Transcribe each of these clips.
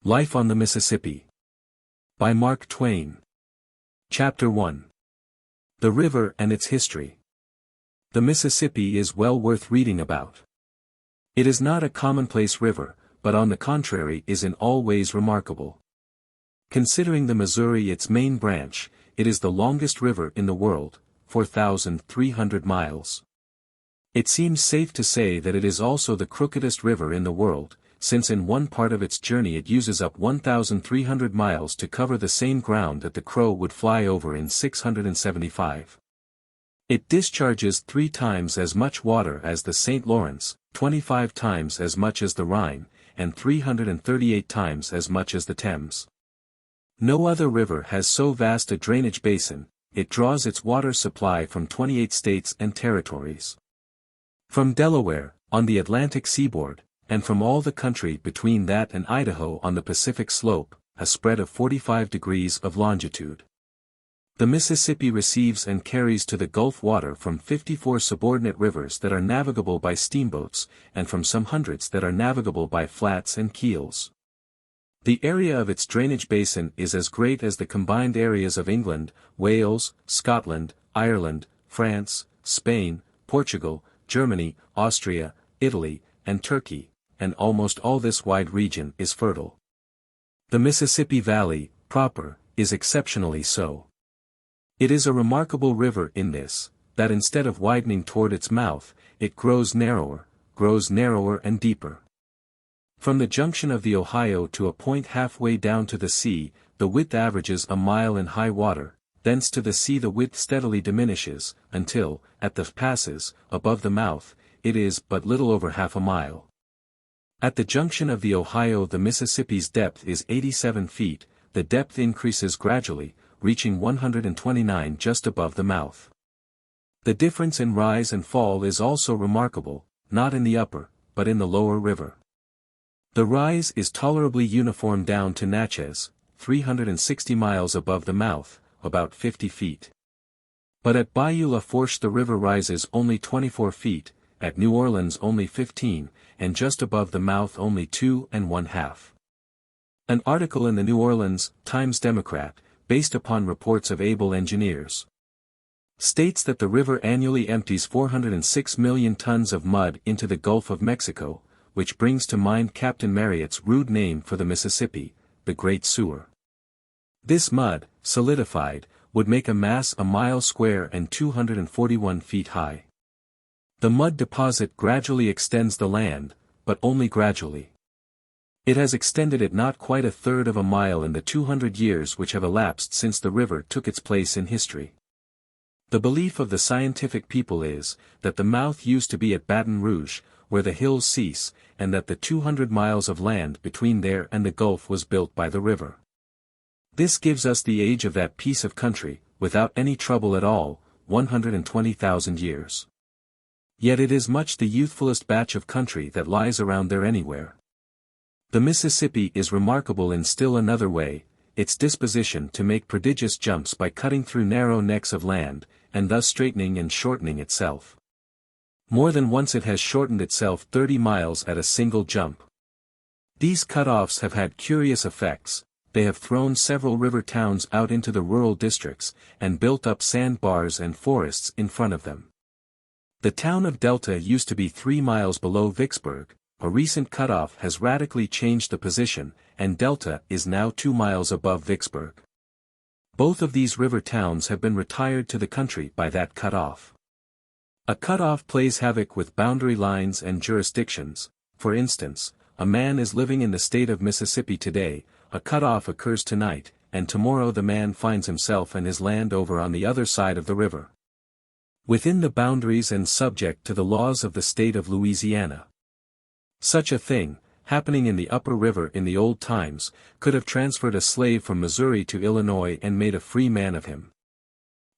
Life on the Mississippi. By Mark Twain. Chapter 1. The River and Its History. The Mississippi is well worth reading about. It is not a commonplace river, but on the contrary is in all ways remarkable. Considering the Missouri its main branch, it is the longest river in the world, 4,300 miles. It seems safe to say that it is also the crookedest river in the world, since in one part of its journey it uses up 1,300 miles to cover the same ground that the crow would fly over in 675. It discharges 3 times as much water as the St. Lawrence, 25 times as much as the Rhine, and 338 times as much as the Thames. No other river has so vast a drainage basin. It draws its water supply from 28 states and territories. From Delaware, on the Atlantic seaboard, and from all the country between that and Idaho on the Pacific slope, a spread of 45 degrees of longitude. The Mississippi receives and carries to the Gulf water from 54 subordinate rivers that are navigable by steamboats, and from some hundreds that are navigable by flats and keels. The area of its drainage basin is as great as the combined areas of England, Wales, Scotland, Ireland, France, Spain, Portugal, Germany, Austria, Italy, and Turkey, and almost all this wide region is fertile. The Mississippi Valley, proper, is exceptionally so. It is a remarkable river in this, that instead of widening toward its mouth, it grows narrower and deeper. From the junction of the Ohio to a point halfway down to the sea, the width averages a mile in high water, thence to the sea the width steadily diminishes, until, at the passes, above the mouth, it is but little over half a mile. At the junction of the Ohio the Mississippi's depth is 87 feet, the depth increases gradually, reaching 129 just above the mouth. The difference in rise and fall is also remarkable, not in the upper, but in the lower river. The rise is tolerably uniform down to Natchez, 360 miles above the mouth, about 50 feet. But at Bayou La Fourche the river rises only 24 feet, at New Orleans only 15, and just above the mouth only 2 1/2. An article in the New Orleans Times-Democrat, based upon reports of able engineers, states that the river annually empties 406 million tons of mud into the Gulf of Mexico, which brings to mind Captain Marryat's rude name for the Mississippi, the Great Sewer. This mud, solidified, would make a mass a mile square and 241 feet high. The mud deposit gradually extends the land, but only gradually. It has extended it not quite a third of a mile in the 200 years which have elapsed since the river took its place in history. The belief of the scientific people is, that the mouth used to be at Baton Rouge, where the hills cease, and that the 200 miles of land between there and the Gulf was built by the river. This gives us the age of that piece of country, without any trouble at all, 120,000 years. Yet it is much the youthfulest batch of country that lies around there anywhere. The Mississippi is remarkable in still another way, its disposition to make prodigious jumps by cutting through narrow necks of land, and thus straightening and shortening itself. More than once it has shortened itself 30 miles at a single jump. These cut-offs have had curious effects. They have thrown several river towns out into the rural districts, and built up sandbars and forests in front of them. The town of Delta used to be 3 miles below Vicksburg. A recent cutoff has radically changed the position, and Delta is now 2 miles above Vicksburg. Both of these river towns have been retired to the country by that cutoff. A cutoff plays havoc with boundary lines and jurisdictions. For instance, a man is living in the state of Mississippi today, a cutoff occurs tonight, and tomorrow the man finds himself and his land over on the other side of the river, within the boundaries and subject to the laws of the state of Louisiana. Such a thing, happening in the upper river in the old times, could have transferred a slave from Missouri to Illinois and made a free man of him.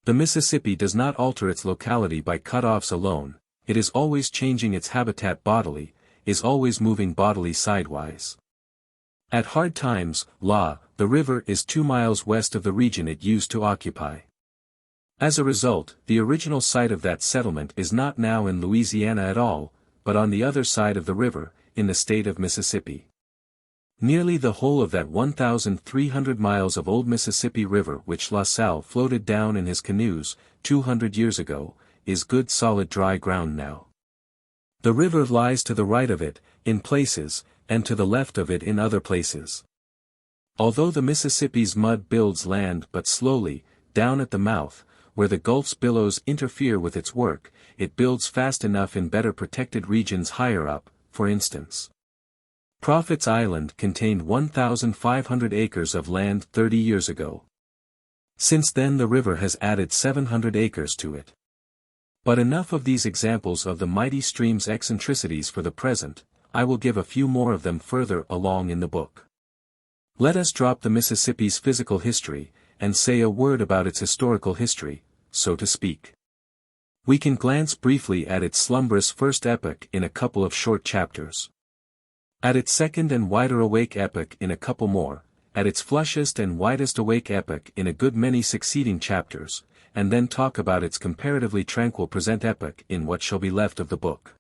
The Mississippi does not alter its locality by cut-offs alone, it is always changing its habitat bodily, is always moving bodily sidewise. At hard times, the river is 2 miles west of the region it used to occupy. As a result, the original site of that settlement is not now in Louisiana at all, but on the other side of the river, in the state of Mississippi. Nearly the whole of that 1,300 miles of old Mississippi River which La Salle floated down in his canoes, 200 years ago, is good solid dry ground now. The river lies to the right of it, in places, and to the left of it in other places. Although the Mississippi's mud builds land but slowly, down at the mouth, where the Gulf's billows interfere with its work, it builds fast enough in better protected regions higher up, for instance. Prophet's Island contained 1,500 acres of land 30 years ago. Since then the river has added 700 acres to it. But enough of these examples of the mighty stream's eccentricities for the present, I will give a few more of them further along in the book. Let us drop the Mississippi's physical history, and say a word about its historical history, so to speak. We can glance briefly at its slumberous first epoch in a couple of short chapters. At its second and wider awake epoch in a couple more, at its flushest and widest awake epoch in a good many succeeding chapters, and then talk about its comparatively tranquil present epoch in what shall be left of the book.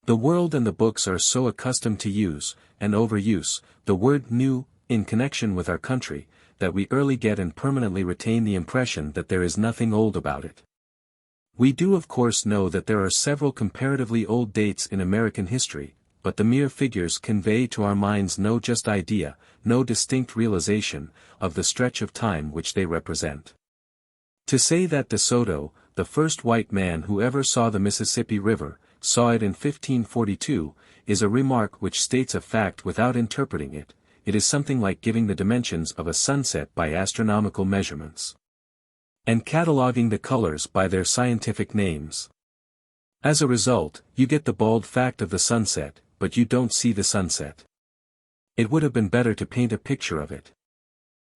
The world and the books are so accustomed to use, and overuse, the word new, in connection with our country, that we early get and permanently retain the impression that there is nothing old about it. We do of course know that there are several comparatively old dates in American history, but the mere figures convey to our minds no just idea, no distinct realization, of the stretch of time which they represent. To say that De Soto, the first white man who ever saw the Mississippi River, saw it in 1542, is a remark which states a fact without interpreting it. It is something like giving the dimensions of a sunset by astronomical measurements, and cataloguing the colors by their scientific names. As a result, you get the bald fact of the sunset, but you don't see the sunset. It would have been better to paint a picture of it.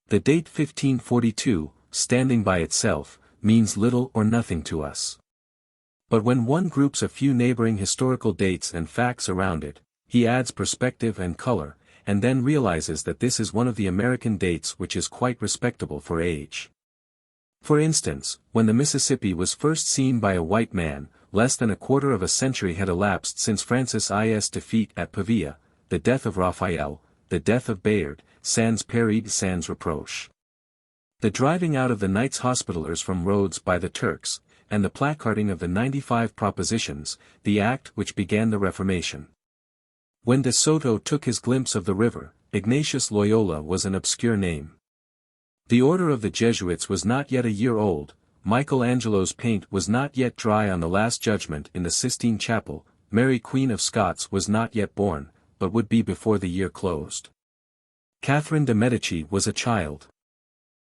The date 1542, standing by itself, means little or nothing to us. But when one groups a few neighboring historical dates and facts around it, he adds perspective and color, and then realizes that this is one of the American dates which is quite respectable for age. For instance, when the Mississippi was first seen by a white man, less than a quarter of a century had elapsed since Francis I.'s defeat at Pavia, the death of Raphael, the death of Bayard, sans péril sans reproche, the driving out of the Knights Hospitallers from Rhodes by the Turks, and the placarding of the 95 Propositions, the act which began the Reformation. When De Soto took his glimpse of the river, Ignatius Loyola was an obscure name. The order of the Jesuits was not yet a year old, Michelangelo's paint was not yet dry on the Last Judgment in the Sistine Chapel, Mary Queen of Scots was not yet born, but would be before the year closed. Catherine de' Medici was a child.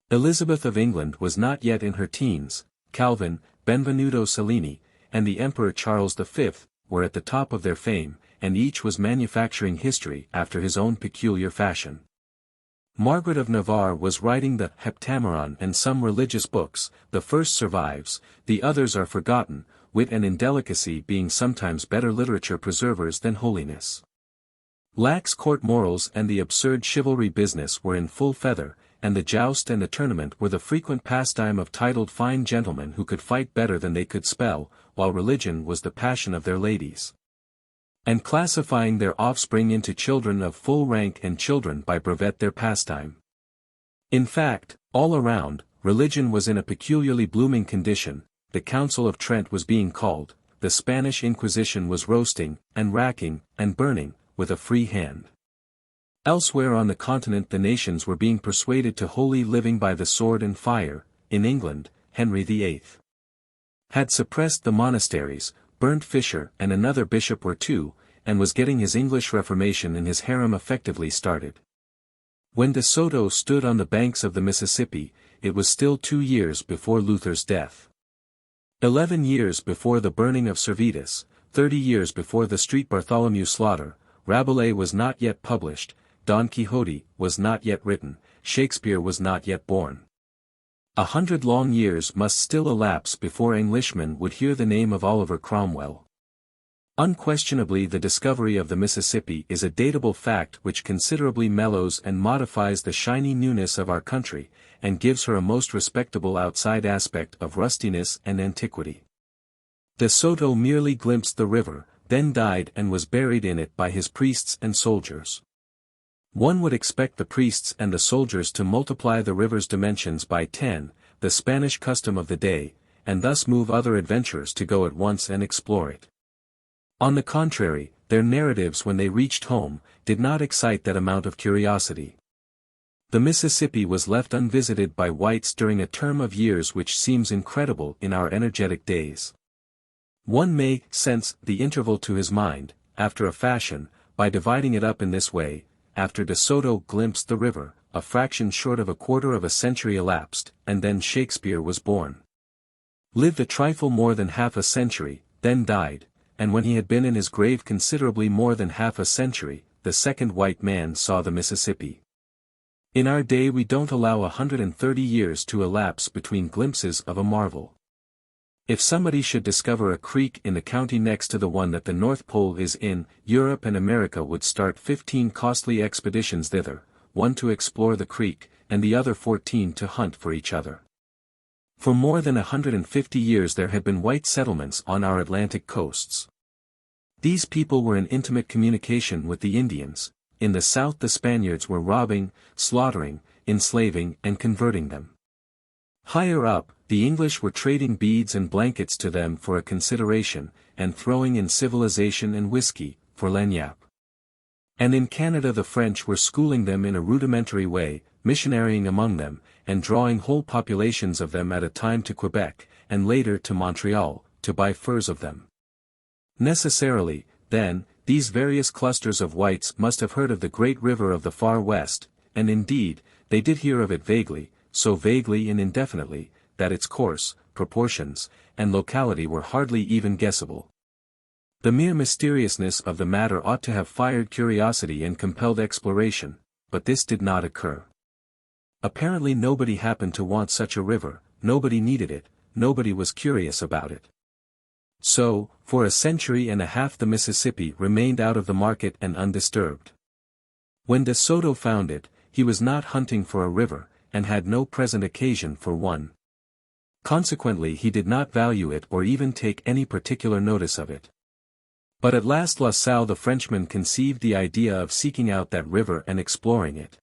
Elizabeth of England was not yet in her teens, Calvin, Benvenuto Cellini, and the Emperor Charles V, were at the top of their fame, and each was manufacturing history after his own peculiar fashion. Margaret of Navarre was writing the Heptameron and some religious books, the first survives, the others are forgotten, wit and indelicacy being sometimes better literature preservers than holiness. Lax court morals and the absurd chivalry business were in full feather, and the joust and the tournament were the frequent pastime of titled fine gentlemen who could fight better than they could spell, while religion was the passion of their ladies, and classifying their offspring into children of full rank and children by brevet their pastime. In fact, all around, religion was in a peculiarly blooming condition, the Council of Trent was being called, the Spanish Inquisition was roasting, and racking, and burning, with a free hand. Elsewhere on the continent the nations were being persuaded to holy living by the sword and fire. In England, Henry VIII had suppressed the monasteries, burnt Fisher and another bishop or two, and was getting his English Reformation and his harem effectively started. When De Soto stood on the banks of the Mississippi, it was still 2 years before Luther's death. 11 years before the burning of Servetus, 30 years before the Street Bartholomew slaughter, Rabelais was not yet published, Don Quixote was not yet written, Shakespeare was not yet born. 100 long years must still elapse before Englishmen would hear the name of Oliver Cromwell. Unquestionably the discovery of the Mississippi is a datable fact which considerably mellows and modifies the shiny newness of our country, and gives her a most respectable outside aspect of rustiness and antiquity. De Soto merely glimpsed the river, then died and was buried in it by his priests and soldiers. One would expect the priests and the soldiers to multiply the river's dimensions by 10, the Spanish custom of the day, and thus move other adventurers to go at once and explore it. On the contrary, their narratives when they reached home, did not excite that amount of curiosity. The Mississippi was left unvisited by whites during a term of years which seems incredible in our energetic days. One may sense the interval to his mind, after a fashion, by dividing it up in this way: after De Soto glimpsed the river, a fraction short of a quarter of a century elapsed, and then Shakespeare was born. Lived a trifle more than half a century, then died, and when he had been in his grave considerably more than half a century, the second white man saw the Mississippi. In our day we don't allow 130 years to elapse between glimpses of a marvel. If somebody should discover a creek in the county next to the one that the North Pole is in, Europe and America would start 15 costly expeditions thither, one to explore the creek, and the other 14 to hunt for each other. For more than 150 years there had been white settlements on our Atlantic coasts. These people were in intimate communication with the Indians. In the South the Spaniards were robbing, slaughtering, enslaving and converting them. Higher up, the English were trading beads and blankets to them for a consideration, and throwing in civilization and whiskey, for lagniappe. And in Canada the French were schooling them in a rudimentary way, missionarying among them, and drawing whole populations of them at a time to Quebec, and later to Montreal, to buy furs of them. Necessarily, then, these various clusters of whites must have heard of the great river of the far west, and indeed, they did hear of it vaguely, so vaguely and indefinitely, that its course, proportions, and locality were hardly even guessable. The mere mysteriousness of the matter ought to have fired curiosity and compelled exploration, but this did not occur. Apparently nobody happened to want such a river, nobody needed it, nobody was curious about it. So, for a century and a half the Mississippi remained out of the market and undisturbed. When De Soto found it, he was not hunting for a river, and had no present occasion for one. Consequently he did not value it or even take any particular notice of it. But at last La Salle the Frenchman conceived the idea of seeking out that river and exploring it.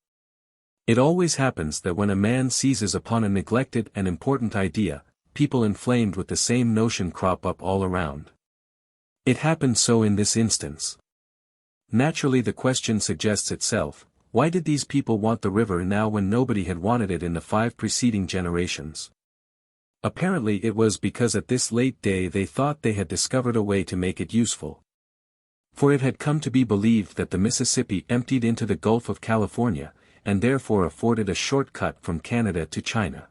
It always happens that when a man seizes upon a neglected and important idea, people inflamed with the same notion crop up all around. It happened so in this instance. Naturally the question suggests itself, why did these people want the river now when nobody had wanted it in the 5 preceding generations? Apparently it was because at this late day they thought they had discovered a way to make it useful. For it had come to be believed that the Mississippi emptied into the Gulf of California, and therefore afforded a short cut from Canada to China.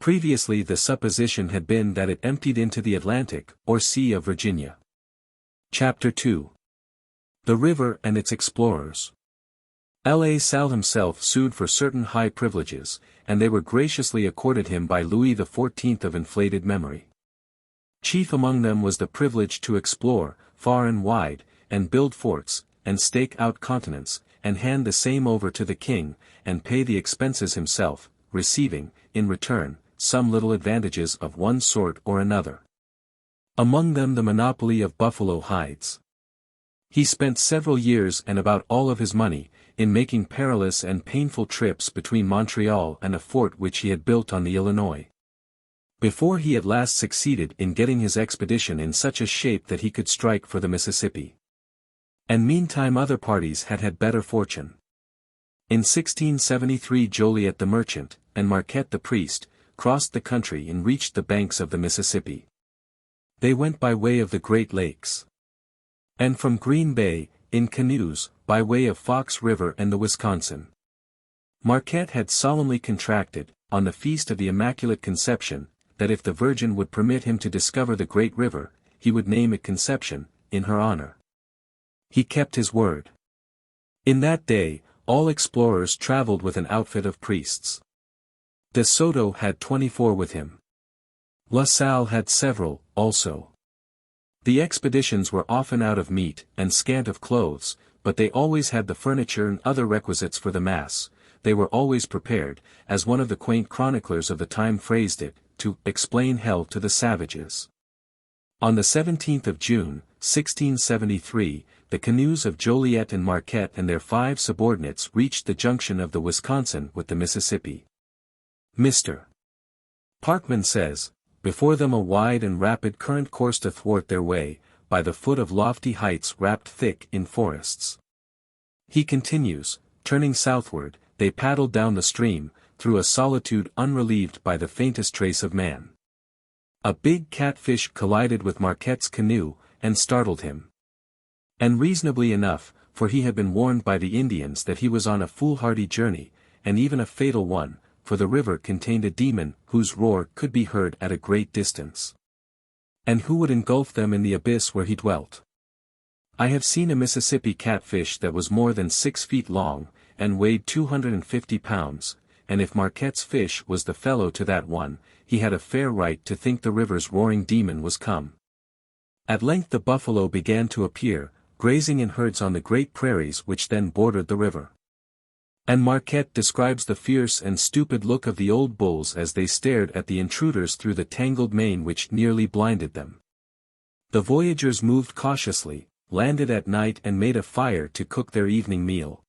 Previously the supposition had been that it emptied into the Atlantic, or Sea of Virginia. Chapter 2. The River and its Explorers. La Salle himself sued for certain high privileges, and they were graciously accorded him by Louis XIV of inflated memory. Chief among them was the privilege to explore, far and wide, and build forts, and stake out continents, and hand the same over to the king, and pay the expenses himself, receiving, in return, some little advantages of one sort or another. Among them the monopoly of buffalo hides. He spent several years and about all of his money, in making perilous and painful trips between Montreal and a fort which he had built on the Illinois. Before he at last succeeded in getting his expedition in such a shape that he could strike for the Mississippi. And meantime other parties had had better fortune. In 1673 Joliet the merchant, and Marquette the priest, crossed the country and reached the banks of the Mississippi. They went by way of the Great Lakes. And from Green Bay, in canoes, by way of Fox River and the Wisconsin. Marquette had solemnly contracted, on the Feast of the Immaculate Conception, that if the Virgin would permit him to discover the great river, he would name it Conception, in her honor. He kept his word. In that day, all explorers traveled with an outfit of priests. De Soto had 24 with him. La Salle had several, also. The expeditions were often out of meat, and scant of clothes, but they always had the furniture and other requisites for the mass. They were always prepared, as one of the quaint chroniclers of the time phrased it, to explain hell to the savages. On the 17th of June, 1673, the canoes of Joliet and Marquette and their 5 subordinates reached the junction of the Wisconsin with the Mississippi. Mr. Parkman says, before them a wide and rapid current coursed athwart their way, by the foot of lofty heights wrapped thick in forests. He continues, turning southward, they paddled down the stream, through a solitude unrelieved by the faintest trace of man. A big catfish collided with Marquette's canoe, and startled him. And reasonably enough, for he had been warned by the Indians that he was on a foolhardy journey, and even a fatal one, for the river contained a demon whose roar could be heard at a great distance. And who would engulf them in the abyss where he dwelt? I have seen a Mississippi catfish that was more than 6 feet long, and weighed 250 pounds, and if Marquette's fish was the fellow to that one, he had a fair right to think the river's roaring demon was come. At length the buffalo began to appear, grazing in herds on the great prairies which then bordered the river. And Marquette describes the fierce and stupid look of the old bulls as they stared at the intruders through the tangled mane which nearly blinded them. The voyagers moved cautiously, landed at night and made a fire to cook their evening meal.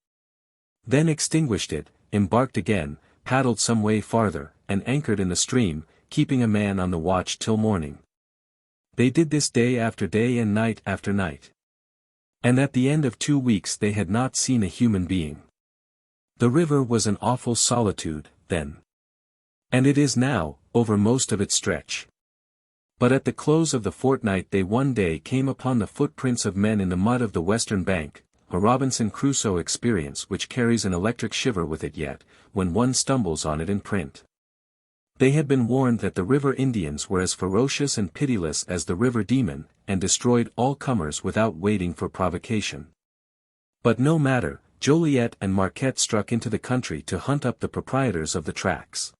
Then extinguished it, embarked again, paddled some way farther, and anchored in the stream, keeping a man on the watch till morning. They did this day after day and night after night. And at the end of 2 weeks they had not seen a human being. The river was an awful solitude, then. And it is now, over most of its stretch. But at the close of the fortnight they one day came upon the footprints of men in the mud of the western bank, a Robinson Crusoe experience which carries an electric shiver with it yet, when one stumbles on it in print. They had been warned that the river Indians were as ferocious and pitiless as the river demon, and destroyed all comers without waiting for provocation. But no matter, Joliet and Marquette struck into the country to hunt up the proprietors of the tracks.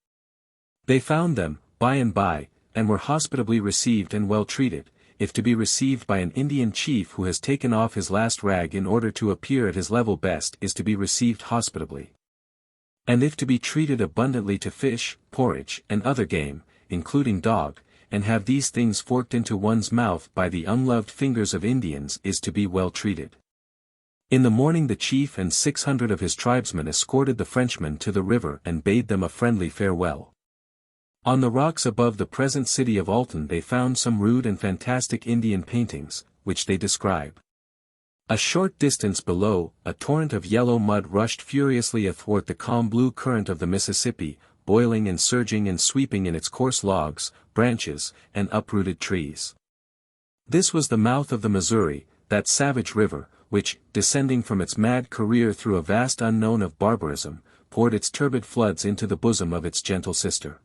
They found them, by and by, and were hospitably received and well treated, if to be received by an Indian chief who has taken off his last rag in order to appear at his level best is to be received hospitably. And if to be treated abundantly to fish, porridge, and other game, including dog, and have these things forked into one's mouth by the unloved fingers of Indians is to be well treated. In the morning the chief and 600 of his tribesmen escorted the Frenchmen to the river and bade them a friendly farewell. On the rocks above the present city of Alton they found some rude and fantastic Indian paintings, which they describe. A short distance below, a torrent of yellow mud rushed furiously athwart the calm blue current of the Mississippi, boiling and surging and sweeping in its coarse logs, branches, and uprooted trees. This was the mouth of the Missouri, that savage river, which, descending from its mad career through a vast unknown of barbarism, poured its turbid floods into the bosom of its gentle sister.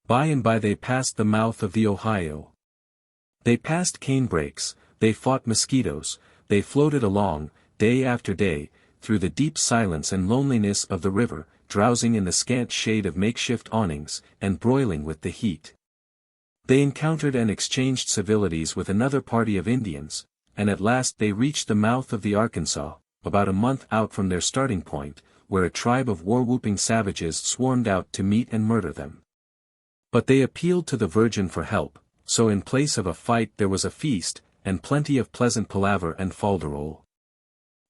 By and by they passed the mouth of the Ohio. They passed canebrakes, they fought mosquitoes, they floated along, day after day, through the deep silence and loneliness of the river, drowsing in the scant shade of makeshift awnings, and broiling with the heat. They encountered and exchanged civilities with another party of Indians, and at last they reached the mouth of the Arkansas, about a month out from their starting point, where a tribe of war-whooping savages swarmed out to meet and murder them. But they appealed to the Virgin for help, so in place of a fight there was a feast, and plenty of pleasant palaver and falderole.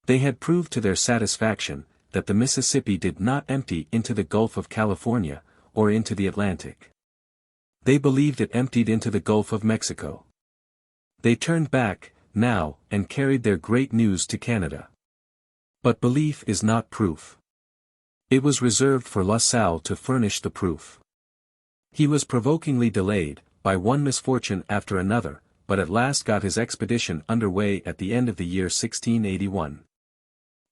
They had proved to their satisfaction, that the Mississippi did not empty into the Gulf of California, or into the Atlantic. They believed it emptied into the Gulf of Mexico. They turned back, now, and carried their great news to Canada. But belief is not proof. It was reserved for La Salle to furnish the proof. He was provokingly delayed, by one misfortune after another, but at last got his expedition under way at the end of the year 1681.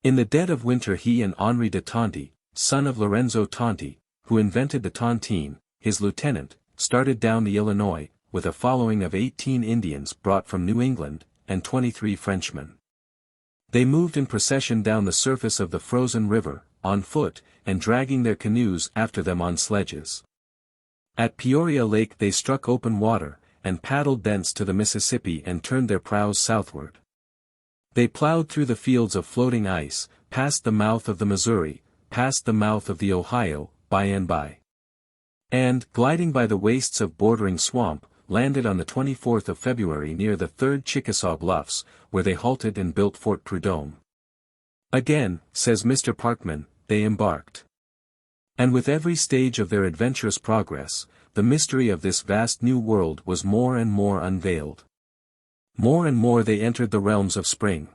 In the dead of winter he and Henri de Tonty, son of Lorenzo Tonty, who invented the tontine, his lieutenant, started down the Illinois, with a following of 18 Indians brought from New England, and 23 Frenchmen. They moved in procession down the surface of the frozen river, on foot, and dragging their canoes after them on sledges. At Peoria Lake they struck open water, and paddled thence to the Mississippi and turned their prows southward. They plowed through the fields of floating ice, past the mouth of the Missouri, past the mouth of the Ohio, by and by. And, gliding by the wastes of bordering swamp, landed on the 24th of February near the 3rd Chickasaw Bluffs, where they halted and built Fort Prudhomme. Again, says Mr. Parkman, they embarked. And with every stage of their adventurous progress, the mystery of this vast new world was more and more unveiled. More and more they entered the realms of spring.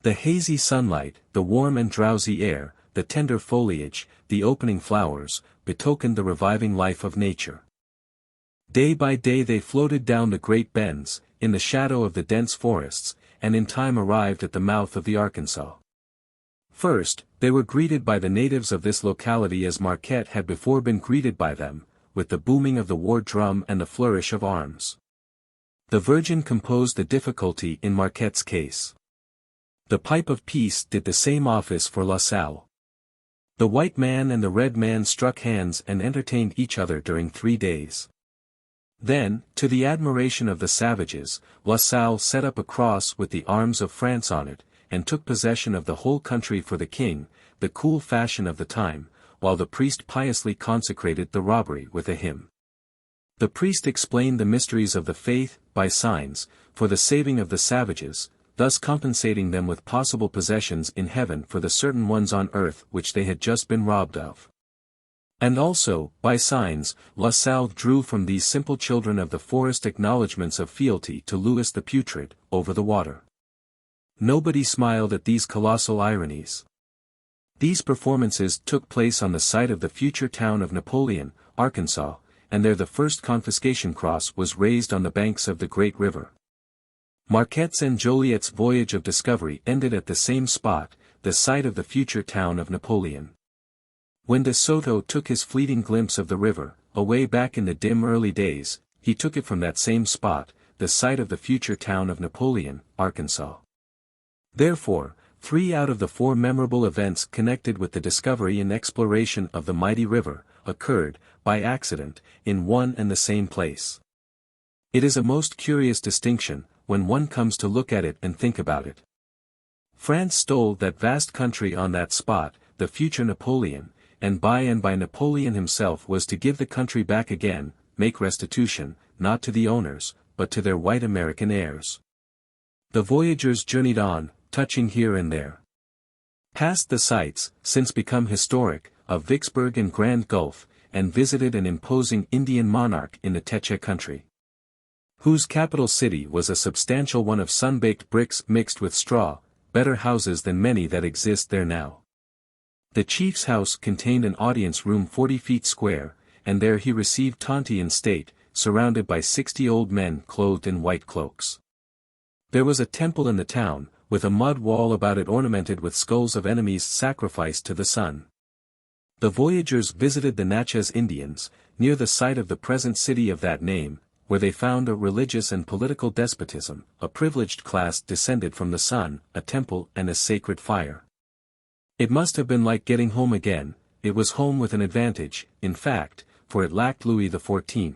The hazy sunlight, the warm and drowsy air, the tender foliage, the opening flowers, betokened the reviving life of nature. Day by day they floated down the great bends, in the shadow of the dense forests, and in time arrived at the mouth of the Arkansas. First, they were greeted by the natives of this locality as Marquette had before been greeted by them, with the booming of the war drum and the flourish of arms. The Virgin composed the difficulty in Marquette's case. The pipe of peace did the same office for La Salle. The white man and the red man struck hands and entertained each other during 3 days. Then, to the admiration of the savages, La Salle set up a cross with the arms of France on it, and took possession of the whole country for the king, the cool fashion of the time, while the priest piously consecrated the robbery with a hymn. The priest explained the mysteries of the faith, by signs, for the saving of the savages, thus compensating them with possible possessions in heaven for the certain ones on earth which they had just been robbed of. And also, by signs, La Salle drew from these simple children of the forest acknowledgments of fealty to Louis the Putrid, over the water. Nobody smiled at these colossal ironies. These performances took place on the site of the future town of Napoleon, Arkansas, and there the first confiscation cross was raised on the banks of the great river. Marquette's and Joliet's voyage of discovery ended at the same spot, the site of the future town of Napoleon. When De Soto took his fleeting glimpse of the river, away back in the dim early days, he took it from that same spot, the site of the future town of Napoleon, Arkansas. Therefore, 3 out of the 4 memorable events connected with the discovery and exploration of the mighty river, occurred, by accident, in one and the same place. It is a most curious distinction, when one comes to look at it and think about it. France stole that vast country on that spot, the future Napoleon, and by Napoleon himself was to give the country back again, make restitution, not to the owners, but to their white American heirs. The voyagers journeyed on, touching here and there. Passed the sites, since become historic, of Vicksburg and Grand Gulf, and visited an imposing Indian monarch in the Teche country, whose capital city was a substantial one of sun-baked bricks mixed with straw, better houses than many that exist there now. The chief's house contained an audience room 40 feet square, and there he received Tonty in state, surrounded by 60 old men clothed in white cloaks. There was a temple in the town, with a mud wall about it ornamented with skulls of enemies sacrificed to the sun. The voyagers visited the Natchez Indians, near the site of the present city of that name, where they found a religious and political despotism, a privileged class descended from the sun, a temple and a sacred fire. It must have been like getting home again. It was home with an advantage, in fact, for it lacked Louis XIV.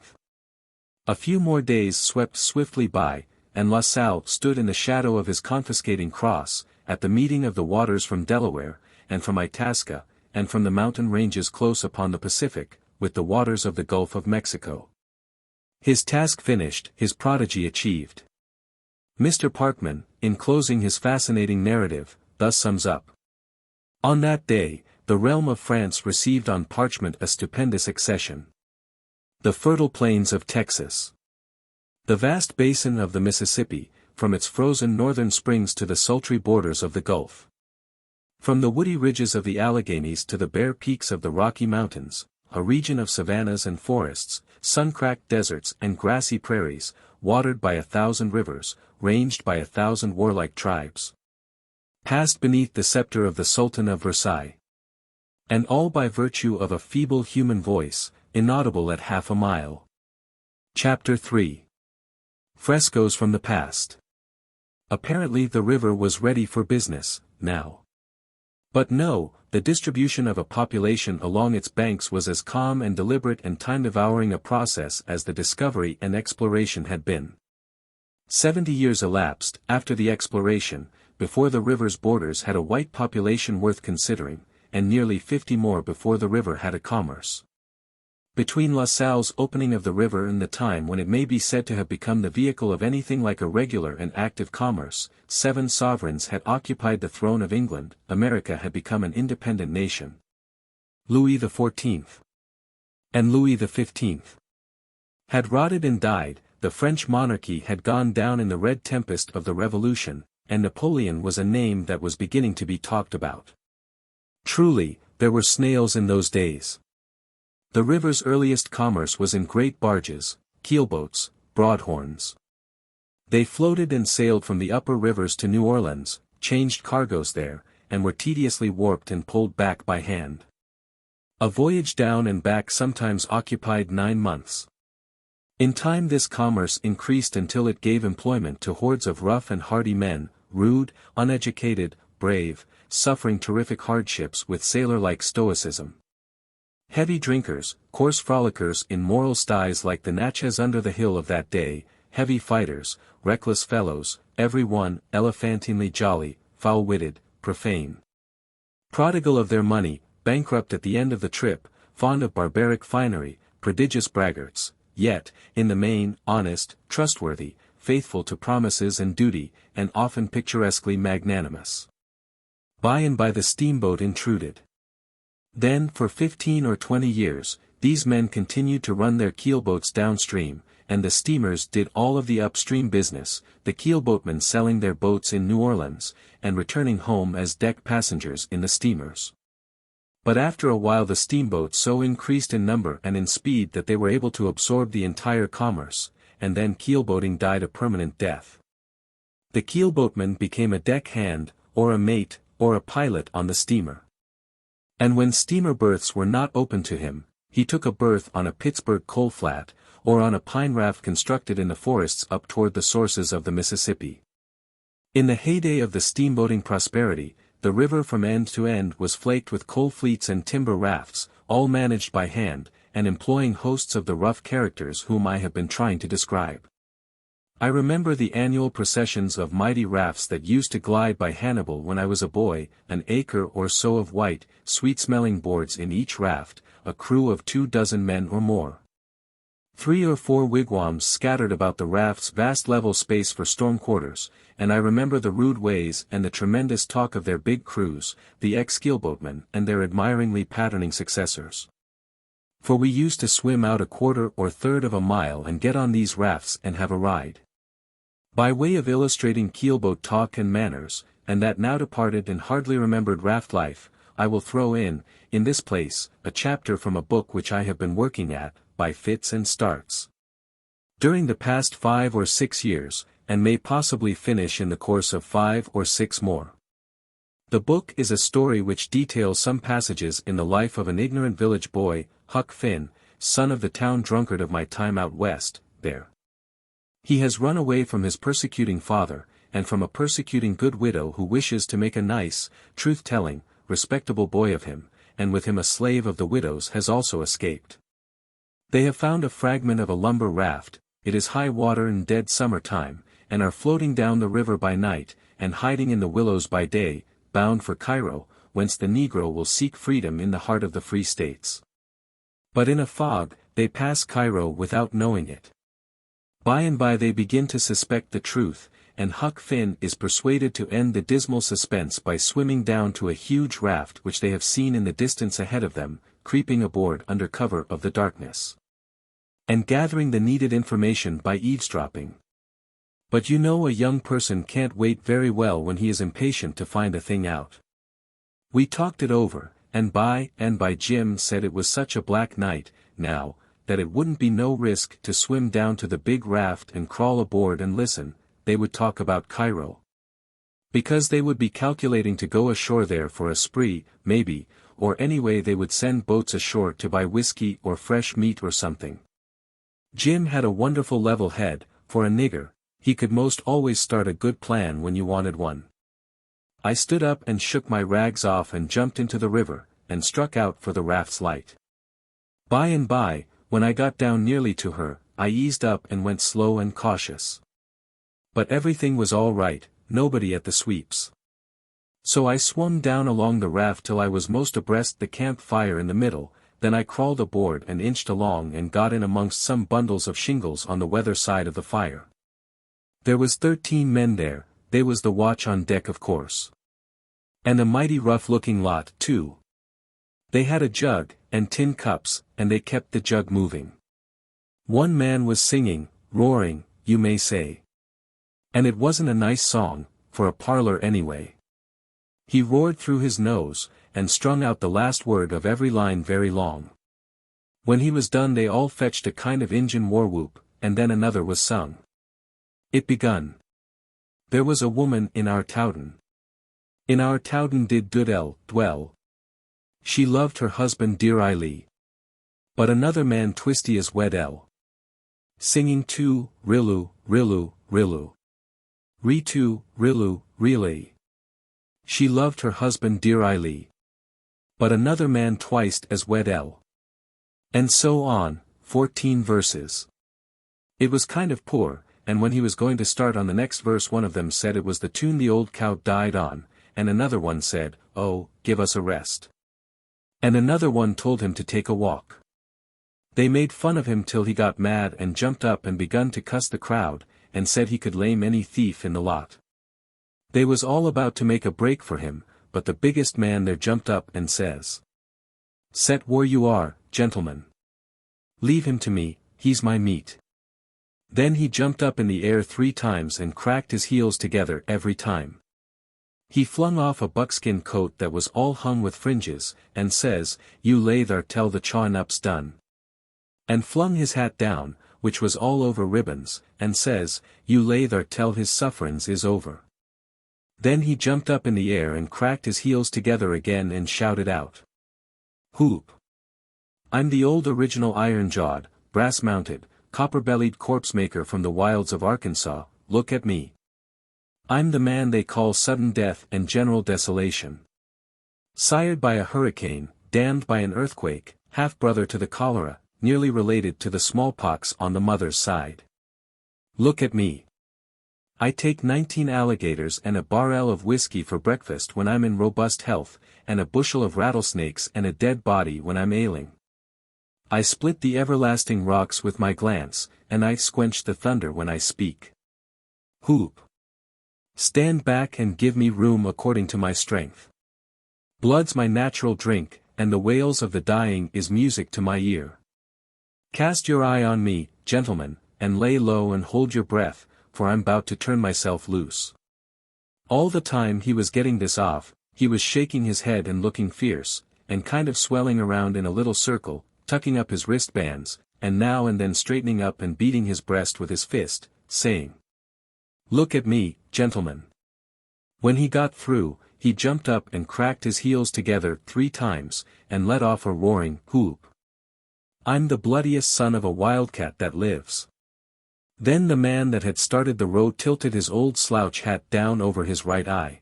A few more days swept swiftly by, and La Salle stood in the shadow of his confiscating cross, at the meeting of the waters from Delaware, and from Itasca, and from the mountain ranges close upon the Pacific, with the waters of the Gulf of Mexico. His task finished, his prodigy achieved. Mr. Parkman, in closing his fascinating narrative, thus sums up. On that day, the realm of France received on parchment a stupendous accession. The fertile plains of Texas. The vast basin of the Mississippi, from its frozen northern springs to the sultry borders of the Gulf. From the woody ridges of the Alleghanies to the bare peaks of the Rocky Mountains, a region of savannas and forests, sun-cracked deserts and grassy prairies, watered by 1,000 rivers, ranged by 1,000 warlike tribes. Passed beneath the scepter of the Sultan of Versailles. And all by virtue of a feeble human voice, inaudible at half a mile. Chapter 3. Frescoes from the past. Apparently the river was ready for business, now. But no, the distribution of a population along its banks was as calm and deliberate and time-devouring a process as the discovery and exploration had been. 70 years elapsed, after the exploration, before the river's borders had a white population worth considering, and nearly 50 more before the river had a commerce. Between La Salle's opening of the river and the time when it may be said to have become the vehicle of anything like a regular and active commerce, 7 sovereigns had occupied the throne of England. America had become an independent nation. Louis XIV and Louis XV had rotted and died, the French monarchy had gone down in the red tempest of the Revolution, and Napoleon was a name that was beginning to be talked about. Truly, there were snails in those days. The river's earliest commerce was in great barges, keelboats, broadhorns. They floated and sailed from the upper rivers to New Orleans, changed cargoes there, and were tediously warped and pulled back by hand. A voyage down and back sometimes occupied 9 months. In time this commerce increased until it gave employment to hordes of rough and hardy men, rude, uneducated, brave, suffering terrific hardships with sailor-like stoicism. Heavy drinkers, coarse frolickers in moral styes like the Natchez under the hill of that day, heavy fighters, reckless fellows, every one elephantinely jolly, foul-witted, profane. Prodigal of their money, bankrupt at the end of the trip, fond of barbaric finery, prodigious braggarts, yet, in the main, honest, trustworthy, faithful to promises and duty, and often picturesquely magnanimous. By and by the steamboat intruded. Then for 15 or 20 years, these men continued to run their keelboats downstream, and the steamers did all of the upstream business, the keelboatmen selling their boats in New Orleans, and returning home as deck passengers in the steamers. But after a while the steamboats so increased in number and in speed that they were able to absorb the entire commerce, and then keelboating died a permanent death. The keelboatman became a deck hand, or a mate, or a pilot on the steamer. And when steamer berths were not open to him, he took a berth on a Pittsburgh coal flat, or on a pine raft constructed in the forests up toward the sources of the Mississippi. In the heyday of the steamboating prosperity, the river from end to end was flaked with coal fleets and timber rafts, all managed by hand, and employing hosts of the rough characters whom I have been trying to describe. I remember the annual processions of mighty rafts that used to glide by Hannibal when I was a boy, an acre or so of white, sweet-smelling boards in each raft, a crew of 24 men or more. 3 or 4 wigwams scattered about the raft's vast level space for storm quarters, and I remember the rude ways and the tremendous talk of their big crews, the ex-keelboatmen and their admiringly patterning successors. For we used to swim out a quarter or third of a mile and get on these rafts and have a ride. By way of illustrating keelboat talk and manners, and that now departed and hardly remembered raft life, I will throw in this place, a chapter from a book which I have been working at, by fits and starts. During the past 5 or 6 years, and may possibly finish in the course of 5 or 6 more. The book is a story which details some passages in the life of an ignorant village boy, Huck Finn, son of the town drunkard of my time out west, there. He has run away from his persecuting father, and from a persecuting good widow who wishes to make a nice, truth-telling, respectable boy of him, and with him a slave of the widow's has also escaped. They have found a fragment of a lumber raft, it is high water and dead summer time, and are floating down the river by night, and hiding in the willows by day, bound for Cairo, whence the Negro will seek freedom in the heart of the Free States. But in a fog, they pass Cairo without knowing it. By and by they begin to suspect the truth, and Huck Finn is persuaded to end the dismal suspense by swimming down to a huge raft which they have seen in the distance ahead of them, creeping aboard under cover of the darkness, and gathering the needed information by eavesdropping. But you know a young person can't wait very well when he is impatient to find a thing out. We talked it over, and by Jim said it was such a black night, now, that it wouldn't be no risk to swim down to the big raft and crawl aboard and listen. They would talk about Cairo. Because they would be calculating to go ashore there for a spree, maybe, or anyway they would send boats ashore to buy whiskey or fresh meat or something. Jim had a wonderful level head, for a nigger, he could most always start a good plan when you wanted one. I stood up and shook my rags off and jumped into the river, and struck out for the raft's light. By and by, when I got down nearly to her, I eased up and went slow and cautious. But everything was all right, nobody at the sweeps. So I swum down along the raft till I was most abreast the camp fire in the middle, then I crawled aboard and inched along and got in amongst some bundles of shingles on the weather side of the fire. There was 13 men there, they was the watch on deck of course. And a mighty rough-looking lot, too. They had a jug, and tin cups, and they kept the jug moving. One man was singing, roaring, you may say. And it wasn't a nice song, for a parlor anyway. He roared through his nose, and strung out the last word of every line very long. When he was done they all fetched a kind of Injun war whoop, and then another was sung. It begun. There was a woman in our Towden. In our Towden did Goodell dwell. She loved her husband dear Eily. But another man twisty as Weddell. Singing too, Rillu, Rillu, Rillu. Re-tu, Rillu, Relay. She loved her husband dear Eily. But another man twice as Weddell. And so on, 14 verses. It was kind of poor, and when he was going to start on the next verse one of them said it was the tune the old cow died on, and another one said, oh, give us a rest. And another one told him to take a walk. They made fun of him till he got mad and jumped up and begun to cuss the crowd, and said he could lame any thief in the lot. They was all about to make a break for him, but the biggest man there jumped up and says, set where you are, gentlemen. Leave him to me, he's my meat. Then he jumped up in the air 3 times and cracked his heels together every time. He flung off a buckskin coat that was all hung with fringes, and says, you lay there till the chawn-up's done. And flung his hat down, which was all over ribbons, and says, you lay there till his sufferins is over. Then he jumped up in the air and cracked his heels together again and shouted out. Whoop! I'm the old original iron-jawed, brass-mounted, copper-bellied corpse-maker from the wilds of Arkansas, look at me. I'm the man they call sudden death and general desolation. Sired by a hurricane, damned by an earthquake, half-brother to the cholera, nearly related to the smallpox on the mother's side. Look at me. I take 19 alligators and a barrel of whiskey for breakfast when I'm in robust health, and a bushel of rattlesnakes and a dead body when I'm ailing. I split the everlasting rocks with my glance, and I squench the thunder when I speak. Whoop! Stand back and give me room according to my strength. Blood's my natural drink, and the wails of the dying is music to my ear. Cast your eye on me, gentlemen, and lay low and hold your breath, for I'm about to turn myself loose. All the time he was getting this off, he was shaking his head and looking fierce, and kind of swelling around in a little circle, tucking up his wristbands, and now and then straightening up and beating his breast with his fist, saying, look at me, gentlemen. When he got through, he jumped up and cracked his heels together 3 times, and let off a roaring whoop. I'm the bloodiest son of a wildcat that lives. Then the man that had started the row tilted his old slouch hat down over his right eye.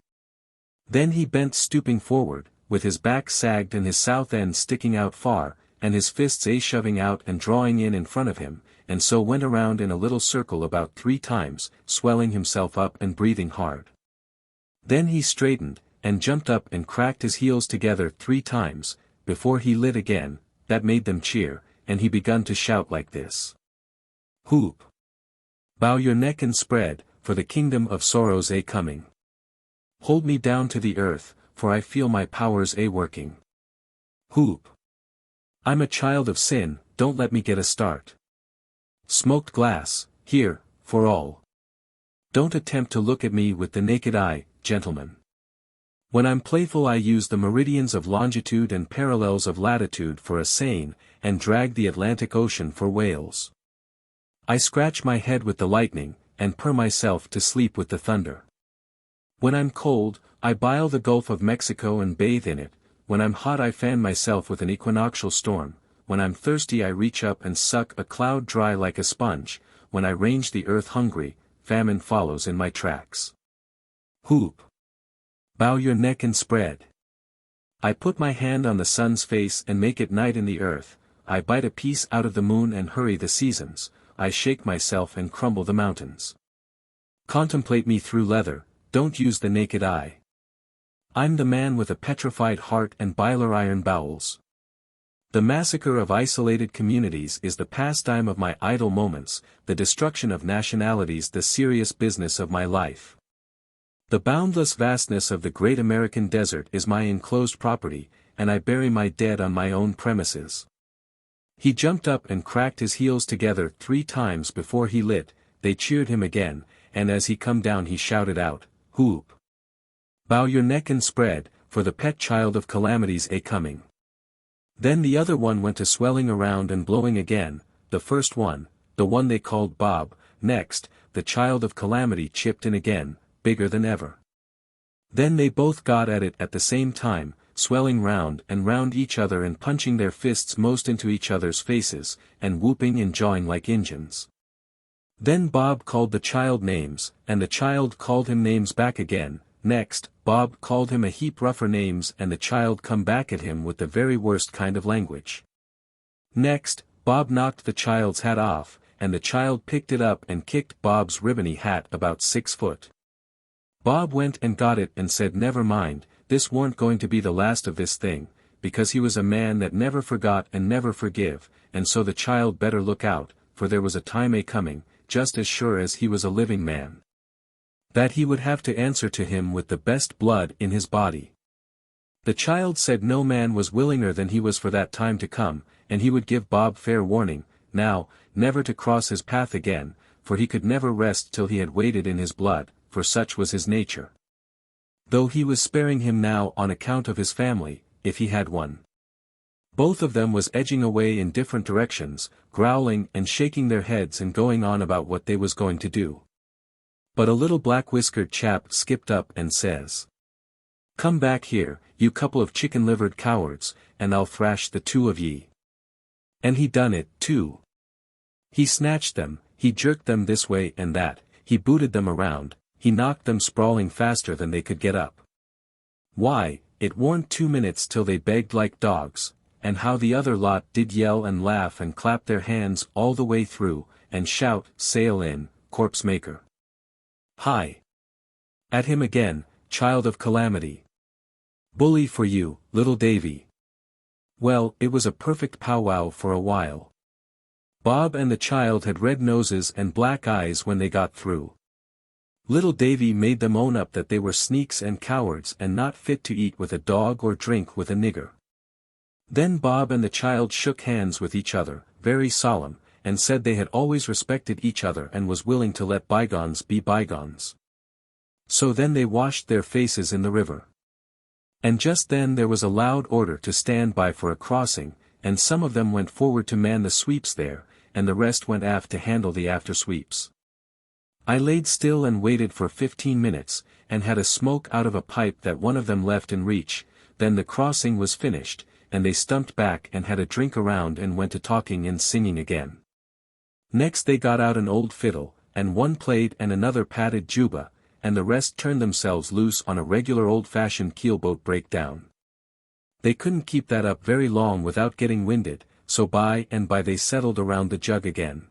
Then he bent stooping forward, with his back sagged and his south end sticking out far, and his fists shoving out and drawing in front of him, and so went around in a little circle about 3 times, swelling himself up and breathing hard. Then he straightened, and jumped up and cracked his heels together 3 times, before he lit again, that made them cheer, and he begun to shout like this. Whoop! Bow your neck and spread, for the kingdom of sorrows coming. Hold me down to the earth, for I feel my powers working. Whoop! I'm a child of sin, don't let me get a start. Smoked glass, here, for all. Don't attempt to look at me with the naked eye, gentlemen. When I'm playful I use the meridians of longitude and parallels of latitude for a seine, and drag the Atlantic Ocean for whales. I scratch my head with the lightning, and purr myself to sleep with the thunder. When I'm cold, I bile the Gulf of Mexico and bathe in it, when I'm hot I fan myself with an equinoctial storm, when I'm thirsty I reach up and suck a cloud dry like a sponge, when I range the earth hungry, famine follows in my tracks. Whoop! Bow your neck and spread. I put my hand on the sun's face and make it night in the earth, I bite a piece out of the moon and hurry the seasons, I shake myself and crumble the mountains. Contemplate me through leather, don't use the naked eye. I'm the man with a petrified heart and biler iron bowels. The massacre of isolated communities is the pastime of my idle moments, the destruction of nationalities the serious business of my life. The boundless vastness of the great American desert is my enclosed property, and I bury my dead on my own premises. He jumped up and cracked his heels together 3 times before he lit. They cheered him again, and as he come down he shouted out, "Whoop! Bow your neck and spread, for the pet child of calamity's a-coming." Then the other one went to swelling around and blowing again, the first one, the one they called Bob. Next, the child of calamity chipped in again, bigger than ever. Then they both got at it at the same time, swelling round and round each other and punching their fists most into each other's faces, and whooping and jawing like Injuns. Then Bob called the child names, and the child called him names back again. Next, Bob called him a heap rougher names and the child come back at him with the very worst kind of language. Next, Bob knocked the child's hat off, and the child picked it up and kicked Bob's ribbony hat about 6 foot. Bob went and got it and said never mind, this weren't going to be the last of this thing, because he was a man that never forgot and never forgive, and so the child better look out, for there was a time a-coming, just as sure as he was a living man, that he would have to answer to him with the best blood in his body. The child said no man was willinger than he was for that time to come, and he would give Bob fair warning, now, never to cross his path again, for he could never rest till he had waded in his blood, for such was his nature. Though he was sparing him now on account of his family, if he had one. Both of them was edging away in different directions, growling and shaking their heads and going on about what they was going to do. But a little black-whiskered chap skipped up and says, "Come back here, you couple of chicken-livered cowards, and I'll thrash the 2 of ye." And he done it, too. He snatched them, he jerked them this way and that, he booted them around, he knocked them sprawling faster than they could get up. Why, it warn't 2 minutes till they begged like dogs, and how the other lot did yell and laugh and clap their hands all the way through, and shout, "Sail in, corpse maker! Hi! At him again, child of calamity! Bully for you, little Davy!" Well, it was a perfect powwow for a while. Bob and the child had red noses and black eyes when they got through. Little Davy made them own up that they were sneaks and cowards and not fit to eat with a dog or drink with a nigger. Then Bob and the child shook hands with each other, very solemn, and said they had always respected each other and was willing to let bygones be bygones. So then they washed their faces in the river. And just then there was a loud order to stand by for a crossing, and some of them went forward to man the sweeps there, and the rest went aft to handle the after sweeps. I laid still and waited for 15 minutes, and had a smoke out of a pipe that one of them left in reach. Then the crossing was finished, and they stumped back and had a drink around and went to talking and singing again. Next they got out an old fiddle, and one played and another patted juba, and the rest turned themselves loose on a regular old-fashioned keelboat breakdown. They couldn't keep that up very long without getting winded, so by and by they settled around the jug again.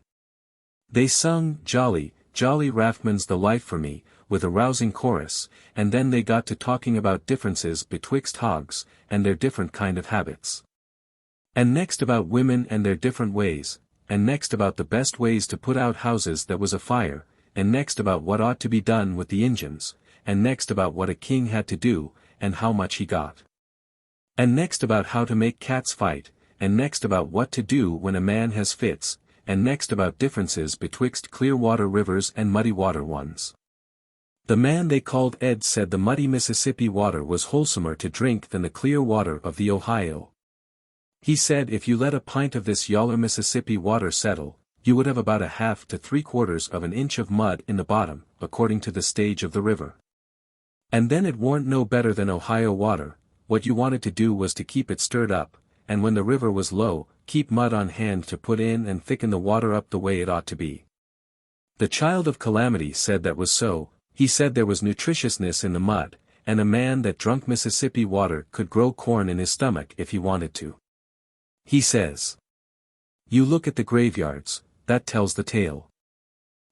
They sung, "Jolly, Jolly Rathman's the life for me," with a rousing chorus, and then they got to talking about differences betwixt hogs, and their different kind of habits. And next about women and their different ways, and next about the best ways to put out houses that was afire, and next about what ought to be done with the Injuns, and next about what a king had to do, and how much he got. And next about how to make cats fight, and next about what to do when a man has fits, and next about differences betwixt clear water rivers and muddy water ones. The man they called Ed said the muddy Mississippi water was wholesomer to drink than the clear water of the Ohio. He said if you let a pint of this yaller Mississippi water settle, you would have about a half to 3/4 of an inch of mud in the bottom, according to the stage of the river. And then it warn't no better than Ohio water. What you wanted to do was to keep it stirred up, and when the river was low, keep mud on hand to put in and thicken the water up the way it ought to be. The child of calamity said that was so. He said there was nutritiousness in the mud, and a man that drunk Mississippi water could grow corn in his stomach if he wanted to. He says, "You look at the graveyards, that tells the tale.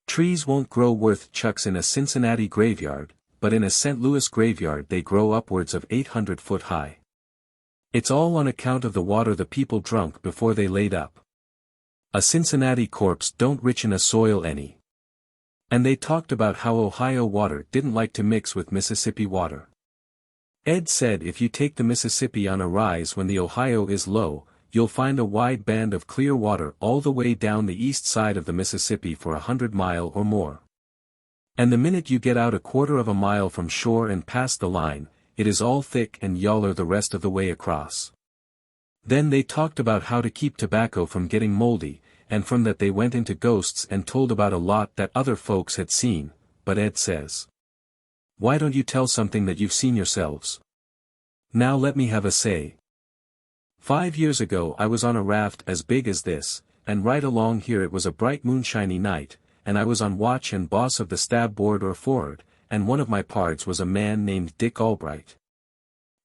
Trees won't grow worth chucks in a Cincinnati graveyard, but in a St. Louis graveyard they grow upwards of 800 foot high. It's all on account of the water the people drunk before they laid up. A Cincinnati corpse don't richen a soil any. And they talked about how Ohio water didn't like to mix with Mississippi water. Ed said if you take the Mississippi on a rise when the Ohio is low, you'll find a wide band of clear water all the way down the east side of the Mississippi for 100 miles or more. And the minute you get out a quarter of a mile from shore and past the line, it is all thick and yaller the rest of the way across. Then they talked about how to keep tobacco from getting moldy, and from that they went into ghosts and told about a lot that other folks had seen, but Ed says, "Why don't you tell something that you've seen yourselves? Now let me have a say. 5 years ago I was on a raft as big as this, and right along here it was a bright moonshiny night, and I was on watch and boss of the starboard or for'ard, and one of my pards was a man named Dick Albright.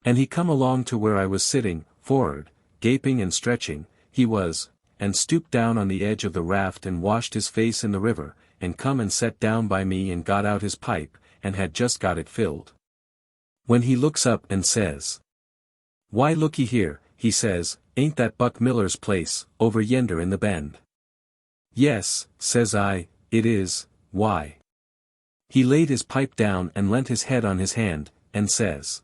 And he come along to where I was sitting, for'ard, gaping and stretching, he was, and stooped down on the edge of the raft and washed his face in the river, and come and sat down by me and got out his pipe, and had just got it filled. When he looks up and says, 'Why looky here,' he says, 'ain't that Buck Miller's place, over yender in the bend?' 'Yes,' says I, 'it is, why?' He laid his pipe down and leant his head on his hand, and says,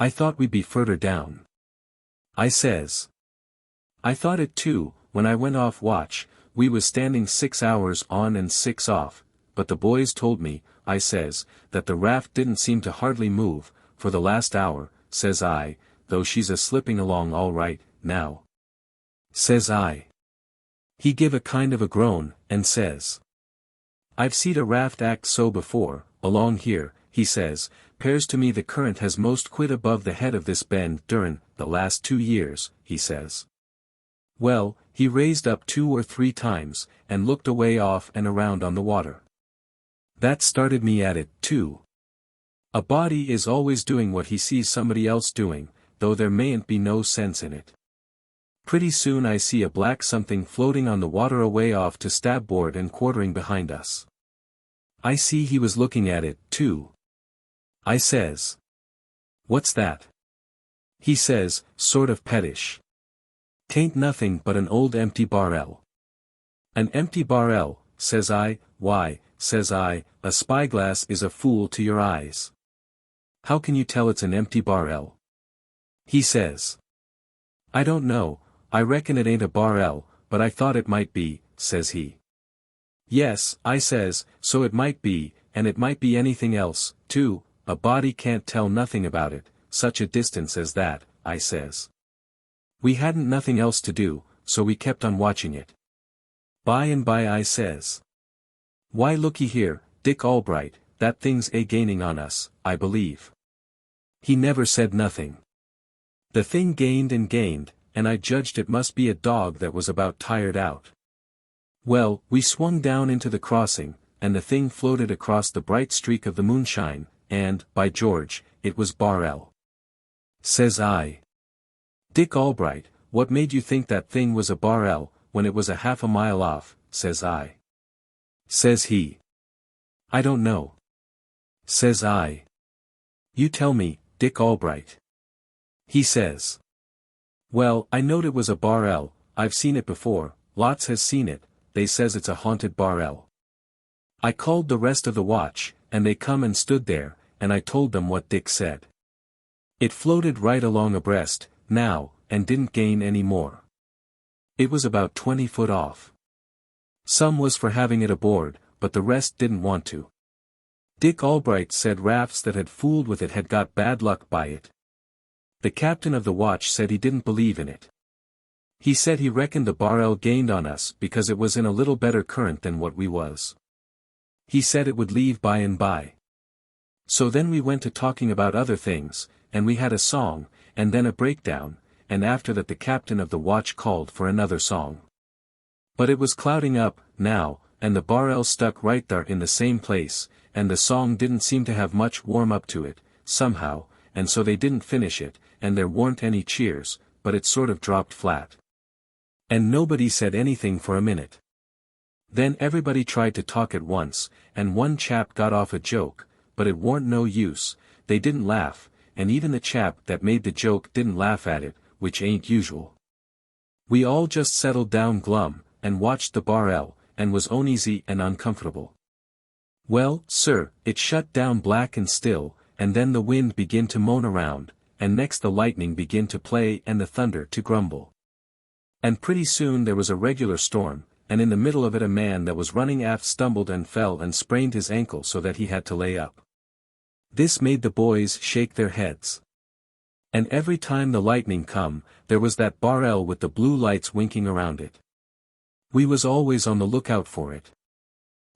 'I thought we'd be further down.' I says, 'I thought it too, when I went off watch, we was standing 6 hours on and 6 off, but the boys told me,' I says, 'that the raft didn't seem to hardly move, for the last hour,' says I, 'though she's a-slipping along all right, now,' says I. He give a kind of a groan, and says, 'I've seed a raft act so before, along here,' he says, ''pears to me the current has most quit above the head of this bend durin' the last 2 years,' he says. Well, he raised up 2 or 3 times, and looked away off and around on the water. That started me at it, too. A body is always doing what he sees somebody else doing, though there mayn't be no sense in it. Pretty soon I see a black something floating on the water away off to starboard and quartering behind us. I see he was looking at it, too. I says, 'What's that?' He says, sort of pettish, ''Tain't nothing but an old empty barrel.' 'An empty barrel,' says I, 'why,' says I, 'a spyglass is a fool to your eyes. How can you tell it's an empty barrel?' He says, 'I don't know, I reckon it ain't a barrel, but I thought it might be,' says he. 'Yes,' I says, 'so it might be, and it might be anything else, too, a body can't tell nothing about it, such a distance as that,' I says. We hadn't nothing else to do, so we kept on watching it. By and by I says, 'Why looky here, Dick Albright, that thing's gaining on us, I believe.' He never said nothing. The thing gained, and I judged it must be a dog that was about tired out. Well, we swung down into the crossing, and the thing floated across the bright streak of the moonshine, and, by George, it was Barrel. Says I, 'Dick Albright, what made you think that thing was a Barrel, when it was a half a mile off?' says I. Says he, 'I don't know.' Says I, 'You tell me, Dick Albright.' He says, 'Well, I knowed it was a Barrel, I've seen it before, lots has seen it, they says it's a haunted Barrel.' I called the rest of the watch, and they come and stood there, and I told them what Dick said. It floated right along abreast, now, and didn't gain any more. It was about 20 foot off. Some was for having it aboard, but the rest didn't want to. Dick Albright said rafts that had fooled with it had got bad luck by it. The captain of the watch said he didn't believe in it. He said he reckoned the Barrel gained on us because it was in a little better current than what we was. He said it would leave by and by. So then we went to talking about other things, and we had a song, and then a breakdown, and after that the captain of the watch called for another song. But it was clouding up, now, and the Barrel stuck right there in the same place, and the song didn't seem to have much warm up to it, somehow, and so they didn't finish it, and there weren't any cheers, but it sort of dropped flat. And nobody said anything for a minute. Then everybody tried to talk at once, and one chap got off a joke, but it warn't no use, they didn't laugh, and even the chap that made the joke didn't laugh at it, which ain't usual. We all just settled down glum, and watched the bar-el, and was uneasy and uncomfortable. Well, sir, it shut down black and still, and then the wind begin to moan around, and next the lightning begin to play and the thunder to grumble. And pretty soon there was a regular storm, and in the middle of it a man that was running aft stumbled and fell and sprained his ankle so that he had to lay up. This made the boys shake their heads. And every time the lightning come, there was that bar-el with the blue lights winking around it. We was always on the lookout for it.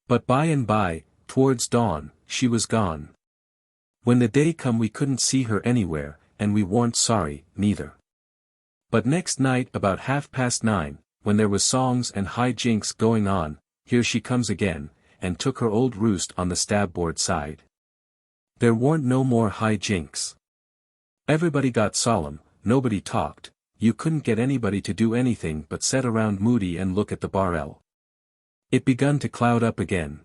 But by and by, towards dawn, she was gone. When the day come we couldn't see her anywhere, and we warn't sorry, neither. But next night about 9:30, when there was songs and high jinks going on, here she comes again, and took her old roost on the starboard side. There warn't no more high jinks. Everybody got solemn, nobody talked, you couldn't get anybody to do anything but sit around moody and look at the bar-el. It begun to cloud up again.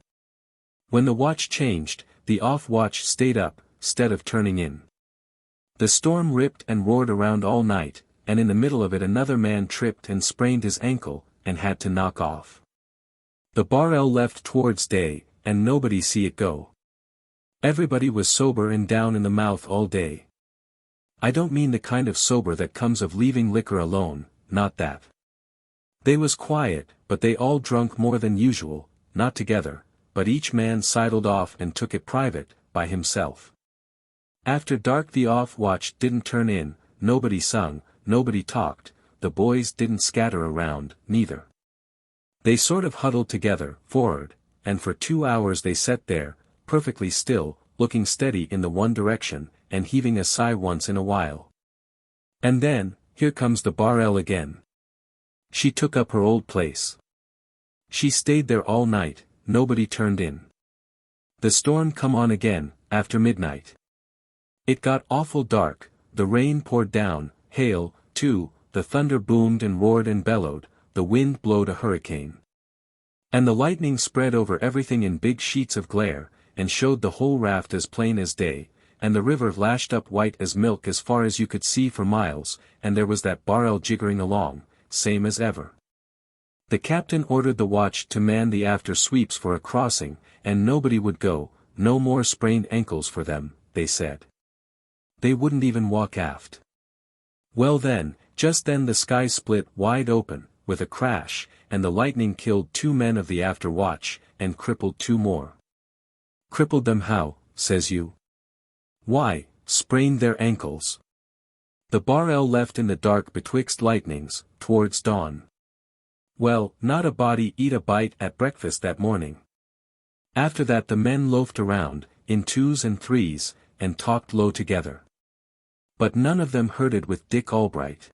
When the watch changed, the off-watch stayed up, 'stead of turning in. The storm ripped and roared around all night, and in the middle of it another man tripped and sprained his ankle, and had to knock off. The bar-el left towards day, and nobody see it go. Everybody was sober and down in the mouth all day. I don't mean the kind of sober that comes of leaving liquor alone, not that. They was quiet, but they all drunk more than usual, not together, but each man sidled off and took it private, by himself. After dark the off-watch didn't turn in, nobody sung, nobody talked, the boys didn't scatter around, neither. They sort of huddled together, for'ard, and for 2 hours they sat there, perfectly still, looking steady in the one direction, and heaving a sigh once in a while. And then, here comes the bar-el again. She took up her old place. She stayed there all night, nobody turned in. The storm come on again, after midnight. It got awful dark, the rain poured down, hail, too, the thunder boomed and roared and bellowed, the wind blowed a hurricane. And the lightning spread over everything in big sheets of glare, and showed the whole raft as plain as day, and the river lashed up white as milk as far as you could see for miles, and there was that bar-el jiggering along, same as ever. The captain ordered the watch to man the after sweeps for a crossing, and nobody would go, no more sprained ankles for them, they said. They wouldn't even walk aft. Well then, just then the sky split wide open, with a crash, and the lightning killed 2 men of the after watch, and crippled 2 more. Crippled them how, says you? Why, sprained their ankles. The bar-el left in the dark betwixt lightnings, towards dawn. Well, not a body eat a bite at breakfast that morning. After that the men loafed around, in 2s and 3s, and talked low together. But none of them herded with Dick Albright.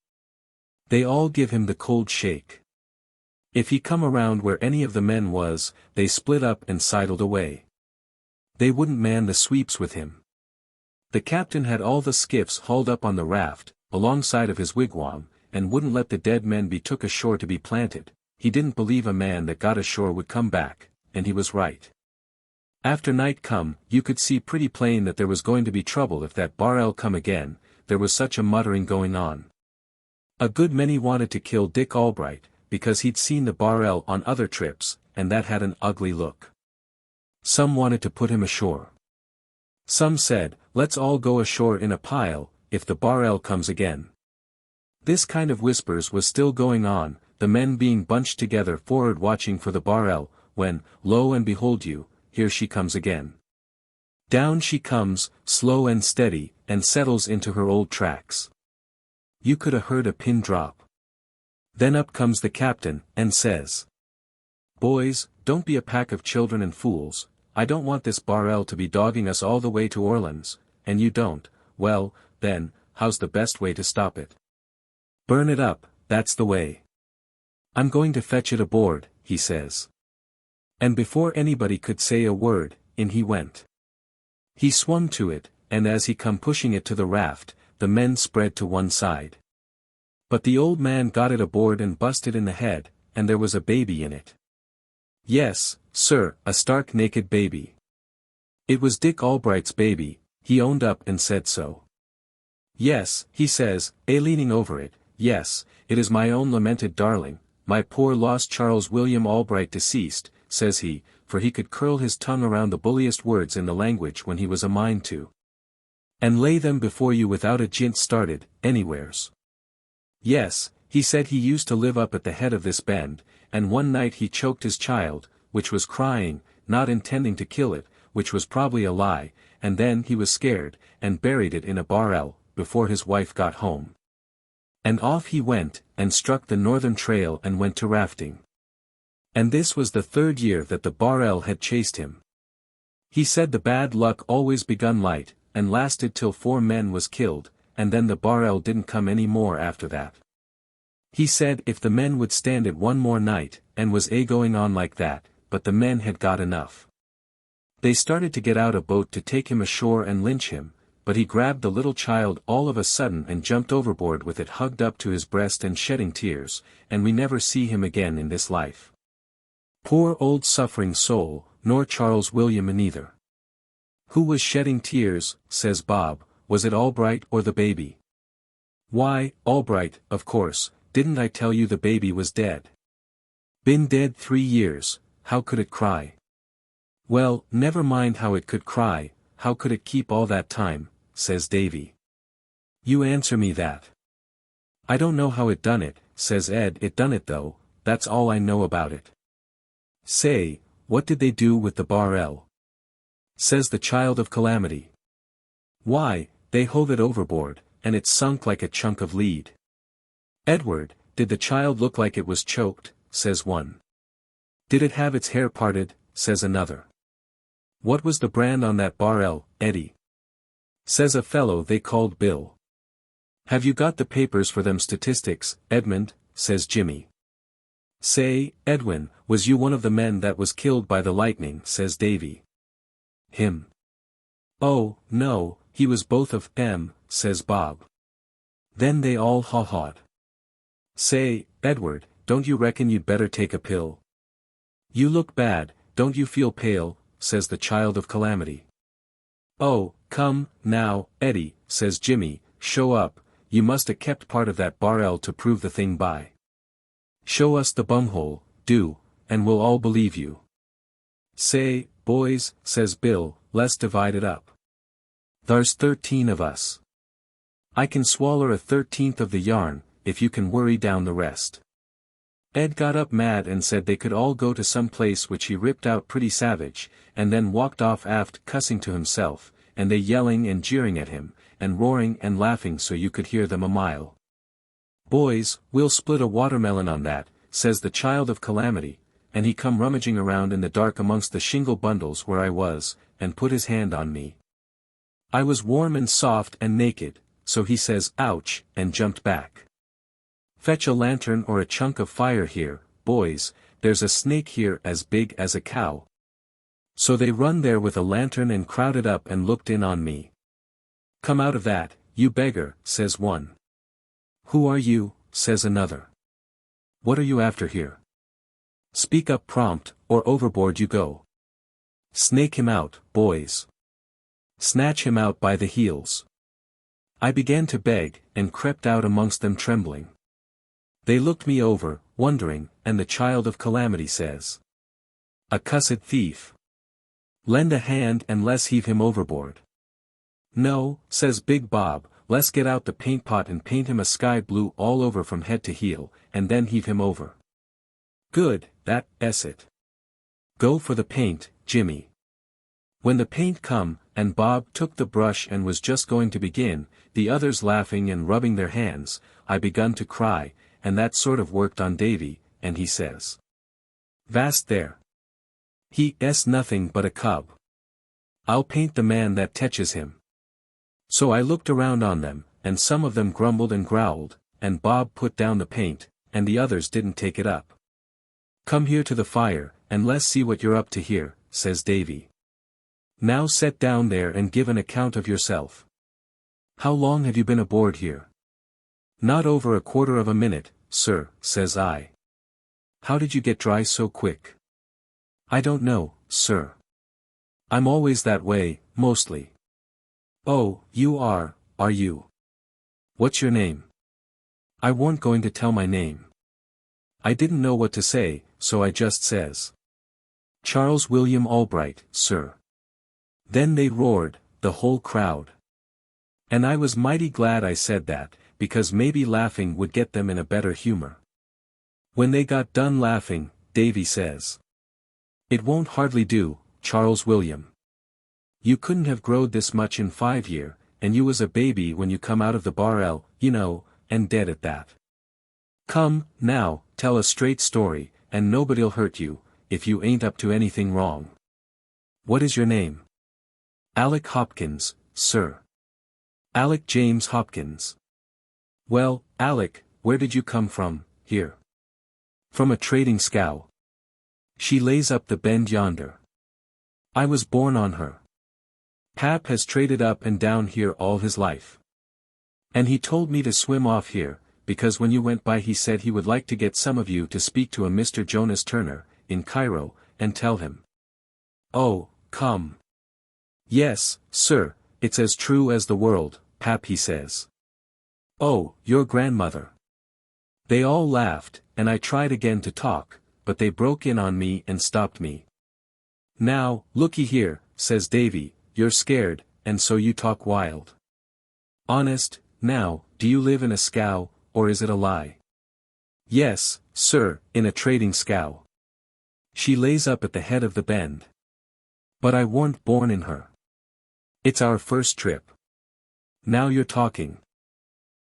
They all give him the cold shake. If he come around where any of the men was, they split up and sidled away. They wouldn't man the sweeps with him. The captain had all the skiffs hauled up on the raft, alongside of his wigwam, and wouldn't let the dead men be took ashore to be planted. He didn't believe a man that got ashore would come back, and he was right. After night come, you could see pretty plain that there was going to be trouble if that bar-el come again, there was such a muttering going on. A good many wanted to kill Dick Albright, because he'd seen the bar-el on other trips, and that had an ugly look. Some wanted to put him ashore. Some said, let's all go ashore in a pile, if the bar-el comes again. This kind of whispers was still going on, the men being bunched together forward watching for the bar-el, when, lo and behold you, here she comes again. Down she comes, slow and steady, and settles into her old tracks. You could a heard a pin drop. Then up comes the captain, and says, "Boys, don't be a pack of children and fools, I don't want this bar-el to be dogging us all the way to Orleans, and you don't, well, then, how's the best way to stop it? Burn it up, that's the way. I'm going to fetch it aboard," he says. And before anybody could say a word, in he went. He swung to it, and as he come pushing it to the raft, the men spread to one side. But the old man got it aboard and busted in the head, and there was a baby in it. Yes, sir, a stark naked baby. It was Dick Albright's baby, he owned up and said so. Yes, he says, leaning over it, yes, it is my own lamented darling, my poor lost Charles William Albright deceased, says he, for he could curl his tongue around the bulliest words in the language when he was a mind to. And lay them before you without a jint started, anywheres. Yes, he said he used to live up at the head of this bend, and one night he choked his child, which was crying, not intending to kill it, which was probably a lie, and then he was scared, and buried it in a barrel, before his wife got home. And off he went, and struck the northern trail and went to rafting. And this was the 3rd year that the barrel had chased him. He said the bad luck always begun light, and lasted till 4 men was killed, and then the barrel didn't come any more after that. He said if the men would stand it one more night, and was going on like that, but the men had got enough. They started to get out a boat to take him ashore and lynch him, but he grabbed the little child all of a sudden and jumped overboard with it hugged up to his breast and shedding tears, and we never see him again in this life. Poor old suffering soul, nor Charles William neither. Who was shedding tears, says Bob, was it Albright or the baby? Why, Albright, of course, didn't I tell you the baby was dead? Been dead 3 years, how could it cry? Well, never mind how it could cry, how could it keep all that time, says Davy. You answer me that. I don't know how it done it, says Ed. It done it though, that's all I know about it. Say, what did they do with the barrel? Says the child of calamity. Why, they hove it overboard, and it sunk like a chunk of lead. Edward, did the child look like it was choked, says one. Did it have its hair parted, says another. What was the brand on that barrel, Eddie? Says a fellow they called Bill. Have you got the papers for them statistics, Edmund, says Jimmy. Say, Edwin, was you one of the men that was killed by the lightning, says Davy. Him. Oh, no, he was both of 'em, says Bob. Then they all haw-hawed. Say, Edward, don't you reckon you'd better take a pill? You look bad, don't you feel pale, says the child of calamity. Oh, come, now, Eddie, says Jimmy, show up, you must have kept part of that barrel to prove the thing by. Show us the bumhole, do, and we'll all believe you. Say, boys, says Bill, let's divide it up. Thar's 13 of us. I can swaller a 13th of the yarn, if you can worry down the rest. Ed got up mad and said they could all go to some place which he ripped out pretty savage, and then walked off aft cussing to himself, and they yelling and jeering at him, and roaring and laughing so you could hear them a mile. Boys, we'll split a watermelon on that, says the child of calamity, and he come rummaging around in the dark amongst the shingle bundles where I was, and put his hand on me. I was warm and soft and naked, so he says ouch, and jumped back. Fetch a lantern or a chunk of fire here, boys, there's a snake here as big as a cow. So they run there with a lantern and crowded up and looked in on me. Come out of that, you beggar, says one. Who are you, says another. What are you after here? Speak up prompt, or overboard you go. Snake him out, boys. Snatch him out by the heels. I began to beg, and crept out amongst them trembling. They looked me over, wondering, and the child of calamity says. A cussed thief. Lend a hand and let's heave him overboard. No, says Big Bob, let's get out the paint pot and paint him a sky blue all over from head to heel, and then heave him over. Good, that's it. Go for the paint, Jimmy. When the paint come, and Bob took the brush and was just going to begin, the others laughing and rubbing their hands, I begun to cry, and that sort of worked on Davy, and he says. Vast there. He's nothing but a cub. I'll paint the man that tetches him. So I looked around on them, and some of them grumbled and growled, and Bob put down the paint, and the others didn't take it up. Come here to the fire, and let's see what you're up to here, says Davy. Now set down there and give an account of yourself. How long have you been aboard here? Not over a quarter of a minute, sir, says I. How did you get dry so quick? I don't know, sir. I'm always that way, mostly. Oh, you are you? What's your name? I weren't going to tell my name. I didn't know what to say, so I just says. Charles William Albright, sir. Then they roared, the whole crowd. And I was mighty glad I said that, because maybe laughing would get them in a better humor. When they got done laughing, Davy says. It won't hardly do, Charles William. You couldn't have growed this much in 5 year, and you was a baby when you come out of the bar you know, and dead at that. Come, now, tell a straight story, and nobody'll hurt you, if you ain't up to anything wrong. What is your name? Alec Hopkins, sir. Alec James Hopkins. Well, Alec, where did you come from, here? From a trading scow. She lays up the bend yonder. I was born on her. Pap has traded up and down here all his life. And he told me to swim off here, because when you went by he said he would like to get some of you to speak to a Mr. Jonas Turner, in Cairo, and tell him. Oh, come. Yes, sir, it's as true as the world, Pap he says. Oh, your grandmother. They all laughed, and I tried again to talk, but they broke in on me and stopped me. Now, looky here, says Davy, you're scared, and so you talk wild. Honest, now, do you live in a scow, or is it a lie? Yes, sir, in a trading scow. She lays up at the head of the bend. But I weren't born in her. It's our first trip. Now you're talking.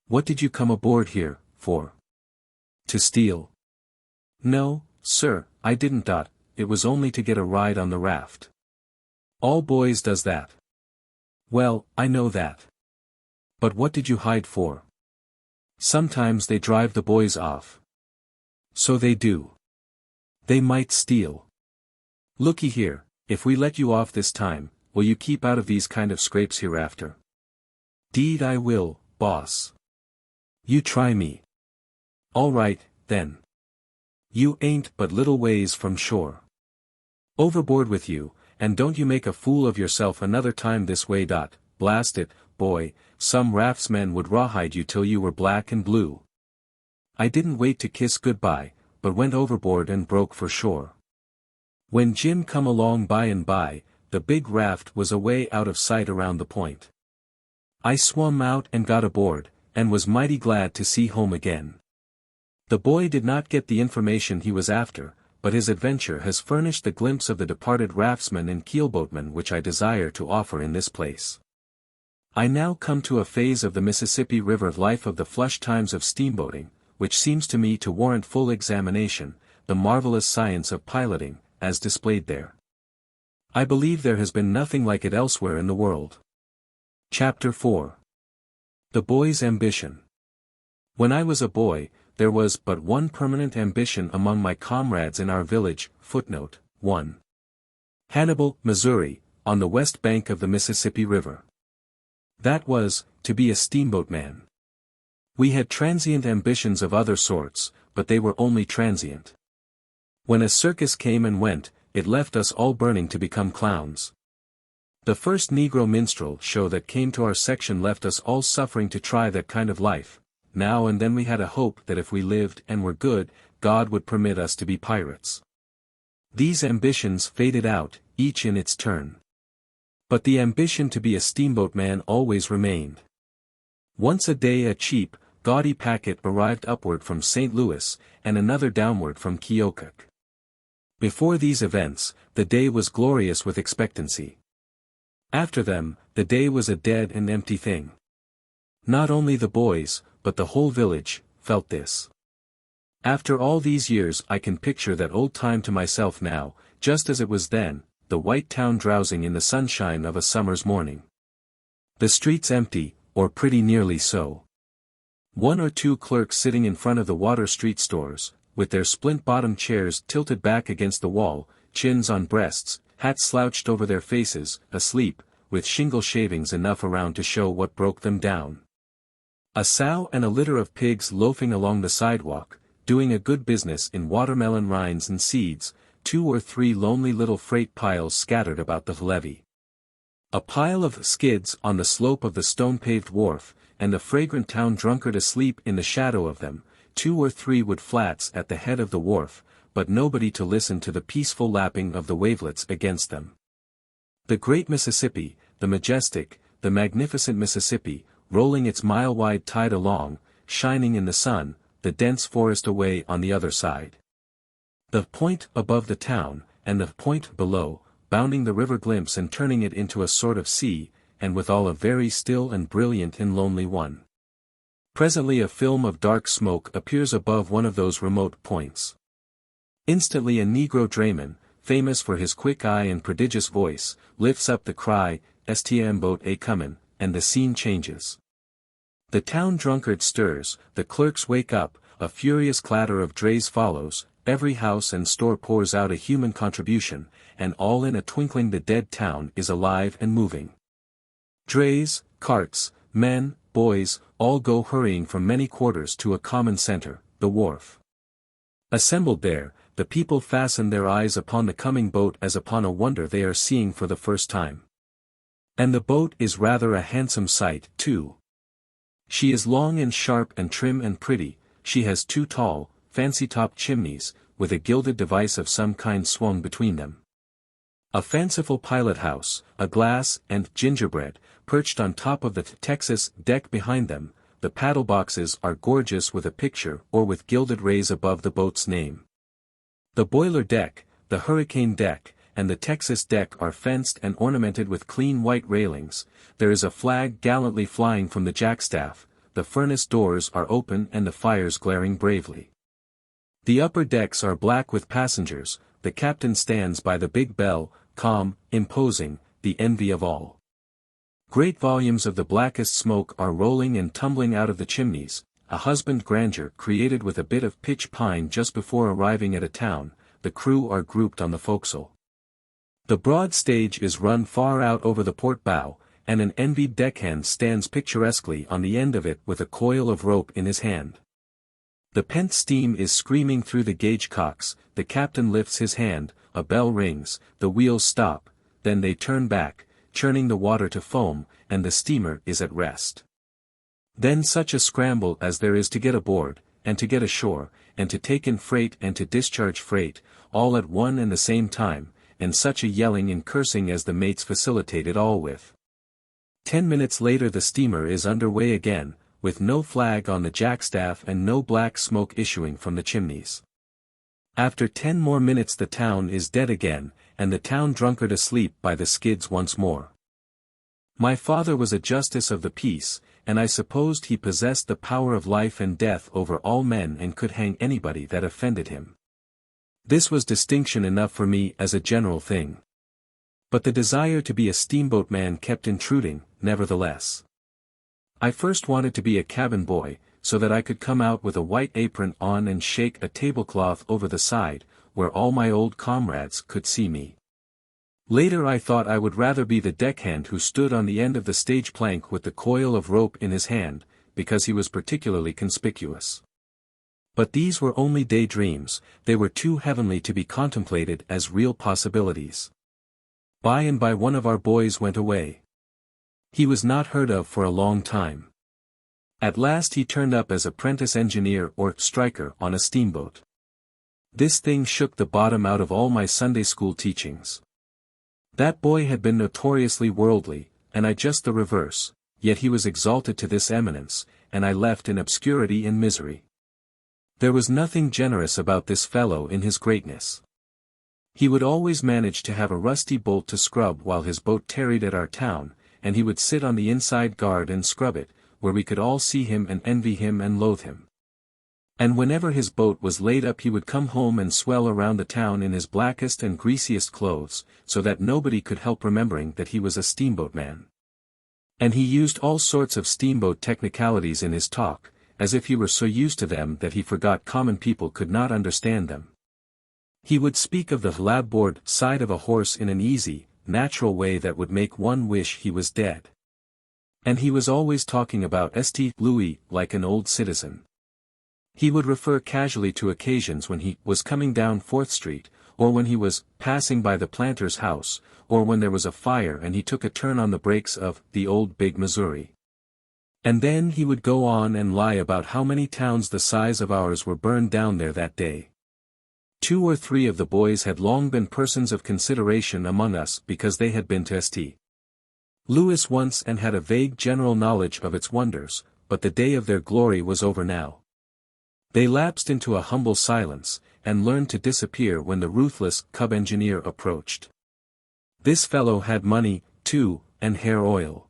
What did you come aboard here, for? To steal? No, sir, I didn't. It was only to get a ride on the raft. All boys does that. Well, I know that. But what did you hide for? Sometimes they drive the boys off. So they do. They might steal. Looky here, if we let you off this time, will you keep out of these kind of scrapes hereafter? Deed I will, boss. You try me. All right, then. You ain't but little ways from shore. Overboard with you, and don't you make a fool of yourself another time this way. Blast it, boy, some raftsmen would rawhide you till you were black and blue. I didn't wait to kiss goodbye, but went overboard and broke for shore. When Jim come along by and by, the big raft was away out of sight around the point. I swum out and got aboard, and was mighty glad to see home again. The boy did not get the information he was after, but his adventure has furnished the glimpse of the departed raftsman and keelboatman which I desire to offer in this place. I now come to a phase of the Mississippi River life of the flush times of steamboating, which seems to me to warrant full examination, the marvelous science of piloting, as displayed there. I believe there has been nothing like it elsewhere in the world. Chapter 4. The Boy's Ambition. When I was a boy, there was but one permanent ambition among my comrades in our village. Footnote 1. Hannibal, Missouri, on the west bank of the Mississippi River. That was, to be a steamboatman. We had transient ambitions of other sorts, but they were only transient. When a circus came and went, it left us all burning to become clowns. The first Negro minstrel show that came to our section left us all suffering to try that kind of life. Now and then we had a hope that if we lived and were good, God would permit us to be pirates. These ambitions faded out, each in its turn. But the ambition to be a steamboatman always remained. Once a day a cheap, gaudy packet arrived upward from St. Louis, and another downward from Keokuk. Before these events, the day was glorious with expectancy. After them, the day was a dead and empty thing. Not only the boys, but the whole village, felt this. After all these years I can picture that old time to myself now, just as it was then, the white town drowsing in the sunshine of a summer's morning. The streets empty, or pretty nearly so. One or two clerks sitting in front of the Water Street stores, with their splint-bottomed chairs tilted back against the wall, chins on breasts, hats slouched over their faces, asleep, with shingle shavings enough around to show what broke them down. A sow and a litter of pigs loafing along the sidewalk, doing a good business in watermelon rinds and seeds, 2 or 3 lonely little freight piles scattered about the levee. A pile of skids on the slope of the stone-paved wharf, and the fragrant town drunkard asleep in the shadow of them, 2 or 3 wood flats at the head of the wharf, but nobody to listen to the peaceful lapping of the wavelets against them. The great Mississippi, the majestic, the magnificent Mississippi, rolling its mile-wide tide along, shining in the sun, the dense forest away on the other side. The point above the town, and the point below, bounding the river glimpse and turning it into a sort of sea, and withal a very still and brilliant and lonely one. Presently a film of dark smoke appears above one of those remote points. Instantly a Negro drayman, famous for his quick eye and prodigious voice, lifts up the cry, "Steamboat a comin'," and the scene changes. The town drunkard stirs, the clerks wake up, a furious clatter of drays follows, every house and store pours out a human contribution, and all in a twinkling the dead town is alive and moving. Drays, carts, men, boys, all go hurrying from many quarters to a common center, the wharf. Assembled there, the people fasten their eyes upon the coming boat as upon a wonder they are seeing for the first time. And the boat is rather a handsome sight, too. She is long and sharp and trim and pretty, she has 2 tall, fancy-topped chimneys, with a gilded device of some kind swung between them. A fanciful pilot-house, a glass and gingerbread, perched on top of the Texas deck behind them, the paddle boxes are gorgeous with a picture or with gilded rays above the boat's name. The boiler deck, the hurricane deck, and the Texas deck are fenced and ornamented with clean white railings, there is a flag gallantly flying from the jackstaff, the furnace doors are open and the fires glaring bravely. The upper decks are black with passengers, the captain stands by the big bell, calm, imposing, the envy of all. Great volumes of the blackest smoke are rolling and tumbling out of the chimneys, a husband grandeur created with a bit of pitch pine just before arriving at a town, the crew are grouped on the forecastle. The broad stage is run far out over the port bow, and an envied deckhand stands picturesquely on the end of it with a coil of rope in his hand. The pent steam is screaming through the gauge cocks, the captain lifts his hand, a bell rings, the wheels stop, then they turn back, churning the water to foam, and the steamer is at rest. Then such a scramble as there is to get aboard, and to get ashore, and to take in freight and to discharge freight, all at one and the same time, and such a yelling and cursing as the mates facilitate it all with. 10 minutes later the steamer is under way again, with no flag on the jackstaff and no black smoke issuing from the chimneys. After 10 more minutes the town is dead again, and the town drunkard asleep by the skids once more. My father was a justice of the peace, and I supposed he possessed the power of life and death over all men and could hang anybody that offended him. This was distinction enough for me as a general thing. But the desire to be a steamboat man kept intruding, nevertheless. I first wanted to be a cabin boy, so that I could come out with a white apron on and shake a tablecloth over the side, where all my old comrades could see me. Later I thought I would rather be the deckhand who stood on the end of the stage plank with the coil of rope in his hand, because he was particularly conspicuous. But these were only daydreams, they were too heavenly to be contemplated as real possibilities. By and by one of our boys went away. He was not heard of for a long time. At last he turned up as apprentice engineer or striker on a steamboat. This thing shook the bottom out of all my Sunday school teachings. That boy had been notoriously worldly, and I just the reverse, yet he was exalted to this eminence, and I left in obscurity and misery. There was nothing generous about this fellow in his greatness. He would always manage to have a rusty bolt to scrub while his boat tarried at our town, and he would sit on the inside guard and scrub it, where we could all see him and envy him and loathe him. And whenever his boat was laid up he would come home and swell around the town in his blackest and greasiest clothes, so that nobody could help remembering that he was a steamboat man. And he used all sorts of steamboat technicalities in his talk, as if he were so used to them that he forgot common people could not understand them. He would speak of the larboard side of a horse in an easy, natural way that would make one wish he was dead. And he was always talking about St. Louis like an old citizen. He would refer casually to occasions when he was coming down 4th Street, or when he was passing by the planter's house, or when there was a fire and he took a turn on the brakes of the old Big Missouri. And then he would go on and lie about how many towns the size of ours were burned down there that day. 2 or 3 of the boys had long been persons of consideration among us because they had been to St. Louis once and had a vague general knowledge of its wonders, but the day of their glory was over now. They lapsed into a humble silence, and learned to disappear when the ruthless cub engineer approached. This fellow had money, too, and hair oil.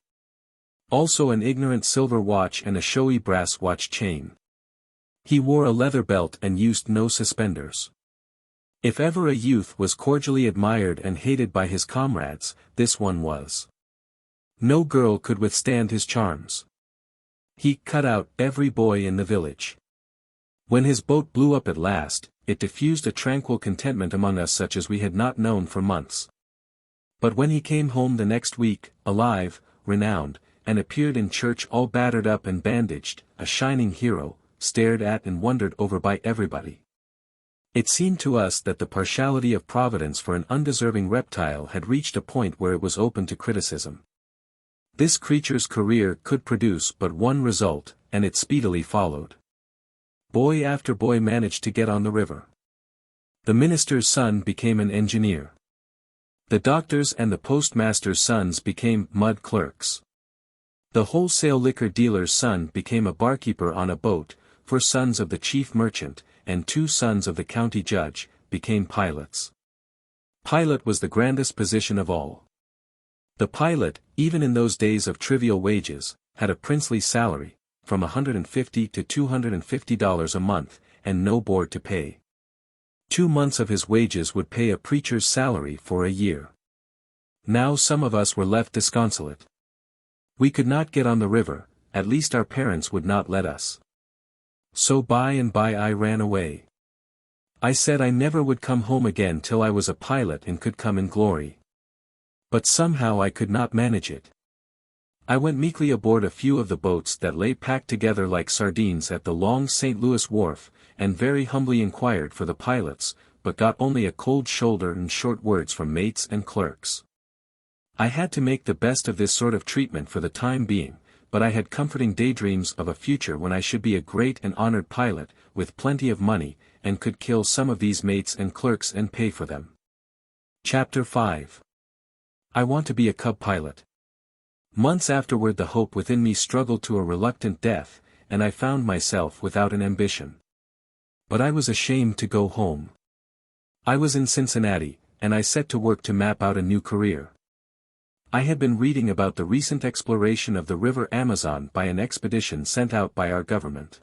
Also an ignorant silver watch and a showy brass watch chain. He wore a leather belt and used no suspenders. If ever a youth was cordially admired and hated by his comrades, this one was. No girl could withstand his charms. He cut out every boy in the village. When his boat blew up at last, it diffused a tranquil contentment among us such as we had not known for months. But when he came home the next week, alive, renowned, and appeared in church all battered up and bandaged, a shining hero, stared at and wondered over by everybody. It seemed to us that the partiality of Providence for an undeserving reptile had reached a point where it was open to criticism. This creature's career could produce but one result, and it speedily followed. Boy after boy managed to get on the river. The minister's son became an engineer. The doctor's and the postmaster's sons became mud clerks. The wholesale liquor dealer's son became a barkeeper on a boat, 4 sons of the chief merchant, and 2 sons of the county judge, became pilots. Pilot was the grandest position of all. The pilot, even in those days of trivial wages, had a princely salary, from $150 to $250 a month, and no board to pay. 2 months of his wages would pay a preacher's salary for a year. Now some of us were left disconsolate. We could not get on the river, at least our parents would not let us. So by and by I ran away. I said I never would come home again till I was a pilot and could come in glory. But somehow I could not manage it. I went meekly aboard a few of the boats that lay packed together like sardines at the long St. Louis wharf, and very humbly inquired for the pilots, but got only a cold shoulder and short words from mates and clerks. I had to make the best of this sort of treatment for the time being, but I had comforting daydreams of a future when I should be a great and honored pilot, with plenty of money, and could kill some of these mates and clerks and pay for them. Chapter 5. I want to be a cub pilot. Months afterward the hope within me struggled to a reluctant death, and I found myself without an ambition. But I was ashamed to go home. I was in Cincinnati, and I set to work to map out a new career. I had been reading about the recent exploration of the river Amazon by an expedition sent out by our government.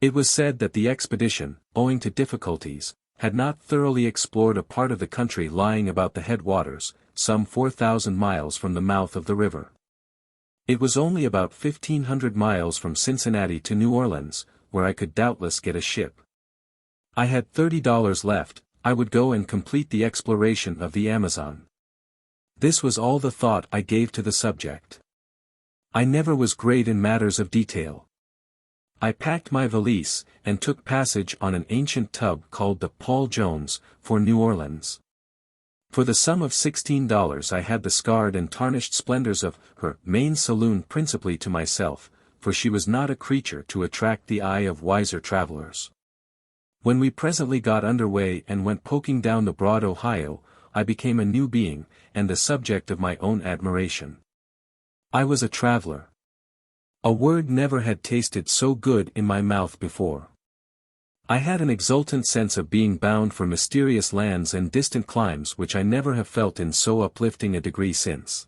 It was said that the expedition, owing to difficulties, had not thoroughly explored a part of the country lying about the headwaters, some 4,000 miles from the mouth of the river. It was only about 1,500 miles from Cincinnati to New Orleans, where I could doubtless get a ship. I had $30 left. I would go and complete the exploration of the Amazon. This was all the thought I gave to the subject. I never was great in matters of detail. I packed my valise, and took passage on an ancient tub called the Paul Jones, for New Orleans. For the sum of $16 I had the scarred and tarnished splendors of her main saloon principally to myself, for she was not a creature to attract the eye of wiser travelers. When we presently got under way and went poking down the broad Ohio, I became a new being, and the subject of my own admiration. I was a traveler. A word never had tasted so good in my mouth before. I had an exultant sense of being bound for mysterious lands and distant climes which I never have felt in so uplifting a degree since.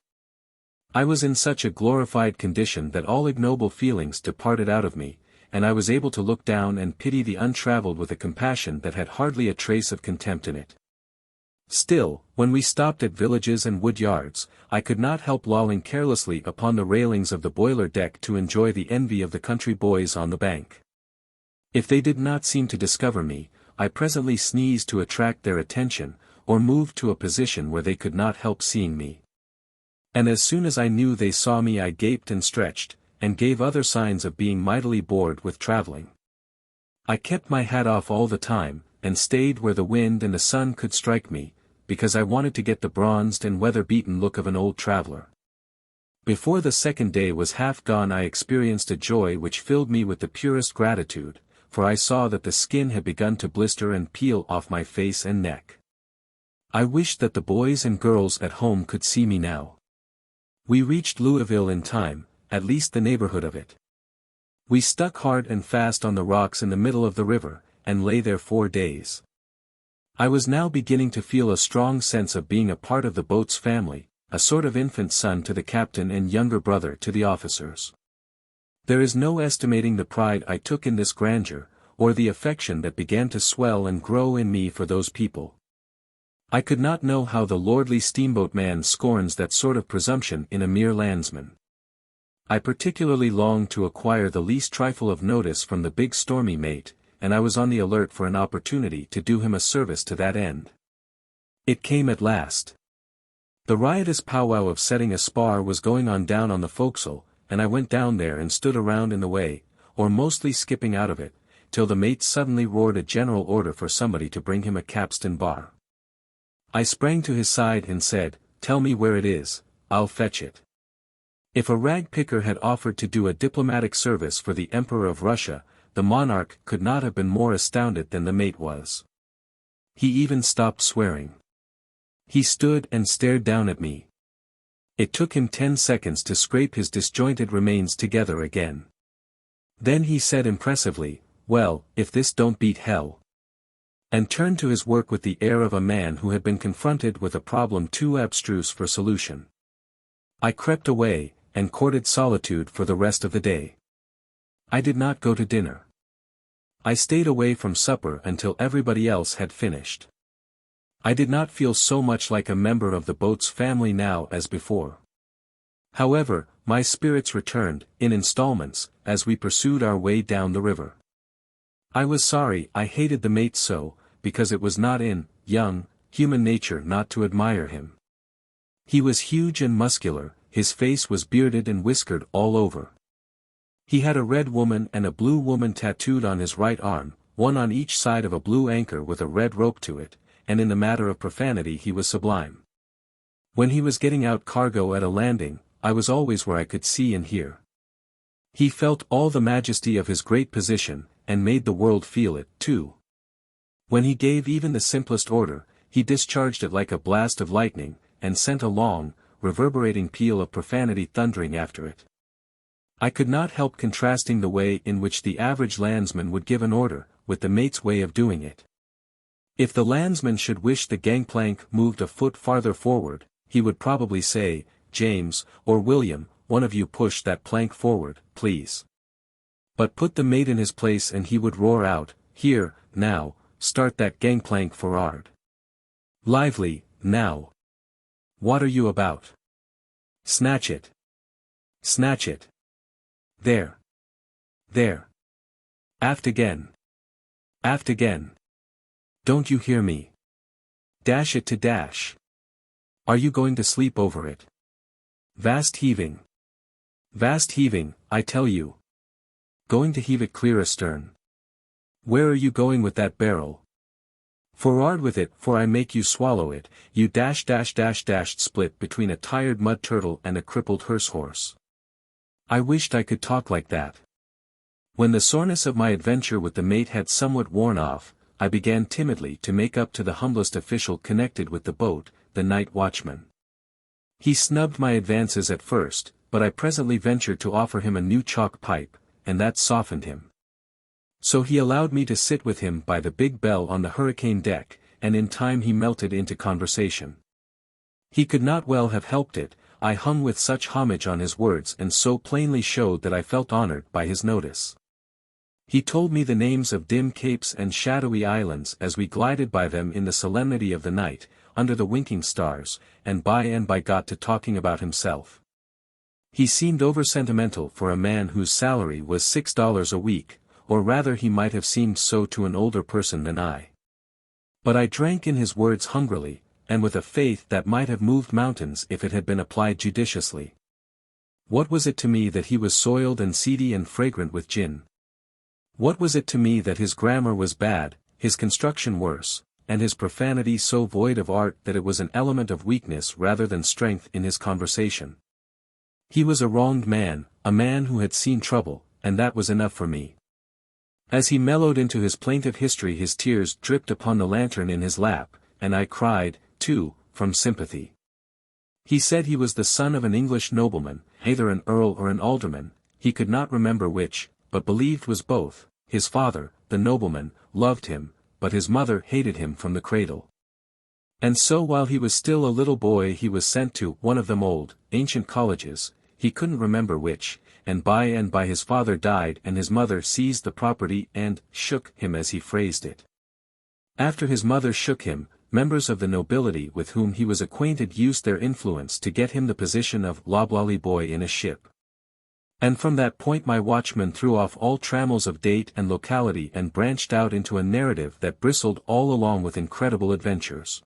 I was in such a glorified condition that all ignoble feelings departed out of me, and I was able to look down and pity the untraveled with a compassion that had hardly a trace of contempt in it. Still, when we stopped at villages and wood yards, I could not help lolling carelessly upon the railings of the boiler deck to enjoy the envy of the country boys on the bank. If they did not seem to discover me, I presently sneezed to attract their attention, or moved to a position where they could not help seeing me. And as soon as I knew they saw me I gaped and stretched, and gave other signs of being mightily bored with traveling. I kept my hat off all the time, and stayed where the wind and the sun could strike me, because I wanted to get the bronzed and weather-beaten look of an old traveler. Before the second day was half gone I experienced a joy which filled me with the purest gratitude, for I saw that the skin had begun to blister and peel off my face and neck. I wished that the boys and girls at home could see me now. We reached Louisville in time, at least the neighborhood of it. We stuck hard and fast on the rocks in the middle of the river, and lay there 4 days. I was now beginning to feel a strong sense of being a part of the boat's family, a sort of infant son to the captain and younger brother to the officers. There is no estimating the pride I took in this grandeur, or the affection that began to swell and grow in me for those people. I could not know how the lordly steamboat man scorns that sort of presumption in a mere landsman. I particularly longed to acquire the least trifle of notice from the big stormy mate, and I was on the alert for an opportunity to do him a service to that end. It came at last. The riotous powwow of setting a spar was going on down on the forecastle, and I went down there and stood around in the way, or mostly skipping out of it, till the mate suddenly roared a general order for somebody to bring him a capstan bar. I sprang to his side and said, "Tell me where it is, I'll fetch it." If a rag picker had offered to do a diplomatic service for the Emperor of Russia, the monarch could not have been more astounded than the mate was. He even stopped swearing. He stood and stared down at me. It took him 10 seconds to scrape his disjointed remains together again. Then he said impressively, "Well, if this don't beat hell," and turned to his work with the air of a man who had been confronted with a problem too abstruse for solution. I crept away, and courted solitude for the rest of the day. I did not go to dinner. I stayed away from supper until everybody else had finished. I did not feel so much like a member of the boat's family now as before. However, my spirits returned, in installments, as we pursued our way down the river. I was sorry I hated the mate so, because it was not in, young, human nature not to admire him. He was huge and muscular, his face was bearded and whiskered all over. He had a red woman and a blue woman tattooed on his right arm, one on each side of a blue anchor with a red rope to it, and in the matter of profanity he was sublime. When he was getting out cargo at a landing, I was always where I could see and hear. He felt all the majesty of his great position, and made the world feel it, too. When he gave even the simplest order, he discharged it like a blast of lightning, and sent a long, reverberating peal of profanity thundering after it. I could not help contrasting the way in which the average landsman would give an order, with the mate's way of doing it. If the landsman should wish the gangplank moved a foot farther forward, he would probably say, "James, or William, one of you push that plank forward, please." But put the mate in his place and he would roar out, "Here, now, start that gangplank for'ard. Lively, now. What are you about? Snatch it. Snatch it. There. There. Aft again. Aft again. Don't you hear me? Dash it to dash. Are you going to sleep over it? Vast heaving. Vast heaving, I tell you. Going to heave it clear astern. Where are you going with that barrel? For'ard with it, for I make you swallow it, you dash dash dash dashed split between a tired mud turtle and a crippled hearse horse. I wished I could talk like that. When the soreness of my adventure with the mate had somewhat worn off, I began timidly to make up to the humblest official connected with the boat, the night watchman. He snubbed my advances at first, but I presently ventured to offer him a new chalk pipe, and that softened him. So he allowed me to sit with him by the big bell on the hurricane deck, and in time he melted into conversation. He could not well have helped it, I hung with such homage on his words and so plainly showed that I felt honored by his notice. He told me the names of dim capes and shadowy islands as we glided by them in the solemnity of the night, under the winking stars, and by got to talking about himself. He seemed over-sentimental for a man whose salary was $6 a week, or rather he might have seemed so to an older person than I. But I drank in his words hungrily, and with a faith that might have moved mountains if it had been applied judiciously. What was it to me that he was soiled and seedy and fragrant with gin? What was it to me that his grammar was bad, his construction worse, and his profanity so void of art that it was an element of weakness rather than strength in his conversation? He was a wronged man, a man who had seen trouble, and that was enough for me. As he mellowed into his plaintive history, his tears dripped upon the lantern in his lap, and I cried, too, from sympathy. He said he was the son of an English nobleman, either an earl or an alderman, he could not remember which, but believed was both. His father, the nobleman, loved him, but his mother hated him from the cradle. And so while he was still a little boy he was sent to one of them old, ancient colleges, he couldn't remember which, and by his father died and his mother seized the property and shook him, as he phrased it. After his mother shook him, members of the nobility with whom he was acquainted used their influence to get him the position of loblolly boy in a ship. And from that point my watchman threw off all trammels of date and locality and branched out into a narrative that bristled all along with incredible adventures.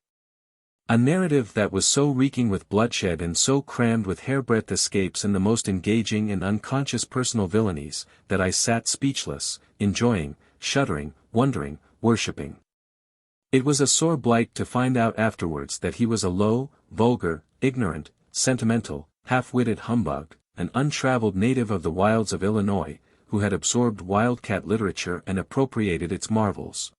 A narrative that was so reeking with bloodshed and so crammed with hairbreadth escapes and the most engaging and unconscious personal villainies, that I sat speechless, enjoying, shuddering, wondering, worshipping. It was a sore blight to find out afterwards that he was a low, vulgar, ignorant, sentimental, half-witted humbug, an untraveled native of the wilds of Illinois, who had absorbed wildcat literature and appropriated its marvels.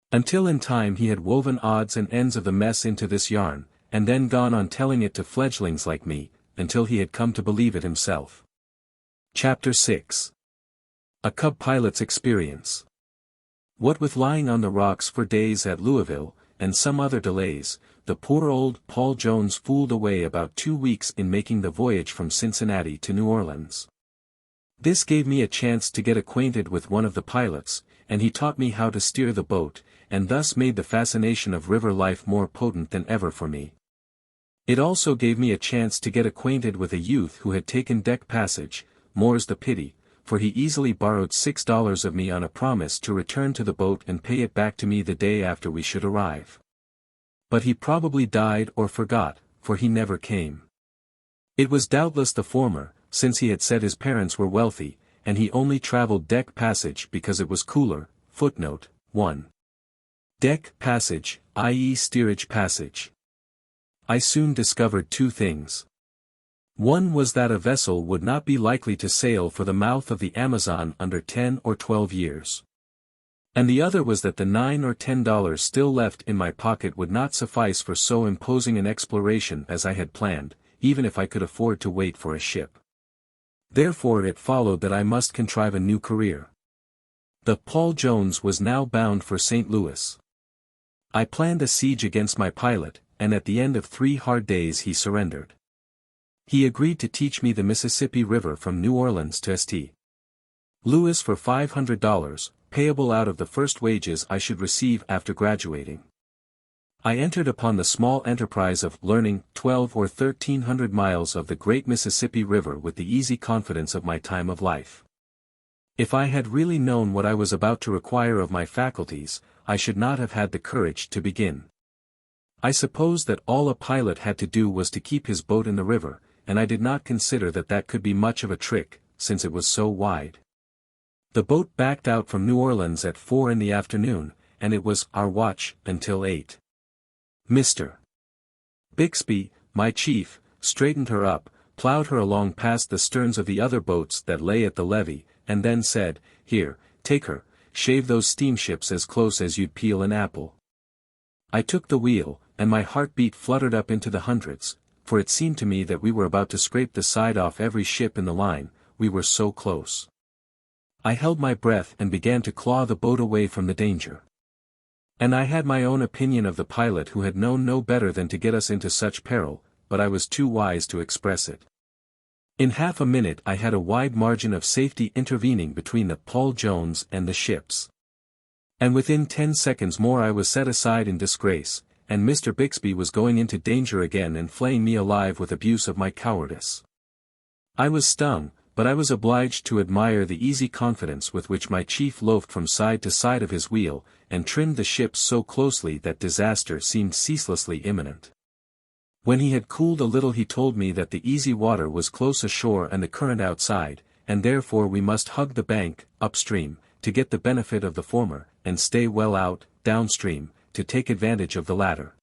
Until in time he had woven odds and ends of the mess into this yarn, and then gone on telling it to fledglings like me, until he had come to believe it himself. Chapter 6. A Cub Pilot's Experience. What with lying on the rocks for days at Louisville, and some other delays, the poor old Paul Jones fooled away about 2 weeks in making the voyage from Cincinnati to New Orleans. This gave me a chance to get acquainted with one of the pilots, and he taught me how to steer the boat, and thus made the fascination of river life more potent than ever for me. It also gave me a chance to get acquainted with a youth who had taken deck passage, more's the pity, for he easily borrowed $6 of me on a promise to return to the boat and pay it back to me the day after we should arrive. But he probably died or forgot, for he never came. It was doubtless the former, since he had said his parents were wealthy, and he only traveled deck passage because it was cooler. Footnote 1. Deck passage, i.e. steerage passage. I soon discovered 2 things. One was that a vessel would not be likely to sail for the mouth of the Amazon under 10 or 12 years. And the other was that the $9 or $10 still left in my pocket would not suffice for so imposing an exploration as I had planned, even if I could afford to wait for a ship. Therefore it followed that I must contrive a new career. The Paul Jones was now bound for St. Louis. I planned a siege against my pilot, and at the end of 3 hard days he surrendered. He agreed to teach me the Mississippi River from New Orleans to St. Louis for $500, payable out of the first wages I should receive after graduating. I entered upon the small enterprise of learning 12 or 1300 miles of the great Mississippi River with the easy confidence of my time of life. If I had really known what I was about to require of my faculties, I should not have had the courage to begin. I suppose that all a pilot had to do was to keep his boat in the river, and I did not consider that that could be much of a trick, since it was so wide. The boat backed out from New Orleans at 4 in the afternoon, and it was our watch until 8. Mr. Bixby, my chief, straightened her up, plowed her along past the sterns of the other boats that lay at the levee, and then said, "Here, take her, shave those steamships as close as you'd peel an apple." I took the wheel, and my heartbeat fluttered up into the hundreds, for it seemed to me that we were about to scrape the side off every ship in the line, we were so close. I held my breath and began to claw the boat away from the danger. And I had my own opinion of the pilot who had known no better than to get us into such peril, but I was too wise to express it. In half a minute I had a wide margin of safety intervening between the Paul Jones and the ships. And within 10 seconds more I was set aside in disgrace, and Mr. Bixby was going into danger again and flaying me alive with abuse of my cowardice. I was stung, but I was obliged to admire the easy confidence with which my chief loafed from side to side of his wheel, and trimmed the ships so closely that disaster seemed ceaselessly imminent. When he had cooled a little he told me that the easy water was close ashore and the current outside, and therefore we must hug the bank, upstream, to get the benefit of the former, and stay well out, downstream, to take advantage of the latter.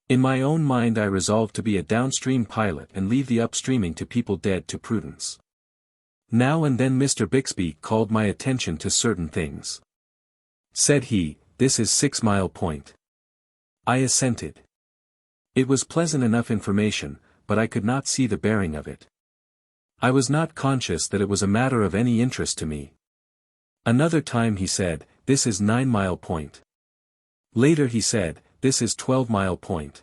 In my own mind I resolved to be a downstream pilot and leave the upstreaming to people dead to prudence. Now and then Mr. Bixby called my attention to certain things. Said he, "This is 6 Mile Point." I assented. It was pleasant enough information, but I could not see the bearing of it. I was not conscious that it was a matter of any interest to me. Another time he said, "This is 9 Mile Point." Later he said, "This is 12 Mile Point."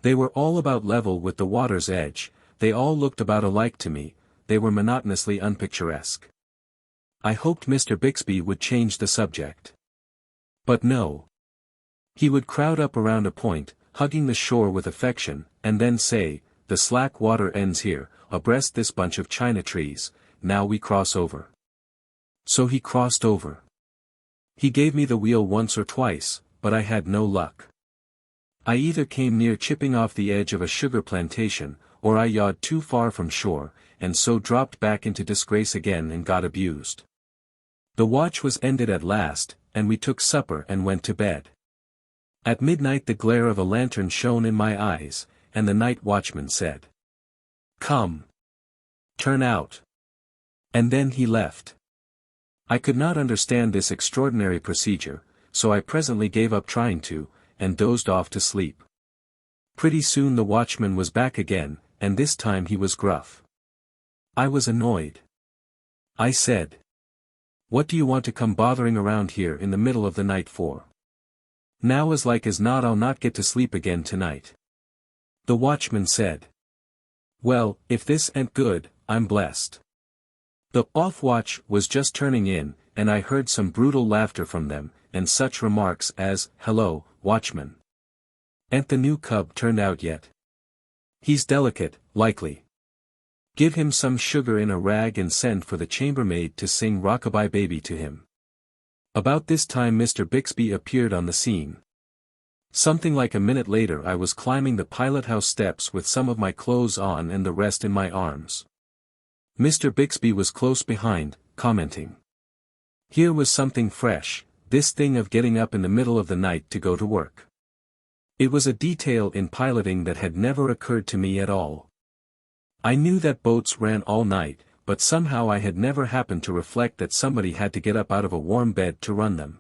They were all about level with the water's edge, they all looked about alike to me, they were monotonously unpicturesque. I hoped Mr. Bixby would change the subject. But no. He would crowd up around a point, hugging the shore with affection, and then say, "The slack water ends here, abreast this bunch of china trees, now we cross over." So he crossed over. He gave me the wheel once or twice, but I had no luck. I either came near chipping off the edge of a sugar plantation, or I yawed too far from shore, and so dropped back into disgrace again and got abused. The watch was ended at last, and we took supper and went to bed. At midnight the glare of a lantern shone in my eyes, and the night watchman said, "Come. Turn out." And then he left. I could not understand this extraordinary procedure, so I presently gave up trying to, and dozed off to sleep. Pretty soon the watchman was back again, and this time he was gruff. I was annoyed. I said, "What do you want to come bothering around here in the middle of the night for? Now as like as not I'll not get to sleep again tonight." The watchman said, "Well, if this ain't good, I'm blessed." The off-watch was just turning in, and I heard some brutal laughter from them, and such remarks as, "Hello, watchman. Ain't the new cub turned out yet? He's delicate, likely. Give him some sugar in a rag and send for the chambermaid to sing Rockabye Baby to him." About this time Mr. Bixby appeared on the scene. Something like a minute later I was climbing the pilot-house steps with some of my clothes on and the rest in my arms. Mr. Bixby was close behind, commenting. Here was something fresh, this thing of getting up in the middle of the night to go to work. It was a detail in piloting that had never occurred to me at all. I knew that boats ran all night, but somehow I had never happened to reflect that somebody had to get up out of a warm bed to run them.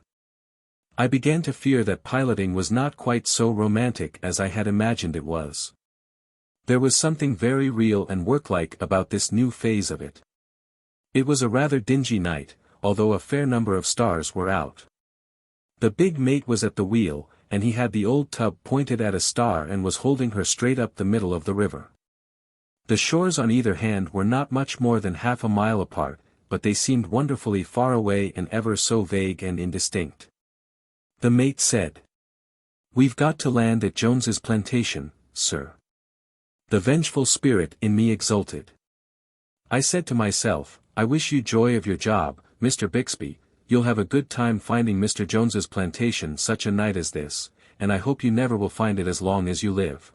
I began to fear that piloting was not quite so romantic as I had imagined it was. There was something very real and work-like about this new phase of it. It was a rather dingy night, although a fair number of stars were out. The big mate was at the wheel, and he had the old tub pointed at a star and was holding her straight up the middle of the river. The shores on either hand were not much more than half a mile apart, but they seemed wonderfully far away and ever so vague and indistinct. The mate said, "We've got to land at Jones's plantation, sir." The vengeful spirit in me exulted. I said to myself, "I wish you joy of your job, Mr. Bixby, you'll have a good time finding Mr. Jones's plantation such a night as this, and I hope you never will find it as long as you live."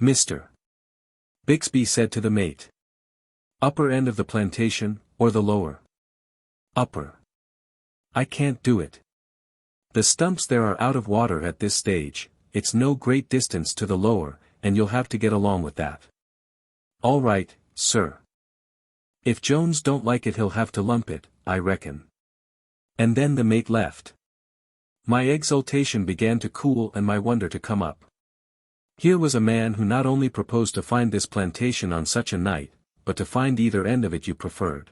Mr. Bixby said to the mate, "Upper end of the plantation, or the lower?" "Upper." "I can't do it. The stumps there are out of water at this stage, it's no great distance to the lower, and you'll have to get along with that." "All right, sir. If Jones don't like it he'll have to lump it, I reckon." And then the mate left. My exultation began to cool and my wonder to come up. Here was a man who not only proposed to find this plantation on such a night, but to find either end of it you preferred.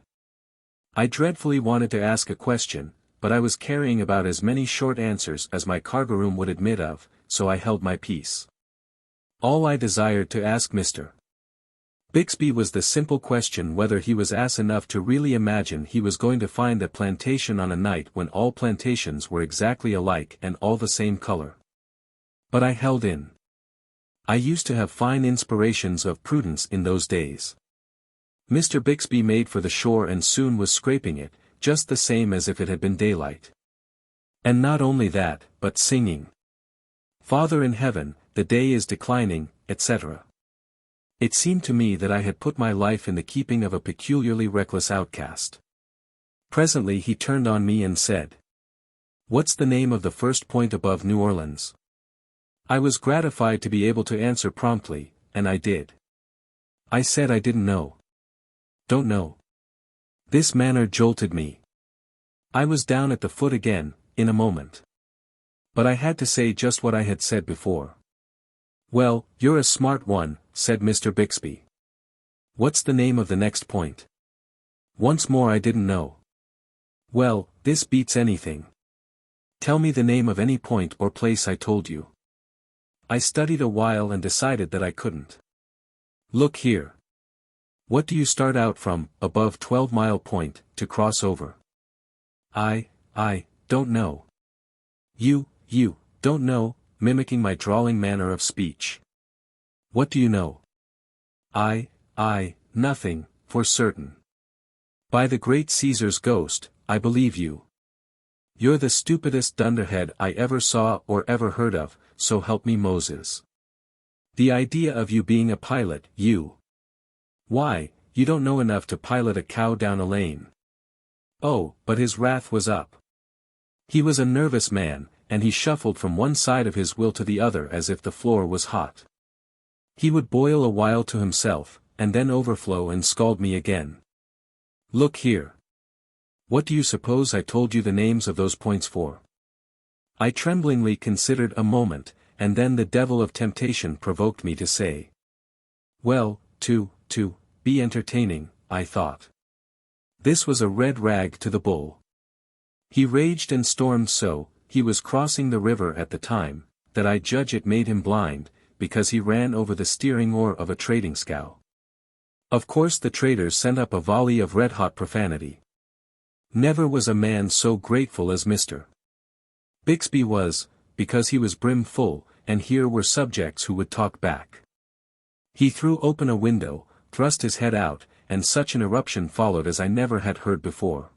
I dreadfully wanted to ask a question, but I was carrying about as many short answers as my cargo room would admit of, so I held my peace. All I desired to ask Mr. Bixby was the simple question whether he was ass enough to really imagine he was going to find a plantation on a night when all plantations were exactly alike and all the same color. But I held in. I used to have fine inspirations of prudence in those days. Mr. Bixby made for the shore and soon was scraping it, just the same as if it had been daylight. And not only that, but singing, "Father in heaven, the day is declining," etc. It seemed to me that I had put my life in the keeping of a peculiarly reckless outcast. Presently he turned on me and said, "What's the name of the first point above New Orleans?" I was gratified to be able to answer promptly, and I did. I said I didn't know. Don't know. This manner jolted me. I was down at the foot again, in a moment. But I had to say just what I had said before. Well, you're a smart one, said Mr. Bixby. What's the name of the next point? Once more I didn't know. Well, this beats anything. Tell me the name of any point or place I told you. I studied a while and decided that I couldn't. Look here. What do you start out from, above 12 Mile Point, to cross over? I don't know. You don't know, mimicking my drawling manner of speech. What do you know? Nothing, for certain. By the great Caesar's ghost, I believe you. You're the stupidest dunderhead I ever saw or ever heard of, so help me Moses. The idea of you being a pilot, you. Why, you don't know enough to pilot a cow down a lane. Oh, but his wrath was up. He was a nervous man, and he shuffled from one side of his will to the other as if the floor was hot. He would boil a while to himself, and then overflow and scald me again. Look here. What do you suppose I told you the names of those points for? I tremblingly considered a moment, and then the devil of temptation provoked me to say. Well, to be entertaining, I thought. This was a red rag to the bull. He raged and stormed so, he was crossing the river at the time, that I judge it made him blind, because he ran over the steering oar of a trading scow. Of course the traders sent up a volley of red-hot profanity. Never was a man so grateful as Mr. Bixby was, because he was brim-full, and here were subjects who would talk back. He threw open a window, thrust his head out, and such an eruption followed as I never had heard before.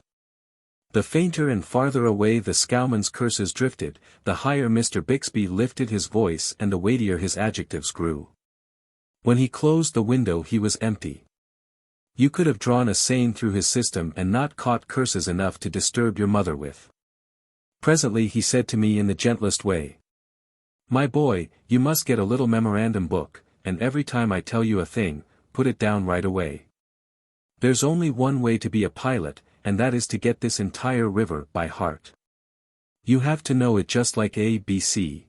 The fainter and farther away the scowman's curses drifted, the higher Mr. Bixby lifted his voice and the weightier his adjectives grew. When he closed the window he was empty. You could have drawn a seine through his system and not caught curses enough to disturb your mother with. Presently he said to me in the gentlest way. My boy, you must get a little memorandum book, and every time I tell you a thing, put it down right away. There's only one way to be a pilot, and that is to get this entire river by heart. You have to know it just like ABC.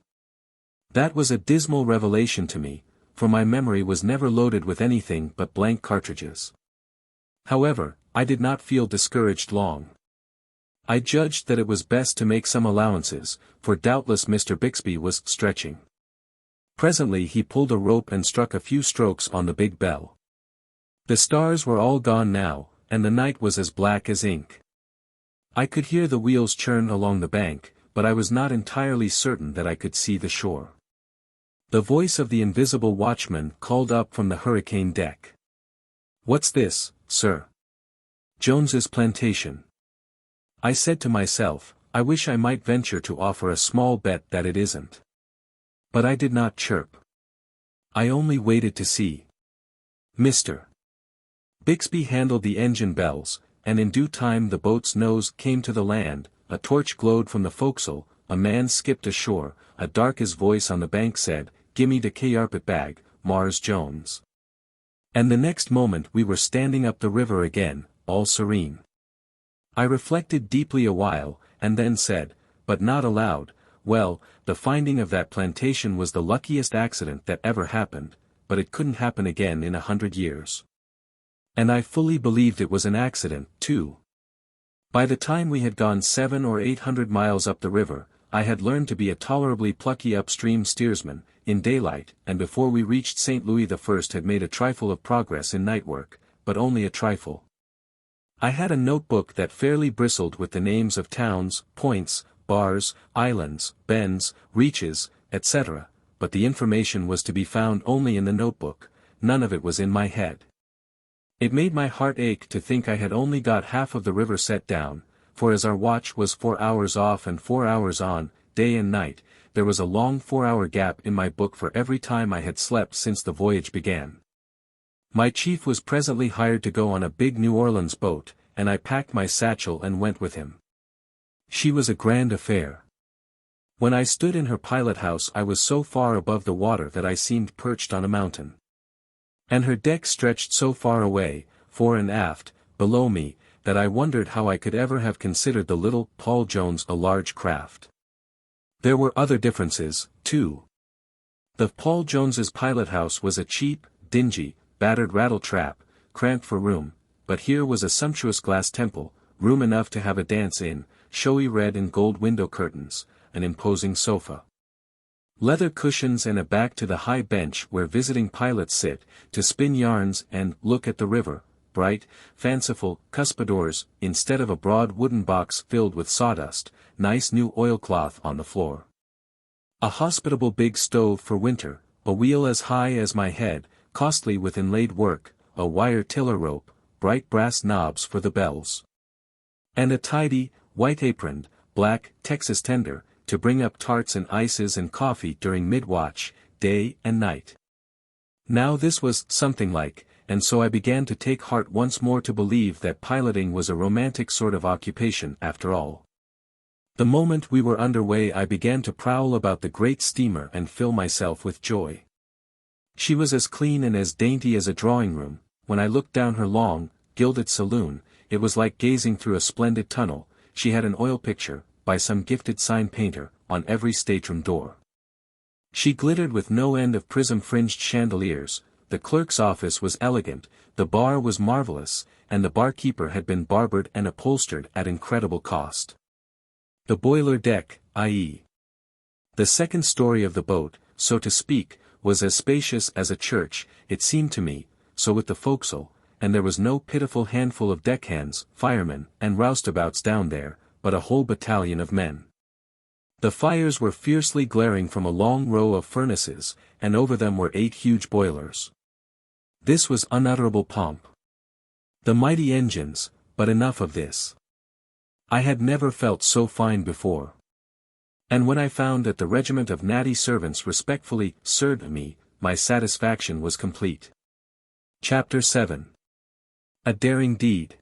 That was a dismal revelation to me, for my memory was never loaded with anything but blank cartridges. However, I did not feel discouraged long. I judged that it was best to make some allowances, for doubtless Mr. Bixby was stretching. Presently he pulled a rope and struck a few strokes on the big bell. The stars were all gone now, and the night was as black as ink. I could hear the wheels churn along the bank, but I was not entirely certain that I could see the shore. The voice of the invisible watchman called up from the hurricane deck. What's this, sir? Jones's plantation. I said to myself, I wish I might venture to offer a small bet that it isn't. But I did not chirp. I only waited to see. Mr. Bixby handled the engine bells, and in due time the boat's nose came to the land, a torch glowed from the forecastle, a man skipped ashore, a dark-as voice on the bank said, Gimme the carpet bag, Mars Jones. And the next moment we were standing up the river again, all serene. I reflected deeply a while, and then said, but not aloud, well, the finding of that plantation was the luckiest accident that ever happened, but it couldn't happen again in 100 years. And I fully believed it was an accident, too. By the time we had gone 700 or 800 miles up the river, I had learned to be a tolerably plucky upstream steersman, in daylight, and before we reached St. Louis I had made a trifle of progress in night work, but only a trifle. I had a notebook that fairly bristled with the names of towns, points, bars, islands, bends, reaches, etc., but the information was to be found only in the notebook, none of it was in my head. It made my heart ache to think I had only got half of the river set down, for as our watch was 4 hours off and 4 hours on, day and night, there was a long 4-hour gap in my book for every time I had slept since the voyage began. My chief was presently hired to go on a big New Orleans boat, and I packed my satchel and went with him. She was a grand affair. When I stood in her pilot house I was so far above the water that I seemed perched on a mountain. And her deck stretched so far away, fore and aft, below me, that I wondered how I could ever have considered the little Paul Jones a large craft. There were other differences, too. The Paul Jones's pilot house was a cheap, dingy, battered rattle-trap, cramped for room, but here was a sumptuous glass temple, room enough to have a dance in, showy red and gold window curtains, an imposing sofa, leather cushions and a back to the high bench where visiting pilots sit, to spin yarns and look at the river, bright, fanciful, cuspidors, instead of a broad wooden box filled with sawdust, nice new oilcloth on the floor. A hospitable big stove for winter, a wheel as high as my head, costly with inlaid work, a wire tiller rope, bright brass knobs for the bells. And a tidy, white-aproned, black, Texas tender, to bring up tarts and ices and coffee during mid-watch, day and night. Now this was something like, and so I began to take heart once more to believe that piloting was a romantic sort of occupation after all. The moment we were underway I began to prowl about the great steamer and fill myself with joy. She was as clean and as dainty as a drawing-room. When I looked down her long, gilded saloon, it was like gazing through a splendid tunnel. She had an oil picture, by some gifted sign painter, on every stateroom door. She glittered with no end of prism-fringed chandeliers, the clerk's office was elegant, the bar was marvelous, and the barkeeper had been barbered and upholstered at incredible cost. The boiler deck, i.e. the second story of the boat, so to speak, was as spacious as a church, it seemed to me, so with the forecastle, and there was no pitiful handful of deckhands, firemen, and roustabouts down there, but a whole battalion of men. The fires were fiercely glaring from a long row of furnaces, and over them were 8 huge boilers. This was unutterable pomp. The mighty engines, but enough of this. I had never felt so fine before. And when I found that the regiment of natty servants respectfully served me, my satisfaction was complete. Chapter 7. A Daring Deed.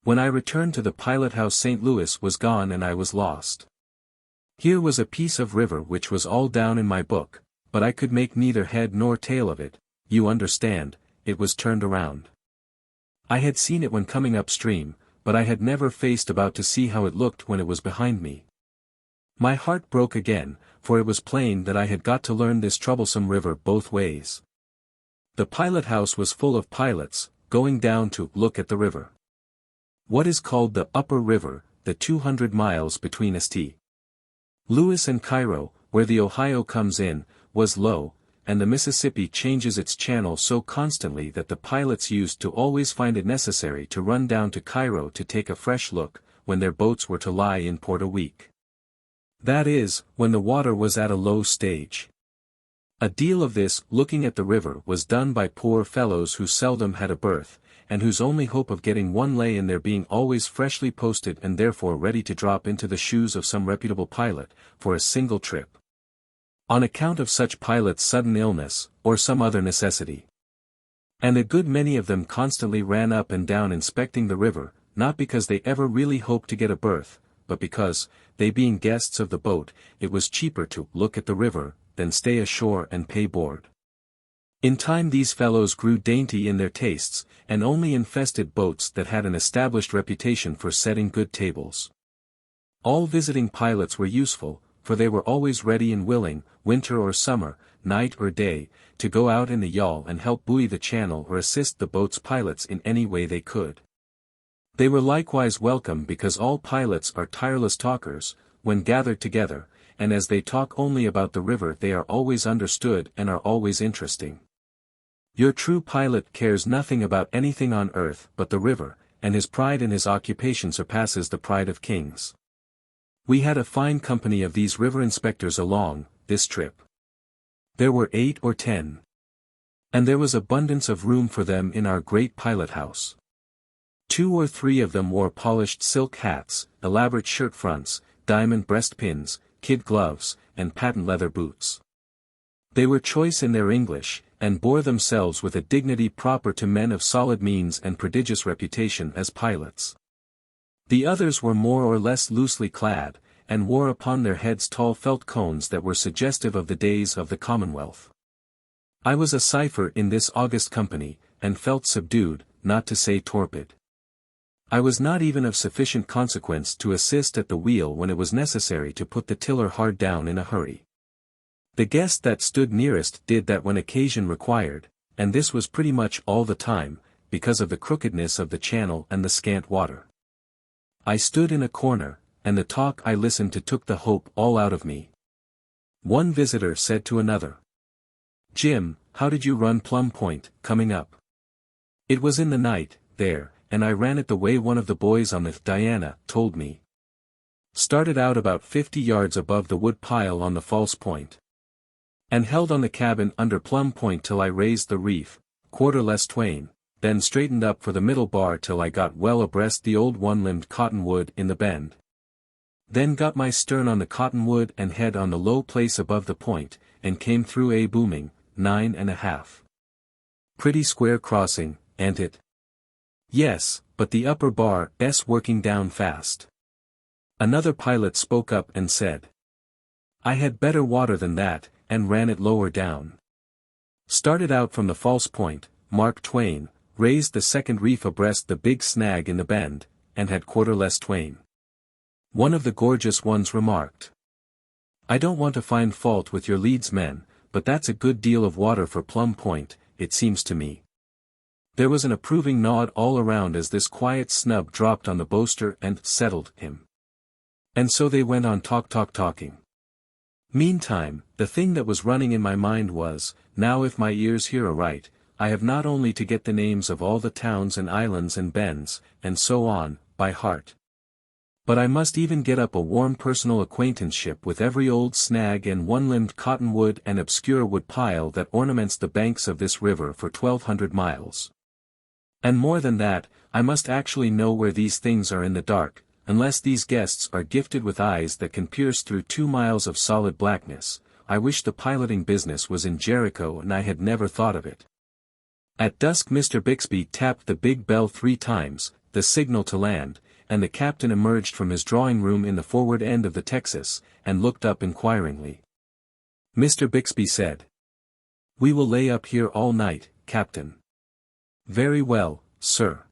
When I returned to the pilot house St. Louis was gone and I was lost. Here was a piece of river which was all down in my book, but I could make neither head nor tail of it, you understand, it was turned around. I had seen it when coming upstream, but I had never faced about to see how it looked when it was behind me. My heart broke again, for it was plain that I had got to learn this troublesome river both ways. The pilot house was full of pilots, going down to look at the river. What is called the upper river, the 200 miles between St. Louis and Cairo, where the Ohio comes in, was low, and the Mississippi changes its channel so constantly that the pilots used to always find it necessary to run down to Cairo to take a fresh look, when their boats were to lie in port a week. That is, when the water was at a low stage. A deal of this, looking at the river, was done by poor fellows who seldom had a berth, and whose only hope of getting one lay in their being always freshly posted and therefore ready to drop into the shoes of some reputable pilot, for a single trip. On account of such pilots' sudden illness, or some other necessity. And a good many of them constantly ran up and down inspecting the river, not because they ever really hoped to get a berth, but because, they being guests of the boat, it was cheaper to look at the river, than stay ashore and pay board. In time these fellows grew dainty in their tastes, and only infested boats that had an established reputation for setting good tables. All visiting pilots were useful, for they were always ready and willing, winter or summer, night or day, to go out in the yawl and help buoy the channel or assist the boat's pilots in any way they could. They were likewise welcome because all pilots are tireless talkers, when gathered together, and as they talk only about the river they are always understood and are always interesting. Your true pilot cares nothing about anything on earth but the river, and his pride in his occupation surpasses the pride of kings. We had a fine company of these river inspectors along this trip. There were 8 or 10. And there was abundance of room for them in our great pilot house. 2 or 3 of them wore polished silk hats, elaborate shirt fronts, diamond breastpins, kid gloves, and patent leather boots. They were choice in their English, and bore themselves with a dignity proper to men of solid means and prodigious reputation as pilots. The others were more or less loosely clad, and wore upon their heads tall felt cones that were suggestive of the days of the Commonwealth. I was a cipher in this august company, and felt subdued, not to say torpid. I was not even of sufficient consequence to assist at the wheel when it was necessary to put the tiller hard down in a hurry. The guest that stood nearest did that when occasion required, and this was pretty much all the time, because of the crookedness of the channel and the scant water. I stood in a corner, and the talk I listened to took the hope all out of me. One visitor said to another, "Jim, how did you run Plum Point, coming up?" It was in the night, there, and I ran it the way one of the boys on the Diana told me. Started out about 50 yards above the wood pile on the false point. And held on the cabin under Plum Point till I raised the reef, quarter less twain, then straightened up for the middle bar till I got well abreast the old one-limbed cottonwood in the bend. Then got my stern on the cottonwood and head on the low place above the point, and came through a booming, 9.5. Pretty square crossing, ain't it? Yes, but the upper bar's working down fast. Another pilot spoke up and said, "I had better water than that," and ran it lower down. Started out from the false point, Mark Twain, raised the second reef abreast the big snag in the bend, and had quarter less twain. One of the gorgeous ones remarked, "I don't want to find fault with your leads men, but that's a good deal of water for Plum Point, it seems to me." There was an approving nod all around as this quiet snub dropped on the boaster and settled him. And so they went on talking. Meantime, the thing that was running in my mind was, now if my ears hear aright, I have not only to get the names of all the towns and islands and bends, and so on, by heart, but I must even get up a warm personal acquaintanceship with every old snag and one-limbed cottonwood and obscure wood pile that ornaments the banks of this river for 1,200 miles. And more than that, I must actually know where these things are in the dark, unless these guests are gifted with eyes that can pierce through 2 miles of solid blackness. I wish the piloting business was in Jericho and I had never thought of it. At dusk Mr. Bixby tapped the big bell 3 times, the signal to land, and the captain emerged from his drawing room in the forward end of the Texas, and looked up inquiringly. Mr. Bixby said, "We will lay up here all night, Captain." "Very well, sir."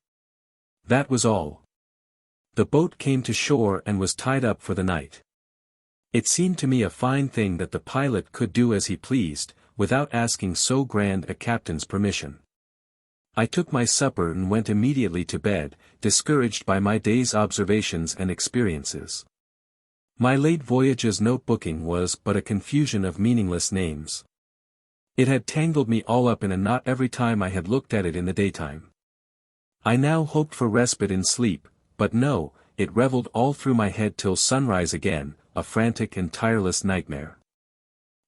That was all. The boat came to shore and was tied up for the night. It seemed to me a fine thing that the pilot could do as he pleased, without asking so grand a captain's permission. I took my supper and went immediately to bed, discouraged by my day's observations and experiences. My late voyage's notebooking was but a confusion of meaningless names. It had tangled me all up in a knot every time I had looked at it in the daytime. I now hoped for respite in sleep, but no, it reveled all through my head till sunrise again, a frantic and tireless nightmare.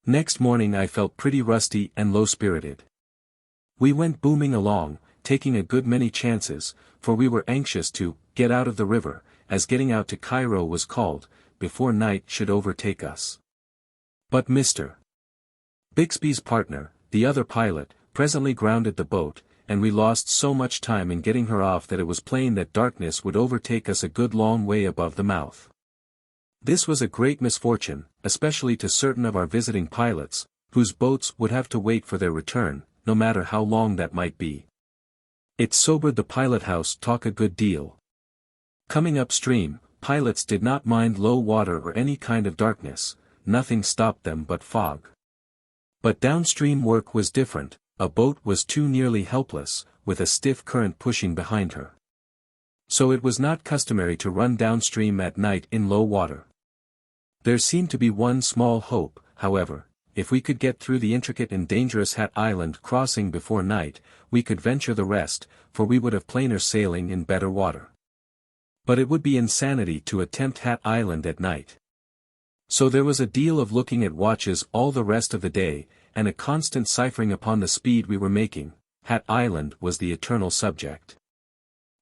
Next morning I felt pretty rusty and low-spirited. We went booming along, taking a good many chances, for we were anxious to get out of the river, as getting out to Cairo was called, before night should overtake us. But Mr. Bixby's partner, the other pilot, presently grounded the boat, and we lost so much time in getting her off that it was plain that darkness would overtake us a good long way above the mouth. This was a great misfortune, especially to certain of our visiting pilots, whose boats would have to wait for their return, no matter how long that might be. It sobered the pilot-house talk a good deal. Coming upstream, pilots did not mind low water or any kind of darkness, nothing stopped them but fog. But downstream work was different. A boat was too nearly helpless, with a stiff current pushing behind her. So it was not customary to run downstream at night in low water. There seemed to be one small hope, however: if we could get through the intricate and dangerous Hat Island crossing before night, we could venture the rest, for we would have plainer sailing in better water. But it would be insanity to attempt Hat Island at night. So there was a deal of looking at watches all the rest of the day, and a constant ciphering upon the speed we were making. Hat Island was the eternal subject.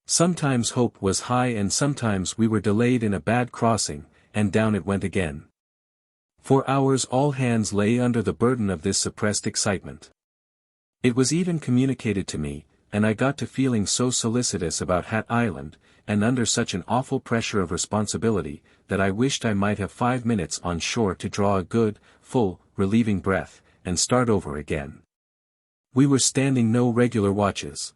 Sometimes hope was high and sometimes we were delayed in a bad crossing, and down it went again. For hours all hands lay under the burden of this suppressed excitement. It was even communicated to me, and I got to feeling so solicitous about Hat Island, and under such an awful pressure of responsibility, that I wished I might have 5 minutes on shore to draw a good, full, relieving breath, and start over again. We were standing no regular watches.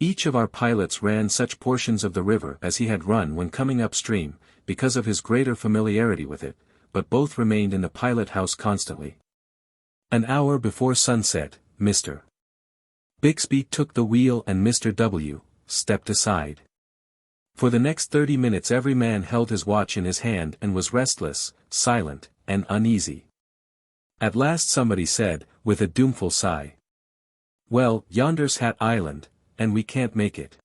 Each of our pilots ran such portions of the river as he had run when coming upstream, because of his greater familiarity with it, but both remained in the pilot house constantly. An hour before sunset, Mr. Bixby took the wheel and Mr. W. stepped aside. For the next 30 minutes every man held his watch in his hand and was restless, silent, and uneasy. At last somebody said, with a doomful sigh, "Well, yonder's Hat Island, and we can't make it."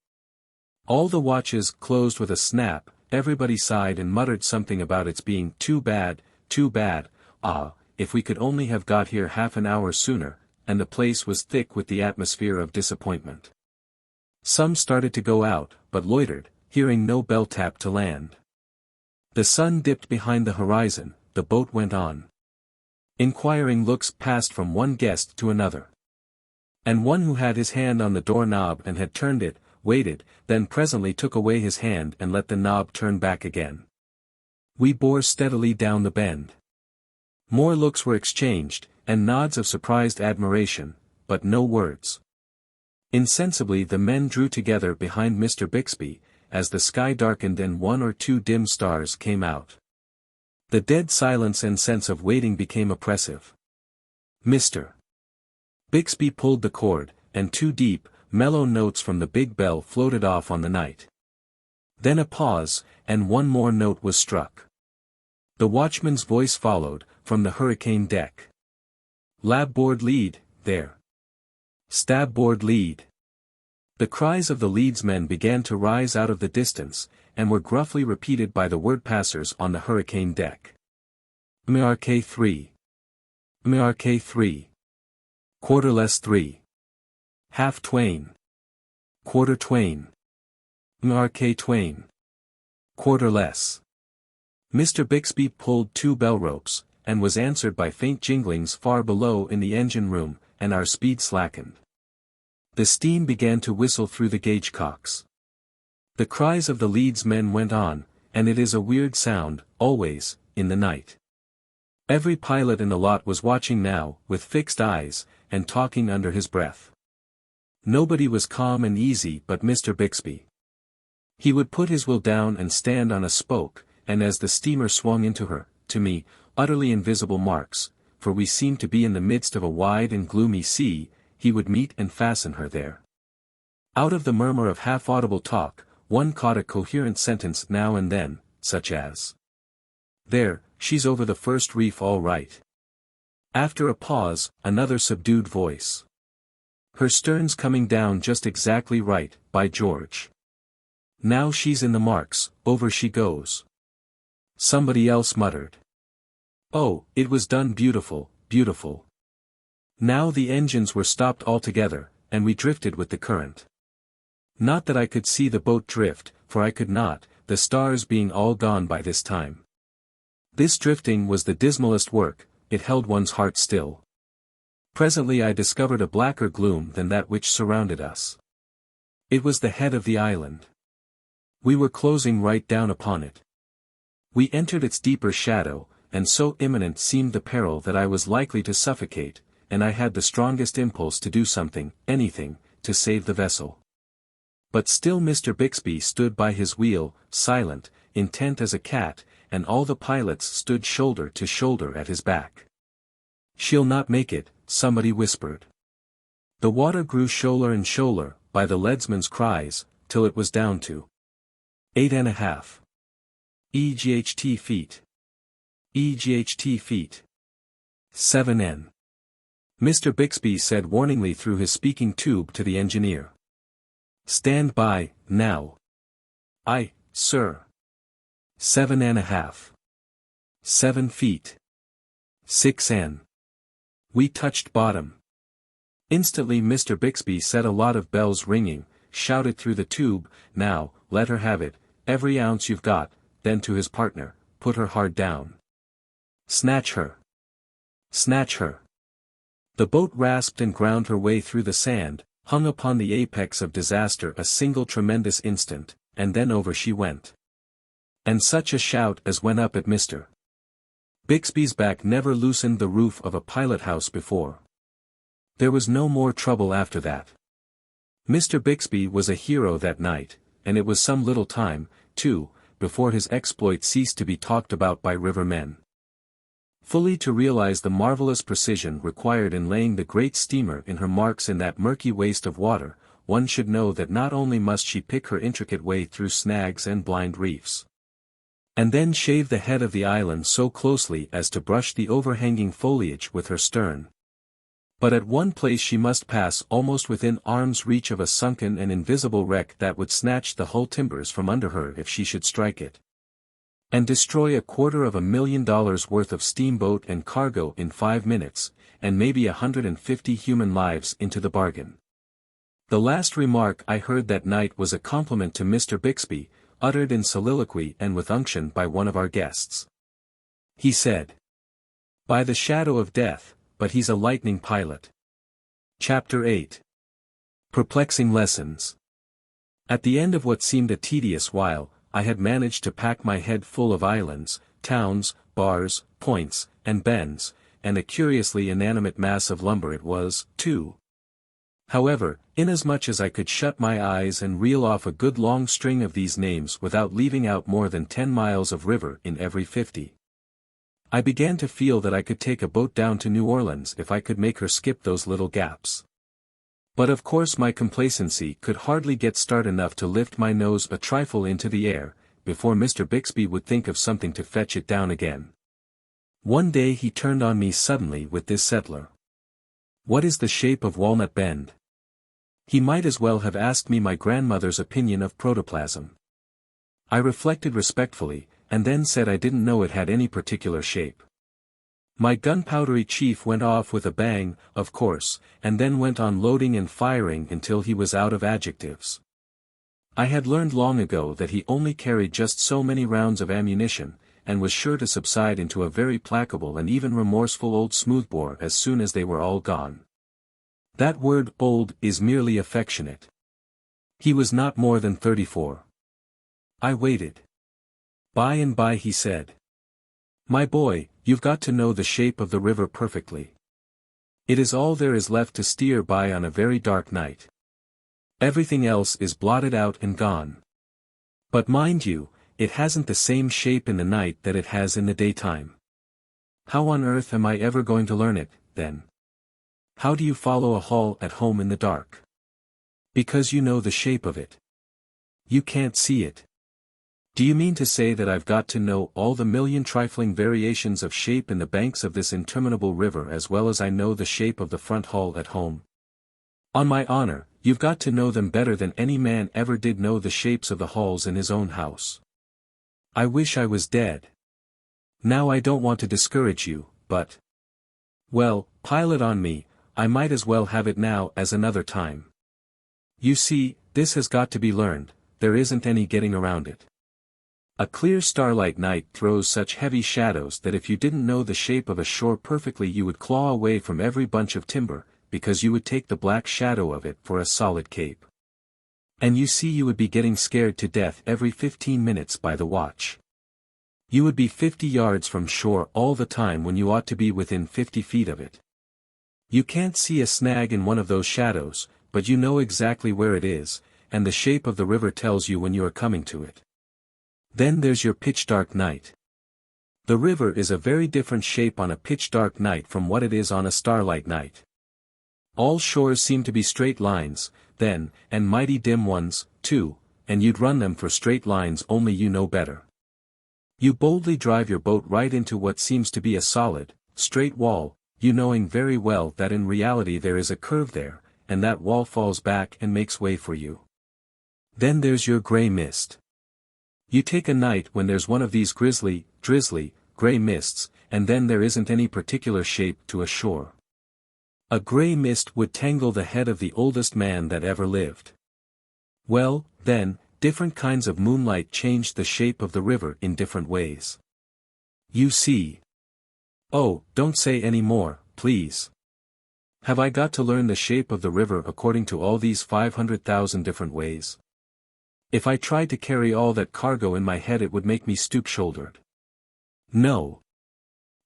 All the watches closed with a snap, everybody sighed and muttered something about its being too bad, if we could only have got here half an hour sooner, and the place was thick with the atmosphere of disappointment. Some started to go out, but loitered, hearing no bell tap to land. The sun dipped behind the horizon, the boat went on. Inquiring looks passed from one guest to another. And one who had his hand on the door-knob and had turned it, waited, then presently took away his hand and let the knob turn back again. We bore steadily down the bend. More looks were exchanged, and nods of surprised admiration, but no words. Insensibly the men drew together behind Mr. Bixby, as the sky darkened and 1 or 2 dim stars came out. The dead silence and sense of waiting became oppressive. Mr. Bixby pulled the cord, and 2 deep, mellow notes from the big bell floated off on the night. Then a pause, and 1 more note was struck. The watchman's voice followed, from the hurricane deck. "Labboard lead, there. Stabboard lead." The cries of the leadsmen began to rise out of the distance, and were gruffly repeated by the word-passers on the hurricane deck. Mark 3. Mark 3. Quarter less 3. Half Twain. Quarter Twain. Mark Twain. Quarter less. Mr. Bixby pulled 2 bell ropes, and was answered by faint jinglings far below in the engine room, and our speed slackened. The steam began to whistle through the gauge-cocks. The cries of the leadsmen went on, and it is a weird sound, always, in the night. Every pilot in the lot was watching now, with fixed eyes, and talking under his breath. Nobody was calm and easy but Mr. Bixby. He would put his wheel down and stand on a spoke, and as the steamer swung into her, to me, utterly invisible marks, for we seemed to be in the midst of a wide and gloomy sea, he would meet and fasten her there. Out of the murmur of half-audible talk, one caught a coherent sentence now and then, such as, "There, she's over the first reef all right." After a pause, another subdued voice, "Her stern's coming down just exactly right, by George. Now she's in the marks, over she goes." Somebody else muttered, "Oh, it was done beautiful, beautiful." Now the engines were stopped altogether, and we drifted with the current. Not that I could see the boat drift, for I could not, the stars being all gone by this time. This drifting was the dismalest work, it held one's heart still. Presently I discovered a blacker gloom than that which surrounded us. It was the head of the island. We were closing right down upon it. We entered its deeper shadow, and so imminent seemed the peril that I was likely to suffocate, and I had the strongest impulse to do something, anything, to save the vessel. But still Mr. Bixby stood by his wheel, silent, intent as a cat, and all the pilots stood shoulder to shoulder at his back. "She'll not make it," somebody whispered. The water grew shoaler and shoaler, by the leadsman's cries, till it was down to 8.5 EGHT feet. EGHT feet. 7 Mr. Bixby said warningly through his speaking tube to the engineer, "Stand by, now." "Aye, sir." 7.5. 7 feet. 6 We touched bottom. Instantly Mr. Bixby set a lot of bells ringing, shouted through the tube, "Now, let her have it, every ounce you've got," then to his partner, "Put her hard down. Snatch her. Snatch her." The boat rasped and ground her way through the sand, hung upon the apex of disaster a single tremendous instant, and then over she went. And such a shout as went up at Mr. Bixby's back never loosened the roof of a pilot-house before. There was no more trouble after that. Mr. Bixby was a hero that night, and it was some little time, too, before his exploit ceased to be talked about by river men. Fully to realize the marvelous precision required in laying the great steamer in her marks in that murky waste of water, one should know that not only must she pick her intricate way through snags and blind reefs, and then shave the head of the island so closely as to brush the overhanging foliage with her stern, but at one place she must pass almost within arm's reach of a sunken and invisible wreck that would snatch the hull timbers from under her if she should strike it, and destroy $250,000 worth of steamboat and cargo in 5 minutes, and maybe 150 human lives into the bargain. The last remark I heard that night was a compliment to Mr. Bixby, uttered in soliloquy and with unction by one of our guests. He said, "By the shadow of death, but he's a lightning pilot." Chapter 8. Perplexing Lessons. At the end of what seemed a tedious while, I had managed to pack my head full of islands, towns, bars, points, and bends, and a curiously inanimate mass of lumber it was, too. However, inasmuch as I could shut my eyes and reel off a good long string of these names without leaving out more than 10 miles of river in every 50, I began to feel that I could take a boat down to New Orleans if I could make her skip those little gaps. But of course my complacency could hardly get start enough to lift my nose a trifle into the air, before Mr. Bixby would think of something to fetch it down again. One day he turned on me suddenly with this settler. "What is the shape of Walnut Bend?" He might as well have asked me my grandmother's opinion of protoplasm. I reflected respectfully, and then said I didn't know it had any particular shape. My gunpowdery chief went off with a bang, of course, and then went on loading and firing until he was out of adjectives. I had learned long ago that he only carried just so many rounds of ammunition, and was sure to subside into a very placable and even remorseful old smoothbore as soon as they were all gone. That word "old" is merely affectionate. He was not more than 34. I waited. By and by he said, "My boy, you've got to know the shape of the river perfectly. It is all there is left to steer by on a very dark night. Everything else is blotted out and gone. But mind you, it hasn't the same shape in the night that it has in the daytime. How on earth am I ever going to learn it, then? How do you follow a hull at home in the dark? Because you know the shape of it. You can't see it. Do you mean to say that I've got to know all the million trifling variations of shape in the banks of this interminable river as well as I know the shape of the front hull at home? On my honor, you've got to know them better than any man ever did know the shapes of the hulls in his own house. I wish I was dead. Now I don't want to discourage you, but... Well, pile it on me, I might as well have it now as another time. You see, this has got to be learned, there isn't any getting around it. A clear starlight night throws such heavy shadows that if you didn't know the shape of a shore perfectly you would claw away from every bunch of timber, because you would take the black shadow of it for a solid cape. And you see you would be getting scared to death every 15 minutes by the watch. You would be 50 yards from shore all the time when you ought to be within 50 feet of it. You can't see a snag in one of those shadows, but you know exactly where it is, and the shape of the river tells you when you are coming to it. Then there's your pitch-dark night. The river is a very different shape on a pitch-dark night from what it is on a starlight night. All shores seem to be straight lines, then, and mighty dim ones, too, and you'd run them for straight lines only you know better. You boldly drive your boat right into what seems to be a solid, straight wall, you knowing very well that in reality there is a curve there, and that wall falls back and makes way for you. Then there's your gray mist. You take a night when there's one of these drizzly, gray mists, and then there isn't any particular shape to a shore. A gray mist would tangle the head of the oldest man that ever lived. Well, then, different kinds of moonlight changed the shape of the river in different ways. You see. Oh, don't say any more, please. Have I got to learn the shape of the river according to all these 500,000 different ways? If I tried to carry all that cargo in my head it would make me stoop-shouldered. No.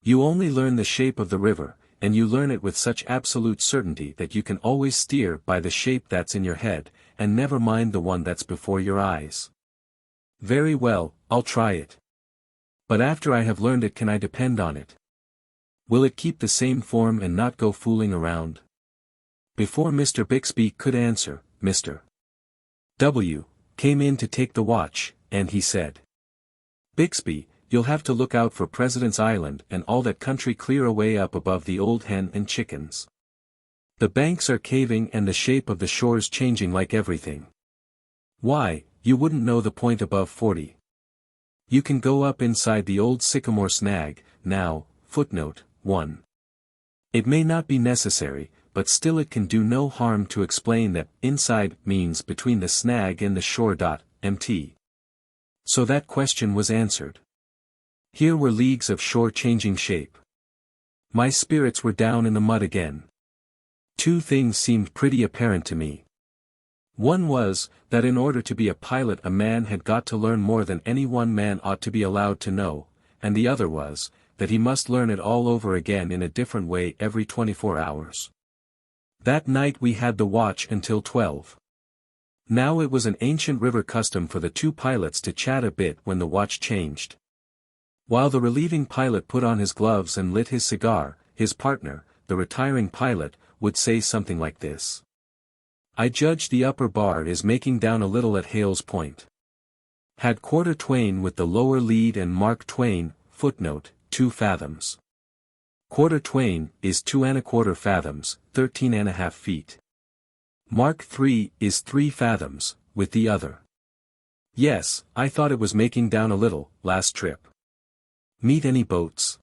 You only learn the shape of the river, and you learn it with such absolute certainty that you can always steer by the shape that's in your head, and never mind the one that's before your eyes. Very well, I'll try it. But after I have learned it, can I depend on it? Will it keep the same form and not go fooling around? Before Mr. Bixby could answer, Mr. W. came in to take the watch, and he said, "Bixby, you'll have to look out for President's Island and all that country clear away up above the Old Hen and Chickens. The banks are caving and the shape of the shore's changing like everything. Why, you wouldn't know the point above 40. You can go up inside the old sycamore snag, now, footnote 1. It may not be necessary, but still it can do no harm to explain that inside means between the snag and the shore. Mt. So that question was answered. Here were leagues of shore changing shape. My spirits were down in the mud again. Two things seemed pretty apparent to me. One was, that in order to be a pilot a man had got to learn more than any one man ought to be allowed to know, and the other was, that he must learn it all over again in a different way every 24 hours. That night we had the watch until 12. Now it was an ancient river custom for the two pilots to chat a bit when the watch changed. While the relieving pilot put on his gloves and lit his cigar, his partner, the retiring pilot, would say something like this. "I judge the upper bar is making down a little at Hale's Point. Had quarter Twain with the lower lead and Mark Twain, footnote, 2 fathoms. Quarter Twain is 2¼ fathoms, 13½ feet. Mark 3 is 3 fathoms, with the other. Yes, I thought it was making down a little, last trip. Meet any boats?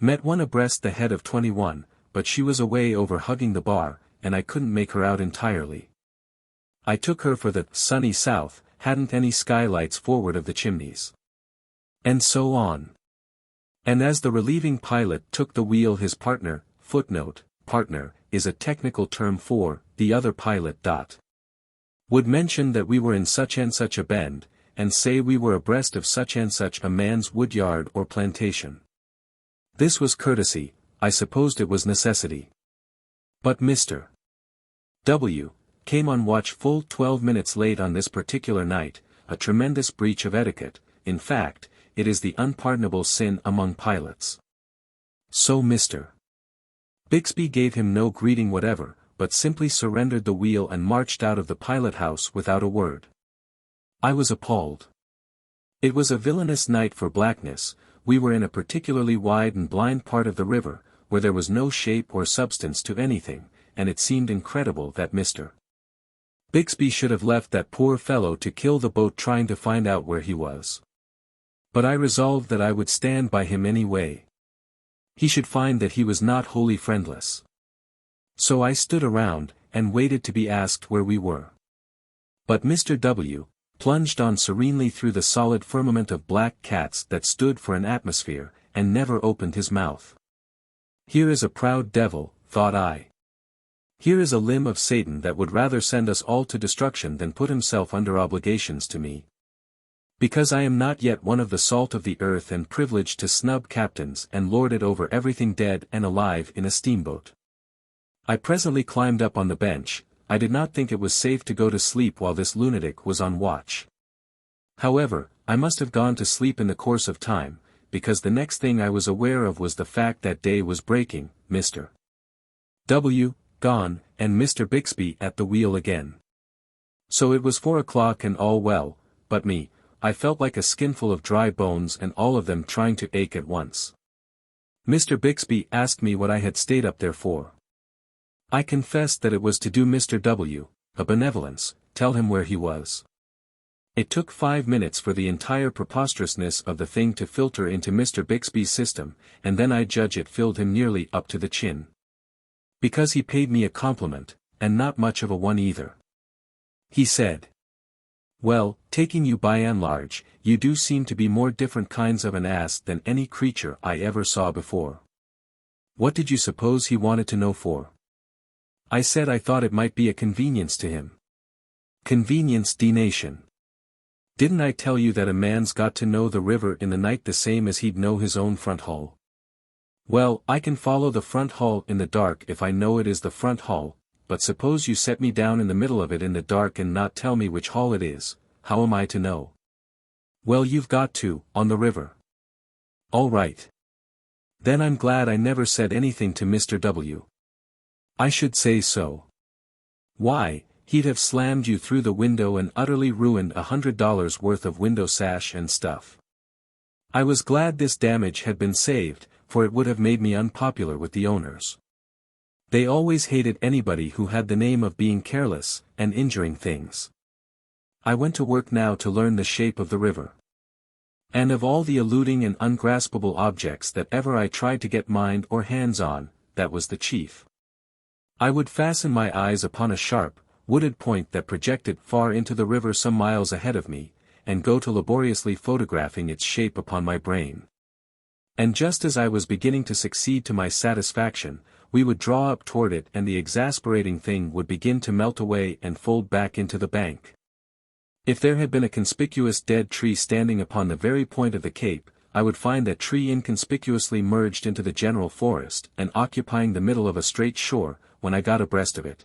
Met one abreast the head of 21, but she was away over hugging the bar, and I couldn't make her out entirely. I took her for the sunny south, hadn't any skylights forward of the chimneys. And so on. And as the relieving pilot took the wheel his partner, footnote, partner, is a technical term for, the other pilot. Would mention that we were in such and such a bend, and say we were abreast of such and such a man's woodyard or plantation. This was courtesy, I supposed it was necessity. But Mr. W. came on watch full 12 minutes late on this particular night, a tremendous breach of etiquette. In fact, it is the unpardonable sin among pilots. So Mr. Bixby gave him no greeting whatever, but simply surrendered the wheel and marched out of the pilot house without a word. I was appalled. It was a villainous night for blackness. We were in a particularly wide and blind part of the river, where there was no shape or substance to anything, and it seemed incredible that Mr. Bixby should have left that poor fellow to kill the boat trying to find out where he was. But I resolved that I would stand by him any way. He should find that he was not wholly friendless. So I stood around, and waited to be asked where we were. But Mr. W. plunged on serenely through the solid firmament of black cats that stood for an atmosphere, and never opened his mouth. Here is a proud devil, thought I. Here is a limb of Satan that would rather send us all to destruction than put himself under obligations to me. Because I am not yet one of the salt of the earth and privileged to snub captains and lord it over everything dead and alive in a steamboat. I presently climbed up on the bench. I did not think it was safe to go to sleep while this lunatic was on watch. However, I must have gone to sleep in the course of time, because the next thing I was aware of was the fact that day was breaking, Mr. W. gone, and Mr. Bixby at the wheel again. So it was 4 o'clock and all well, but me, I felt like a skinful of dry bones and all of them trying to ache at once. Mr. Bixby asked me what I had stayed up there for. I confessed that it was to do Mr. W. a benevolence, tell him where he was. It took 5 minutes for the entire preposterousness of the thing to filter into Mr. Bixby's system, and then I judge it filled him nearly up to the chin. Because he paid me a compliment, and not much of a one either. He said, "Well, taking you by and large, you do seem to be more different kinds of an ass than any creature I ever saw before." What did you suppose he wanted to know for? I said I thought it might be a convenience to him. Convenience D-nation. Didn't I tell you that a man's got to know the river in the night the same as he'd know his own front hall? Well, I can follow the front hall in the dark if I know it is the front hall, but suppose you set me down in the middle of it in the dark and not tell me which hall it is, how am I to know? Well, you've got to, on the river. All right. Then I'm glad I never said anything to Mr. W. I should say so. Why, he'd have slammed you through the window and utterly ruined $100 worth of window sash and stuff. I was glad this damage had been saved, for it would have made me unpopular with the owners. They always hated anybody who had the name of being careless, and injuring things. I went to work now to learn the shape of the river. And of all the eluding and ungraspable objects that ever I tried to get mind or hands on, that was the chief. I would fasten my eyes upon a sharp, wooded point that projected far into the river some miles ahead of me, and go to laboriously photographing its shape upon my brain. And just as I was beginning to succeed to my satisfaction, we would draw up toward it and the exasperating thing would begin to melt away and fold back into the bank. If there had been a conspicuous dead tree standing upon the very point of the cape, I would find that tree inconspicuously merged into the general forest and occupying the middle of a straight shore, when I got abreast of it.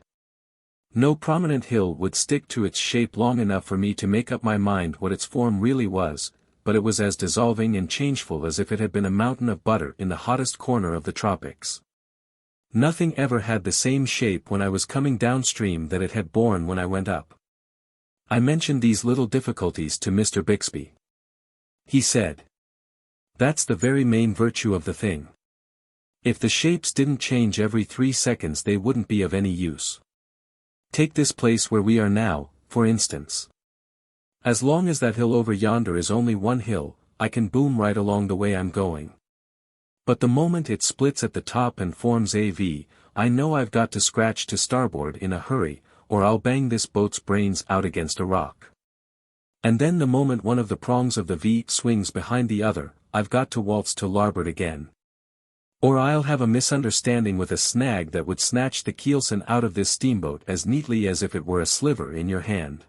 No prominent hill would stick to its shape long enough for me to make up my mind what its form really was, but it was as dissolving and changeful as if it had been a mountain of butter in the hottest corner of the tropics. Nothing ever had the same shape when I was coming downstream that it had borne when I went up. I mentioned these little difficulties to Mr. Bixby. He said, "That's the very main virtue of the thing. If the shapes didn't change every 3 seconds they wouldn't be of any use. Take this place where we are now, for instance. As long as that hill over yonder is only one hill, I can boom right along the way I'm going. But the moment it splits at the top and forms a V, I know I've got to scratch to starboard in a hurry, or I'll bang this boat's brains out against a rock. And then the moment one of the prongs of the V swings behind the other, I've got to waltz to larboard again. Or I'll have a misunderstanding with a snag that would snatch the keelson out of this steamboat as neatly as if it were a sliver in your hand.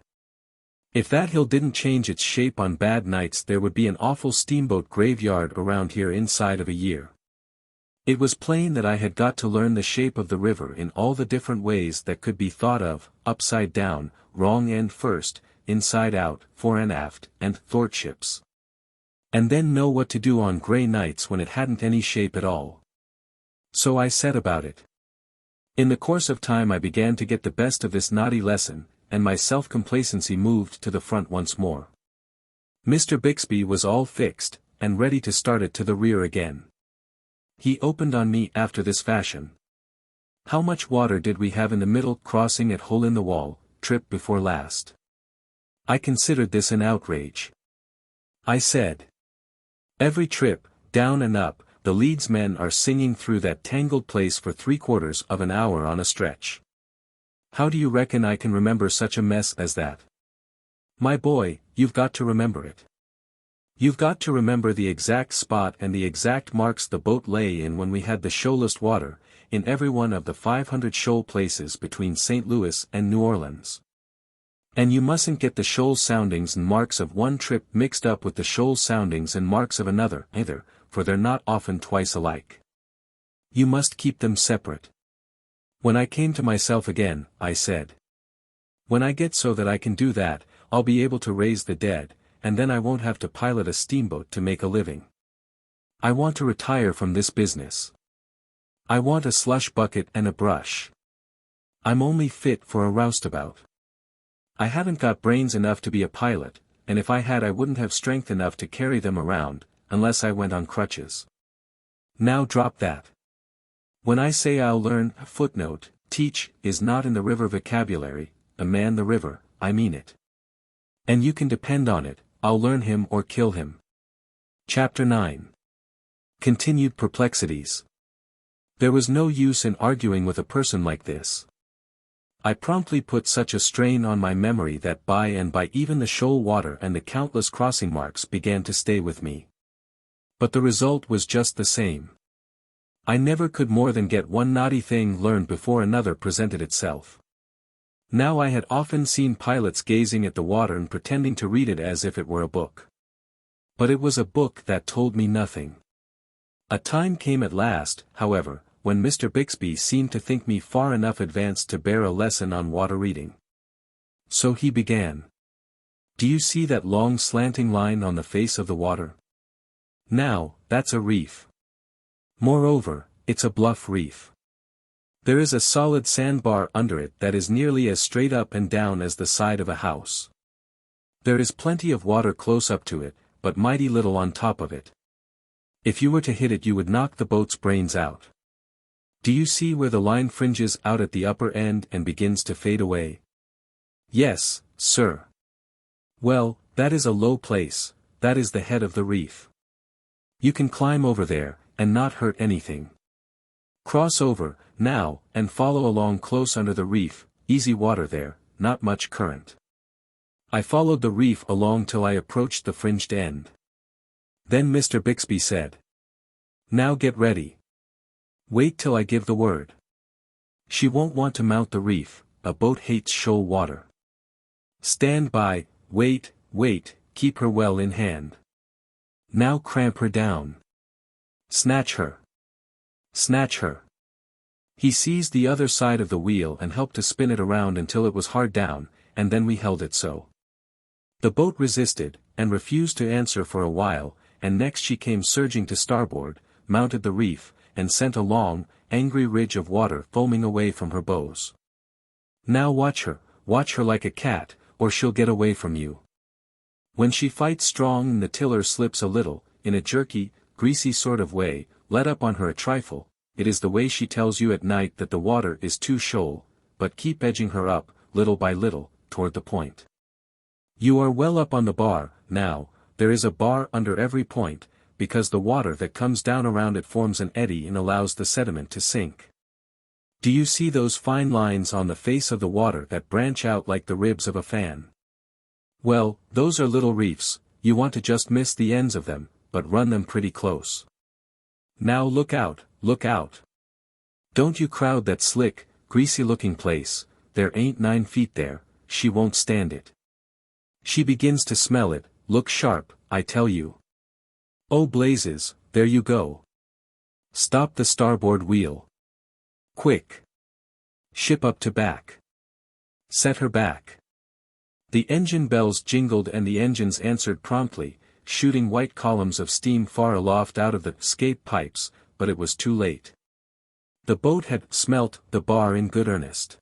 If that hill didn't change its shape on bad nights there would be an awful steamboat graveyard around here inside of a year." It was plain that I had got to learn the shape of the river in all the different ways that could be thought of, upside down, wrong end first, inside out, fore and aft, and thwartships. And then know what to do on grey nights when it hadn't any shape at all. So I set about it. In the course of time I began to get the best of this naughty lesson, and my self-complacency moved to the front once more. Mr. Bixby was all fixed, and ready to start it to the rear again. He opened on me after this fashion. "How much water did we have in the middle crossing at hole-in-the-wall, trip before last?" I considered this an outrage. I said, "Every trip, down and up, the Leeds men are singing through that tangled place for 3/4 of an hour on a stretch. How do you reckon I can remember such a mess as that?" "My boy, you've got to remember it. You've got to remember the exact spot and the exact marks the boat lay in when we had the shoalest water, in every one of the 500 shoal places between St. Louis and New Orleans. And you mustn't get the shoal soundings and marks of one trip mixed up with the shoal soundings and marks of another, either, for they're not often twice alike. You must keep them separate." When I came to myself again, I said, "When I get so that I can do that, I'll be able to raise the dead, and then I won't have to pilot a steamboat to make a living. I want to retire from this business. I want a slush bucket and a brush. I'm only fit for a roustabout. I haven't got brains enough to be a pilot, and if I had I wouldn't have strength enough to carry them around, unless I went on crutches. Now drop that. When I say I'll learn, footnote, teach, is not in the river vocabulary, a man the river, I mean it. And you can depend on it, I'll learn him or kill him." Chapter 9. Continued perplexities. There was no use in arguing with a person like this. I promptly put such a strain on my memory that by and by even the shoal water and the countless crossing marks began to stay with me. But the result was just the same. I never could more than get one naughty thing learned before another presented itself. Now I had often seen pilots gazing at the water and pretending to read it as if it were a book. But it was a book that told me nothing. A time came at last, however, when Mr. Bixby seemed to think me far enough advanced to bear a lesson on water reading. So he began. Do you see that long slanting line on the face of the water? Now, that's a reef. Moreover, it's a bluff reef. There is a solid sandbar under it that is nearly as straight up and down as the side of a house. There is plenty of water close up to it, but mighty little on top of it. If you were to hit it you would knock the boat's brains out. Do you see where the line fringes out at the upper end and begins to fade away? Yes, sir. Well, that is a low place, that is the head of the reef. You can climb over there, and not hurt anything. Cross over, now, and follow along close under the reef, easy water there, not much current. I followed the reef along till I approached the fringed end. Then Mr. Bixby said. Now get ready. Wait till I give the word. She won't want to mount the reef, a boat hates shoal water. Stand by, wait, keep her well in hand. Now cramp her down. Snatch her. Snatch her. He seized the other side of the wheel and helped to spin it around until it was hard down, and then we held it so. The boat resisted, and refused to answer for a while, and next she came surging to starboard, mounted the reef, and sent a long, angry ridge of water foaming away from her bows. Now watch her like a cat, or she'll get away from you. When she fights strong and the tiller slips a little, in a jerky, greasy sort of way, let up on her a trifle, it is the way she tells you at night that the water is too shoal, but keep edging her up, little by little, toward the point. You are well up on the bar, now, there is a bar under every point, because the water that comes down around it forms an eddy and allows the sediment to sink. Do you see those fine lines on the face of the water that branch out like the ribs of a fan? Well, those are little reefs, you want to just miss the ends of them, but run them pretty close. Now look out, look out. Don't you crowd that slick, greasy-looking place, there ain't 9 feet there, she won't stand it. She begins to smell it, look sharp, I tell you. Oh blazes, there you go. Stop the starboard wheel. Quick. Ship up to back. Set her back. The engine bells jingled and the engines answered promptly, shooting white columns of steam far aloft out of the escape pipes, but it was too late. The boat had smelt the bar in good earnest.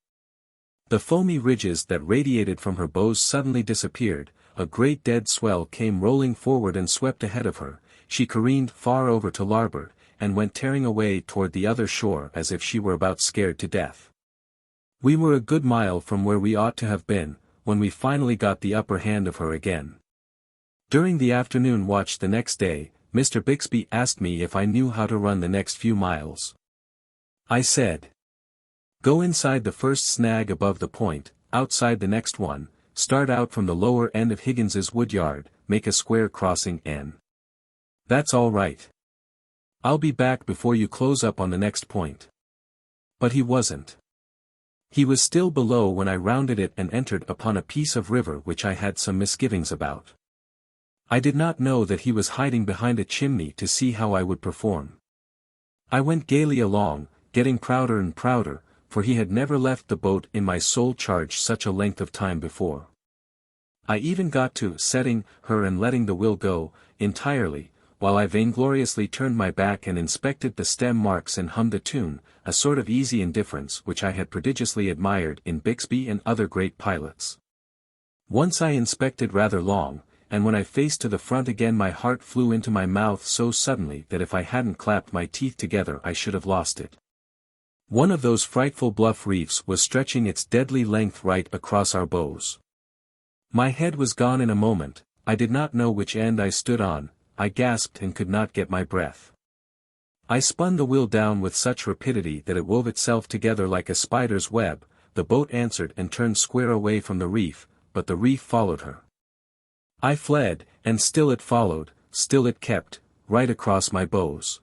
The foamy ridges that radiated from her bows suddenly disappeared, a great dead swell came rolling forward and swept ahead of her, she careened far over to larboard, and went tearing away toward the other shore as if she were about scared to death. We were a good mile from where we ought to have been, when we finally got the upper hand of her again. During the afternoon watch the next day, Mr. Bixby asked me if I knew how to run the next few miles. I said, go inside the first snag above the point, outside the next one, start out from the lower end of Higgins's woodyard, make a square crossing N. That's all right. I'll be back before you close up on the next point. But he wasn't. He was still below when I rounded it and entered upon a piece of river which I had some misgivings about. I did not know that he was hiding behind a chimney to see how I would perform. I went gaily along, getting prouder and prouder, for he had never left the boat in my sole charge such a length of time before. I even got to setting her and letting the wheel go, entirely, while I vaingloriously turned my back and inspected the stem marks and hummed a tune, a sort of easy indifference which I had prodigiously admired in Bixby and other great pilots. Once I inspected rather long, and when I faced to the front again my heart flew into my mouth so suddenly that if I hadn't clapped my teeth together I should have lost it. One of those frightful bluff reefs was stretching its deadly length right across our bows. My head was gone in a moment, I did not know which end I stood on, I gasped and could not get my breath. I spun the wheel down with such rapidity that it wove itself together like a spider's web, the boat answered and turned square away from the reef, but the reef followed her. I fled, and still it followed, still it kept, right across my bows.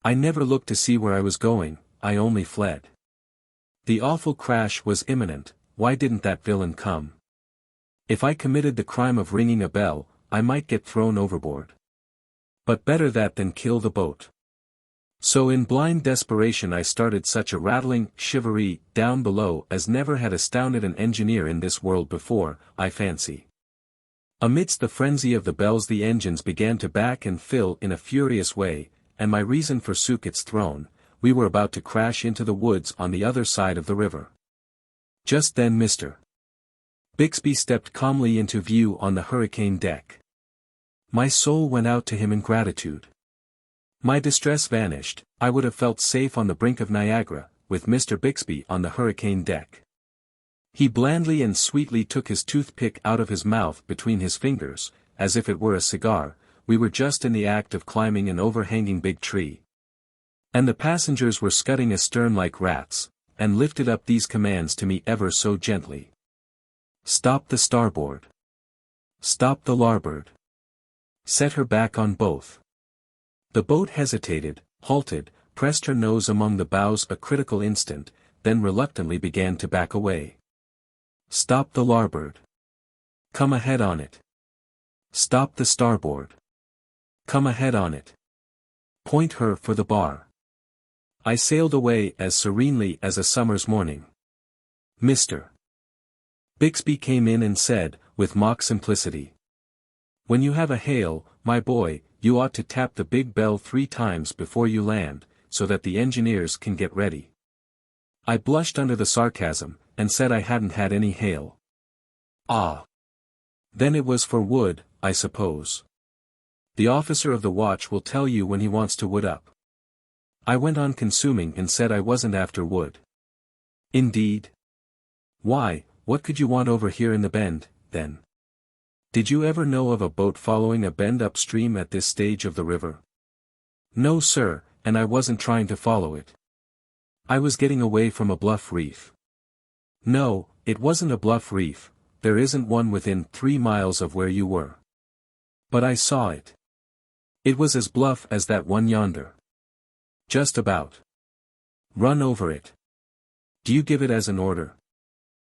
I never looked to see where I was going, I only fled. The awful crash was imminent, why didn't that villain come? If I committed the crime of ringing a bell, I might get thrown overboard. But better that than kill the boat. So in blind desperation I started such a rattling shivaree down below as never had astounded an engineer in this world before, I fancy. Amidst the frenzy of the bells the engines began to back and fill in a furious way, and my reason forsook its throne. We were about to crash into the woods on the other side of the river. Just then Mr. Bixby stepped calmly into view on the hurricane deck. My soul went out to him in gratitude. My distress vanished, I would have felt safe on the brink of Niagara, with Mr. Bixby on the hurricane deck. He blandly and sweetly took his toothpick out of his mouth between his fingers, as if it were a cigar. We were just in the act of climbing an overhanging big tree. And the passengers were scudding astern like rats, and lifted up these commands to me ever so gently. Stop the starboard. Stop the larboard. Set her back on both. The boat hesitated, halted, pressed her nose among the bows a critical instant, then reluctantly began to back away. Stop the larboard. Come ahead on it. Stop the starboard. Come ahead on it. Point her for the bar. I sailed away as serenely as a summer's morning. Mr. Bixby came in and said, with mock simplicity. When you have a hail, my boy, you ought to tap the big bell 3 times before you land, so that the engineers can get ready. I blushed under the sarcasm, and said I hadn't had any hail. Ah! Then it was for wood, I suppose. The officer of the watch will tell you when he wants to wood up. I went on consuming and said I wasn't after wood. Indeed? Why, what could you want over here in the bend, then? Did you ever know of a boat following a bend upstream at this stage of the river? No sir, and I wasn't trying to follow it. I was getting away from a bluff reef. No, it wasn't a bluff reef, there isn't one within 3 miles of where you were. But I saw it. It was as bluff as that one yonder. Just about. Run over it. Do you give it as an order?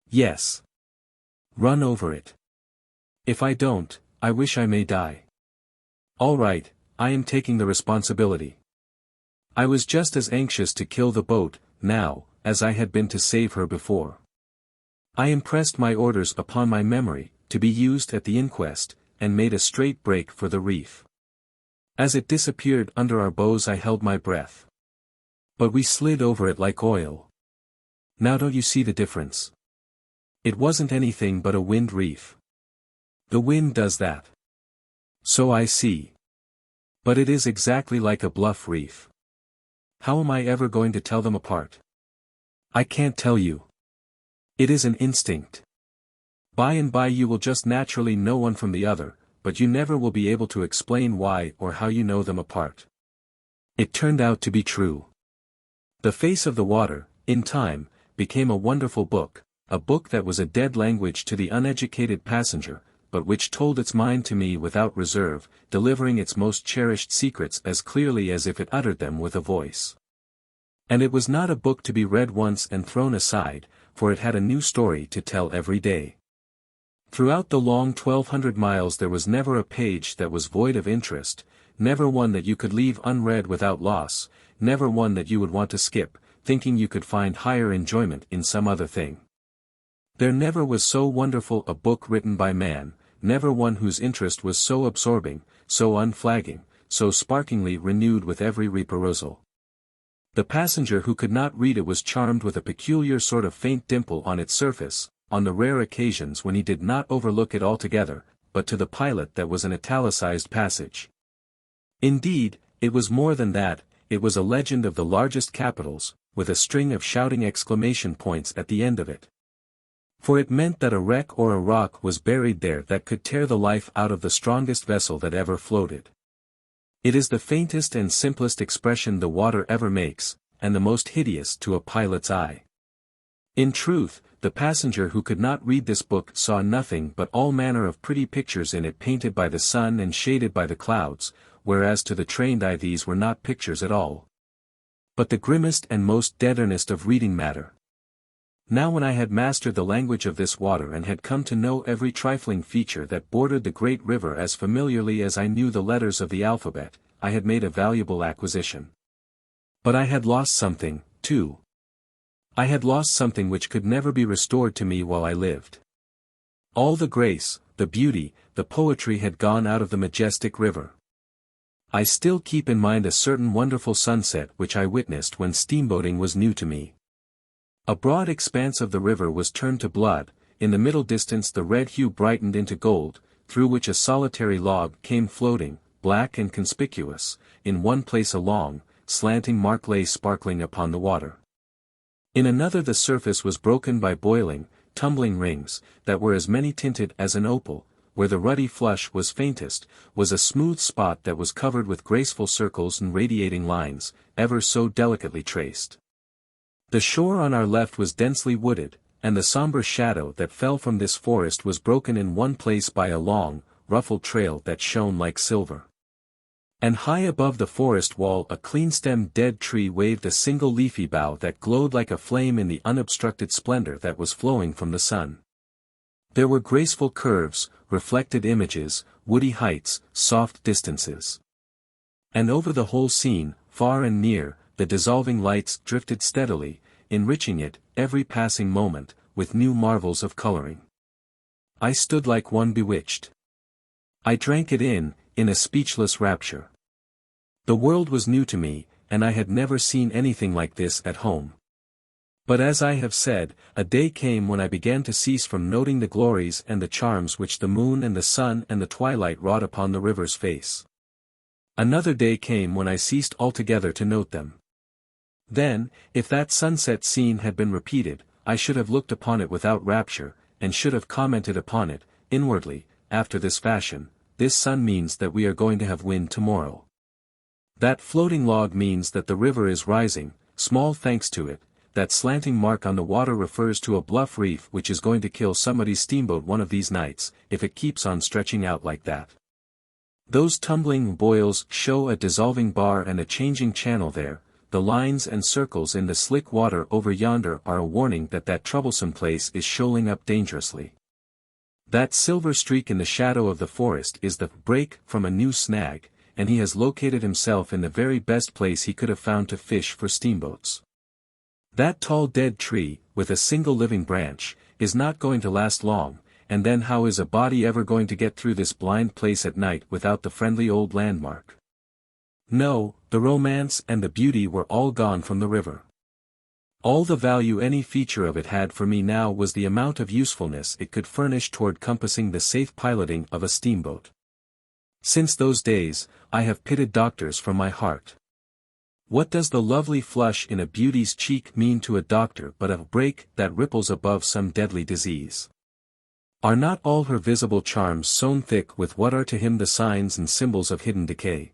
Yes. Run over it. If I don't, I wish I may die. All right, I am taking the responsibility. I was just as anxious to kill the boat, now, as I had been to save her before. I impressed my orders upon my memory, to be used at the inquest, and made a straight break for the reef. As it disappeared under our bows I held my breath. But we slid over it like oil. Now don't you see the difference? It wasn't anything but a wind reef. The wind does that. So I see. But it is exactly like a bluff reef. How am I ever going to tell them apart? I can't tell you. It is an instinct. By and by you will just naturally know one from the other, but you never will be able to explain why or how you know them apart. It turned out to be true. The Face of the Water, in time, became a wonderful book, a book that was a dead language to the uneducated passenger, but which told its mind to me without reserve, delivering its most cherished secrets as clearly as if it uttered them with a voice. And it was not a book to be read once and thrown aside, for it had a new story to tell every day. Throughout the long 1,200 miles there was never a page that was void of interest, never one that you could leave unread without loss, never one that you would want to skip, thinking you could find higher enjoyment in some other thing. There never was so wonderful a book written by man, never one whose interest was so absorbing, so unflagging, so sparkingly renewed with every reperusal. The passenger who could not read it was charmed with a peculiar sort of faint dimple on its surface, on the rare occasions when he did not overlook it altogether, but to the pilot that was an italicized passage. Indeed, it was more than that, it was a legend of the largest capitals, with a string of shouting exclamation points at the end of it. For it meant that a wreck or a rock was buried there that could tear the life out of the strongest vessel that ever floated. It is the faintest and simplest expression the water ever makes, and the most hideous to a pilot's eye. In truth, the passenger who could not read this book saw nothing but all manner of pretty pictures in it painted by the sun and shaded by the clouds, whereas to the trained eye these were not pictures at all, but the grimmest and most dead earnest of reading matter. Now when I had mastered the language of this water and had come to know every trifling feature that bordered the great river as familiarly as I knew the letters of the alphabet, I had made a valuable acquisition. But I had lost something, too. I had lost something which could never be restored to me while I lived. All the grace, the beauty, the poetry had gone out of the majestic river. I still keep in mind a certain wonderful sunset which I witnessed when steamboating was new to me. A broad expanse of the river was turned to blood, in the middle distance the red hue brightened into gold, through which a solitary log came floating, black and conspicuous, in one place a long, slanting mark lay sparkling upon the water. In another the surface was broken by boiling, tumbling rings, that were as many tinted as an opal. Where the ruddy flush was faintest, was a smooth spot that was covered with graceful circles and radiating lines, ever so delicately traced. The shore on our left was densely wooded, and the somber shadow that fell from this forest was broken in one place by a long, ruffled trail that shone like silver. And high above the forest wall a clean-stemmed dead tree waved a single leafy bough that glowed like a flame in the unobstructed splendor that was flowing from the sun. There were graceful curves, reflected images, woody heights, soft distances. And over the whole scene, far and near, the dissolving lights drifted steadily, enriching it, every passing moment, with new marvels of coloring. I stood like one bewitched. I drank it in a speechless rapture. The world was new to me, and I had never seen anything like this at home. But as I have said, a day came when I began to cease from noting the glories and the charms which the moon and the sun and the twilight wrought upon the river's face. Another day came when I ceased altogether to note them. Then, if that sunset scene had been repeated, I should have looked upon it without rapture, and should have commented upon it, inwardly, after this fashion: this sun means that we are going to have wind tomorrow. That floating log means that the river is rising, small thanks to it. That slanting mark on the water refers to a bluff reef which is going to kill somebody's steamboat one of these nights, if it keeps on stretching out like that. Those tumbling boils show a dissolving bar and a changing channel there. The lines and circles in the slick water over yonder are a warning that that troublesome place is shoaling up dangerously. That silver streak in the shadow of the forest is the break from a new snag, and he has located himself in the very best place he could have found to fish for steamboats. That tall dead tree, with a single living branch, is not going to last long, and then how is a body ever going to get through this blind place at night without the friendly old landmark? No, the romance and the beauty were all gone from the river. All the value any feature of it had for me now was the amount of usefulness it could furnish toward compassing the safe piloting of a steamboat. Since those days, I have pitied doctors from my heart. What does the lovely flush in a beauty's cheek mean to a doctor but a break that ripples above some deadly disease? Are not all her visible charms sown thick with what are to him the signs and symbols of hidden decay?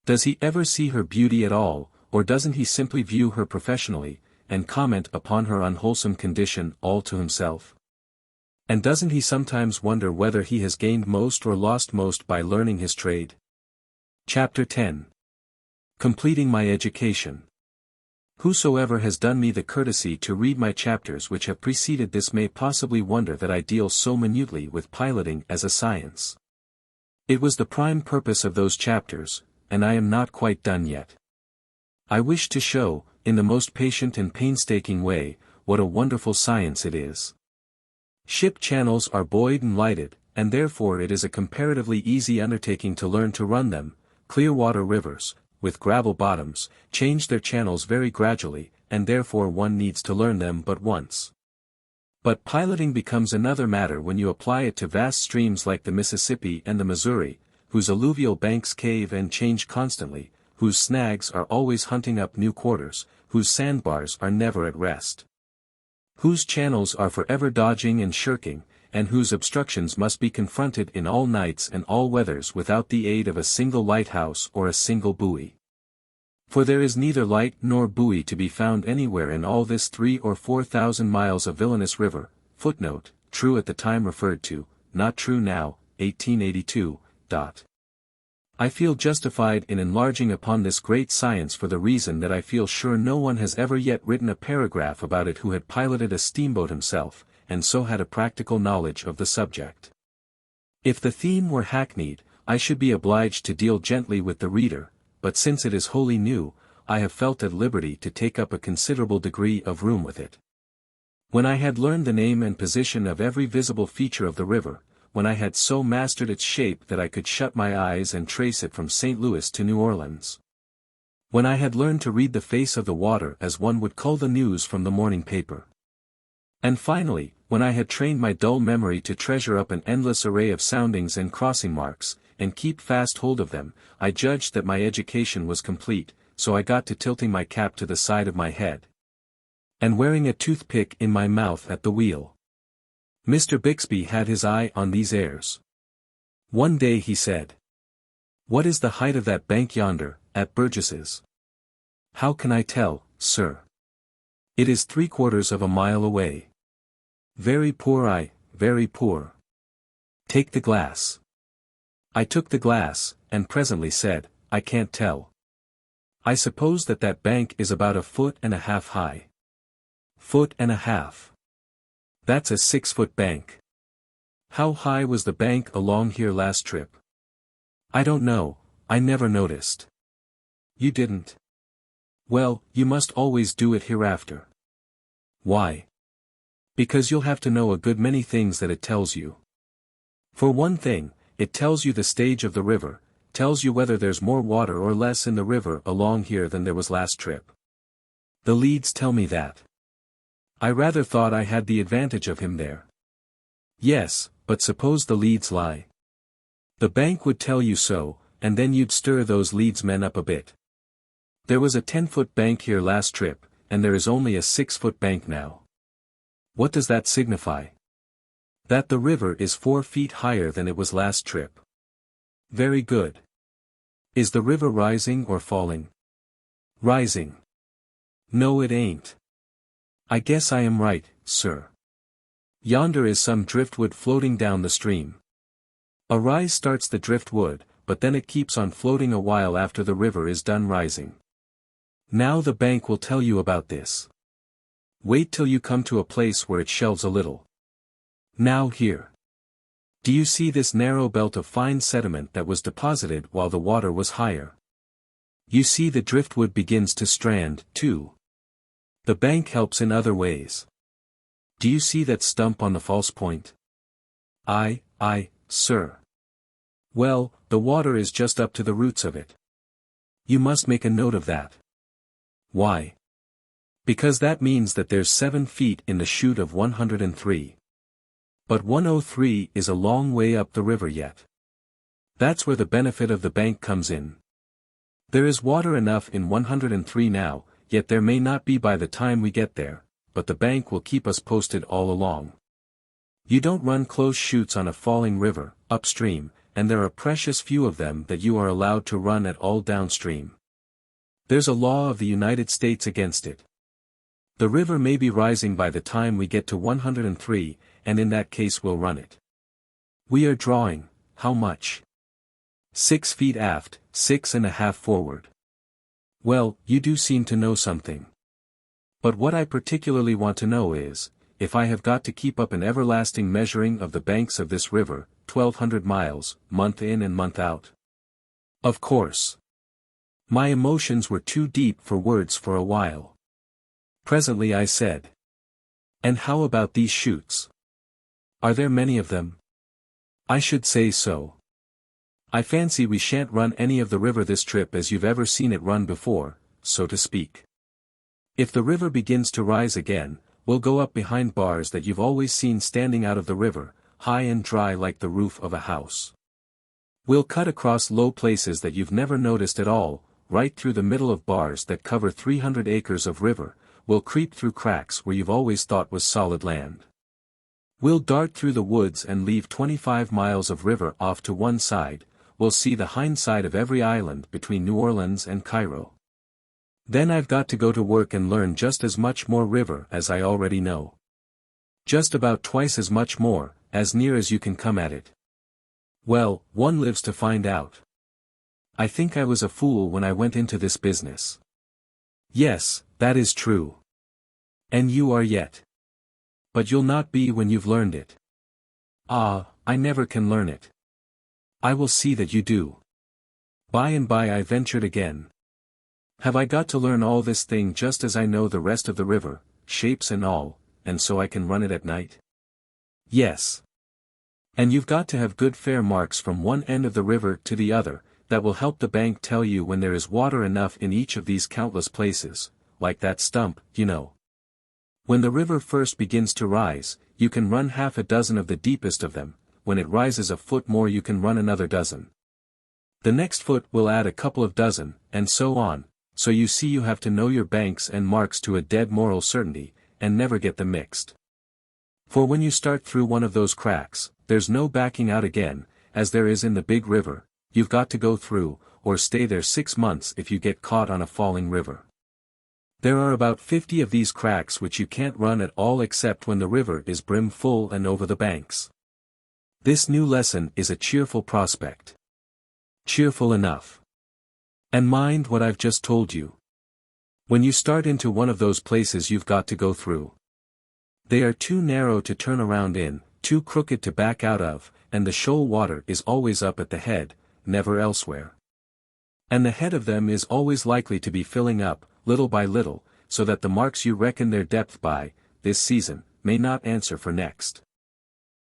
Does he ever see her beauty at all, or doesn't he simply view her professionally, and comment upon her unwholesome condition all to himself? And doesn't he sometimes wonder whether he has gained most or lost most by learning his trade? Chapter 10. Completing my education. Whosoever has done me the courtesy to read my chapters which have preceded this may possibly wonder that I deal so minutely with piloting as a science. It was the prime purpose of those chapters, and I am not quite done yet. I wish to show, in the most patient and painstaking way, what a wonderful science it is. Ship channels are buoyed and lighted, and therefore it is a comparatively easy undertaking to learn to run them. Clear water rivers, with gravel bottoms, change their channels very gradually, and therefore one needs to learn them but once. But piloting becomes another matter when you apply it to vast streams like the Mississippi and the Missouri, whose alluvial banks cave and change constantly, whose snags are always hunting up new quarters, whose sandbars are never at rest, whose channels are forever dodging and shirking, and whose obstructions must be confronted in all nights and all weathers without the aid of a single lighthouse or a single buoy. For there is neither light nor buoy to be found anywhere in all this 3,000 or 4,000 miles of villainous river. Footnote, true at the time referred to, not true now, 1882. I feel justified in enlarging upon this great science for the reason that I feel sure no one has ever yet written a paragraph about it who had piloted a steamboat himself, and so had a practical knowledge of the subject. If the theme were hackneyed, I should be obliged to deal gently with the reader, but since it is wholly new, I have felt at liberty to take up a considerable degree of room with it. When I had learned the name and position of every visible feature of the river, when I had so mastered its shape that I could shut my eyes and trace it from St. Louis to New Orleans. When I had learned to read the face of the water as one would cull the news from the morning paper. And finally, when I had trained my dull memory to treasure up an endless array of soundings and crossing marks, and keep fast hold of them, I judged that my education was complete, so I got to tilting my cap to the side of my head, and wearing a toothpick in my mouth at the wheel. Mr. Bixby had his eye on these airs. One day he said, "What is the height of that bank yonder, at Burgess's?" "How can I tell, sir? It is 3/4 of a mile away." "Very poor very poor. Take the glass." I took the glass, and presently said, "I can't tell. I suppose that bank is about 1.5 feet high." "1.5 feet. That's a 6-foot bank. How high was the bank along here last trip?" "I don't know, I never noticed." "You didn't? Well, you must always do it hereafter." "Why?" "Because you'll have to know a good many things that it tells you. For one thing, it tells you the stage of the river, tells you whether there's more water or less in the river along here than there was last trip. The leads tell me that. I rather thought I had the advantage of him there." "Yes, but suppose the leads lie?" "The bank would tell you so, and then you'd stir those leads men up a bit. There was a 10-foot bank here last trip, and there is only a 6-foot bank now. What does that signify?" "That the river is 4 feet higher than it was last trip." "Very good. Is the river rising or falling?" "Rising." "No, it ain't." "I guess I am right, sir. Yonder is some driftwood floating down the stream. A rise starts the driftwood, but then it keeps on floating a while after the river is done rising. Now the bank will tell you about this. Wait till you come to a place where it shelves a little. Now here. Do you see this narrow belt of fine sediment that was deposited while the water was higher? You see the driftwood begins to strand, too. The bank helps in other ways. Do you see that stump on the false point?" Aye, sir." "Well, the water is just up to the roots of it. You must make a note of that." "Why?" "Because that means that there's 7 feet in the chute of 103. But 103 is a long way up the river yet. That's where the benefit of the bank comes in. There is water enough in 103 now, yet there may not be by the time we get there, but the bank will keep us posted all along. You don't run close chutes on a falling river, upstream, and there are precious few of them that you are allowed to run at all downstream. There's a law of the United States against it. The river may be rising by the time we get to 103, and in that case we'll run it. We are drawing, how much? 6 feet aft, 6.5 forward. Well, you do seem to know something. But what I particularly want to know is, if I have got to keep up an everlasting measuring of the banks of this river, 1,200 miles, month in and month out. Of course. My emotions were too deep for words for a while. Presently I said, "And how about these chutes? Are there many of them?" "I should say so. I fancy we shan't run any of the river this trip as you've ever seen it run before, so to speak. If the river begins to rise again, we'll go up behind bars that you've always seen standing out of the river, high and dry like the roof of a house. We'll cut across low places that you've never noticed at all, right through the middle of bars that cover 300 acres of river, we'll creep through cracks where you've always thought was solid land. We'll dart through the woods and leave 25 miles of river off to one side, we'll see the hind side of every island between New Orleans and Cairo. Then I've got to go to work and learn just as much more river as I already know. Just about twice as much more, as near as you can come at it. Well, one lives to find out. I think I was a fool when I went into this business. Yes, that is true. And you are yet. But you'll not be when you've learned it. Ah, I never can learn it. I will see that you do. By and by I ventured again. Have I got to learn all this thing just as I know the rest of the river, shapes and all, and so I can run it at night? Yes. And you've got to have good fair marks from one end of the river to the other, that will help the bank tell you when there is water enough in each of these countless places, like that stump, you know. When the river first begins to rise, you can run half a dozen of the deepest of them, when it rises a foot more you can run another dozen. The next foot will add a couple of dozen, and so on, so you see you have to know your banks and marks to a dead moral certainty, and never get them mixed. For when you start through one of those cracks, there's no backing out again, as there is in the big river, you've got to go through, or stay there 6 months if you get caught on a falling river. There are about 50 of these cracks which you can't run at all except when the river is brim full and over the banks. This new lesson is a cheerful prospect. Cheerful enough. And mind what I've just told you. When you start into one of those places you've got to go through. They are too narrow to turn around in, too crooked to back out of, and the shoal water is always up at the head, never elsewhere. And the head of them is always likely to be filling up, little by little, so that the marks you reckon their depth by, this season, may not answer for next.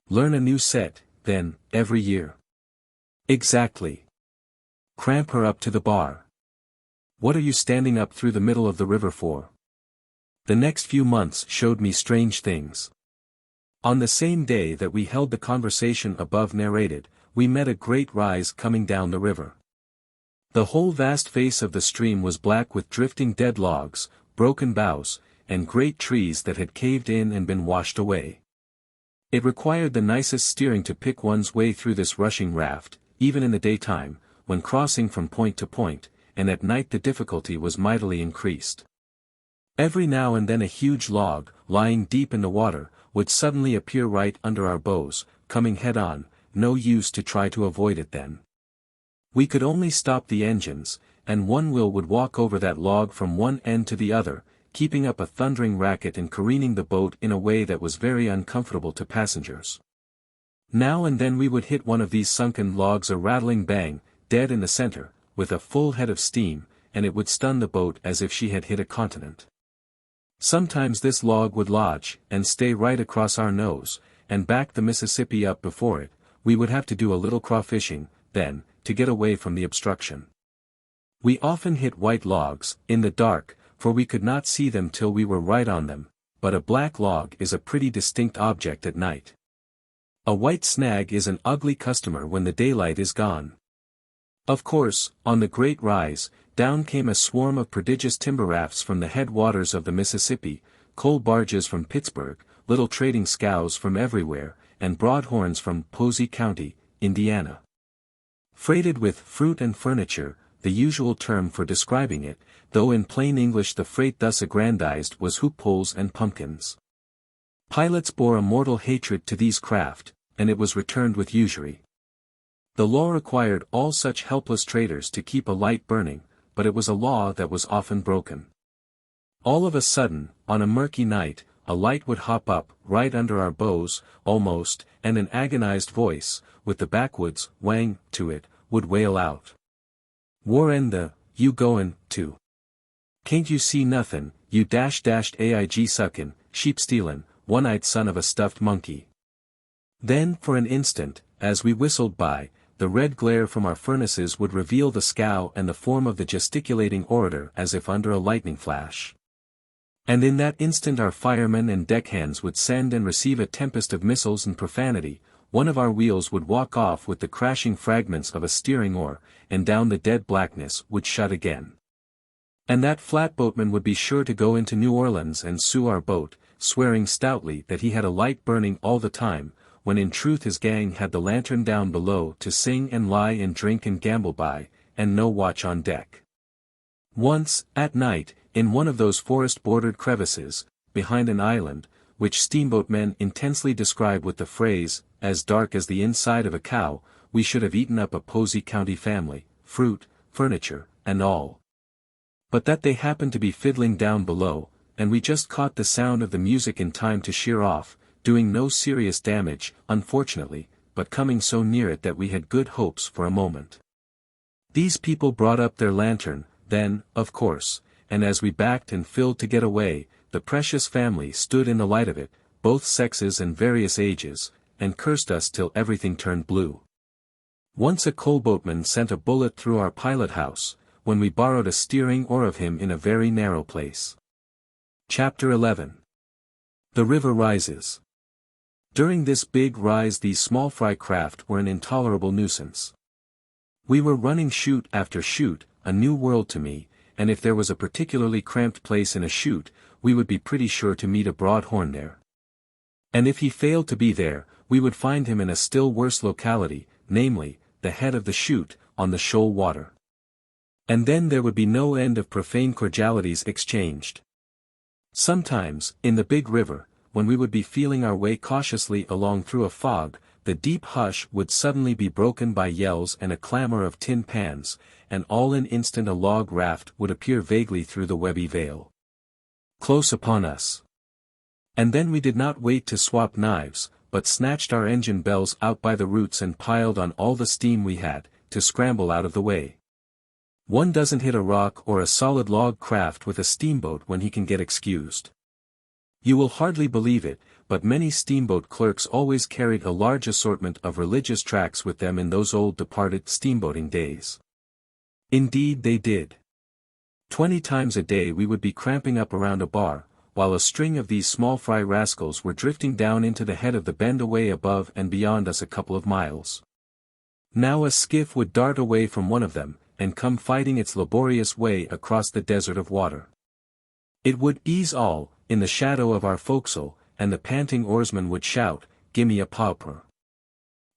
Learn a new set, then, every year. Exactly. Cramp her up to the bar. What are you standing up through the middle of the river for? The next few months showed me strange things. On the same day that we held the conversation above narrated, we met a great rise coming down the river. The whole vast face of the stream was black with drifting dead logs, broken boughs, and great trees that had caved in and been washed away. It required the nicest steering to pick one's way through this rushing raft, even in the daytime, when crossing from point to point, and at night the difficulty was mightily increased. Every now and then a huge log, lying deep in the water, would suddenly appear right under our bows, coming head-on, no use to try to avoid it then. We could only stop the engines, and one wheel would walk over that log from one end to the other, keeping up a thundering racket and careening the boat in a way that was very uncomfortable to passengers. Now and then we would hit one of these sunken logs a rattling bang, dead in the center, with a full head of steam, and it would stun the boat as if she had hit a continent. Sometimes this log would lodge, and stay right across our nose, and back the Mississippi up before it. We would have to do a little crawfishing, then, to get away from the obstruction. We often hit white logs, in the dark, for we could not see them till we were right on them, but a black log is a pretty distinct object at night. A white snag is an ugly customer when the daylight is gone. Of course, on the great rise, down came a swarm of prodigious timber rafts from the headwaters of the Mississippi, coal barges from Pittsburgh, little trading scows from everywhere, and broadhorns from Posey County, Indiana. Freighted with fruit and furniture, the usual term for describing it, though in plain English the freight thus aggrandized was hoop poles and pumpkins. Pilots bore a mortal hatred to these craft, and it was returned with usury. The law required all such helpless traders to keep a light burning, but it was a law that was often broken. All of a sudden, on a murky night, a light would hop up, right under our bows, almost, and an agonized voice, with the backwoods wang to it, would wail out. "Where the, you goin' to? Can't you see nothin', you aig suckin', sheep stealin', one-eyed son of a stuffed monkey?" Then for an instant, as we whistled by, the red glare from our furnaces would reveal the scow and the form of the gesticulating orator as if under a lightning flash. And in that instant our firemen and deckhands would send and receive a tempest of missiles and profanity. One of our wheels would walk off with the crashing fragments of a steering oar, and down the dead blackness would shut again. And that flatboatman would be sure to go into New Orleans and sue our boat, swearing stoutly that he had a light burning all the time, when in truth his gang had the lantern down below to sing and lie and drink and gamble by, and no watch on deck. Once, at night, in one of those forest-bordered crevices, behind an island, which steamboat men intensely describe with the phrase, as dark as the inside of a cow, we should have eaten up a Posey County family, fruit, furniture, and all. But that they happened to be fiddling down below, and we just caught the sound of the music in time to sheer off, doing no serious damage, unfortunately, but coming so near it that we had good hopes for a moment. These people brought up their lantern, then, of course, and as we backed and filled to get away, the precious family stood in the light of it, both sexes and various ages, and cursed us till everything turned blue. Once a coalboatman sent a bullet through our pilot-house, when we borrowed a steering oar of him in a very narrow place. Chapter 11. The river rises. During this big rise these small fry craft were an intolerable nuisance. We were running chute after chute, a new world to me, and if there was a particularly cramped place in a chute, we would be pretty sure to meet a broadhorn there. And if he failed to be there, we would find him in a still worse locality, namely, the head of the chute, on the shoal water. And then there would be no end of profane cordialities exchanged. Sometimes, in the big river, when we would be feeling our way cautiously along through a fog, the deep hush would suddenly be broken by yells and a clamor of tin pans, and all in an instant a log raft would appear vaguely through the webby veil, close upon us. And then we did not wait to swap knives, but snatched our engine bells out by the roots and piled on all the steam we had, to scramble out of the way. One doesn't hit a rock or a solid log craft with a steamboat when he can get excused. You will hardly believe it, but many steamboat clerks always carried a large assortment of religious tracts with them in those old departed steamboating days. Indeed they did. 20 times a day we would be cramping up around a bar, while a string of these small fry rascals were drifting down into the head of the bend away above and beyond us a couple of miles. Now a skiff would dart away from one of them, and come fighting its laborious way across the desert of water. It would ease all, in the shadow of our forecastle, and the panting oarsman would shout, "Gimme a pauper,"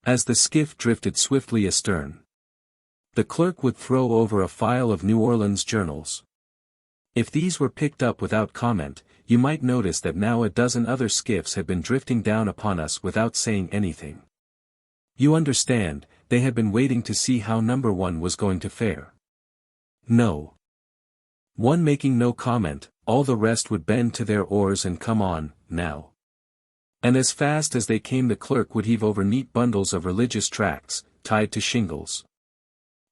as the skiff drifted swiftly astern. The clerk would throw over a file of New Orleans journals. If these were picked up without comment, you might notice that now a dozen other skiffs had been drifting down upon us without saying anything. You understand, they had been waiting to see how number one was going to fare. No. One making no comment, all the rest would bend to their oars and come on, now. And as fast as they came the clerk would heave over neat bundles of religious tracts, tied to shingles.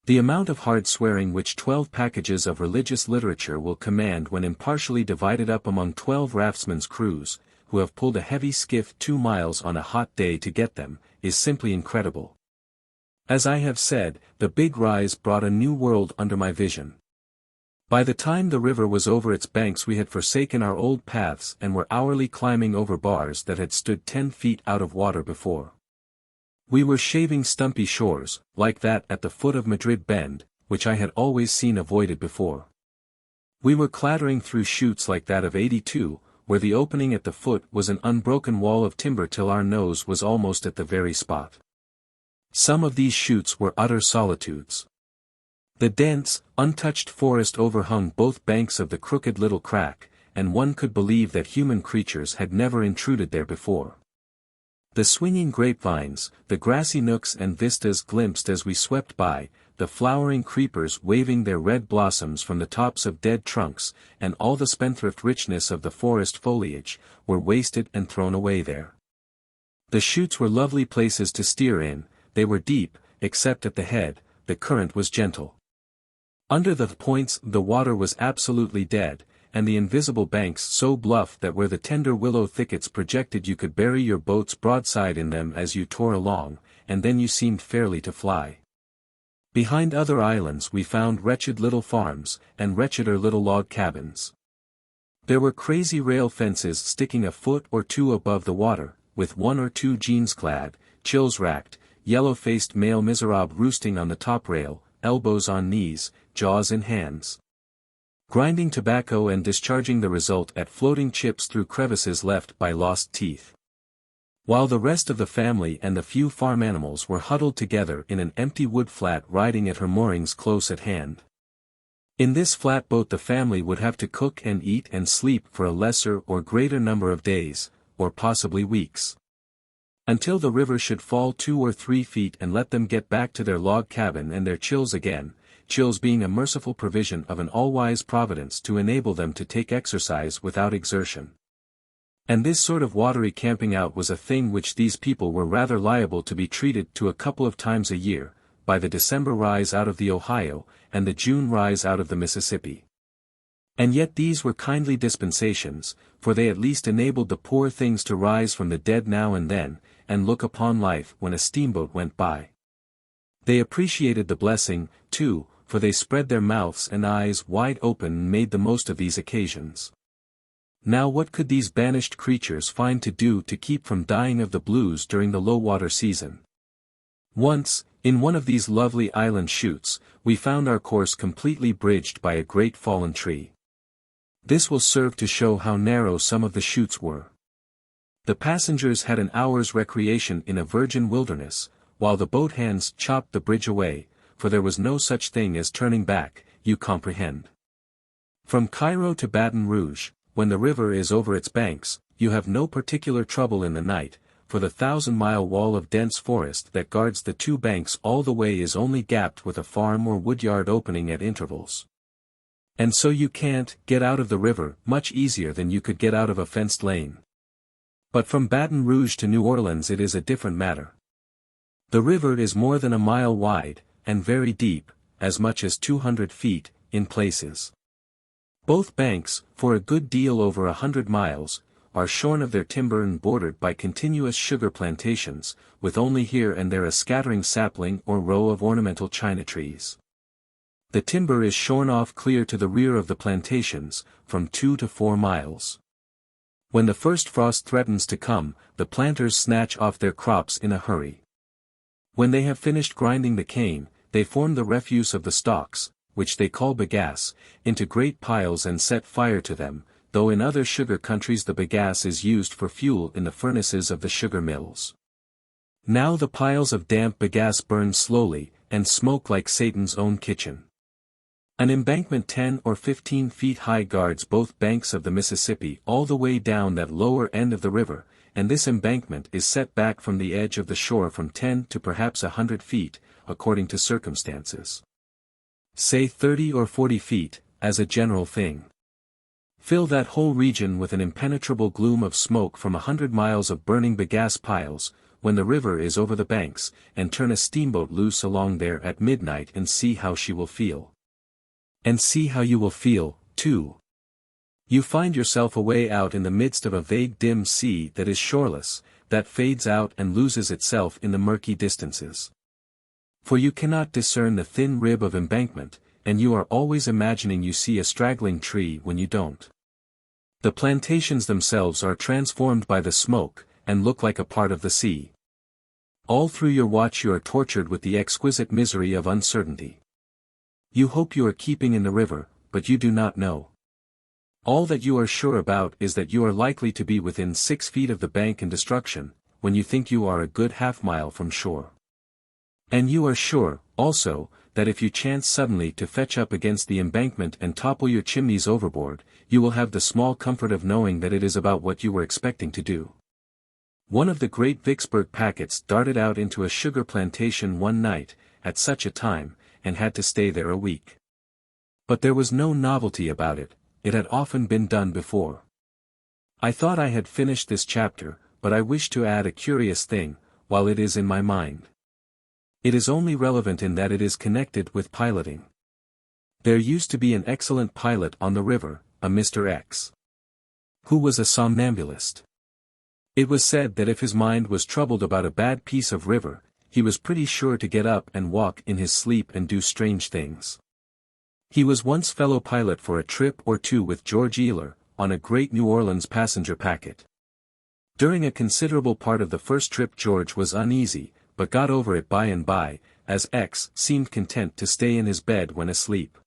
The amount of hard swearing which 12 packages of religious literature will command when impartially divided up among 12 raftsmen's crews, who have pulled a heavy skiff 2 miles on a hot day to get them, is simply incredible. As I have said, the big rise brought a new world under my vision. By the time the river was over its banks we had forsaken our old paths and were hourly climbing over bars that had stood 10 feet out of water before. We were shaving stumpy shores, like that at the foot of Madrid Bend, which I had always seen avoided before. We were clattering through chutes like that of 82, where the opening at the foot was an unbroken wall of timber till our nose was almost at the very spot. Some of these chutes were utter solitudes. The dense, untouched forest overhung both banks of the crooked little crack, and one could believe that human creatures had never intruded there before. The swinging grapevines, the grassy nooks and vistas glimpsed as we swept by, the flowering creepers waving their red blossoms from the tops of dead trunks, and all the spendthrift richness of the forest foliage, were wasted and thrown away there. The chutes were lovely places to steer in, they were deep, except at the head, the current was gentle. Under the points the water was absolutely dead, and the invisible banks so bluff that where the tender willow thickets projected you could bury your boat's broadside in them as you tore along, and then you seemed fairly to fly. Behind other islands we found wretched little farms, and wretcheder little log cabins. There were crazy rail fences sticking a foot or two above the water, with 1 or 2 jeans-clad, chills-racked, yellow-faced male miserable roosting on the top rail, elbows on knees, jaws in hands, grinding tobacco and discharging the result at floating chips through crevices left by lost teeth. While the rest of the family and the few farm animals were huddled together in an empty wood flat riding at her moorings close at hand. In this flatboat the family would have to cook and eat and sleep for a lesser or greater number of days, or possibly weeks. Until the river should fall 2 or 3 feet and let them get back to their log cabin and their chills again, chills being a merciful provision of an all-wise providence to enable them to take exercise without exertion. And this sort of watery camping out was a thing which these people were rather liable to be treated to a couple of times a year, by the December rise out of the Ohio, and the June rise out of the Mississippi. And yet these were kindly dispensations, for they at least enabled the poor things to rise from the dead now and then, and look upon life when a steamboat went by. They appreciated the blessing, too, for they spread their mouths and eyes wide open and made the most of these occasions. Now what could these banished creatures find to do to keep from dying of the blues during the low-water season? Once, in one of these lovely island chutes, we found our course completely bridged by a great fallen tree. This will serve to show how narrow some of the chutes were. The passengers had an hour's recreation in a virgin wilderness, while the boat hands chopped the bridge away, for there was no such thing as turning back, you comprehend. From Cairo to Baton Rouge, when the river is over its banks, you have no particular trouble in the night, for the 1,000-mile wall of dense forest that guards the two banks all the way is only gapped with a farm or woodyard opening at intervals. And so you can't get out of the river much easier than you could get out of a fenced lane. But from Baton Rouge to New Orleans it is a different matter. The river is more than a mile wide, and very deep, as much as 200 feet, in places. Both banks, for a good deal over 100 miles, are shorn of their timber and bordered by continuous sugar plantations, with only here and there a scattering sapling or row of ornamental china trees. The timber is shorn off clear to the rear of the plantations, from 2 to 4 miles. When the first frost threatens to come, the planters snatch off their crops in a hurry. When they have finished grinding the cane, they form the refuse of the stalks, which they call bagasse, into great piles and set fire to them, though in other sugar countries the bagasse is used for fuel in the furnaces of the sugar mills. Now the piles of damp bagasse burn slowly, and smoke like Satan's own kitchen. An embankment 10 or 15 feet high guards both banks of the Mississippi all the way down that lower end of the river, and this embankment is set back from the edge of the shore from 10 to perhaps 100 feet, according to circumstances. Say 30 or 40 feet, as a general thing. Fill that whole region with an impenetrable gloom of smoke from 100 miles of burning bagasse piles, when the river is over the banks, and turn a steamboat loose along there at midnight and see how she will feel. And see how you will feel, too. You find yourself away out in the midst of a vague dim sea that is shoreless, that fades out and loses itself in the murky distances. For you cannot discern the thin rib of embankment, and you are always imagining you see a straggling tree when you don't. The plantations themselves are transformed by the smoke, and look like a part of the sea. All through your watch you are tortured with the exquisite misery of uncertainty. You hope you are keeping in the river, but you do not know. All that you are sure about is that you are likely to be within 6 feet of the bank and destruction, when you think you are a good half-mile from shore. And you are sure, also, that if you chance suddenly to fetch up against the embankment and topple your chimneys overboard, you will have the small comfort of knowing that it is about what you were expecting to do. One of the great Vicksburg packets darted out into a sugar plantation one night, at such a time, and had to stay there a week. But there was no novelty about it, it had often been done before. I thought I had finished this chapter, but I wish to add a curious thing, while it is in my mind. It is only relevant in that it is connected with piloting. There used to be an excellent pilot on the river, a Mr. X, who was a somnambulist. It was said that if his mind was troubled about a bad piece of river, he was pretty sure to get up and walk in his sleep and do strange things. He was once fellow pilot for a trip or two with George Ealer, on a great New Orleans passenger packet. During a considerable part of the first trip George was uneasy, but got over it by and by, as X seemed content to stay in his bed when asleep.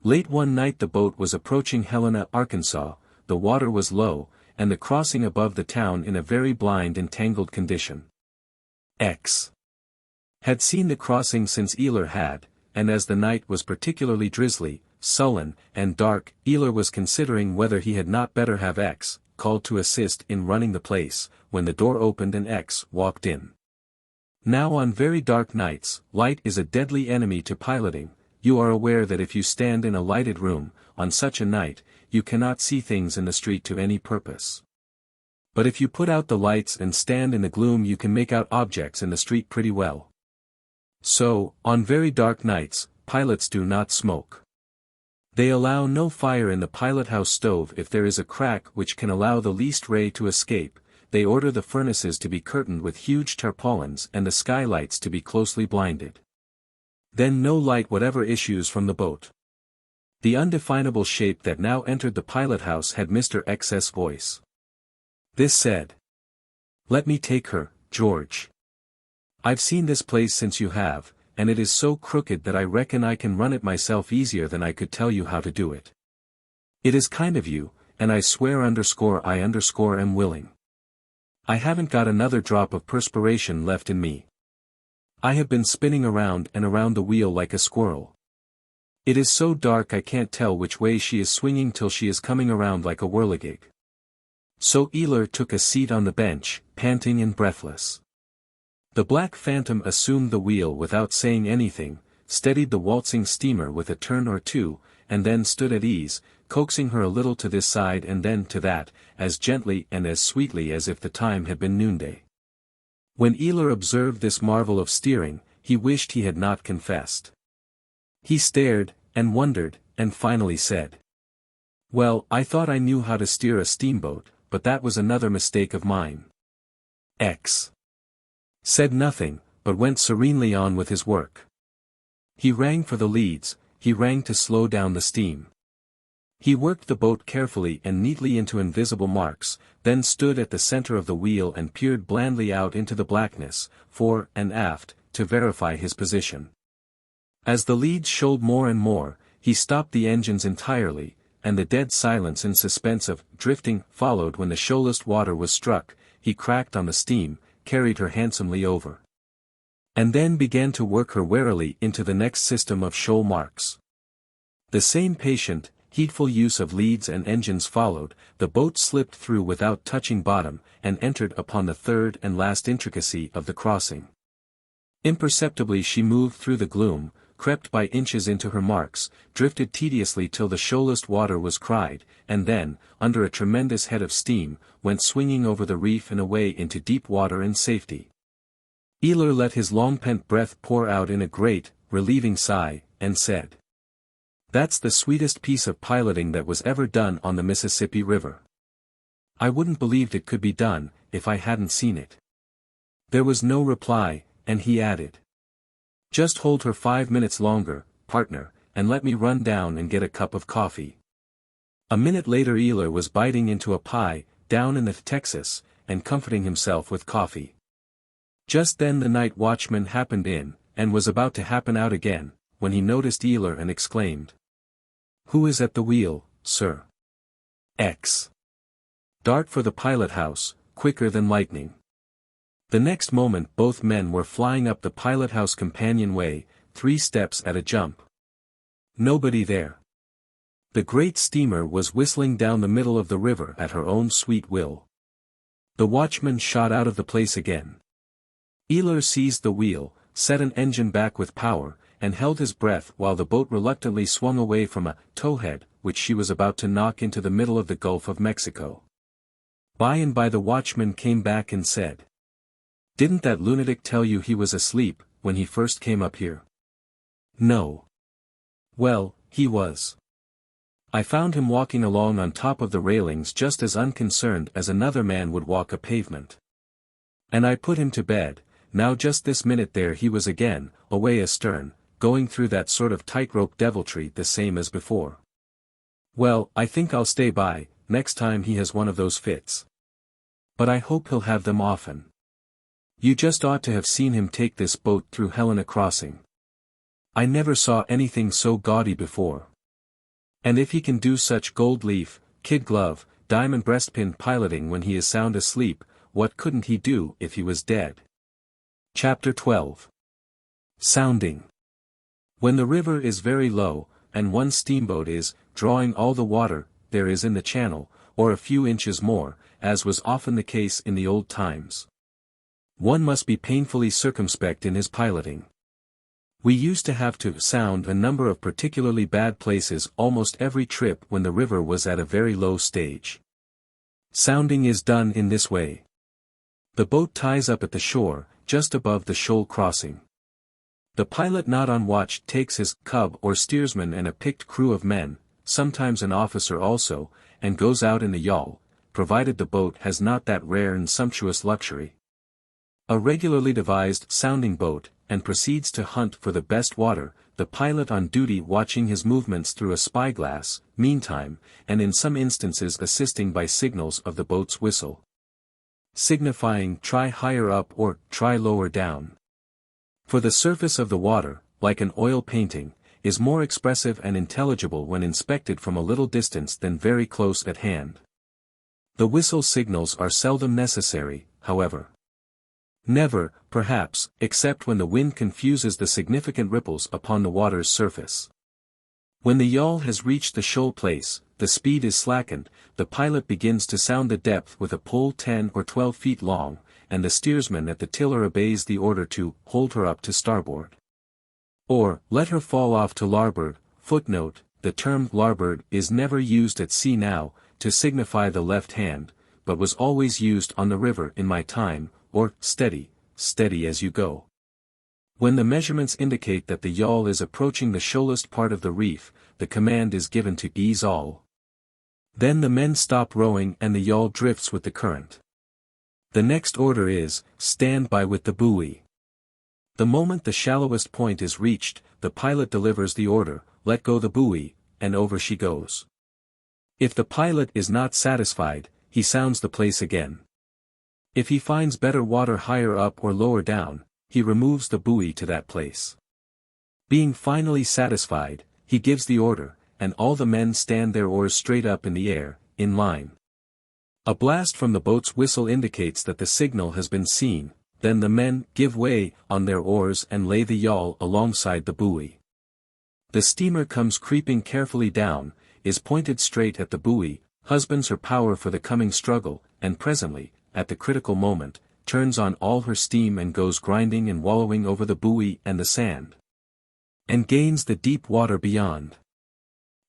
Late one night the boat was approaching Helena, Arkansas, the water was low, and the crossing above the town in a very blind and tangled condition. X had seen the crossing since Ealer had, and as the night was particularly drizzly, sullen, and dark, Ealer was considering whether he had not better have X called to assist in running the place, when the door opened and X walked in. Now on very dark nights, light is a deadly enemy to piloting, you are aware that if you stand in a lighted room, on such a night, you cannot see things in the street to any purpose. But if you put out the lights and stand in the gloom you can make out objects in the street pretty well. So, on very dark nights, pilots do not smoke. They allow no fire in the pilot-house stove. If there is a crack which can allow the least ray to escape, they order the furnaces to be curtained with huge tarpaulins and the skylights to be closely blinded. Then no light whatever issues from the boat. The undefinable shape that now entered the pilot-house had Mr. X's voice. This said, "Let me take her, George. I've seen this place since you have, and it is so crooked that I reckon I can run it myself easier than I could tell you how to do it. It is kind of you, and I swear I am willing. I haven't got another drop of perspiration left in me. I have been spinning around and around the wheel like a squirrel. It is so dark I can't tell which way she is swinging till she is coming around like a whirligig." So Eeyler took a seat on the bench, panting and breathless. The Black Phantom assumed the wheel without saying anything, steadied the waltzing steamer with a turn or two, and then stood at ease, coaxing her a little to this side and then to that, as gently and as sweetly as if the time had been noonday. When Eeyler observed this marvel of steering, he wished he had not confessed. He stared, and wondered, and finally said, "Well, I thought I knew how to steer a steamboat, but that was another mistake of mine." X said nothing, but went serenely on with his work. He rang for the leads, he rang to slow down the steam. He worked the boat carefully and neatly into invisible marks, then stood at the center of the wheel and peered blandly out into the blackness, fore and aft, to verify his position. As the leads showed more and more, he stopped the engines entirely, and the dead silence and suspense of drifting followed when the shoalest water was struck. He cracked on the steam, carried her handsomely over, and then began to work her warily into the next system of shoal marks. The same patient, heedful use of leads and engines followed. The boat slipped through without touching bottom, and entered upon the third and last intricacy of the crossing. Imperceptibly she moved through the gloom, crept by inches into her marks, drifted tediously till the shoalest water was cried, and then, under a tremendous head of steam, went swinging over the reef and away into deep water and safety. Eeyler let his long-pent breath pour out in a great, relieving sigh, and said, "That's the sweetest piece of piloting that was ever done on the Mississippi River. I wouldn't believed it could be done, if I hadn't seen it." There was no reply, and he added, "Just hold her 5 minutes longer, partner, and let me run down and get a cup of coffee." A minute later Eeyler was biting into a pie, down in the Texas, and comforting himself with coffee. Just then the night watchman happened in, and was about to happen out again, when he noticed Eeyler and exclaimed, "Who is at the wheel, sir?" X. Dart for the pilot-house, quicker than lightning. The next moment both men were flying up the pilot-house companionway, 3 steps at a jump. Nobody there. The great steamer was whistling down the middle of the river at her own sweet will. The watchman shot out of the place again. Eeyler seized the wheel, set an engine back with power, and held his breath while the boat reluctantly swung away from a towhead, which she was about to knock into the middle of the Gulf of Mexico. By and by the watchman came back and said, "Didn't that lunatic tell you he was asleep, when he first came up here?" "No." "Well, he was. I found him walking along on top of the railings just as unconcerned as another man would walk a pavement. And I put him to bed. Now just this minute there he was again, away astern, going through that sort of tightrope deviltry the same as before. Well, I think I'll stay by, next time he has one of those fits. But I hope he'll have them often. You just ought to have seen him take this boat through Helena Crossing. I never saw anything so gaudy before. And if he can do such gold leaf, kid glove, diamond breastpin piloting when he is sound asleep, what couldn't he do if he was dead?" Chapter 12. Sounding. When the river is very low, and one steamboat is drawing all the water there is in the channel, or a few inches more, as was often the case in the old times, one must be painfully circumspect in his piloting. We used to have to sound a number of particularly bad places almost every trip when the river was at a very low stage. Sounding is done in this way. The boat ties up at the shore, just above the shoal crossing. The pilot not on watch takes his cub or steersman and a picked crew of men, sometimes an officer also, and goes out in the yawl, provided the boat has not that rare and sumptuous luxury. A regularly devised sounding boat, and proceeds to hunt for the best water, the pilot on duty watching his movements through a spyglass, meantime, and in some instances assisting by signals of the boat's whistle, signifying try higher up or try lower down. For the surface of the water, like an oil painting, is more expressive and intelligible when inspected from a little distance than very close at hand. The whistle signals are seldom necessary, however. Never, perhaps, except when the wind confuses the significant ripples upon the water's surface. When the yawl has reached the shoal place, the speed is slackened, the pilot begins to sound the depth with a pole 10 or 12 feet long, and the steersman at the tiller obeys the order to hold her up to starboard. Or, let her fall off to larboard. Footnote, the term larboard is never used at sea now, to signify the left hand, but was always used on the river in my time, or steady, steady as you go. When the measurements indicate that the yawl is approaching the shoalest part of the reef, the command is given to ease all. Then the men stop rowing and the yawl drifts with the current. The next order is, stand by with the buoy. The moment the shallowest point is reached, the pilot delivers the order, let go the buoy, and over she goes. If the pilot is not satisfied, he sounds the place again. If he finds better water higher up or lower down, he removes the buoy to that place. Being finally satisfied, he gives the order, and all the men stand their oars straight up in the air, in line. A blast from the boat's whistle indicates that the signal has been seen, then the men give way on their oars and lay the yawl alongside the buoy. The steamer comes creeping carefully down, is pointed straight at the buoy, husbands her power for the coming struggle, and presently, at the critical moment, turns on all her steam and goes grinding and wallowing over the buoy and the sand, and gains the deep water beyond.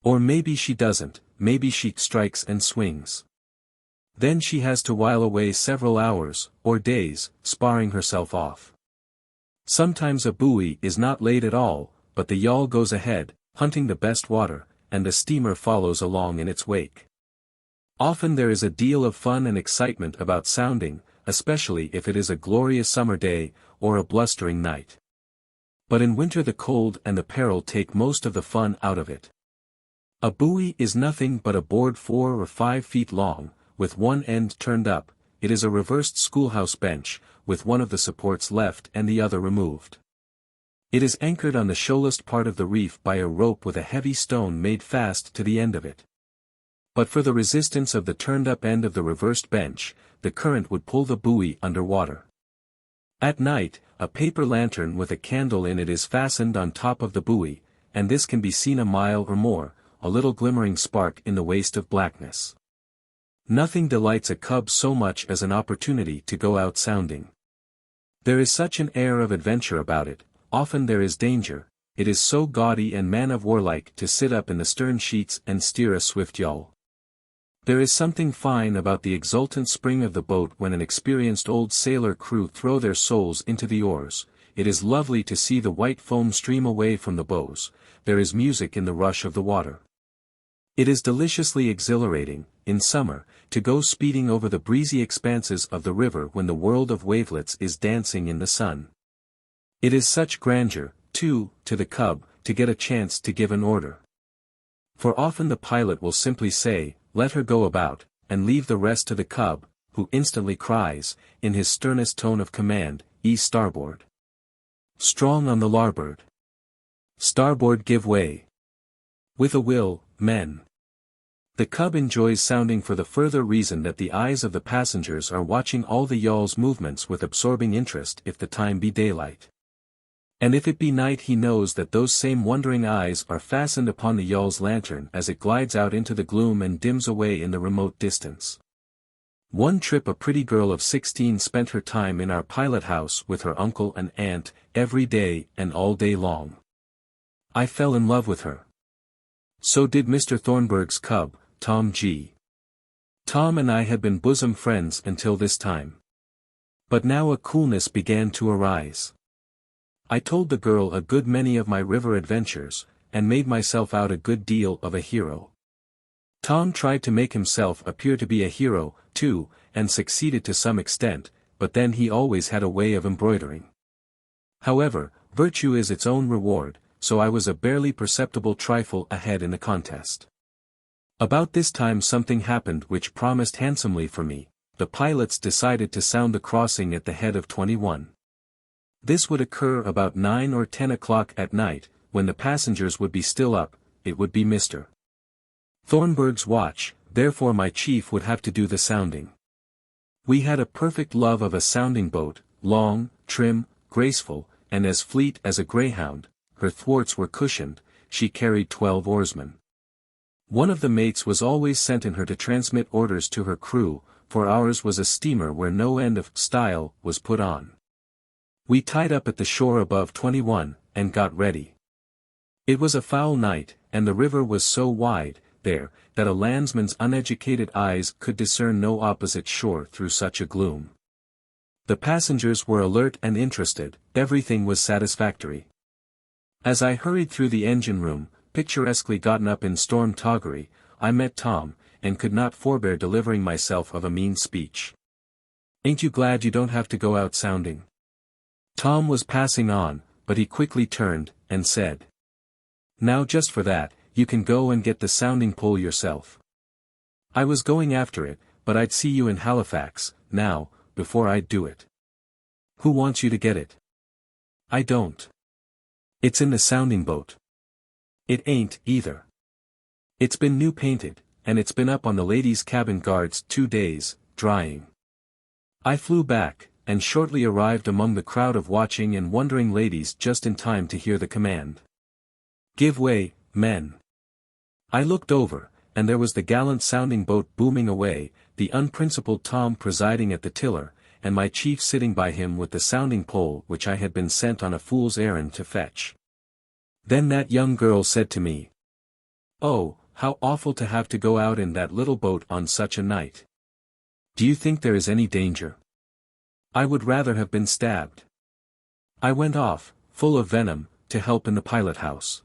Or maybe she doesn't, maybe she strikes and swings. Then she has to while away several hours, or days, sparring herself off. Sometimes a buoy is not laid at all, but the yawl goes ahead, hunting the best water, and the steamer follows along in its wake. Often there is a deal of fun and excitement about sounding, especially if it is a glorious summer day, or a blustering night. But in winter the cold and the peril take most of the fun out of it. A buoy is nothing but a board 4 or 5 feet long, with one end turned up. It is a reversed schoolhouse bench, with one of the supports left and the other removed. It is anchored on the shoalest part of the reef by a rope with a heavy stone made fast to the end of it. But for the resistance of the turned-up end of the reversed bench, the current would pull the buoy under water. At night, a paper lantern with a candle in it is fastened on top of the buoy, and this can be seen a mile or more, a little glimmering spark in the waste of blackness. Nothing delights a cub so much as an opportunity to go out sounding. There is such an air of adventure about it, often there is danger, it is so gaudy and man-of-war-like to sit up in the stern sheets and steer a swift yawl. There is something fine about the exultant spring of the boat when an experienced old sailor crew throw their souls into the oars. It is lovely to see the white foam stream away from the bows, there is music in the rush of the water. It is deliciously exhilarating, in summer, to go speeding over the breezy expanses of the river when the world of wavelets is dancing in the sun. It is such grandeur, too, to the cub, to get a chance to give an order. For often the pilot will simply say, let her go about, and leave the rest to the cub, who instantly cries, in his sternest tone of command, ease starboard. Strong on the larboard. Starboard give way. With a will, men. The cub enjoys sounding for the further reason that the eyes of the passengers are watching all the yawl's movements with absorbing interest if the time be daylight. And if it be night he knows that those same wondering eyes are fastened upon the yawl's lantern as it glides out into the gloom and dims away in the remote distance. One trip a pretty girl of 16 spent her time in our pilot house with her uncle and aunt, every day and all day long. I fell in love with her. So did Mr. Thornburg's cub, Tom G. Tom and I had been bosom friends until this time. But now a coolness began to arise. I told the girl a good many of my river adventures, and made myself out a good deal of a hero. Tom tried to make himself appear to be a hero, too, and succeeded to some extent, but then he always had a way of embroidering. However, virtue is its own reward, so I was a barely perceptible trifle ahead in the contest. About this time something happened which promised handsomely for me. The pilots decided to sound the crossing at the head of 21. This would occur about 9 or 10 o'clock at night, when the passengers would be still up. It would be Mr. Thornburg's watch, therefore my chief would have to do the sounding. We had a perfect love of a sounding boat, long, trim, graceful, and as fleet as a greyhound. Her thwarts were cushioned, she carried 12 oarsmen. One of the mates was always sent in her to transmit orders to her crew, for ours was a steamer where no end of style was put on. We tied up at the shore above 21, and got ready. It was a foul night, and the river was so wide, there, that a landsman's uneducated eyes could discern no opposite shore through such a gloom. The passengers were alert and interested, everything was satisfactory. As I hurried through the engine room, picturesquely gotten up in storm toggery, I met Tom, and could not forbear delivering myself of a mean speech. "Ain't you glad you don't have to go out sounding?" Tom was passing on, but he quickly turned, and said, "Now just for that, you can go and get the sounding pole yourself. I was going after it, but I'd see you in Halifax, now, before I'd do it." "Who wants you to get it?" "I don't. It's in the sounding boat." "It ain't, either. It's been new painted, and it's been up on the ladies' cabin guards 2 days, drying." I flew back, and shortly arrived among the crowd of watching and wondering ladies just in time to hear the command, "Give way, men." I looked over, and there was the gallant sounding boat booming away, the unprincipled Tom presiding at the tiller, and my chief sitting by him with the sounding pole which I had been sent on a fool's errand to fetch. Then that young girl said to me, "Oh, how awful to have to go out in that little boat on such a night. Do you think there is any danger?" "I would rather have been stabbed." I went off, full of venom, to help in the pilot house.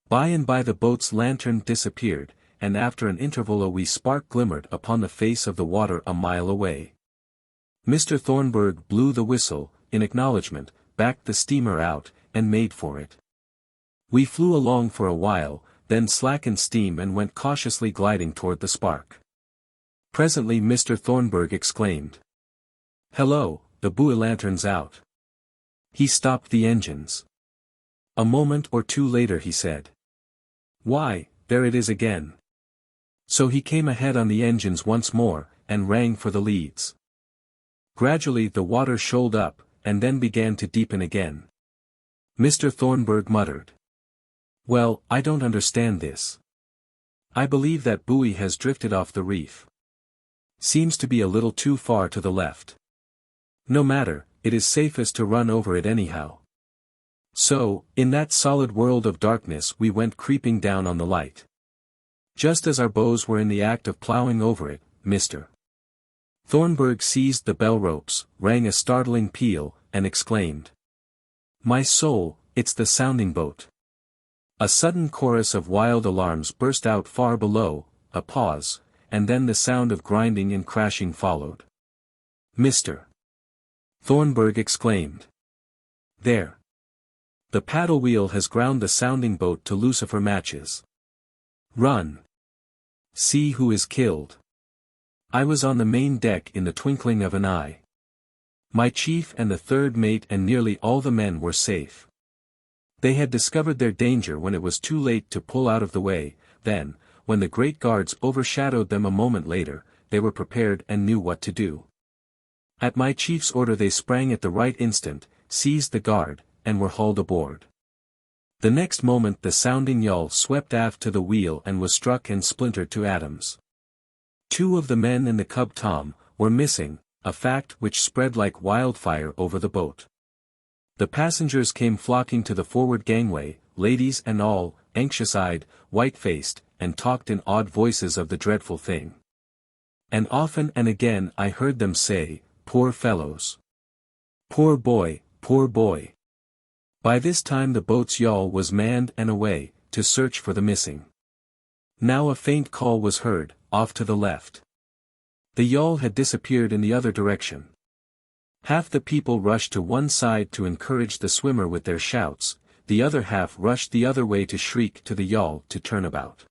By and by the boat's lantern disappeared, and after an interval a wee spark glimmered upon the face of the water a mile away. Mr. Thornburg blew the whistle, in acknowledgment, backed the steamer out, and made for it. We flew along for a while, then slackened steam and went cautiously gliding toward the spark. Presently Mr. Thornburg exclaimed, "Hello, the buoy lantern's out." He stopped the engines. A moment or two later he said, "Why, there it is again." So he came ahead on the engines once more, and rang for the leads. Gradually the water shoaled up, and then began to deepen again. Mr. Thornburg muttered, "Well, I don't understand this. I believe that buoy has drifted off the reef. Seems to be a little too far to the left. No matter, it is safest to run over it anyhow." So, in that solid world of darkness we went creeping down on the light. Just as our bows were in the act of ploughing over it, Mr. Thornburg seized the bell ropes, rang a startling peal, and exclaimed, "My soul, it's the sounding boat." A sudden chorus of wild alarms burst out far below, a pause, and then the sound of grinding and crashing followed. Mr. Thornburg exclaimed, "There! The paddle wheel has ground the sounding boat to lucifer matches. Run! See who is killed." I was on the main deck in the twinkling of an eye. My chief and the third mate and nearly all the men were safe. They had discovered their danger when it was too late to pull out of the way. Then, when the great guards overshadowed them a moment later, they were prepared and knew what to do. At my chief's order they sprang at the right instant, seized the guard, and were hauled aboard. The next moment the sounding yawl swept aft to the wheel and was struck and splintered to atoms. Two of the men in the Cub Tom were missing, a fact which spread like wildfire over the boat. The passengers came flocking to the forward gangway, ladies and all, anxious-eyed, white-faced, and talked in odd voices of the dreadful thing. And often and again I heard them say, "Poor fellows! Poor boy, poor boy!" By this time the boat's yawl was manned and away, to search for the missing. Now a faint call was heard, off to the left. The yawl had disappeared in the other direction. Half the people rushed to one side to encourage the swimmer with their shouts, the other half rushed the other way to shriek to the yawl to turn about.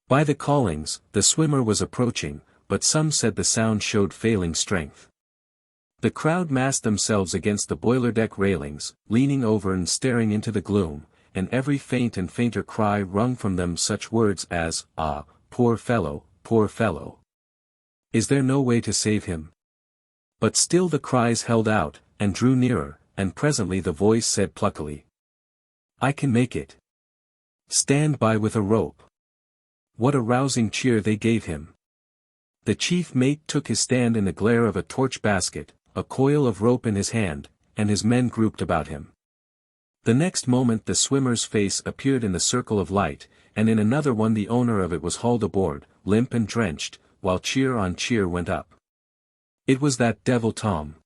By the callings, the swimmer was approaching, but some said the sound showed failing strength. The crowd massed themselves against the boiler deck railings, leaning over and staring into the gloom, and every faint and fainter cry wrung from them such words as, "Ah, poor fellow, poor fellow! Is there no way to save him?" But still the cries held out, and drew nearer, and presently the voice said pluckily, "I can make it. Stand by with a rope." What a rousing cheer they gave him! The chief mate took his stand in the glare of a torch basket, a coil of rope in his hand, and his men grouped about him. The next moment the swimmer's face appeared in the circle of light, and in another one the owner of it was hauled aboard, limp and drenched, while cheer on cheer went up. It was that devil Tom.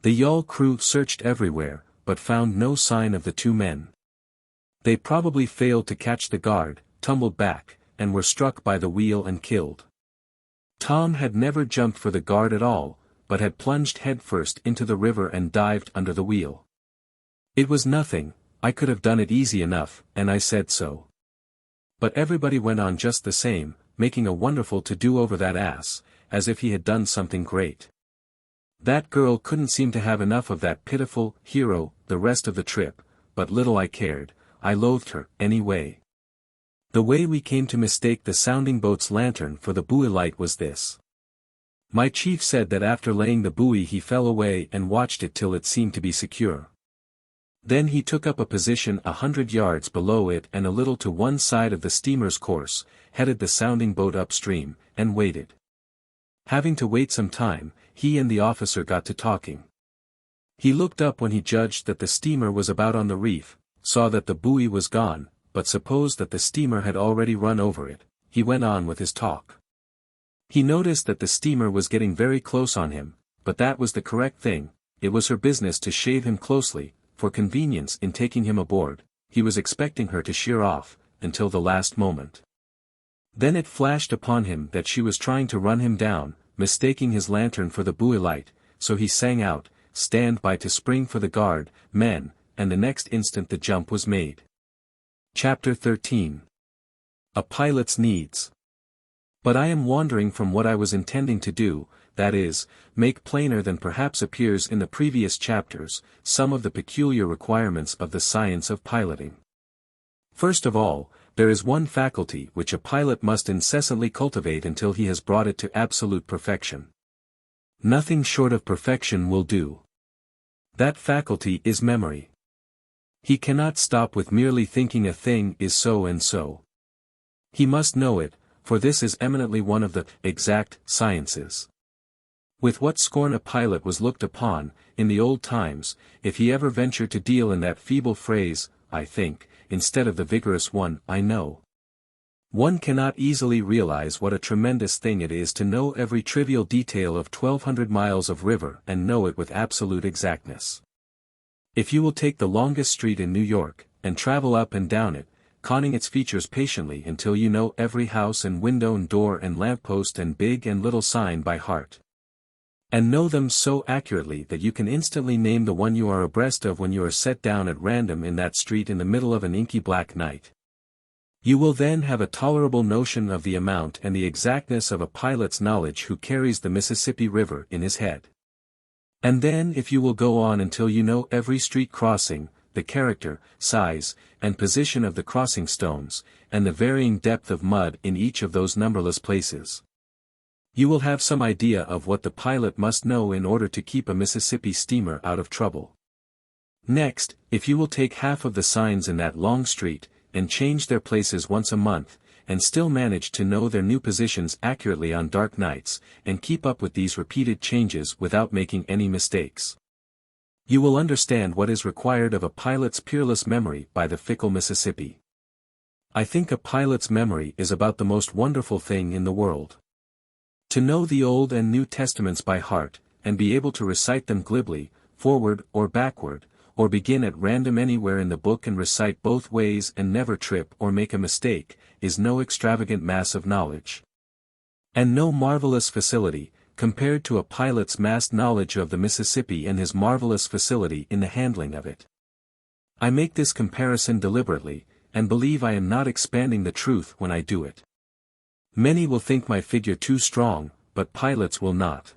The yawl crew searched everywhere, but found no sign of the two men. They probably failed to catch the guard, tumbled back, and were struck by the wheel and killed. Tom had never jumped for the guard at all, but had plunged headfirst into the river and dived under the wheel. It was nothing, I could have done it easy enough, and I said so. But everybody went on just the same, making a wonderful to-do over that ass, as if he had done something great. That girl couldn't seem to have enough of that pitiful hero the rest of the trip, but little I cared, I loathed her, anyway. The way we came to mistake the sounding boat's lantern for the buoy light was this. My chief said that after laying the buoy he fell away and watched it till it seemed to be secure. Then he took up a position 100 yards below it and a little to one side of the steamer's course, headed the sounding boat upstream, and waited. Having to wait some time, he and the officer got to talking. He looked up when he judged that the steamer was about on the reef, saw that the buoy was gone, but supposed that the steamer had already run over it. He went on with his talk. He noticed that the steamer was getting very close on him, but that was the correct thing, it was her business to shave him closely, for convenience in taking him aboard. He was expecting her to sheer off, until the last moment. Then it flashed upon him that she was trying to run him down, mistaking his lantern for the buoy light, so he sang out, "Stand by to spring for the guard, men," and the next instant the jump was made. Chapter 13. A Pilot's Needs. But I am wandering from what I was intending to do, that is, make plainer than perhaps appears in the previous chapters, some of the peculiar requirements of the science of piloting. First of all, there is one faculty which a pilot must incessantly cultivate until he has brought it to absolute perfection. Nothing short of perfection will do. That faculty is memory. He cannot stop with merely thinking a thing is so and so. He must know it, for this is eminently one of the exact sciences. With what scorn a pilot was looked upon, in the old times, if he ever ventured to deal in that feeble phrase, "I think," instead of the vigorous one, "I know." One cannot easily realize what a tremendous thing it is to know every trivial detail of 1,200 miles of river and know it with absolute exactness. If you will take the longest street in New York, and travel up and down it, conning its features patiently until you know every house and window and door and lamppost and big and little sign by heart, and know them so accurately that you can instantly name the one you are abreast of when you are set down at random in that street in the middle of an inky black night, you will then have a tolerable notion of the amount and the exactness of a pilot's knowledge who carries the Mississippi River in his head. And then if you will go on until you know every street crossing, the character, size, and position of the crossing stones, and the varying depth of mud in each of those numberless places, you will have some idea of what the pilot must know in order to keep a Mississippi steamer out of trouble. Next, if you will take half of the signs in that long street, and change their places once a month, and still manage to know their new positions accurately on dark nights, and keep up with these repeated changes without making any mistakes. You will understand what is required of a pilot's peerless memory by the fickle Mississippi. I think a pilot's memory is about the most wonderful thing in the world. To know the Old and New Testaments by heart, and be able to recite them glibly, forward or backward, or begin at random anywhere in the book and recite both ways and never trip or make a mistake, is no extravagant mass of knowledge. And no marvelous facility, compared to a pilot's massed knowledge of the Mississippi and his marvelous facility in the handling of it. I make this comparison deliberately, and believe I am not expanding the truth when I do it. Many will think my figure too strong, but pilots will not.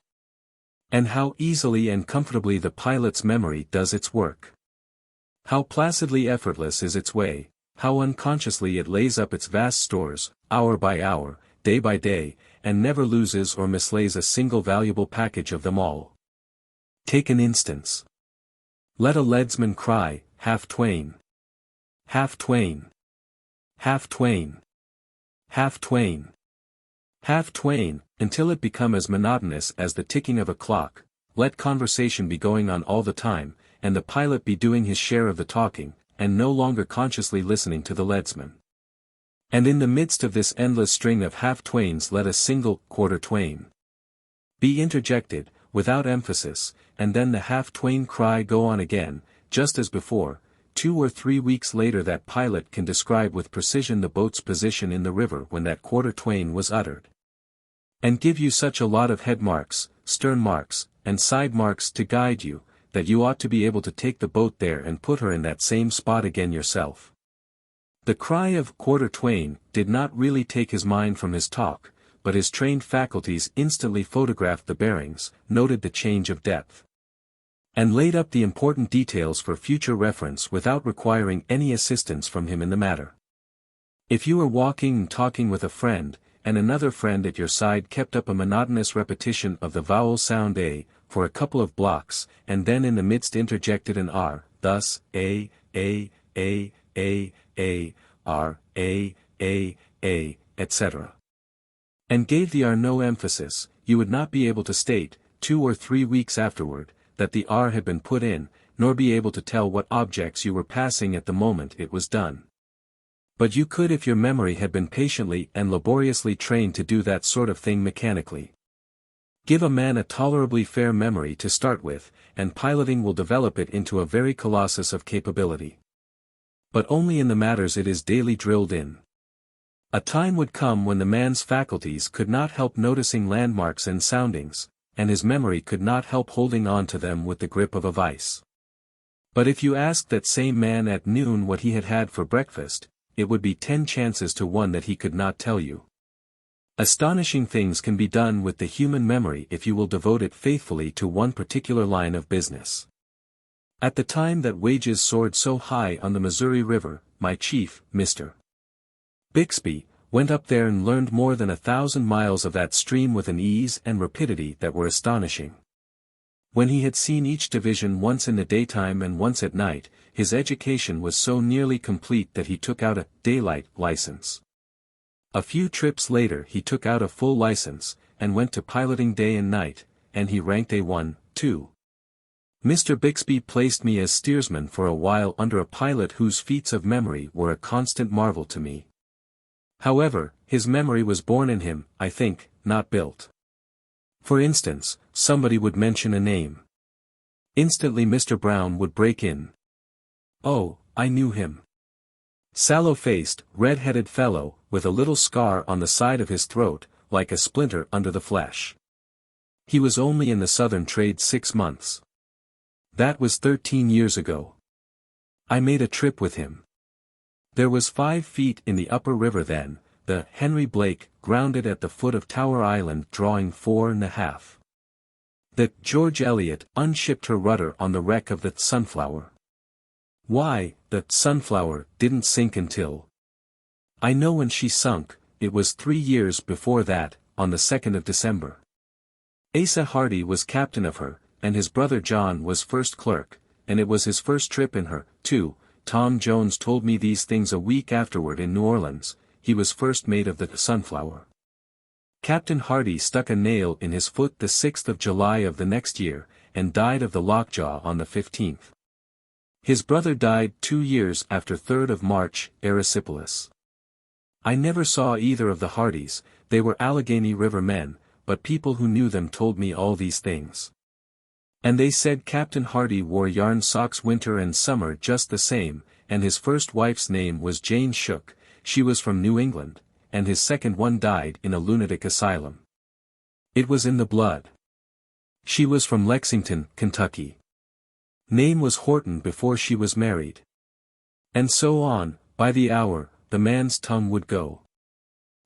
And how easily and comfortably the pilot's memory does its work. How placidly effortless is its way, how unconsciously it lays up its vast stores, hour by hour, day by day, and never loses or mislays a single valuable package of them all. Take an instance. Let a leadsman cry, "Half Twain! Half Twain! Half Twain! Half Twain! Half Twain," until it become as monotonous as the ticking of a clock. Let conversation be going on all the time, and the pilot be doing his share of the talking, and no longer consciously listening to the leadsman. And in the midst of this endless string of half-twains let a single quarter twain be interjected, without emphasis, and then the half-twain cry go on again, just as before. 2 or 3 weeks later that pilot can describe with precision the boat's position in the river when that quarter twain was uttered. And give you such a lot of head marks, stern marks, and side marks to guide you, that you ought to be able to take the boat there and put her in that same spot again yourself. The cry of quarter twain did not really take his mind from his talk, but his trained faculties instantly photographed the bearings, noted the change of depth, and laid up the important details for future reference without requiring any assistance from him in the matter. If you were walking and talking with a friend, and another friend at your side kept up a monotonous repetition of the vowel sound A, for a couple of blocks, and then in the midst interjected an R, thus, A, R, etc., and gave the R no emphasis, you would not be able to state, 2 or 3 weeks afterward, that the R had been put in, nor be able to tell what objects you were passing at the moment it was done. But you could if your memory had been patiently and laboriously trained to do that sort of thing mechanically. Give a man a tolerably fair memory to start with, and piloting will develop it into a very colossus of capability. But only in the matters it is daily drilled in. A time would come when the man's faculties could not help noticing landmarks and soundings, and his memory could not help holding on to them with the grip of a vice. But if you asked that same man at noon what he had had for breakfast, it would be 10 chances to 1 that he could not tell you. Astonishing things can be done with the human memory if you will devote it faithfully to one particular line of business. At the time that wages soared so high on the Missouri River, my chief, Mr. Bixby, went up there and learned more than 1,000 miles of that stream with an ease and rapidity that were astonishing. When he had seen each division once in the daytime and once at night, his education was so nearly complete that he took out a daylight license. A few trips later he took out a full license, and went to piloting day and night, and he ranked A1, too. Mr. Bixby placed me as steersman for a while under a pilot whose feats of memory were a constant marvel to me. However, his memory was born in him, I think, not built. For instance, somebody would mention a name. Instantly Mr. Brown would break in. Oh, I knew him. Sallow-faced, red-headed fellow, with a little scar on the side of his throat, like a splinter under the flesh. He was only in the Southern trade 6 months. That was 13 years ago. I made a trip with him. There was 5 feet in the upper river then, the Henry Blake grounded at the foot of Tower Island drawing 4.5. The George Eliot unshipped her rudder on the wreck of the Sunflower. Why, the Sunflower didn't sink until... I know when she sunk, it was 3 years before that, on the 2nd of December. Asa Hardy was captain of her, and his brother John was first clerk, and it was his first trip in her, too. Tom Jones told me these things a week afterward in New Orleans. he was first made of the sunflower. Captain Hardy stuck a nail in his foot the 6th of July of the next year, and died of the lockjaw on the 15th. His brother died 2 years after 3rd of March, erysipelas. I never saw either of the Hardys, they were Allegheny River men, but people who knew them told me all these things. And they said Captain Hardy wore yarn socks winter and summer just the same, and his first wife's name was Jane Shook, she was from New England, and his second one died in a lunatic asylum. It was in the blood. She was from Lexington, Kentucky. Name was Horton before she was married. And so on, by the hour, the man's tongue would go.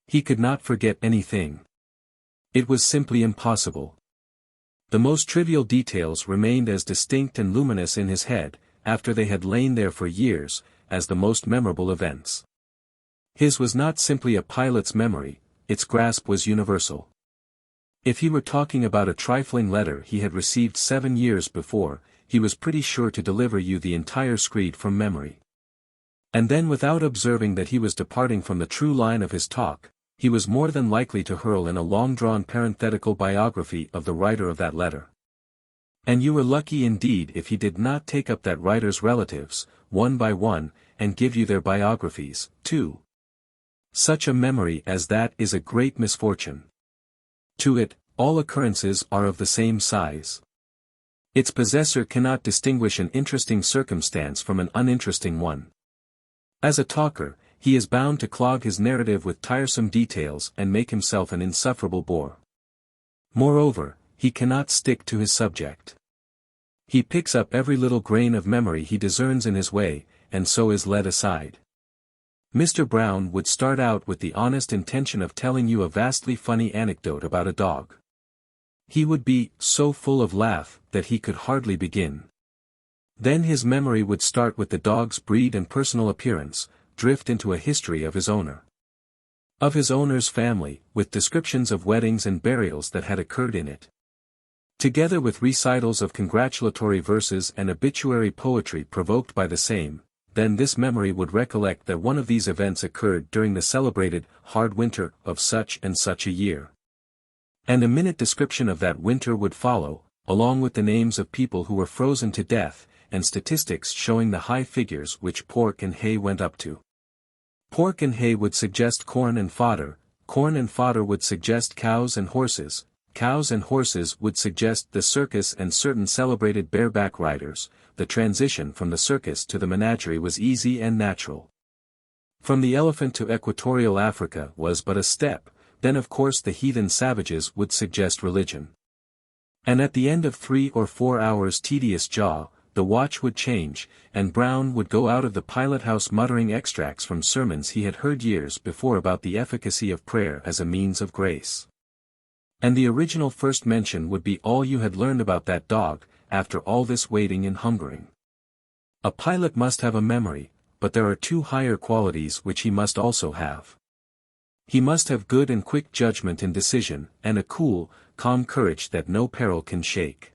He could not forget anything. It was simply impossible. The most trivial details remained as distinct and luminous in his head, after they had lain there for years, as the most memorable events. His was not simply a pilot's memory, its grasp was universal. If he were talking about a trifling letter he had received 7 years before, he was pretty sure to deliver you the entire screed from memory. And then without observing that he was departing from the true line of his talk, he was more than likely to hurl in a long-drawn parenthetical biography of the writer of that letter. And you were lucky indeed if he did not take up that writer's relatives, one by one, and give you their biographies, too. Such a memory as that is a great misfortune. To it, all occurrences are of the same size. Its possessor cannot distinguish an interesting circumstance from an uninteresting one. As a talker, he is bound to clog his narrative with tiresome details and make himself an insufferable bore. Moreover, he cannot stick to his subject. He picks up every little grain of memory he discerns in his way, and so is led aside. Mr. Brown would start out with the honest intention of telling you a vastly funny anecdote about a dog. He would be so full of laugh that he could hardly begin. Then his memory would start with the dog's breed and personal appearance, drift into a history of his owner. Of his owner's family, with descriptions of weddings and burials that had occurred in it. Together with recitals of congratulatory verses and obituary poetry provoked by the same, then this memory would recollect that one of these events occurred during the celebrated, hard winter, of such and such a year. And a minute description of that winter would follow, along with the names of people who were frozen to death, and statistics showing the high figures which pork and hay went up to. Pork and hay would suggest corn and fodder would suggest cows and horses would suggest the circus and certain celebrated bareback riders. The transition from the circus to the menagerie was easy and natural. From the elephant to equatorial Africa was but a step, then of course the heathen savages would suggest religion. And at the end of 3 or 4 hours' tedious jaw, the watch would change, and Brown would go out of the pilot-house muttering extracts from sermons he had heard years before about the efficacy of prayer as a means of grace. And the original first mention would be all you had learned about that dog, after all this waiting and hungering. A pilot must have a memory, but there are 2 higher qualities which he must also have. He must have good and quick judgment and decision, and a cool, calm courage that no peril can shake.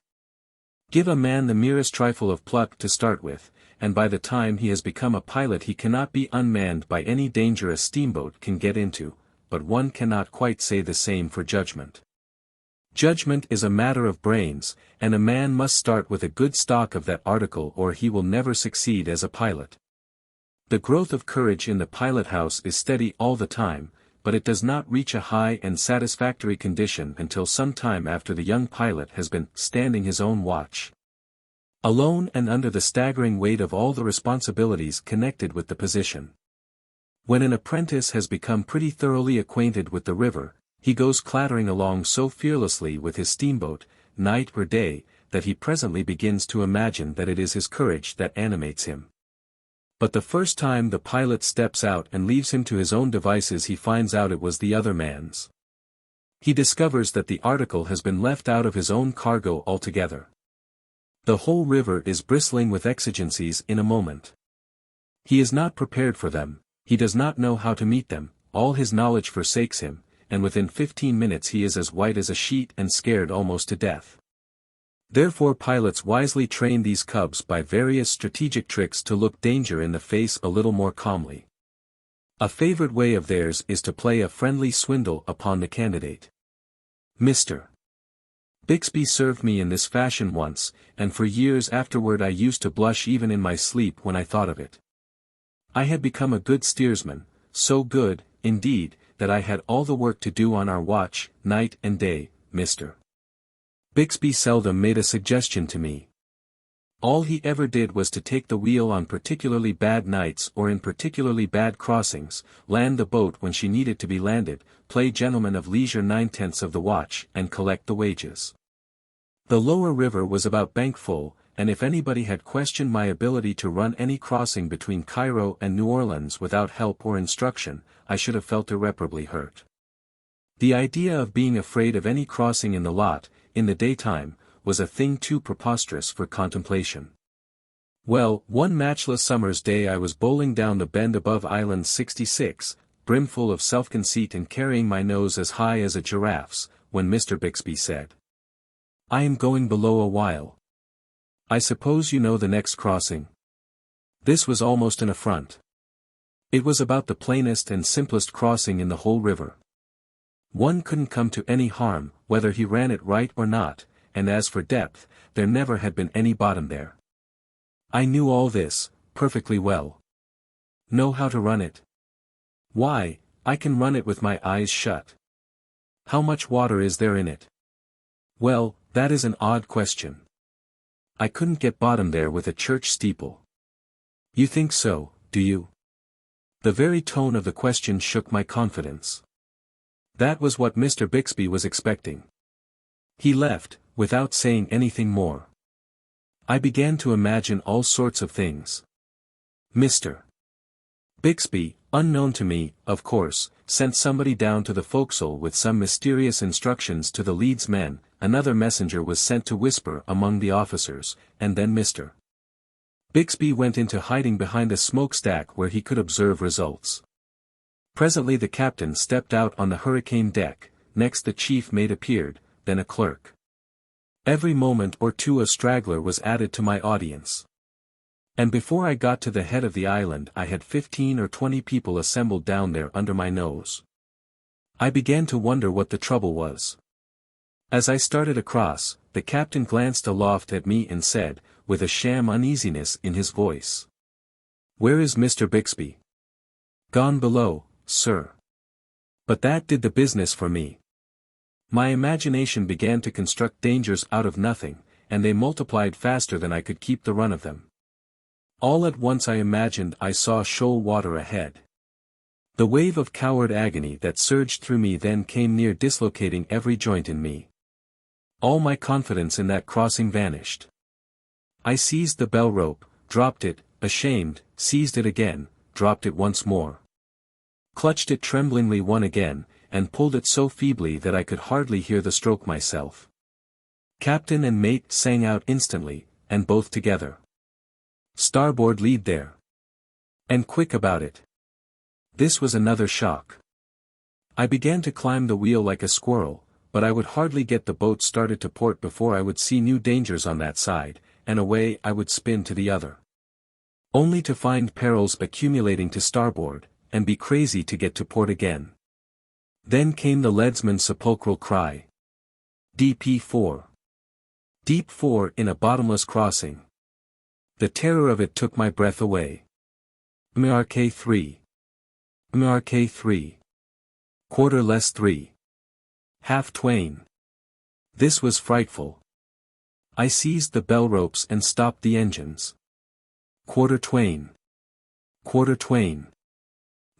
Give a man the merest trifle of pluck to start with, and by the time he has become a pilot he cannot be unmanned by any danger a steamboat can get into, but one cannot quite say the same for judgment. Judgment is a matter of brains, and a man must start with a good stock of that article or he will never succeed as a pilot. The growth of courage in the pilot-house is steady all the time, but it does not reach a high and satisfactory condition until some time after the young pilot has been standing his own watch. Alone and under the staggering weight of all the responsibilities connected with the position. When an apprentice has become pretty thoroughly acquainted with the river, he goes clattering along so fearlessly with his steamboat, night or day, that he presently begins to imagine that it is his courage that animates him. But the first time the pilot steps out and leaves him to his own devices he finds out it was the other man's. He discovers that the article has been left out of his own cargo altogether. The whole river is bristling with exigencies in a moment. He is not prepared for them, he does not know how to meet them, all his knowledge forsakes him, and within 15 minutes he is as white as a sheet and scared almost to death. Therefore pilots wisely train these cubs by various strategic tricks to look danger in the face a little more calmly. A favorite way of theirs is to play a friendly swindle upon the candidate. Mr. Bixby served me in this fashion once, and for years afterward I used to blush even in my sleep when I thought of it. I had become a good steersman, so good, indeed, that I had all the work to do on our watch, night and day. Mr. Bixby seldom made a suggestion to me. All he ever did was to take the wheel on particularly bad nights or in particularly bad crossings, land the boat when she needed to be landed, play gentleman of leisure 9/10 of the watch, and collect the wages. The lower river was about bank full, and if anybody had questioned my ability to run any crossing between Cairo and New Orleans without help or instruction, I should have felt irreparably hurt. The idea of being afraid of any crossing in the lot, in the daytime, was a thing too preposterous for contemplation. Well, one matchless summer's day I was bowling down the bend above Island 66, brimful of self-conceit and carrying my nose as high as a giraffe's, when Mr. Bixby said, "I am going below a while. I suppose you know the next crossing?" This was almost an affront. It was about the plainest and simplest crossing in the whole river. One couldn't come to any harm, whether he ran it right or not, and as for depth, there never had been any bottom there. I knew all this, perfectly well. Know how to run it? Why, I can run it with my eyes shut. How much water is there in it? Well, that is an odd question. I couldn't get bottom there with a church steeple. You think so, do you? The very tone of the question shook my confidence. That was what Mr. Bixby was expecting. He left, without saying anything more. I began to imagine all sorts of things. Mr. Bixby, unknown to me, of course, sent somebody down to the forecastle with some mysterious instructions to the leads men, another messenger was sent to whisper among the officers, and then Mr. Bixby went into hiding behind a smokestack where he could observe results. Presently the captain stepped out on the hurricane deck, next the chief mate appeared, then a clerk. Every moment or two a straggler was added to my audience. And before I got to the head of the island I had 15 or 20 people assembled down there under my nose. I began to wonder what the trouble was. As I started across, the captain glanced aloft at me and said, with a sham uneasiness in his voice, "Where is Mr. Bixby?" "Gone below, sir." But that did the business for me. My imagination began to construct dangers out of nothing, and they multiplied faster than I could keep the run of them. All at once I imagined I saw shoal water ahead. The wave of coward agony that surged through me then came near dislocating every joint in me. All my confidence in that crossing vanished. I seized the bell rope, dropped it, ashamed, seized it again, dropped it once more. Clutched it tremblingly one again, and pulled it so feebly that I could hardly hear the stroke myself. Captain and mate sang out instantly, and both together. "Starboard lead there! And quick about it!" This was another shock. I began to climb the wheel like a squirrel, but I would hardly get the boat started to port before I would see new dangers on that side, and away I would spin to the other. Only to find perils accumulating to starboard, and be crazy to get to port again. Then came the leadsman's sepulchral cry. DP4. Deep 4 in a bottomless crossing. The terror of it took my breath away. MRK3. MRK3. Quarter less 3. Half twain. This was frightful. I seized the bell ropes and stopped the engines. Quarter twain. Quarter twain.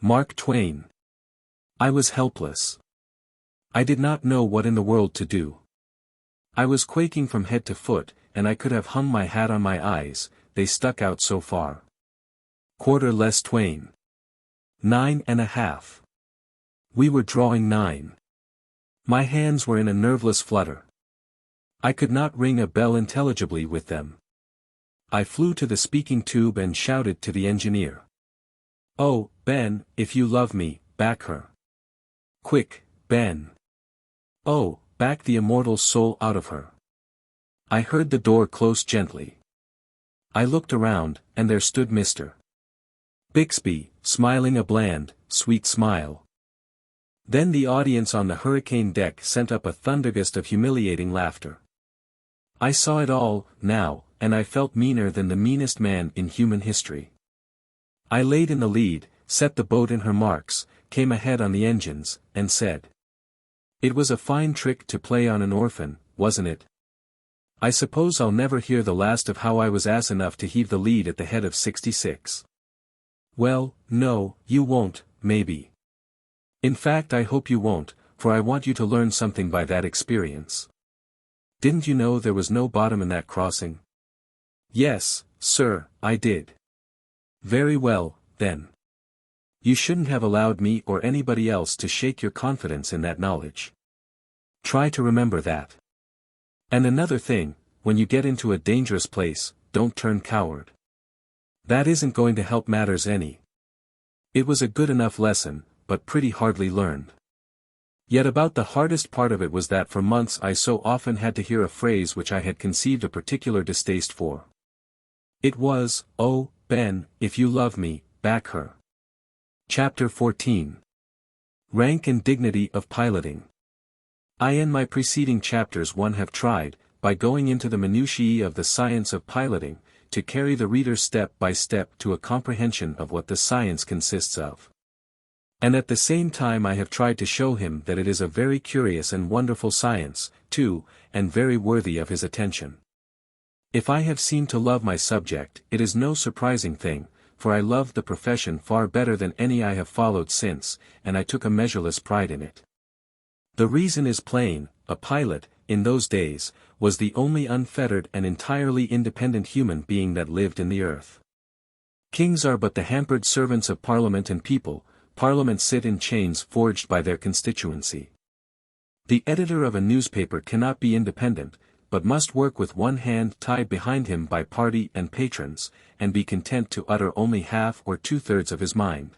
Mark Twain. I was helpless. I did not know what in the world to do. I was quaking from head to foot, and I could have hung my hat on my eyes, they stuck out so far. Quarter less twain. 9.5. We were drawing 9. My hands were in a nerveless flutter. I could not ring a bell intelligibly with them. I flew to the speaking tube and shouted to the engineer. "Oh, Ben, if you love me, back her. Quick, Ben. Oh, back the immortal soul out of her." I heard the door close gently. I looked around, and there stood Mr. Bixby, smiling a bland, sweet smile. Then the audience on the hurricane deck sent up a thundergust of humiliating laughter. I saw it all, now, and I felt meaner than the meanest man in human history. I laid in the lead, set the boat in her marks, came ahead on the engines, and said, "It was a fine trick to play on an orphan, wasn't it? I suppose I'll never hear the last of how I was ass enough to heave the lead at the head of 66. Well, no, you won't, maybe. In fact, I hope you won't, for I want you to learn something by that experience. Didn't you know there was no bottom in that crossing?" "Yes, sir, I did." "Very well, then. You shouldn't have allowed me or anybody else to shake your confidence in that knowledge. Try to remember that. And another thing, when you get into a dangerous place, don't turn coward. That isn't going to help matters any." It was a good enough lesson, but pretty hardly learned. Yet about the hardest part of it was that for months I so often had to hear a phrase which I had conceived a particular distaste for. It was, "Oh, Ben, if you love me, back her." Chapter 14. Rank and Dignity of Piloting. I in my preceding chapters 1 have tried, by going into the minutiae of the science of piloting, to carry the reader step by step to a comprehension of what the science consists of. And at the same time I have tried to show him that it is a very curious and wonderful science, too, and very worthy of his attention. If I have seemed to love my subject, it is no surprising thing, for I loved the profession far better than any I have followed since, and I took a measureless pride in it. The reason is plain: a pilot, in those days, was the only unfettered and entirely independent human being that lived in the earth. Kings are but the hampered servants of Parliament and people. Parliament sit in chains forged by their constituency. The editor of a newspaper cannot be independent, but must work with one hand tied behind him by party and patrons, and be content to utter only half or two-thirds of his mind.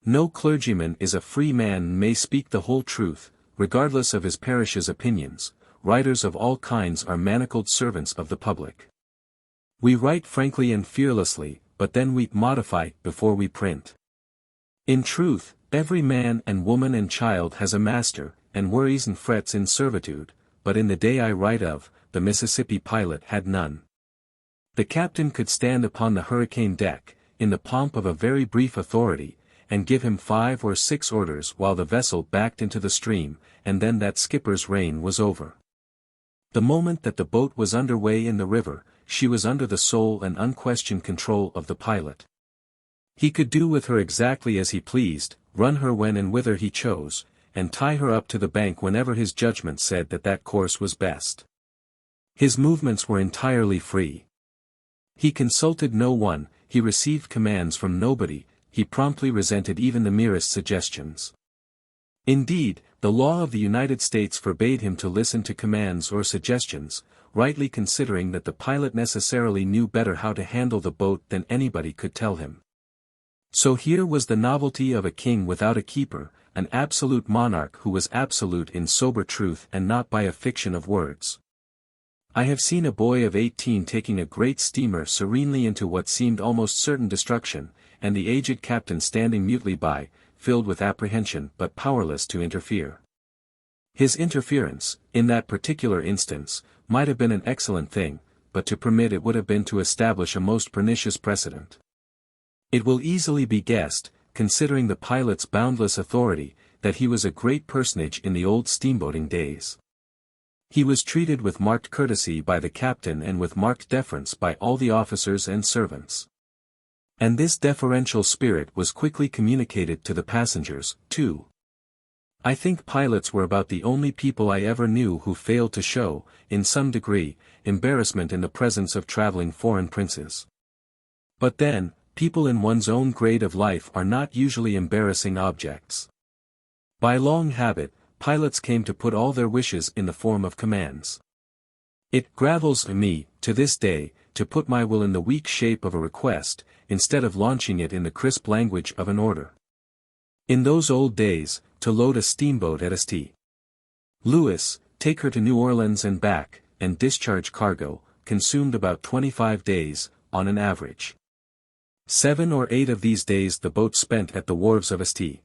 No clergyman is a free man and may speak the whole truth, regardless of his parish's opinions. Writers of all kinds are manacled servants of the public. We write frankly and fearlessly, but then we modify before we print. In truth, every man and woman and child has a master, and worries and frets in servitude, but in the day I write of, the Mississippi pilot had none. The captain could stand upon the hurricane deck, in the pomp of a very brief authority, and give him 5 or 6 orders while the vessel backed into the stream, and then that skipper's reign was over. The moment that the boat was under way in the river, she was under the sole and unquestioned control of the pilot. He could do with her exactly as he pleased, run her when and whither he chose, and tie her up to the bank whenever his judgment said that that course was best. His movements were entirely free. He consulted no one, he received commands from nobody, he promptly resented even the merest suggestions. Indeed, the law of the United States forbade him to listen to commands or suggestions, rightly considering that the pilot necessarily knew better how to handle the boat than anybody could tell him. So here was the novelty of a king without a keeper, an absolute monarch who was absolute in sober truth and not by a fiction of words. I have seen a boy of 18 taking a great steamer serenely into what seemed almost certain destruction, and the aged captain standing mutely by, filled with apprehension but powerless to interfere. His interference, in that particular instance, might have been an excellent thing, but to permit it would have been to establish a most pernicious precedent. It will easily be guessed, considering the pilot's boundless authority, that he was a great personage in the old steamboating days. He was treated with marked courtesy by the captain and with marked deference by all the officers and servants. And this deferential spirit was quickly communicated to the passengers, too. I think pilots were about the only people I ever knew who failed to show, in some degree, embarrassment in the presence of traveling foreign princes. But then, people in one's own grade of life are not usually embarrassing objects. By long habit, pilots came to put all their wishes in the form of commands. It gravels me, to this day, to put my will in the weak shape of a request, instead of launching it in the crisp language of an order. In those old days, to load a steamboat at St. Louis, take her to New Orleans and back, and discharge cargo, consumed about 25 days, on an average. 7 or 8 of these days the boat spent at the wharves of St.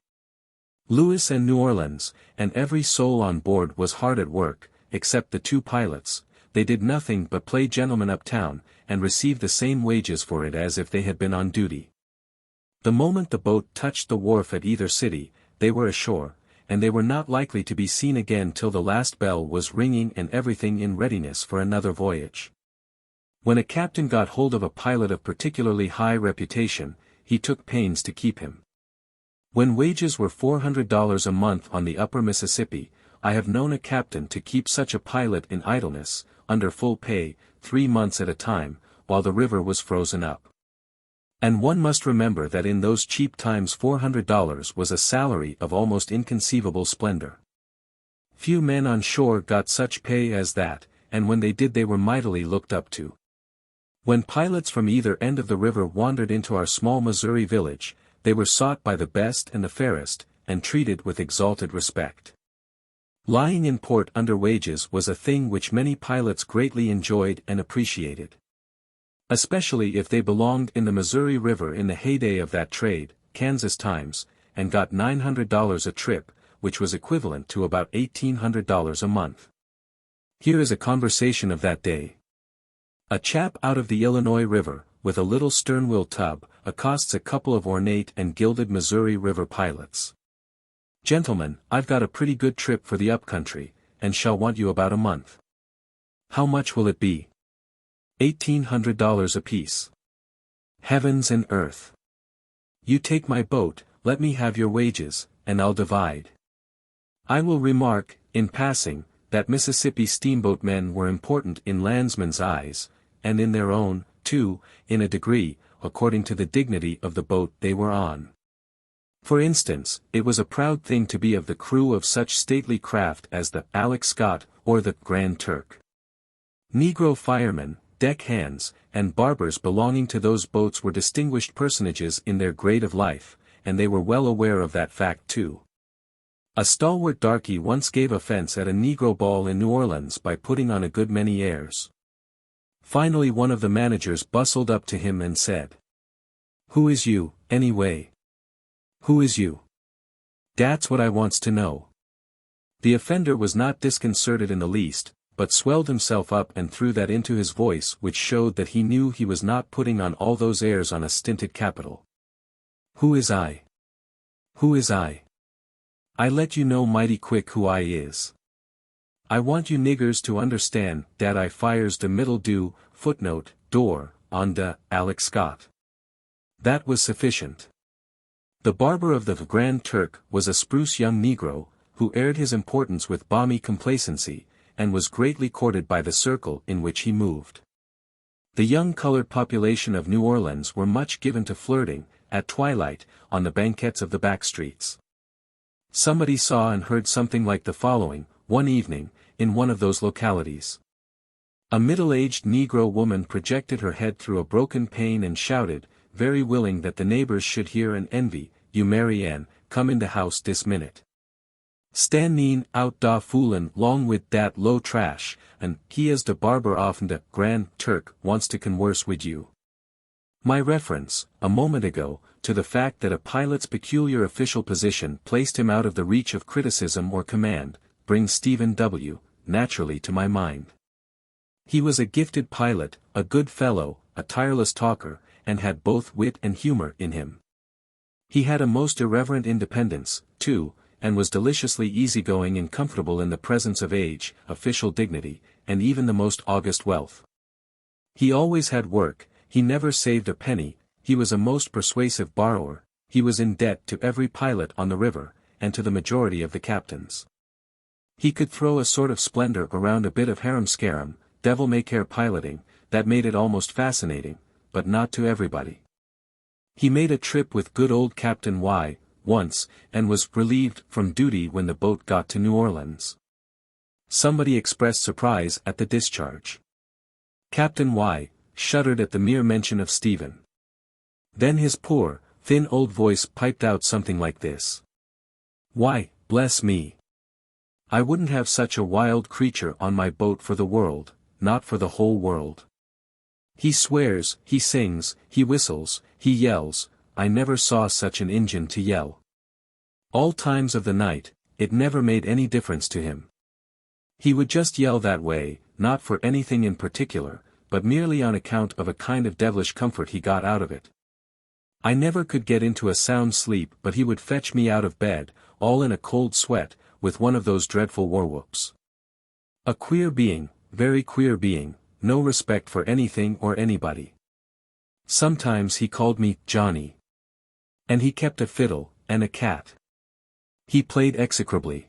Louis and New Orleans, and every soul on board was hard at work, except the 2 pilots. They did nothing but play gentlemen uptown, and received the same wages for it as if they had been on duty. The moment the boat touched the wharf at either city, they were ashore, and they were not likely to be seen again till the last bell was ringing and everything in readiness for another voyage. When a captain got hold of a pilot of particularly high reputation, he took pains to keep him. When wages were $400 a month on the upper Mississippi, I have known a captain to keep such a pilot in idleness, under full pay, 3 months at a time, while the river was frozen up. And one must remember that in those cheap times $400 was a salary of almost inconceivable splendor. Few men on shore got such pay as that, and when they did they were mightily looked up to. When pilots from either end of the river wandered into our small Missouri village, they were sought by the best and the fairest, and treated with exalted respect. Lying in port under wages was a thing which many pilots greatly enjoyed and appreciated. Especially if they belonged in the Missouri River in the heyday of that trade, Kansas times, and got $900 a trip, which was equivalent to about $1,800 a month. Here is a conversation of that day. A chap out of the Illinois River, with a little stern-wheel tub, accosts a couple of ornate and gilded Missouri River pilots. "Gentlemen, I've got a pretty good trip for the up-country, and shall want you about a month." "How much will it be?" $1,800 apiece. "Heavens and earth! You take my boat, let me have your wages, and I'll divide." I will remark, in passing, that Mississippi steamboat men were important in landsmen's eyes, and in their own, too, in a degree, according to the dignity of the boat they were on. For instance, it was a proud thing to be of the crew of such stately craft as the Alex Scott or the Grand Turk. Negro firemen, deck hands, and barbers belonging to those boats were distinguished personages in their grade of life, and they were well aware of that fact too. A stalwart darky once gave offense at a Negro ball in New Orleans by putting on a good many airs. Finally one of the managers bustled up to him and said, "Who is you, anyway? Who is you? Dat's what I wants to know." The offender was not disconcerted in the least, but swelled himself up and threw that into his voice which showed that he knew he was not putting on all those airs on a stinted capital. "Who is I? Who is I? I let you know mighty quick who I is. I want you niggers to understand dat I fires de middle do, door, on de Alex Scott." That was sufficient. The barber of the Grand Turk was a spruce young Negro, who aired his importance with balmy complacency, and was greatly courted by the circle in which he moved. The young colored population of New Orleans were much given to flirting, at twilight, on the banquettes of the back streets. Somebody saw and heard something like the following, one evening, in one of those localities. A middle-aged Negro woman projected her head through a broken pane and shouted, very willing that the neighbors should hear and envy, "You Mary Ann, come in de house dis minute. Stannin' out da foolin' long wid dat low trash, and he is de barber offen de Grand Turk wants to conwerse wid you." My reference, a moment ago, to the fact that a pilot's peculiar official position placed him out of the reach of criticism or command, brings Stephen W., naturally to my mind. He was a gifted pilot, a good fellow, a tireless talker, and had both wit and humor in him. He had a most irreverent independence, too, and was deliciously easygoing and comfortable in the presence of age, official dignity, and even the most august wealth. He always had work, he never saved a penny, he was a most persuasive borrower, he was in debt to every pilot on the river, and to the majority of the captains. He could throw a sort of splendor around a bit of harum-scarum, devil-may-care piloting, that made it almost fascinating, but not to everybody. He made a trip with good old Captain Y, once, and was relieved from duty when the boat got to New Orleans. Somebody expressed surprise at the discharge. Captain Y shuddered at the mere mention of Stephen. Then his poor, thin old voice piped out something like this. "Why, bless me! I wouldn't have such a wild creature on my boat for the world, not for the whole world. He swears, he sings, he whistles, he yells, I never saw such an Injun to yell. All times of the night, it never made any difference to him. He would just yell that way, not for anything in particular, but merely on account of a kind of devilish comfort he got out of it. I never could get into a sound sleep, but he would fetch me out of bed, all in a cold sweat, with one of those dreadful war-whoops. A queer being, very queer being, no respect for anything or anybody. Sometimes he called me Johnny. And he kept a fiddle, and a cat. He played execrably.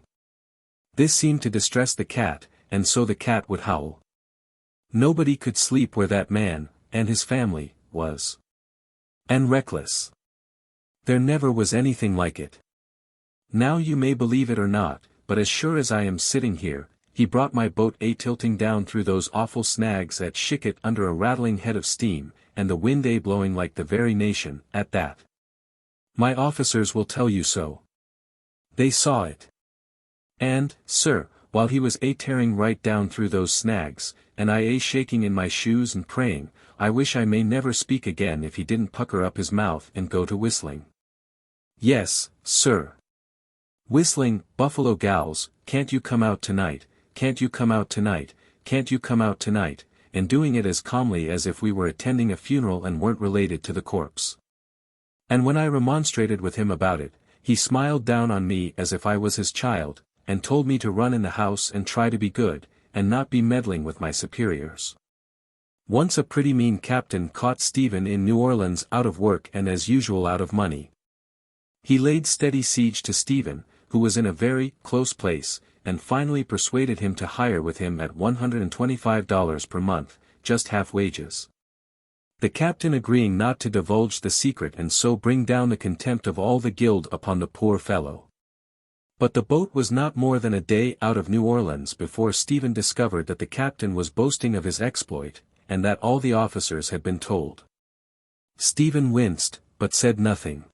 This seemed to distress the cat, and so the cat would howl. Nobody could sleep where that man, and his family, was. And reckless. There never was anything like it. Now you may believe it or not, but as sure as I am sitting here, he brought my boat tilting down through those awful snags at Shikut under a rattling head of steam, and the wind blowing like the very nation, at that. My officers will tell you so. They saw it. And, sir, while he was tearing right down through those snags, and I shaking in my shoes and praying, I wish I may never speak again if he didn't pucker up his mouth and go to whistling. Yes, sir. Whistling, Buffalo Gals, can't you come out tonight, can't you come out tonight, can't you come out tonight, and doing it as calmly as if we were attending a funeral and weren't related to the corpse. And when I remonstrated with him about it, he smiled down on me as if I was his child, and told me to run in the house and try to be good, and not be meddling with my superiors. Once a pretty mean captain caught Stephen in New Orleans out of work and as usual out of money. He laid steady siege to Stephen, who was in a very close place, and finally persuaded him to hire with him at $125 per month, just half wages. The captain agreeing not to divulge the secret and so bring down the contempt of all the guild upon the poor fellow. But the boat was not more than a day out of New Orleans before Stephen discovered that the captain was boasting of his exploit, and that all the officers had been told. Stephen winced, but said nothing.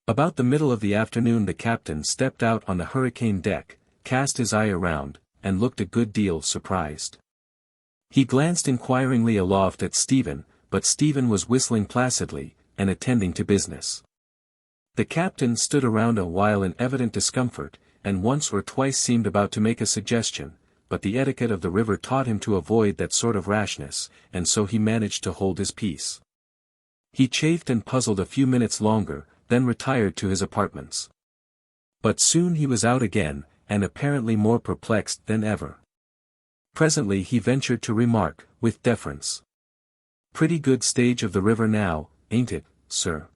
About the middle of the afternoon the captain stepped out on the hurricane deck, cast his eye around, and looked a good deal surprised. He glanced inquiringly aloft at Stephen, but Stephen was whistling placidly, and attending to business. The captain stood around a while in evident discomfort, and once or twice seemed about to make a suggestion, but the etiquette of the river taught him to avoid that sort of rashness, and so he managed to hold his peace. He chafed and puzzled a few minutes longer, then retired to his apartments. But soon he was out again, and apparently more perplexed than ever. Presently he ventured to remark, with deference. "Pretty good stage of the river now, ain't it, sir?"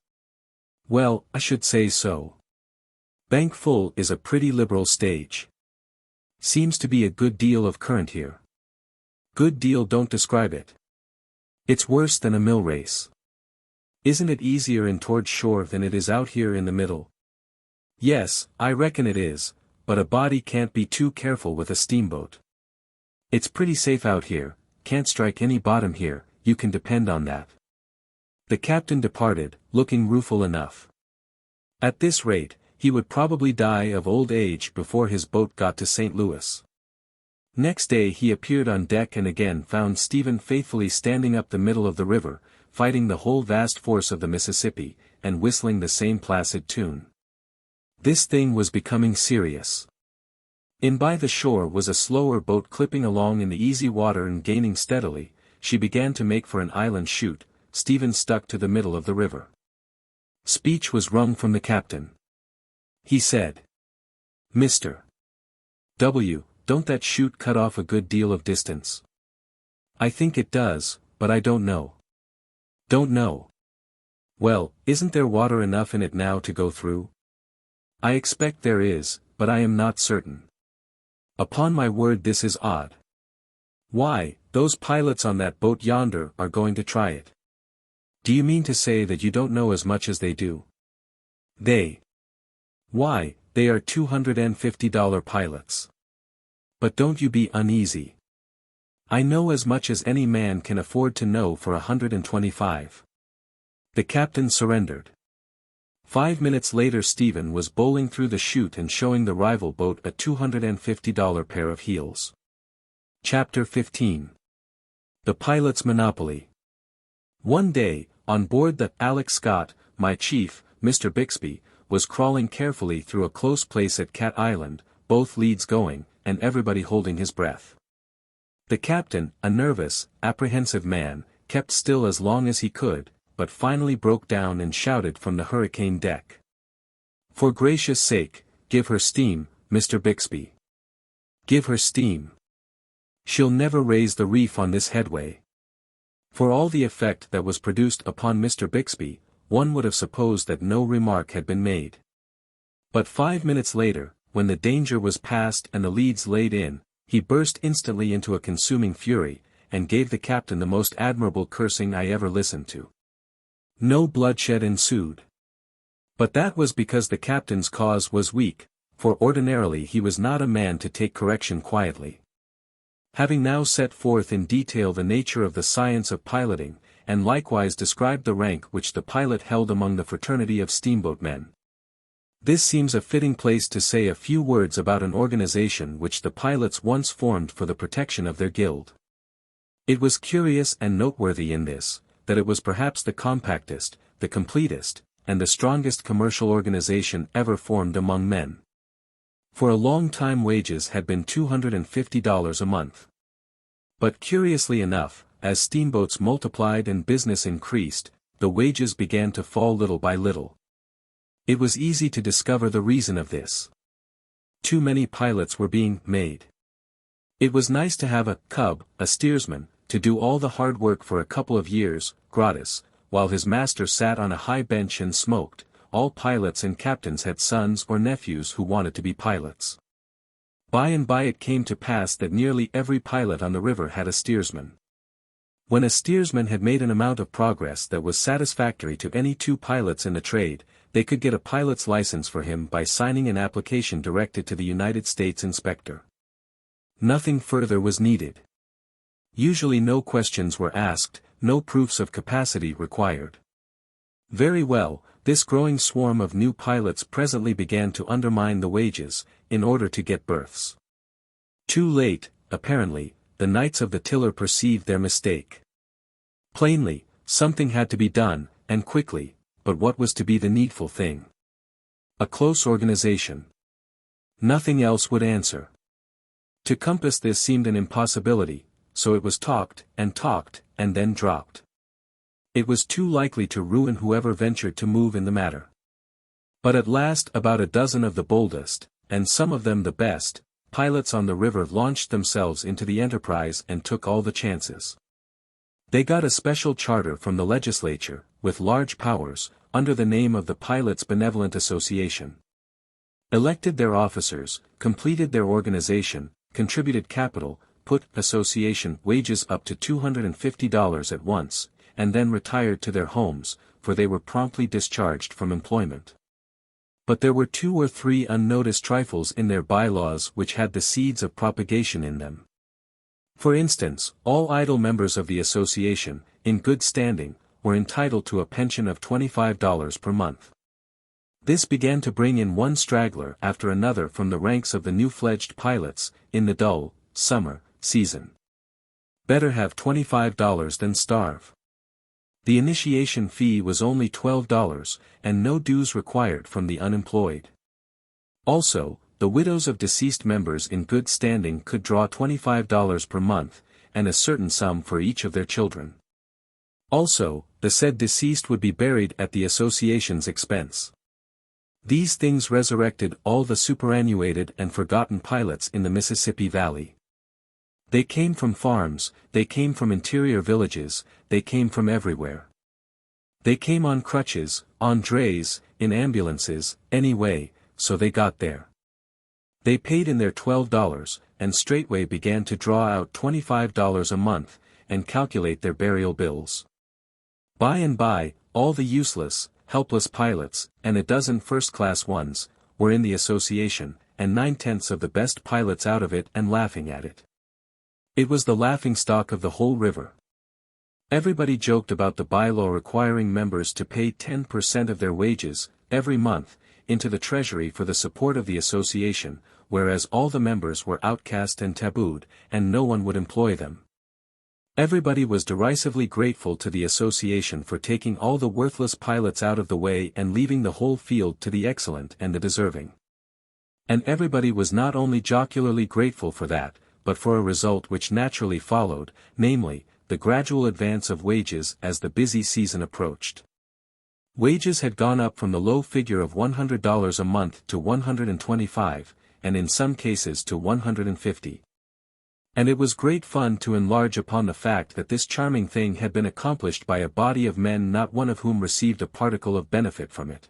"Well, I should say so. Bank full is a pretty liberal stage. Seems to be a good deal of current here." "Good deal don't describe it. It's worse than a mill race." "Isn't it easier in towards shore than it is out here in the middle?" "Yes, I reckon it is, but a body can't be too careful with a steamboat. It's pretty safe out here, can't strike any bottom here, you can depend on that." The captain departed, looking rueful enough. At this rate, he would probably die of old age before his boat got to St. Louis. Next day he appeared on deck and again found Stephen faithfully standing up the middle of the river, fighting the whole vast force of the Mississippi, and whistling the same placid tune. This thing was becoming serious. In by the shore was a slower boat clipping along in the easy water and gaining steadily. She began to make for an island chute. Stephen stuck to the middle of the river. Speech was wrung from the captain. He said, "Mr. W., don't that chute cut off a good deal of distance?" "I think it does, but I don't know." "Don't know? Well, isn't there water enough in it now to go through?" "I expect there is, but I am not certain." "Upon my word this is odd. Why, those pilots on that boat yonder are going to try it." "Do you mean to say that you don't know as much as they do?" "They? Why, they are $250 pilots. But don't you be uneasy. I know as much as any man can afford to know for $125. The captain surrendered. 5 minutes later Stephen was bowling through the chute and showing the rival boat a $250 pair of heels. Chapter 15. The Pilot's Monopoly. One day, on board the Alex Scott, my chief, Mr. Bixby, was crawling carefully through a close place at Cat Island, both leads going, and everybody holding his breath. The captain, a nervous, apprehensive man, kept still as long as he could, but finally broke down and shouted from the hurricane deck. "For gracious sake, give her steam, Mr. Bixby. Give her steam. She'll never raise the reef on this headway." For all the effect that was produced upon Mr. Bixby, one would have supposed that no remark had been made. But 5 minutes later, when the danger was past and the leads laid in, he burst instantly into a consuming fury, and gave the captain the most admirable cursing I ever listened to. No bloodshed ensued. But that was because the captain's cause was weak, for ordinarily he was not a man to take correction quietly. Having now set forth in detail the nature of the science of piloting, and likewise described the rank which the pilot held among the fraternity of steamboat men, this seems a fitting place to say a few words about an organization which the pilots once formed for the protection of their guild. It was curious and noteworthy in this, that it was perhaps the compactest, the completest, and the strongest commercial organization ever formed among men. For a long time wages had been $250 a month. But curiously enough, as steamboats multiplied and business increased, the wages began to fall little by little. It was easy to discover the reason of this. Too many pilots were being made. It was nice to have a cub, a steersman, to do all the hard work for a couple of years, gratis, while his master sat on a high bench and smoked. All pilots and captains had sons or nephews who wanted to be pilots. By and by it came to pass that nearly every pilot on the river had a steersman. When a steersman had made an amount of progress that was satisfactory to any two pilots in the trade, they could get a pilot's license for him by signing an application directed to the United States Inspector. Nothing further was needed. Usually no questions were asked, no proofs of capacity required. Very well, this growing swarm of new pilots presently began to undermine the wages, in order to get berths. Too late, apparently, the knights of the tiller perceived their mistake. Plainly, something had to be done, and quickly, but what was to be the needful thing? A close organization. Nothing else would answer. To compass this seemed an impossibility, so it was talked, and then dropped. It was too likely to ruin whoever ventured to move in the matter. But at last about a dozen of the boldest, and some of them the best, pilots on the river launched themselves into the enterprise and took all the chances. They got a special charter from the legislature, with large powers, under the name of the Pilots' Benevolent Association. Elected their officers, completed their organization, contributed capital, put association wages up to $250 at once, and then retired to their homes, for they were promptly discharged from employment. But there were 2 or 3 unnoticed trifles in their bylaws which had the seeds of propagation in them. For instance, all idle members of the association, in good standing, were entitled to a pension of $25 per month. This began to bring in one straggler after another from the ranks of the new-fledged pilots, in the dull, summer, season. Better have $25 than starve. The initiation fee was only $12, and no dues required from the unemployed. Also, the widows of deceased members in good standing could draw $25 per month, and a certain sum for each of their children. Also, the said deceased would be buried at the association's expense. These things resurrected all the superannuated and forgotten pilots in the Mississippi Valley. They came from farms, they came from interior villages, they came from everywhere. They came on crutches, on drays, in ambulances, any way, so they got there. They paid in their $12, and straightway began to draw out $25 a month, and calculate their burial bills. By and by, all the useless, helpless pilots, and a dozen first-class ones, were in the association, and 9/10 of the best pilots out of it and laughing at it. It was the laughing-stock of the whole river. Everybody joked about the bylaw requiring members to pay 10% of their wages, every month, into the treasury for the support of the association, whereas all the members were outcast and tabooed, and no one would employ them. Everybody was derisively grateful to the association for taking all the worthless pilots out of the way and leaving the whole field to the excellent and the deserving. And everybody was not only jocularly grateful for that, but for a result which naturally followed, namely, the gradual advance of wages as the busy season approached. Wages had gone up from the low figure of $100 a month to $125, and in some cases to $150. And it was great fun to enlarge upon the fact that this charming thing had been accomplished by a body of men not one of whom received a particle of benefit from it.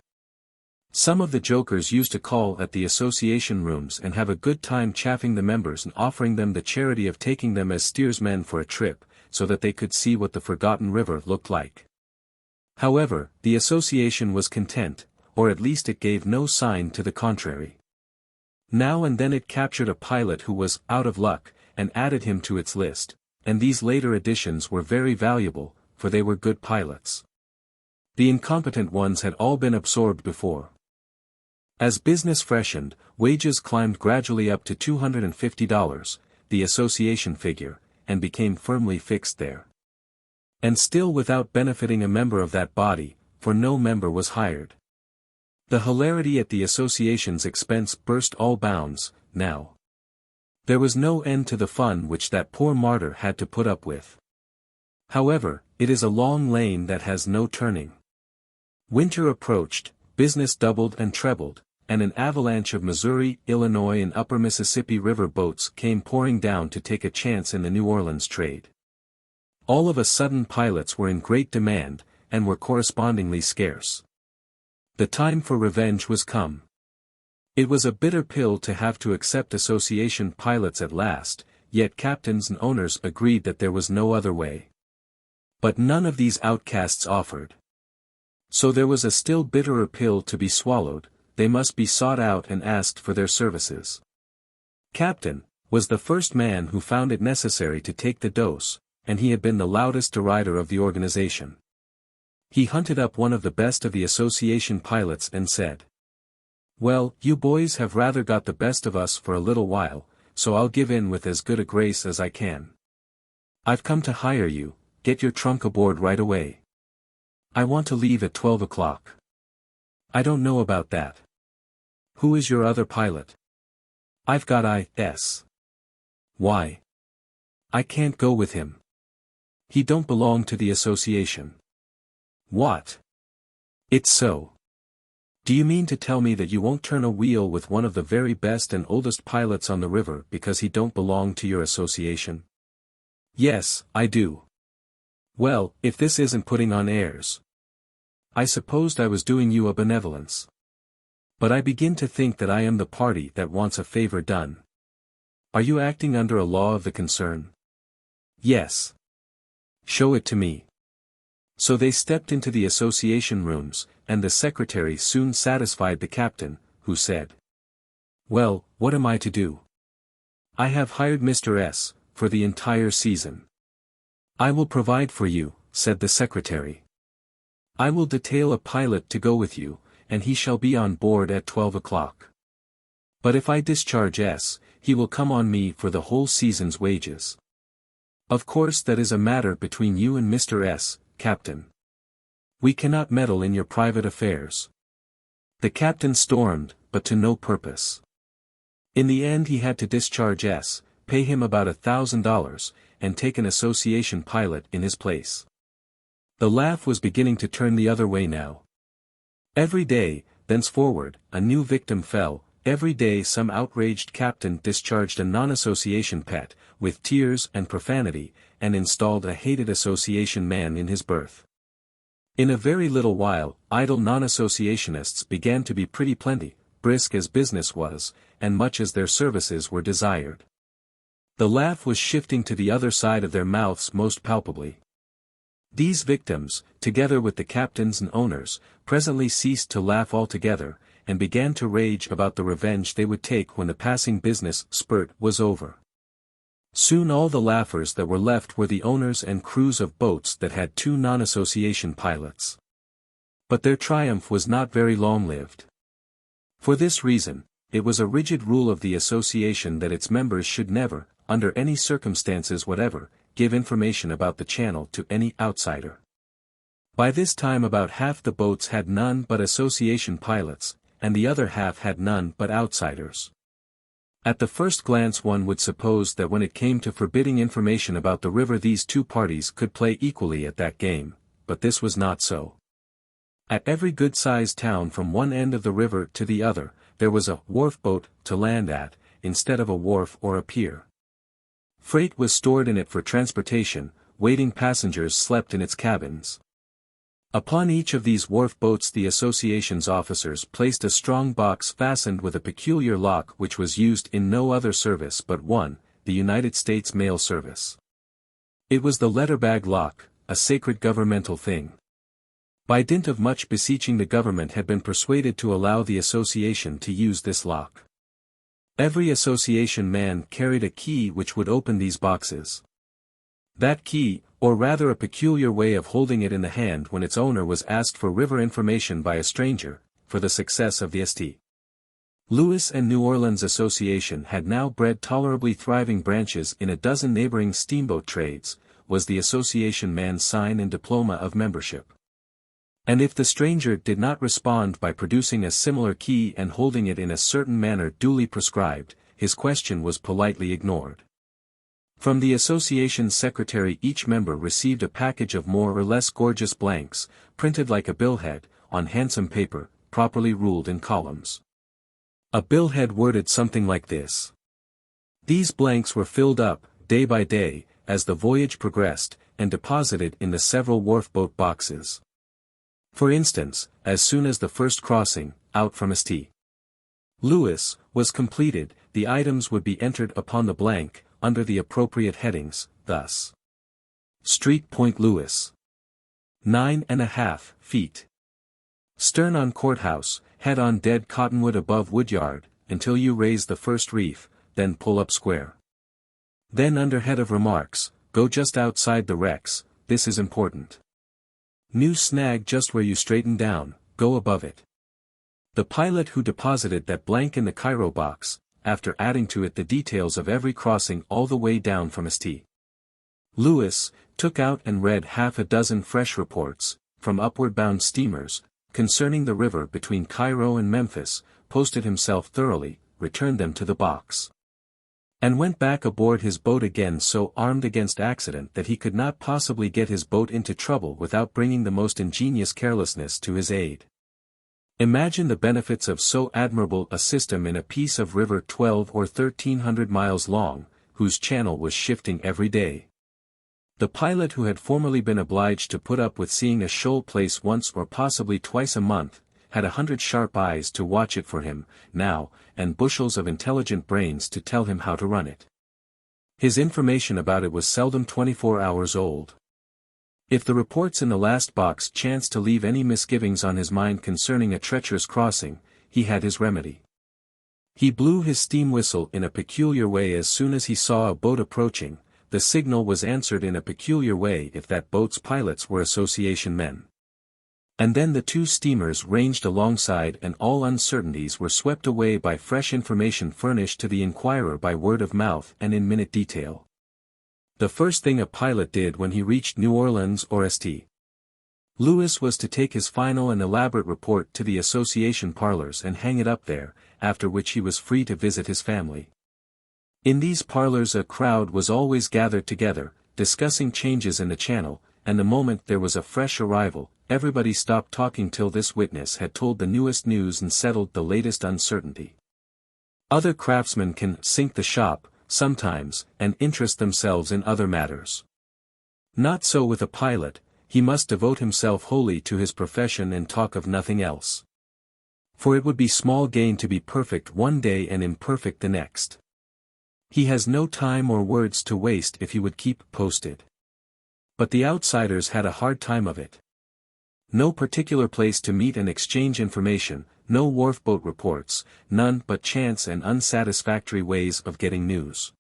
Some of the jokers used to call at the association rooms and have a good time chaffing the members and offering them the charity of taking them as steersmen for a trip, so that they could see what the forgotten river looked like. However, the association was content, or at least it gave no sign to the contrary. Now and then it captured a pilot who was out of luck, and added him to its list, and these later additions were very valuable, for they were good pilots. The incompetent ones had all been absorbed before. As business freshened, wages climbed gradually up to $250, the association figure, and became firmly fixed there. And still without benefiting a member of that body, for no member was hired. The hilarity at the association's expense burst all bounds, now. There was no end to the fun which that poor martyr had to put up with. However, it is a long lane that has no turning. Winter approached, business doubled and trebled, and an avalanche of Missouri, Illinois and upper Mississippi River boats came pouring down to take a chance in the New Orleans trade. All of a sudden pilots were in great demand, and were correspondingly scarce. The time for revenge was come. It was a bitter pill to have to accept association pilots at last, yet captains and owners agreed that there was no other way. But none of these outcasts offered. So there was a still bitterer pill to be swallowed, they must be sought out and asked for their services. Captain was the first man who found it necessary to take the dose, and he had been the loudest derider of the organization. He hunted up one of the best of the association pilots and said, "Well, you boys have rather got the best of us for a little while, so I'll give in with as good a grace as I can. I've come to hire you, get your trunk aboard right away. I want to leave at 12 o'clock. I don't know about that. Who is your other pilot?" "I've got I.S. "Why?" "I can't go with him. He don't belong to the association." "What? It's so. Do you mean to tell me that you won't turn a wheel with one of the very best and oldest pilots on the river because he don't belong to your association?" "Yes, I do." "Well, if this isn't putting on airs. I supposed I was doing you a benevolence. But I begin to think that I am the party that wants a favor done. Are you acting under a law of the concern?" "Yes." "Show it to me." So they stepped into the association rooms, and the secretary soon satisfied the captain, who said, "Well, what am I to do?" "I have hired Mr. S. for the entire season." "I will provide for you," said the secretary. "I will detail a pilot to go with you, and he shall be on board at 12 o'clock. But if I discharge S., he will come on me for the whole season's wages. Of course that is a matter between you and Mr. S., Captain. We cannot meddle in your private affairs." The captain stormed, but to no purpose. In the end he had to discharge S., pay him about $1,000, and take an association pilot in his place. The laugh was beginning to turn the other way now. Every day, thenceforward, a new victim fell, every day some outraged captain discharged a non-association pet, with tears and profanity, and installed a hated association man in his berth. In a very little while, idle non-associationists began to be pretty plenty, brisk as business was, and much as their services were desired. The laugh was shifting to the other side of their mouths most palpably. These victims, together with the captains and owners, presently ceased to laugh altogether, and began to rage about the revenge they would take when the passing business spurt was over. Soon all the laughers that were left were the owners and crews of boats that had two non-association pilots. But their triumph was not very long-lived. For this reason, it was a rigid rule of the association that its members should never, under any circumstances whatever, give information about the channel to any outsider. By this time about half the boats had none but association pilots, and the other half had none but outsiders. At the first glance one would suppose that when it came to forbidding information about the river these two parties could play equally at that game, but this was not so. At every good-sized town from one end of the river to the other, there was a wharf boat to land at, instead of a wharf or a pier. Freight was stored in it for transportation, waiting passengers slept in its cabins. Upon each of these wharf boats the association's officers placed a strong box fastened with a peculiar lock which was used in no other service but one, the United States Mail Service. It was the letterbag lock, a sacred governmental thing. By dint of much beseeching the government had been persuaded to allow the association to use this lock. Every association man carried a key which would open these boxes. That key, or rather a peculiar way of holding it in the hand when its owner was asked for river information by a stranger, for the success of the St. Louis and New Orleans Association had now bred tolerably thriving branches in a dozen neighboring steamboat trades, was the association man's sign and diploma of membership. And if the stranger did not respond by producing a similar key and holding it in a certain manner duly prescribed, his question was politely ignored. From the association's secretary each member received a package of more or less gorgeous blanks, printed like a billhead, on handsome paper, properly ruled in columns. A billhead worded something like this. These blanks were filled up, day by day, as the voyage progressed, and deposited in the several wharf-boat boxes. For instance, as soon as the first crossing, out from St. Louis, was completed, the items would be entered upon the blank, under the appropriate headings, thus. Street Point Louis. 9½ feet. Stern on courthouse, head on dead cottonwood above woodyard, until you raise the first reef, then pull up square. Then under head of remarks, go just outside the wrecks, this is important. New snag just where you straighten down, go above it. The pilot who deposited that blank in the Cairo box, after adding to it the details of every crossing all the way down from St. Louis, took out and read half a dozen fresh reports, from upward-bound steamers, concerning the river between Cairo and Memphis, posted himself thoroughly, returned them to the box, and went back aboard his boat again so armed against accident that he could not possibly get his boat into trouble without bringing the most ingenious carelessness to his aid. Imagine the benefits of so admirable a system in a piece of river 12 or 1300 miles long, whose channel was shifting every day. The pilot who had formerly been obliged to put up with seeing a shoal place once or possibly twice a month, had 100 sharp eyes to watch it for him, now, and bushels of intelligent brains to tell him how to run it. His information about it was seldom 24 hours old. If the reports in the last box chanced to leave any misgivings on his mind concerning a treacherous crossing, he had his remedy. He blew his steam whistle in a peculiar way as soon as he saw a boat approaching. The signal was answered in a peculiar way if that boat's pilots were association men. And then the two steamers ranged alongside and all uncertainties were swept away by fresh information furnished to the inquirer by word of mouth and in minute detail. The first thing a pilot did when he reached New Orleans or St. Louis was to take his final and elaborate report to the association parlors and hang it up there, after which he was free to visit his family. In these parlors a crowd was always gathered together, discussing changes in the channel, and the moment there was a fresh arrival, everybody stopped talking till this witness had told the newest news and settled the latest uncertainty. Other craftsmen can sink the shop, sometimes, and interest themselves in other matters. Not so with a pilot, he must devote himself wholly to his profession and talk of nothing else. For it would be small gain to be perfect one day and imperfect the next. He has no time or words to waste if he would keep posted. But the outsiders had a hard time of it. No particular place to meet and exchange information, no wharf-boat reports, none but chance and unsatisfactory ways of getting news.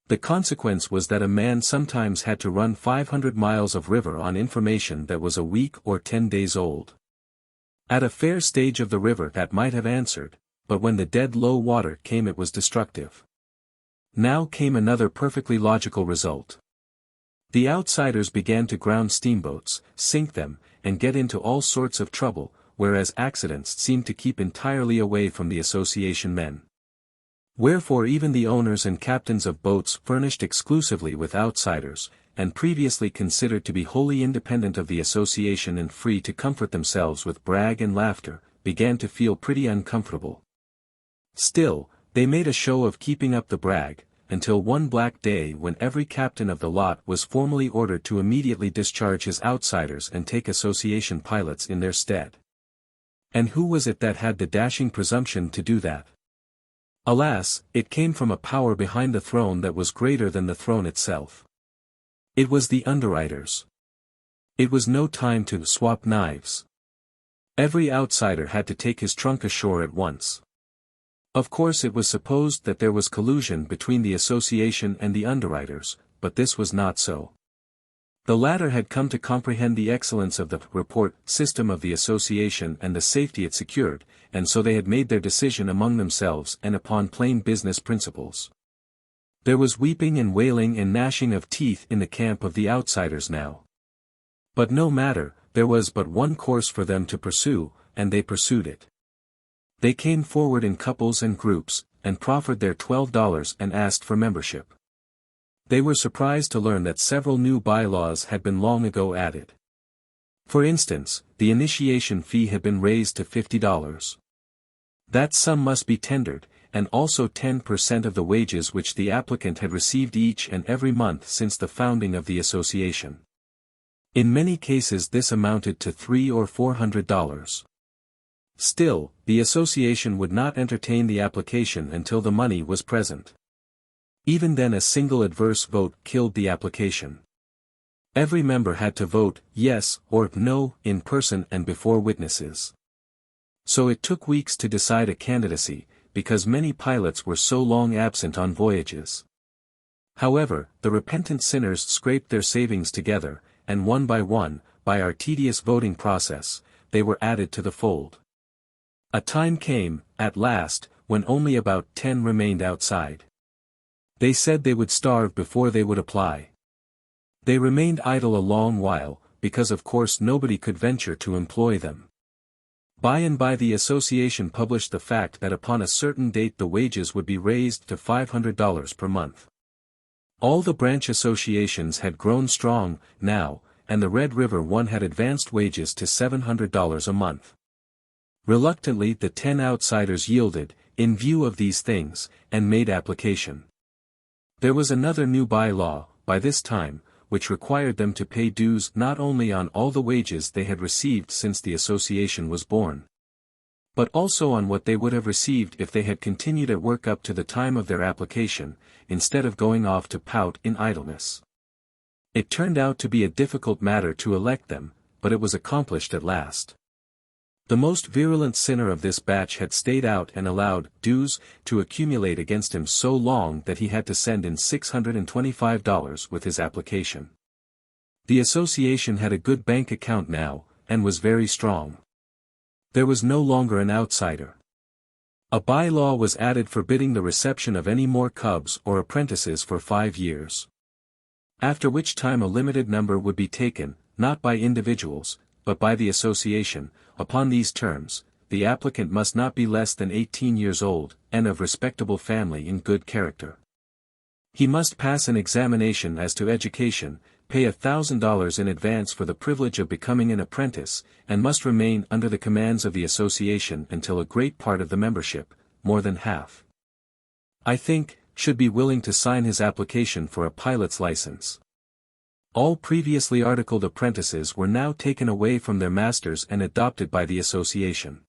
The consequence was that a man sometimes had to run 500 miles of river on information that was a week or 10 days old. At a fair stage of the river that might have answered, but when the dead low water came it was destructive. Now came another perfectly logical result. The outsiders began to ground steamboats, sink them, and get into all sorts of trouble, whereas accidents seemed to keep entirely away from the association men. Wherefore even the owners and captains of boats furnished exclusively with outsiders, and previously considered to be wholly independent of the association and free to comfort themselves with brag and laughter, began to feel pretty uncomfortable. Still, they made a show of keeping up the brag, until one black day when every captain of the lot was formally ordered to immediately discharge his outsiders and take association pilots in their stead. And who was it that had the dashing presumption to do that? Alas, it came from a power behind the throne that was greater than the throne itself. It was the underwriters. It was no time to swap knives. Every outsider had to take his trunk ashore at once. Of course it was supposed that there was collusion between the association and the underwriters, but this was not so. The latter had come to comprehend the excellence of the report system of the association and the safety it secured, and so they had made their decision among themselves and upon plain business principles. There was weeping and wailing and gnashing of teeth in the camp of the outsiders now. But no matter, there was but one course for them to pursue, and they pursued it. They came forward in couples and groups, and proffered their $12 and asked for membership. They were surprised to learn that several new bylaws had been long ago added. For instance, the initiation fee had been raised to $50. That sum must be tendered, and also 10% of the wages which the applicant had received each and every month since the founding of the association. In many cases this amounted to $300 or $400. Still, the association would not entertain the application until the money was present. Even then a single adverse vote killed the application. Every member had to vote yes or no in person and before witnesses. So it took weeks to decide a candidacy, because many pilots were so long absent on voyages. However, the repentant sinners scraped their savings together, and one, by our tedious voting process, they were added to the fold. A time came, at last, when only about 10 remained outside. They said they would starve before they would apply. They remained idle a long while, because of course nobody could venture to employ them. By and by the association published the fact that upon a certain date the wages would be raised to $500 per month. All the branch associations had grown strong, now, and the Red River one had advanced wages to $700 a month. Reluctantly the 10 outsiders yielded, in view of these things, and made application. There was another new by-law, by this time, which required them to pay dues not only on all the wages they had received since the association was born, but also on what they would have received if they had continued at work up to the time of their application, instead of going off to pout in idleness. It turned out to be a difficult matter to elect them, but it was accomplished at last. The most virulent sinner of this batch had stayed out and allowed dues to accumulate against him so long that he had to send in $625 with his application. The association had a good bank account now, and was very strong. There was no longer an outsider. A by-law was added forbidding the reception of any more cubs or apprentices for 5 years. After which time a limited number would be taken, not by individuals, but by the association. Upon these terms, the applicant must not be less than 18 years old, and of respectable family in good character. He must pass an examination as to education, pay $1,000 in advance for the privilege of becoming an apprentice, and must remain under the commands of the association until a great part of the membership, more than half, I think, should be willing to sign his application for a pilot's license. All previously articled apprentices were now taken away from their masters and adopted by the association.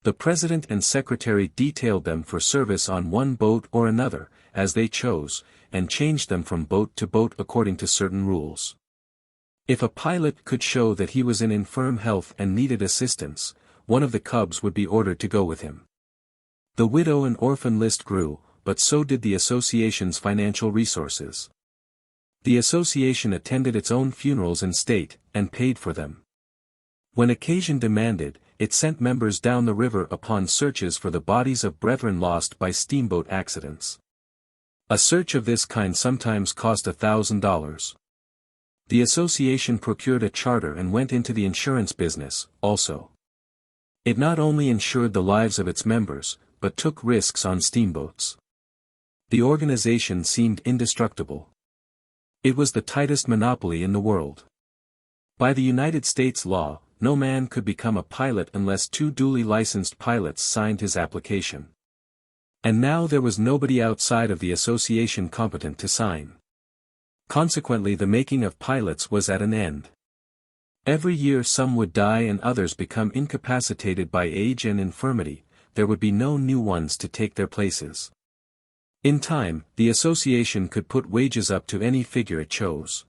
The president and secretary detailed them for service on one boat or another, as they chose, and changed them from boat to boat according to certain rules. If a pilot could show that he was in infirm health and needed assistance, one of the cubs would be ordered to go with him. The widow and orphan list grew, but so did the association's financial resources. The association attended its own funerals in state, and paid for them. When occasion demanded, it sent members down the river upon searches for the bodies of brethren lost by steamboat accidents. A search of this kind sometimes cost $1,000. The association procured a charter and went into the insurance business, also. It not only insured the lives of its members, but took risks on steamboats. The organization seemed indestructible. It was the tightest monopoly in the world. By the United States law, no man could become a pilot unless 2 duly licensed pilots signed his application. And now there was nobody outside of the association competent to sign. Consequently, the making of pilots was at an end. Every year some would die and others become incapacitated by age and infirmity. There would be no new ones to take their places. In time, the association could put wages up to any figure it chose.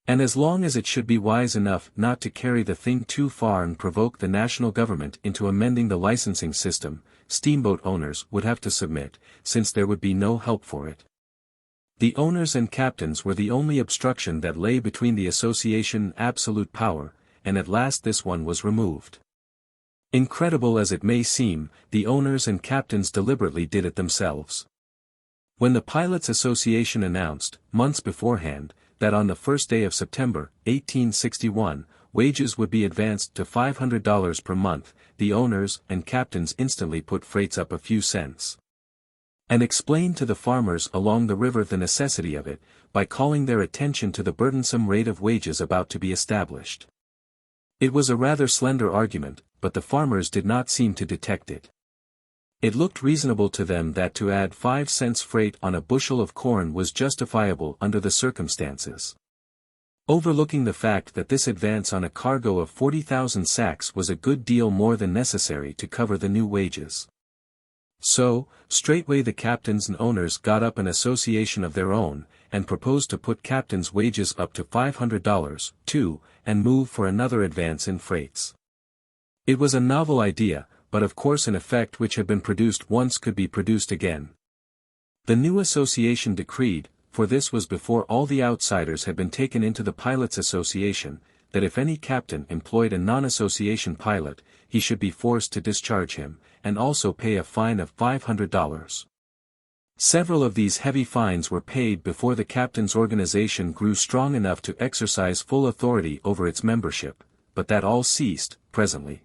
And as long as it should be wise enough not to carry the thing too far and provoke the national government into amending the licensing system, steamboat owners would have to submit, since there would be no help for it. The owners and captains were the only obstruction that lay between the association and absolute power, and at last this one was removed. Incredible as it may seem, the owners and captains deliberately did it themselves. When the Pilots' Association announced, months beforehand, that on the first day of September, 1861, wages would be advanced to $500 per month, the owners and captains instantly put freights up a few cents. And explained to the farmers along the river the necessity of it, by calling their attention to the burdensome rate of wages about to be established. It was a rather slender argument, but the farmers did not seem to detect it. It looked reasonable to them that to add 5 cents freight on a bushel of corn was justifiable under the circumstances. Overlooking the fact that this advance on a cargo of 40,000 sacks was a good deal more than necessary to cover the new wages. So, straightway the captains and owners got up an association of their own, and proposed to put captains' wages up to $500, too, and move for another advance in freights. It was a novel idea, but of course an effect which had been produced once could be produced again. The new association decreed, for this was before all the outsiders had been taken into the Pilots' Association, that if any captain employed a non-association pilot, he should be forced to discharge him, and also pay a fine of $500. Several of these heavy fines were paid before the captains' organization grew strong enough to exercise full authority over its membership, but that all ceased, presently.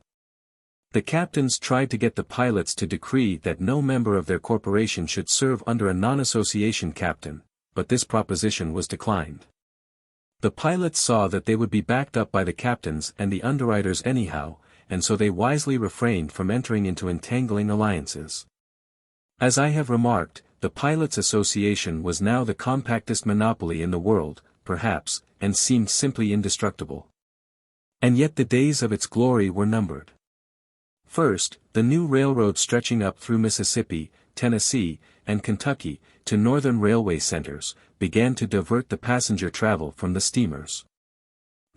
The captains tried to get the pilots to decree that no member of their corporation should serve under a non-association captain, but this proposition was declined. The pilots saw that they would be backed up by the captains and the underwriters anyhow, and so they wisely refrained from entering into entangling alliances. As I have remarked, the Pilots' Association was now the compactest monopoly in the world, perhaps, and seemed simply indestructible. And yet the days of its glory were numbered. First, the new railroad stretching up through Mississippi, Tennessee, and Kentucky, to northern railway centers, began to divert the passenger travel from the steamers.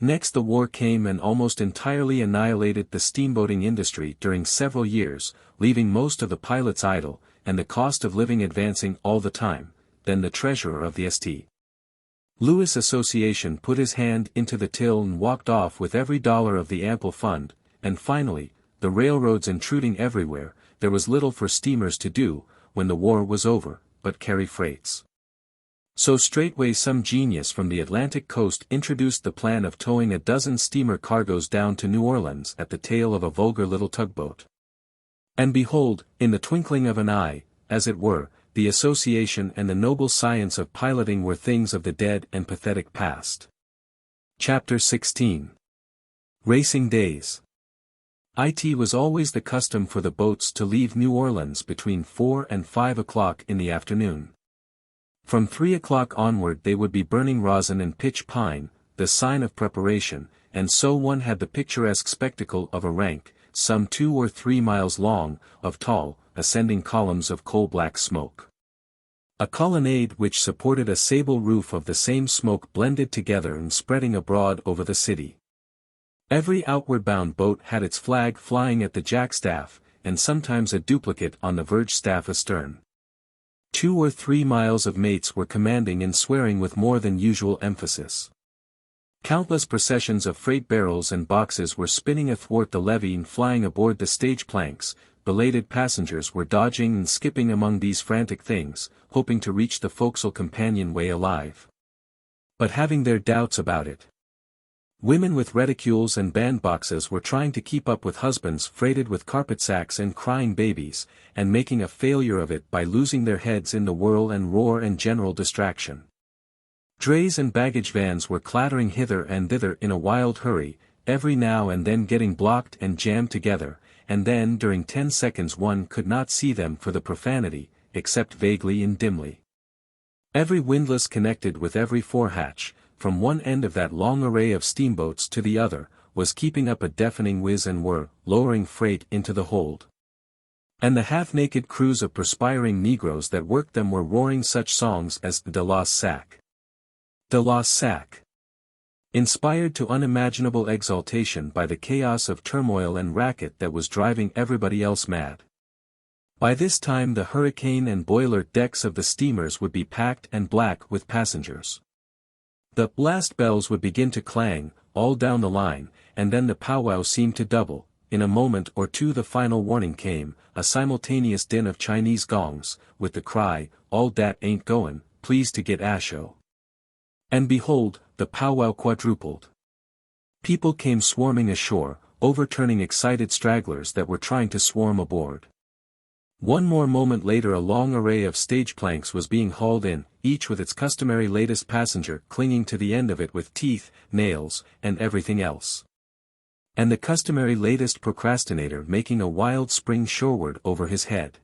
Next the war came and almost entirely annihilated the steamboating industry during several years, leaving most of the pilots idle, and the cost of living advancing all the time. Then the treasurer of the St. Louis Association put his hand into the till and walked off with every dollar of the ample fund, and finally, the railroads intruding everywhere, there was little for steamers to do, when the war was over, but carry freights. So straightway some genius from the Atlantic coast introduced the plan of towing a dozen steamer cargoes down to New Orleans at the tail of a vulgar little tugboat. And behold, in the twinkling of an eye, as it were, the association and the noble science of piloting were things of the dead and pathetic past. Chapter 16. Racing Days. It was always the custom for the boats to leave New Orleans between 4 and 5 o'clock in the afternoon. From 3 o'clock onward they would be burning rosin and pitch pine, the sign of preparation, and so one had the picturesque spectacle of a rank, some 2 or 3 miles long, of tall, ascending columns of coal-black smoke. A colonnade which supported a sable roof of the same smoke blended together and spreading abroad over the city. Every outward-bound boat had its flag flying at the jackstaff, and sometimes a duplicate on the verge staff astern. 2 or 3 miles of mates were commanding and swearing with more than usual emphasis. Countless processions of freight barrels and boxes were spinning athwart the levee and flying aboard the stage planks. Belated passengers were dodging and skipping among these frantic things, hoping to reach the forecastle companionway alive. but having their doubts about it. Women with reticules and bandboxes were trying to keep up with husbands freighted with carpet sacks and crying babies, and making a failure of it by losing their heads in the whirl and roar and general distraction. Drays and baggage vans were clattering hither and thither in a wild hurry, every now and then getting blocked and jammed together, and then during 10 seconds one could not see them for the profanity, except vaguely and dimly. Every windlass connected with every forehatch, from one end of that long array of steamboats to the other, was keeping up a deafening whiz and whir, lowering freight into the hold. And the half-naked crews of perspiring Negroes that worked them were roaring such songs as De Los Sac. De Los Sac. Inspired to unimaginable exaltation by the chaos of turmoil and racket that was driving everybody else mad. By this time the hurricane and boiler decks of the steamers would be packed and black with passengers. The blast bells would begin to clang, all down the line, and then the powwow seemed to double. In a moment or two the final warning came, a simultaneous din of Chinese gongs, with the cry, "All dat ain't goin', please to get asho." And behold, the powwow quadrupled. People came swarming ashore, overturning excited stragglers that were trying to swarm aboard. One more moment later a long array of stage planks was being hauled in, each with its customary latest passenger clinging to the end of it with teeth, nails, and everything else. And the customary latest procrastinator making a wild spring shoreward over his head.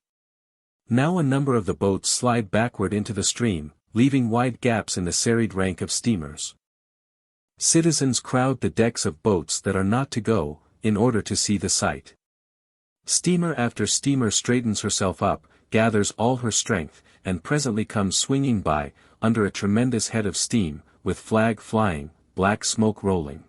Now a number of the boats slide backward into the stream, leaving wide gaps in the serried rank of steamers. Citizens crowd the decks of boats that are not to go, in order to see the sight. Steamer after steamer straightens herself up, gathers all her strength, and presently comes swinging by, under a tremendous head of steam, with flag flying, black smoke rolling.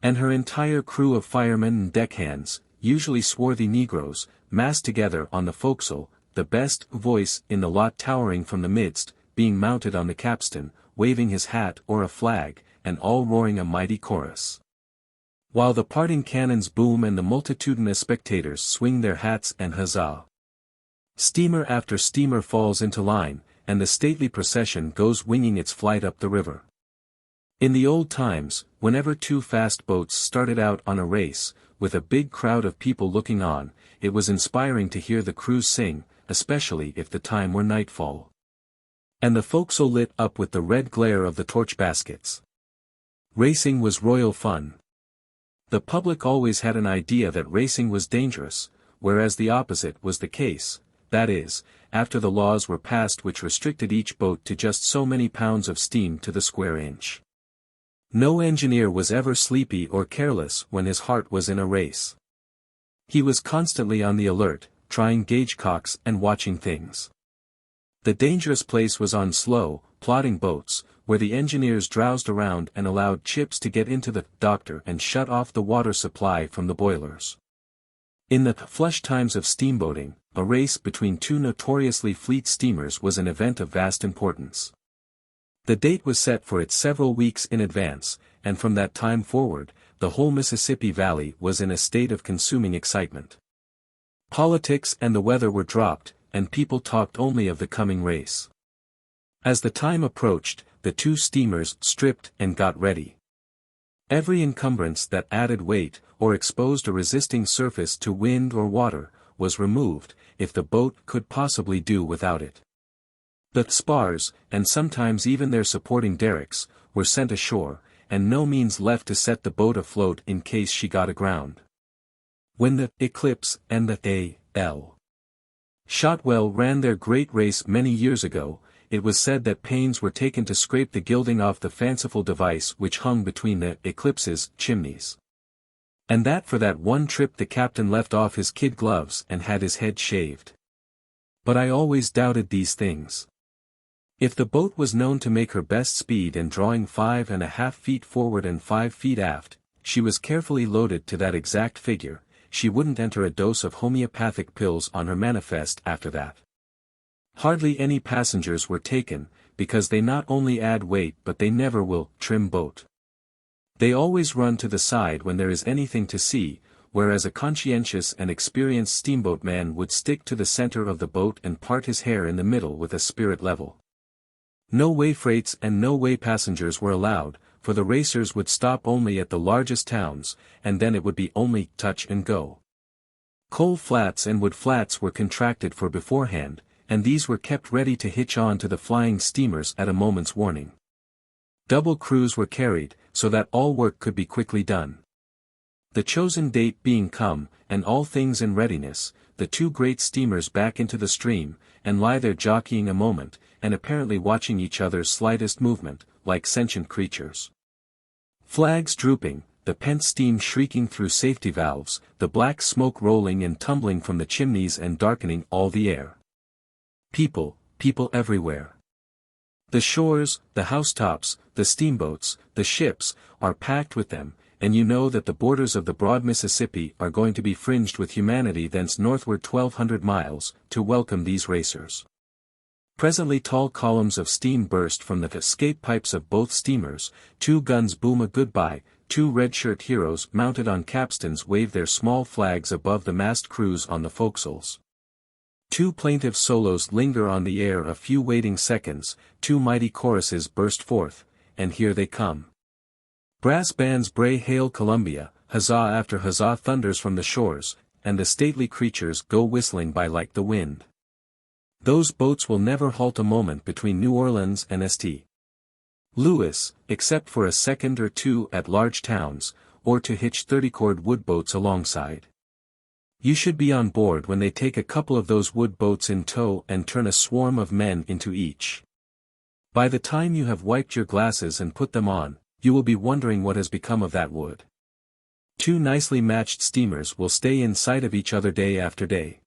And her entire crew of firemen and deckhands, usually swarthy Negroes, massed together on the forecastle, the best voice in the lot towering from the midst, being mounted on the capstan, waving his hat or a flag, and all roaring a mighty chorus. While the parting cannons boom and the multitudinous spectators swing their hats and huzzah. Steamer after steamer falls into line, and the stately procession goes winging its flight up the river. In the old times, whenever two fast boats started out on a race, with a big crowd of people looking on, it was inspiring to hear the crews sing, especially if the time were nightfall. And the forecastle lit up with the red glare of the torch baskets. Racing was royal fun. The public always had an idea that racing was dangerous, whereas the opposite was the case, that is, after the laws were passed which restricted each boat to just so many pounds of steam to the square inch. No engineer was ever sleepy or careless when his heart was in a race. He was constantly on the alert, trying gauge cocks and watching things. The dangerous place was on slow, plodding boats, where the engineers drowsed around and allowed chips to get into the doctor and shut off the water supply from the boilers. In the flush times of steamboating, a race between two notoriously fleet steamers was an event of vast importance. The date was set for it several weeks in advance, and from that time forward, the whole Mississippi Valley was in a state of consuming excitement. Politics and the weather were dropped, and people talked only of the coming race. As the time approached, the two steamers stripped and got ready. Every encumbrance that added weight, or exposed a resisting surface to wind or water, was removed, if the boat could possibly do without it. The spars, and sometimes even their supporting derricks, were sent ashore, and no means left to set the boat afloat in case she got aground. When the Eclipse and the A.L. Shotwell ran their great race many years ago, it was said that pains were taken to scrape the gilding off the fanciful device which hung between the Eclipse's chimneys. And that for that one trip the captain left off his kid gloves and had his head shaved. But I always doubted these things. If the boat was known to make her best speed in drawing 5.5 feet forward and 5 feet aft, she was carefully loaded to that exact figure, she wouldn't enter a dose of homeopathic pills on her manifest after that. Hardly any passengers were taken, because they not only add weight but they never will trim boat. They always run to the side when there is anything to see, whereas a conscientious and experienced steamboat man would stick to the center of the boat and part his hair in the middle with a spirit level. No way freights and no way passengers were allowed, for the racers would stop only at the largest towns, and then it would be only touch and go. Coal flats and wood flats were contracted for beforehand, and these were kept ready to hitch on to the flying steamers at a moment's warning. Double crews were carried, so that all work could be quickly done. The chosen date being come, and all things in readiness, the two great steamers back into the stream, and lie there jockeying a moment, and apparently watching each other's slightest movement, like sentient creatures. Flags drooping, the pent steam shrieking through safety valves, the black smoke rolling and tumbling from the chimneys and darkening all the air. People everywhere. The shores, the housetops, the steamboats, the ships, are packed with them, and you know that the borders of the broad Mississippi are going to be fringed with humanity thence northward 1,200 miles, to welcome these racers. Presently tall columns of steam burst from the escape pipes of both steamers, two guns boom a goodbye, two red-shirt heroes mounted on capstans wave their small flags above the massed crews on the forecastles. Two plaintive solos linger on the air a few waiting seconds, two mighty choruses burst forth, and here they come. Brass bands bray Hail Columbia, huzzah after huzzah thunders from the shores, and the stately creatures go whistling by like the wind. Those boats will never halt a moment between New Orleans and St. Louis, except for a second or two at large towns, or to hitch 30-cord wood boats alongside. You should be on board when they take a couple of those wood boats in tow and turn a swarm of men into each. By the time you have wiped your glasses and put them on, you will be wondering what has become of that wood. Two nicely matched steamers will stay in sight of each other day after day.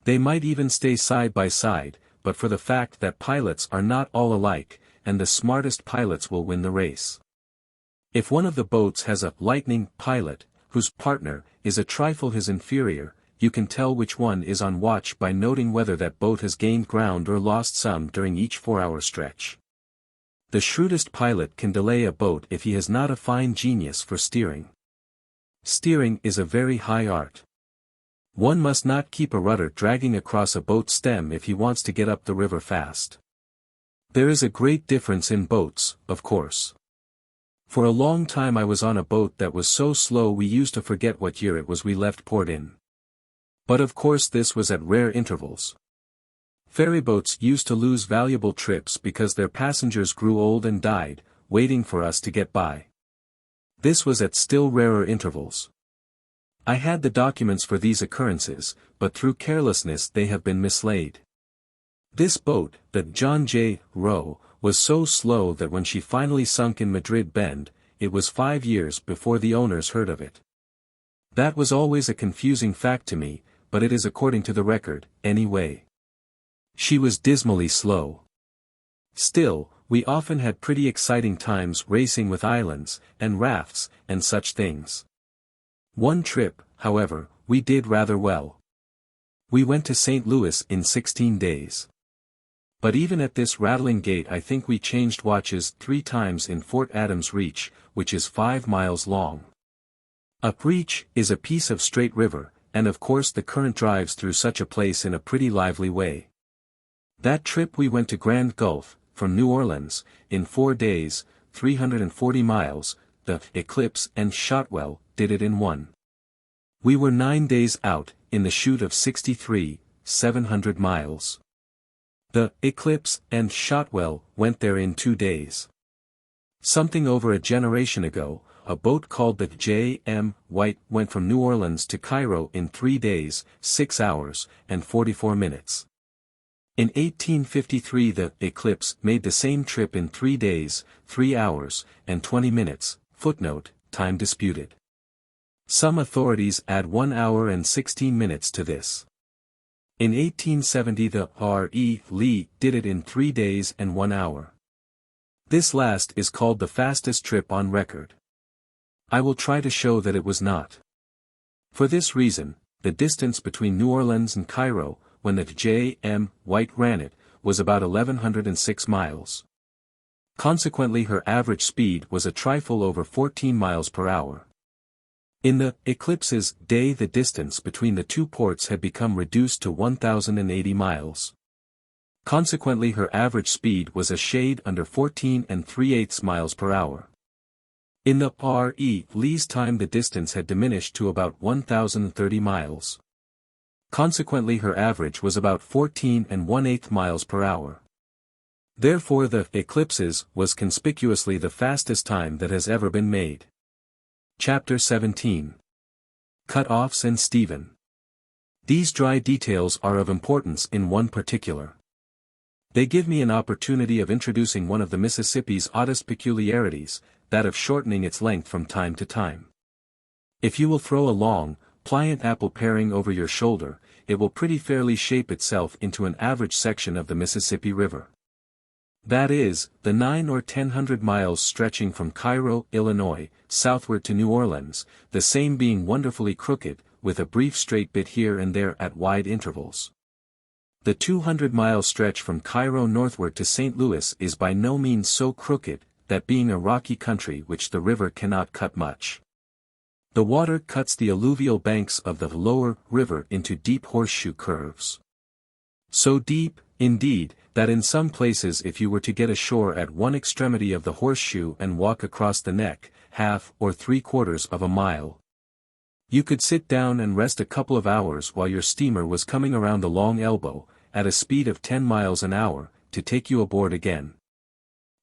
They might even stay side by side, but for the fact that pilots are not all alike, and the smartest pilots will win the race. If one of the boats has a lightning pilot, whose partner is a trifle his inferior, you can tell which one is on watch by noting whether that boat has gained ground or lost some during each 4-hour stretch. The shrewdest pilot can delay a boat if he has not a fine genius for steering. Steering is a very high art. One must not keep a rudder dragging across a boat's stem if he wants to get up the river fast. There is a great difference in boats, of course. For a long time I was on a boat that was so slow we used to forget what year it was we left port in. But of course this was at rare intervals. Ferryboats used to lose valuable trips because their passengers grew old and died, waiting for us to get by. This was at still rarer intervals. I had the documents for these occurrences, but through carelessness they have been mislaid. This boat, the John J. Roe, was so slow that when she finally sunk in Madrid Bend, it was 5 years before the owners heard of it. That was always a confusing fact to me, but it is according to the record, anyway. She was dismally slow. Still, we often had pretty exciting times racing with islands, and rafts, and such things. One trip, however, we did rather well. We went to St. Louis in 16 days. But even at this rattling gait I think we changed watches 3 times in Fort Adams Reach, which is 5 miles long. A reach is a piece of straight river, and of course the current drives through such a place in a pretty lively way. That trip we went to Grand Gulf, from New Orleans, in 4 days, 340 miles, the Eclipse and Shotwell did it in 1. We were 9 days out, in the chute of 63, 700 miles. The Eclipse and Shotwell went there in 2 days. Something over a generation ago, a boat called the J.M. White went from New Orleans to Cairo in 3 days, 6 hours, and 44 minutes. In 1853 the Eclipse made the same trip in 3 days, 3 hours, and 20 minutes, footnote, time disputed. Some authorities add 1 hour and 16 minutes to this. In 1870 the R.E. Lee did it in 3 days and 1 hour. This last is called the fastest trip on record. I will try to show that it was not. For this reason, the distance between New Orleans and Cairo, when the J.M. White ran it, was about 1,106 miles. Consequently her average speed was a trifle over 14 miles per hour. In the Eclipse's day the distance between the two ports had become reduced to 1,080 miles. Consequently her average speed was a shade under 14 3/8 miles per hour. In the R.E.Lee's time the distance had diminished to about 1,030 miles. Consequently her average was about 14 1/8 miles per hour. Therefore the Eclipses was conspicuously the fastest time that has ever been made. Chapter 17. Cut-offs and Stephen. These dry details are of importance in one particular. They give me an opportunity of introducing one of the Mississippi's oddest peculiarities, that of shortening its length from time to time. If you will throw a long, pliant apple paring over your shoulder, it will pretty fairly shape itself into an average section of the Mississippi River. That is, the 9 or 10 miles stretching from Cairo, Illinois, southward to New Orleans, the same being wonderfully crooked, with a brief straight bit here and there at wide intervals. The 200-mile stretch from Cairo northward to St. Louis is by no means so crooked, that being a rocky country which the river cannot cut much. The water cuts the alluvial banks of the lower river into deep horseshoe curves. So deep, indeed, that in some places if you were to get ashore at one extremity of the horseshoe and walk across the neck, half or 3/4 of a mile, you could sit down and rest a couple of hours while your steamer was coming around the long elbow, at a speed of 10 miles an hour, to take you aboard again.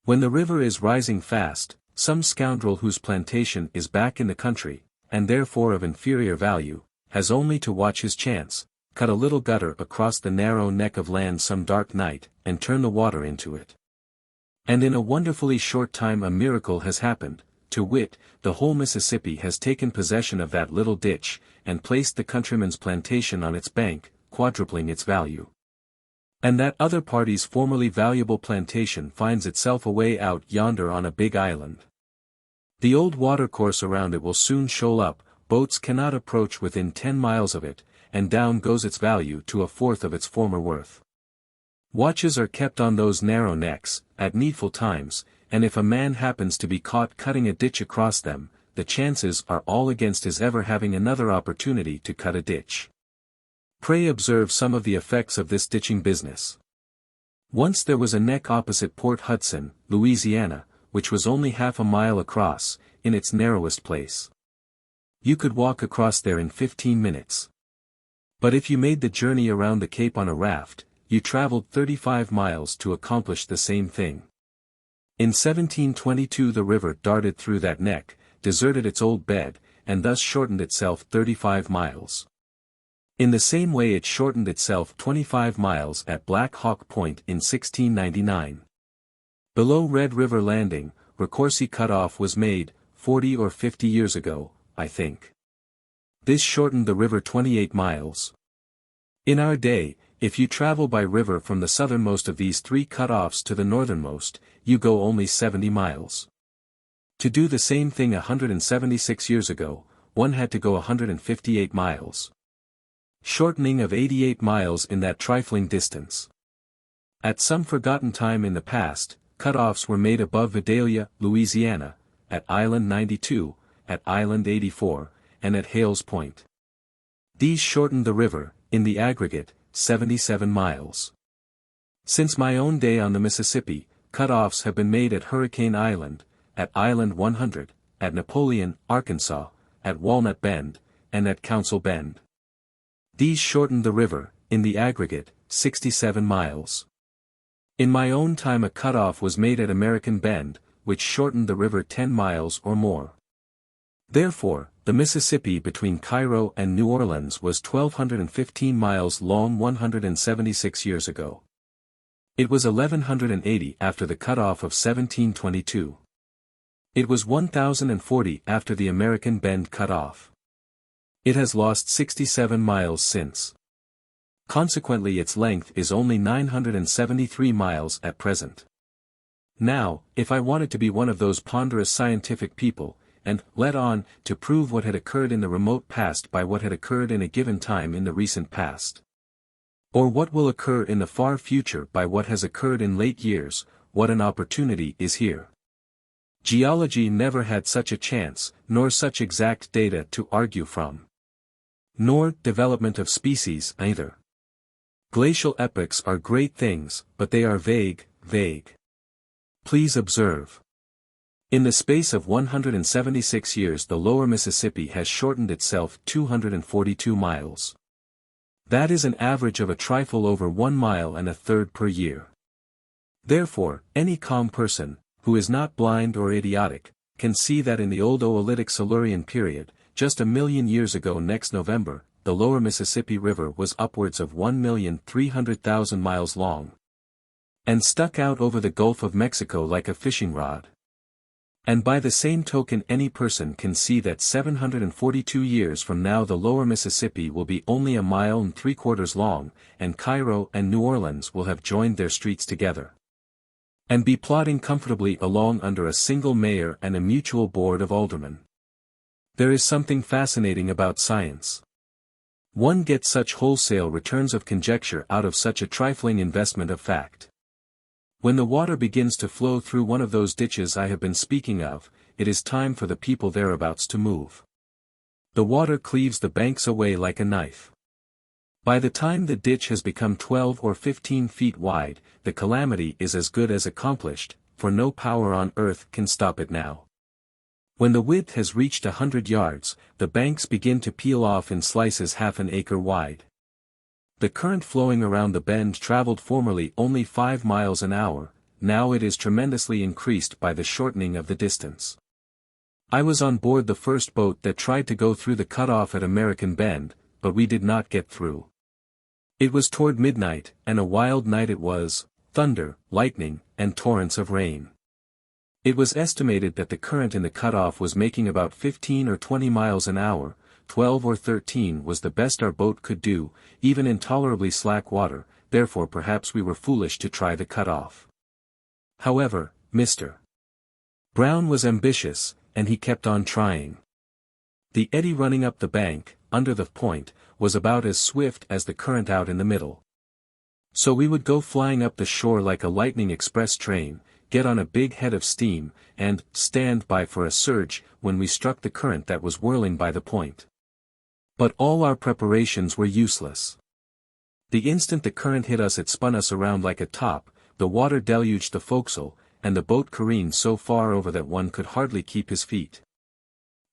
When the river is rising fast, some scoundrel whose plantation is back in the country, and therefore of inferior value, has only to watch his chance, cut a little gutter across the narrow neck of land some dark night, and turn the water into it. And in a wonderfully short time a miracle has happened, to wit, the whole Mississippi has taken possession of that little ditch, and placed the countryman's plantation on its bank, quadrupling its value. And that other party's formerly valuable plantation finds itself away out yonder on a big island. The old watercourse around it will soon shoal up, boats cannot approach within 10 miles of it, and down goes its value to 1/4 of its former worth. Watches are kept on those narrow necks, at needful times, and if a man happens to be caught cutting a ditch across them, the chances are all against his ever having another opportunity to cut a ditch. Pray observe some of the effects of this ditching business. Once there was a neck opposite Port Hudson, Louisiana, which was only half a mile across, in its narrowest place. You could walk across there in 15 minutes. But if you made the journey around the Cape on a raft, you traveled 35 miles to accomplish the same thing. In 1722 the river darted through that neck, deserted its old bed, and thus shortened itself 35 miles. In the same way it shortened itself 25 miles at Black Hawk Point in 1699. Below Red River Landing, Ricorsi Cut-off was made, 40 or 50 years ago, I think. This shortened the river 28 miles. In our day, if you travel by river from the southernmost of these 3 cut-offs to the northernmost, you go only 70 miles. To do the same thing 176 years ago, one had to go 158 miles. Shortening of 88 miles in that trifling distance. At some forgotten time in the past, cut-offs were made above Vidalia, Louisiana, at Island 92, at Island 84, and at Hales Point. These shortened the river, in the aggregate, 77 miles. Since my own day on the Mississippi, cut-offs have been made at Hurricane Island, at Island 100, at Napoleon, Arkansas, at Walnut Bend, and at Council Bend. These shortened the river, in the aggregate, 67 miles. In my own time a cut-off was made at American Bend, which shortened the river 10 miles or more. Therefore, the Mississippi between Cairo and New Orleans was 1,215 miles long 176 years ago. It was 1,180 after the cut-off of 1722. It was 1,040 after the American Bend cut-off. It has lost 67 miles since. Consequently its length is only 973 miles at present. Now, if I wanted to be one of those ponderous scientific people, and let on to prove what had occurred in the remote past by what had occurred in a given time in the recent past, or what will occur in the far future by what has occurred in late years, what an opportunity is here. Geology never had such a chance, nor such exact data to argue from. Nor development of species either. Glacial epochs are great things, but they are vague, vague. Please observe. In the space of 176 years the lower Mississippi has shortened itself 242 miles. That is an average of a trifle over 1 mile and a third per year. Therefore, any calm person, who is not blind or idiotic, can see that in the old Oolitic Silurian period, just 1,000,000 years ago next November, the lower Mississippi River was upwards of 1,300,000 miles long. And stuck out over the Gulf of Mexico like a fishing rod. And by the same token any person can see that 742 years from now the lower Mississippi will be only 1 3/4 miles long, and Cairo and New Orleans will have joined their streets together. And be plodding comfortably along under a single mayor and a mutual board of aldermen. There is something fascinating about science. One gets such wholesale returns of conjecture out of such a trifling investment of fact. When the water begins to flow through one of those ditches I have been speaking of, it is time for the people thereabouts to move. The water cleaves the banks away like a knife. By the time the ditch has become 12 or 15 feet wide, the calamity is as good as accomplished, for no power on earth can stop it now. When the width has reached 100 yards, the banks begin to peel off in slices half an acre wide. The current flowing around the bend traveled formerly only 5 miles an hour, now it is tremendously increased by the shortening of the distance. I was on board the first boat that tried to go through the cut-off at American Bend, but we did not get through. It was toward midnight, and a wild night it was, thunder, lightning, and torrents of rain. It was estimated that the current in the cut-off was making about 15 or 20 miles an hour, 12 or 13 was the best our boat could do, even in tolerably slack water, therefore perhaps we were foolish to try the cut-off. However, Mr. Brown was ambitious, and he kept on trying. The eddy running up the bank, under the point, was about as swift as the current out in the middle. So we would go flying up the shore like a lightning express train, get on a big head of steam, and stand by for a surge when we struck the current that was whirling by the point. But all our preparations were useless. The instant the current hit us it spun us around like a top, the water deluged the forecastle, and the boat careened so far over that one could hardly keep his feet.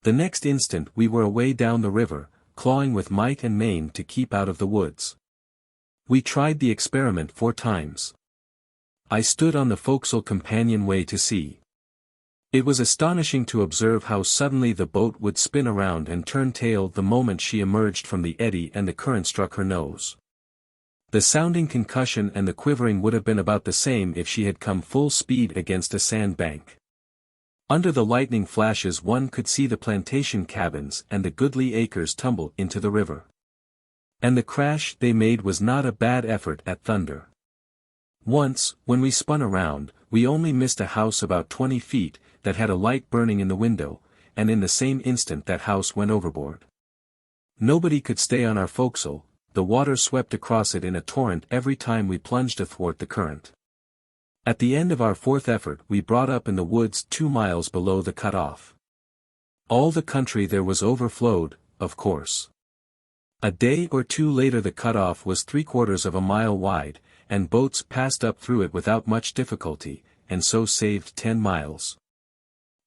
The next instant we were away down the river, clawing with might and main to keep out of the woods. We tried the experiment 4 times. I stood on the forecastle companionway to see. It was astonishing to observe how suddenly the boat would spin around and turn tail the moment she emerged from the eddy and the current struck her nose. The sounding concussion and the quivering would have been about the same if she had come full speed against a sand bank. Under the lightning flashes one could see the plantation cabins and the goodly acres tumble into the river. And the crash they made was not a bad effort at thunder. Once, when we spun around, we only missed a house about 20 feet, that had a light burning in the window, and in the same instant that house went overboard. Nobody could stay on our forecastle, the water swept across it in a torrent every time we plunged athwart the current. At the end of our 4th effort we brought up in the woods 2 miles below the cut-off. All the country there was overflowed, of course. A day or 2 later the cut-off was 3/4 of a mile wide, and boats passed up through it without much difficulty, and so saved 10 miles.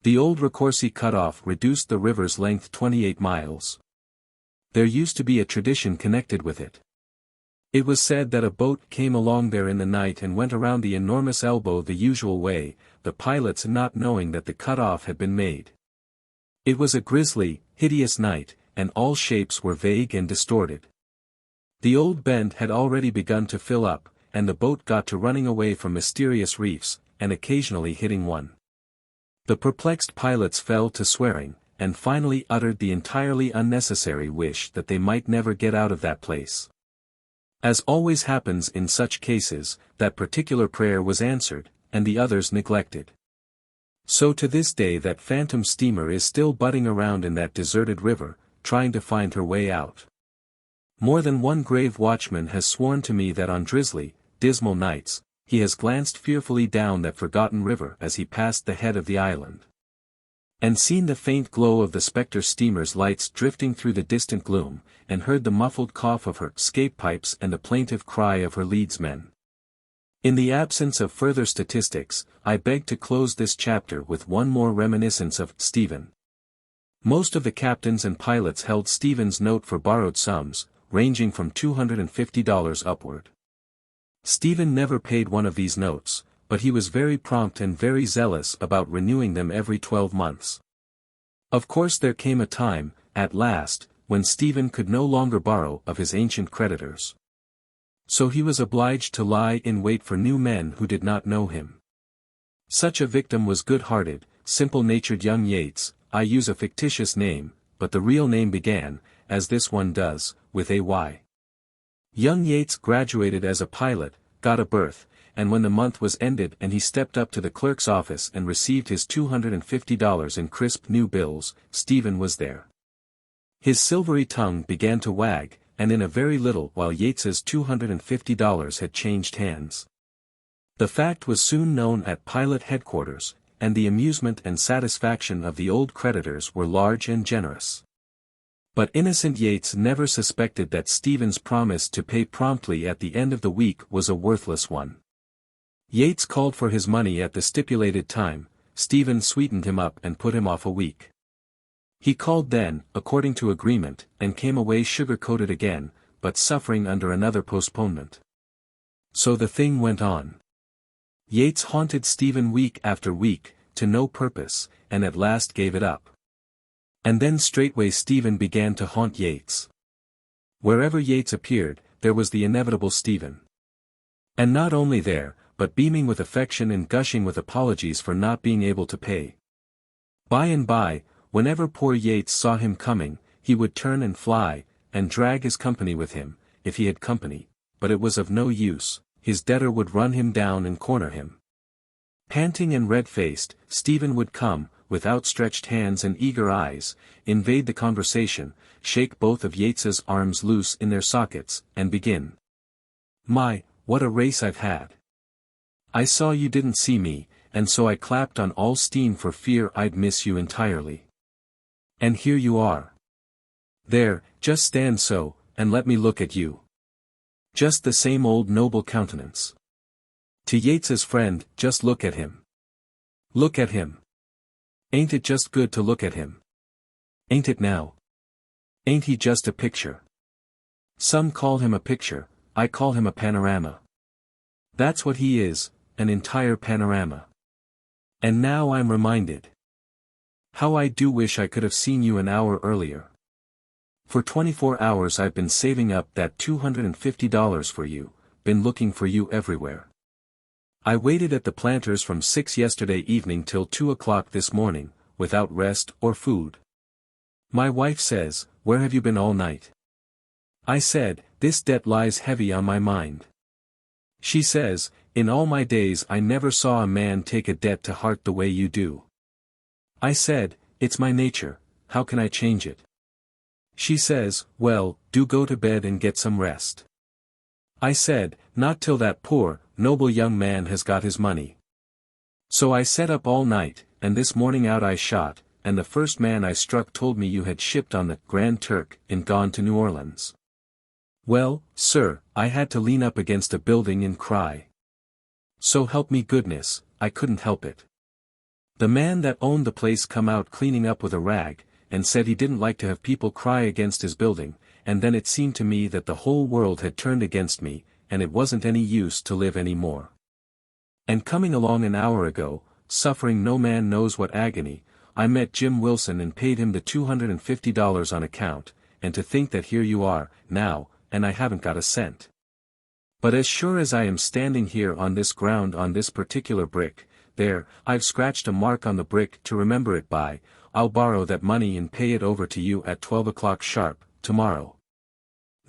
The old Ricorsi cut-off reduced the river's length 28 miles. There used to be a tradition connected with it. It was said that a boat came along there in the night and went around the enormous elbow the usual way, the pilots not knowing that the cut-off had been made. It was a grisly, hideous night, and all shapes were vague and distorted. The old bend had already begun to fill up, and the boat got to running away from mysterious reefs, and occasionally hitting one. The perplexed pilots fell to swearing, and finally uttered the entirely unnecessary wish that they might never get out of that place. As always happens in such cases, that particular prayer was answered, and the others neglected. So to this day that phantom steamer is still butting around in that deserted river, trying to find her way out. More than one grave watchman has sworn to me that on drizzly, dismal nights, he has glanced fearfully down that forgotten river as he passed the head of the island. and seen the faint glow of the spectre steamer's lights drifting through the distant gloom, and heard the muffled cough of her escape pipes and the plaintive cry of her leadsmen. In the absence of further statistics, I beg to close this chapter with one more reminiscence of Stephen. Most of the captains and pilots held Stephen's note for borrowed sums, ranging from $250 upward. Stephen never paid one of these notes, but he was very prompt and very zealous about renewing them every 12 months. Of course there came a time, at last, when Stephen could no longer borrow of his ancient creditors. So he was obliged to lie in wait for new men who did not know him. Such a victim was good-hearted, simple-natured young Yates. I use a fictitious name, but the real name began, as this one does, with a Y. Young Yates graduated as a pilot, got a berth, and when the month was ended and he stepped up to the clerk's office and received his $250 in crisp new bills, Stephen was there. His silvery tongue began to wag, and in a very little while Yates's $250 had changed hands. The fact was soon known at pilot headquarters, and the amusement and satisfaction of the old creditors were large and generous. But innocent Yates never suspected that Stephen's promise to pay promptly at the end of the week was a worthless one. Yates called for his money at the stipulated time, Stephen sweetened him up and put him off a week. He called then, according to agreement, and came away sugar-coated again, but suffering under another postponement. So the thing went on. Yates haunted Stephen week after week, to no purpose, and at last gave it up. And then straightway Stephen began to haunt Yates. Wherever Yates appeared, there was the inevitable Stephen. And not only there, but beaming with affection and gushing with apologies for not being able to pay. By and by, whenever poor Yates saw him coming, he would turn and fly, and drag his company with him, if he had company, but it was of no use, his debtor would run him down and corner him. Panting and red-faced, Stephen would come, with outstretched hands and eager eyes, invade the conversation, shake both of Yates's arms loose in their sockets, and begin. "My, what a race I've had! I saw you didn't see me, and so I clapped on all steam for fear I'd miss you entirely. And here you are. There, just stand so, and let me look at you. Just the same old noble countenance. To Yates's friend, just look at him. Look at him. Ain't it just good to look at him? Ain't it now? Ain't he just a picture? Some call him a picture, I call him a panorama. That's what he is, an entire panorama. And now I'm reminded. How I do wish I could have seen you an hour earlier. For 24 hours I've been saving up that $250 for you, been looking for you everywhere. I waited at the Planters from 6 yesterday evening till 2 o'clock this morning, without rest or food. My wife says, "Where have you been all night?" I said, "This debt lies heavy on my mind." She says, "In all my days I never saw a man take a debt to heart the way you do." I said, "It's my nature, how can I change it?" She says, "Well, do go to bed and get some rest." I said, "Not till that poor, noble young man has got his money." So I sat up all night, and this morning out I shot, and the first man I struck told me you had shipped on the Grand Turk and gone to New Orleans. Well, sir, I had to lean up against a building and cry. So help me goodness, I couldn't help it. The man that owned the place come out cleaning up with a rag, and said he didn't like to have people cry against his building, and then it seemed to me that the whole world had turned against me, and it wasn't any use to live any more. And coming along an hour ago, suffering no man knows what agony, I met Jim Wilson and paid him the $250 on account, and to think that here you are, now, and I haven't got a cent. But as sure as I am standing here on this ground on this particular brick, there, I've scratched a mark on the brick to remember it by, I'll borrow that money and pay it over to you at 12 o'clock sharp, tomorrow.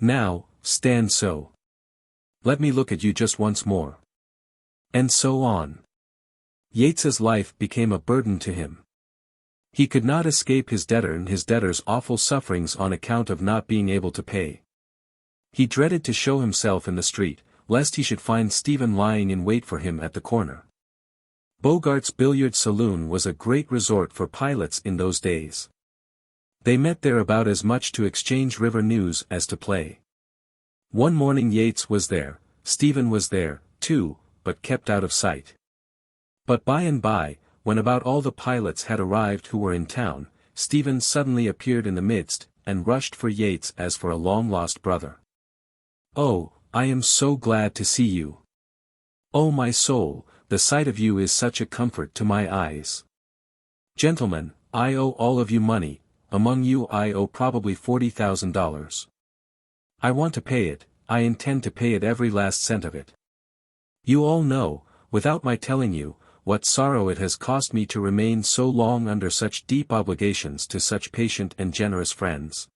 Now, stand so. Let me look at you just once more. And so on. Yates's life became a burden to him. He could not escape his debtor and his debtor's awful sufferings on account of not being able to pay. He dreaded to show himself in the street, lest he should find Stephen lying in wait for him at the corner. Bogart's billiard saloon was a great resort for pilots in those days. They met there about as much to exchange river news as to play. One morning Yates was there, Stephen was there, too, but kept out of sight. But by and by, when about all the pilots had arrived who were in town, Stephen suddenly appeared in the midst, and rushed for Yates as for a long-lost brother. "Oh, I am so glad to see you. Oh my soul, the sight of you is such a comfort to my eyes. Gentlemen, I owe all of you money, among you I owe probably $40,000. I want to pay it, I intend to pay it every last cent of it. You all know, without my telling you, what sorrow it has cost me to remain so long under such deep obligations to such patient and generous friends.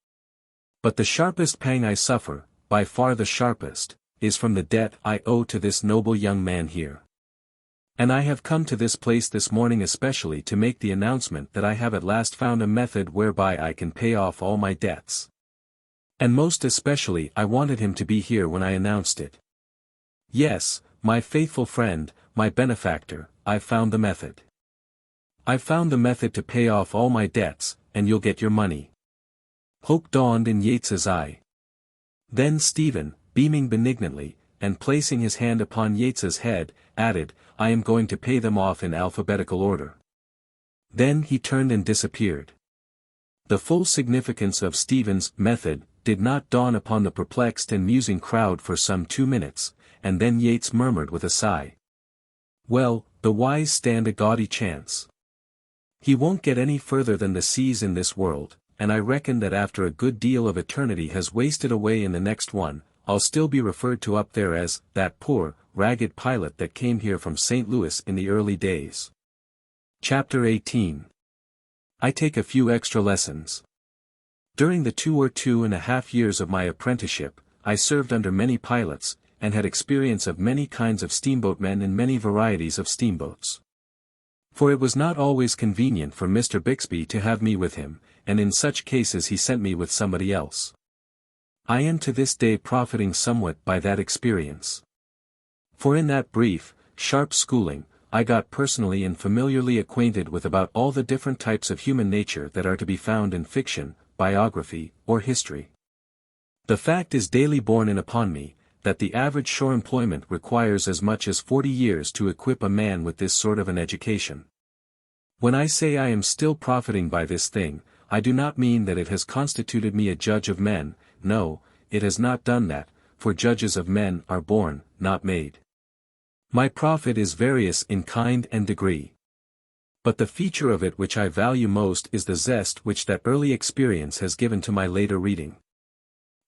But the sharpest pang I suffer, by far the sharpest, is from the debt I owe to this noble young man here. And I have come to this place this morning especially to make the announcement that I have at last found a method whereby I can pay off all my debts. And most especially I wanted him to be here when I announced it. Yes, my faithful friend, my benefactor, I've found the method. I've found the method to pay off all my debts, and you'll get your money." Hope dawned in Yates's eye. Then Stephen, beaming benignantly, and placing his hand upon Yates's head, added, "I am going to pay them off in alphabetical order." Then he turned and disappeared. The full significance of Stephen's method did not dawn upon the perplexed and musing crowd for some 2 minutes, and then Yates murmured with a sigh, "Well, the wise stand a gaudy chance. He won't get any further than the seas in this world, and I reckon that after a good deal of eternity has wasted away in the next one, I'll still be referred to up there as that poor, ragged pilot that came here from St. Louis in the early days." Chapter 18. I take a few extra lessons. During the 2.5 years of my apprenticeship, I served under many pilots, and had experience of many kinds of steamboatmen and many varieties of steamboats. For it was not always convenient for Mr. Bixby to have me with him, and in such cases he sent me with somebody else. I am to this day profiting somewhat by that experience. For in that brief, sharp schooling, I got personally and familiarly acquainted with about all the different types of human nature that are to be found in fiction, biography, or history. The fact is daily borne in upon me, that the average shore employment requires as much as 40 years to equip a man with this sort of an education. When I say I am still profiting by this thing, I do not mean that it has constituted me a judge of men. No, it has not done that, for judges of men are born, not made. My profit is various in kind and degree. But the feature of it which I value most is the zest which that early experience has given to my later reading.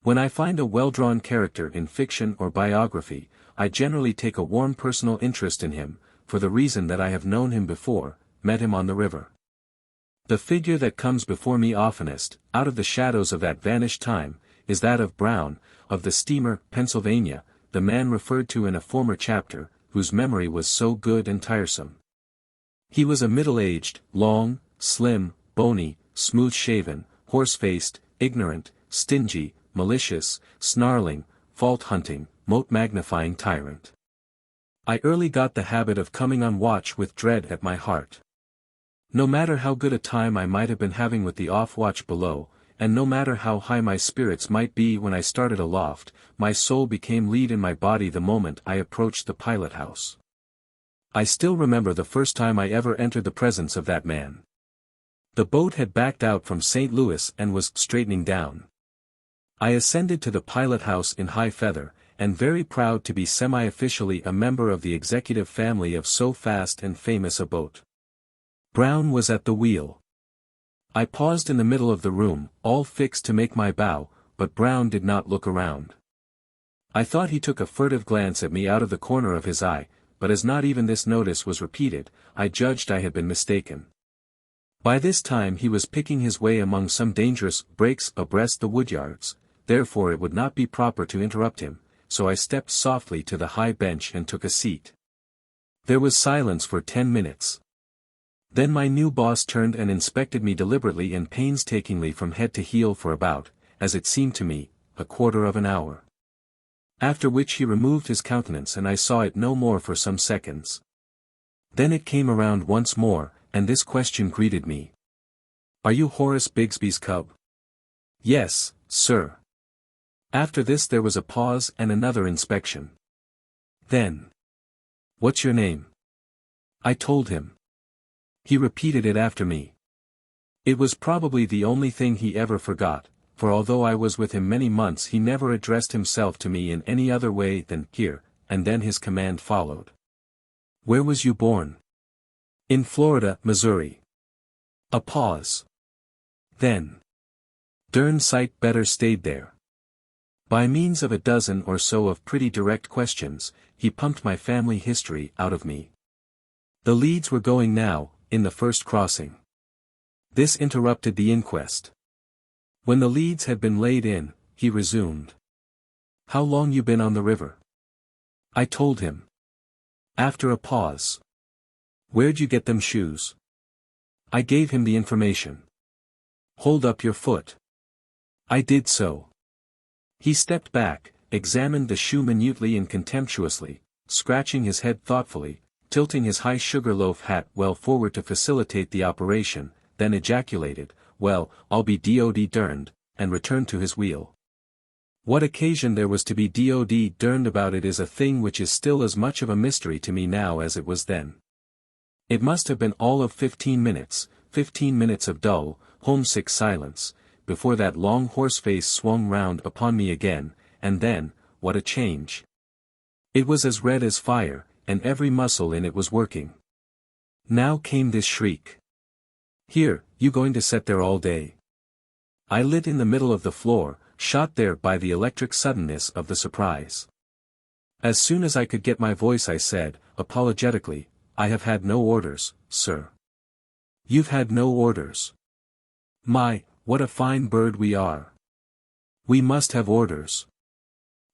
When I find a well-drawn character in fiction or biography, I generally take a warm personal interest in him, for the reason that I have known him before, met him on the river. The figure that comes before me oftenest, out of the shadows of that vanished time, is that of Brown, of the steamer Pennsylvania, the man referred to in a former chapter, whose memory was so good and tiresome. He was a middle-aged, long, slim, bony, smooth-shaven, horse-faced, ignorant, stingy, malicious, snarling, fault-hunting, mote-magnifying tyrant. I early got the habit of coming on watch with dread at my heart. No matter how good a time I might have been having with the off-watch below, and no matter how high my spirits might be when I started aloft, my soul became lead in my body the moment I approached the pilot-house. I still remember the first time I ever entered the presence of that man. The boat had backed out from St. Louis and was straightening down. I ascended to the pilot-house in high feather, and very proud to be semi-officially a member of the executive family of so fast and famous a boat. Brown was at the wheel. I paused in the middle of the room, all fixed to make my bow, but Brown did not look around. I thought he took a furtive glance at me out of the corner of his eye, but as not even this notice was repeated, I judged I had been mistaken. By this time he was picking his way among some dangerous breaks abreast the woodyards, therefore it would not be proper to interrupt him, so I stepped softly to the high bench and took a seat. There was silence for 10 minutes. Then my new boss turned and inspected me deliberately and painstakingly from head to heel for about, as it seemed to me, a quarter of an hour. After which he removed his countenance and I saw it no more for some seconds. Then it came around once more, and this question greeted me. Are you Horace Bigsby's cub? Yes, sir. After this there was a pause and another inspection. Then. What's your name? I told him. He repeated it after me. It was probably the only thing he ever forgot, for although I was with him many months he never addressed himself to me in any other way than here, and then his command followed. Where was you born? In Florida, Missouri. A pause. Then. Dern sight better stayed there. By means of a dozen or so of pretty direct questions, he pumped my family history out of me. The leads were going now, in the first crossing. This interrupted the inquest. When the leads had been laid in, he resumed. How long you been on the river? I told him. After a pause. Where'd you get them shoes? I gave him the information. Hold up your foot. I did so. He stepped back, examined the shoe minutely and contemptuously, scratching his head thoughtfully, tilting his high sugar-loaf hat well forward to facilitate the operation, then ejaculated, well, I'll be D.O.D. derned, and returned to his wheel. What occasion there was to be D.O.D. derned about it is a thing which is still as much of a mystery to me now as it was then. It must have been all of 15 minutes of dull, homesick silence, before that long horse face swung round upon me again, and then, what a change. It was as red as fire, and every muscle in it was working. Now came this shriek. Here, you going to sit there all day? I lit in the middle of the floor, shot there by the electric suddenness of the surprise. As soon as I could get my voice I said, apologetically, I have had no orders, sir. You've had no orders. My, what a fine bird we are. We must have orders.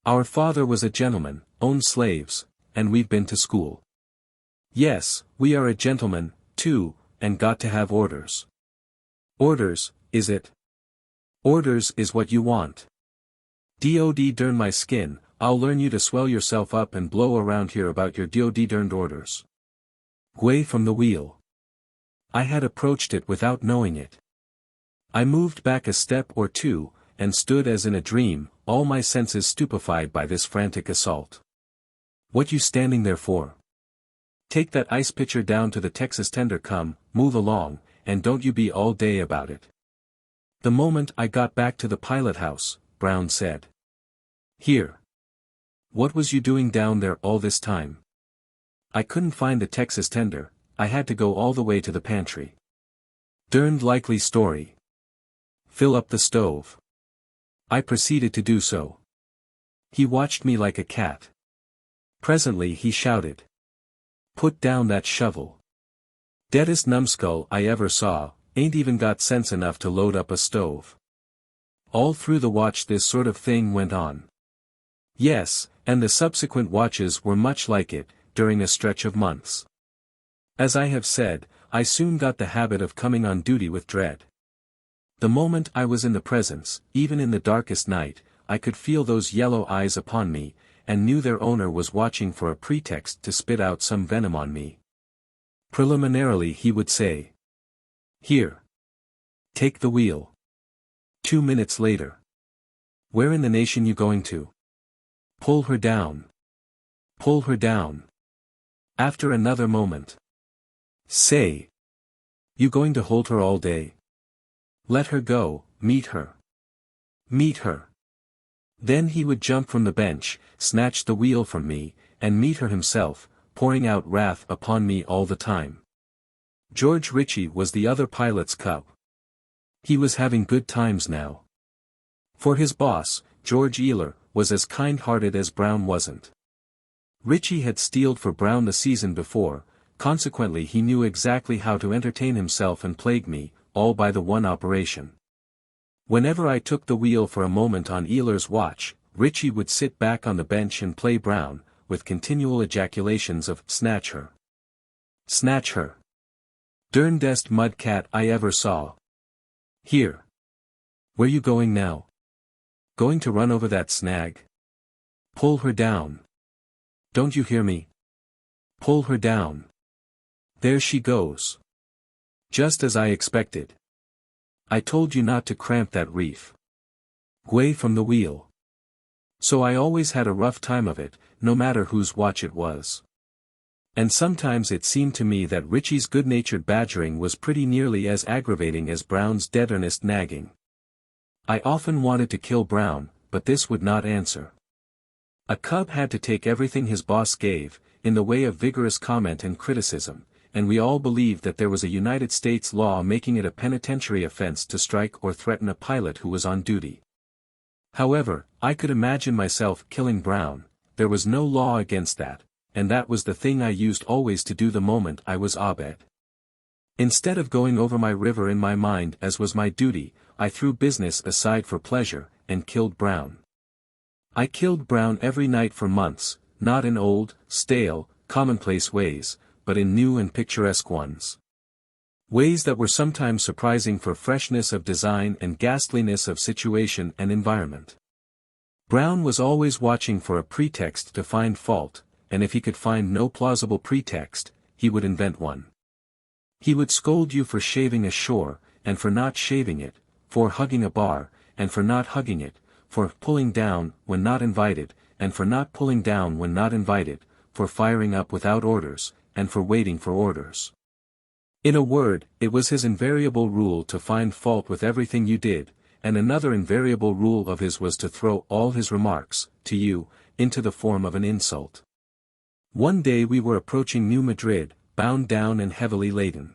Our father was a gentleman, owned slaves, and we've been to school. Yes, we are a gentleman, too, and got to have orders. Orders, is it? Orders is what you want. D.O.D. dern my skin, I'll learn you to swell yourself up and blow around here about your D.O.D. derned orders. Away from the wheel. I had approached it without knowing it. I moved back a step or two, and stood as in a dream, all my senses stupefied by this frantic assault. What you standing there for? Take that ice pitcher down to the Texas tender, come, move along, and don't you be all day about it. The moment I got back to the pilot house, Brown said. Here. What was you doing down there all this time? I couldn't find the Texas tender, I had to go all the way to the pantry. Derned likely story. Fill up the stove. I proceeded to do so. He watched me like a cat. Presently he shouted. Put down that shovel. Deadest numbskull I ever saw, ain't even got sense enough to load up a stove. All through the watch this sort of thing went on. Yes, and the subsequent watches were much like it, during a stretch of months. As I have said, I soon got the habit of coming on duty with dread. The moment I was in the presence, even in the darkest night, I could feel those yellow eyes upon me, and knew their owner was watching for a pretext to spit out some venom on me. Preliminarily he would say. Here. Take the wheel. 2 minutes later. Where in the nation you going to? Pull her down. Pull her down. After another moment. Say. You going to hold her all day? Let her go, meet her. Meet her. Then he would jump from the bench, snatch the wheel from me, and meet her himself, pouring out wrath upon me all the time. George Ritchie was the other pilot's cub. He was having good times now. For his boss, George Ealer, was as kind-hearted as Brown wasn't. Ritchie had steeled for Brown the season before, consequently he knew exactly how to entertain himself and plague me, all by the one operation. Whenever I took the wheel for a moment on Ealer's watch, Ritchie would sit back on the bench and play Brown, with continual ejaculations of, snatch her. Snatch her. Derndest mudcat I ever saw. Here. Where you going now? Going to run over that snag? Pull her down. Don't you hear me? Pull her down. There she goes. Just as I expected. I told you not to cramp that reef. Away from the wheel. So I always had a rough time of it, no matter whose watch it was. And sometimes it seemed to me that Richie's good-natured badgering was pretty nearly as aggravating as Brown's dead earnest nagging. I often wanted to kill Brown, but this would not answer. A cub had to take everything his boss gave, in the way of vigorous comment and criticism, and we all believed that there was a United States law making it a penitentiary offense to strike or threaten a pilot who was on duty. However, I could imagine myself killing Brown. There was no law against that, and that was the thing I used always to do the moment I was abed. Instead of going over my river in my mind as was my duty, I threw business aside for pleasure, and killed Brown. I killed Brown every night for months, not in old, stale, commonplace ways, but in new and picturesque ones. Ways that were sometimes surprising for freshness of design and ghastliness of situation and environment. Brown was always watching for a pretext to find fault, and if he could find no plausible pretext, he would invent one. He would scold you for shaving ashore, and for not shaving it, for hugging a bar, and for not hugging it, for pulling down when not invited, and for not pulling down when not invited, for firing up without orders, and for waiting for orders. In a word, it was his invariable rule to find fault with everything you did, and another invariable rule of his was to throw all his remarks, to you, into the form of an insult. One day we were approaching New Madrid, bound down and heavily laden.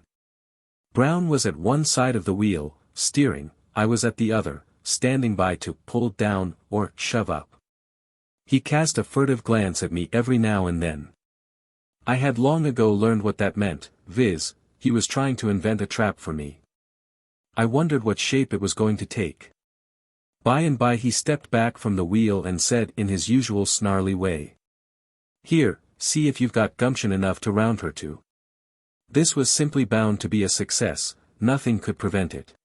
Brown was at one side of the wheel, steering, I was at the other, standing by to pull down or shove up. He cast a furtive glance at me every now and then. I had long ago learned what that meant, viz., he was trying to invent a trap for me. I wondered what shape it was going to take. By and by he stepped back from the wheel and said in his usual snarly way, "Here, see if you've got gumption enough to round her to." This was simply bound to be a success, nothing could prevent it.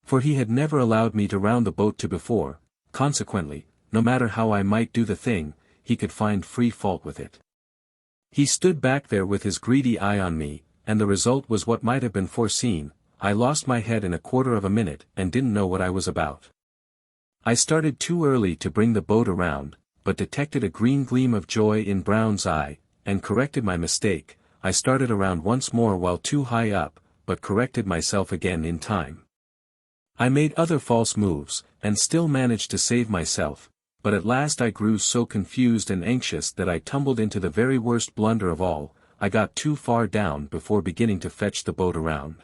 For he had never allowed me to round the boat to before, consequently, no matter how I might do the thing, he could find free fault with it. He stood back there with his greedy eye on me, and the result was what might have been foreseen. I lost my head in a quarter of a minute and didn't know what I was about. I started too early to bring the boat around, but detected a green gleam of joy in Brown's eye, and corrected my mistake. I started around once more while too high up, but corrected myself again in time. I made other false moves, and still managed to save myself, but at last I grew so confused and anxious that I tumbled into the very worst blunder of all. I got too far down before beginning to fetch the boat around.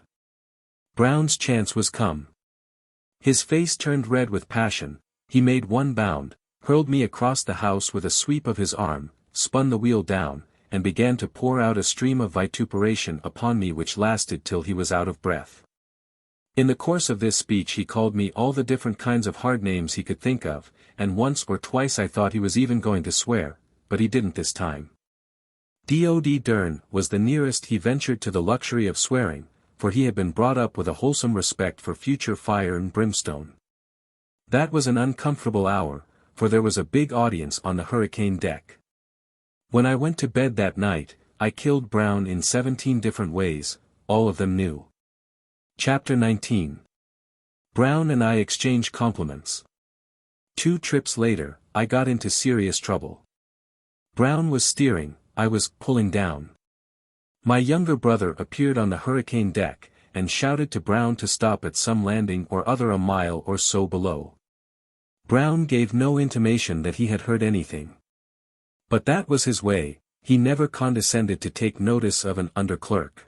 Brown's chance was come. His face turned red with passion, he made one bound, hurled me across the house with a sweep of his arm, spun the wheel down, and began to pour out a stream of vituperation upon me which lasted till he was out of breath. In the course of this speech he called me all the different kinds of hard names he could think of, and once or twice I thought he was even going to swear, but he didn't this time. Dod Dern was the nearest he ventured to the luxury of swearing, for he had been brought up with a wholesome respect for future fire and brimstone. That was an uncomfortable hour, for there was a big audience on the hurricane deck. When I went to bed that night, I killed Brown in 17 different ways, all of them new. Chapter 19. Brown and I exchanged compliments. 2 trips later, I got into serious trouble. Brown was steering, I was pulling down. My younger brother appeared on the hurricane deck, and shouted to Brown to stop at some landing or other a mile or so below. Brown gave no intimation that he had heard anything. But that was his way, he never condescended to take notice of an under-clerk.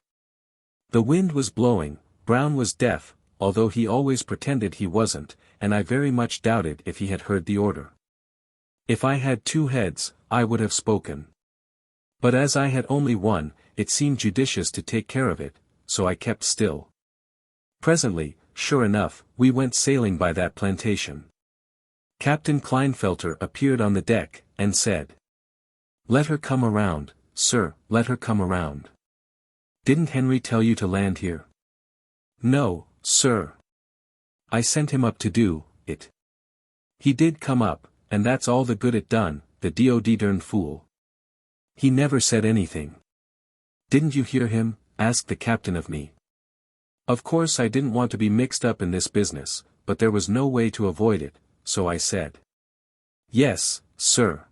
The wind was blowing, Brown was deaf, although he always pretended he wasn't, and I very much doubted if he had heard the order. If I had 2 heads, I would have spoken. But as I had only one, it seemed judicious to take care of it, so I kept still. Presently, sure enough, we went sailing by that plantation. Captain Kleinfelter appeared on the deck, and said, "Let her come around, sir, let her come around. Didn't Henry tell you to land here?" "No, sir. I sent him up to do it." "He did come up, and that's all the good it done, the Dod Dern fool. He never said anything. Didn't you hear him, asked the captain of me. Of course I didn't want to be mixed up in this business, but there was no way to avoid it, so I said, "Yes, sir."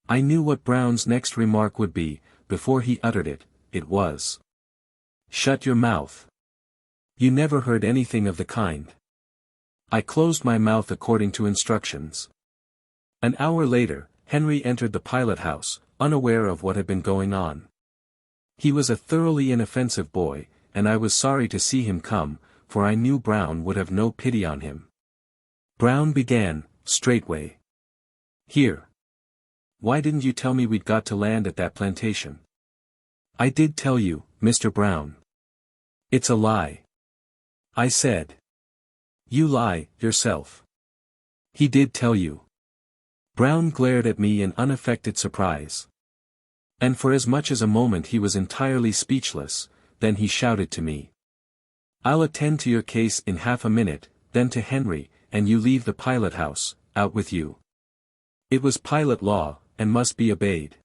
I knew what Brown's next remark would be. Before he uttered it, it was, "Shut your mouth. You never heard anything of the kind." I closed my mouth according to instructions. An hour later, Henry entered the pilot house, unaware of what had been going on. He was a thoroughly inoffensive boy, and I was sorry to see him come, for I knew Brown would have no pity on him. Brown began, straightway. "Here. Why didn't you tell me we'd got to land at that plantation?" "I did tell you, Mr. Brown." "It's a lie." I said. "You lie, yourself." "He did tell you." Brown glared at me in unaffected surprise. And for as much as a moment he was entirely speechless, then he shouted to me, "I'll attend to your case in half a minute," then to Henry, "and you leave the pilot house, out with you." It was pilot law, and must be obeyed.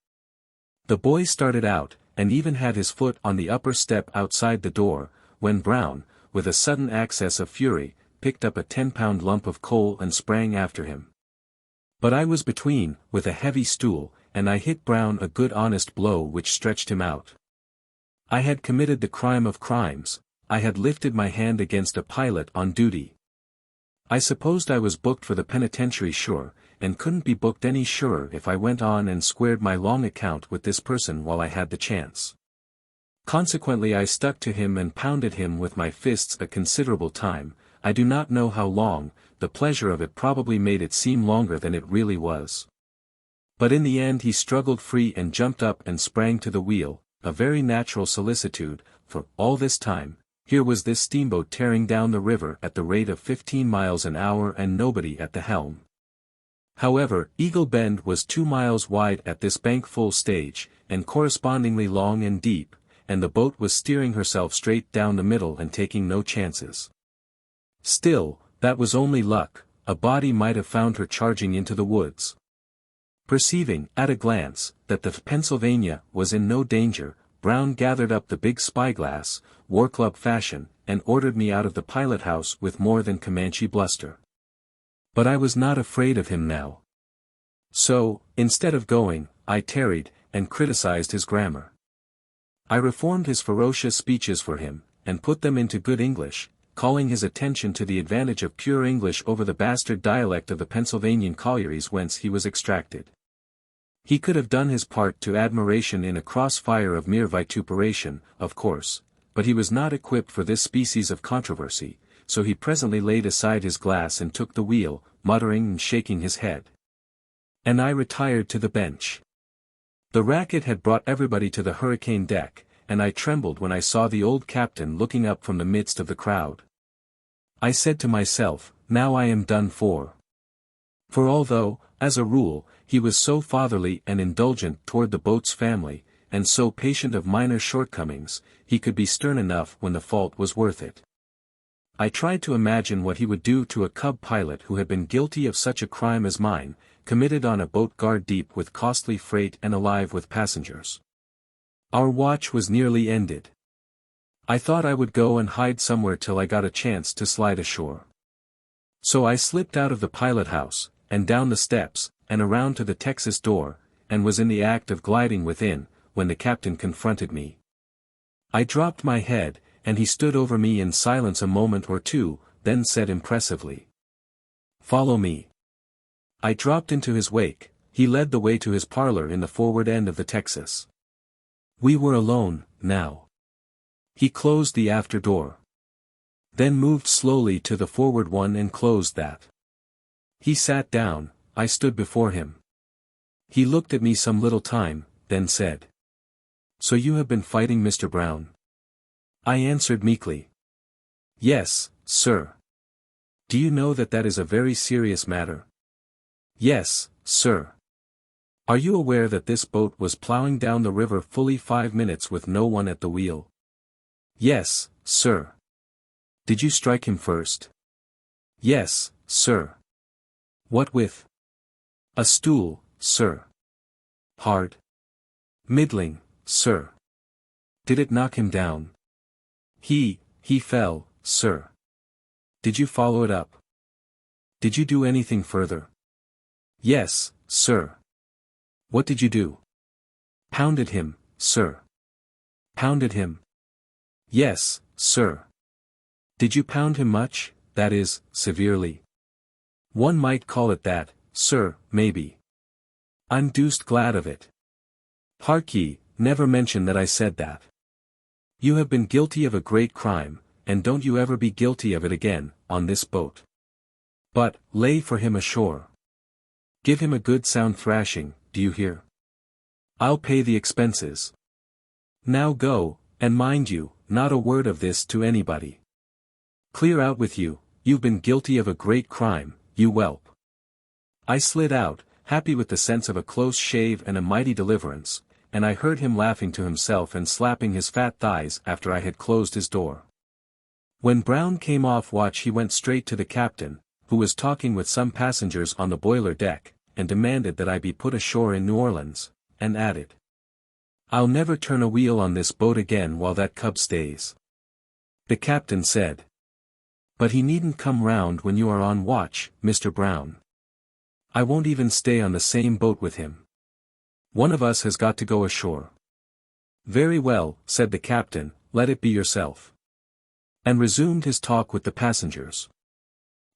The boy started out, and even had his foot on the upper step outside the door, when Brown, with a sudden access of fury, picked up a 10-pound lump of coal and sprang after him. But I was between, with a heavy stool, and I hit Brown a good honest blow which stretched him out. I had committed the crime of crimes. I had lifted my hand against a pilot on duty. I supposed I was booked for the penitentiary sure, and couldn't be booked any surer if I went on and squared my long account with this person while I had the chance. Consequently I stuck to him and pounded him with my fists a considerable time. I do not know how long. The pleasure of it probably made it seem longer than it really was. But in the end he struggled free and jumped up and sprang to the wheel, a very natural solicitude, for, all this time, here was this steamboat tearing down the river at the rate of 15 miles an hour and nobody at the helm. However, Eagle Bend was 2 miles wide at this bank full stage, and correspondingly long and deep, and the boat was steering herself straight down the middle and taking no chances. Still, that was only luck. A body might have found her charging into the woods. Perceiving, at a glance, that the Pennsylvania was in no danger, Brown gathered up the big spyglass, war club fashion, and ordered me out of the pilot house with more than Comanche bluster. But I was not afraid of him now. So, instead of going, I tarried, and criticized his grammar. I reformed his ferocious speeches for him, and put them into good English, calling his attention to the advantage of pure English over the bastard dialect of the Pennsylvanian collieries whence he was extracted. He could have done his part to admiration in a cross-fire of mere vituperation, of course, but he was not equipped for this species of controversy, so he presently laid aside his glass and took the wheel, muttering and shaking his head. And I retired to the bench. The racket had brought everybody to the hurricane deck, and I trembled when I saw the old captain looking up from the midst of the crowd. I said to myself, now I am done for. For although, as a rule, he was so fatherly and indulgent toward the boat's family, and so patient of minor shortcomings, he could be stern enough when the fault was worth it. I tried to imagine what he would do to a cub pilot who had been guilty of such a crime as mine, committed on a boat guard deep with costly freight and alive with passengers. Our watch was nearly ended. I thought I would go and hide somewhere till I got a chance to slide ashore. So I slipped out of the pilot house, and down the steps, and around to the Texas door, and was in the act of gliding within, when the captain confronted me. I dropped my head, and he stood over me in silence a moment or two, then said impressively, "Follow me." I dropped into his wake. He led the way to his parlor in the forward end of the Texas. We were alone, now. He closed the after door. Then moved slowly to the forward one and closed that. He sat down. I stood before him. He looked at me some little time, then said, "So you have been fighting Mr. Brown?" I answered meekly, "Yes, sir." "Do you know that that is a very serious matter?" "Yes, sir." "Are you aware that this boat was plowing down the river fully 5 minutes with no one at the wheel?" "Yes, sir." "Did you strike him first?" "Yes, sir." "What with?" "A stool, sir." "Hard?" "Middling, sir." Did it knock him down? He fell, sir. Did you follow it up? Did you do anything further? Yes, sir. What did you do? Pounded him, sir. Pounded him? Yes, sir. Did you pound him much, that is, severely? One might call it that, sir, maybe. I'm deuced glad of it. Hark ye, never mention that I said that. You have been guilty of a great crime, and don't you ever be guilty of it again, on this boat. But, lay for him ashore. Give him a good sound thrashing, do you hear? I'll pay the expenses. Now go, and mind you, not a word of this to anybody. Clear out with you, you've been guilty of a great crime, you whelp. I slid out, happy with the sense of a close shave and a mighty deliverance, and I heard him laughing to himself and slapping his fat thighs after I had closed his door. When Brown came off watch he went straight to the captain, who was talking with some passengers on the boiler deck, and demanded that I be put ashore in New Orleans, and added, I'll never turn a wheel on this boat again while that cub stays. The captain said, But he needn't come round when you are on watch, Mr. Brown. I won't even stay on the same boat with him. One of us has got to go ashore. Very well, said the captain, let it be yourself. And resumed his talk with the passengers.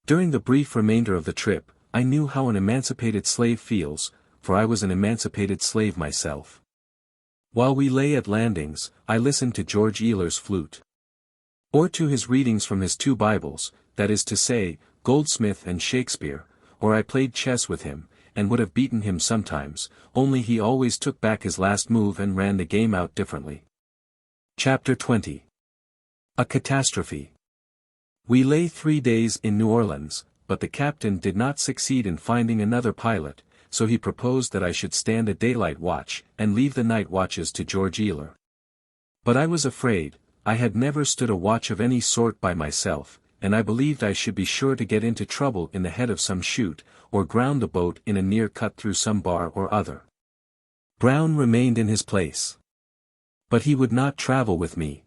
During the brief remainder of the trip, I knew how an emancipated slave feels, for I was an emancipated slave myself. While we lay at landings, I listened to George Ealer's flute. Or to his readings from his two Bibles, that is to say, Goldsmith and Shakespeare, or I played chess with him, and would have beaten him sometimes, only he always took back his last move and ran the game out differently. Chapter 20. A Catastrophe. We lay 3 days in New Orleans, but the captain did not succeed in finding another pilot, so he proposed that I should stand a daylight watch, and leave the night watches to George Ealer. But I was afraid, I had never stood a watch of any sort by myself, and I believed I should be sure to get into trouble in the head of some chute, or ground the boat in a near cut through some bar or other. Brown remained in his place. But he would not travel with me.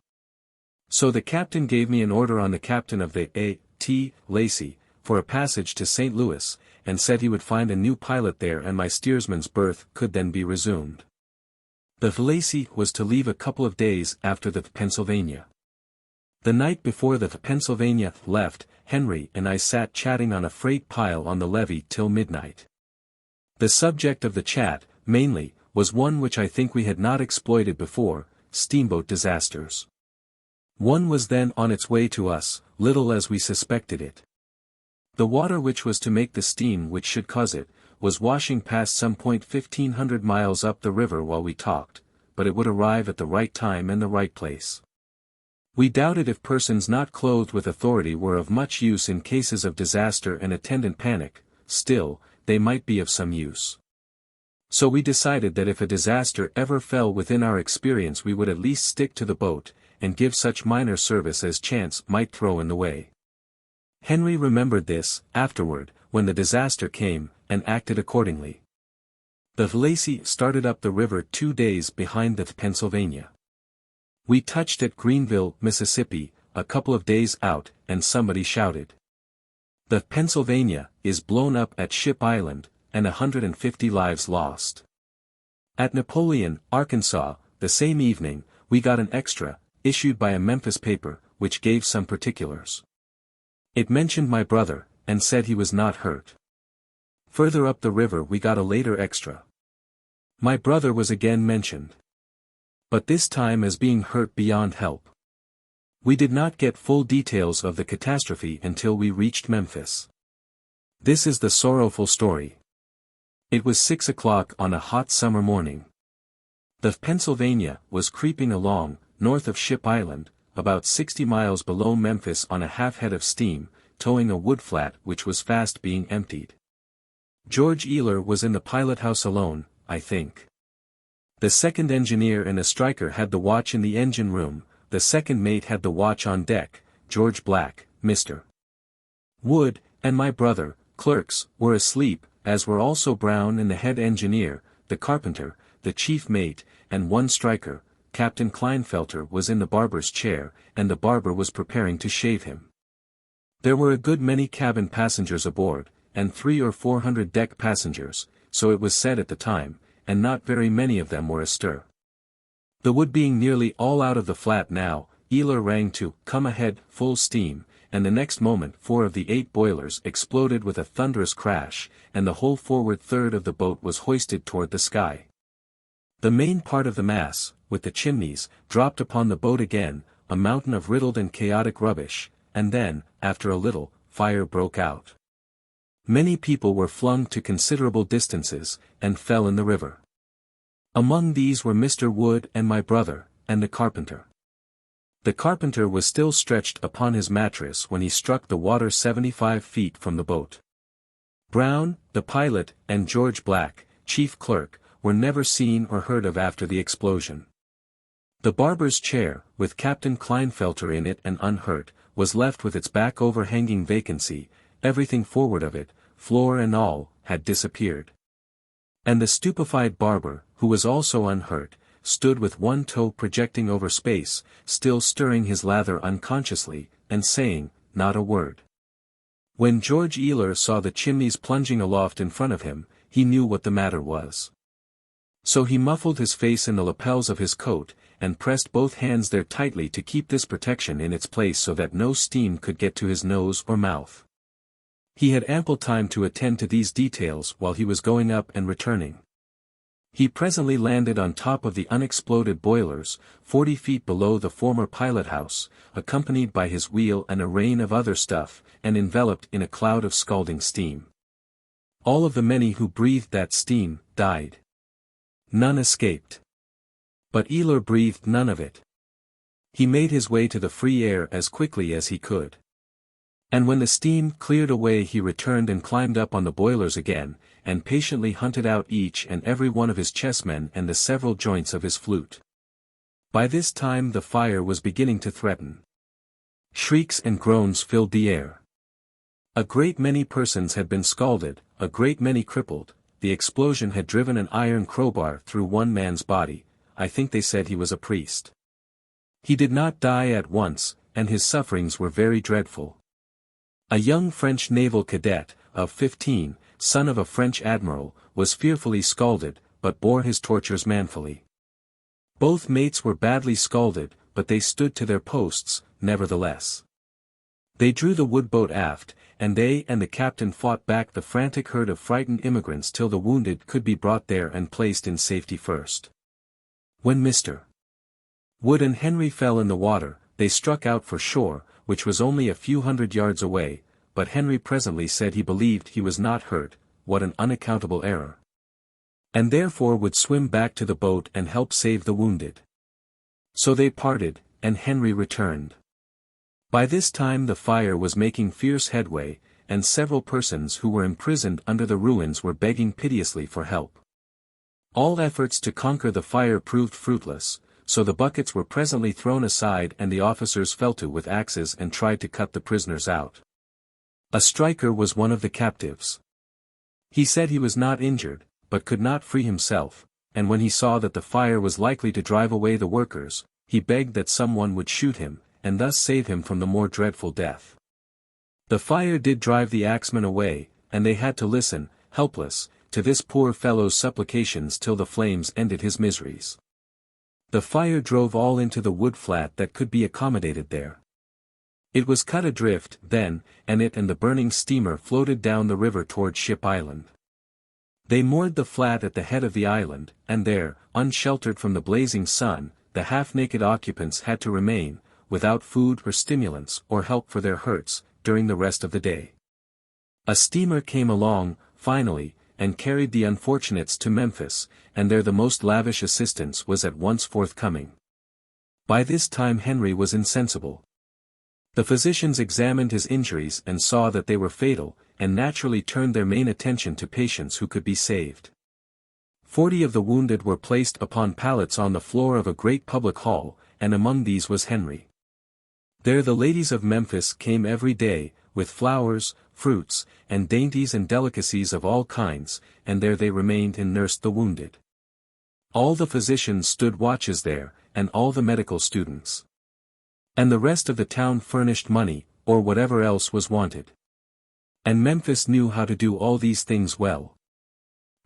So the captain gave me an order on the captain of the A.T. Lacey, for a passage to St. Louis, and said he would find a new pilot there and my steersman's berth could then be resumed. The Lacey was to leave a couple of days after the Pennsylvania. The night before the Pennsylvania left, Henry and I sat chatting on a freight pile on the levee till midnight. The subject of the chat, mainly, was one which I think we had not exploited before, steamboat disasters. One was then on its way to us, little as we suspected it. The water which was to make the steam which should cause it, was washing past some point 1,500 miles up the river while we talked, but it would arrive at the right time and the right place. We doubted if persons not clothed with authority were of much use in cases of disaster and attendant panic, still, they might be of some use. So we decided that if a disaster ever fell within our experience we would at least stick to the boat, and give such minor service as chance might throw in the way. Henry remembered this, afterward, when the disaster came, and acted accordingly. The Lacey started up the river 2 days behind the Pennsylvania. We touched at Greenville, Mississippi, a couple of days out, and somebody shouted, "The Pennsylvania is blown up at Ship Island, and 150 lives lost." At Napoleon, Arkansas, the same evening, we got an extra, issued by a Memphis paper, which gave some particulars. It mentioned my brother, and said he was not hurt. Further up the river we got a later extra. My brother was again mentioned. But this time as being hurt beyond help. We did not get full details of the catastrophe until we reached Memphis. This is the sorrowful story. It was 6 o'clock on a hot summer morning. The Pennsylvania was creeping along, north of Ship Island, about 60 miles below Memphis on a half-head of steam, towing a wood flat which was fast being emptied. George Ealer was in the pilot-house alone, I think. The second engineer and a striker had the watch in the engine room, the second mate had the watch on deck, George Black, Mr. Wood, and my brother, clerks, were asleep, as were also Brown and the head engineer, the carpenter, the chief mate, and one striker, Captain Klinefelter was in the barber's chair, and the barber was preparing to shave him. There were a good many cabin passengers aboard, and 300 or 400 deck passengers, so it was said at the time, and not very many of them were astir. The wood being nearly all out of the flat now, Eeyler rang to "come ahead, full steam," and the next moment 4 of the 8 boilers exploded with a thunderous crash, and the whole forward third of the boat was hoisted toward the sky. The main part of the mass, with the chimneys, dropped upon the boat again, a mountain of riddled and chaotic rubbish, and then, after a little, fire broke out. Many people were flung to considerable distances, and fell in the river. Among these were Mr. Wood and my brother, and the carpenter. The carpenter was still stretched upon his mattress when he struck the water 75 feet from the boat. Brown, the pilot, and George Black, chief clerk, were never seen or heard of after the explosion. The barber's chair, with Captain Klinefelter in it and unhurt, was left with its back overhanging vacancy. Everything forward of it, floor and all, had disappeared. And the stupefied barber, who was also unhurt, stood with one toe projecting over space, still stirring his lather unconsciously, and saying, not a word. When George Eeyler saw the chimneys plunging aloft in front of him, he knew what the matter was. So he muffled his face in the lapels of his coat, and pressed both hands there tightly to keep this protection in its place so that no steam could get to his nose or mouth. He had ample time to attend to these details while he was going up and returning. He presently landed on top of the unexploded boilers, 40 feet below the former pilot-house, accompanied by his wheel and a rain of other stuff, and enveloped in a cloud of scalding steam. All of the many who breathed that steam, died. None escaped. But Eeyler breathed none of it. He made his way to the free air as quickly as he could. And when the steam cleared away he returned and climbed up on the boilers again, and patiently hunted out each and every one of his chessmen and the several joints of his flute. By this time the fire was beginning to threaten. Shrieks and groans filled the air. A great many persons had been scalded, a great many crippled. The explosion had driven an iron crowbar through one man's body. I think they said he was a priest. He did not die at once, and his sufferings were very dreadful. A young French naval cadet, of 15, son of a French admiral, was fearfully scalded, but bore his tortures manfully. Both mates were badly scalded, but they stood to their posts, nevertheless. They drew the wood-boat aft, and they and the captain fought back the frantic herd of frightened immigrants till the wounded could be brought there and placed in safety first. When Mr. Wood and Henry fell in the water, they struck out for shore, which was only a few hundred yards away, but Henry presently said he believed he was not hurt. What an unaccountable error! And therefore would swim back to the boat and help save the wounded. So they parted, and Henry returned. By this time the fire was making fierce headway, and several persons who were imprisoned under the ruins were begging piteously for help. All efforts to conquer the fire proved fruitless, so the buckets were presently thrown aside and the officers fell to with axes and tried to cut the prisoners out. A striker was one of the captives. He said he was not injured, but could not free himself, and when he saw that the fire was likely to drive away the workers, he begged that someone would shoot him, and thus save him from the more dreadful death. The fire did drive the axemen away, and they had to listen, helpless, to this poor fellow's supplications till the flames ended his miseries. The fire drove all into the wood flat that could be accommodated there. It was cut adrift, then, and it and the burning steamer floated down the river toward Ship Island. They moored the flat at the head of the island, and there, unsheltered from the blazing sun, the half-naked occupants had to remain, without food or stimulants or help for their hurts, during the rest of the day. A steamer came along, finally, and carried the unfortunates to Memphis, and there the most lavish assistance was at once forthcoming. By this time Henry was insensible. The physicians examined his injuries and saw that they were fatal, and naturally turned their main attention to patients who could be saved. 40 of the wounded were placed upon pallets on the floor of a great public hall, and among these was Henry. There the ladies of Memphis came every day, with flowers, fruits, and dainties and delicacies of all kinds, and there they remained and nursed the wounded. All the physicians stood watches there, and all the medical students. And the rest of the town furnished money, or whatever else was wanted. And Memphis knew how to do all these things well.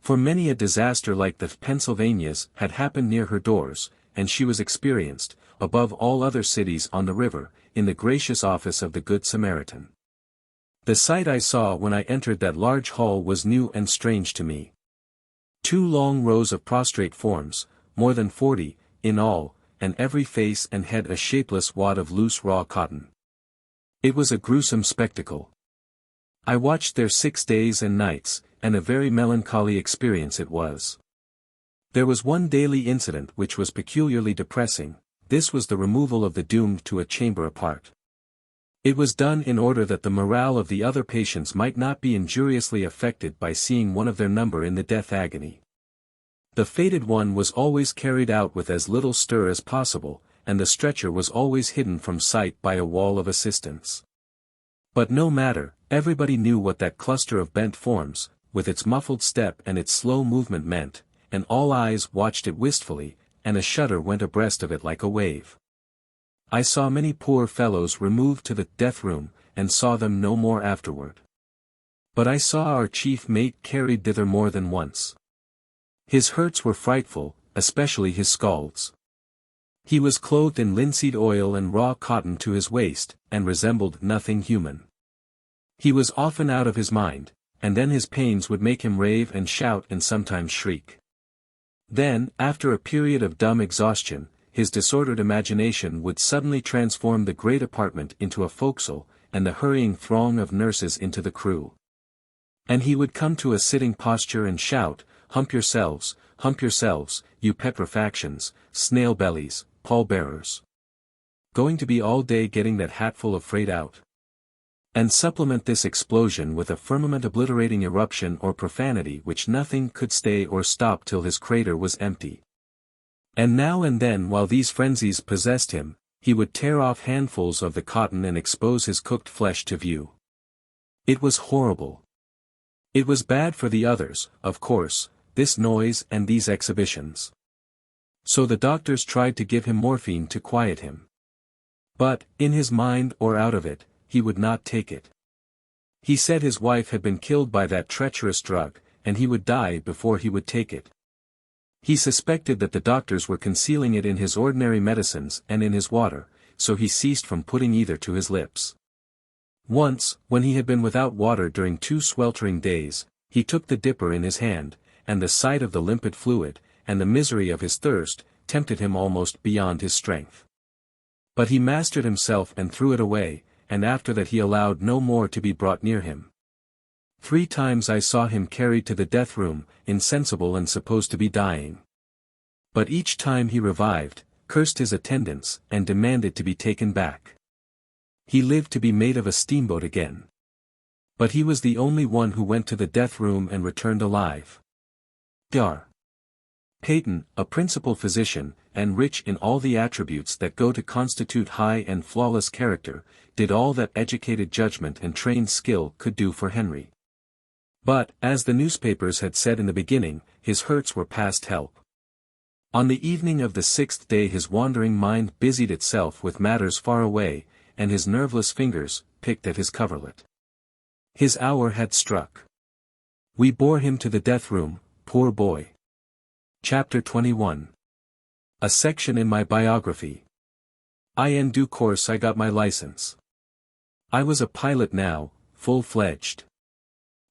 For many a disaster like the Pennsylvania's had happened near her doors, and she was experienced, above all other cities on the river, in the gracious office of the Good Samaritan. The sight I saw when I entered that large hall was new and strange to me. 2 long rows of prostrate forms, more than 40, in all, and every face and head a shapeless wad of loose raw cotton. It was a gruesome spectacle. I watched there 6 days and nights, and a very melancholy experience it was. There was one daily incident which was peculiarly depressing. This was the removal of the doomed to a chamber apart. It was done in order that the morale of the other patients might not be injuriously affected by seeing one of their number in the death agony. The fated one was always carried out with as little stir as possible, and the stretcher was always hidden from sight by a wall of assistants. But no matter, everybody knew what that cluster of bent forms, with its muffled step and its slow movement meant, and all eyes watched it wistfully, and a shudder went abreast of it like a wave. I saw many poor fellows removed to the death room, and saw them no more afterward. But I saw our chief mate carried thither more than once. His hurts were frightful, especially his scalds. He was clothed in linseed oil and raw cotton to his waist, and resembled nothing human. He was often out of his mind, and then his pains would make him rave and shout and sometimes shriek. Then, after a period of dumb exhaustion, his disordered imagination would suddenly transform the great apartment into a forecastle, and the hurrying throng of nurses into the crew. And he would come to a sitting posture and shout, hump yourselves, you petrifactions, snail bellies, pallbearers. Going to be all day getting that hatful of freight out? And supplement this explosion with a firmament-obliterating eruption or profanity which nothing could stay or stop till his crater was empty. And now and then while these frenzies possessed him, he would tear off handfuls of the cotton and expose his cooked flesh to view. It was horrible. It was bad for the others, of course, this noise and these exhibitions. So the doctors tried to give him morphine to quiet him. But, in his mind or out of it, he would not take it. He said his wife had been killed by that treacherous drug, and he would die before he would take it. He suspected that the doctors were concealing it in his ordinary medicines and in his water, so he ceased from putting either to his lips. Once, when he had been without water during 2 sweltering days, he took the dipper in his hand, and the sight of the limpid fluid, and the misery of his thirst, tempted him almost beyond his strength. But he mastered himself and threw it away, and after that he allowed no more to be brought near him. 3 times I saw him carried to the death room, insensible and supposed to be dying. But each time he revived, cursed his attendants, and demanded to be taken back. He lived to be made of a steamboat again. But he was the only one who went to the death room and returned alive. Dr. Peyton, a principal physician, and rich in all the attributes that go to constitute high and flawless character, did all that educated judgment and trained skill could do for Henry. But, as the newspapers had said in the beginning, his hurts were past help. On the evening of the 6th day his wandering mind busied itself with matters far away, and his nerveless fingers picked at his coverlet. His hour had struck. We bore him to the death room, poor boy. Chapter 21. A section in my biography. In due course I got my license. I was a pilot now, full-fledged.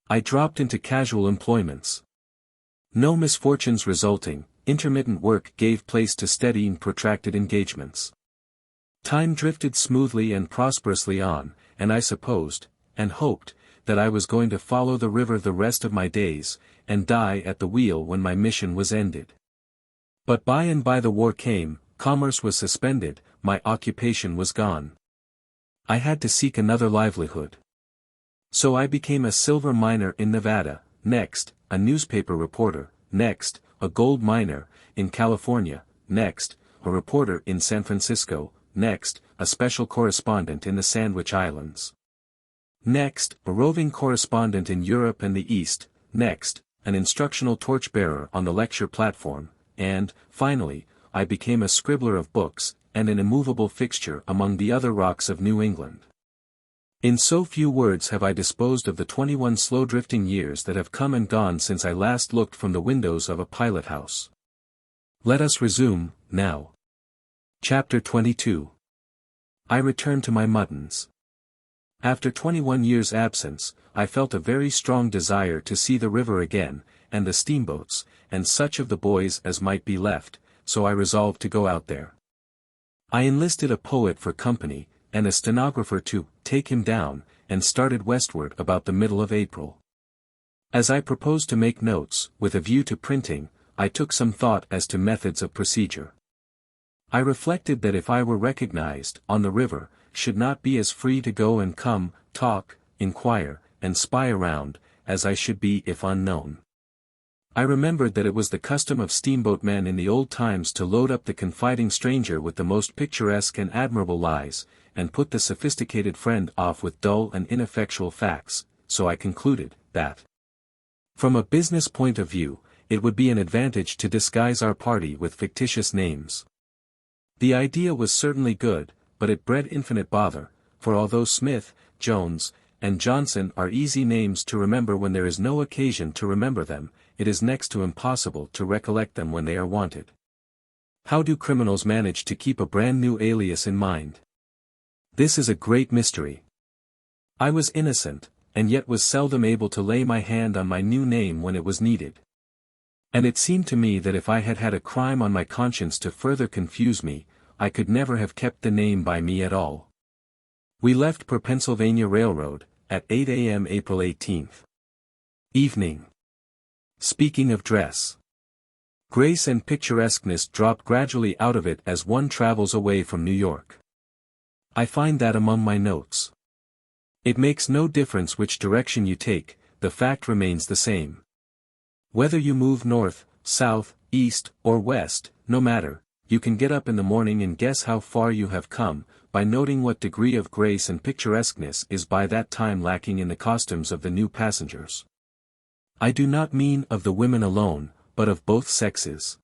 I dropped into casual employments. No misfortunes resulting, intermittent work gave place to steady and protracted engagements. Time drifted smoothly and prosperously on, and I supposed, and hoped, that I was going to follow the river the rest of my days, and die at the wheel when my mission was ended. But by and by the war came, commerce was suspended, my occupation was gone. I had to seek another livelihood. So I became a silver miner in Nevada, next, a newspaper reporter, next, a gold miner, in California, next, a reporter in San Francisco, next, a special correspondent in the Sandwich Islands. Next, a roving correspondent in Europe and the East, next, an instructional torchbearer on the lecture platform, and, finally, I became a scribbler of books, and an immovable fixture among the other rocks of New England. In so few words have I disposed of the 21 slow-drifting years that have come and gone since I last looked from the windows of a pilot-house. Let us resume, now. Chapter 22. I return to my muttons. After 21 years' absence, I felt a very strong desire to see the river again, and the steamboats, and such of the boys as might be left, so I resolved to go out there. I enlisted a poet for company, and a stenographer to take him down, and started westward about the middle of April. As I proposed to make notes, with a view to printing, I took some thought as to methods of procedure. I reflected that if I were recognized on the river, should not be as free to go and come, talk, inquire, and spy around, as I should be if unknown. I remembered that it was the custom of steamboat men in the old times to load up the confiding stranger with the most picturesque and admirable lies, and put the sophisticated friend off with dull and ineffectual facts, so I concluded, that, from a business point of view, it would be an advantage to disguise our party with fictitious names. The idea was certainly good, but it bred infinite bother, for although Smith, Jones, and Johnson are easy names to remember when there is no occasion to remember them, it is next to impossible to recollect them when they are wanted. How do criminals manage to keep a brand new alias in mind? This is a great mystery. I was innocent, and yet was seldom able to lay my hand on my new name when it was needed. And it seemed to me that if I had had a crime on my conscience to further confuse me, I could never have kept the name by me at all. We left per Pennsylvania Railroad, at 8 a.m. April 18th. Evening. Speaking of dress. Grace and picturesqueness drop gradually out of it as one travels away from New York. I find that among my notes. It makes no difference which direction you take, the fact remains the same. Whether you move north, south, east, or west, no matter, you can get up in the morning and guess how far you have come, by noting what degree of grace and picturesqueness is by that time lacking in the costumes of the new passengers. I do not mean of the women alone, but of both sexes.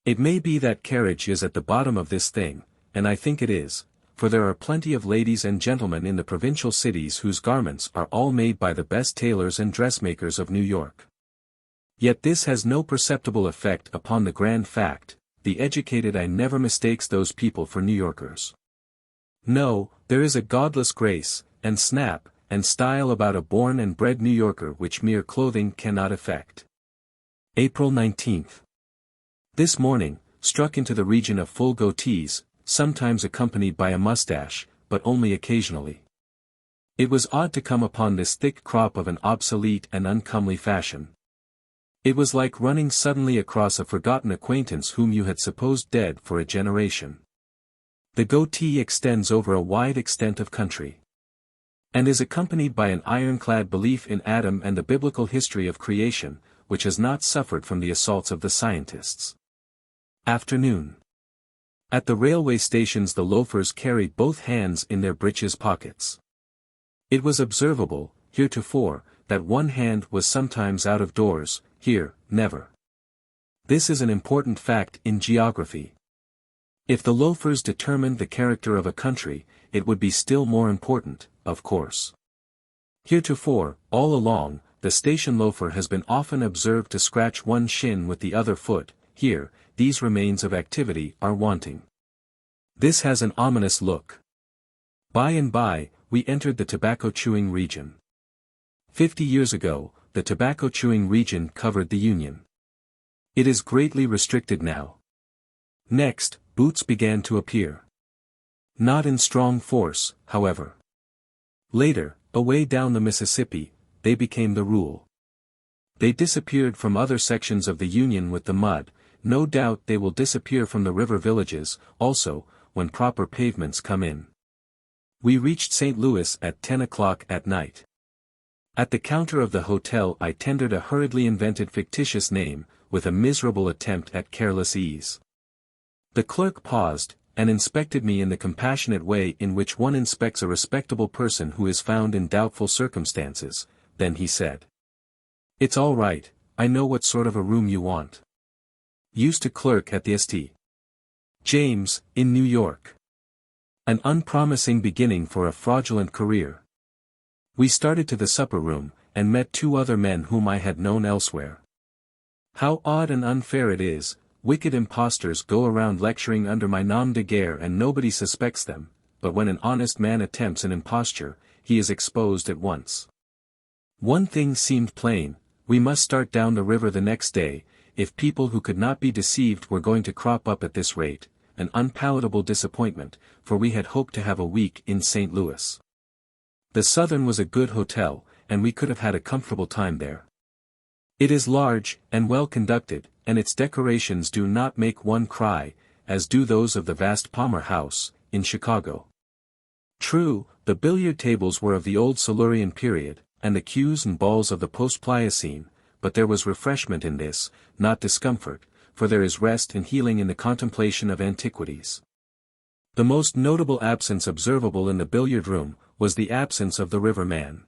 It may be that carriage is at the bottom of this thing, and I think it is, for there are plenty of ladies and gentlemen in the provincial cities whose garments are all made by the best tailors and dressmakers of New York. Yet this has no perceptible effect upon the grand fact, the educated eye never mistakes those people for New Yorkers. No, there is a godless grace, and snap, and style about a born and bred New Yorker which mere clothing cannot effect. April 19th. This morning, struck into the region of full goatees, sometimes accompanied by a mustache, but only occasionally. It was odd to come upon this thick crop of an obsolete and uncomely fashion. It was like running suddenly across a forgotten acquaintance whom you had supposed dead for a generation. The goatee extends over a wide extent of country, and is accompanied by an ironclad belief in Adam and the biblical history of creation, which has not suffered from the assaults of the scientists. Afternoon. At the railway stations the loafers carry both hands in their breeches pockets. It was observable, heretofore, that one hand was sometimes out of doors, here, never. This is an important fact in geography. If the loafers determined the character of a country, it would be still more important, of course. Heretofore, all along, the station loafer has been often observed to scratch one shin with the other foot. Here, these remains of activity are wanting. This has an ominous look. By and by, we entered the tobacco-chewing region. 50 years ago, the tobacco-chewing region covered the Union. It is greatly restricted now. Next, boots began to appear. Not in strong force, however. Later, away down the Mississippi, they became the rule. They disappeared from other sections of the Union with the mud. No doubt they will disappear from the river villages, also, when proper pavements come in. We reached St. Louis at 10 o'clock at night. At the counter of the hotel I tendered a hurriedly invented fictitious name, with a miserable attempt at careless ease. The clerk paused, and inspected me in the compassionate way in which one inspects a respectable person who is found in doubtful circumstances. Then he said, "It's all right, I know what sort of a room you want. Used to clerk at the St. James, in New York. An unpromising beginning for a fraudulent career. We started to the supper room, and met two other men whom I had known elsewhere. How odd and unfair it is, wicked impostors go around lecturing under my nom de guerre and nobody suspects them, but when an honest man attempts an imposture, he is exposed at once. One thing seemed plain: we must start down the river the next day, if people who could not be deceived were going to crop up at this rate, an unpalatable disappointment, for we had hoped to have a week in St. Louis. The Southern was a good hotel, and we could have had a comfortable time there. It is large, and well conducted, and its decorations do not make one cry, as do those of the vast Palmer House, in Chicago. True, the billiard tables were of the old Silurian period, and the cues and balls of the post-Pliocene, but there was refreshment in this, not discomfort, for there is rest and healing in the contemplation of antiquities. The most notable absence observable in the billiard room, was the absence of the river man.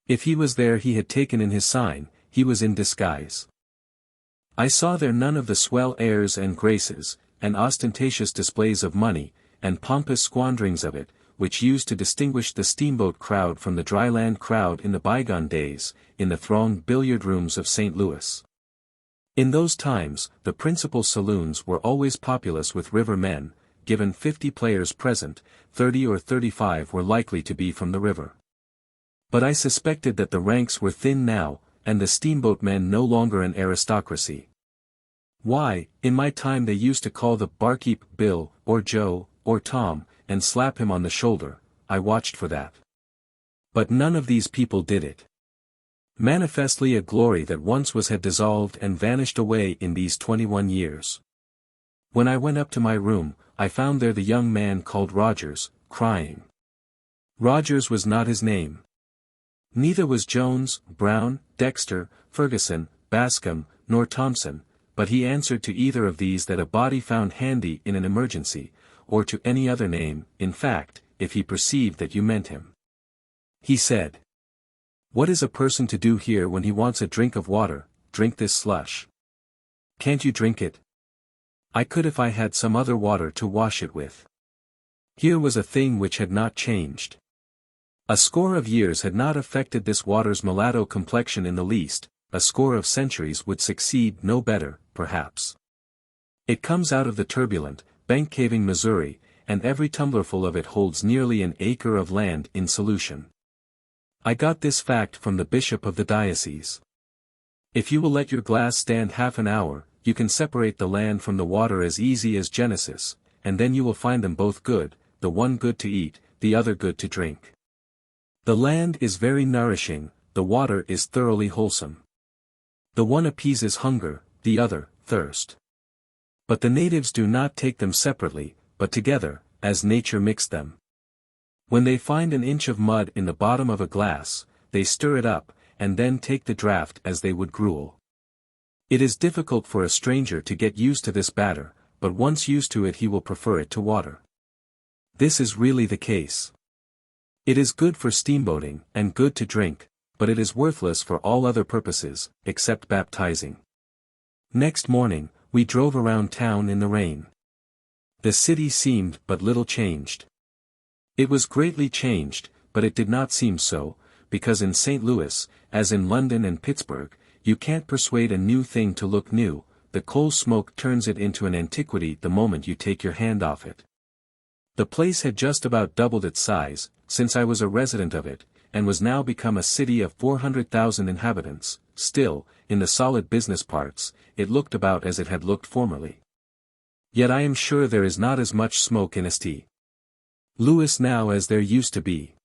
If he was there he had taken in his sign, he was in disguise. I saw there none of the swell airs and graces, and ostentatious displays of money, and pompous squanderings of it, which used to distinguish the steamboat crowd from the dryland crowd in the bygone days, in the thronged billiard rooms of St. Louis. In those times, the principal saloons were always populous with river men. Given 50 players present, 30 or 35 were likely to be from the river. But I suspected that the ranks were thin now, and the steamboat men no longer an aristocracy. Why, in my time they used to call the barkeep Bill, or Joe, or Tom, and slap him on the shoulder. I watched for that. But none of these people did it. Manifestly a glory that once was had dissolved and vanished away in these 21 years. When I went up to my room, I found there the young man called Rogers, crying. Rogers was not his name. Neither was Jones, Brown, Dexter, Ferguson, Bascom, nor Thompson, but he answered to either of these that a body found handy in an emergency, or to any other name, in fact, if he perceived that you meant him. He said, "What is a person to do here when he wants a drink of water? Drink this slush. Can't you drink it? I could if I had some other water to wash it with." Here was a thing which had not changed. A score of years had not affected this water's mulatto complexion in the least, a score of centuries would succeed no better, perhaps. It comes out of the turbulent, bank-caving Missouri, and every tumblerful of it holds nearly an acre of land in solution. I got this fact from the bishop of the diocese. If you will let your glass stand half an hour, you can separate the land from the water as easy as Genesis, and then you will find them both good, the one good to eat, the other good to drink. The land is very nourishing, the water is thoroughly wholesome. The one appeases hunger, the other, thirst. But the natives do not take them separately, but together, as nature mixed them. When they find an inch of mud in the bottom of a glass, they stir it up, and then take the draught as they would gruel. It is difficult for a stranger to get used to this batter, but once used to it he will prefer it to water. This is really the case. It is good for steamboating, and good to drink, but it is worthless for all other purposes, except baptizing. Next morning, we drove around town in the rain. The city seemed but little changed. It was greatly changed, but it did not seem so, because in St. Louis, as in London and Pittsburgh, you can't persuade a new thing to look new. The coal smoke turns it into an antiquity the moment you take your hand off it. The place had just about doubled its size, since I was a resident of it, and was now become a city of 400,000 inhabitants. Still, in the solid business parts, it looked about as it had looked formerly. Yet I am sure there is not as much smoke in St. Louis now as there used to be.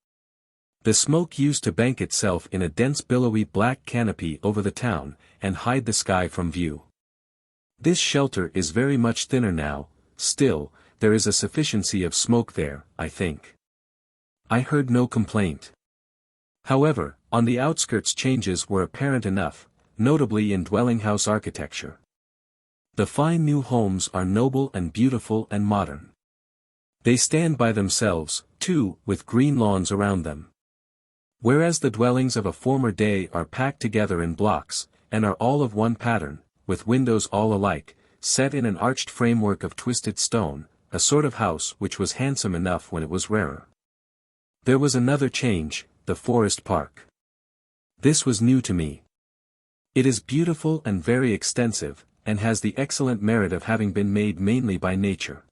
The smoke used to bank itself in a dense billowy black canopy over the town, and hide the sky from view. This shelter is very much thinner now. Still, there is a sufficiency of smoke there, I think. I heard no complaint. However, on the outskirts changes were apparent enough, notably in dwelling-house architecture. The fine new homes are noble and beautiful and modern. They stand by themselves, too, with green lawns around them. Whereas the dwellings of a former day are packed together in blocks, and are all of one pattern, with windows all alike, set in an arched framework of twisted stone, a sort of house which was handsome enough when it was rarer. There was another change, the forest park. This was new to me. It is beautiful and very extensive, and has the excellent merit of having been made mainly by nature.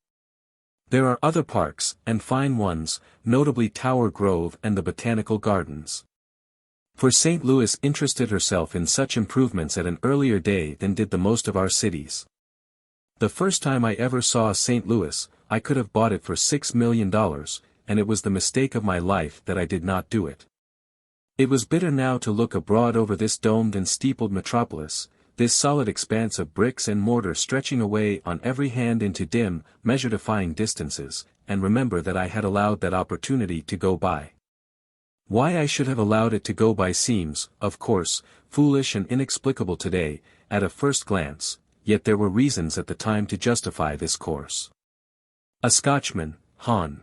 There are other parks, and fine ones, notably Tower Grove and the Botanical Gardens. For St. Louis interested herself in such improvements at an earlier day than did the most of our cities. The first time I ever saw St. Louis, I could have bought it for $6 million, and it was the mistake of my life that I did not do it. It was bitter now to look abroad over this domed and steepled metropolis, this solid expanse of bricks and mortar stretching away on every hand into dim, measure-defying distances, and remember that I had allowed that opportunity to go by. Why I should have allowed it to go by seems, of course, foolish and inexplicable today, at a first glance, yet there were reasons at the time to justify this course. A Scotchman, Hon.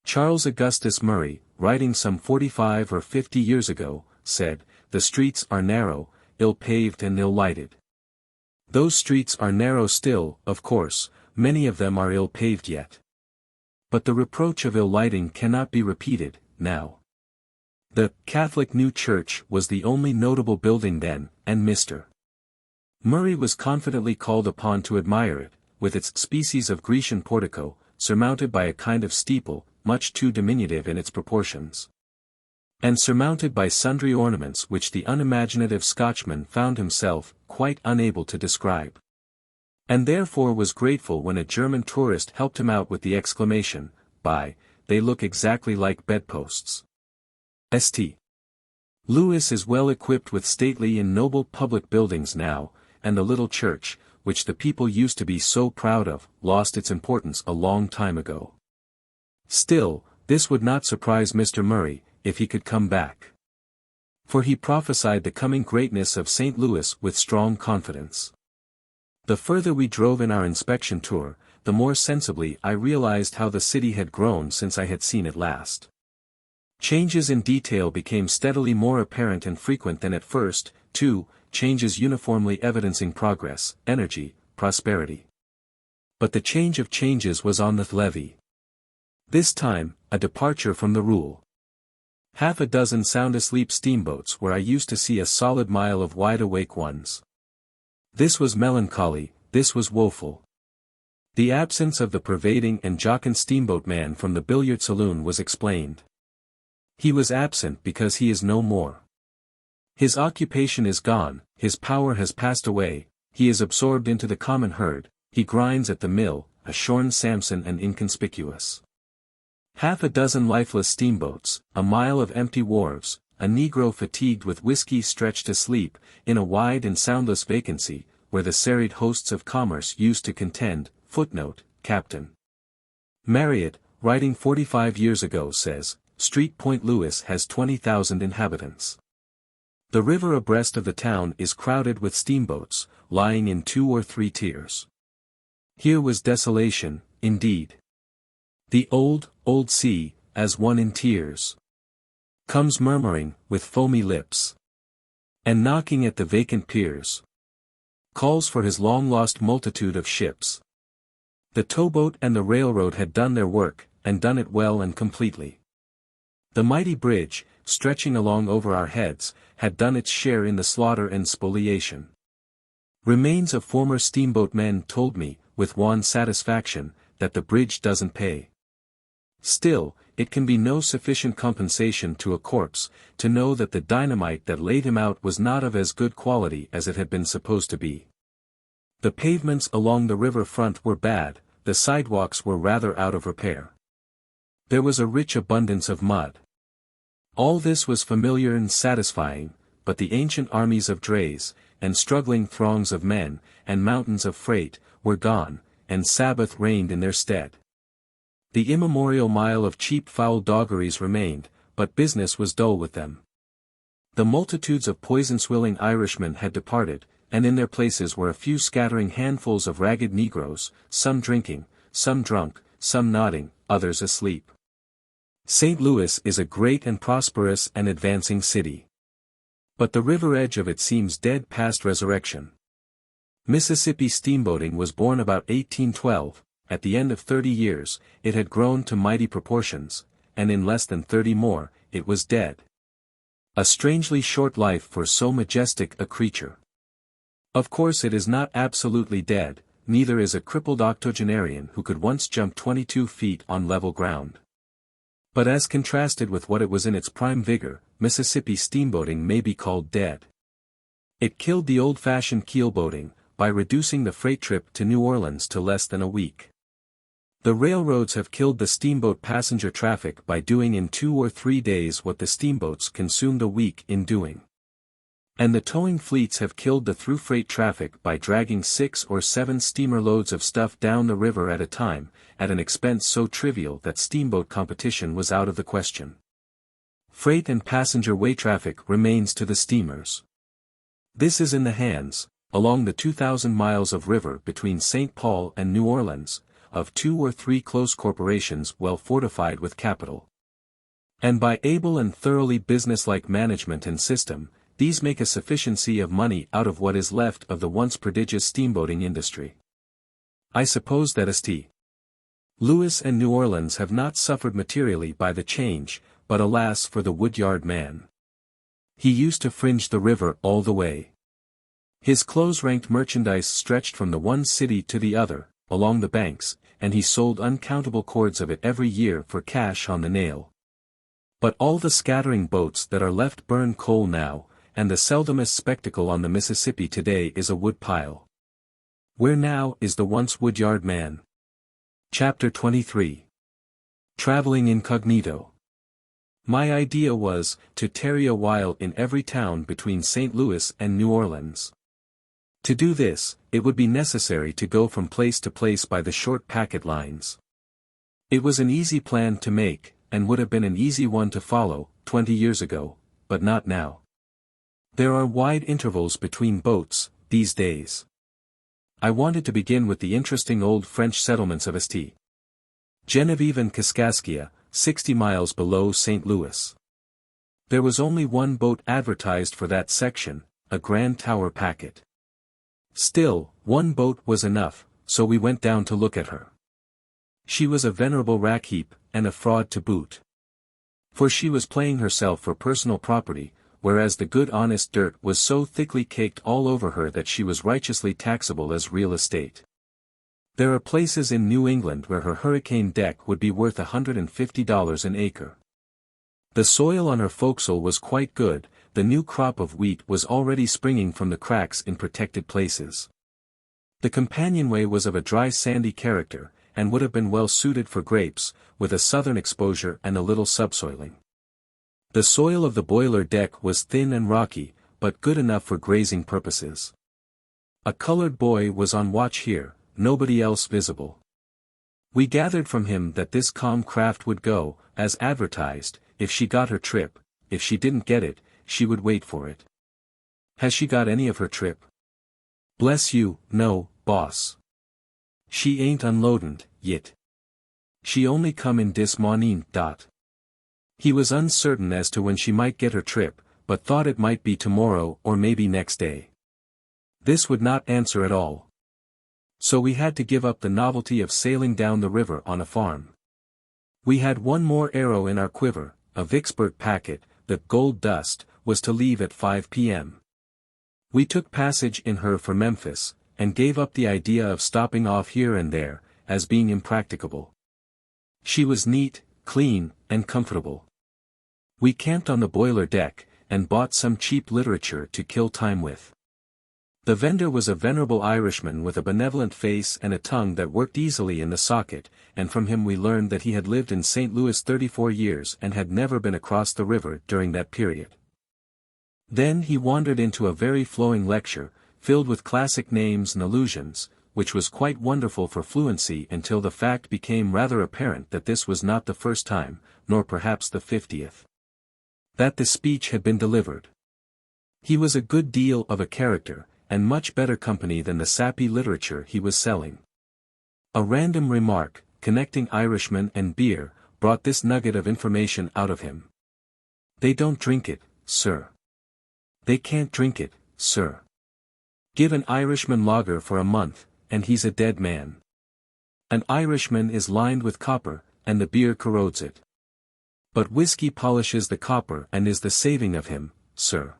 Charles Augustus Murray, writing some 45 or 50 years ago, said, "The streets are narrow, ill-paved and ill-lighted." Those streets are narrow still, of course, many of them are ill-paved yet. But the reproach of ill-lighting cannot be repeated, now. The Catholic New Church was the only notable building then, and Mr. Murray was confidently called upon to admire it, with its species of Grecian portico, surmounted by a kind of steeple, much too diminutive in its proportions, and surmounted by sundry ornaments which the unimaginative Scotchman found himself quite unable to describe. And therefore was grateful when a German tourist helped him out with the exclamation, "They look exactly like bedposts." St. Louis is well equipped with stately and noble public buildings now, and the little church, which the people used to be so proud of, lost its importance a long time ago. Still, this would not surprise Mr. Murray, if he could come back. For he prophesied the coming greatness of St. Louis with strong confidence. The further we drove in our inspection tour, the more sensibly I realized how the city had grown since I had seen it last. Changes in detail became steadily more apparent and frequent than at first, too, changes uniformly evidencing progress, energy, prosperity. But the change of changes was on the levee. This time, a departure from the rule. Half a dozen sound-asleep steamboats where I used to see a solid mile of wide-awake ones. This was melancholy, this was woeful. The absence of the pervading and jocund steamboat man from the billiard saloon was explained. He was absent because he is no more. His occupation is gone, his power has passed away, he is absorbed into the common herd, he grinds at the mill, a shorn Samson and inconspicuous. Half a dozen lifeless steamboats, a mile of empty wharves, a negro fatigued with whiskey stretched asleep, in a wide and soundless vacancy, where the serried hosts of commerce used to contend. Footnote, Captain Marriott, writing 45 years ago says, Street Point Louis has 20,000 inhabitants. The river abreast of the town is crowded with steamboats, lying in 2 or 3 tiers. Here was desolation, indeed. The old sea, as one in tears, comes murmuring, with foamy lips, and knocking at the vacant piers, calls for his long-lost multitude of ships. The towboat and the railroad had done their work, and done it well and completely. The mighty bridge, stretching along over our heads, had done its share in the slaughter and spoliation. Remains of former steamboat men told me, with wan satisfaction, that the bridge doesn't pay. Still, it can be no sufficient compensation to a corpse, to know that the dynamite that laid him out was not of as good quality as it had been supposed to be. The pavements along the river front were bad, the sidewalks were rather out of repair. There was a rich abundance of mud. All this was familiar and satisfying, but the ancient armies of drays, and struggling throngs of men, and mountains of freight, were gone, and Sabbath reigned in their stead. The immemorial mile of cheap foul doggeries remained, but business was dull with them. The multitudes of poison-swilling Irishmen had departed, and in their places were a few scattering handfuls of ragged Negroes, some drinking, some drunk, some nodding, others asleep. St. Louis is a great and prosperous and advancing city. But the river edge of it seems dead past resurrection. Mississippi steamboating was born about 1812, at the end of 30 years, it had grown to mighty proportions, and in less than 30 more, it was dead. A strangely short life for so majestic a creature. Of course it is not absolutely dead, neither is a crippled octogenarian who could once jump 22 feet on level ground. But as contrasted with what it was in its prime vigor, Mississippi steamboating may be called dead. It killed the old-fashioned keelboating, by reducing the freight trip to New Orleans to less than a week. The railroads have killed the steamboat passenger traffic by doing in 2 or 3 days what the steamboats consumed a week in doing. And the towing fleets have killed the through freight traffic by dragging 6 or 7 steamer loads of stuff down the river at a time, at an expense so trivial that steamboat competition was out of the question. Freight and passenger way traffic remains to the steamers. This is in the hands, along the 2,000 miles of river between St. Paul and New Orleans, of 2 or 3 close corporations well fortified with capital. And by able and thoroughly businesslike management and system, these make a sufficiency of money out of what is left of the once prodigious steamboating industry. I suppose that St. Louis and New Orleans have not suffered materially by the change, but alas for the woodyard man. He used to fringe the river all the way. His close-ranked merchandise stretched from the one city to the other, along the banks, and he sold uncountable cords of it every year for cash on the nail. But all the scattering boats that are left burn coal now, and the seldomest spectacle on the Mississippi today is a wood pile. Where now is the once woodyard man? Chapter 23. Traveling Incognito. My idea was, to tarry a while in every town between St. Louis and New Orleans. To do this, it would be necessary to go from place to place by the short packet lines. It was an easy plan to make, and would have been an easy one to follow, 20 years ago, but not now. There are wide intervals between boats, these days. I wanted to begin with the interesting old French settlements of St. Genevieve and Kaskaskia, 60 miles below St. Louis. There was only one boat advertised for that section, a Grand Tower packet. Still, one boat was enough, so we went down to look at her. She was a venerable rack heap, and a fraud to boot. For she was playing herself for personal property, whereas the good honest dirt was so thickly caked all over her that she was righteously taxable as real estate. There are places in New England where her hurricane deck would be worth $150 an acre. The soil on her forecastle was quite good, the new crop of wheat was already springing from the cracks in protected places. The companionway was of a dry sandy character, and would have been well suited for grapes, with a southern exposure and a little subsoiling. The soil of the boiler deck was thin and rocky, but good enough for grazing purposes. A colored boy was on watch here, nobody else visible. We gathered from him that this calm craft would go, as advertised, if she got her trip. If she didn't get it, she would wait for it. Has she got any of her trip? Bless you, no, boss. She ain't unloadin' yit. She only come in dis morning. He was uncertain as to when she might get her trip, but thought it might be tomorrow or maybe next day. This would not answer at all. So we had to give up the novelty of sailing down the river on a farm. We had one more arrow in our quiver, a Vicksburg packet, the Gold Dust, was to leave at 5 p.m. We took passage in her for Memphis, and gave up the idea of stopping off here and there, as being impracticable. She was neat, clean, and comfortable. We camped on the boiler deck, and bought some cheap literature to kill time with. The vendor was a venerable Irishman with a benevolent face and a tongue that worked easily in the socket, and from him we learned that he had lived in St. Louis 34 years and had never been across the river during that period. Then he wandered into a very flowing lecture, filled with classic names and allusions, which was quite wonderful for fluency until the fact became rather apparent that this was not the first time, nor perhaps the 50th, that the speech had been delivered. He was a good deal of a character, and much better company than the sappy literature he was selling. A random remark, connecting Irishmen and beer, brought this nugget of information out of him. They don't drink it, sir. They can't drink it, sir. Give an Irishman lager for a month, and he's a dead man. An Irishman is lined with copper, and the beer corrodes it. But whiskey polishes the copper and is the saving of him, sir.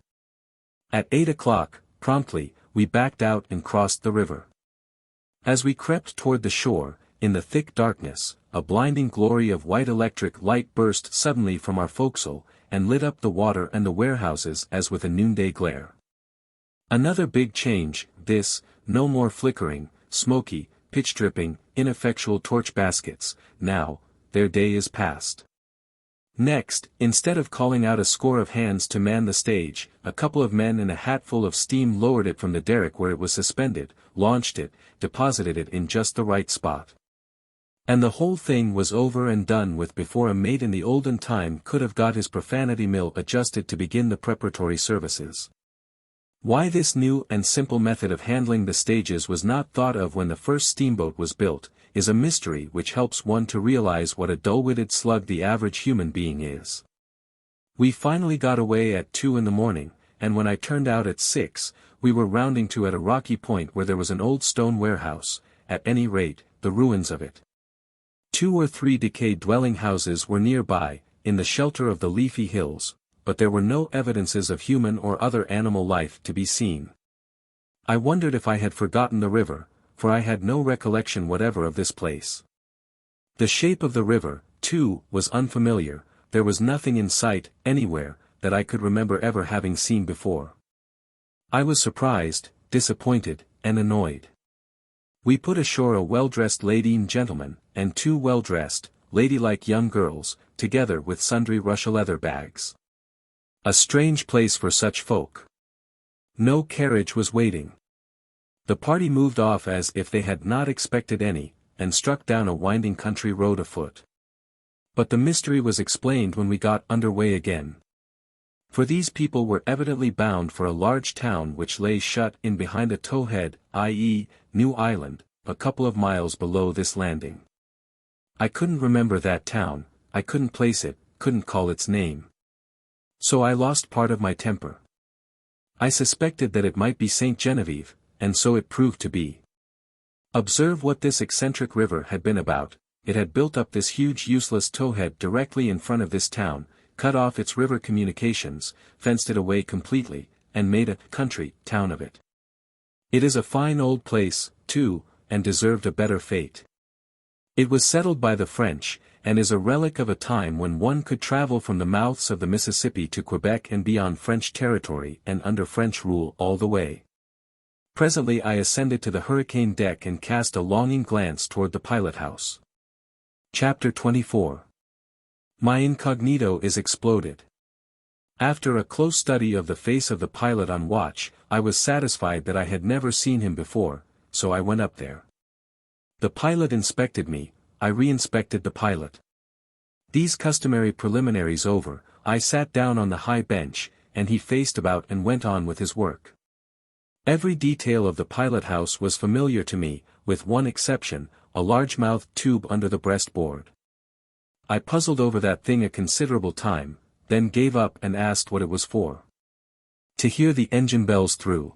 At 8 o'clock, promptly, we backed out and crossed the river. As we crept toward the shore, in the thick darkness, a blinding glory of white electric light burst suddenly from our forecastle, and lit up the water and the warehouses as with a noonday glare. Another big change, this, no more flickering, smoky, pitch-dripping, ineffectual torch baskets, now, their day is past. Next, instead of calling out a score of hands to man the stage, a couple of men in a hatful of steam lowered it from the derrick where it was suspended, launched it, deposited it in just the right spot. And the whole thing was over and done with before a mate in the olden time could have got his profanity mill adjusted to begin the preparatory services. Why this new and simple method of handling the stages was not thought of when the first steamboat was built, is a mystery which helps one to realize what a dull-witted slug the average human being is. We finally got away at 2 in the morning, and when I turned out at 6, we were rounding to at a rocky point where there was an old stone warehouse, at any rate, the ruins of it. 2 or 3 decayed dwelling houses were nearby, in the shelter of the leafy hills, but there were no evidences of human or other animal life to be seen. I wondered if I had forgotten the river, for I had no recollection whatever of this place. The shape of the river, too, was unfamiliar, there was nothing in sight, anywhere, that I could remember ever having seen before. I was surprised, disappointed, and annoyed. We put ashore a well-dressed lady and gentleman, and 2 well-dressed, ladylike young girls, together with sundry Russia-leather bags. A strange place for such folk. No carriage was waiting. The party moved off as if they had not expected any, and struck down a winding country road afoot. But the mystery was explained when we got under way again. For these people were evidently bound for a large town which lay shut in behind a towhead, i.e., New Island, a couple of miles below this landing. I couldn't remember that town, I couldn't place it, couldn't call its name. So I lost part of my temper. I suspected that it might be St. Genevieve, and so it proved to be. Observe what this eccentric river had been about. It had built up this huge useless towhead directly in front of this town, cut off its river communications, fenced it away completely, and made a country town of it. It is a fine old place, too, and deserved a better fate. It was settled by the French, and is a relic of a time when one could travel from the mouths of the Mississippi to Quebec and be on French territory and under French rule all the way. Presently I ascended to the hurricane deck and cast a longing glance toward the pilot house. Chapter 24. My incognito is exploded. After a close study of the face of the pilot on watch, I was satisfied that I had never seen him before, so I went up there. The pilot inspected me, I re-inspected the pilot. These customary preliminaries over, I sat down on the high bench, and he faced about and went on with his work. Every detail of the pilot house was familiar to me, with one exception, a large-mouthed tube under the breastboard. I puzzled over that thing a considerable time, then gave up and asked what it was for. To hear the engine bells through.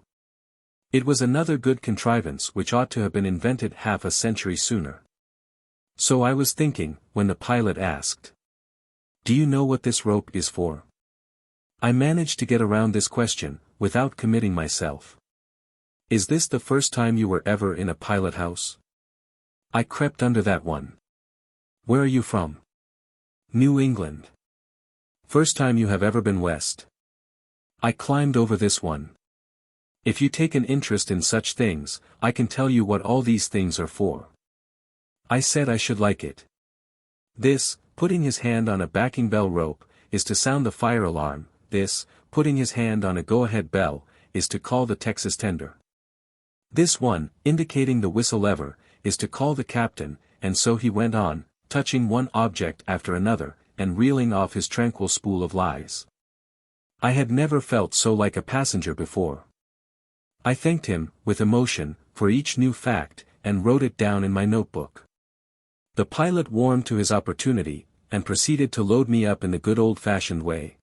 It was another good contrivance which ought to have been invented half a century sooner. So I was thinking, when the pilot asked, "Do you know what this rope is for?" I managed to get around this question, without committing myself. "Is this the first time you were ever in a pilot house?" I crept under that one. "Where are you from?" "New England." "First time you have ever been west?" I climbed over this one. "If you take an interest in such things, I can tell you what all these things are for." I said I should like it. This, putting his hand on a backing bell rope, is to sound the fire alarm. This, putting his hand on a go-ahead bell, is to call the Texas tender. This one, indicating the whistle lever, is to call the captain, and so he went on, touching one object after another, and reeling off his tranquil spool of lies. I had never felt so like a passenger before. I thanked him, with emotion, for each new fact, and wrote it down in my notebook. The pilot warmed to his opportunity, and proceeded to load me up in the good old-fashioned way.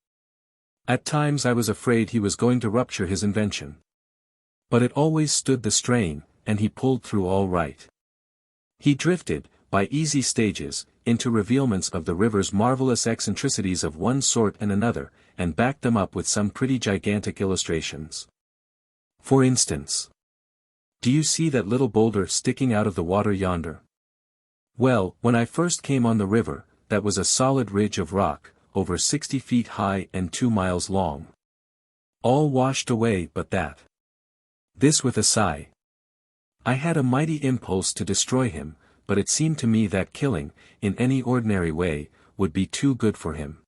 At times I was afraid he was going to rupture his invention. But it always stood the strain, and he pulled through all right. He drifted, by easy stages, into revealments of the river's marvelous eccentricities of one sort and another, and backed them up with some pretty gigantic illustrations. For instance, do you see that little boulder sticking out of the water yonder? Well, when I first came on the river, that was a solid ridge of rock, over 60 feet high and 2 miles long. All washed away but that. This with a sigh. I had a mighty impulse to destroy him, but it seemed to me that killing, in any ordinary way, would be too good for him.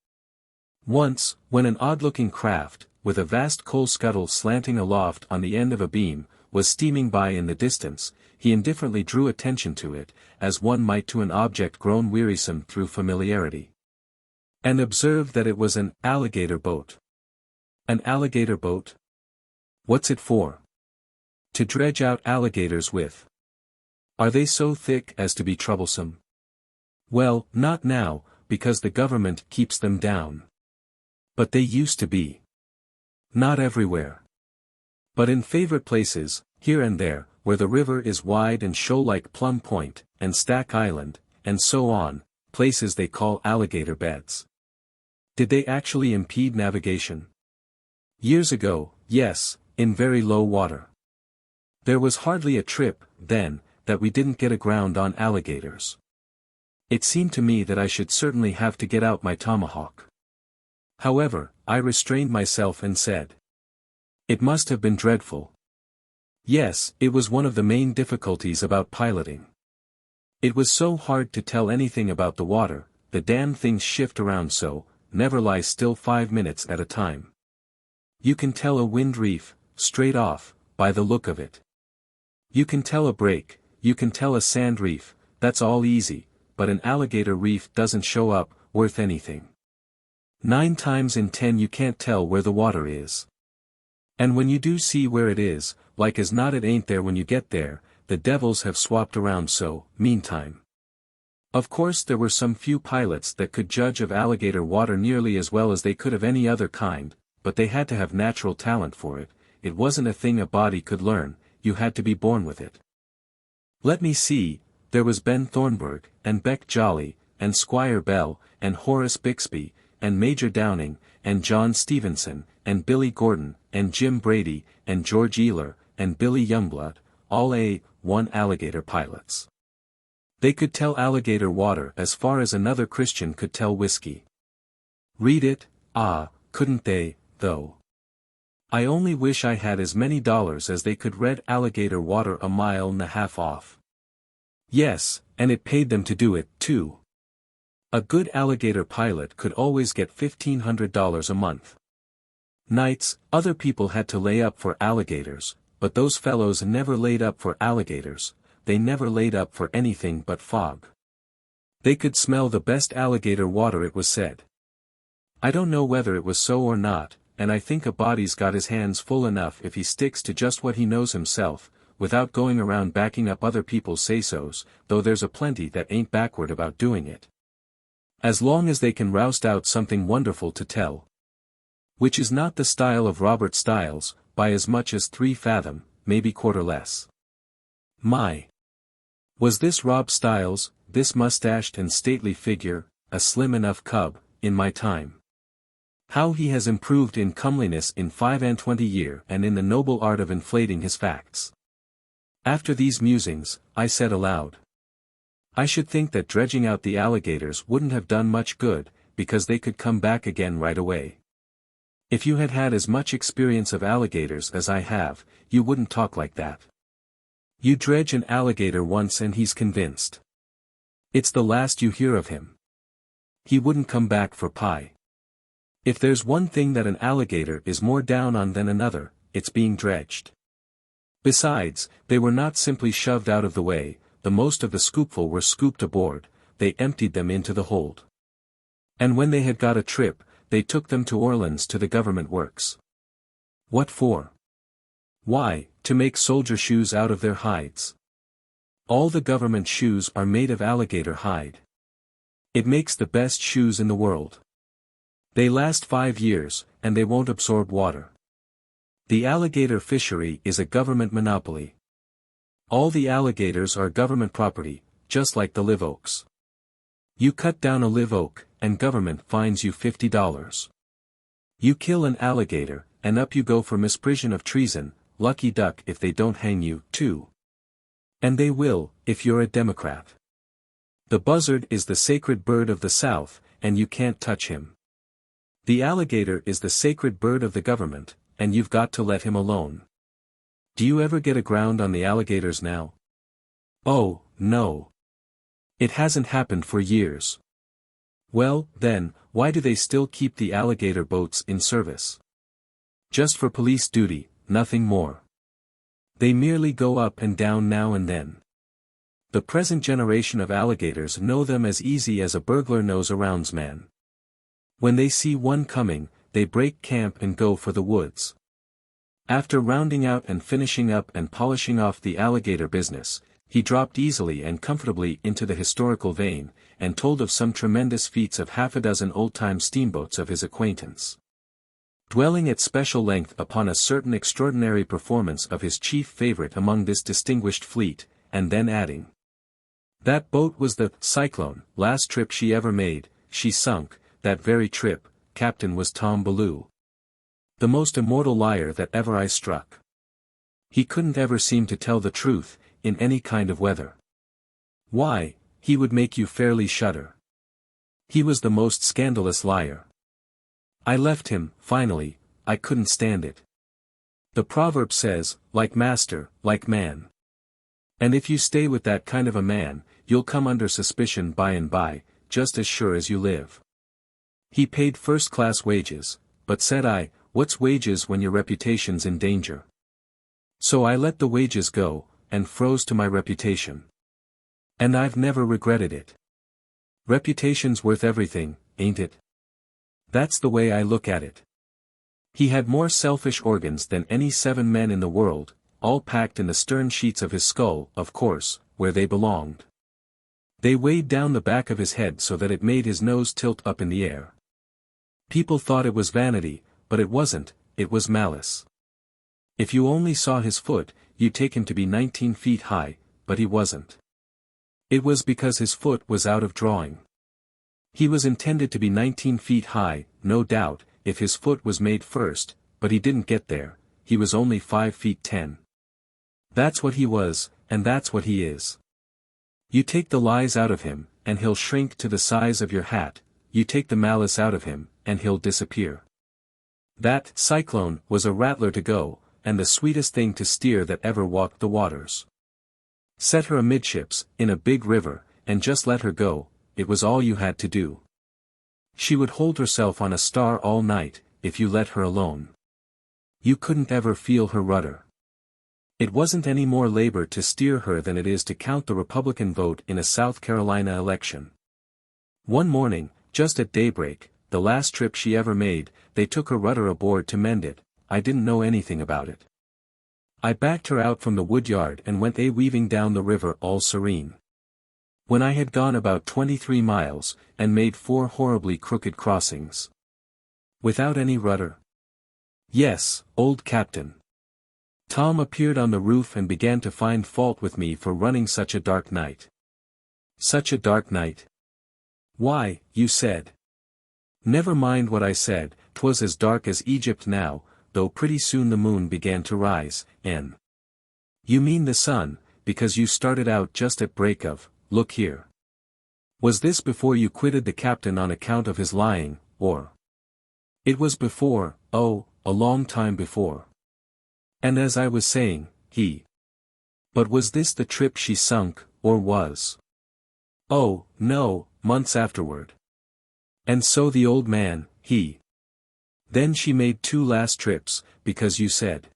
Once, when an odd-looking craft, with a vast coal scuttle slanting aloft on the end of a beam, was steaming by in the distance, he indifferently drew attention to it, as one might to an object grown wearisome through familiarity. And observed that it was an alligator boat. An alligator boat? What's it for? To dredge out alligators with. Are they so thick as to be troublesome? Well, not now, because the government keeps them down. But they used to be. Not everywhere. But in favorite places, here and there, where the river is wide and show like Plum Point, and Stack Island, and so on, places they call alligator beds. Did they actually impede navigation? Years ago, yes, in very low water. There was hardly a trip, then, that we didn't get aground on alligators. It seemed to me that I should certainly have to get out my tomahawk. However, I restrained myself and said, it must have been dreadful. Yes, it was one of the main difficulties about piloting. It was so hard to tell anything about the water, the damn things shift around so, never lie still 5 minutes at a time. You can tell a wind reef, straight off, by the look of it. You can tell a break, you can tell a sand reef, that's all easy, but an alligator reef doesn't show up, worth anything. 9 times in 10 you can't tell where the water is. And when you do see where it is, like as not it ain't there when you get there, the devils have swapped around so, meantime. Of course there were some few pilots that could judge of alligator water nearly as well as they could of any other kind, but they had to have natural talent for it. It wasn't a thing a body could learn, you had to be born with it. Let me see, there was Ben Thornburg, and Beck Jolly, and Squire Bell, and Horace Bixby, and Major Downing, and John Stevenson, and Billy Gordon, and Jim Brady, and George Ealer, and Billy Youngblood, all A1 alligator pilots. They could tell alligator water as far as another Christian could tell whiskey. Read it, couldn't they, though? I only wish I had as many dollars as they could read alligator water a mile and a half off. Yes, and it paid them to do it, too. A good alligator pilot could always get $1,500 a month. Nights, other people had to lay up for alligators, but those fellows never laid up for alligators, they never laid up for anything but fog. They could smell the best alligator water, it was said. I don't know whether it was so or not, and I think a body's got his hands full enough if he sticks to just what he knows himself, without going around backing up other people's say-sos, though there's a plenty that ain't backward about doing it. As long as they can roust out something wonderful to tell. Which is not the style of Robert Stiles, by as much as 3 fathom, maybe quarter less. My! Was this Rob Stiles, this mustached and stately figure, a slim enough cub, in my time? How he has improved in comeliness in 25 years and in the noble art of inflating his facts. After these musings, I said aloud. I should think that dredging out the alligators wouldn't have done much good, because they could come back again right away. If you had had as much experience of alligators as I have, you wouldn't talk like that. You dredge an alligator once and he's convinced. It's the last you hear of him. He wouldn't come back for pie. If there's one thing that an alligator is more down on than another, it's being dredged. Besides, they were not simply shoved out of the way, the most of the scoopful were scooped aboard, they emptied them into the hold. And when they had got a trip, they took them to Orleans to the government works. What for? Why, to make soldier shoes out of their hides. All the government shoes are made of alligator hide. It makes the best shoes in the world. They last 5 years, and they won't absorb water. The alligator fishery is a government monopoly. All the alligators are government property, just like the live oaks. You cut down a live oak, and government fines you $50. You kill an alligator, and up you go for misprision of treason, lucky duck if they don't hang you, too. And they will, if you're a Democrat. The buzzard is the sacred bird of the South, and you can't touch him. The alligator is the sacred bird of the government, and you've got to let him alone. Do you ever get aground on the alligators now? Oh, no. It hasn't happened for years. Well, then, why do they still keep the alligator boats in service? Just for police duty, nothing more. They merely go up and down now and then. The present generation of alligators know them as easy as a burglar knows a roundsman. When they see one coming, they break camp and go for the woods. After rounding out and finishing up and polishing off the alligator business, he dropped easily and comfortably into the historical vein, and told of some tremendous feats of half a dozen old-time steamboats of his acquaintance. Dwelling at special length upon a certain extraordinary performance of his chief favorite among this distinguished fleet, and then adding, "That boat was the Cyclone, last trip she ever made, she sunk, that very trip, captain was Tom Ballou. The most immortal liar that ever I struck. He couldn't ever seem to tell the truth, in any kind of weather. Why, he would make you fairly shudder. He was the most scandalous liar. I left him, finally, I couldn't stand it. The proverb says, like master, like man. And if you stay with that kind of a man, you'll come under suspicion by and by, just as sure as you live. He paid first-class wages, but said I, what's wages when your reputation's in danger? So I let the wages go, and froze to my reputation. And I've never regretted it. Reputation's worth everything, ain't it? That's the way I look at it. He had more selfish organs than any 7 men in the world, all packed in the stern sheets of his skull, of course, where they belonged. They weighed down the back of his head so that it made his nose tilt up in the air. People thought it was vanity, but it wasn't, it was malice. If you only saw his foot, you'd take him to be 19 feet high, but he wasn't. It was because his foot was out of drawing. He was intended to be 19 feet high, no doubt, if his foot was made first, but he didn't get there, he was only 5 feet 10. That's what he was, and that's what he is. You take the lies out of him, and he'll shrink to the size of your hat, you take the malice out of him, and he'll disappear. That Cyclone was a rattler to go, and the sweetest thing to steer that ever walked the waters. Set her amidships, in a big river, and just let her go, it was all you had to do. She would hold herself on a star all night, if you let her alone. You couldn't ever feel her rudder. It wasn't any more labor to steer her than it is to count the Republican vote in a South Carolina election. One morning, just at daybreak, the last trip she ever made, they took her rudder aboard to mend it. I didn't know anything about it. I backed her out from the woodyard and went weaving down the river all serene. When I had gone about 23 miles, and made 4 horribly crooked crossings. Without any rudder? Yes, old captain. Tom appeared on the roof and began to find fault with me for running such a dark night. Such a dark night? Why, you said. Never mind what I said, 'twas as dark as Egypt now, though pretty soon the moon began to rise, and... You mean the sun, because you started out just at break of, look here. Was this before you quitted the captain on account of his lying, or? It was before, oh, a long time before. And as I was saying, But was this the trip she sunk, or was? Oh, no, months afterward. And so the old man, Then she made 2 last trips, because you said.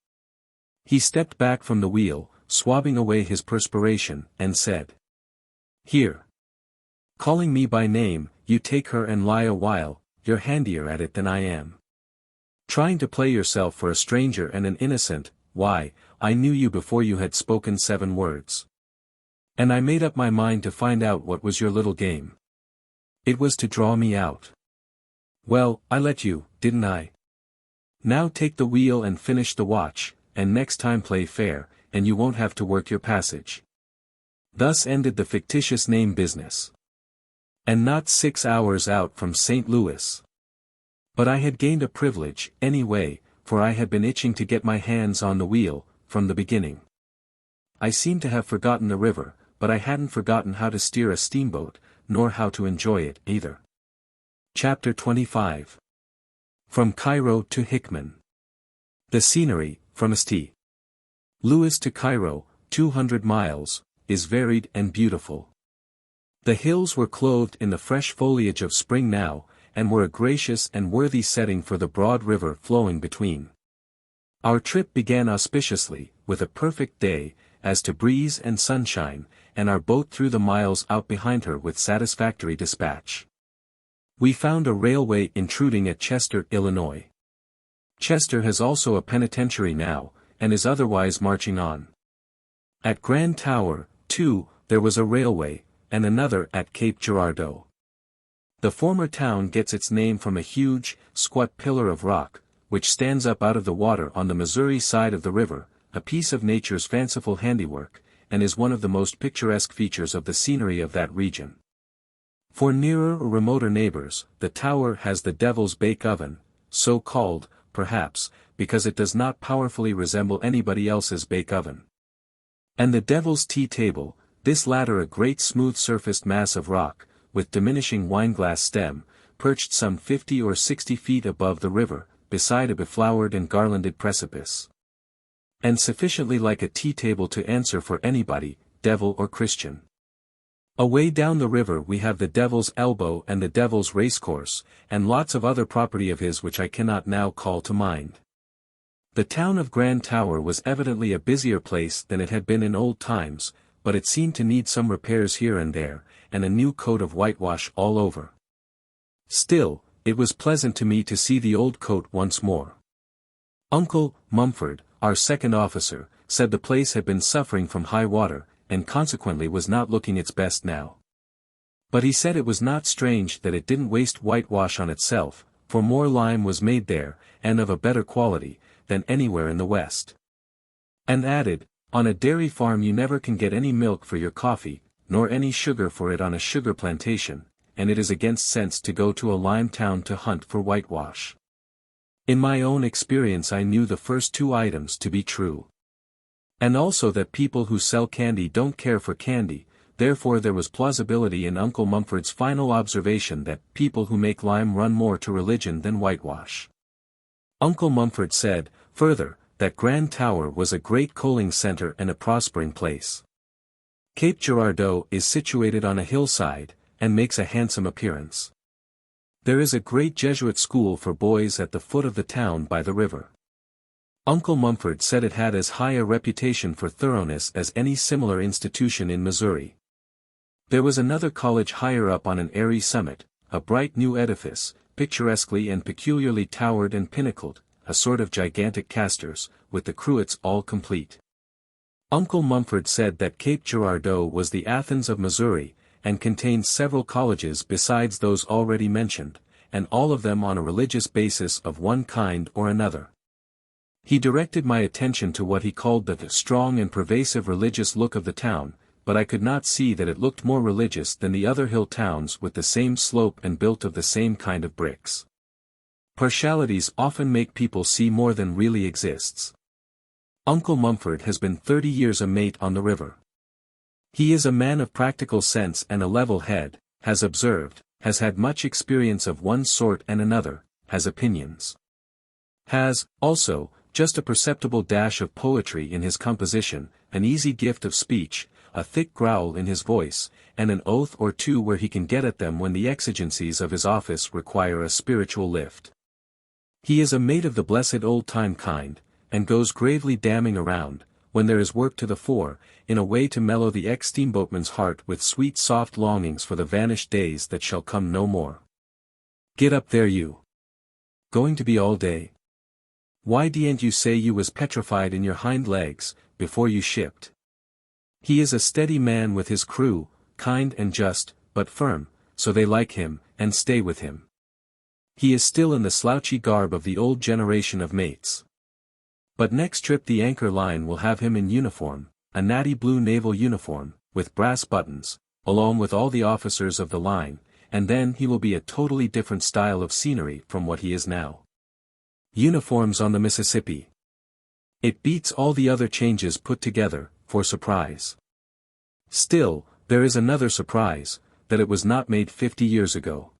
He stepped back from the wheel, swabbing away his perspiration, and said. Here. Calling me by name, you take her and lie a while, you're handier at it than I am. Trying to play yourself for a stranger and an innocent, why, I knew you before you had spoken 7 words. And I made up my mind to find out what was your little game. It was to draw me out. Well, I let you, didn't I? Now take the wheel and finish the watch, and next time play fair, and you won't have to work your passage. Thus ended the fictitious name business. And not 6 hours out from St. Louis. But I had gained a privilege, anyway, for I had been itching to get my hands on the wheel, from the beginning. I seemed to have forgotten the river, but I hadn't forgotten how to steer a steamboat, nor how to enjoy it, either. Chapter 25. From Cairo to Hickman. The scenery, from St. Louis to Cairo, 200 miles, is varied and beautiful. The hills were clothed in the fresh foliage of spring now, and were a gracious and worthy setting for the broad river flowing between. Our trip began auspiciously, with a perfect day, as to breeze and sunshine, and our boat threw the miles out behind her with satisfactory dispatch. We found a railway intruding at Chester, Illinois. Chester has also a penitentiary now, and is otherwise marching on. At Grand Tower, too, there was a railway, and another at Cape Girardeau. The former town gets its name from a huge, squat pillar of rock, which stands up out of the water on the Missouri side of the river, a piece of nature's fanciful handiwork, and is one of the most picturesque features of the scenery of that region. For nearer or remoter neighbors, the tower has the Devil's Bake Oven, so called, perhaps, because it does not powerfully resemble anybody else's bake oven. And the Devil's Tea Table, this latter a great smooth-surfaced mass of rock, with diminishing wineglass stem, perched some 50 or 60 feet above the river, beside a beflowered and garlanded precipice. And sufficiently like a tea table to answer for anybody, devil or Christian. Away down the river we have the Devil's Elbow and the Devil's Racecourse, and lots of other property of his which I cannot now call to mind. The town of Grand Tower was evidently a busier place than it had been in old times, but it seemed to need some repairs here and there, and a new coat of whitewash all over. Still, it was pleasant to me to see the old coat once more. Uncle Mumford, our second officer, said the place had been suffering from high water, and consequently was not looking its best now. But he said it was not strange that it didn't waste whitewash on itself, for more lime was made there, and of a better quality, than anywhere in the West. And added, on a dairy farm you never can get any milk for your coffee, nor any sugar for it on a sugar plantation, and it is against sense to go to a lime town to hunt for whitewash. In my own experience I knew the first two items to be true. And also that people who sell candy don't care for candy, therefore there was plausibility in Uncle Mumford's final observation that people who make lime run more to religion than whitewash. Uncle Mumford said, further, that Grand Tower was a great coaling center and a prospering place. Cape Girardeau is situated on a hillside, and makes a handsome appearance. There is a great Jesuit school for boys at the foot of the town by the river. Uncle Mumford said it had as high a reputation for thoroughness as any similar institution in Missouri. There was another college higher up on an airy summit, a bright new edifice, picturesquely and peculiarly towered and pinnacled, a sort of gigantic casters, with the cruets all complete. Uncle Mumford said that Cape Girardeau was the Athens of Missouri, and contained several colleges besides those already mentioned, and all of them on a religious basis of one kind or another. He directed my attention to what he called the strong and pervasive religious look of the town, but I could not see that it looked more religious than the other hill towns with the same slope and built of the same kind of bricks. Partialities often make people see more than really exists. Uncle Mumford has been 30 years a mate on the river. He is a man of practical sense and a level head, has observed, has had much experience of one sort and another, has opinions. Has, also, just a perceptible dash of poetry in his composition, an easy gift of speech, a thick growl in his voice, and an oath or two where he can get at them when the exigencies of his office require a spiritual lift. He is a mate of the blessed old-time kind, and goes gravely damning around, when there is work to the fore, in a way to mellow the ex-steamboatman's heart with sweet soft longings for the vanished days that shall come no more. Get up there you! Going to be all day? Why didn't you say you was petrified in your hind legs, before you shipped? He is a steady man with his crew, kind and just, but firm, so they like him, and stay with him. He is still in the slouchy garb of the old generation of mates. But next trip the anchor line will have him in uniform, a natty blue naval uniform, with brass buttons, along with all the officers of the line, and then he will be a totally different style of scenery from what he is now. Uniforms on the Mississippi. It beats all the other changes put together, for surprise. Still, there is another surprise, that it was not made 50 years ago.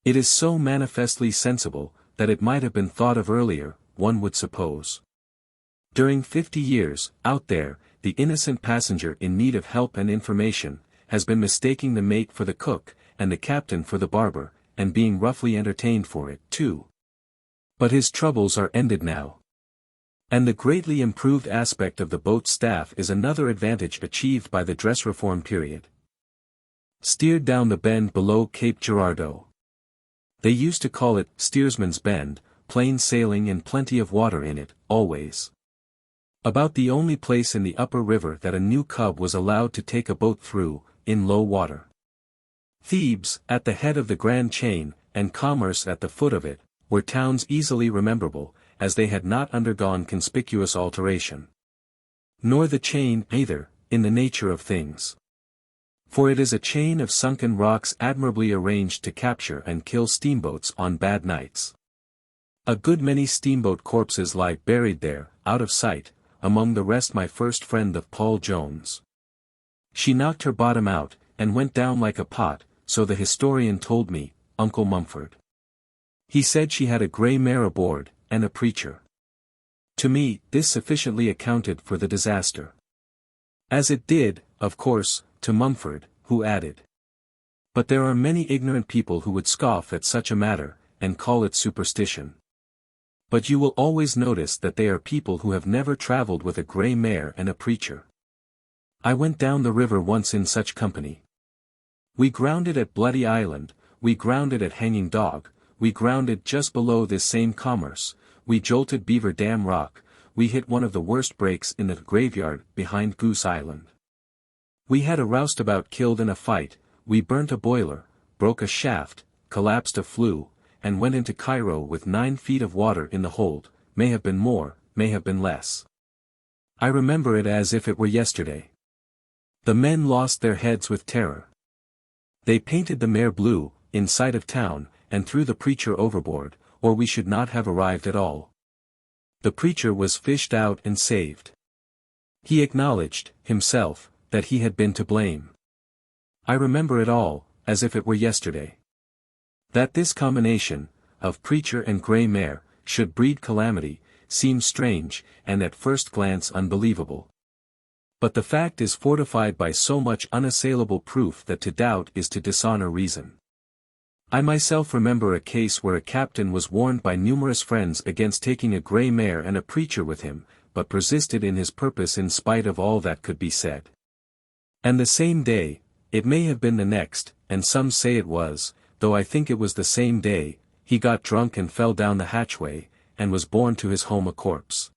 It is so manifestly sensible, that it might have been thought of earlier, one would suppose. During 50 years, out there, the innocent passenger in need of help and information, has been mistaking the mate for the cook, and the captain for the barber, and being roughly entertained for it, too. But his troubles are ended now. And the greatly improved aspect of the boat's staff is another advantage achieved by the dress reform period. Steered down the bend below Cape Girardeau. They used to call it Steersman's Bend, plain sailing and plenty of water in it, always. About the only place in the upper river that a new cub was allowed to take a boat through, in low water. Thebes, at the head of the Grand Chain, and Commerce at the foot of it, were towns easily rememberable, as they had not undergone conspicuous alteration. Nor the chain, either, in the nature of things. For it is a chain of sunken rocks admirably arranged to capture and kill steamboats on bad nights. A good many steamboat corpses lie buried there, out of sight, among the rest my first friend of Paul Jones. She knocked her bottom out, and went down like a pot, so the historian told me, Uncle Mumford. He said she had a grey mare aboard, and a preacher. To me, this sufficiently accounted for the disaster. As it did, of course, to Mumford, who added. But there are many ignorant people who would scoff at such a matter, and call it superstition. But you will always notice that they are people who have never travelled with a grey mare and a preacher. I went down the river once in such company. We grounded at Bloody Island, we grounded at Hanging Dog, we grounded just below this same Commerce, we jolted Beaver Dam Rock, we hit one of the worst breaks in the graveyard behind Goose Island. We had a roustabout killed in a fight, we burnt a boiler, broke a shaft, collapsed a flue, and went into Cairo with 9 feet of water in the hold, may have been more, may have been less. I remember it as if it were yesterday. The men lost their heads with terror. They painted the mare blue, in sight of town, and threw the preacher overboard, or we should not have arrived at all. The preacher was fished out and saved. He acknowledged, himself, that he had been to blame. I remember it all, as if it were yesterday. That this combination, of preacher and grey mare, should breed calamity, seems strange, and at first glance unbelievable. But the fact is fortified by so much unassailable proof that to doubt is to dishonor reason. I myself remember a case where a captain was warned by numerous friends against taking a grey mare and a preacher with him, but persisted in his purpose in spite of all that could be said. And the same day, it may have been the next, and some say it was, though I think it was the same day, he got drunk and fell down the hatchway, and was borne to his home a corpse.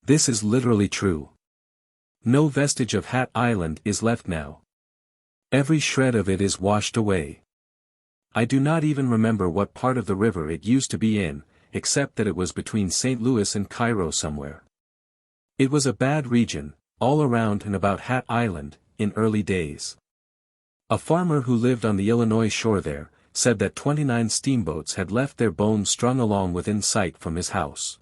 This is literally true. No vestige of Hat Island is left now. Every shred of it is washed away. I do not even remember what part of the river it used to be in, except that it was between St. Louis and Cairo somewhere. It was a bad region, all around and about Hat Island, in early days. A farmer who lived on the Illinois shore there, said that 29 steamboats had left their bones strung along within sight from his house.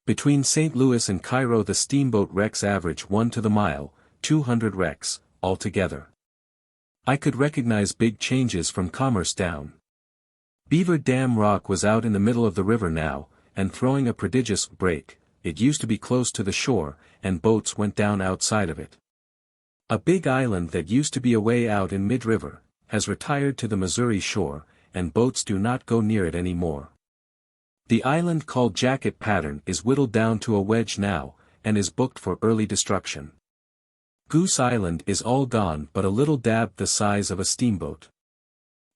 Between St. Louis and Cairo the steamboat wrecks average 1 to the mile, 200 wrecks, altogether. I could recognize big changes from Commerce down. Beaver Dam Rock was out in the middle of the river now, and throwing a prodigious break. It used to be close to the shore, and boats went down outside of it. A big island that used to be away out in mid-river, has retired to the Missouri shore, and boats do not go near it any more. The island called Jacket Pattern is whittled down to a wedge now, and is booked for early destruction. Goose Island is all gone but a little dab the size of a steamboat.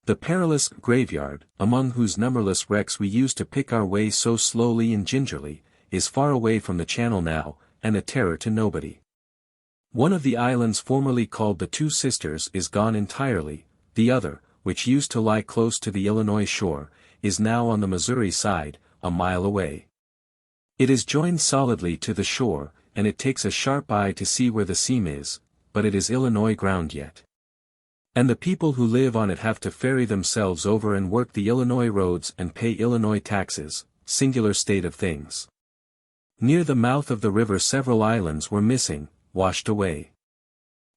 The perilous graveyard, among whose numberless wrecks we used to pick our way so slowly and gingerly, is far away from the channel now, and a terror to nobody. One of the islands formerly called the Two Sisters is gone entirely, the other, which used to lie close to the Illinois shore, is now on the Missouri side, a mile away. It is joined solidly to the shore, and it takes a sharp eye to see where the seam is, but it is Illinois ground yet. And the people who live on it have to ferry themselves over and work the Illinois roads and pay Illinois taxes, singular state of things. Near the mouth of the river several islands were missing, washed away.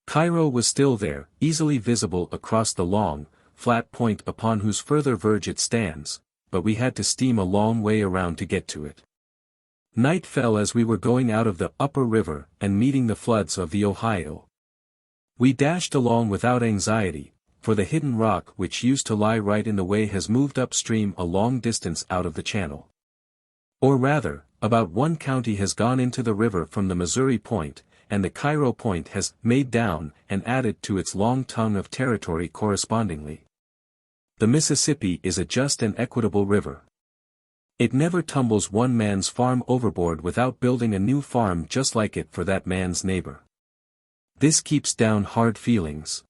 Cairo was still there, easily visible across the long, flat point upon whose further verge it stands, but we had to steam a long way around to get to it. Night fell as we were going out of the upper river and meeting the floods of the Ohio. We dashed along without anxiety, for the hidden rock which used to lie right in the way has moved upstream a long distance out of the channel. Or rather, about one county has gone into the river from the Missouri point, and the Cairo point has made down and added to its long tongue of territory correspondingly. The Mississippi is a just and equitable river. It never tumbles one man's farm overboard without building a new farm just like it for that man's neighbor. This keeps down hard feelings.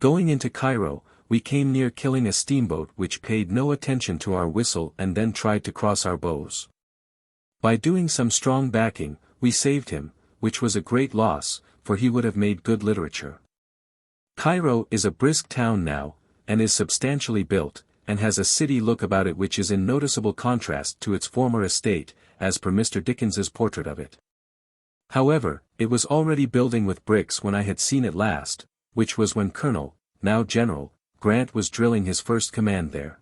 Going into Cairo, we came near killing a steamboat which paid no attention to our whistle and then tried to cross our bows. By doing some strong backing, we saved him, which was a great loss, for he would have made good literature. Cairo is a brisk town now, and is substantially built, and has a city look about it which is in noticeable contrast to its former estate, as per Mr. Dickens's portrait of it. However, it was already building with bricks when I had seen it last, which was when Colonel, now General, Grant was drilling his first command there.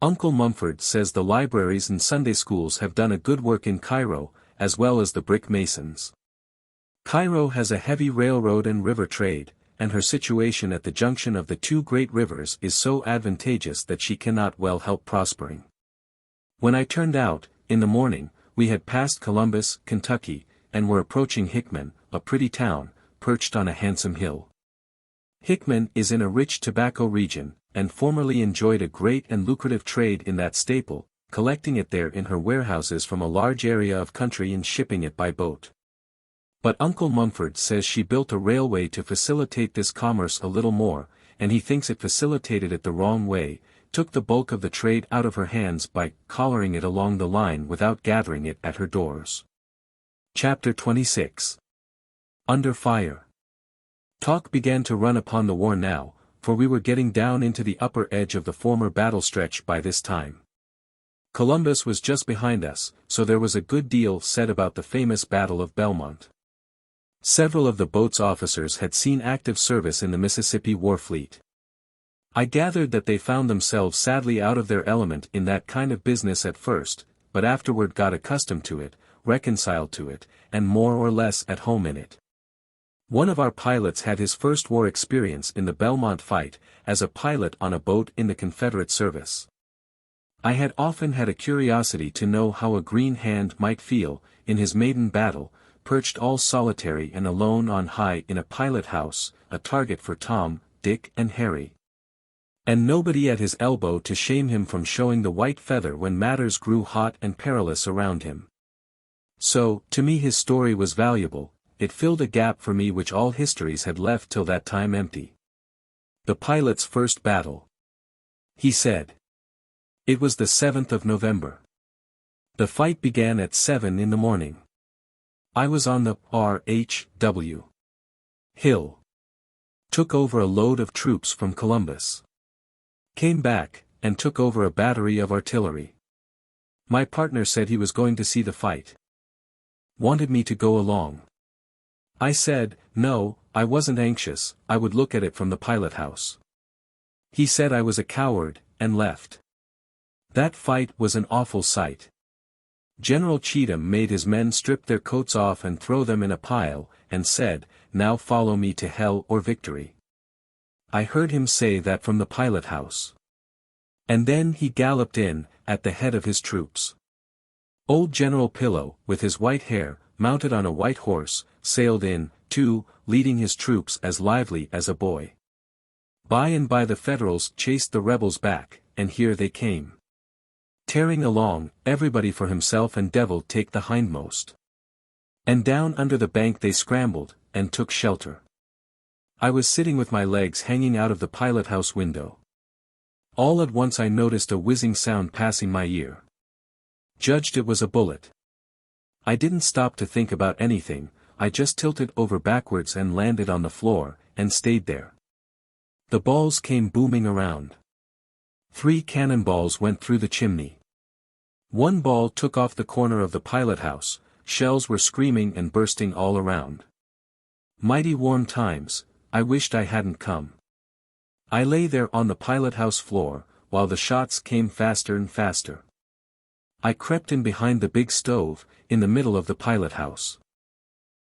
Uncle Mumford says the libraries and Sunday schools have done a good work in Cairo, as well as the brick masons. Cairo has a heavy railroad and river trade, and her situation at the junction of the two great rivers is so advantageous that she cannot well help prospering. When I turned out, in the morning, we had passed Columbus, Kentucky, and were approaching Hickman, a pretty town, perched on a handsome hill. Hickman is in a rich tobacco region, and formerly enjoyed a great and lucrative trade in that staple, collecting it there in her warehouses from a large area of country and shipping it by boat. But Uncle Mumford says she built a railway to facilitate this commerce a little more, and he thinks it facilitated it the wrong way, took the bulk of the trade out of her hands by collaring it along the line without gathering it at her doors. Chapter 26. Under Fire. Talk began to run upon the war now, for we were getting down into the upper edge of the former battle stretch by this time. Columbus was just behind us, so there was a good deal said about the famous Battle of Belmont. Several of the boat's officers had seen active service in the Mississippi war fleet. I gathered that they found themselves sadly out of their element in that kind of business at first, but afterward got accustomed to it, reconciled to it, and more or less at home in it. One of our pilots had his first war experience in the Belmont fight, as a pilot on a boat in the Confederate service. I had often had a curiosity to know how a green hand might feel, in his maiden battle, perched all solitary and alone on high in a pilot house, a target for Tom, Dick and Harry. And nobody at his elbow to shame him from showing the white feather when matters grew hot and perilous around him. So, to me his story was valuable, it filled a gap for me which all histories had left till that time empty. The pilot's first battle. He said. It was the 7th of November. The fight began at 7 in the morning. I was on the R.H.W. Hill. Took over a load of troops from Columbus. Came back, and took over a battery of artillery. My partner said he was going to see the fight. Wanted me to go along. I said, no, I wasn't anxious, I would look at it from the pilot house. He said I was a coward, and left. That fight was an awful sight. General Cheatham made his men strip their coats off and throw them in a pile, and said, now follow me to hell or victory. I heard him say that from the pilot house. And then he galloped in, at the head of his troops. Old General Pillow, with his white hair, mounted on a white horse, sailed in, too, leading his troops as lively as a boy. By and by the Federals chased the rebels back, and here they came. Tearing along, everybody for himself and devil take the hindmost. And down under the bank they scrambled, and took shelter. I was sitting with my legs hanging out of the pilot house window. All at once I noticed a whizzing sound passing my ear. Judged it was a bullet. I didn't stop to think about anything, I just tilted over backwards and landed on the floor, and stayed there. The balls came booming around. 3 cannonballs went through the chimney. 1 ball took off the corner of the pilot house, shells were screaming and bursting all around. Mighty warm times, I wished I hadn't come. I lay there on the pilot house floor, while the shots came faster and faster. I crept in behind the big stove, in the middle of the pilot house.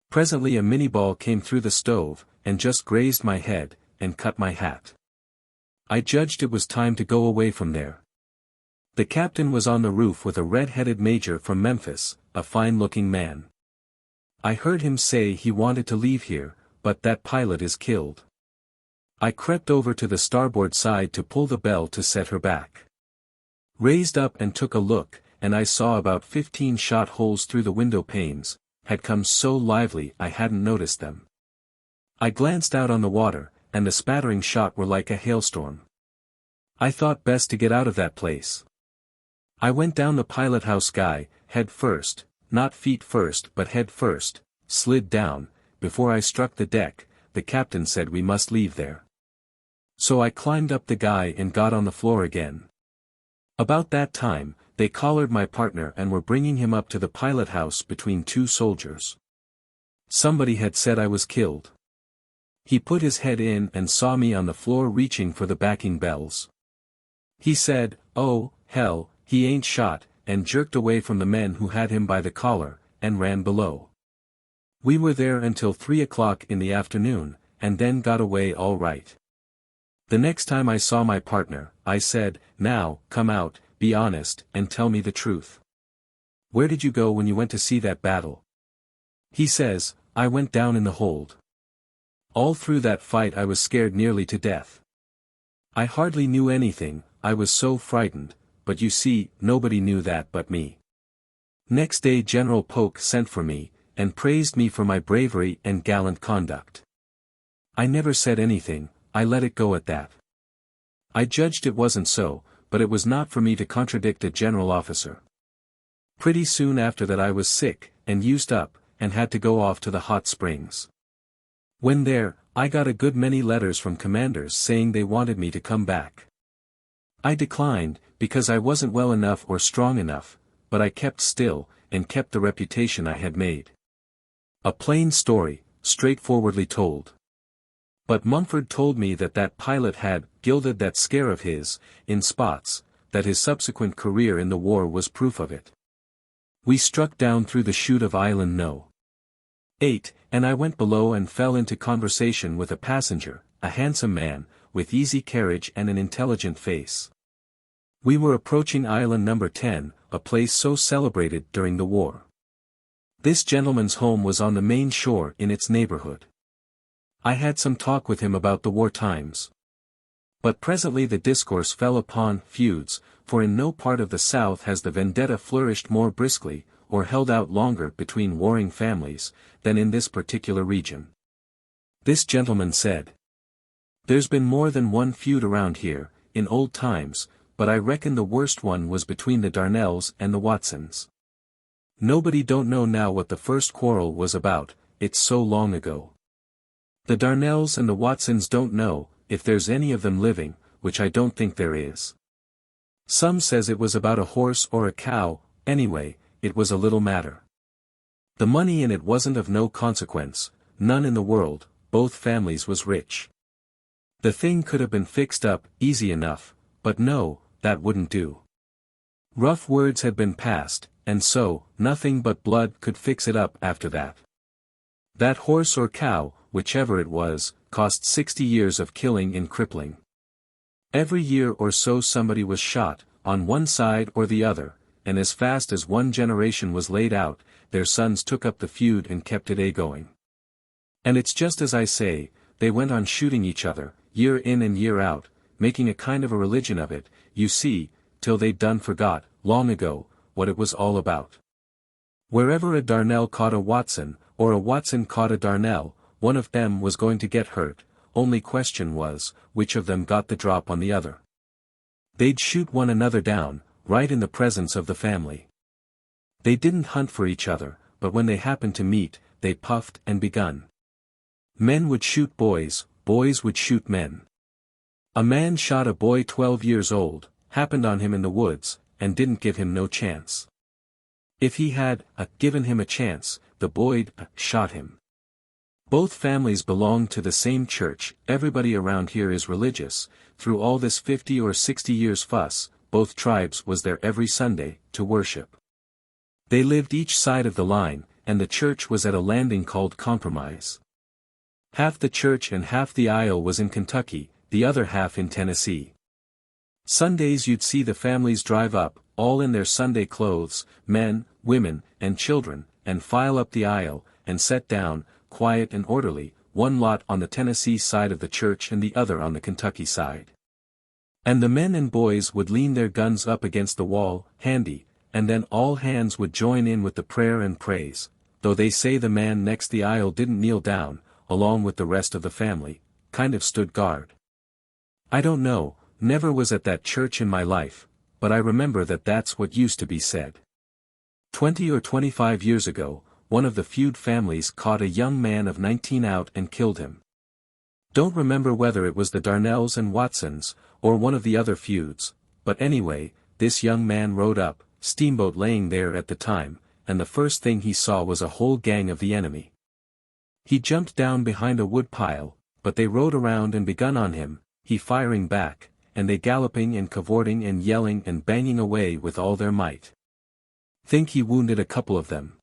Presently a mini-ball came through the stove, and just grazed my head, and cut my hat. I judged it was time to go away from there. The captain was on the roof with a red-headed major from Memphis, a fine-looking man. I heard him say he wanted to leave here, but that pilot is killed. I crept over to the starboard side to pull the bell to set her back. Raised up and took a look, and I saw about 15 shot holes through the window panes, had come so lively I hadn't noticed them. I glanced out on the water, and the spattering shot were like a hailstorm. I thought best to get out of that place. I went down the pilot house guy, head first, not feet first but head first, slid down. Before I struck the deck, the captain said we must leave there. So I climbed up the guy and got on the floor again. About that time, they collared my partner and were bringing him up to the pilot house between 2 soldiers. Somebody had said I was killed. He put his head in and saw me on the floor reaching for the backing bells. He said, "Oh, hell, he ain't shot," and jerked away from the men who had him by the collar, and ran below. We were there until 3 o'clock in the afternoon, and then got away all right. The next time I saw my partner, I said, "Now, come out, be honest, and tell me the truth. Where did you go when you went to see that battle?" He says, "I went down in the hold. All through that fight I was scared nearly to death. I hardly knew anything, I was so frightened, but you see, nobody knew that but me." Next day General Polk sent for me, and praised me for my bravery and gallant conduct. I never said anything, I let it go at that. I judged it wasn't so, but it was not for me to contradict a general officer. Pretty soon after that I was sick, and used up, and had to go off to the hot springs. When there, I got a good many letters from commanders saying they wanted me to come back. I declined, because I wasn't well enough or strong enough, but I kept still, and kept the reputation I had made. A plain story, straightforwardly told. But Mumford told me that that pilot had gilded that scare of his, in spots, that his subsequent career in the war was proof of it. We struck down through the chute of Island No. 8, and I went below and fell into conversation with a passenger, a handsome man, with easy carriage and an intelligent face. We were approaching Island No. 10, a place so celebrated during the war. This gentleman's home was on the main shore in its neighborhood. I had some talk with him about the war times. But presently the discourse fell upon feuds, for in no part of the South has the vendetta flourished more briskly, or held out longer between warring families, than in this particular region. This gentleman said, "There's been more than one feud around here, in old times, but I reckon the worst one was between the Darnells and the Watsons. Nobody don't know now what the first quarrel was about, it's so long ago. The Darnells and the Watsons don't know, if there's any of them living, which I don't think there is. Some says it was about a horse or a cow, anyway, it was a little matter. The money in it wasn't of no consequence, none in the world, both families was rich. The thing could have been fixed up, easy enough, but no, that wouldn't do. Rough words had been passed, and so, nothing but blood could fix it up after that. That horse or cow, whichever it was, cost 60 years of killing in crippling. Every year or so somebody was shot, on one side or the other, and as fast as one generation was laid out, their sons took up the feud and kept it a-going. And it's just as I say, they went on shooting each other, year in and year out, making a kind of a religion of it, you see, till they'd done forgot, long ago, what it was all about. Wherever a Darnell caught a Watson, or a Watson caught a Darnell, one of them was going to get hurt, only question was, which of them got the drop on the other. They'd shoot one another down, right in the presence of the family. They didn't hunt for each other, but when they happened to meet, they puffed and begun. Men would shoot boys, boys would shoot men. A man shot a boy 12 years old, happened on him in the woods, and didn't give him no chance. If he had given him a chance, the boy'd shot him. Both families belonged to the same church. Everybody around here is religious. Through all this 50 or 60 years fuss, both tribes was there every Sunday, to worship. They lived each side of the line, and the church was at a landing called Compromise. Half the church and half the aisle was in Kentucky, the other half in Tennessee. Sundays you'd see the families drive up, all in their Sunday clothes, men, women, and children, and file up the aisle, and set down, quiet and orderly, one lot on the Tennessee side of the church and the other on the Kentucky side. And the men and boys would lean their guns up against the wall, handy, and then all hands would join in with the prayer and praise, though they say the man next the aisle didn't kneel down, along with the rest of the family, kind of stood guard. I don't know, never was at that church in my life, but I remember that that's what used to be said. 20 or 25 years ago, one of the feud families caught a young man of 19 out and killed him. Don't remember whether it was the Darnells and Watsons, or one of the other feuds, but anyway, this young man rode up, steamboat laying there at the time, and the first thing he saw was a whole gang of the enemy. He jumped down behind a wood pile, but they rode around and begun on him, he firing back, and they galloping and cavorting and yelling and banging away with all their might. Think he wounded a couple of them.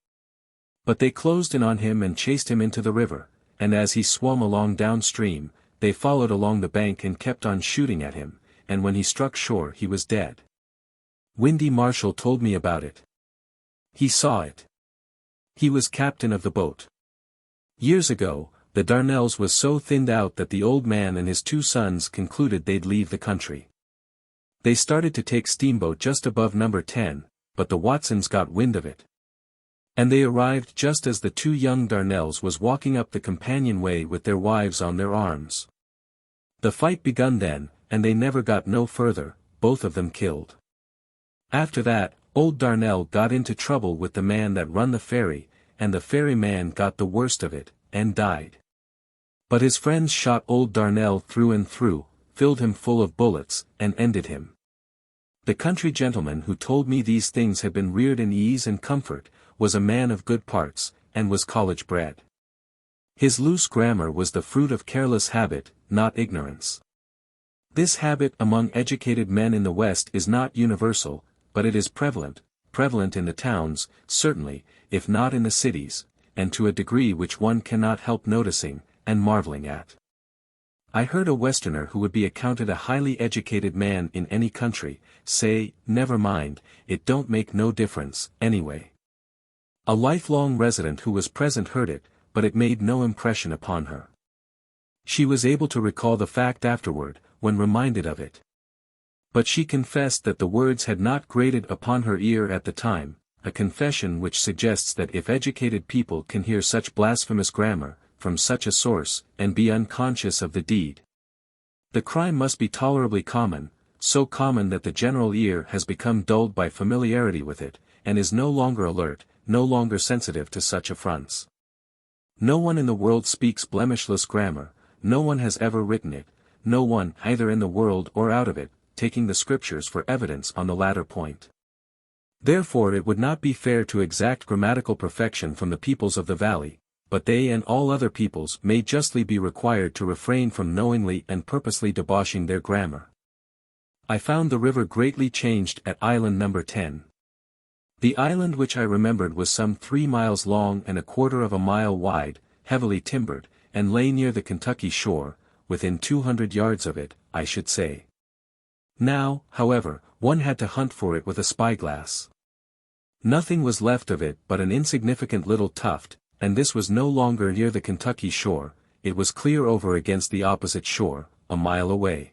But they closed in on him and chased him into the river, and as he swam along downstream, they followed along the bank and kept on shooting at him, and when he struck shore he was dead. Windy Marshall told me about it. He saw it. He was captain of the boat. Years ago, the Darnells was so thinned out that the old man and his two sons concluded they'd leave the country. They started to take steamboat just above number 10, but the Watsons got wind of it. And they arrived just as the two young Darnells was walking up the companionway with their wives on their arms. The fight begun then, and they never got no further, both of them killed. After that, old Darnell got into trouble with the man that run the ferry, and the ferryman got the worst of it, and died. But his friends shot old Darnell through and through, filled him full of bullets, and ended him. The country gentleman who told me these things had been reared in ease and comfort, was a man of good parts, and was college bred. His loose grammar was the fruit of careless habit, not ignorance. This habit among educated men in the West is not universal, but it is prevalent in the towns, certainly, if not in the cities, and to a degree which one cannot help noticing, and marveling at. I heard a Westerner who would be accounted a highly educated man in any country, say, never mind, it don't make no difference, anyway. A lifelong resident who was present heard it, but it made no impression upon her. She was able to recall the fact afterward, when reminded of it. But she confessed that the words had not grated upon her ear at the time, a confession which suggests that if educated people can hear such blasphemous grammar, from such a source, and be unconscious of the deed, the crime must be tolerably common, so common that the general ear has become dulled by familiarity with it, and is no longer alert, no longer sensitive to such affronts. No one in the world speaks blemishless grammar, no one has ever written it, no one, either in the world or out of it, taking the scriptures for evidence on the latter point. Therefore it would not be fair to exact grammatical perfection from the peoples of the valley, but they and all other peoples may justly be required to refrain from knowingly and purposely debauching their grammar. I found the river greatly changed at island number 10. The island which I remembered was some 3 miles long and 1/4 of a mile wide, heavily timbered, and lay near the Kentucky shore, within 200 yards of it, I should say. Now, however, one had to hunt for it with a spyglass. Nothing was left of it but an insignificant little tuft, and this was no longer near the Kentucky shore, it was clear over against the opposite shore, a mile away.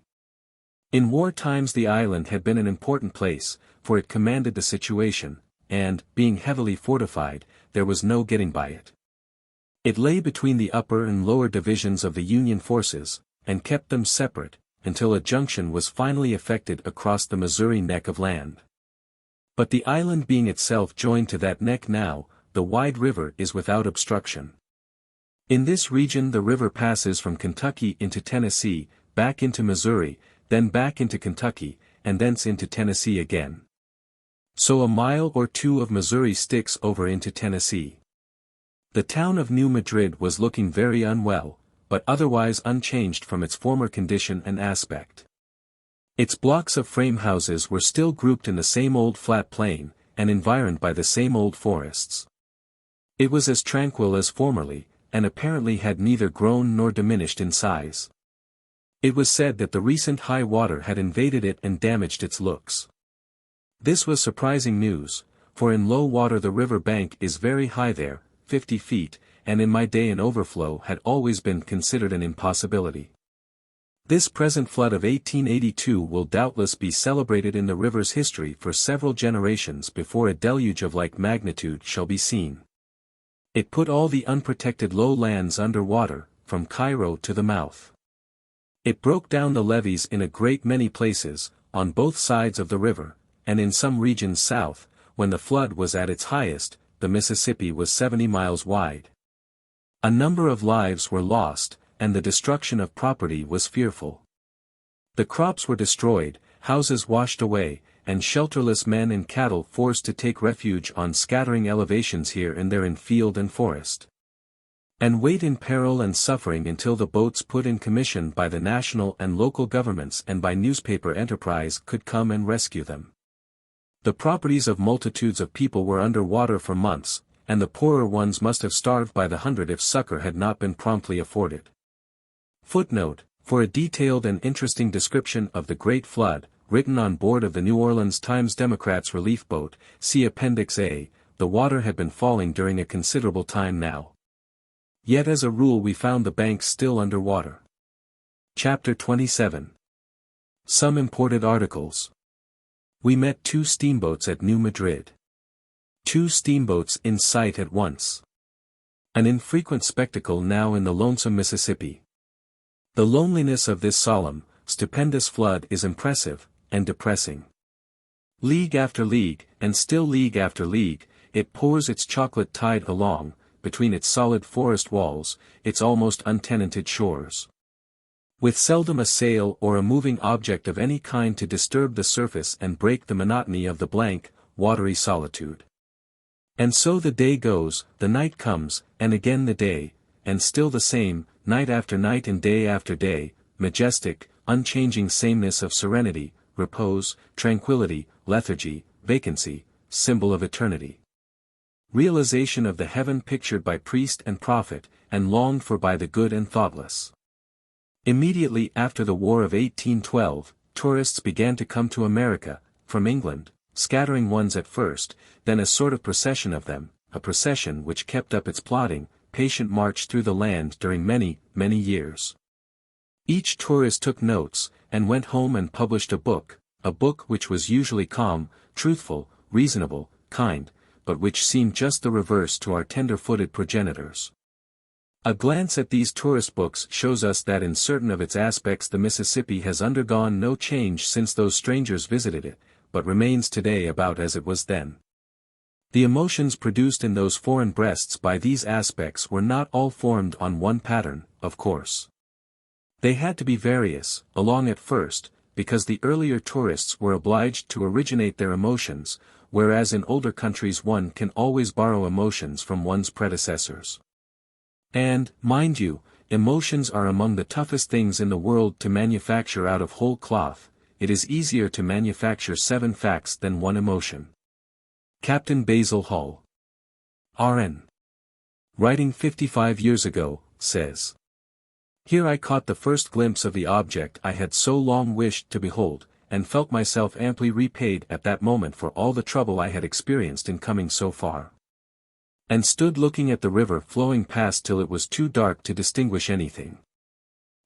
In war times the island had been an important place, for it commanded the situation, and, being heavily fortified, there was no getting by it. It lay between the upper and lower divisions of the Union forces, and kept them separate, until a junction was finally effected across the Missouri neck of land. But the island being itself joined to that neck now, the wide river is without obstruction. In this region the river passes from Kentucky into Tennessee, back into Missouri, then back into Kentucky, and thence into Tennessee again. So a mile or two of Missouri sticks over into Tennessee. The town of New Madrid was looking very unwell, but otherwise unchanged from its former condition and aspect. Its blocks of frame houses were still grouped in the same old flat plain, and environed by the same old forests. It was as tranquil as formerly, and apparently had neither grown nor diminished in size. It was said that the recent high water had invaded it and damaged its looks. This was surprising news, for in low water the river bank is very high there, 50 feet, and in my day an overflow had always been considered an impossibility. This present flood of 1882 will doubtless be celebrated in the river's history for several generations before a deluge of like magnitude shall be seen. It put all the unprotected low lands under water, from Cairo to the mouth. It broke down the levees in a great many places, on both sides of the river, and in some regions south, when the flood was at its highest, the Mississippi was 70 miles wide. A number of lives were lost, and the destruction of property was fearful. The crops were destroyed, houses washed away, and shelterless men and cattle forced to take refuge on scattering elevations here and there in field and forest. And wait in peril and suffering until the boats put in commission by the national and local governments and by newspaper enterprise could come and rescue them. The properties of multitudes of people were under water for months, and the poorer ones must have starved by the hundred if succor had not been promptly afforded. Footnote: for a detailed and interesting description of the Great Flood, written on board of the New Orleans Times-Democrats relief boat, see Appendix A. The water had been falling during a considerable time now. Yet as a rule we found the banks still under water. Chapter 27. Some imported articles. We met 2 steamboats at New Madrid. 2 steamboats in sight at once. An infrequent spectacle now in the lonesome Mississippi. The loneliness of this solemn, stupendous flood is impressive, and depressing. League after league, and still league after league, it pours its chocolate tide along, between its solid forest walls, its almost untenanted shores. With seldom a sail or a moving object of any kind to disturb the surface and break the monotony of the blank, watery solitude. And so the day goes, the night comes, and again the day, and still the same, night after night and day after day, majestic, unchanging sameness of serenity, repose, tranquility, lethargy, vacancy, symbol of eternity. Realization of the heaven pictured by priest and prophet, and longed for by the good and thoughtless. Immediately after the War of 1812, tourists began to come to America, from England, scattering ones at first, then a sort of procession of them, a procession which kept up its plodding, patient march through the land during many, many years. Each tourist took notes, and went home and published a book which was usually calm, truthful, reasonable, kind, but which seemed just the reverse to our tender-footed progenitors. A glance at these tourist books shows us that in certain of its aspects the Mississippi has undergone no change since those strangers visited it, but remains today about as it was then. The emotions produced in those foreign breasts by these aspects were not all formed on one pattern, of course. They had to be various, along at first, because the earlier tourists were obliged to originate their emotions, whereas in older countries one can always borrow emotions from one's predecessors. And, mind you, emotions are among the toughest things in the world to manufacture out of whole cloth. It is easier to manufacture 7 facts than 1 emotion. Captain Basil Hull, R.N., writing 55 years ago, says, "Here I caught the first glimpse of the object I had so long wished to behold, and felt myself amply repaid at that moment for all the trouble I had experienced in coming so far. And stood looking at the river flowing past till it was too dark to distinguish anything.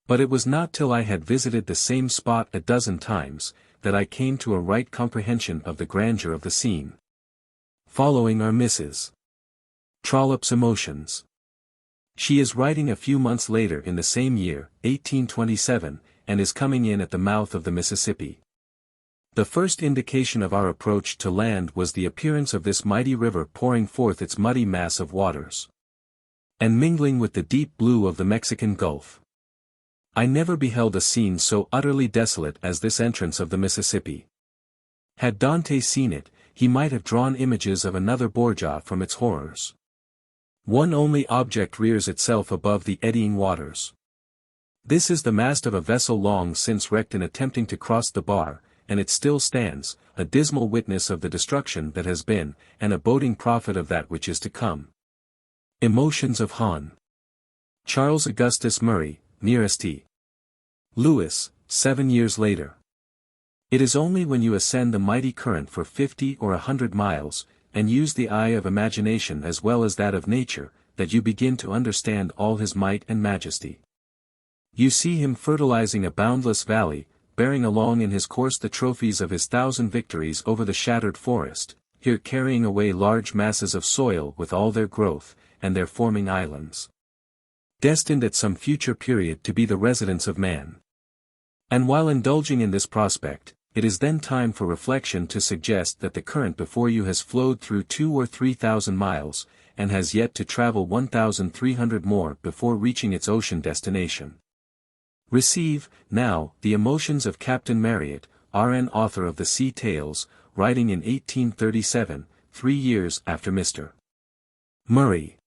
But it was not till I had visited the same spot a dozen times, that I came to a right comprehension of the grandeur of the scene." Following are Mrs. Trollope's emotions. She is writing a few months later in the same year, 1827, and is coming in at the mouth of the Mississippi. The first indication of our approach to land was the appearance of this mighty river pouring forth its muddy mass of waters, and mingling with the deep blue of the Mexican Gulf. I never beheld a scene so utterly desolate as this entrance of the Mississippi. Had Dante seen it, he might have drawn images of another Borgia from its horrors. One only object rears itself above the eddying waters. This is the mast of a vessel long since wrecked in attempting to cross the bar, and it still stands, a dismal witness of the destruction that has been, and a boding prophet of that which is to come. Emotions of Hon. Charles Augustus Murray, nearest T. Lewis, 7 years later. It is only when you ascend the mighty current for 50 or 100 miles, and use the eye of imagination as well as that of nature, that you begin to understand all his might and majesty. You see him fertilizing a boundless valley, bearing along in his course the trophies of his 1,000 victories over the shattered forest, here carrying away large masses of soil with all their growth, and their forming islands, destined at some future period to be the residence of man. And while indulging in this prospect, it is then time for reflection to suggest that the current before you has flowed through 2,000 or 3,000 miles, and has yet to travel 1,300 more before reaching its ocean destination. Receive, now, the emotions of Captain Marryat, R.N. author of the Sea Tales, writing in 1837, 3 years after Mr. Murray.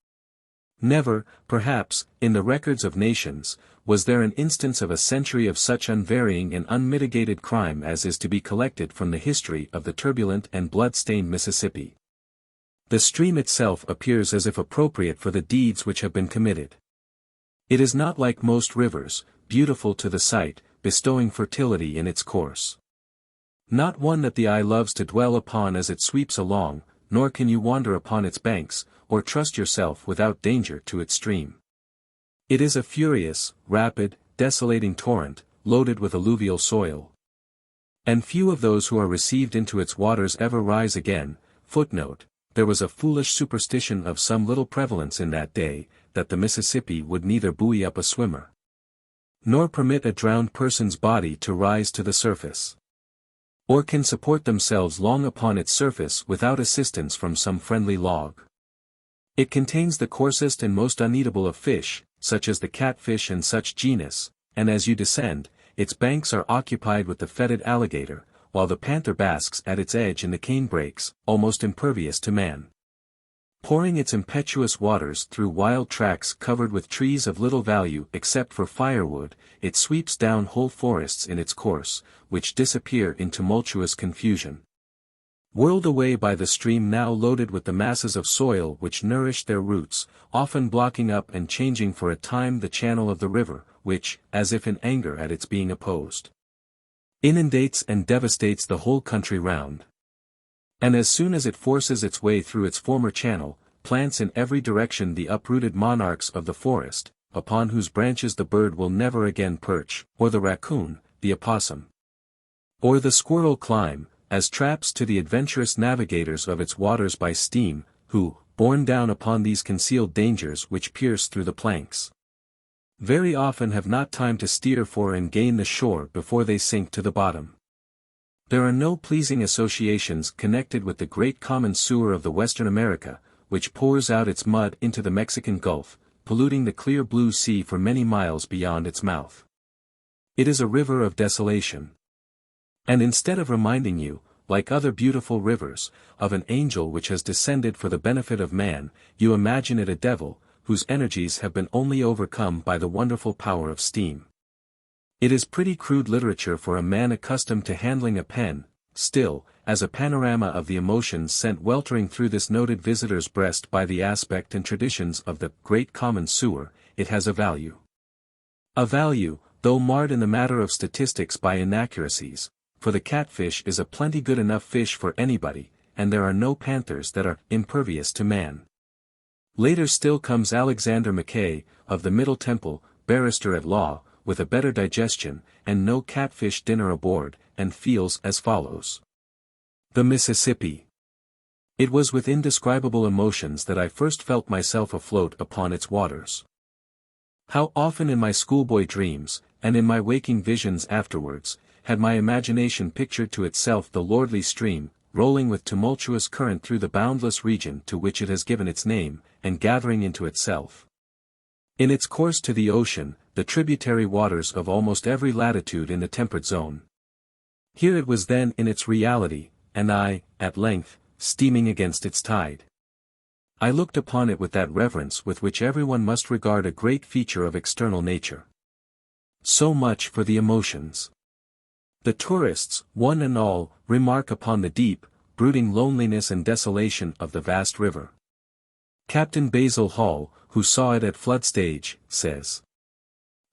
Never, perhaps, in the records of nations, was there an instance of a century of such unvarying and unmitigated crime as is to be collected from the history of the turbulent and blood-stained Mississippi. The stream itself appears as if appropriate for the deeds which have been committed. It is not like most rivers, beautiful to the sight, bestowing fertility in its course. Not one that the eye loves to dwell upon as it sweeps along, nor can you wander upon its banks, or trust yourself without danger to its stream. It is a furious, rapid, desolating torrent, loaded with alluvial soil. And few of those who are received into its waters ever rise again. Footnote: there was a foolish superstition of some little prevalence in that day, that the Mississippi would neither buoy up a swimmer, nor permit a drowned person's body to rise to the surface, or can support themselves long upon its surface without assistance from some friendly log. It contains the coarsest and most uneatable of fish, such as the catfish and such genus, and as you descend, its banks are occupied with the fetid alligator, while the panther basks at its edge in the canebrakes, almost impervious to man. Pouring its impetuous waters through wild tracts covered with trees of little value except for firewood, it sweeps down whole forests in its course, which disappear in tumultuous confusion, whirled away by the stream now loaded with the masses of soil which nourish their roots, often blocking up and changing for a time the channel of the river, which, as if in anger at its being opposed, inundates and devastates the whole country round. And as soon as it forces its way through its former channel, plants in every direction the uprooted monarchs of the forest, upon whose branches the bird will never again perch, or the raccoon, the opossum, or the squirrel climb, as traps to the adventurous navigators of its waters by steam, who, borne down upon these concealed dangers which pierce through the planks, very often have not time to steer for and gain the shore before they sink to the bottom. There are no pleasing associations connected with the great common sewer of the Western America, which pours out its mud into the Mexican Gulf, polluting the clear blue sea for many miles beyond its mouth. It is a river of desolation. And instead of reminding you, like other beautiful rivers, of an angel which has descended for the benefit of man, you imagine it a devil, whose energies have been only overcome by the wonderful power of steam. It is pretty crude literature for a man accustomed to handling a pen. Still, as a panorama of the emotions sent weltering through this noted visitor's breast by the aspect and traditions of the great common sewer, it has a value. A value, though marred in the matter of statistics by inaccuracies, for the catfish is a plenty good enough fish for anybody, and there are no panthers that are impervious to man. Later still comes Alexander Mackay, of the Middle Temple, barrister at law, with a better digestion, and no catfish dinner aboard, and feels as follows. The Mississippi. It was with indescribable emotions that I first felt myself afloat upon its waters. How often in my schoolboy dreams, and in my waking visions afterwards, had my imagination pictured to itself the lordly stream, rolling with tumultuous current through the boundless region to which it has given its name, and gathering into itself, in its course to the ocean, the tributary waters of almost every latitude in the temperate zone. Here it was then in its reality, and I, at length, steaming against its tide. I looked upon it with that reverence with which everyone must regard a great feature of external nature. So much for the emotions. The tourists, one and all, remark upon the deep, brooding loneliness and desolation of the vast river. Captain Basil Hall, who saw it at flood stage, says,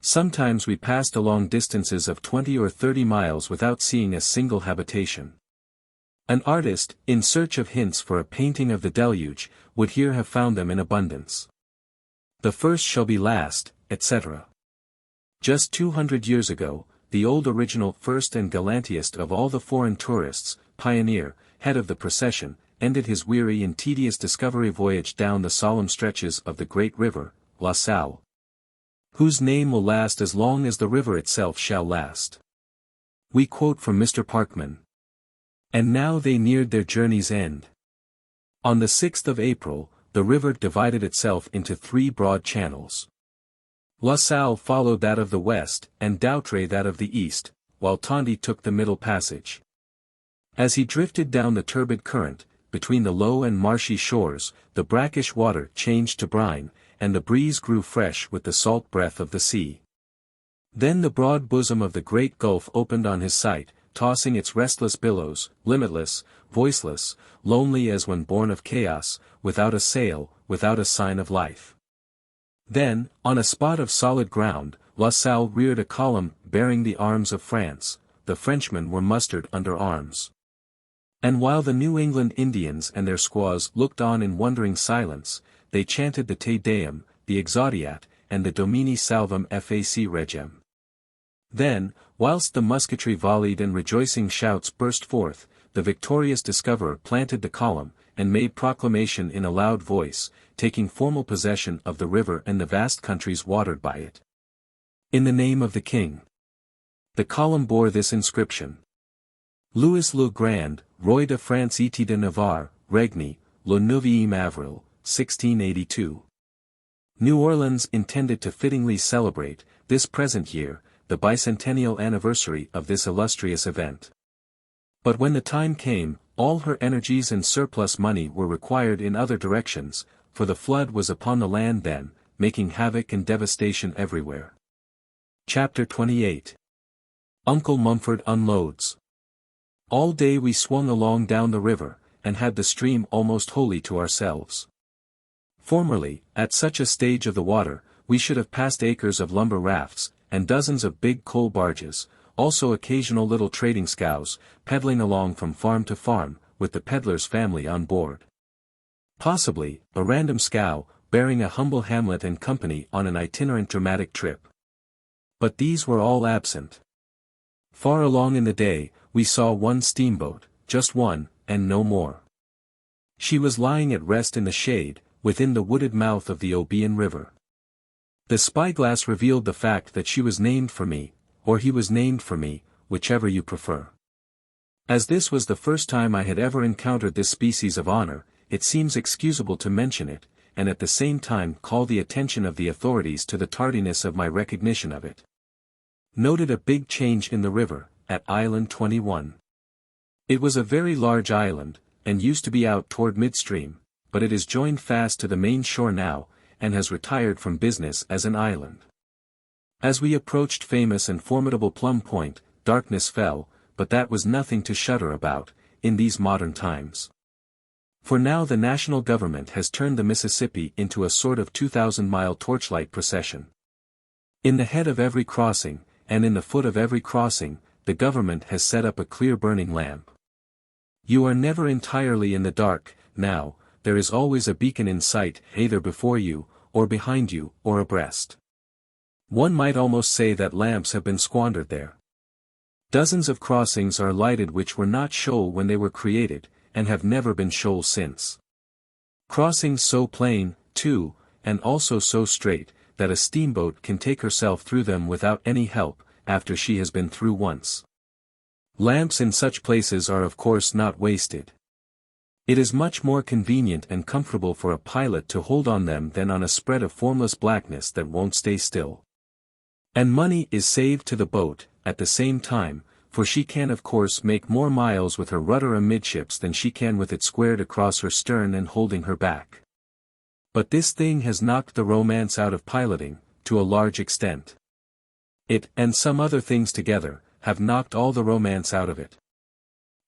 "Sometimes we passed along distances of 20 or 30 miles without seeing a single habitation. An artist, in search of hints for a painting of the deluge, would here have found them in abundance. The first shall be last, etc." Just 200 years ago, the old original first and gallantiest of all the foreign tourists, pioneer, head of the procession, ended his weary and tedious discovery voyage down the solemn stretches of the great river, La Salle, whose name will last as long as the river itself shall last. We quote from Mr. Parkman. And now they neared their journey's end. On the 6th of April, the river divided itself into 3 broad channels. La Salle followed that of the west, and Doutre that of the east, while Tonty took the middle passage. As he drifted down the turbid current, between the low and marshy shores, the brackish water changed to brine, and the breeze grew fresh with the salt breath of the sea. Then the broad bosom of the great gulf opened on his sight, tossing its restless billows, limitless, voiceless, lonely as when born of chaos, without a sail, without a sign of life. Then, on a spot of solid ground, La Salle reared a column bearing the arms of France. The Frenchmen were mustered under arms. And while the New England Indians and their squaws looked on in wondering silence, they chanted the Te Deum, the Exaudiat, and the Domini Salvum Fac Regem. Then, whilst the musketry volleyed and rejoicing shouts burst forth, the victorious discoverer planted the column, and made proclamation in a loud voice, taking formal possession of the river and the vast countries watered by it. In the name of the king. The column bore this inscription: Louis le Grand, Roi de France et de Navarre, Regni, le 9e avril, 1682. New Orleans intended to fittingly celebrate, this present year, the bicentennial anniversary of this illustrious event. But when the time came, all her energies and surplus money were required in other directions, for the flood was upon the land then, making havoc and devastation everywhere. Chapter 28. Uncle Mumford unloads. All day we swung along down the river, and had the stream almost wholly to ourselves. Formerly, at such a stage of the water, we should have passed acres of lumber rafts, and dozens of big coal barges, also occasional little trading scows, peddling along from farm to farm, with the peddler's family on board. Possibly, a random scow, bearing a humble hamlet and company on an itinerant dramatic trip. But these were all absent. Far along in the day, we saw one steamboat, just one, and no more. She was lying at rest in the shade, within the wooded mouth of the Obion River. The spyglass revealed the fact that she was named for me, or he was named for me, whichever you prefer. As this was the first time I had ever encountered this species of honor, it seems excusable to mention it, and at the same time call the attention of the authorities to the tardiness of my recognition of it. Noted a big change in the river, at Island 21. It was a very large island, and used to be out toward midstream, but it is joined fast to the main shore now, and has retired from business as an island. As we approached famous and formidable Plum Point, darkness fell, but that was nothing to shudder about, in these modern times. For now the national government has turned the Mississippi into a sort of 2,000-mile torchlight procession. In the head of every crossing, and in the foot of every crossing, the government has set up a clear burning lamp. You are never entirely in the dark, now, there is always a beacon in sight, either before you, or behind you, or abreast. One might almost say that lamps have been squandered there. Dozens of crossings are lighted which were not shoal when they were created, and have never been shoal since. Crossings so plain, too, and also so straight, that a steamboat can take herself through them without any help, after she has been through once. Lamps in such places are of course not wasted. It is much more convenient and comfortable for a pilot to hold on them than on a spread of formless blackness that won't stay still. And money is saved to the boat, at the same time, for she can of course make more miles with her rudder amidships than she can with it squared across her stern and holding her back. But this thing has knocked the romance out of piloting, to a large extent. It, and some other things together, have knocked all the romance out of it.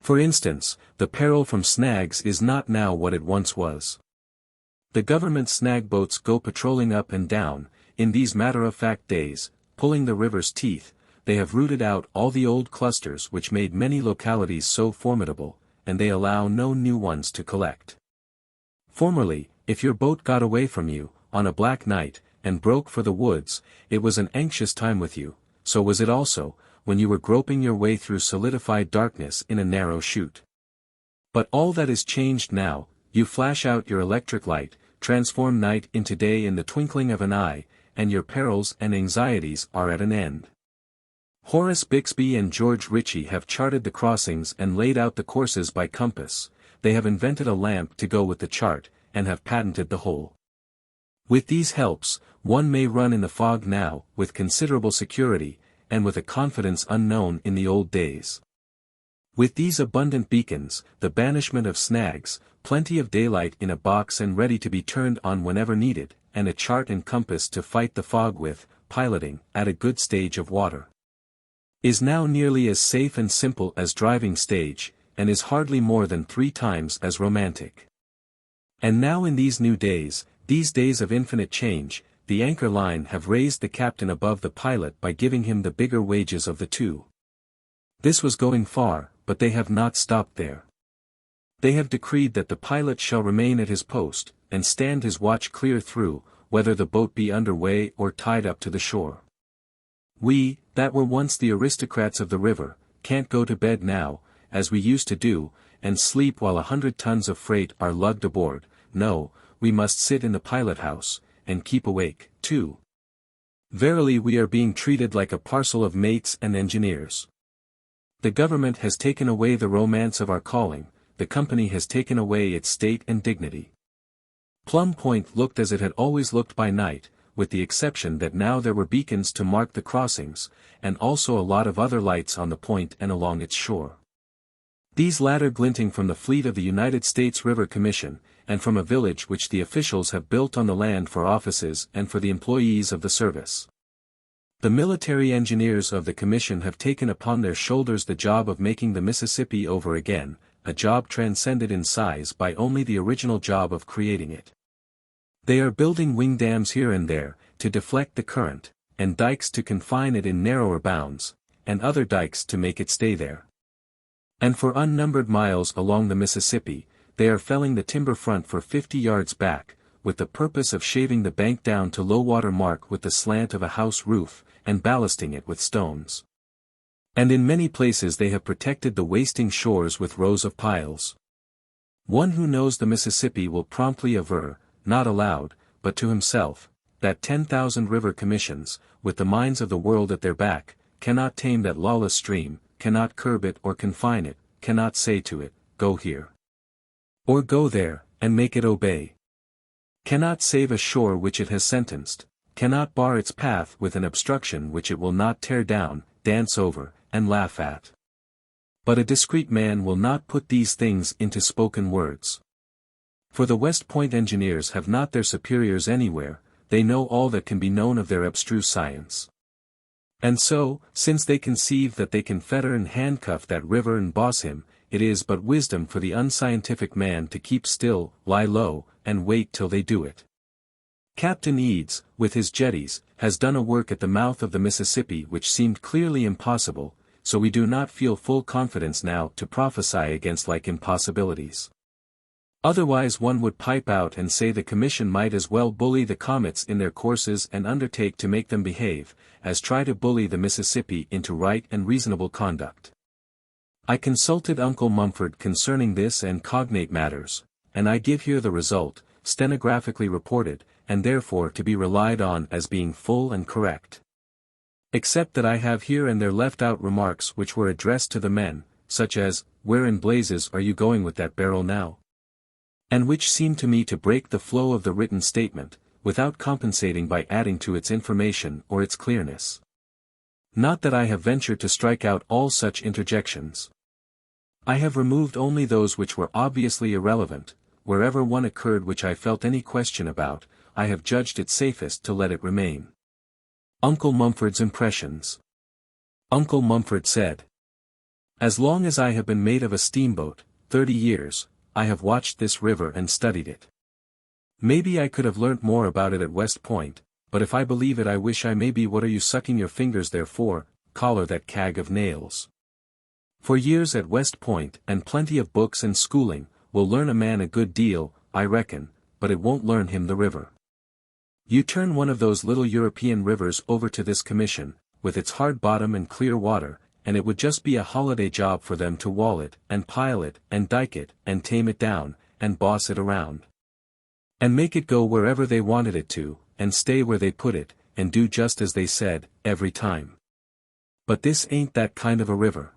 For instance, the peril from snags is not now what it once was. The government snag boats go patrolling up and down, in these matter-of-fact days, pulling the river's teeth. They have rooted out all the old clusters which made many localities so formidable, and they allow no new ones to collect. Formerly, if your boat got away from you, on a black night, and broke for the woods, it was an anxious time with you, so was it also, when you were groping your way through solidified darkness in a narrow chute. But all that is changed now. You flash out your electric light, transform night into day in the twinkling of an eye, and your perils and anxieties are at an end. Horace Bixby and George Ritchie have charted the crossings and laid out the courses by compass. They have invented a lamp to go with the chart, and have patented the whole. With these helps, one may run in the fog now, with considerable security, and with a confidence unknown in the old days. With these abundant beacons, the banishment of snags, plenty of daylight in a box and ready to be turned on whenever needed, and a chart and compass to fight the fog with, piloting, at a good stage of water, is now nearly as safe and simple as driving stage, and is hardly more than 3 times as romantic. And now in these new days, these days of infinite change, the anchor line have raised the captain above the pilot by giving him the bigger wages of the two. This was going far, but they have not stopped there. They have decreed that the pilot shall remain at his post, and stand his watch clear through, whether the boat be under way or tied up to the shore. We, that were once the aristocrats of the river, can't go to bed now, as we used to do, and sleep while 100 tons of freight are lugged aboard. No, we must sit in the pilot-house, and keep awake, too. Verily we are being treated like a parcel of mates and engineers. The government has taken away the romance of our calling, the company has taken away its state and dignity. Plum Point looked as it had always looked by night, with the exception that now there were beacons to mark the crossings, and also a lot of other lights on the point and along its shore. These latter glinting from the fleet of the United States River Commission, and from a village which the officials have built on the land for offices and for the employees of the service. The military engineers of the Commission have taken upon their shoulders the job of making the Mississippi over again, a job transcended in size by only the original job of creating it. They are building wing dams here and there, to deflect the current, and dikes to confine it in narrower bounds, and other dikes to make it stay there. And for unnumbered miles along the Mississippi, they are felling the timber front for 50 yards back, with the purpose of shaving the bank down to low water mark with the slant of a house roof, and ballasting it with stones. And in many places they have protected the wasting shores with rows of piles. One who knows the Mississippi will promptly aver, not aloud, but to himself, that 10,000 river commissions, with the minds of the world at their back, cannot tame that lawless stream, cannot curb it or confine it, cannot say to it, go here, or go there, and make it obey. Cannot save a shore which it has sentenced, cannot bar its path with an obstruction which it will not tear down, dance over, and laugh at. But a discreet man will not put these things into spoken words. For the West Point engineers have not their superiors anywhere, they know all that can be known of their abstruse science. And so, since they conceive that they can fetter and handcuff that river and boss him, it is but wisdom for the unscientific man to keep still, lie low, and wait till they do it. Captain Eads, with his jetties, has done a work at the mouth of the Mississippi which seemed clearly impossible, so we do not feel full confidence now to prophesy against like impossibilities. Otherwise one would pipe out and say the Commission might as well bully the comets in their courses and undertake to make them behave, as try to bully the Mississippi into right and reasonable conduct. I consulted Uncle Mumford concerning this and cognate matters, and I give here the result, stenographically reported, and therefore to be relied on as being full and correct. Except that I have here and there left out remarks which were addressed to the men, such as, "Where in blazes are you going with that barrel now?" and which seem to me to break the flow of the written statement, without compensating by adding to its information or its clearness. Not that I have ventured to strike out all such interjections. I have removed only those which were obviously irrelevant. Wherever one occurred which I felt any question about, I have judged it safest to let it remain. Uncle Mumford's impressions. Uncle Mumford said, "As long as I have been mate of a steamboat, 30 years, I have watched this river and studied it. Maybe I could have learnt more about it at West Point, but if I believe it I wish I may be. What are you sucking your fingers there for, collar that cag of nails? For years at West Point and plenty of books and schooling, will learn a man a good deal, I reckon, but it won't learn him the river. You turn one of those little European rivers over to this commission, with its hard bottom and clear water, and it would just be a holiday job for them to wall it, and pile it, and dike it, and tame it down, and boss it around. And make it go wherever they wanted it to, and stay where they put it, and do just as they said, every time. But this ain't that kind of a river.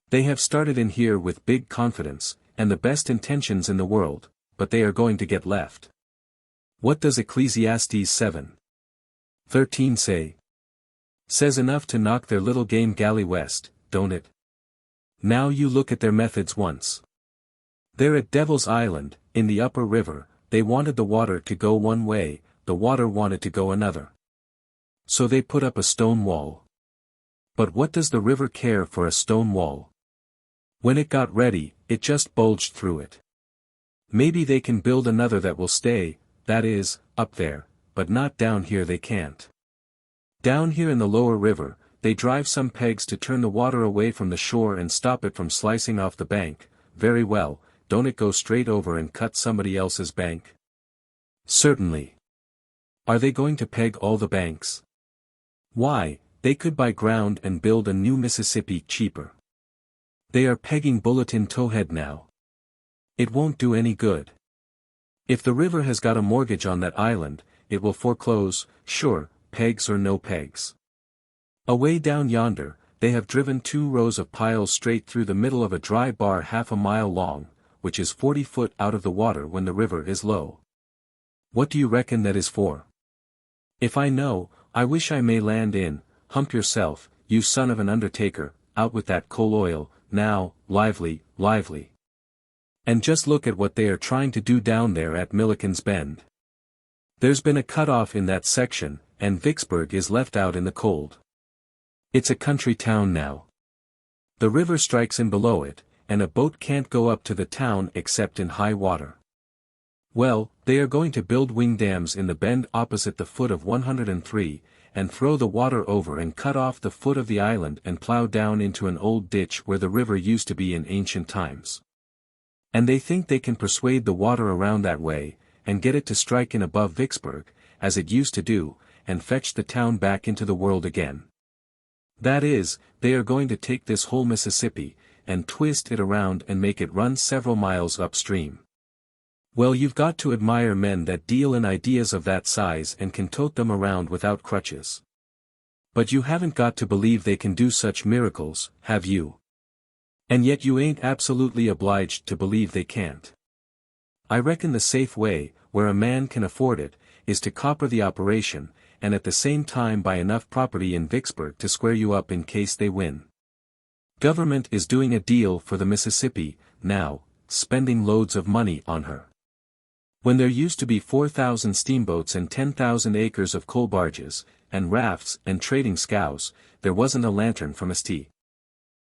They have started in here with big confidence, and the best intentions in the world, but they are going to get left. What does Ecclesiastes 7:13 say? Says enough to knock their little game galley west, don't it? Now you look at their methods once. They're at Devil's Island, in the upper river, they wanted the water to go one way, the water wanted to go another. So they put up a stone wall. But what does the river care for a stone wall? When it got ready, it just bulged through it. Maybe they can build another that will stay, that is, up there, but not down here. They can't. Down here in the lower river, they drive some pegs to turn the water away from the shore and stop it from slicing off the bank. Very well, don't it go straight over and cut somebody else's bank? Certainly. Are they going to peg all the banks? Why, they could buy ground and build a new Mississippi cheaper. They are pegging Bulletin Towhead now. It won't do any good. If the river has got a mortgage on that island, it will foreclose, sure, pegs or no pegs. Away down yonder, they have driven 2 rows of piles straight through the middle of a dry bar half a mile long, which is 40 foot out of the water when the river is low. What do you reckon that is for? If I know, I wish I may land in. Hump yourself, you son of an undertaker, out with that coal oil, now, lively, lively. And just look at what they are trying to do down there at Milliken's Bend. There's been a cut-off in that section, and Vicksburg is left out in the cold. It's a country town now. The river strikes in below it, and a boat can't go up to the town except in high water. Well, they are going to build wing dams in the bend opposite the foot of 103, and throw the water over and cut off the foot of the island and plow down into an old ditch where the river used to be in ancient times. And they think they can persuade the water around that way, and get it to strike in above Vicksburg, as it used to do, and fetch the town back into the world again. That is, they are going to take this whole Mississippi, and twist it around and make it run several miles upstream. Well, you've got to admire men that deal in ideas of that size and can tote them around without crutches. But you haven't got to believe they can do such miracles, have you? And yet you ain't absolutely obliged to believe they can't. I reckon the safe way, where a man can afford it, is to copper the operation, and at the same time buy enough property in Vicksburg to square you up in case they win. Government is doing a deal for the Mississippi, now, spending loads of money on her. When there used to be 4,000 steamboats and 10,000 acres of coal barges, and rafts and trading scows, there wasn't a lantern from St.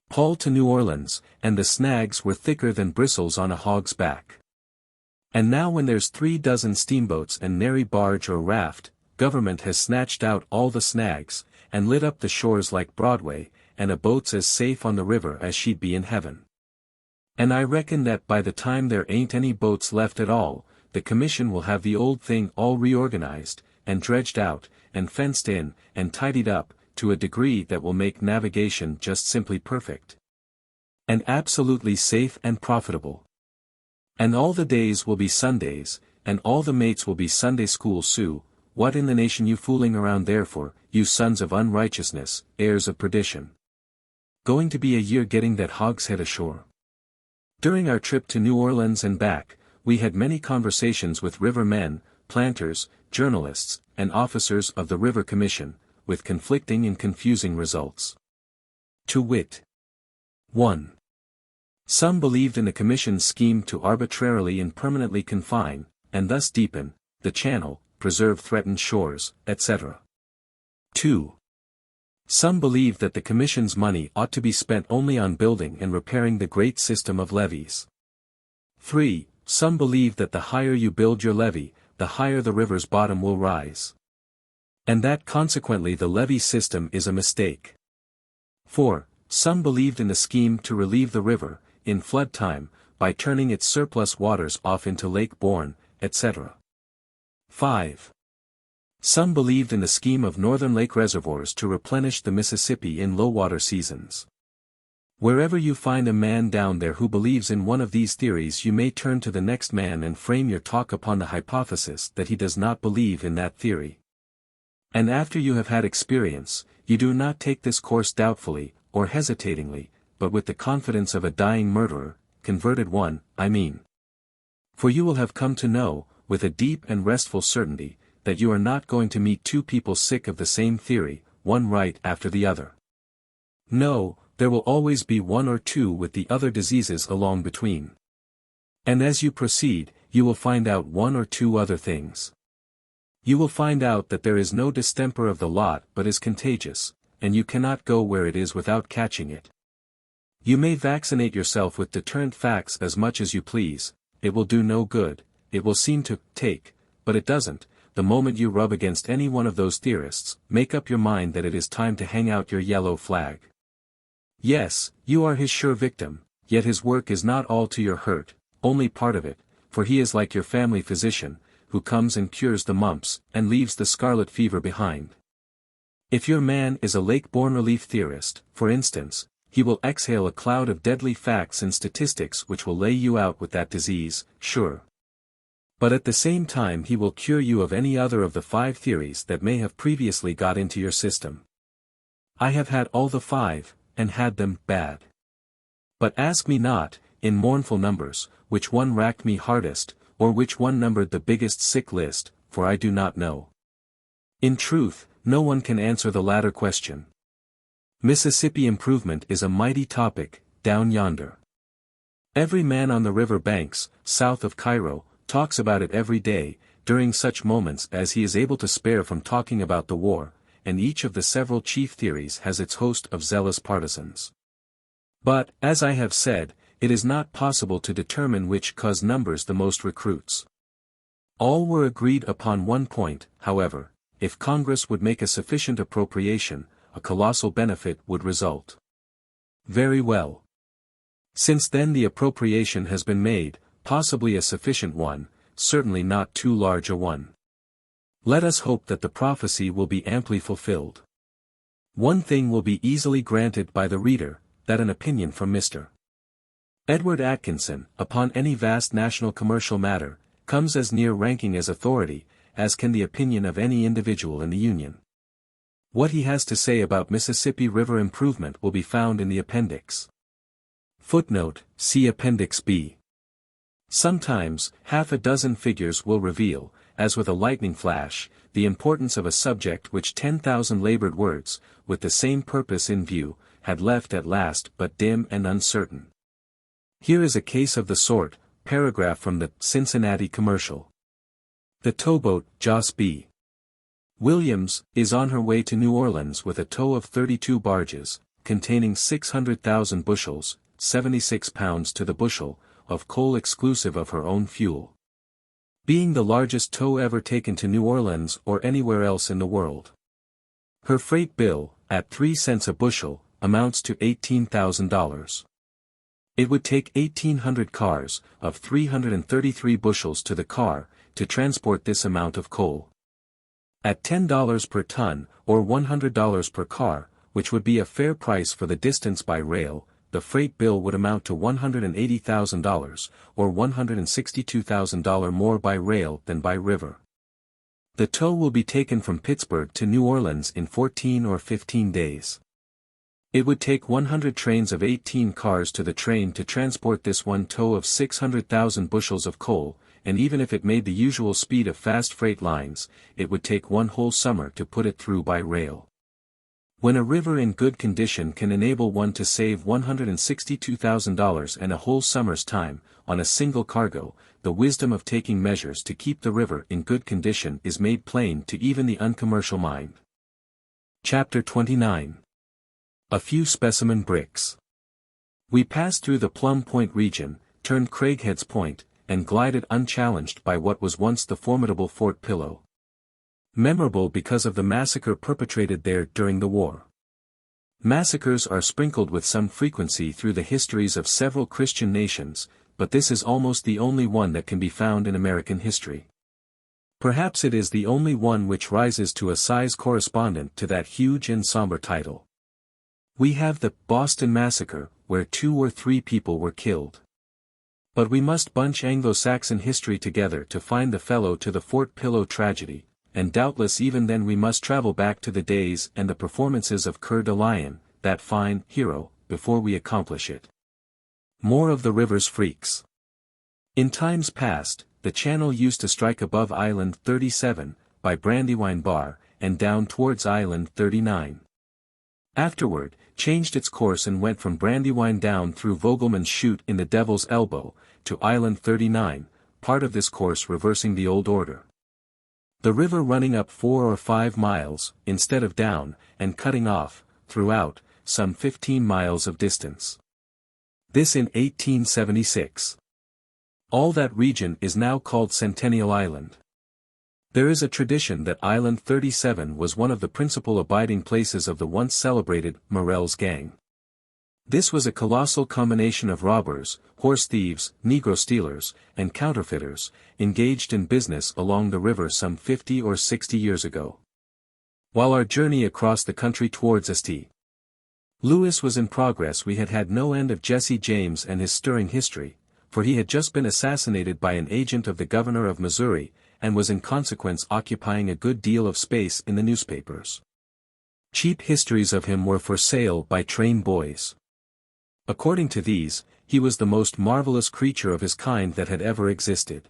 Paul to New Orleans, and the snags were thicker than bristles on a hog's back. And now when there's 36 steamboats and nary barge or raft, government has snatched out all the snags, and lit up the shores like Broadway, and a boat's as safe on the river as she'd be in heaven. And I reckon that by the time there ain't any boats left at all, the commission will have the old thing all reorganized, and dredged out, and fenced in, and tidied up, to a degree that will make navigation just simply perfect. And absolutely safe and profitable. And all the days will be Sundays, and all the mates will be Sunday school Sioux. What in the nation you fooling around there for, you sons of unrighteousness, heirs of perdition? Going to be a year getting that hogshead ashore. During our trip to New Orleans and back, we had many conversations with river men, planters, journalists, and officers of the River Commission, with conflicting and confusing results. To wit. 1. Some believed in the Commission's scheme to arbitrarily and permanently confine, and thus deepen, the channel, preserve threatened shores, etc. 2. Some believed that the Commission's money ought to be spent only on building and repairing the great system of levees. 3. Some believed that the higher you build your levee, the higher the river's bottom will rise. And that consequently the levee system is a mistake. 4. Some believed in the scheme to relieve the river, in flood time, by turning its surplus waters off into Lake Borgne, etc. 5. Some believed in the scheme of northern lake reservoirs to replenish the Mississippi in low-water seasons. Wherever you find a man down there who believes in one of these theories, you may turn to the next man and frame your talk upon the hypothesis that he does not believe in that theory. And after you have had experience, you do not take this course doubtfully, or hesitatingly, but with the confidence of a dying murderer, converted one, I mean. For you will have come to know, with a deep and restful certainty, that you are not going to meet two people sick of the same theory, one right after the other. No, there will always be one or two with the other diseases along between. And as you proceed, you will find out one or two other things. You will find out that there is no distemper of the lot but is contagious, and you cannot go where it is without catching it. You may vaccinate yourself with deterrent facts as much as you please, it will do no good, it will seem to take, but it doesn't. The moment you rub against any one of those theorists, make up your mind that it is time to hang out your yellow flag. Yes, you are his sure victim, yet his work is not all to your hurt, only part of it, for he is like your family physician, who comes and cures the mumps, and leaves the scarlet fever behind. If your man is a Lake-born relief theorist, for instance, he will exhale a cloud of deadly facts and statistics which will lay you out with that disease, sure. But at the same time he will cure you of any other of the 5 theories that may have previously got into your system. I have had all the 5, and had them bad. But ask me not, in mournful numbers, which one racked me hardest, or which one numbered the biggest sick list, for I do not know. In truth, no one can answer the latter question. Mississippi improvement is a mighty topic, down yonder. Every man on the river banks, south of Cairo, talks about it every day, during such moments as he is able to spare from talking about the war, and each of the several chief theories has its host of zealous partisans. But, as I have said, it is not possible to determine which cause numbers the most recruits. All were agreed upon one point, however: if Congress would make a sufficient appropriation, a colossal benefit would result. Very well. Since then the appropriation has been made, possibly a sufficient one, certainly not too large a one. Let us hope that the prophecy will be amply fulfilled. One thing will be easily granted by the reader, that an opinion from Mr. Edward Atkinson, upon any vast national commercial matter, comes as near ranking as authority, as can the opinion of any individual in the Union. What he has to say about Mississippi River improvement will be found in the appendix. Footnote, see Appendix B. Sometimes, half a dozen figures will reveal, as with a lightning flash, the importance of a subject which 10,000 labored words, with the same purpose in view, had left at last but dim and uncertain. Here is a case of the sort, paragraph from the Cincinnati Commercial. The towboat, Joss B. Williams, is on her way to New Orleans with a tow of 32 barges, containing 600,000 bushels, 76 pounds to the bushel, of coal exclusive of her own fuel. Being the largest tow ever taken to New Orleans or anywhere else in the world. Her freight bill, at 3 cents a bushel, amounts to $18,000. It would take 1,800 cars, of 333 bushels to the car, to transport this amount of coal. At $10 per ton, or $100 per car, which would be a fair price for the distance by rail, the freight bill would amount to $180,000, or $162,000 more by rail than by river. The tow will be taken from Pittsburgh to New Orleans in 14 or 15 days. It would take 100 trains of 18 cars to the train to transport this one tow of 600,000 bushels of coal, and even if it made the usual speed of fast freight lines, it would take one whole summer to put it through by rail. When a river in good condition can enable one to save $162,000 and a whole summer's time, on a single cargo, the wisdom of taking measures to keep the river in good condition is made plain to even the uncommercial mind. Chapter 29. A few specimen bricks. We passed through the Plum Point region, turned Craighead's Point, and glided unchallenged by what was once the formidable Fort Pillow. Memorable because of the massacre perpetrated there during the war. Massacres are sprinkled with some frequency through the histories of several Christian nations, but this is almost the only one that can be found in American history. Perhaps it is the only one which rises to a size correspondent to that huge and somber title. We have the Boston Massacre, where 2 or 3 people were killed. But we must bunch Anglo-Saxon history together to find the fellow to the Fort Pillow tragedy, and doubtless even then we must travel back to the days and the performances of Coeur de Lion, that fine hero, before we accomplish it. More of the river's freaks. In times past, the channel used to strike above Island 37, by Brandywine Bar, and down towards Island 39. Afterward, changed its course and went from Brandywine down through Vogelman's Chute in the Devil's Elbow, to Island 39, part of this course reversing the old order. The river running up 4 or 5 miles, instead of down, and cutting off, throughout, some 15 miles of distance. This in 1876. All that region is now called Centennial Island. There is a tradition that Island 37 was one of the principal abiding places of the once celebrated Morell's gang. This was a colossal combination of robbers, horse thieves, Negro stealers, and counterfeiters, engaged in business along the river some 50 or 60 years ago. While our journey across the country towards St. Louis was in progress, we had had no end of Jesse James and his stirring history, for he had just been assassinated by an agent of the governor of Missouri, and was in consequence occupying a good deal of space in the newspapers. Cheap histories of him were for sale by train boys. According to these, he was the most marvelous creature of his kind that had ever existed.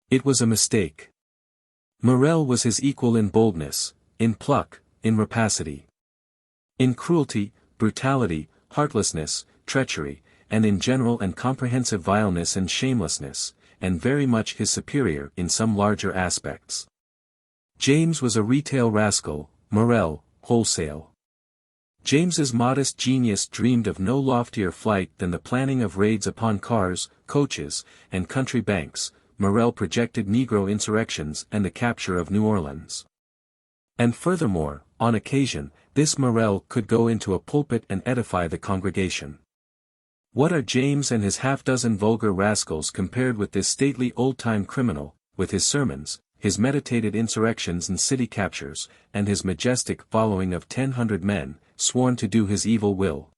It was a mistake. Morell was his equal in boldness, in pluck, in rapacity, in cruelty, brutality, heartlessness, treachery, and in general and comprehensive vileness and shamelessness, and very much his superior in some larger aspects. James was a retail rascal, Morell, wholesale. James's modest genius dreamed of no loftier flight than the planning of raids upon cars, coaches, and country banks. Morell projected Negro insurrections and the capture of New Orleans. And furthermore, on occasion, this Morell could go into a pulpit and edify the congregation. What are James and his half-dozen vulgar rascals compared with this stately old-time criminal, with his sermons, his meditated insurrections and city captures, and his majestic following of 100 men, sworn to do his evil will?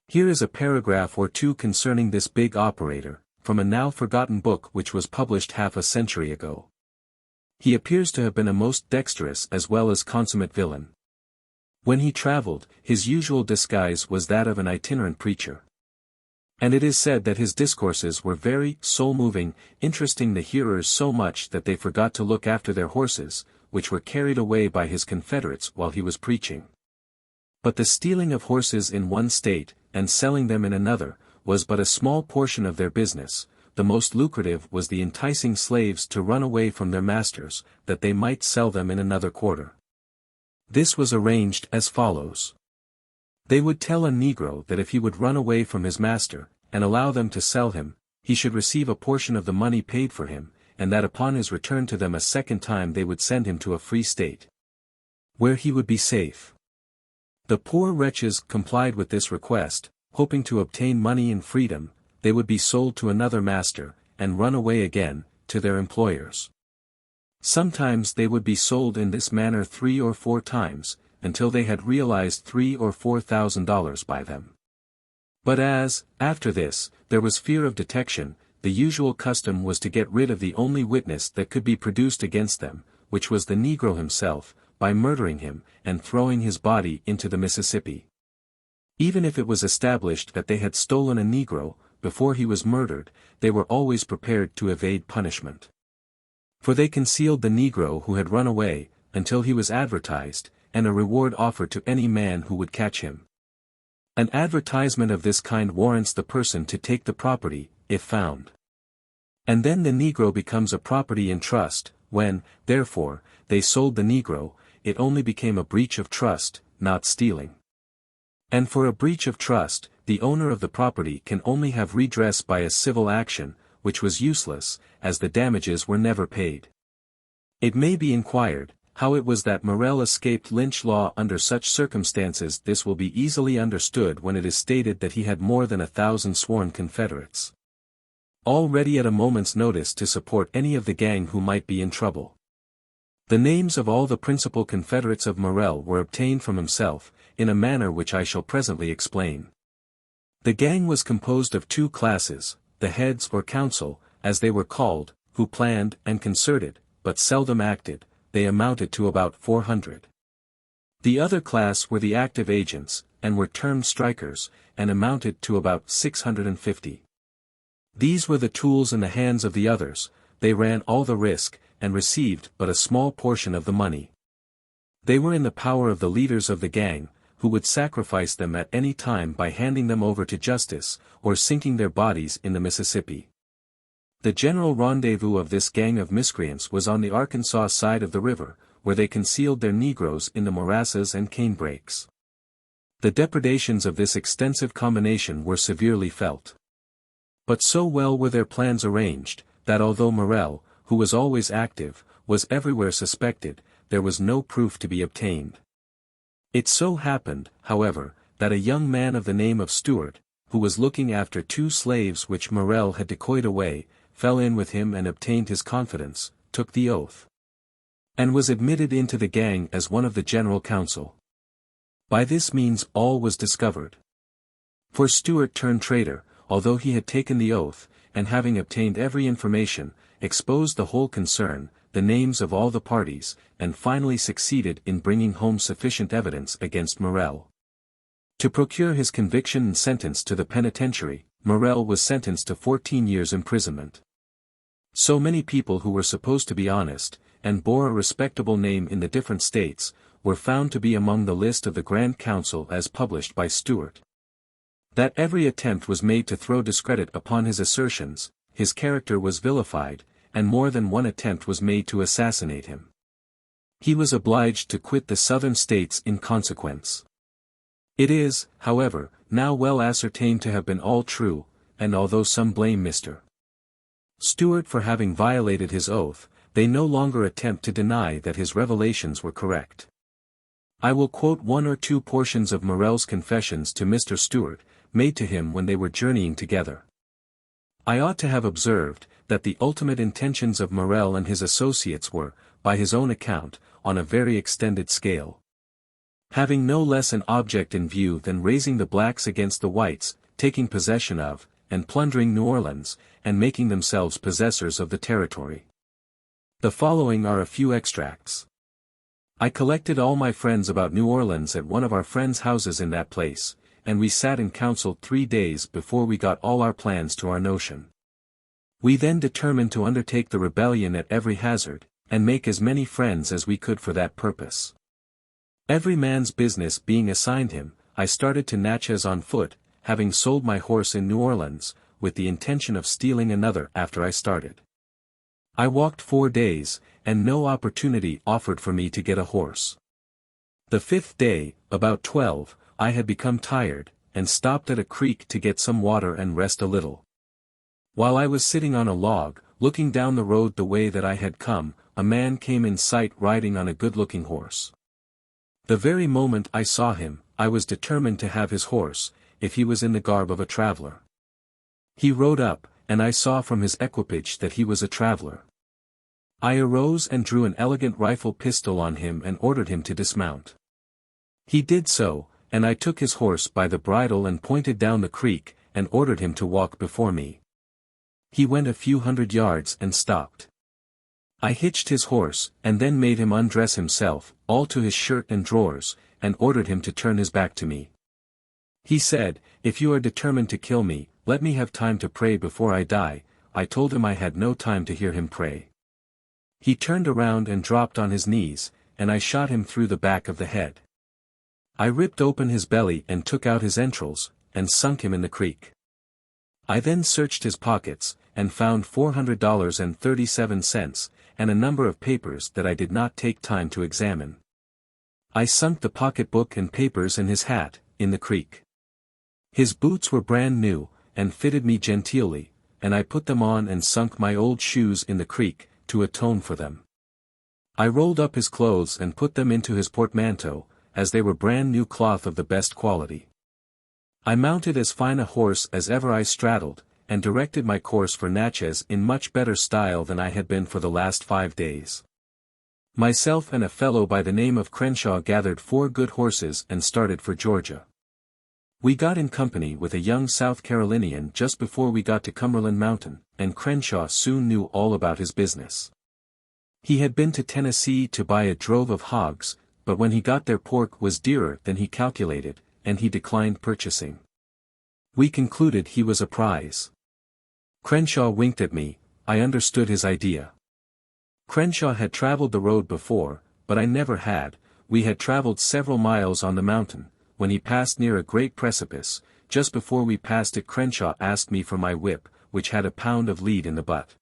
Here is a paragraph or two concerning this big operator, from a now-forgotten book which was published half a century ago. He appears to have been a most dexterous as well as consummate villain. When he traveled, his usual disguise was that of an itinerant preacher. And it is said that his discourses were very soul-moving, interesting the hearers so much that they forgot to look after their horses, which were carried away by his confederates while he was preaching. But the stealing of horses in one state, and selling them in another, was but a small portion of their business. The most lucrative was the enticing slaves to run away from their masters, that they might sell them in another quarter. This was arranged as follows. They would tell a Negro that if he would run away from his master, and allow them to sell him, he should receive a portion of the money paid for him, and that upon his return to them a second time they would send him to a free state, where he would be safe. The poor wretches complied with this request, hoping to obtain money in freedom. They would be sold to another master, and run away again, to their employers. Sometimes they would be sold in this manner 3 or 4 times, until they had realized $3,000 or $4,000 by them. But as, after this, there was fear of detection, the usual custom was to get rid of the only witness that could be produced against them, which was the Negro himself, by murdering him, and throwing his body into the Mississippi. Even if it was established that they had stolen a Negro, before he was murdered, they were always prepared to evade punishment. For they concealed the Negro who had run away, until he was advertised, and a reward offered to any man who would catch him. An advertisement of this kind warrants the person to take the property, if found. And then the Negro becomes a property in trust. When, therefore, they sold the Negro, it only became a breach of trust, not stealing. And for a breach of trust, the owner of the property can only have redress by a civil action, which was useless, as the damages were never paid. It may be inquired, how it was that Morel escaped lynch law under such circumstances. This will be easily understood when it is stated that he had more than 1,000 sworn confederates, all ready at a moment's notice to support any of the gang who might be in trouble. The names of all the principal confederates of Morel were obtained from himself, in a manner which I shall presently explain. The gang was composed of two classes, the heads or council, as they were called, who planned and concerted, but seldom acted. They amounted to about 400. The other class were the active agents, and were termed strikers, and amounted to about 650. These were the tools in the hands of the others. They ran all the risk, and received but a small portion of the money. They were in the power of the leaders of the gang, who would sacrifice them at any time by handing them over to justice, or sinking their bodies in the Mississippi. The general rendezvous of this gang of miscreants was on the Arkansas side of the river, where they concealed their Negroes in the morasses and canebrakes. The depredations of this extensive combination were severely felt. But so well were their plans arranged, that although Morel, who was always active, was everywhere suspected, there was no proof to be obtained. It so happened, however, that a young man of the name of Stewart, who was looking after 2 slaves which Morel had decoyed away, fell in with him and obtained his confidence, took the oath, and was admitted into the gang as one of the general council. By this means all was discovered. For Stewart turned traitor, although he had taken the oath, and having obtained every information, exposed the whole concern, the names of all the parties, and finally succeeded in bringing home sufficient evidence against Morel. To procure his conviction and sentence to the penitentiary, Morel was sentenced to 14 years' imprisonment. So many people who were supposed to be honest, and bore a respectable name in the different states, were found to be among the list of the Grand Council as published by Stewart. That every attempt was made to throw discredit upon his assertions, his character was vilified, and more than one attempt was made to assassinate him. He was obliged to quit the southern states in consequence. It is, however, now well ascertained to have been all true, and although some blame Mr. Stewart for having violated his oath, they no longer attempt to deny that his revelations were correct. I will quote 1 or 2 portions of Morel's confessions to Mr. Stewart, made to him when they were journeying together. I ought to have observed, that the ultimate intentions of Morel and his associates were, by his own account, on a very extended scale. Having no less an object in view than raising the blacks against the whites, taking possession of, and plundering New Orleans, and making themselves possessors of the territory. The following are a few extracts. I collected all my friends about New Orleans at one of our friends' houses in that place, and we sat in council 3 days before we got all our plans to our notion. We then determined to undertake the rebellion at every hazard, and make as many friends as we could for that purpose. Every man's business being assigned him, I started to Natchez on foot, having sold my horse in New Orleans, with the intention of stealing another after I started. I walked 4 days, and no opportunity offered for me to get a horse. The 5th day, about 12, I had become tired, and stopped at a creek to get some water and rest a little. While I was sitting on a log, looking down the road the way that I had come, a man came in sight riding on a good-looking horse. The very moment I saw him, I was determined to have his horse, if he was in the garb of a traveler. He rode up, and I saw from his equipage that he was a traveler. I arose and drew an elegant rifle pistol on him and ordered him to dismount. He did so, and I took his horse by the bridle and pointed down the creek, and ordered him to walk before me. He went a few hundred yards and stopped. I hitched his horse, and then made him undress himself, all to his shirt and drawers, and ordered him to turn his back to me. He said, "If you are determined to kill me, let me have time to pray before I die." I told him I had no time to hear him pray. He turned around and dropped on his knees, and I shot him through the back of the head. I ripped open his belly and took out his entrails, and sunk him in the creek. I then searched his pockets, and found $400.37, and a number of papers that I did not take time to examine. I sunk the pocketbook and papers in his hat, in the creek. His boots were brand new, and fitted me genteelly, and I put them on and sunk my old shoes in the creek, to atone for them. I rolled up his clothes and put them into his portmanteau, as they were brand new cloth of the best quality. I mounted as fine a horse as ever I straddled, and directed my course for Natchez in much better style than I had been for the last 5 days. Myself and a fellow by the name of Crenshaw gathered 4 good horses and started for Georgia. We got in company with a young South Carolinian just before we got to Cumberland Mountain, and Crenshaw soon knew all about his business. He had been to Tennessee to buy a drove of hogs, but when he got there pork was dearer than he calculated, and he declined purchasing. We concluded he was a prize. Crenshaw winked at me. I understood his idea. Crenshaw had traveled the road before, but I never had. We had traveled several miles on the mountain, when he passed near a great precipice. Just before we passed it Crenshaw asked me for my whip, which had a pound of lead in the butt.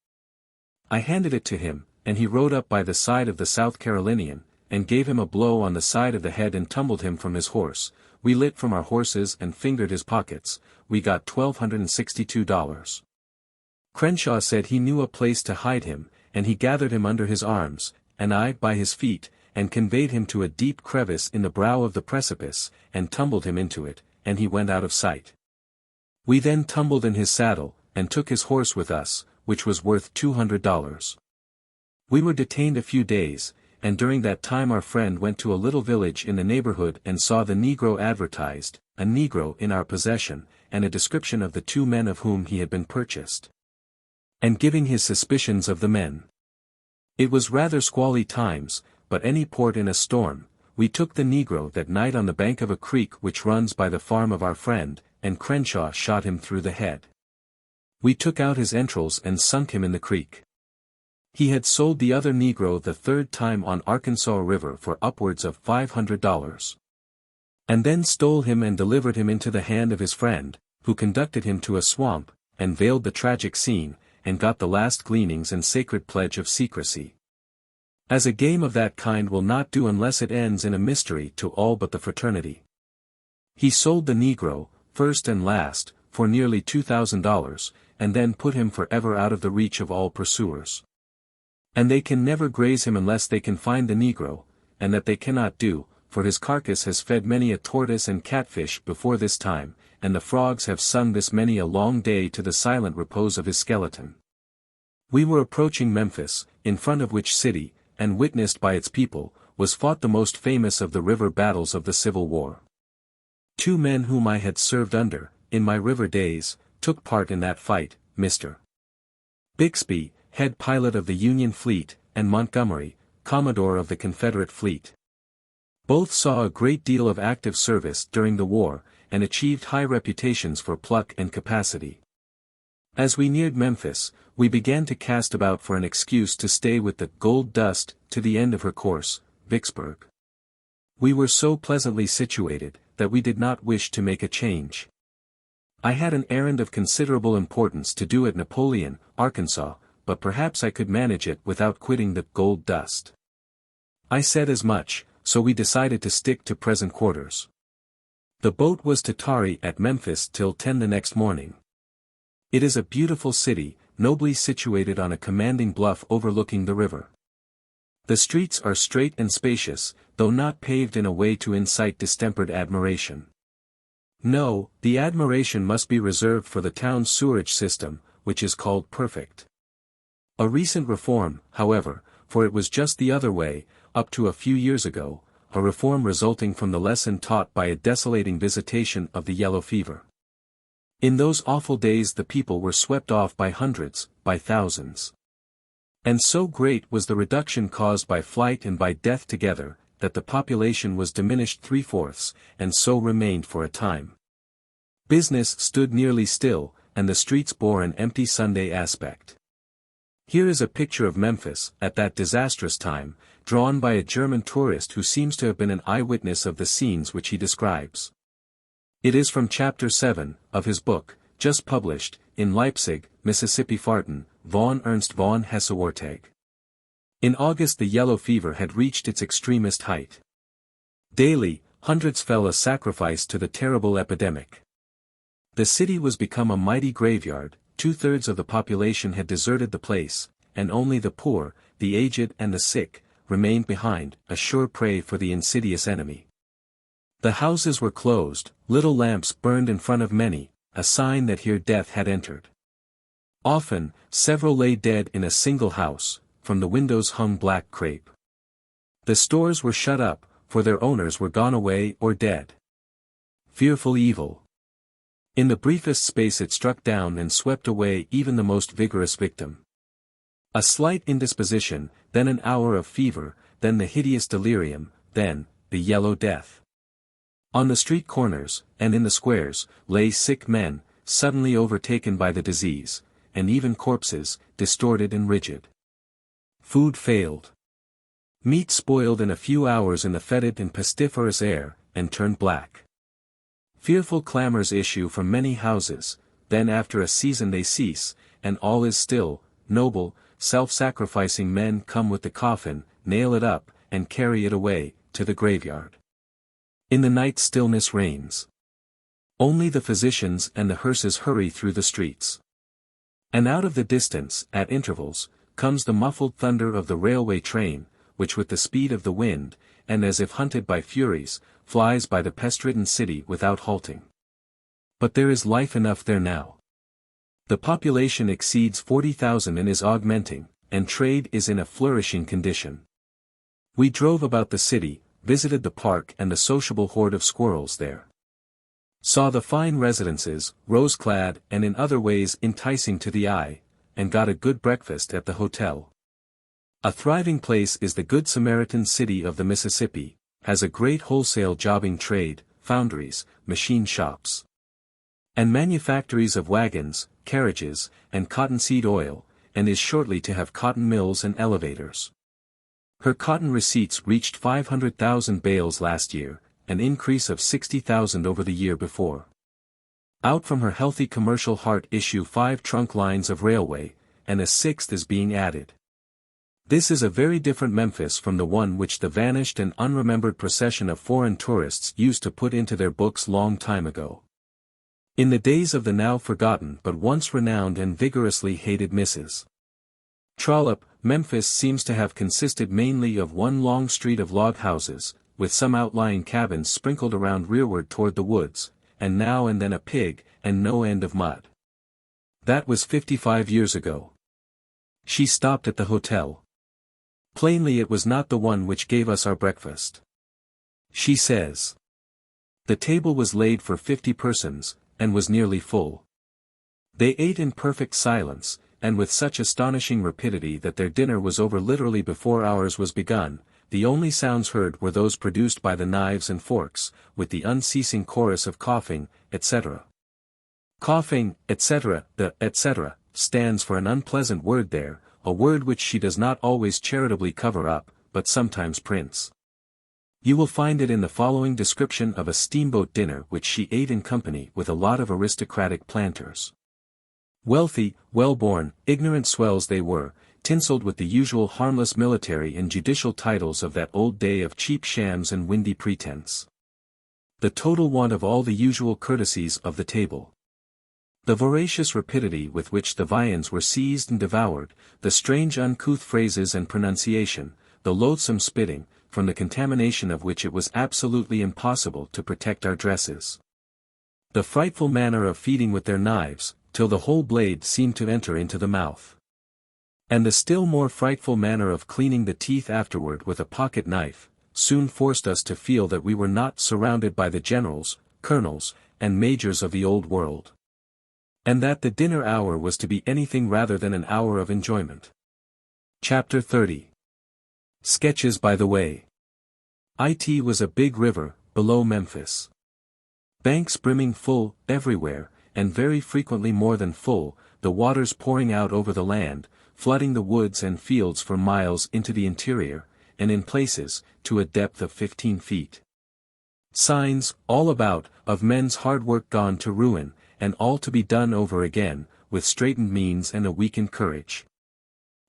I handed it to him, and he rode up by the side of the South Carolinian, and gave him a blow on the side of the head and tumbled him from his horse. We lit from our horses and fingered his pockets. We got $1,262. Crenshaw said he knew a place to hide him, and he gathered him under his arms, and I by his feet, and conveyed him to a deep crevice in the brow of the precipice, and tumbled him into it, and he went out of sight. We then tumbled in his saddle, and took his horse with us, which was worth $200. We were detained a few days, and during that time our friend went to a little village in the neighborhood and saw the Negro advertised, a Negro in our possession, and a description of the 2 men of whom he had been purchased, and giving his suspicions of the men. It was rather squally times, but any port in a storm. We took the Negro that night on the bank of a creek which runs by the farm of our friend, and Crenshaw shot him through the head. We took out his entrails and sunk him in the creek. He had sold the other Negro the 3rd time on Arkansas River for upwards of $500. And then stole him and delivered him into the hand of his friend, who conducted him to a swamp, and veiled the tragic scene, and got the last gleanings and sacred pledge of secrecy. As a game of that kind will not do unless it ends in a mystery to all but the fraternity. He sold the Negro, first and last, for nearly $2,000, and then put him forever out of the reach of all pursuers. And they can never graze him unless they can find the Negro, and that they cannot do, for his carcass has fed many a tortoise and catfish before this time, and the frogs have sung this many a long day to the silent repose of his skeleton. We were approaching Memphis, in front of which city, and witnessed by its people, was fought the most famous of the river battles of the Civil War. 2 men whom I had served under, in my river days, took part in that fight, Mr. Bixby, head pilot of the Union fleet, and Montgomery, Commodore of the Confederate fleet. Both saw a great deal of active service during the war, and achieved high reputations for pluck and capacity. As we neared Memphis, we began to cast about for an excuse to stay with the Gold Dust to the end of her course, Vicksburg. We were so pleasantly situated, that we did not wish to make a change. I had an errand of considerable importance to do at Napoleon, Arkansas, but perhaps I could manage it without quitting the Gold Dust. I said as much, so we decided to stick to present quarters. The boat was to tarry at Memphis till 10 the next morning. It is a beautiful city, nobly situated on a commanding bluff overlooking the river. The streets are straight and spacious, though not paved in a way to incite distempered admiration. No, the admiration must be reserved for the town's sewerage system, which is called perfect. A recent reform, however, for it was just the other way, up to a few years ago, a reform resulting from the lesson taught by a desolating visitation of the yellow fever. In those awful days the people were swept off by hundreds, by thousands. And so great was the reduction caused by flight and by death together, that the population was diminished 3/4, and so remained for a time. Business stood nearly still, and the streets bore an empty Sunday aspect. Here is a picture of Memphis, at that disastrous time, drawn by a German tourist who seems to have been an eyewitness of the scenes which he describes. It is from Chapter 7, of his book, just published, in Leipzig, Mississippi Fahrten, von Ernst von Hesse-Warteg. In August the yellow fever had reached its extremest height. Daily, hundreds fell a sacrifice to the terrible epidemic. The city was become a mighty graveyard, 2/3 of the population had deserted the place, and only the poor, the aged and the sick, remained behind, a sure prey for the insidious enemy. The houses were closed, little lamps burned in front of many, a sign that here death had entered. Often, several lay dead in a single house, from the windows hung black crape. The stores were shut up, for their owners were gone away or dead. Fearful evil. In the briefest space it struck down and swept away even the most vigorous victim. A slight indisposition, then an hour of fever, then the hideous delirium, then, the yellow death. On the street corners, and in the squares, lay sick men, suddenly overtaken by the disease, and even corpses, distorted and rigid. Food failed. Meat spoiled in a few hours in the fetid and pestiferous air, and turned black. Fearful clamors issue from many houses, then after a season they cease, and all is still. Noble, self-sacrificing men come with the coffin, nail it up, and carry it away, to the graveyard. In the night stillness reigns. Only the physicians and the hearses hurry through the streets. And out of the distance, at intervals, comes the muffled thunder of the railway train, which with the speed of the wind, and as if hunted by furies, flies by the pest-ridden city without halting. But there is life enough there now. The population exceeds 40,000 and is augmenting, and trade is in a flourishing condition. We drove about the city, visited the park and the sociable horde of squirrels there. Saw the fine residences, rose-clad and in other ways enticing to the eye, and got a good breakfast at the hotel. A thriving place is the Good Samaritan city of the Mississippi, has a great wholesale jobbing trade, foundries, machine shops, and manufactories of wagons, carriages, and cottonseed oil, and is shortly to have cotton mills and elevators. Her cotton receipts reached 500,000 bales last year, an increase of 60,000 over the year before. Out from her healthy commercial heart issue 5 trunk lines of railway, and a 6th is being added. This is a very different Memphis from the one which the vanished and unremembered procession of foreign tourists used to put into their books long time ago. In the days of the now forgotten but once renowned and vigorously hated Mrs. Trollope, Memphis seems to have consisted mainly of one long street of log houses, with some outlying cabins sprinkled around rearward toward the woods, and now and then a pig, and no end of mud. That was 55 years ago. She stopped at the hotel. Plainly it was not the one which gave us our breakfast. She says. The table was laid for 50 persons, and was nearly full. They ate in perfect silence, and with such astonishing rapidity that their dinner was over literally before ours was begun. The only sounds heard were those produced by the knives and forks, with the unceasing chorus of coughing, etc. Coughing, etc. The etc. stands for an unpleasant word there, a word which she does not always charitably cover up, but sometimes prints. You will find it in the following description of a steamboat dinner which she ate in company with a lot of aristocratic planters. Wealthy, well-born, ignorant swells they were, tinselled with the usual harmless military and judicial titles of that old day of cheap shams and windy pretense. The total want of all the usual courtesies of the table. The voracious rapidity with which the viands were seized and devoured, the strange uncouth phrases and pronunciation, the loathsome spitting, from the contamination of which it was absolutely impossible to protect our dresses. The frightful manner of feeding with their knives, till the whole blade seemed to enter into the mouth. And the still more frightful manner of cleaning the teeth afterward with a pocket knife, soon forced us to feel that we were not surrounded by the generals, colonels, and majors of the old world. And that the dinner hour was to be anything rather than an hour of enjoyment. Chapter 30. Sketches by the way. It was a big river, below Memphis. Banks brimming full, everywhere, and very frequently more than full, the waters pouring out over the land, flooding the woods and fields for miles into the interior, and in places, to a depth of 15 feet. Signs, all about, of men's hard work gone to ruin, and all to be done over again, with straitened means and a weakened courage.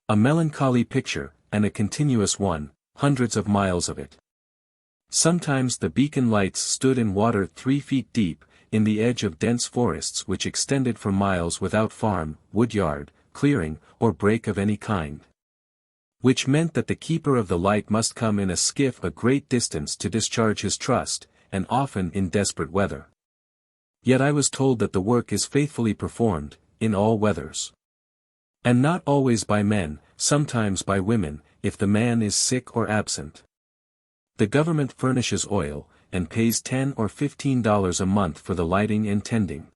A melancholy picture, and a continuous one, hundreds of miles of it. Sometimes the beacon lights stood in water 3 feet deep, in the edge of dense forests which extended for miles without farm, woodyard, clearing, or break of any kind. Which meant that the keeper of the light must come in a skiff a great distance to discharge his trust, and often in desperate weather. Yet I was told that the work is faithfully performed, in all weathers. And not always by men, sometimes by women, if the man is sick or absent. The government furnishes oil, and pays $10 or $15 a month for the lighting and tending.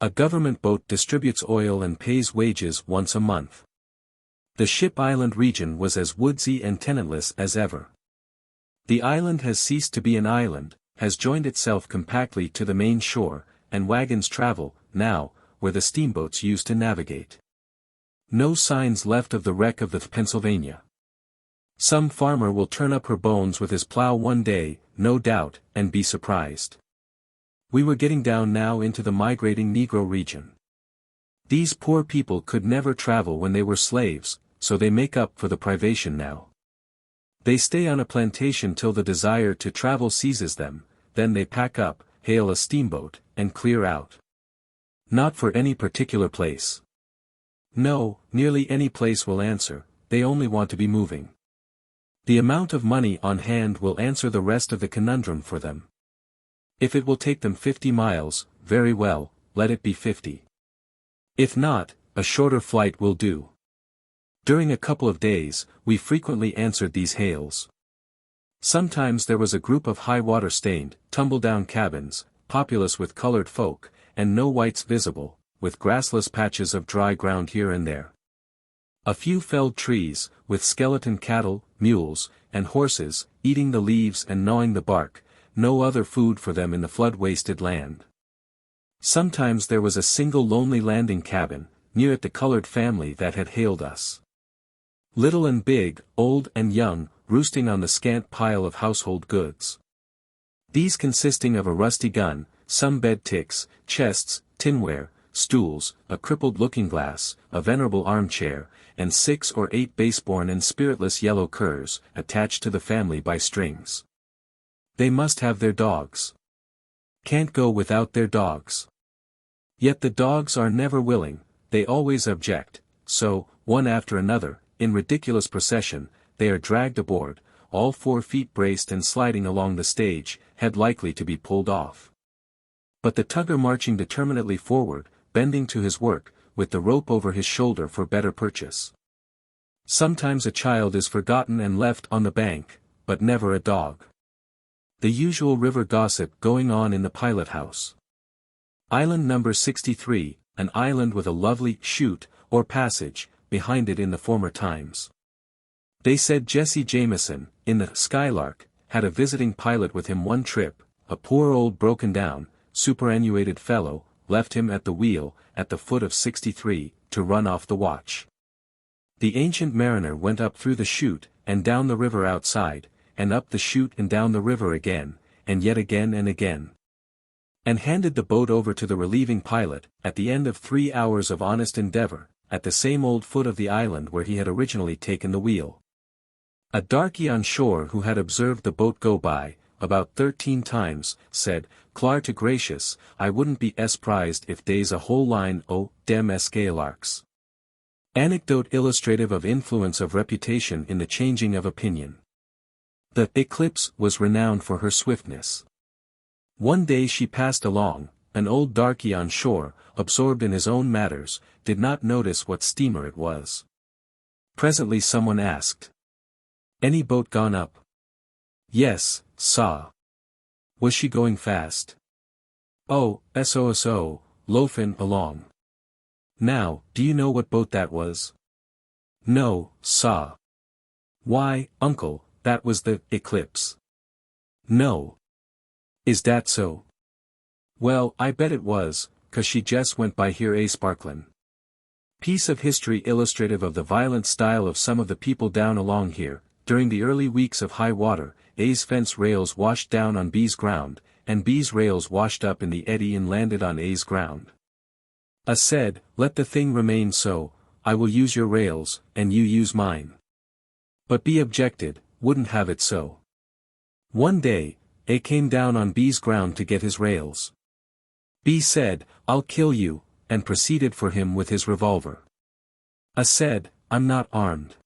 A government boat distributes oil and pays wages once a month. The Ship Island region was as woodsy and tenantless as ever. The island has ceased to be an island, has joined itself compactly to the main shore, and wagons travel, now, where the steamboats used to navigate. No signs left of the wreck of the Pennsylvania. Some farmer will turn up her bones with his plow one day, no doubt, and be surprised. We were getting down now into the migrating Negro region. These poor people could never travel when they were slaves, so they make up for the privation now. They stay on a plantation till the desire to travel seizes them, then they pack up, hail a steamboat, and clear out. Not for any particular place. No, nearly any place will answer, they only want to be moving. The amount of money on hand will answer the rest of the conundrum for them. If it will take them 50 miles, very well, let it be 50. If not, a shorter flight will do. During a couple of days, we frequently answered these hails. Sometimes there was a group of high-water stained, tumble-down cabins, populous with colored folk, and no whites visible, with grassless patches of dry ground here and there. A few felled trees, with skeleton cattle, mules, and horses, eating the leaves and gnawing the bark, no other food for them in the flood-wasted land. Sometimes there was a single lonely landing cabin, near it the colored family that had hailed us. Little and big, old and young, roosting on the scant pile of household goods. These consisting of a rusty gun, some bed ticks, chests, tinware, stools, a crippled looking-glass, a venerable armchair, and 6 or 8 baseborn and spiritless yellow curs, attached to the family by strings. They must have their dogs. Can't go without their dogs. Yet the dogs are never willing, they always object, so, one after another, in ridiculous procession, they are dragged aboard, all 4 feet braced and sliding along the stage, head likely to be pulled off. But the tugger marching determinedly forward, bending to his work, with the rope over his shoulder for better purchase. Sometimes a child is forgotten and left on the bank, but never a dog. The usual river gossip going on in the pilot house. Island number 63, an island with a lovely chute, or passage, behind it in the former times. They said Jesse Jameson, in the Skylark, had a visiting pilot with him one trip, a poor old broken-down, superannuated fellow, left him at the wheel, at the foot of 63, to run off the watch. The ancient mariner went up through the chute, and down the river outside, and up the chute and down the river again, and yet again and again. And handed the boat over to the relieving pilot, at the end of 3 hours of honest endeavor, at the same old foot of the island where he had originally taken the wheel. A darky on shore who had observed the boat go by, about 13 times, said, "Clar to gracious, I wouldn't be surprised if dey's a whole line o' dem Skylarks." Anecdote illustrative of influence of reputation in the changing of opinion. The Eclipse was renowned for her swiftness. One day she passed along, an old darky on shore, absorbed in his own matters, did not notice what steamer it was. Presently someone asked, "Any boat gone up?" Yes, saw. Was she going fast? Oh, so, loafin' along. Now, do you know what boat that was? No, saw. Why, uncle, that was the Eclipse. No. Is that so? Well, I bet it was, 'cause she just went by here a sparklin'. Piece of history illustrative of the violent style of some of the people down along here. During the early weeks of high water, A's fence rails washed down on B's ground, and B's rails washed up in the eddy and landed on A's ground. A said, let the thing remain so, I will use your rails, and you use mine. But B objected, wouldn't have it so. One day, A came down on B's ground to get his rails. B said, I'll kill you, and proceeded for him with his revolver. A said, I'm not armed.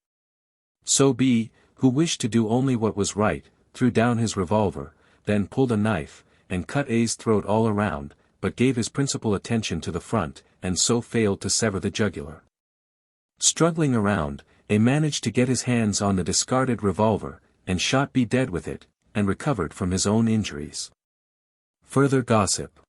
So B, who wished to do only what was right, threw down his revolver, then pulled a knife, and cut A's throat all around, but gave his principal attention to the front, and so failed to sever the jugular. Struggling around, A managed to get his hands on the discarded revolver, and shot B dead with it, and recovered from his own injuries. Further gossip.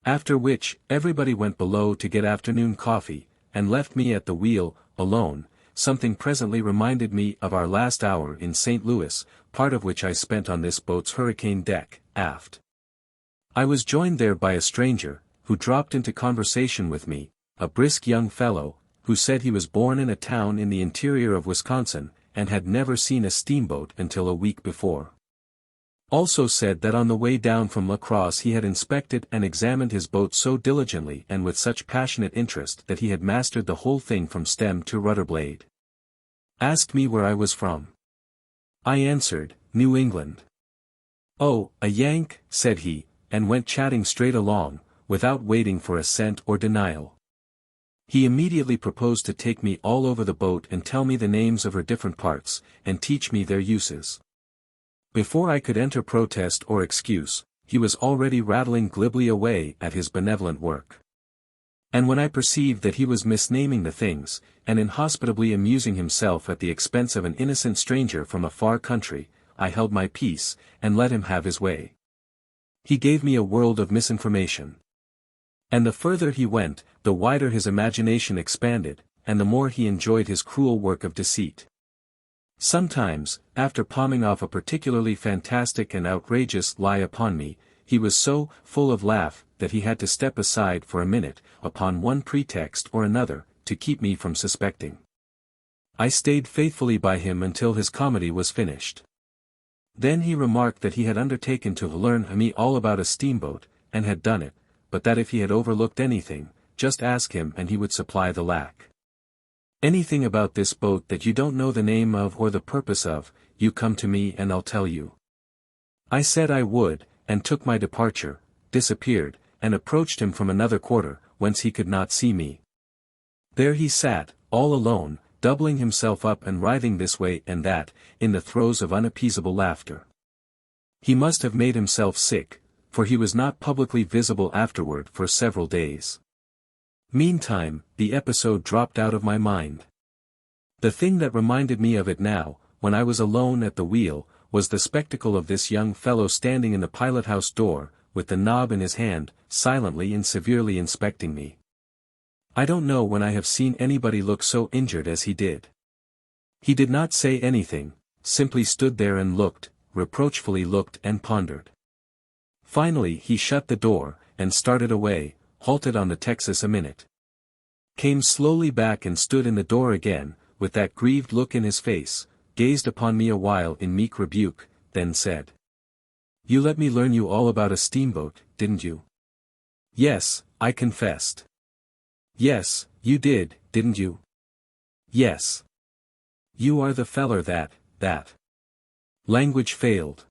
After which, everybody went below to get afternoon coffee, and left me at the wheel, alone. Something presently reminded me of our last hour in St. Louis, part of which I spent on this boat's hurricane deck, aft. I was joined there by a stranger, who dropped into conversation with me, a brisk young fellow, who said he was born in a town in the interior of Wisconsin, and had never seen a steamboat until a week before. Also said that on the way down from La Crosse he had inspected and examined his boat so diligently and with such passionate interest that he had mastered the whole thing from stem to rudder blade. Asked me where I was from. I answered, New England. Oh, a Yank, said he, and went chatting straight along, without waiting for assent or denial. He immediately proposed to take me all over the boat and tell me the names of her different parts, and teach me their uses. Before I could enter protest or excuse, he was already rattling glibly away at his benevolent work. And when I perceived that he was misnaming the things, and inhospitably amusing himself at the expense of an innocent stranger from a far country, I held my peace, and let him have his way. He gave me a world of misinformation. And the further he went, the wider his imagination expanded, and the more he enjoyed his cruel work of deceit. Sometimes, after palming off a particularly fantastic and outrageous lie upon me, he was so full of laugh that he had to step aside for a minute, upon one pretext or another, to keep me from suspecting. I stayed faithfully by him until his comedy was finished. Then he remarked that he had undertaken to learn me all about a steamboat, and had done it, but that if he had overlooked anything, just ask him and he would supply the lack. Anything about this boat that you don't know the name of or the purpose of, you come to me and I'll tell you. I said I would, and took my departure, disappeared, and approached him from another quarter, whence he could not see me. There he sat, all alone, doubling himself up and writhing this way and that, in the throes of unappeasable laughter. He must have made himself sick, for he was not publicly visible afterward for several days. Meantime, the episode dropped out of my mind. The thing that reminded me of it now, when I was alone at the wheel, was the spectacle of this young fellow standing in the pilot-house door, with the knob in his hand, silently and severely inspecting me. I don't know when I have seen anybody look so injured as he did. He did not say anything, simply stood there and looked, reproachfully looked and pondered. Finally he shut the door, and started away, halted on the Texas a minute. Came slowly back and stood in the door again, with that grieved look in his face, gazed upon me a while in meek rebuke, then said. You let me learn you all about a steamboat, didn't you? Yes, I confessed. Yes, you did, didn't you? Yes. You are the feller that. Language failed.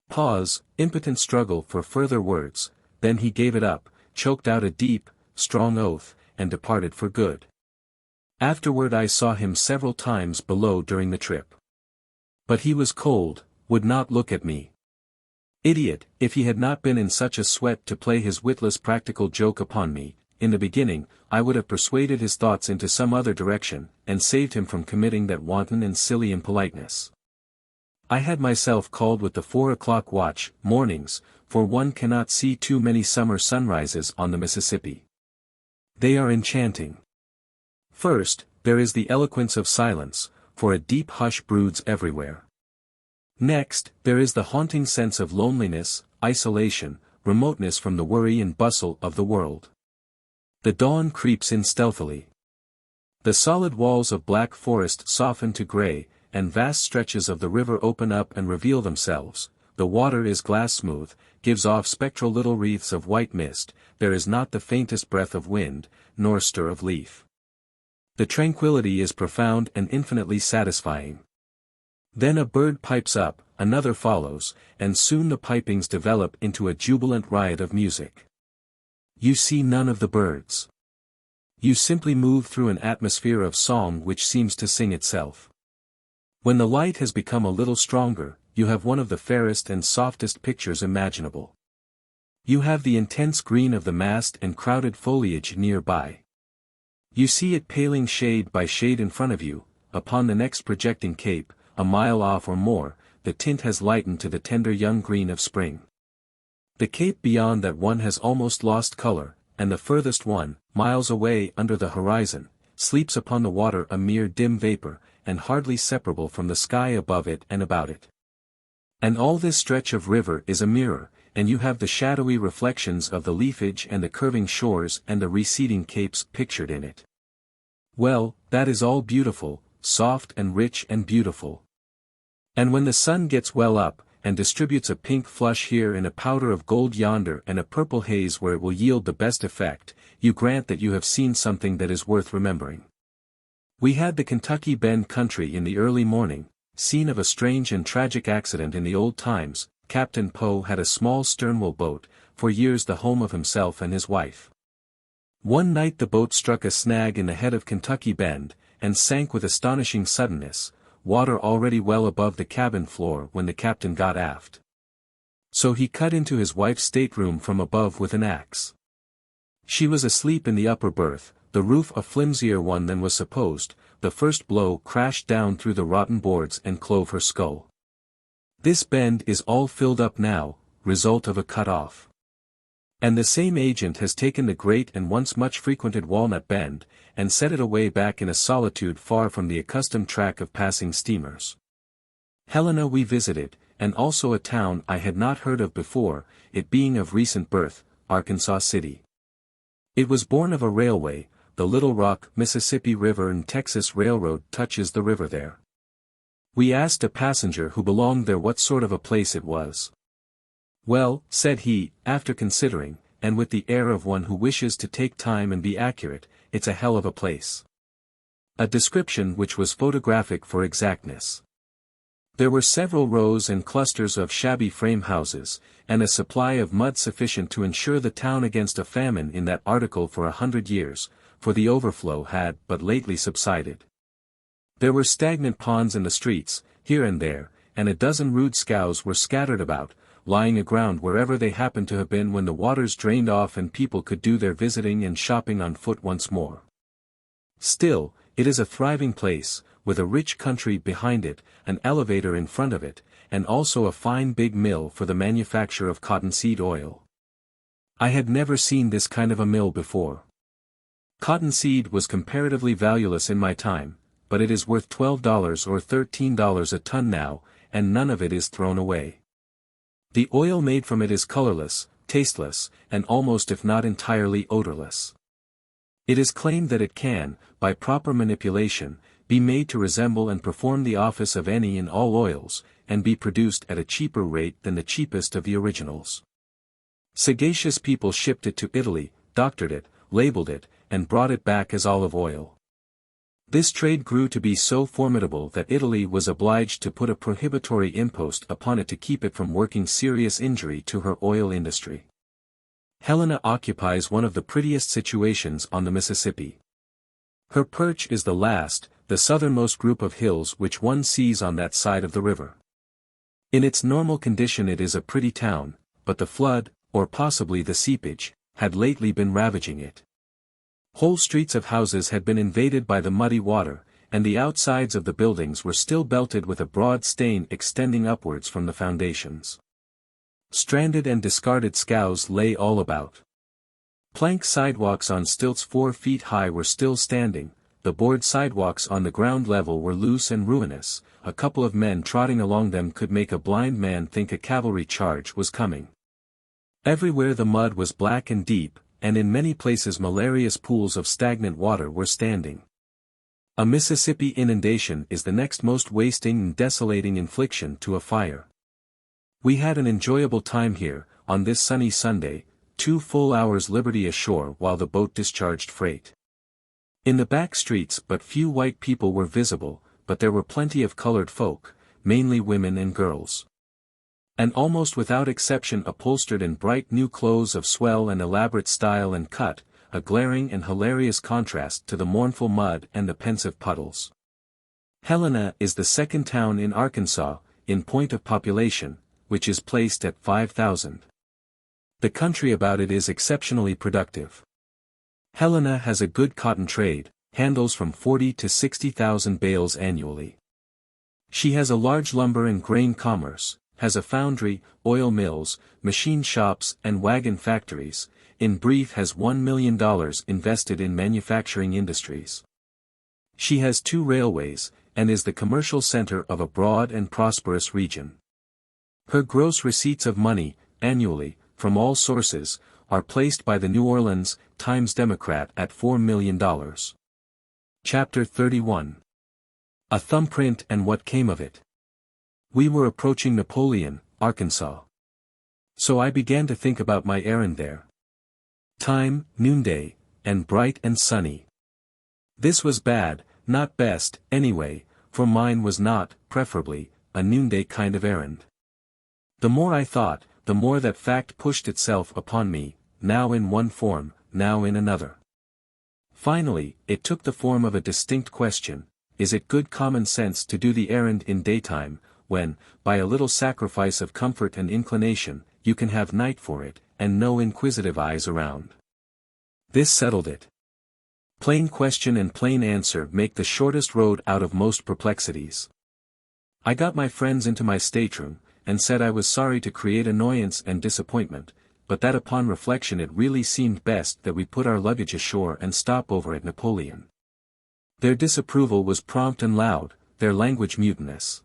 Pause, impotent struggle for further words, then he gave it up, choked out a deep, strong oath, and departed for good. Afterward I saw him several times below during the trip. But he was cold, would not look at me. Idiot, if he had not been in such a sweat to play his witless practical joke upon me, in the beginning, I would have persuaded his thoughts into some other direction, and saved him from committing that wanton and silly impoliteness. I had myself called with the 4 o'clock watch, mornings, for one cannot see too many summer sunrises on the Mississippi. They are enchanting. First, there is the eloquence of silence, for a deep hush broods everywhere. Next, there is the haunting sense of loneliness, isolation, remoteness from the worry and bustle of the world. The dawn creeps in stealthily. The solid walls of black forest soften to gray, and vast stretches of the river open up and reveal themselves. The water is glass smooth, gives off spectral little wreaths of white mist, there is not the faintest breath of wind, nor stir of leaf. The tranquility is profound and infinitely satisfying. Then a bird pipes up, another follows, and soon the pipings develop into a jubilant riot of music. You see none of the birds. You simply move through an atmosphere of song which seems to sing itself. When the light has become a little stronger, you have one of the fairest and softest pictures imaginable. You have the intense green of the mast and crowded foliage nearby. You see it paling shade by shade in front of you, upon the next projecting cape, a mile off or more, the tint has lightened to the tender young green of spring. The cape beyond that one has almost lost color, and the furthest one, miles away under the horizon, sleeps upon the water a mere dim vapor, and hardly separable from the sky above it and about it. And all this stretch of river is a mirror, and you have the shadowy reflections of the leafage and the curving shores and the receding capes pictured in it. Well, that is all beautiful, soft and rich and beautiful. And when the sun gets well up, and distributes a pink flush here and a powder of gold yonder and a purple haze where it will yield the best effect, you grant that you have seen something that is worth remembering. We had the Kentucky Bend country in the early morning, scene of a strange and tragic accident in the old times. Captain Poe had a small sternwheel boat, for years the home of himself and his wife. One night the boat struck a snag in the head of Kentucky Bend, and sank with astonishing suddenness, water already well above the cabin floor when the captain got aft. So he cut into his wife's stateroom from above with an axe. She was asleep in the upper berth, the roof a flimsier one than was supposed. The first blow crashed down through the rotten boards and clove her skull. This bend is all filled up now, result of a cut-off. And the same agent has taken the great and once much frequented Walnut Bend, and set it away back in a solitude far from the accustomed track of passing steamers. Helena we visited, and also a town I had not heard of before, it being of recent birth, Arkansas City. It was born of a railway. The Little Rock, Mississippi River and Texas Railroad touches the river there. We asked a passenger who belonged there what sort of a place it was. Well, said he, after considering, and with the air of one who wishes to take time and be accurate, it's a hell of a place. A description which was photographic for exactness. There were several rows and clusters of shabby frame houses, and a supply of mud sufficient to insure the town against a famine in that article for 100 years, for the overflow had but lately subsided. There were stagnant ponds in the streets, here and there, and a dozen rude scows were scattered about, lying aground wherever they happened to have been when the waters drained off and people could do their visiting and shopping on foot once more. Still, it is a thriving place, with a rich country behind it, an elevator in front of it, and also a fine big mill for the manufacture of cottonseed oil. I had never seen this kind of a mill before. Cottonseed was comparatively valueless in my time, but it is worth $12 or $13 a ton now, and none of it is thrown away. The oil made from it is colorless, tasteless, and almost if not entirely odorless. It is claimed that it can, by proper manipulation, be made to resemble and perform the office of any and all oils, and be produced at a cheaper rate than the cheapest of the originals. Sagacious people shipped it to Italy, doctored it, labeled it, and brought it back as olive oil. This trade grew to be so formidable that Italy was obliged to put a prohibitory impost upon it to keep it from working serious injury to her oil industry. Helena occupies one of the prettiest situations on the Mississippi. Her perch is the last, the southernmost group of hills which one sees on that side of the river. In its normal condition it is a pretty town, but the flood, or possibly the seepage, had lately been ravaging it. Whole streets of houses had been invaded by the muddy water, and the outsides of the buildings were still belted with a broad stain extending upwards from the foundations. Stranded and discarded scows lay all about. Plank sidewalks on stilts 4 feet high were still standing, the board sidewalks on the ground level were loose and ruinous, a couple of men trotting along them could make a blind man think a cavalry charge was coming. Everywhere the mud was black and deep, and in many places malarious pools of stagnant water were standing. A Mississippi inundation is the next most wasting and desolating infliction to a fire. We had an enjoyable time here, on this sunny Sunday, 2 full hours liberty ashore while the boat discharged freight. In the back streets but few white people were visible, but there were plenty of colored folk, mainly women and girls. And almost without exception upholstered in bright new clothes of swell and elaborate style and cut, a glaring and hilarious contrast to the mournful mud and the pensive puddles. Helena is the second town in Arkansas, in point of population, which is placed at 5,000. The country about it is exceptionally productive. Helena has a good cotton trade, handles from 40 to 60,000 bales annually. She has a large lumber and grain commerce, has a foundry, oil mills, machine shops and wagon factories, in brief has $1 million invested in manufacturing industries. She has 2 railways, and is the commercial center of a broad and prosperous region. Her gross receipts of money, annually, from all sources, are placed by the New Orleans Times-Democrat at $4 million. Chapter 31. A Thumbprint and What Came of It. We were approaching Napoleon, Arkansas. So I began to think about my errand there. Time, noonday, and bright and sunny. This was bad, not best, anyway, for mine was not, preferably, a noonday kind of errand. The more I thought, the more that fact pushed itself upon me, now in one form, now in another. Finally, it took the form of a distinct question: is it good common sense to do the errand in daytime, when, by a little sacrifice of comfort and inclination, you can have night for it, and no inquisitive eyes around? This settled it. Plain question and plain answer make the shortest road out of most perplexities. I got my friends into my stateroom, and said I was sorry to create annoyance and disappointment, but that upon reflection it really seemed best that we put our luggage ashore and stop over at Napoleon. Their disapproval was prompt and loud, their language mutinous.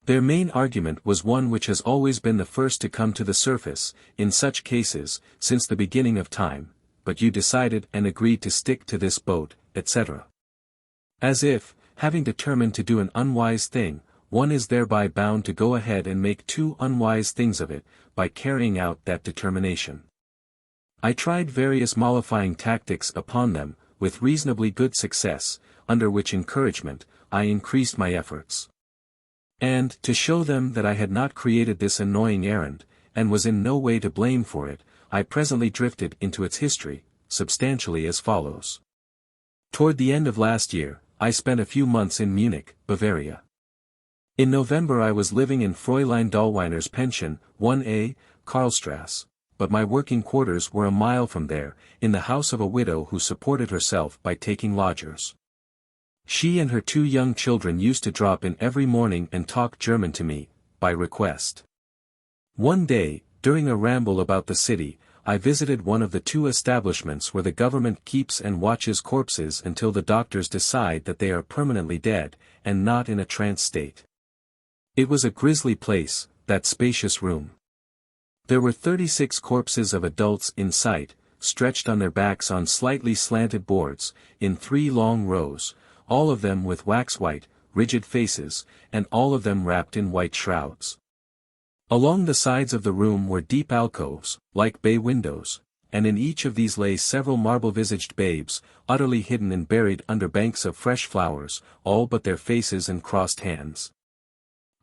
Their main argument was one which has always been the first to come to the surface, in such cases, since the beginning of time: but you decided and agreed to stick to this boat, etc. As if, having determined to do an unwise thing, one is thereby bound to go ahead and make 2 unwise things of it, by carrying out that determination. I tried various mollifying tactics upon them, with reasonably good success, under which encouragement, I increased my efforts. And, to show them that I had not created this annoying errand, and was in no way to blame for it, I presently drifted into its history, substantially as follows. Toward the end of last year, I spent a few months in Munich, Bavaria. In November I was living in Fräulein Dahlweiner's pension, 1A, Karlstrasse, but my working quarters were a mile from there, in the house of a widow who supported herself by taking lodgers. She and her 2 young children used to drop in every morning and talk German to me, by request. One day, during a ramble about the city, I visited one of the 2 establishments where the government keeps and watches corpses until the doctors decide that they are permanently dead, and not in a trance state. It was a grisly place, that spacious room. There were 36 corpses of adults in sight, stretched on their backs on slightly slanted boards, in 3 long rows, all of them with wax-white, rigid faces, and all of them wrapped in white shrouds. Along the sides of the room were deep alcoves, like bay windows, and in each of these lay several marble-visaged babes, utterly hidden and buried under banks of fresh flowers, all but their faces and crossed hands.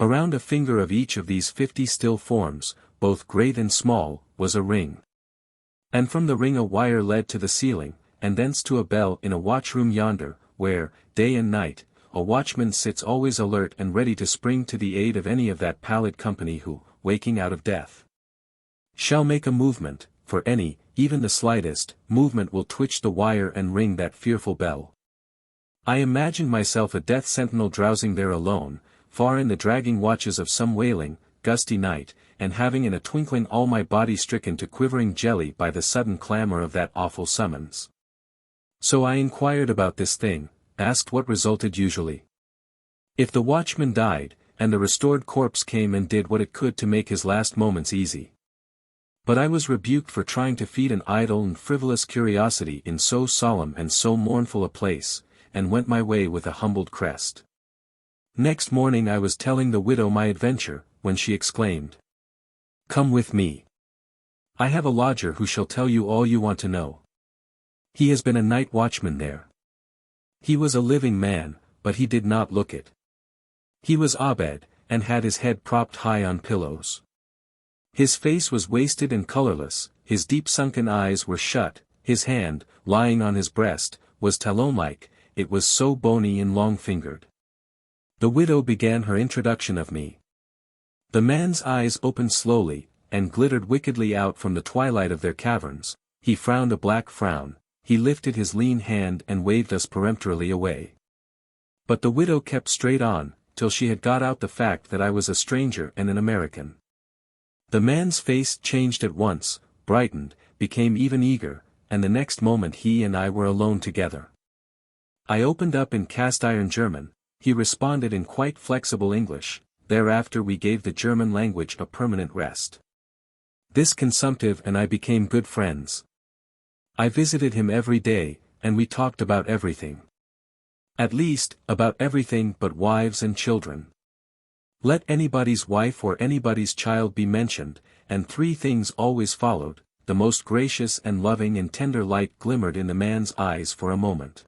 Around a finger of each of these 50 still forms, both great and small, was a ring. And from the ring a wire led to the ceiling, and thence to a bell in a watchroom yonder, where, day and night, a watchman sits always alert and ready to spring to the aid of any of that pallid company who, waking out of death, shall make a movement, for any, even the slightest, movement will twitch the wire and ring that fearful bell. I imagined myself a death sentinel drowsing there alone, far in the dragging watches of some wailing, gusty night, and having in a twinkling all my body stricken to quivering jelly by the sudden clamor of that awful summons. So I inquired about this thing, asked what resulted usually. If the watchman died, and the restored corpse came and did what it could to make his last moments easy. But I was rebuked for trying to feed an idle and frivolous curiosity in so solemn and so mournful a place, and went my way with a humbled crest. Next morning I was telling the widow my adventure, when she exclaimed, "Come with me. I have a lodger who shall tell you all you want to know. He has been a night watchman there. He was a living man, but he did not look it. He was Abed, and had his head propped high on pillows. His face was wasted and colorless, his deep sunken eyes were shut, his hand, lying on his breast, was talon-like, it was so bony and long-fingered." The widow began her introduction of me. The man's eyes opened slowly, and glittered wickedly out from the twilight of their caverns. He frowned a black frown, he lifted his lean hand and waved us peremptorily away. But the widow kept straight on, till she had got out the fact that I was a stranger and an American. The man's face changed at once, brightened, became even eager, and the next moment he and I were alone together. I opened up in cast-iron German, he responded in quite flexible English. Thereafter we gave the German language a permanent rest. This consumptive and I became good friends. I visited him every day, and we talked about everything. At least, about everything but wives and children. Let anybody's wife or anybody's child be mentioned, and three things always followed. The most gracious and loving and tender light glimmered in the man's eyes for a moment,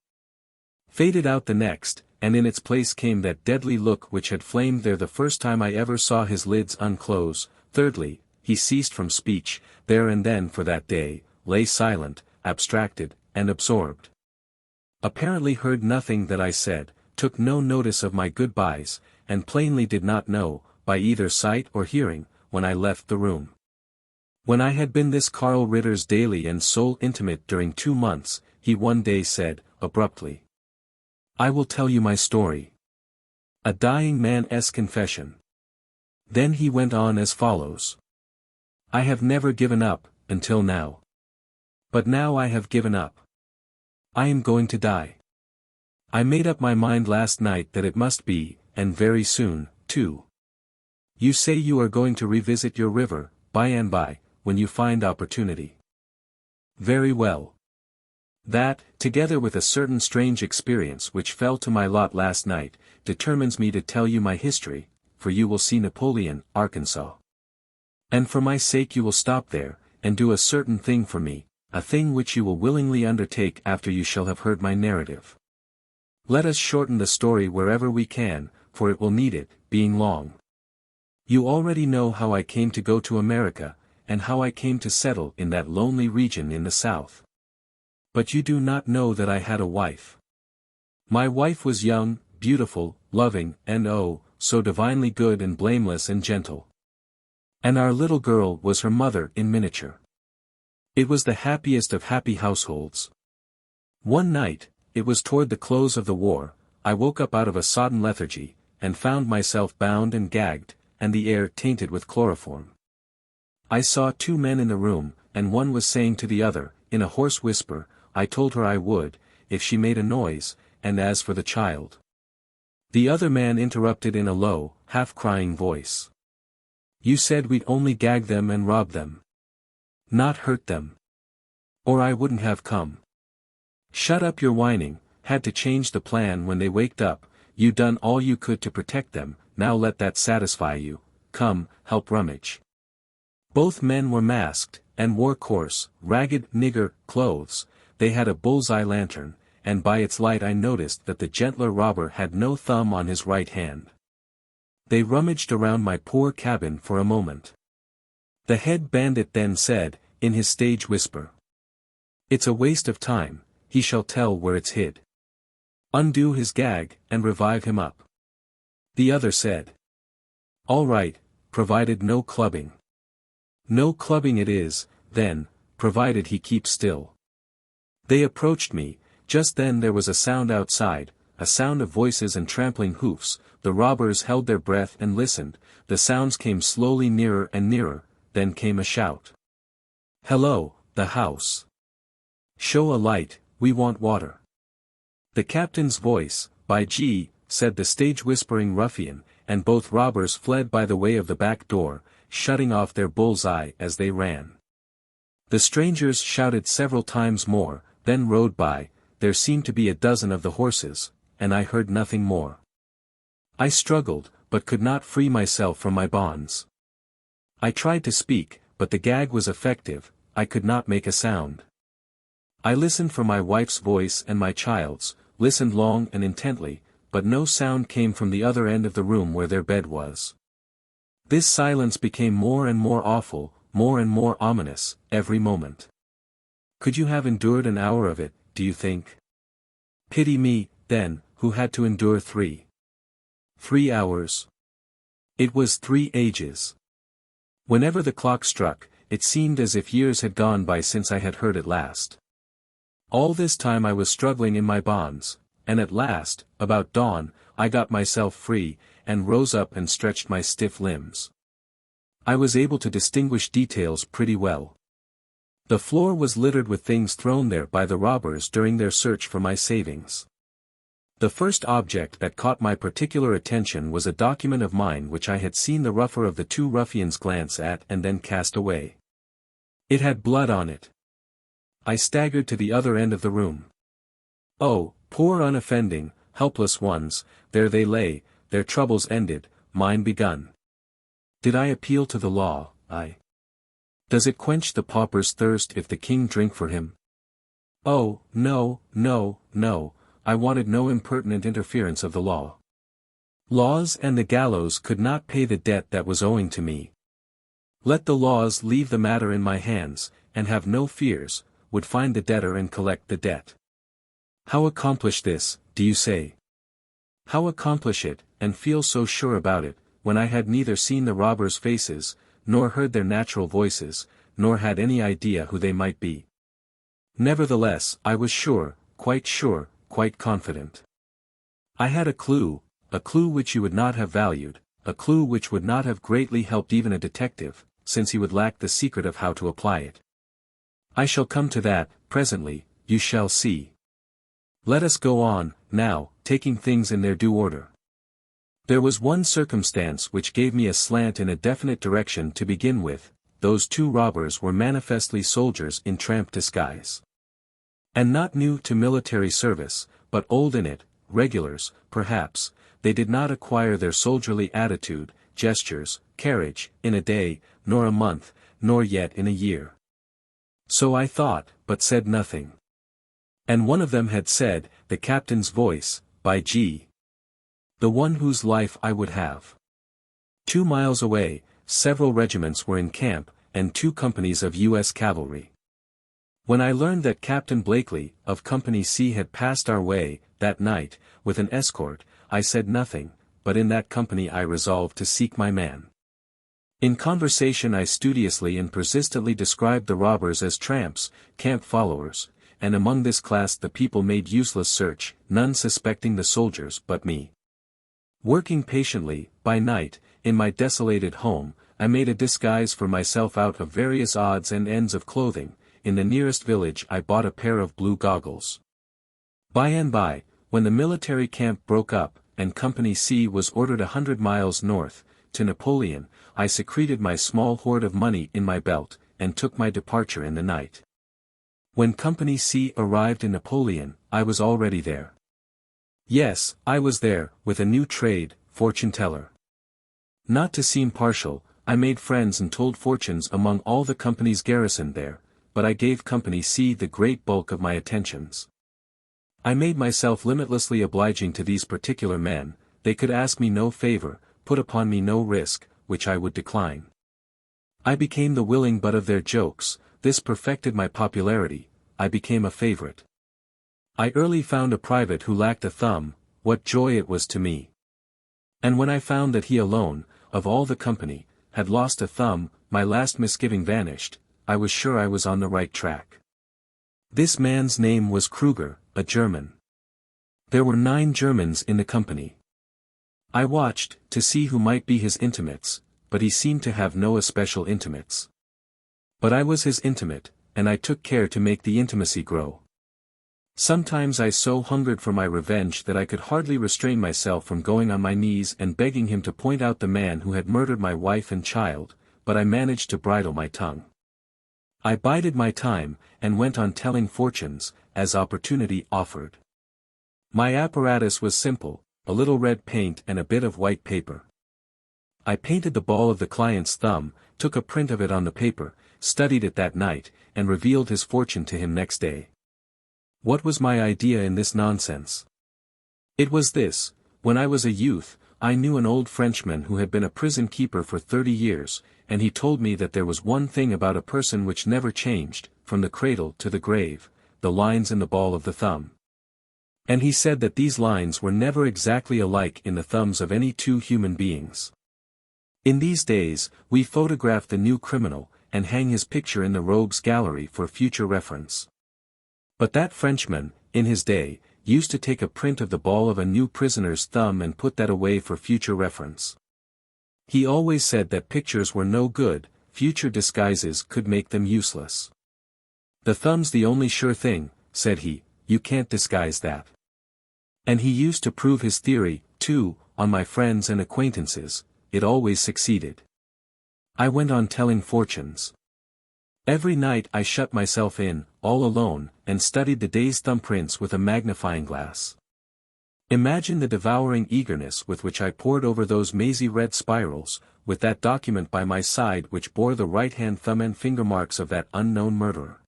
faded out the next, and in its place came that deadly look which had flamed there the first time I ever saw his lids unclose. Thirdly, he ceased from speech, there and then for that day, lay silent, abstracted, and absorbed. Apparently heard nothing that I said, took no notice of my goodbyes, and plainly did not know, by either sight or hearing, when I left the room. When I had been this Karl Ritter's daily and sole intimate during 2 months, he one day said, abruptly, "I will tell you my story. A dying man's confession." Then he went on as follows. "I have never given up, until now. But now I have given up. I am going to die. I made up my mind last night that it must be, and very soon, too. You say you are going to revisit your river, by and by, when you find opportunity. Very well. That, together with a certain strange experience which fell to my lot last night, determines me to tell you my history, for you will see Napoleon, Arkansas. And for my sake you will stop there, and do a certain thing for me, a thing which you will willingly undertake after you shall have heard my narrative. Let us shorten the story wherever we can, for it will need it, being long. You already know how I came to go to America, and how I came to settle in that lonely region in the South. But you do not know that I had a wife. My wife was young, beautiful, loving, and oh, so divinely good and blameless and gentle. And our little girl was her mother in miniature. It was the happiest of happy households. One night, it was toward the close of the war, I woke up out of a sodden lethargy, and found myself bound and gagged, and the air tainted with chloroform. I saw 2 men in the room, and one was saying to the other, in a hoarse whisper, I told her I would, if she made a noise, and as for the child. The other man interrupted in a low, half-crying voice. You said we'd only gag them and rob them. Not hurt them. Or I wouldn't have come. Shut up your whining, had to change the plan when they waked up, you done all you could to protect them, now let that satisfy you, come, help rummage. Both men were masked, and wore coarse, ragged nigger clothes. They had a bull's-eye lantern, and by its light I noticed that the gentler robber had no thumb on his right hand. They rummaged around my poor cabin for a moment. The head bandit then said, in his stage whisper, It's a waste of time, he shall tell where it's hid. Undo his gag, and revive him up. The other said, All right, provided no clubbing. No clubbing it is, then, provided he keeps still. They approached me. Just then there was a sound outside, a sound of voices and trampling hoofs. The robbers held their breath and listened. The sounds came slowly nearer and nearer, then came a shout. "Hello, the house! Show a light, we want water." "The captain's voice, by G," said the stage-whispering ruffian, and both robbers fled by the way of the back door, shutting off their bull's-eye as they ran. The strangers shouted several times more, then rode by. There seemed to be a dozen of the horses, and I heard nothing more. I struggled, but could not free myself from my bonds. I tried to speak, but the gag was effective. I could not make a sound. I listened for my wife's voice and my child's, listened long and intently, but no sound came from the other end of the room where their bed was. This silence became more and more awful, more and more ominous, every moment. Could you have endured an hour of it, do you think? Pity me, then, who had to endure 3 hours. It was 3 ages. Whenever the clock struck, it seemed as if years had gone by since I had heard it last. All this time I was struggling in my bonds, and at last, about dawn, I got myself free, and rose up and stretched my stiff limbs. I was able to distinguish details pretty well. The floor was littered with things thrown there by the robbers during their search for my savings. The first object that caught my particular attention was a document of mine which I had seen the rougher of the 2 ruffians glance at and then cast away. It had blood on it. I staggered to the other end of the room. Oh, poor unoffending, helpless ones, there they lay, their troubles ended, mine begun. Did I appeal to the law? Does it quench the pauper's thirst if the king drink for him? Oh, no, no, no, I wanted no impertinent interference of the law. Laws and the gallows could not pay the debt that was owing to me. Let the laws leave the matter in my hands, and have no fears, would find the debtor and collect the debt. How accomplish this, do you say? How accomplish it, and feel so sure about it, when I had neither seen the robbers' faces, nor heard their natural voices, nor had any idea who they might be? Nevertheless, I was sure, quite confident. I had a clue which you would not have valued, a clue which would not have greatly helped even a detective, since he would lack the secret of how to apply it. I shall come to that, presently, you shall see. Let us go on, now, taking things in their due order. There was one circumstance which gave me a slant in a definite direction to begin with. Those 2 robbers were manifestly soldiers in tramp disguise. And not new to military service, but old in it, regulars, perhaps. They did not acquire their soldierly attitude, gestures, carriage, in a day, nor a month, nor yet in a year. So I thought, but said nothing. And one of them had said, the captain's voice, by G. The one whose life I would have. 2 miles away, several regiments were in camp, and 2 companies of U.S. cavalry. When I learned that Captain Blakely, of Company C had passed our way, that night, with an escort, I said nothing, but in that company I resolved to seek my man. In conversation I studiously and persistently described the robbers as tramps, camp followers, and among this class the people made useless search, none suspecting the soldiers but me. Working patiently, by night, in my desolated home, I made a disguise for myself out of various odds and ends of clothing. In the nearest village I bought a pair of blue goggles. By and by, when the military camp broke up, and Company C was ordered 100 miles north, to Napoleon, I secreted my small hoard of money in my belt, and took my departure in the night. When Company C arrived in Napoleon, I was already there. Yes, I was there, with a new trade, fortune-teller. Not to seem partial, I made friends and told fortunes among all the companies garrisoned there, but I gave Company C the great bulk of my attentions. I made myself limitlessly obliging to these particular men. They could ask me no favor, put upon me no risk, which I would decline. I became the willing butt of their jokes. This perfected my popularity. I became a favorite. I early found a private who lacked a thumb. What joy it was to me! And when I found that he alone, of all the company, had lost a thumb, my last misgiving vanished. I was sure I was on the right track. This man's name was Kruger, a German. There were 9 Germans in the company. I watched, to see who might be his intimates, but he seemed to have no especial intimates. But I was his intimate, and I took care to make the intimacy grow. Sometimes I so hungered for my revenge that I could hardly restrain myself from going on my knees and begging him to point out the man who had murdered my wife and child, but I managed to bridle my tongue. I bided my time, and went on telling fortunes, as opportunity offered. My apparatus was simple, a little red paint and a bit of white paper. I painted the ball of the client's thumb, took a print of it on the paper, studied it that night, and revealed his fortune to him next day. What was my idea in this nonsense? It was this: when I was a youth, I knew an old Frenchman who had been a prison keeper for 30 years, and he told me that there was one thing about a person which never changed, from the cradle to the grave, the lines in the ball of the thumb. And he said that these lines were never exactly alike in the thumbs of any 2 human beings. In these days, we photograph the new criminal, and hang his picture in the rogues' gallery for future reference. But that Frenchman, in his day, used to take a print of the ball of a new prisoner's thumb and put that away for future reference. He always said that pictures were no good, future disguises could make them useless. The thumb's the only sure thing, said he, you can't disguise that. And he used to prove his theory, too, on my friends and acquaintances. It always succeeded. I went on telling fortunes. Every night I shut myself in, all alone, and studied the day's thumbprints with a magnifying glass. Imagine the devouring eagerness with which I pored over those mazy red spirals, with that document by my side which bore the right-hand thumb and finger marks of that unknown murderer.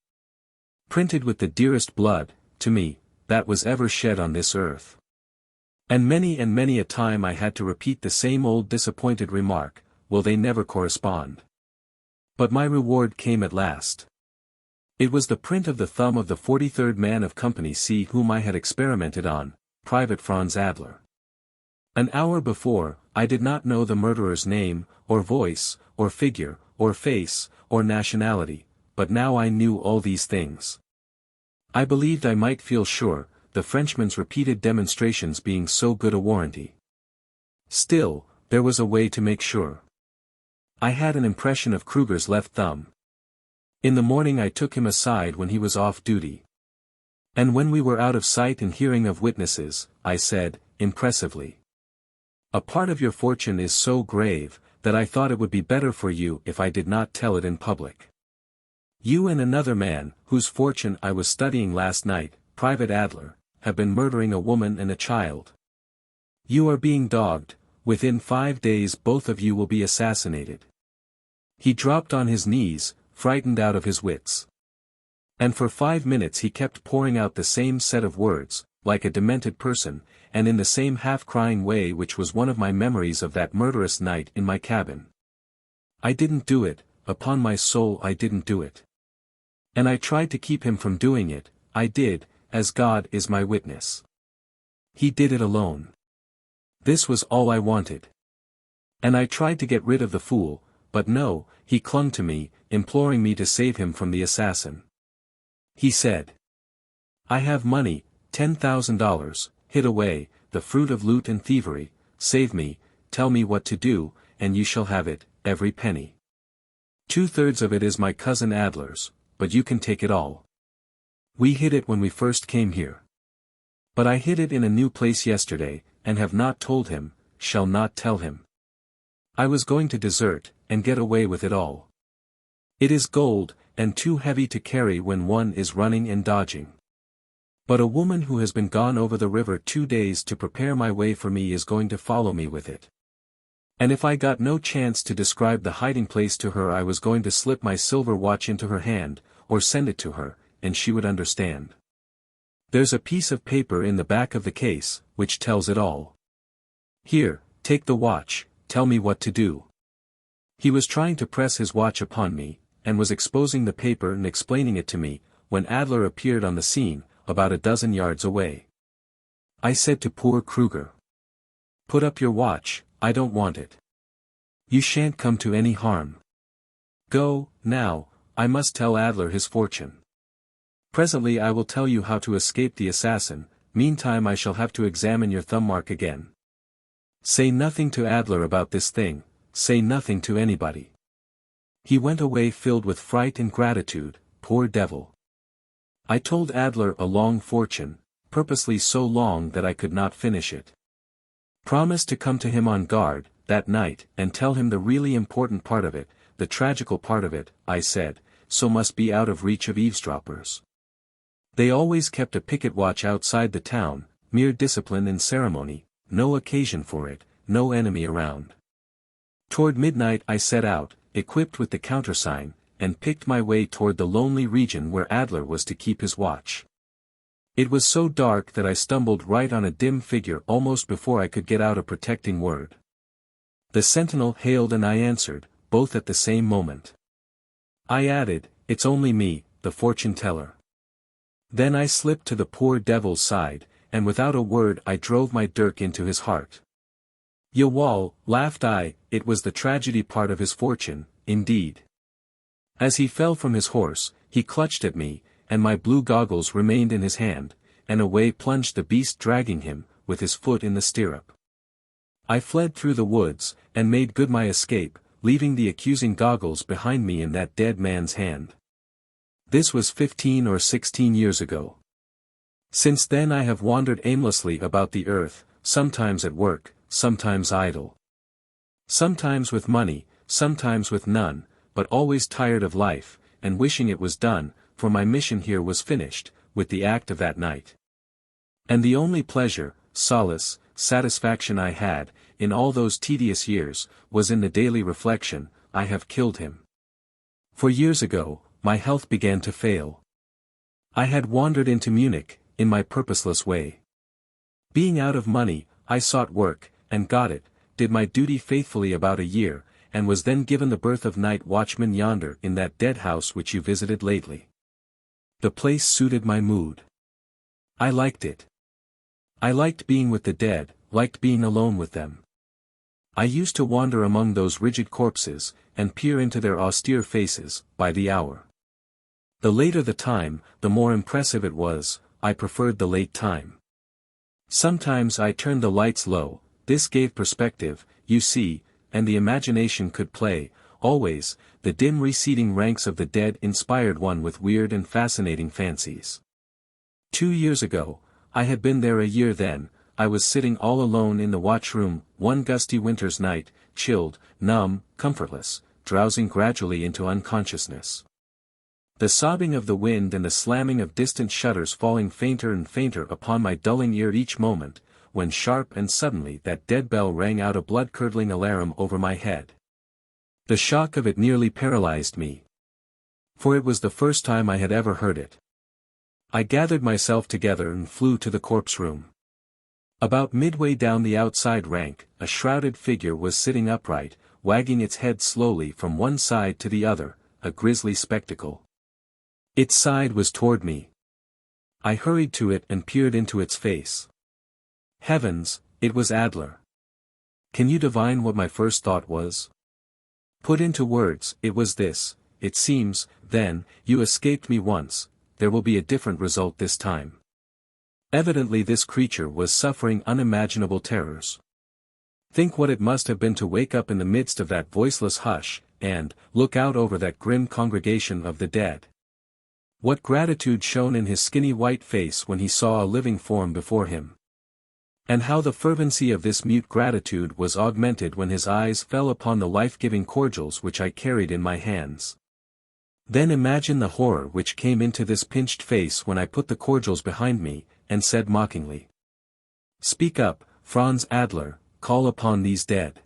Printed with the dearest blood, to me, that was ever shed on this earth. And many a time I had to repeat the same old disappointed remark, will they never correspond? But my reward came at last. It was the print of the thumb of the 43rd man of Company C whom I had experimented on, Private Franz Adler. An hour before, I did not know the murderer's name, or voice, or figure, or face, or nationality, but now I knew all these things. I believed I might feel sure, the Frenchman's repeated demonstrations being so good a warranty. Still, there was a way to make sure. I had an impression of Kruger's left thumb. In the morning I took him aside when he was off duty. And when we were out of sight and hearing of witnesses, I said, impressively, a part of your fortune is so grave, that I thought it would be better for you if I did not tell it in public. You and another man, whose fortune I was studying last night, Private Adler, have been murdering a woman and a child. You are being dogged, within 5 days both of you will be assassinated. He dropped on his knees, frightened out of his wits. And for 5 minutes he kept pouring out the same set of words, like a demented person, and in the same half-crying way which was one of my memories of that murderous night in my cabin. I didn't do it, upon my soul I didn't do it. And I tried to keep him from doing it, I did, as God is my witness. He did it alone. This was all I wanted. And I tried to get rid of the fool, but no, he clung to me, imploring me to save him from the assassin. He said, I have money, $10,000, hid away, the fruit of loot and thievery, save me, tell me what to do, and you shall have it, every penny. 2/3 of it is my cousin Adler's, but you can take it all. We hid it when we first came here. But I hid it in a new place yesterday, and have not told him, shall not tell him. I was going to desert, and get away with it all. It is gold, and too heavy to carry when one is running and dodging. But a woman who has been gone over the river 2 days to prepare my way for me is going to follow me with it. And if I got no chance to describe the hiding place to her, I was going to slip my silver watch into her hand, or send it to her, and she would understand. There's a piece of paper in the back of the case, which tells it all. Here, take the watch, tell me what to do. He was trying to press his watch upon me, and was exposing the paper and explaining it to me, when Adler appeared on the scene, about a dozen yards away. I said to poor Kruger, put up your watch, I don't want it. You shan't come to any harm. Go, now, I must tell Adler his fortune. Presently I will tell you how to escape the assassin, meantime I shall have to examine your thumb mark again. Say nothing to Adler about this thing, say nothing to anybody. He went away filled with fright and gratitude, poor devil. I told Adler a long fortune, purposely so long that I could not finish it. Promised to come to him on guard, that night, and tell him the really important part of it, the tragical part of it, I said, so must be out of reach of eavesdroppers. They always kept a picket watch outside the town, mere discipline and ceremony, no occasion for it, no enemy around. Toward midnight I set out, equipped with the countersign, and picked my way toward the lonely region where Adler was to keep his watch. It was so dark that I stumbled right on a dim figure almost before I could get out a protecting word. The sentinel hailed and I answered, both at the same moment. I added, "It's only me, the fortune-teller." Then I slipped to the poor devil's side, and without a word I drove my dirk into his heart. "Yawal," laughed I, "it was the tragedy part of his fortune, indeed." As he fell from his horse, he clutched at me, and my blue goggles remained in his hand, and away plunged the beast dragging him, with his foot in the stirrup. I fled through the woods, and made good my escape, leaving the accusing goggles behind me in that dead man's hand. This was 15 or 16 years ago. Since then I have wandered aimlessly about the earth, sometimes at work, sometimes idle. Sometimes with money, sometimes with none, but always tired of life, and wishing it was done, for my mission here was finished, with the act of that night. And the only pleasure, solace, satisfaction I had, in all those tedious years, was in the daily reflection, I have killed him. For years ago, my health began to fail. I had wandered into Munich, in my purposeless way. Being out of money, I sought work, and got it, did my duty faithfully about a year, and was then given the berth of night watchman yonder in that dead house which you visited lately. The place suited my mood. I liked it. I liked being with the dead, liked being alone with them. I used to wander among those rigid corpses, and peer into their austere faces, by the hour. The later the time, the more impressive it was, I preferred the late time. Sometimes I turned the lights low, this gave perspective, you see, and the imagination could play, always, the dim receding ranks of the dead inspired one with weird and fascinating fancies. 2 years ago, I had been there a year then, I was sitting all alone in the watchroom, one gusty winter's night, chilled, numb, comfortless, drowsing gradually into unconsciousness. The sobbing of the wind and the slamming of distant shutters falling fainter and fainter upon my dulling ear each moment, when sharp and suddenly that dead bell rang out a blood-curdling alarum over my head. The shock of it nearly paralyzed me. For it was the first time I had ever heard it. I gathered myself together and flew to the corpse room. About midway down the outside rank, a shrouded figure was sitting upright, wagging its head slowly from one side to the other, a grisly spectacle. Its side was toward me. I hurried to it and peered into its face. Heavens, it was Adler. Can you divine what my first thought was? Put into words, it was this: it seems, then, you escaped me once, there will be a different result this time. Evidently this creature was suffering unimaginable terrors. Think what it must have been to wake up in the midst of that voiceless hush, and look out over that grim congregation of the dead. What gratitude shone in his skinny white face when he saw a living form before him. And how the fervency of this mute gratitude was augmented when his eyes fell upon the life-giving cordials which I carried in my hands. Then imagine the horror which came into this pinched face when I put the cordials behind me, and said mockingly, "Speak up, Franz Adler, call upon these dead.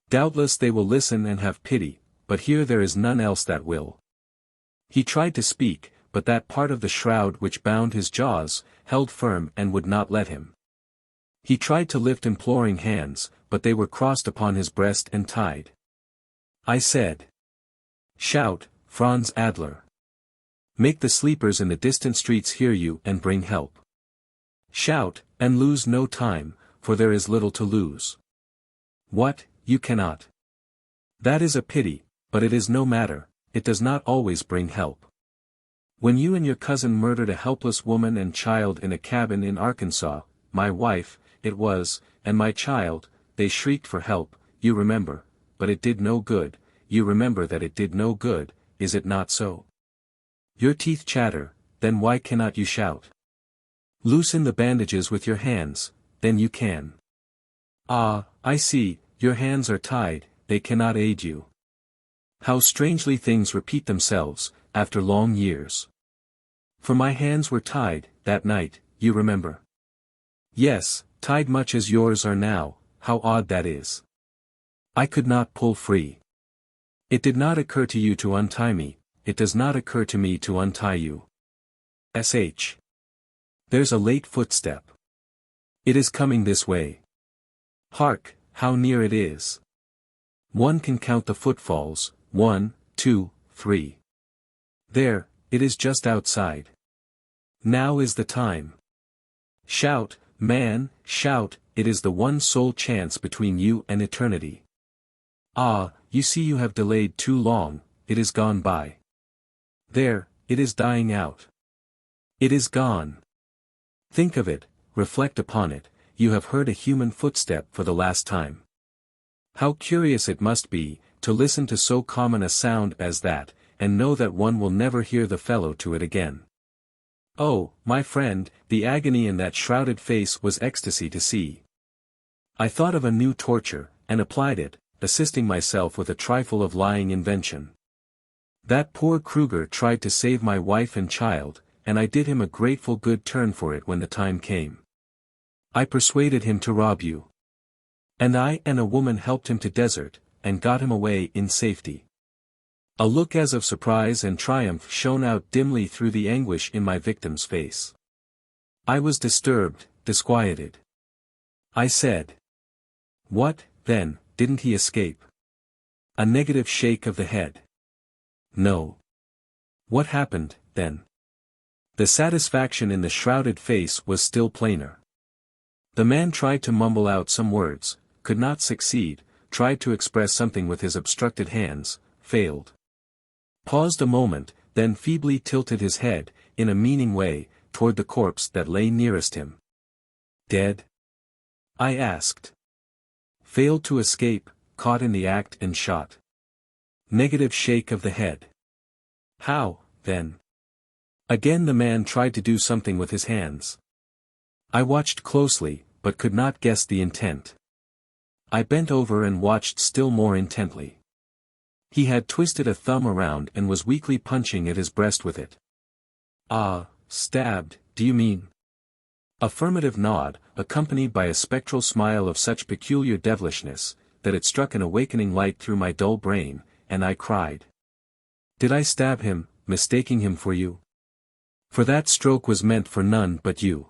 Doubtless they will listen and have pity, but here there is none else that will." He tried to speak, but that part of the shroud which bound his jaws, held firm and would not let him. He tried to lift imploring hands, but they were crossed upon his breast and tied. I said, "Shout, Franz Adler. Make the sleepers in the distant streets hear you and bring help. Shout, and lose no time, for there is little to lose." What, you cannot? That is a pity, but it is no matter, it does not always bring help. When you and your cousin murdered a helpless woman and child in a cabin in Arkansas, my wife, it was, and my child, they shrieked for help, you remember, but it did no good, you remember that it did no good, is it not so? Your teeth chatter, then why cannot you shout? Loosen the bandages with your hands, then you can. Ah, I see, your hands are tied, they cannot aid you. How strangely things repeat themselves, after long years. For my hands were tied, that night, you remember. Yes, tied much as yours are now, how odd that is. I could not pull free. It did not occur to you to untie me, it does not occur to me to untie you. Sh. There's a late footstep. It is coming this way. Hark, how near it is. One can count the footfalls, 1, 2, 3. There, it is just outside. Now is the time. Shout, man, shout, it is the one sole chance between you and eternity. Ah, you see you have delayed too long, it is gone by. There, it is dying out. It is gone. Think of it, reflect upon it, you have heard a human footstep for the last time. How curious it must be, to listen to so common a sound as that, and know that one will never hear the fellow to it again. Oh, my friend, the agony in that shrouded face was ecstasy to see. I thought of a new torture, and applied it, assisting myself with a trifle of lying invention. That poor Kruger tried to save my wife and child, and I did him a grateful good turn for it when the time came. I persuaded him to rob you. And I and a woman helped him to desert, and got him away in safety. A look as of surprise and triumph shone out dimly through the anguish in my victim's face. I was disturbed, disquieted. I said. What, then, didn't he escape? A negative shake of the head. No. What happened, then? The satisfaction in the shrouded face was still plainer. The man tried to mumble out some words, could not succeed, tried to express something with his obstructed hands, failed. Paused a moment, then feebly tilted his head, in a meaning way, toward the corpse that lay nearest him. Dead? I asked. Failed to escape, caught in the act and shot. Negative shake of the head. How, then? Again the man tried to do something with his hands. I watched closely, but could not guess the intent. I bent over and watched still more intently. He had twisted a thumb around and was weakly punching at his breast with it. Ah, stabbed, do you mean? Affirmative nod, accompanied by a spectral smile of such peculiar devilishness, that it struck an awakening light through my dull brain, and I cried. Did I stab him, mistaking him for you? For that stroke was meant for none but you.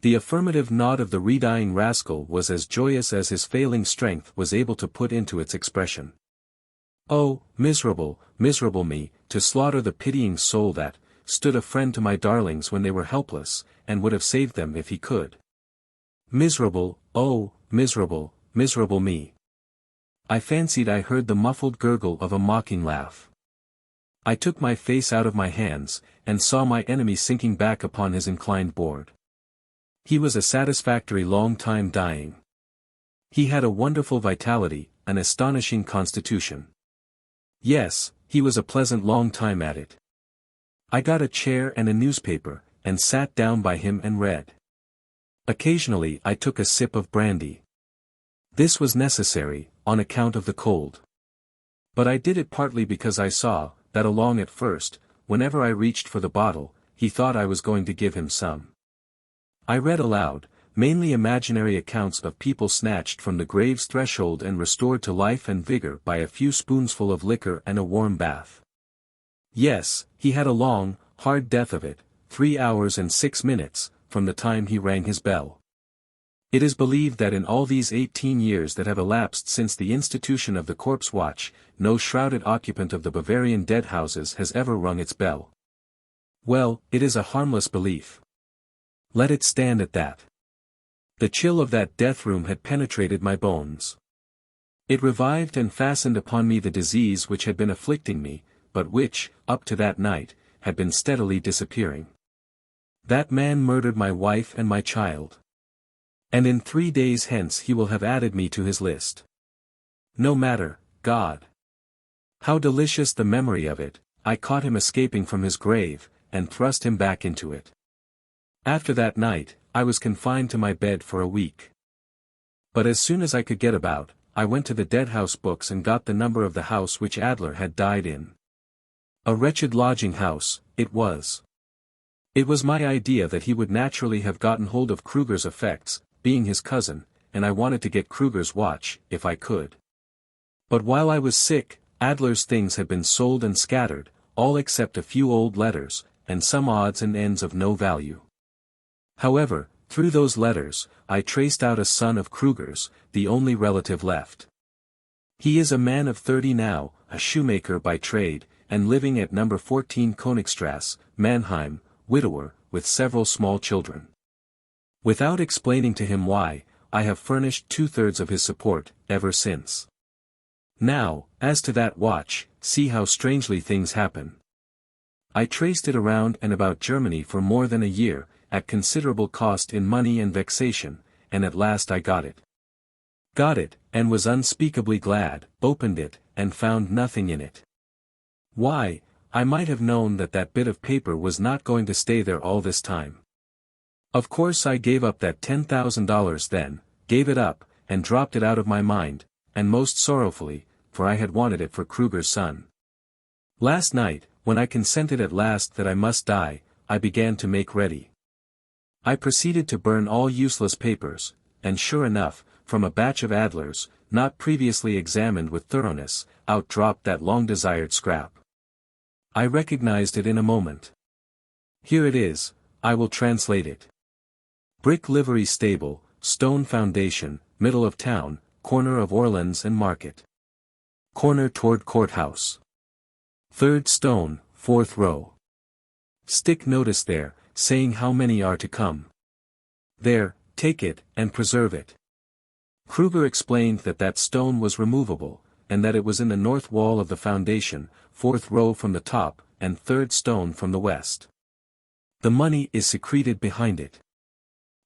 The affirmative nod of the redying rascal was as joyous as his failing strength was able to put into its expression. Oh, miserable, miserable me, to slaughter the pitying soul that stood a friend to my darlings when they were helpless, and would have saved them if he could. Miserable, oh, miserable, miserable me. I fancied I heard the muffled gurgle of a mocking laugh. I took my face out of my hands, and saw my enemy sinking back upon his inclined board. He was a satisfactory long time dying. He had a wonderful vitality, an astonishing constitution. Yes, he was a pleasant long time at it. I got a chair and a newspaper, and sat down by him and read. Occasionally I took a sip of brandy. This was necessary, on account of the cold. But I did it partly because I saw, that along at first, whenever I reached for the bottle, he thought I was going to give him some. I read aloud, mainly imaginary accounts of people snatched from the grave's threshold and restored to life and vigor by a few spoonsful of liquor and a warm bath. Yes, he had a long, hard death of it, 3 hours and 6 minutes, from the time he rang his bell. It is believed that in all these 18 years that have elapsed since the institution of the corpse watch, no shrouded occupant of the Bavarian dead houses has ever rung its bell. Well, it is a harmless belief. Let it stand at that. The chill of that death room had penetrated my bones. It revived and fastened upon me the disease which had been afflicting me, but which, up to that night, had been steadily disappearing. That man murdered my wife and my child. And in 3 days hence he will have added me to his list. No matter, God. How delicious the memory of it, I caught him escaping from his grave, and thrust him back into it. After that night, I was confined to my bed for a week. But as soon as I could get about, I went to the dead-house books and got the number of the house which Adler had died in. A wretched lodging house, it was. It was my idea that he would naturally have gotten hold of Kruger's effects, being his cousin, and I wanted to get Kruger's watch, if I could. But while I was sick, Adler's things had been sold and scattered, all except a few old letters, and some odds and ends of no value. However, through those letters, I traced out a son of Kruger's, the only relative left. He is a man of 30 now, a shoemaker by trade, and living at number 14 Königstrasse, Mannheim, widower, with several small children. Without explaining to him why, I have furnished 2/3 of his support, ever since. Now, as to that watch, see how strangely things happen. I traced it around and about Germany for more than a year, at considerable cost in money and vexation, and at last I got it. Got it, and was unspeakably glad, opened it, and found nothing in it. Why, I might have known that that bit of paper was not going to stay there all this time. Of course I gave up that $10,000 then, gave it up, and dropped it out of my mind, and most sorrowfully, for I had wanted it for Kruger's son. Last night, when I consented at last that I must die, I began to make ready. I proceeded to burn all useless papers, and sure enough, from a batch of Adler's, not previously examined with thoroughness, out dropped that long-desired scrap. I recognized it in a moment. Here it is, I will translate it. Brick livery stable, stone foundation, middle of town, corner of Orleans and Market. Corner toward courthouse. 3rd stone, 4th row. Stick notice there, saying how many are to come. There, take it, and preserve it. Kruger explained that that stone was removable, and that it was in the north wall of the foundation, 4th row from the top, and 3rd stone from the west. The money is secreted behind it.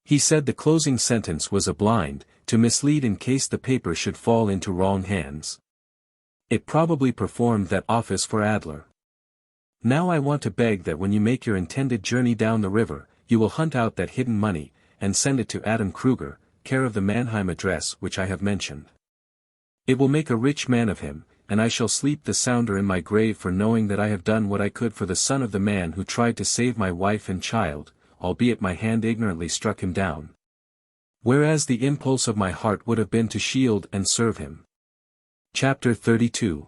He said the closing sentence was a blind, to mislead in case the paper should fall into wrong hands. It probably performed that office for Adler. Now I want to beg that when you make your intended journey down the river, you will hunt out that hidden money, and send it to Adam Kruger, care of the Mannheim address which I have mentioned. It will make a rich man of him, and I shall sleep the sounder in my grave for knowing that I have done what I could for the son of the man who tried to save my wife and child, albeit my hand ignorantly struck him down. Whereas the impulse of my heart would have been to shield and serve him. Chapter 32.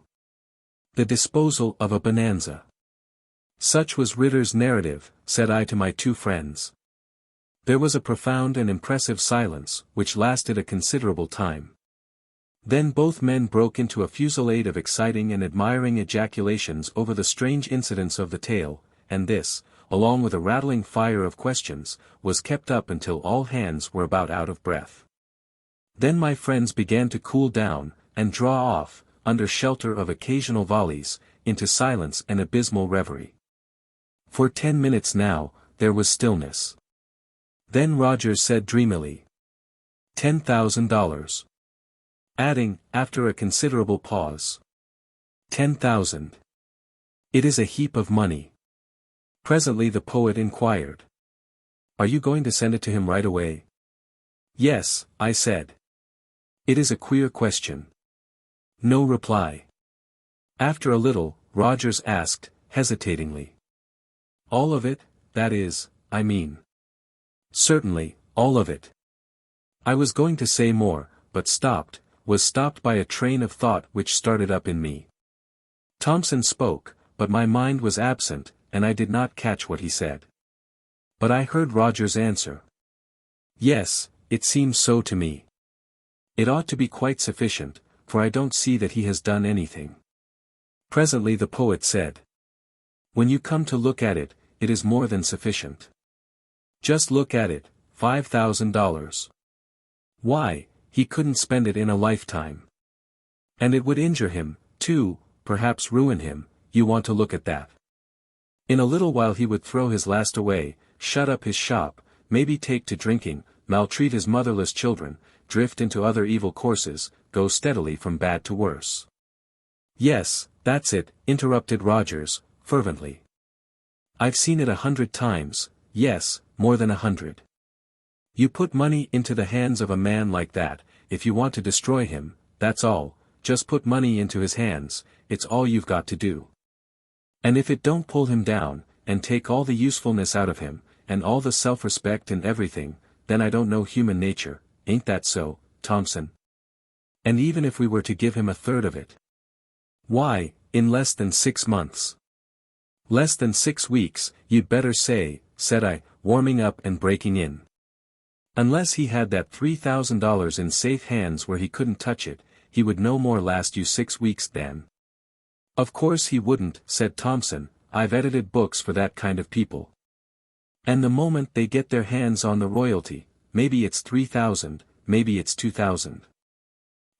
The disposal of a bonanza. Such was Ritter's narrative, said I to my 2 friends. There was a profound and impressive silence, which lasted a considerable time. Then both men broke into a fusillade of exciting and admiring ejaculations over the strange incidents of the tale, and this, along with a rattling fire of questions, was kept up until all hands were about out of breath. Then my friends began to cool down, and draw off, under shelter of occasional volleys, into silence and abysmal reverie. For 10 minutes now, there was stillness. Then Rogers said dreamily, $10,000. Adding, after a considerable pause, 10,000. It is a heap of money. Presently the poet inquired, are you going to send it to him right away? Yes, I said. It is a queer question. No reply. After a little, Rogers asked, hesitatingly. All of it, that is, I mean. Certainly, all of it. I was going to say more, but was stopped by a train of thought which started up in me. Thompson spoke, but my mind was absent, and I did not catch what he said. But I heard Rogers answer. Yes, it seems so to me. It ought to be quite sufficient, for I don't see that he has done anything. Presently the poet said. When you come to look at it, it is more than sufficient. Just look at it, $5,000. Why, he couldn't spend it in a lifetime. And it would injure him, too, perhaps ruin him, you want to look at that. In a little while he would throw his last away, shut up his shop, maybe take to drinking, maltreat his motherless children, drift into other evil courses, go steadily from bad to worse. Yes, that's it, interrupted Rogers, fervently. I've seen it 100 times, yes, more than 100. You put money into the hands of a man like that, if you want to destroy him, that's all, just put money into his hands, it's all you've got to do. And if it don't pull him down, and take all the usefulness out of him, and all the self-respect and everything, then I don't know human nature, ain't that so, Thompson? And even if we were to give him 1/3 of it. Why, in less than 6 months. Less than 6 weeks, you'd better say, said I, warming up and breaking in. Unless he had that $3,000 in safe hands where he couldn't touch it, he would no more last you 6 weeks than. Of course he wouldn't, said Thompson, I've edited books for that kind of people. And the moment they get their hands on the royalty, maybe it's 3,000, maybe it's 2,000.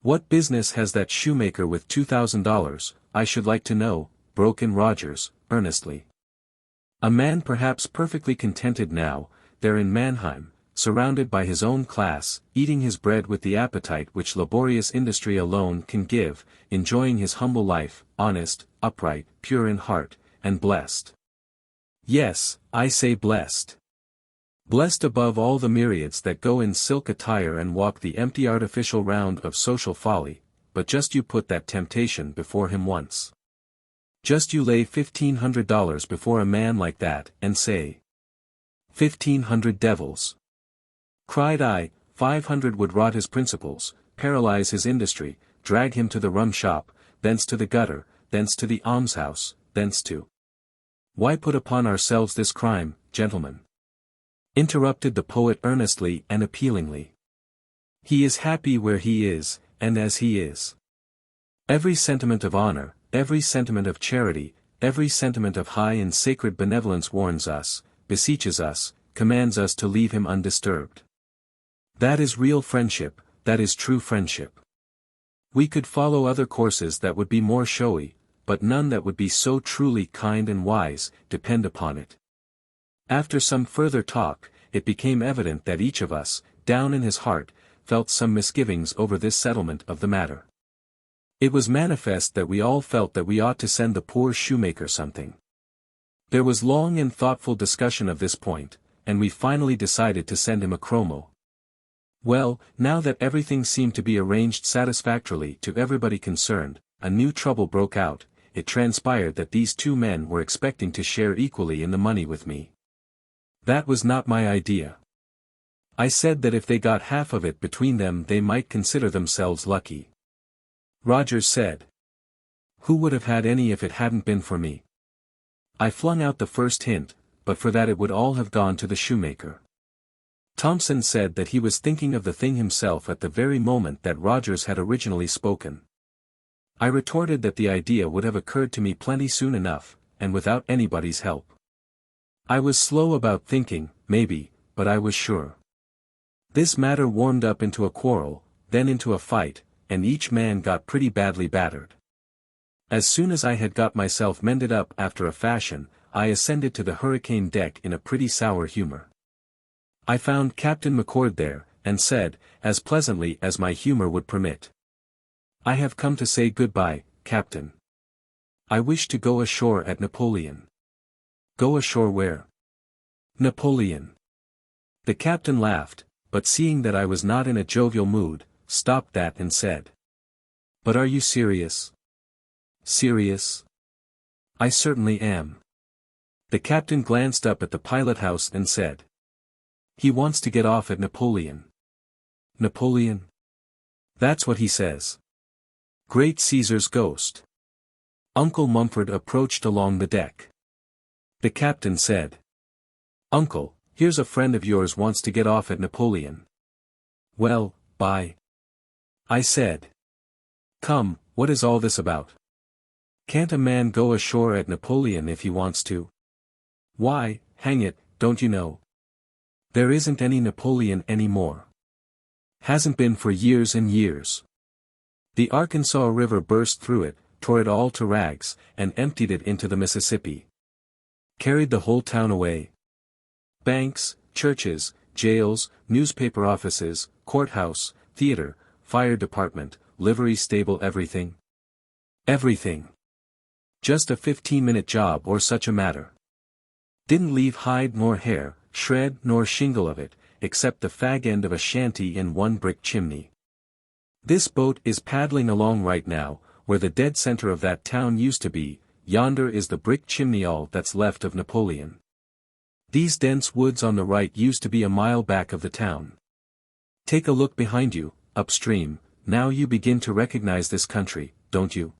What business has that shoemaker with $2,000, I should like to know, broke in Rogers, earnestly. A man perhaps perfectly contented now, there in Mannheim, surrounded by his own class, eating his bread with the appetite which laborious industry alone can give, enjoying his humble life, honest, upright, pure in heart, and blessed. Yes, I say blessed. Blessed above all the myriads that go in silk attire and walk the empty artificial round of social folly, but just you put that temptation before him once. Just you lay $1,500 before a man like that, and say, 1,500 devils. Cried I, 500 would rot his principles, paralyze his industry, drag him to the rum shop, thence to the gutter, thence to the almshouse, thence to. Why put upon ourselves this crime, gentlemen? Interrupted the poet earnestly and appealingly. He is happy where he is, and as he is. Every sentiment of honor, every sentiment of charity, every sentiment of high and sacred benevolence warns us, beseeches us, commands us to leave him undisturbed. That is real friendship, that is true friendship. We could follow other courses that would be more showy, but none that would be so truly kind and wise, depend upon it. After some further talk, it became evident that each of us, down in his heart, felt some misgivings over this settlement of the matter. It was manifest that we all felt that we ought to send the poor shoemaker something. There was long and thoughtful discussion of this point, and we finally decided to send him a chromo. Well, now that everything seemed to be arranged satisfactorily to everybody concerned, a new trouble broke out. It transpired that these two men were expecting to share equally in the money with me. That was not my idea. I said that if they got half of it between them they might consider themselves lucky. Rogers said, who would have had any if it hadn't been for me? I flung out the first hint, but for that it would all have gone to the shoemaker. Thompson said that he was thinking of the thing himself at the very moment that Rogers had originally spoken. I retorted that the idea would have occurred to me plenty soon enough, and without anybody's help. I was slow about thinking, maybe, but I was sure. This matter warmed up into a quarrel, then into a fight, and each man got pretty badly battered. As soon as I had got myself mended up after a fashion, I ascended to the hurricane deck in a pretty sour humor. I found Captain McCord there, and said, as pleasantly as my humor would permit, I have come to say goodbye, Captain. I wish to go ashore at Napoleon. Go ashore where? Napoleon. The captain laughed, but seeing that I was not in a jovial mood, stopped that and said, but are you serious? Serious? I certainly am. The captain glanced up at the pilot-house and said, he wants to get off at Napoleon. Napoleon? That's what he says. Great Caesar's ghost. Uncle Mumford approached along the deck. The captain said, Uncle, here's a friend of yours wants to get off at Napoleon. Well, bye. I said. Come, what is all this about? Can't a man go ashore at Napoleon if he wants to? Why, hang it, don't you know? There isn't any Napoleon anymore. Hasn't been for years and years. The Arkansas River burst through it, tore it all to rags, and emptied it into the Mississippi. Carried the whole town away. Banks, churches, jails, newspaper offices, courthouse, theater, fire department, livery stable, everything. Everything. Just a 15-minute job or such a matter. Didn't leave hide nor hair, shred nor shingle of it, except the fag end of a shanty in one brick chimney. This boat is paddling along right now, where the dead center of that town used to be. Yonder is the brick chimney, all that's left of Napoleon. These dense woods on the right used to be a mile back of the town. Take a look behind you, upstream. Now you begin to recognize this country, don't you?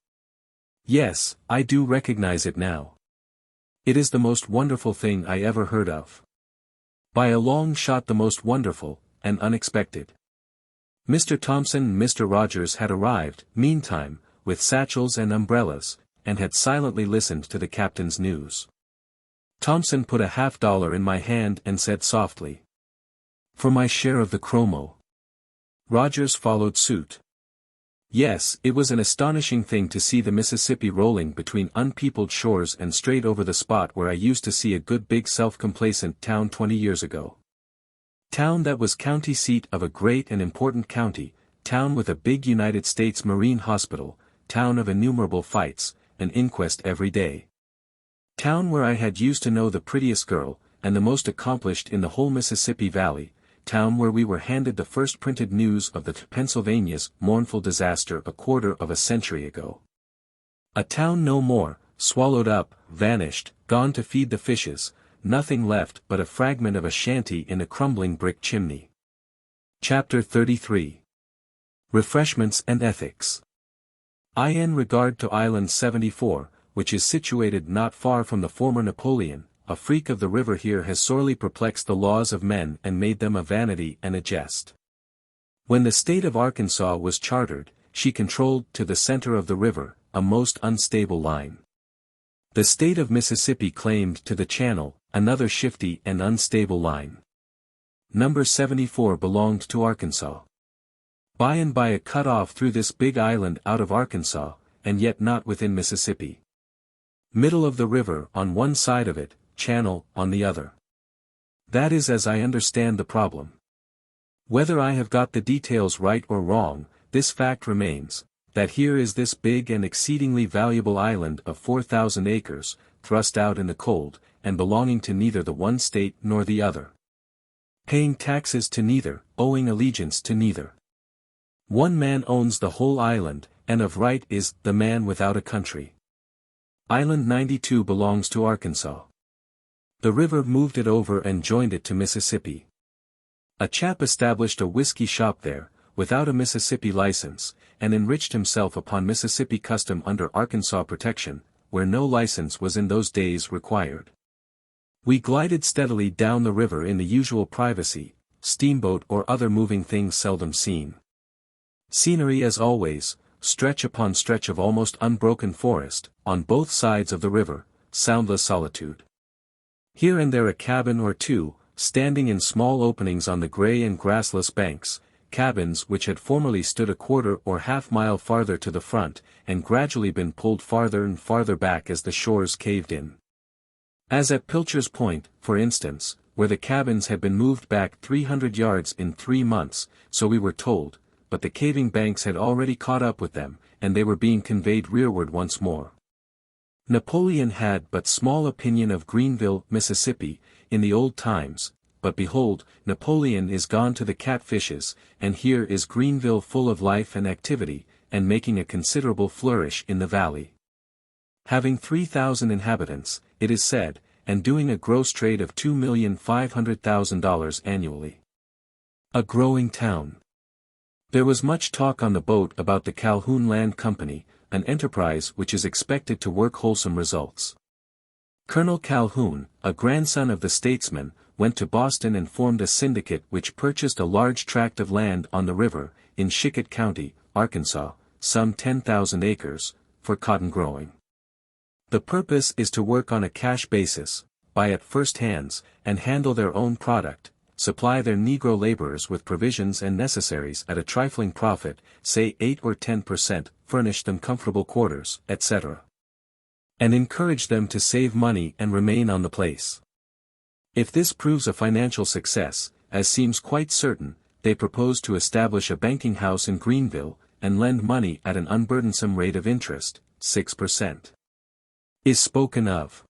Yes, I do recognize it now. It is the most wonderful thing I ever heard of. By a long shot the most wonderful, and unexpected. Mr. Thompson and Mr. Rogers had arrived, meantime, with satchels and umbrellas, and had silently listened to the captain's news. Thompson put $50 in my hand and said softly, "For my share of the chromo." Rogers followed suit. Yes, it was an astonishing thing to see the Mississippi rolling between unpeopled shores and straight over the spot where I used to see a good big self-complacent town 20 years ago. Town that was county seat of a great and important county, town with a big United States Marine hospital, town of innumerable fights, an inquest every day. Town where I had used to know the prettiest girl, and the most accomplished in the whole Mississippi Valley, town where we were handed the first printed news of the Pennsylvania's mournful disaster a quarter of a century ago. A town no more, swallowed up, vanished, gone to feed the fishes, nothing left but a fragment of a shanty in a crumbling brick chimney. Chapter 33. Refreshments and Ethics. In regard to Island 74, which is situated not far from the former Napoleon, a freak of the river here has sorely perplexed the laws of men and made them a vanity and a jest. When the state of Arkansas was chartered, she controlled to the center of the river, a most unstable line. The state of Mississippi claimed to the channel, another shifty and unstable line. Number 74 belonged to Arkansas. By and by it cut off through this big island out of Arkansas, and yet not within Mississippi. Middle of the river on one side of it, channel on the other. That is as I understand the problem. Whether I have got the details right or wrong, this fact remains, that here is this big and exceedingly valuable island of 4,000 acres, thrust out in the cold, and belonging to neither the one state nor the other. Paying taxes to neither, owing allegiance to neither. One man owns the whole island, and of right is the man without a country. Island 92 belongs to Arkansas. The river moved it over and joined it to Mississippi. A chap established a whiskey shop there, without a Mississippi license, and enriched himself upon Mississippi custom under Arkansas protection, where no license was in those days required. We glided steadily down the river in the usual privacy, steamboat or other moving things seldom seen. Scenery as always, stretch upon stretch of almost unbroken forest, on both sides of the river, soundless solitude. Here and there a cabin or two, standing in small openings on the gray and grassless banks, cabins which had formerly stood a quarter or half-mile farther to the front, and gradually been pulled farther and farther back as the shores caved in. As at Pilcher's Point, for instance, where the cabins had been moved back 300 yards in 3 months, so we were told, but the caving banks had already caught up with them, and they were being conveyed rearward once more. Napoleon had but small opinion of Greenville, Mississippi, in the old times, but behold, Napoleon is gone to the catfishes, and here is Greenville full of life and activity, and making a considerable flourish in the valley. Having 3,000 inhabitants, it is said, and doing a gross trade of $2,500,000 annually. A growing town. There was much talk on the boat about the Calhoun Land Company, an enterprise which is expected to work wholesome results. Colonel Calhoun, a grandson of the statesman, went to Boston and formed a syndicate which purchased a large tract of land on the river, in Shickett County, Arkansas, some 10,000 acres, for cotton growing. The purpose is to work on a cash basis, buy at first hands, and handle their own product, supply their Negro laborers with provisions and necessaries at a trifling profit, say 8 or 10%, furnish them comfortable quarters, etc. and encourage them to save money and remain on the place. If this proves a financial success, as seems quite certain, they propose to establish a banking house in Greenville, and lend money at an unburdensome rate of interest, 6%. Is spoken of.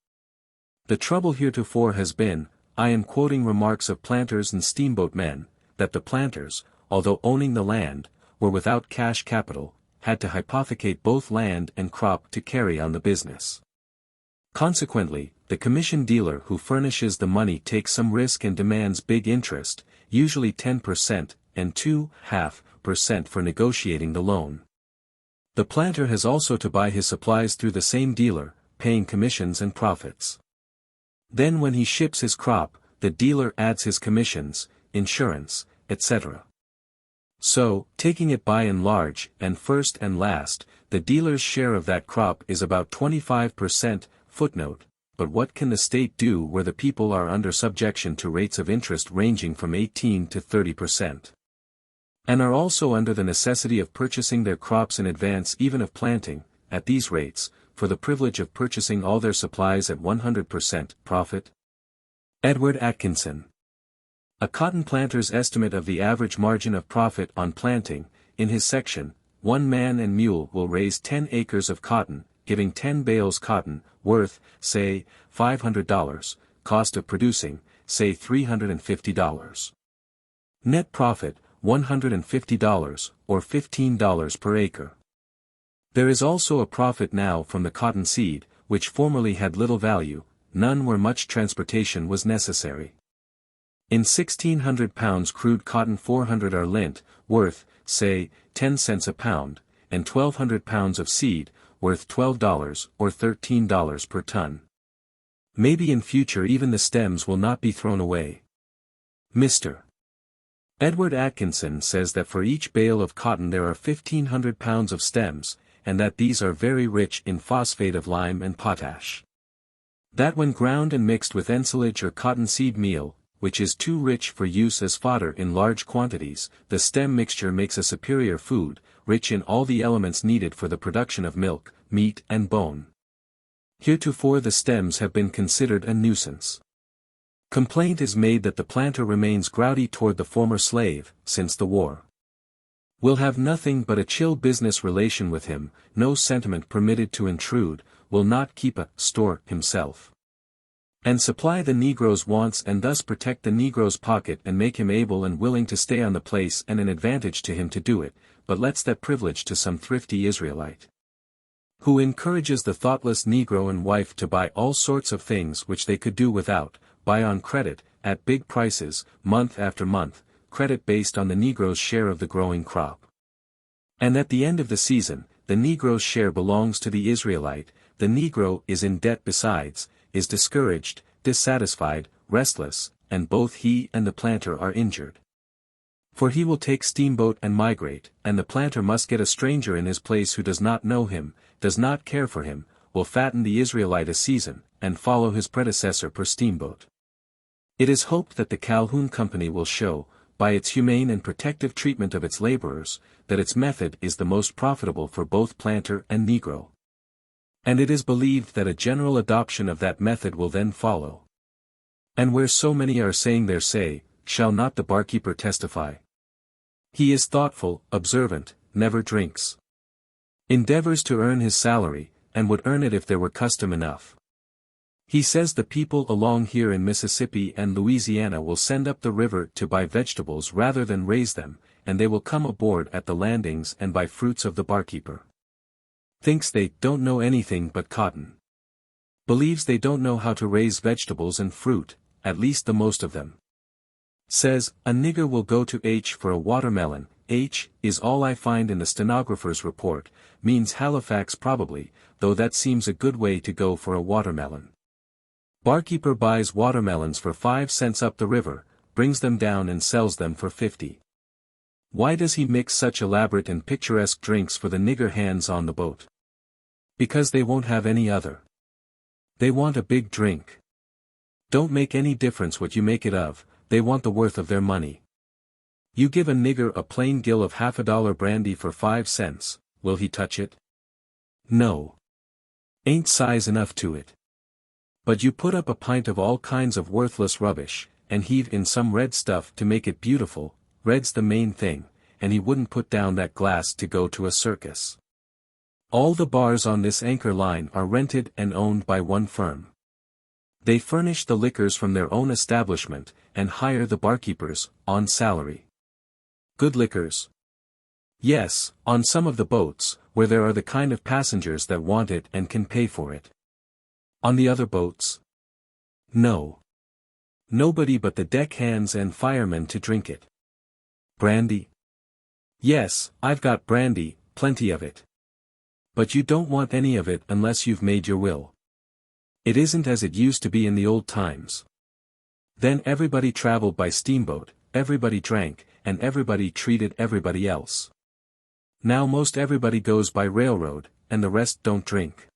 The trouble heretofore has been, I am quoting remarks of planters and steamboat men, that the planters, although owning the land, were without cash capital, had to hypothecate both land and crop to carry on the business. Consequently, the commission dealer who furnishes the money takes some risk and demands big interest, usually 10%, and 2.5% for negotiating the loan. The planter has also to buy his supplies through the same dealer, paying commissions and profits. Then when he ships his crop, the dealer adds his commissions, insurance, etc. So, taking it by and large, and first and last, the dealer's share of that crop is about 25%, footnote, but what can the state do where the people are under subjection to rates of interest ranging from 18 to 30%? And are also under the necessity of purchasing their crops in advance even of planting, at these rates, for the privilege of purchasing all their supplies at 100% profit? Edward Atkinson. A cotton planter's estimate of the average margin of profit on planting, in his section, one man and mule will raise 10 acres of cotton, giving 10 bales cotton, worth, say, $500, cost of producing, say $350. Net profit, $150, or $15 per acre. There is also a profit now from the cotton seed, which formerly had little value, none where much transportation was necessary. In 1,600 pounds crude cotton 400 are lint, worth, say, 10 cents a pound, and 1,200 pounds of seed, worth $12 or $13 per ton. Maybe in future even the stems will not be thrown away. Mr. Edward Atkinson says that for each bale of cotton there are 1,500 pounds of stems, and that these are very rich in phosphate of lime and potash. That when ground and mixed with ensilage or cottonseed meal, which is too rich for use as fodder in large quantities, the stem mixture makes a superior food, rich in all the elements needed for the production of milk, meat and bone. Heretofore the stems have been considered a nuisance. Complaint is made that the planter remains grouty toward the former slave, since the war. Will have nothing but a chill business relation with him, no sentiment permitted to intrude, will not keep a store himself. And supply the Negro's wants and thus protect the Negro's pocket and make him able and willing to stay on the place and an advantage to him to do it, but lets that privilege to some thrifty Israelite, who encourages the thoughtless Negro and wife to buy all sorts of things which they could do without, buy on credit, at big prices, month after month, credit based on the Negro's share of the growing crop. And at the end of the season, the Negro's share belongs to the Israelite, the Negro is in debt besides, is discouraged, dissatisfied, restless, and both he and the planter are injured. For he will take steamboat and migrate, and the planter must get a stranger in his place who does not know him, does not care for him, will fatten the Israelite a season, and follow his predecessor per steamboat. It is hoped that the Calhoun Company will show, by its humane and protective treatment of its laborers, that its method is the most profitable for both planter and Negro. And it is believed that a general adoption of that method will then follow. And where so many are saying their say, shall not the barkeeper testify? He is thoughtful, observant, never drinks. Endeavors to earn his salary, and would earn it if there were custom enough. He says the people along here in Mississippi and Louisiana will send up the river to buy vegetables rather than raise them, and they will come aboard at the landings and buy fruits of the barkeeper. Thinks they don't know anything but cotton. Believes they don't know how to raise vegetables and fruit, at least the most of them. Says, a nigger will go to H for a watermelon, H, is all I find in the stenographer's report, means Halifax probably, though that seems a good way to go for a watermelon. Barkeeper buys watermelons for 5 cents up the river, brings them down and sells them for 50. Why does he mix such elaborate and picturesque drinks for the nigger hands on the boat? Because they won't have any other. They want a big drink. Don't make any difference what you make it of, they want the worth of their money. You give a nigger a plain gill of $half-a-dollar brandy for 5 cents, will he touch it? No. Ain't size enough to it. But you put up a pint of all kinds of worthless rubbish, and heave in some red stuff to make it beautiful, red's the main thing, and he wouldn't put down that glass to go to a circus. All the bars on this anchor line are rented and owned by one firm. They furnish the liquors from their own establishment, and hire the barkeepers, on salary. Good liquors? Yes, on some of the boats, where there are the kind of passengers that want it and can pay for it. On the other boats? No. Nobody but the deckhands and firemen to drink it. Brandy? Yes, I've got brandy, plenty of it. But you don't want any of it unless you've made your will. It isn't as it used to be in the old times. Then everybody traveled by steamboat, everybody drank, and everybody treated everybody else. Now most everybody goes by railroad, and the rest don't drink.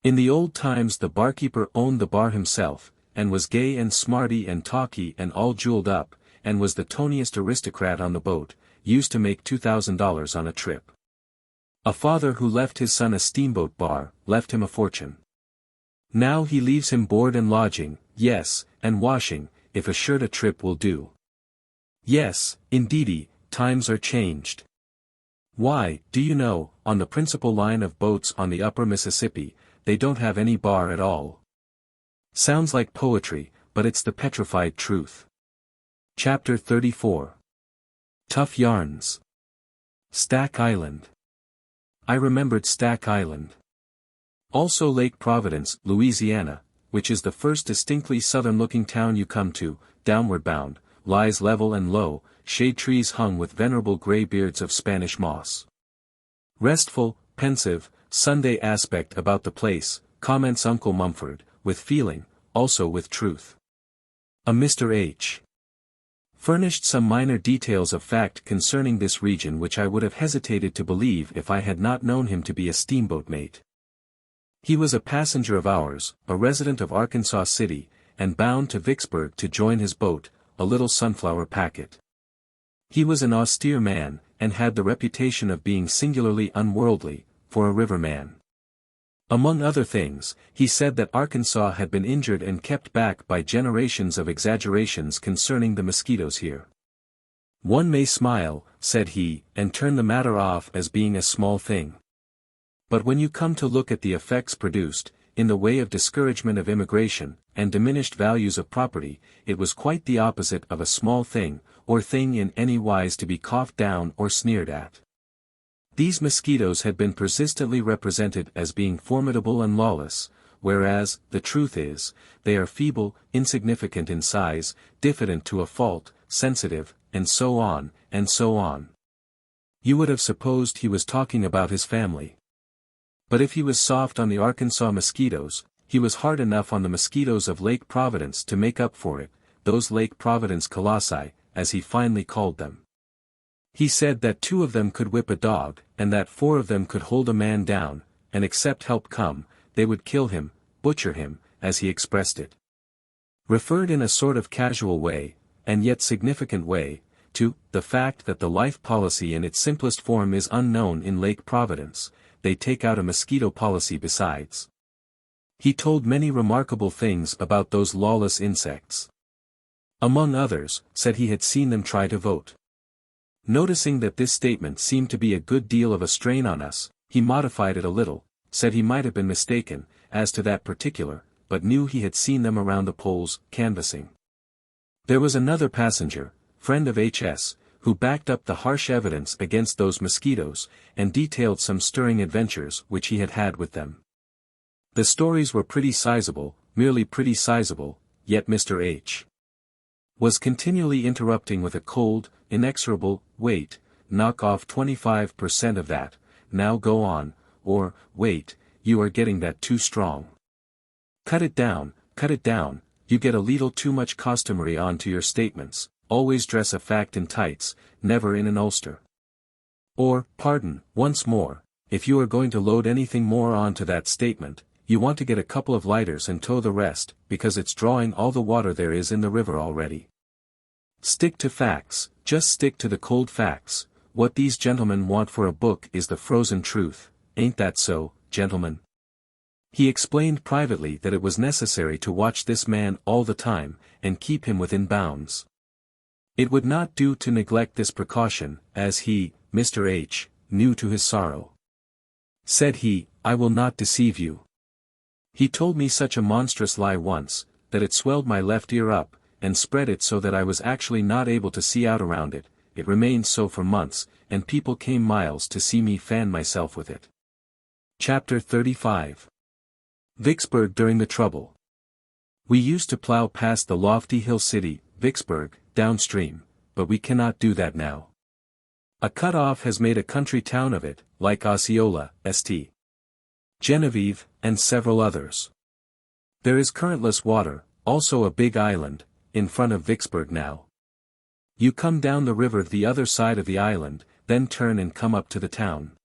In the old times the barkeeper owned the bar himself, and was gay and smarty and talky and all jeweled up, and was the toniest aristocrat on the boat, used to make $2,000 on a trip. A father who left his son a steamboat bar, left him a fortune. Now he leaves him board and lodging, yes, and washing, if a shirt a trip will do. Yes, indeedy, times are changed. Why, do you know, on the principal line of boats on the upper Mississippi, they don't have any bar at all. Sounds like poetry, but it's the petrified truth. Chapter 34. Tough Yarns. Stack Island. I remembered Stack Island. Also Lake Providence, Louisiana, which is the first distinctly southern-looking town you come to, downward bound, lies level and low, shade trees hung with venerable gray beards of Spanish moss. Restful, pensive, Sunday aspect about the place, comments Uncle Mumford, with feeling, also with truth. A Mr. H. furnished some minor details of fact concerning this region which I would have hesitated to believe if I had not known him to be a steamboat mate. He was a passenger of ours, a resident of Arkansas City, and bound to Vicksburg to join his boat, a little sunflower packet. He was an austere man, and had the reputation of being singularly unworldly, for a riverman. Among other things, he said that Arkansas had been injured and kept back by generations of exaggerations concerning the mosquitoes here. One may smile, said he, and turn the matter off as being a small thing. But when you come to look at the effects produced, in the way of discouragement of immigration, and diminished values of property, it was quite the opposite of a small thing, or thing in any wise to be coughed down or sneered at. These mosquitoes had been persistently represented as being formidable and lawless, whereas, the truth is, they are feeble, insignificant in size, diffident to a fault, sensitive, and so on, and so on. You would have supposed he was talking about his family. But if he was soft on the Arkansas mosquitoes, he was hard enough on the mosquitoes of Lake Providence to make up for it, those Lake Providence colossi, as he finally called them. He said that 2 of them could whip a dog, and that 4 of them could hold a man down, and except help come, they would kill him, butcher him, as he expressed it. Referred in a sort of casual way, and yet significant way, to the fact that the life policy in its simplest form is unknown in Lake Providence, they take out a mosquito policy besides. He told many remarkable things about those lawless insects. Among others, said he had seen them try to vote. Noticing that this statement seemed to be a good deal of a strain on us, he modified it a little, said he might have been mistaken, as to that particular, but knew he had seen them around the polls, canvassing. There was another passenger, friend of H.S., who backed up the harsh evidence against those mosquitoes, and detailed some stirring adventures which he had had with them. The stories were pretty sizable, merely pretty sizable, yet Mr. H. was continually interrupting with a cold, inexorable, wait, knock off 25% of that, now go on, or, wait, you are getting that too strong. Cut it down, you get a little too much costumery on to your statements, always dress a fact in tights, never in an ulster. Or, pardon, once more, if you are going to load anything more on to that statement, you want to get a couple of lighters and tow the rest, because it's drawing all the water there is in the river already. Stick to facts, just stick to the cold facts. What these gentlemen want for a book is the frozen truth, ain't that so, gentlemen? He explained privately that it was necessary to watch this man all the time, and keep him within bounds. It would not do to neglect this precaution, as he, Mr. H., knew to his sorrow. Said he, "I will not deceive you. He told me such a monstrous lie once, that it swelled my left ear up, and spread it so that I was actually not able to see out around it. It remained so for months, and people came miles to see me fan myself with it." Chapter 35. Vicksburg during the trouble. We used to plow past the lofty hill city, Vicksburg, downstream, but we cannot do that now. A cut-off has made a country town of it, like Osceola, St. Genevieve, and several others. There is currentless water, also a big island, in front of Vicksburg now. You come down the river the other side of the island, then turn and come up to the town.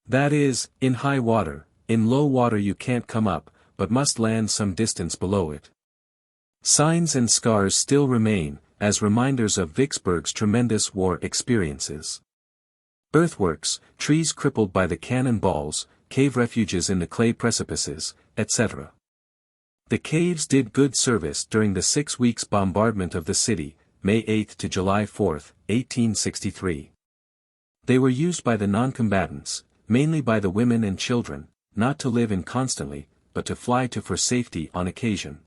That is, in high water. In low water you can't come up, but must land some distance below it. Signs and scars still remain, as reminders of Vicksburg's tremendous war experiences. Earthworks, trees crippled by the cannon balls, cave refuges in the clay precipices, etc. The caves did good service during the 6 weeks bombardment of the city, May 8 to July 4, 1863. They were used by the non-combatants, mainly by the women and children, not to live in constantly, but to fly to for safety on occasion.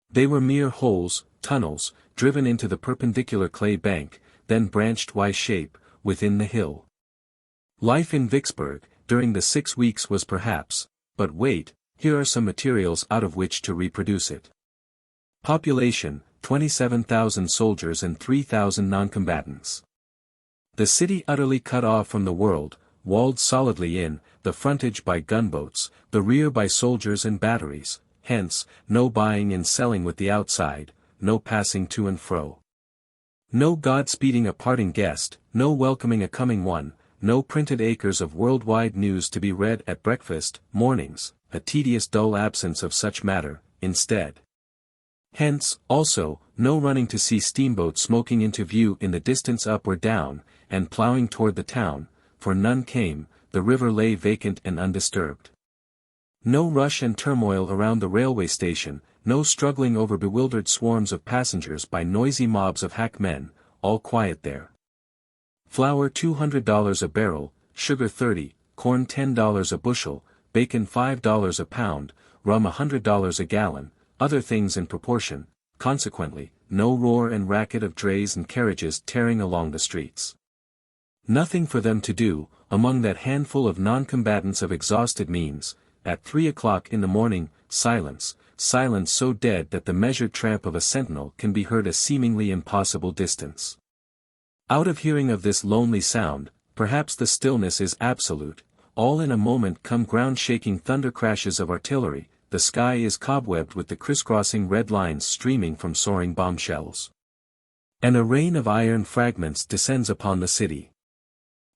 They were mere holes, tunnels, driven into the perpendicular clay bank, then branched Y-shape, within the hill. Life in Vicksburg, during the 6 weeks was perhaps, but wait, here are some materials out of which to reproduce it. Population, 27,000 soldiers and 3,000 non-combatants. The city utterly cut off from the world, walled solidly in, the frontage by gunboats, the rear by soldiers and batteries, hence, no buying and selling with the outside, no passing to and fro. No God-speeding a parting guest, no welcoming a coming one, no printed acres of worldwide news to be read at breakfast, mornings, a tedious dull absence of such matter, instead. Hence, also, no running to see steamboats smoking into view in the distance up or down, and ploughing toward the town, for none came, the river lay vacant and undisturbed. No rush and turmoil around the railway station, no struggling over bewildered swarms of passengers by noisy mobs of hackmen, all quiet there. Flour $200 a barrel, sugar 30, corn $10 a bushel, bacon $5 a pound, rum $100 a gallon, other things in proportion, consequently, no roar and racket of drays and carriages tearing along the streets. Nothing for them to do, among that handful of non-combatants of exhausted means. At 3 o'clock in the morning, silence, silence so dead that the measured tramp of a sentinel can be heard a seemingly impossible distance. Out of hearing of this lonely sound, perhaps the stillness is absolute, all in a moment come ground-shaking thunder crashes of artillery, the sky is cobwebbed with the crisscrossing red lines streaming from soaring bombshells. And a rain of iron fragments descends upon the city.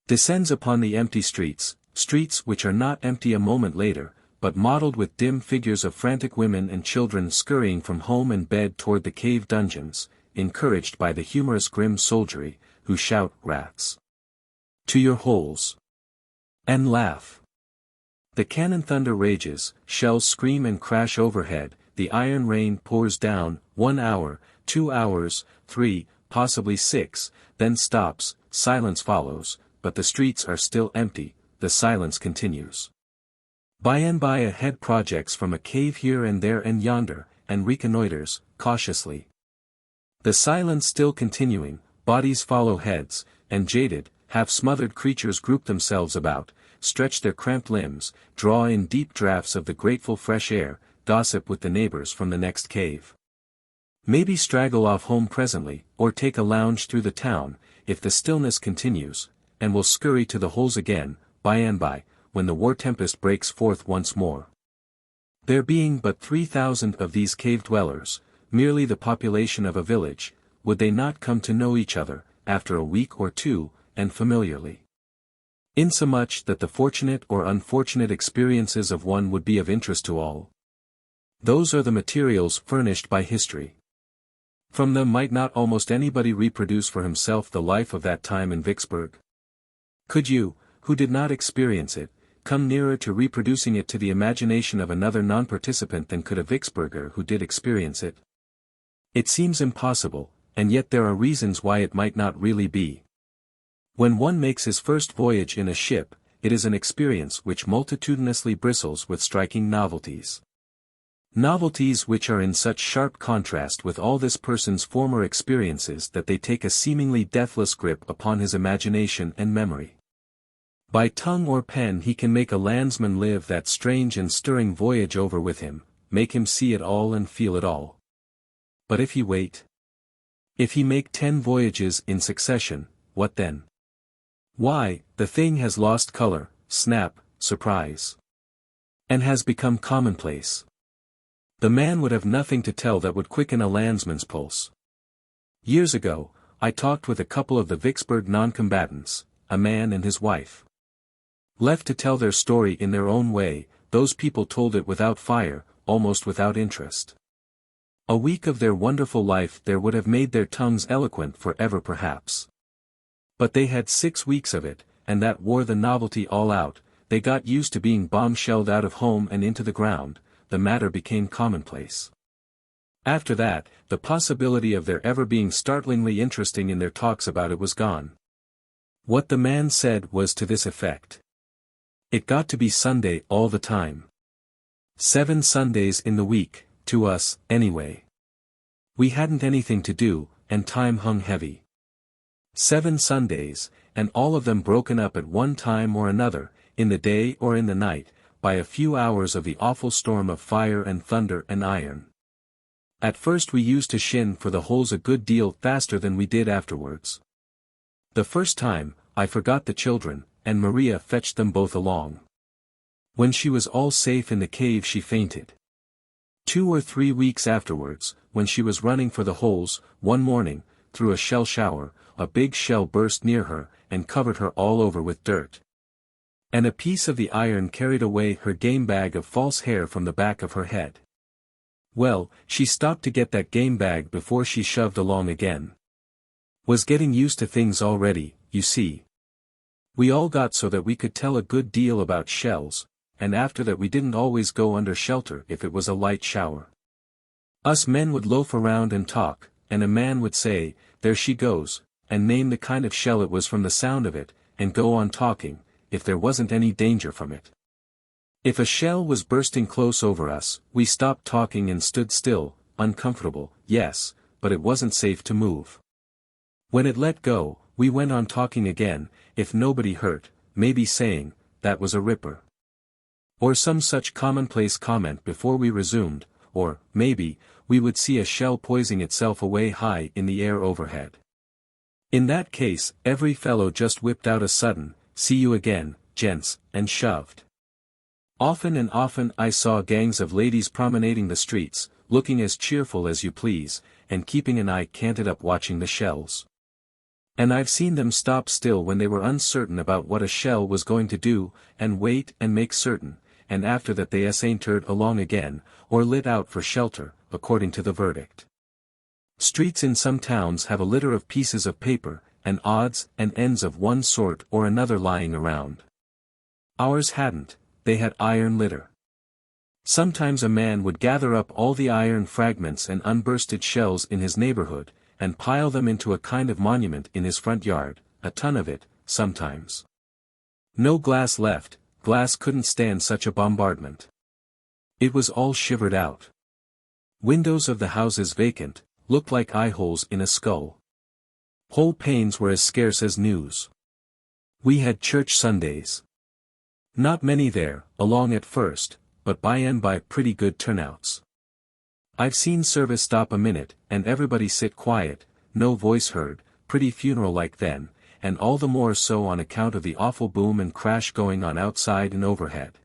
Descends upon the empty streets, streets which are not empty a moment later, but mottled with dim figures of frantic women and children scurrying from home and bed toward the cave dungeons, encouraged by the humorous grim soldiery, who shout, "Rats! To your holes!" and laugh. The cannon thunder rages, shells scream and crash overhead, the iron rain pours down, 1 hour, 2 hours, 3, possibly 6, then stops, silence follows, but the streets are still empty, the silence continues. By and by a head projects from a cave here and there and yonder, and reconnoiters, cautiously. The silence still continuing, bodies follow heads, and jaded, half-smothered creatures group themselves about, stretch their cramped limbs, draw in deep draughts of the grateful fresh air, gossip with the neighbors from the next cave. Maybe straggle off home presently, or take a lounge through the town, if the stillness continues, and will scurry to the holes again, by and by, when the war tempest breaks forth once more. There being but 3,000 of these cave dwellers, merely the population of a village, would they not come to know each other, after a week or two, and familiarly? Insomuch that the fortunate or unfortunate experiences of one would be of interest to all. Those are the materials furnished by history. From them might not almost anybody reproduce for himself the life of that time in Vicksburg? Could you, who did not experience it, come nearer to reproducing it to the imagination of another non-participant than could a Vicksburger who did experience it? It seems impossible, and yet there are reasons why it might not really be. When one makes his first voyage in a ship, it is an experience which multitudinously bristles with striking novelties. Novelties which are in such sharp contrast with all this person's former experiences that they take a seemingly deathless grip upon his imagination and memory. By tongue or pen he can make a landsman live that strange and stirring voyage over with him, make him see it all and feel it all. But if he wait? If he make 10 voyages in succession, what then? Why, the thing has lost color, snap, surprise. And has become commonplace. The man would have nothing to tell that would quicken a landsman's pulse. Years ago, I talked with a couple of the Vicksburg non-combatants, a man and his wife. Left to tell their story in their own way, those people told it without fire, almost without interest. A week of their wonderful life there would have made their tongues eloquent forever perhaps. But they had 6 weeks of it, and that wore the novelty all out. They got used to being bomb-shelled out of home and into the ground, the matter became commonplace. After that, the possibility of their ever being startlingly interesting in their talks about it was gone. What the man said was to this effect. It got to be Sunday all the time. 7 Sundays in the week, to us, anyway. We hadn't anything to do, and time hung heavy. 7 Sundays, and all of them broken up at one time or another, in the day or in the night, by a few hours of the awful storm of fire and thunder and iron. At first we used to shin for the holes a good deal faster than we did afterwards. The first time, I forgot the children, and Maria fetched them both along. When she was all safe in the cave she fainted. 2 or 3 weeks afterwards, when she was running for the holes, one morning, through a shell shower, a big shell burst near her, and covered her all over with dirt. And a piece of the iron carried away her game bag of false hair from the back of her head. Well, she stopped to get that game bag before she shoved along again. Was getting used to things already, you see. We all got so that we could tell a good deal about shells, and after that we didn't always go under shelter if it was a light shower. Us men would loaf around and talk, and a man would say, "There she goes," and name the kind of shell it was from the sound of it, and go on talking, if there wasn't any danger from it. If a shell was bursting close over us, we stopped talking and stood still, uncomfortable, yes, but it wasn't safe to move. When it let go, we went on talking again, if nobody hurt, maybe saying, "That was a ripper," or some such commonplace comment before we resumed, or, maybe, we would see a shell poising itself away high in the air overhead. In that case, every fellow just whipped out a sudden, "See you again, gents," and shoved. Often and often I saw gangs of ladies promenading the streets, looking as cheerful as you please, and keeping an eye canted up watching the shells. And I've seen them stop still when they were uncertain about what a shell was going to do, and wait and make certain, and after that they entered along again, or lit out for shelter, according to the verdict. Streets in some towns have a litter of pieces of paper, and odds and ends of one sort or another lying around. Ours hadn't, they had iron litter. Sometimes a man would gather up all the iron fragments and unbursted shells in his neighborhood, and pile them into a kind of monument in his front yard, a ton of it, sometimes. No glass left, glass couldn't stand such a bombardment. It was all shivered out. Windows of the houses vacant, looked like eye-holes in a skull. Whole panes were as scarce as news. We had church Sundays. Not many there, along at first, but by and by pretty good turnouts. I've seen service stop a minute, and everybody sit quiet, no voice heard, pretty funeral-like then, and all the more so on account of the awful boom and crash going on outside and overhead.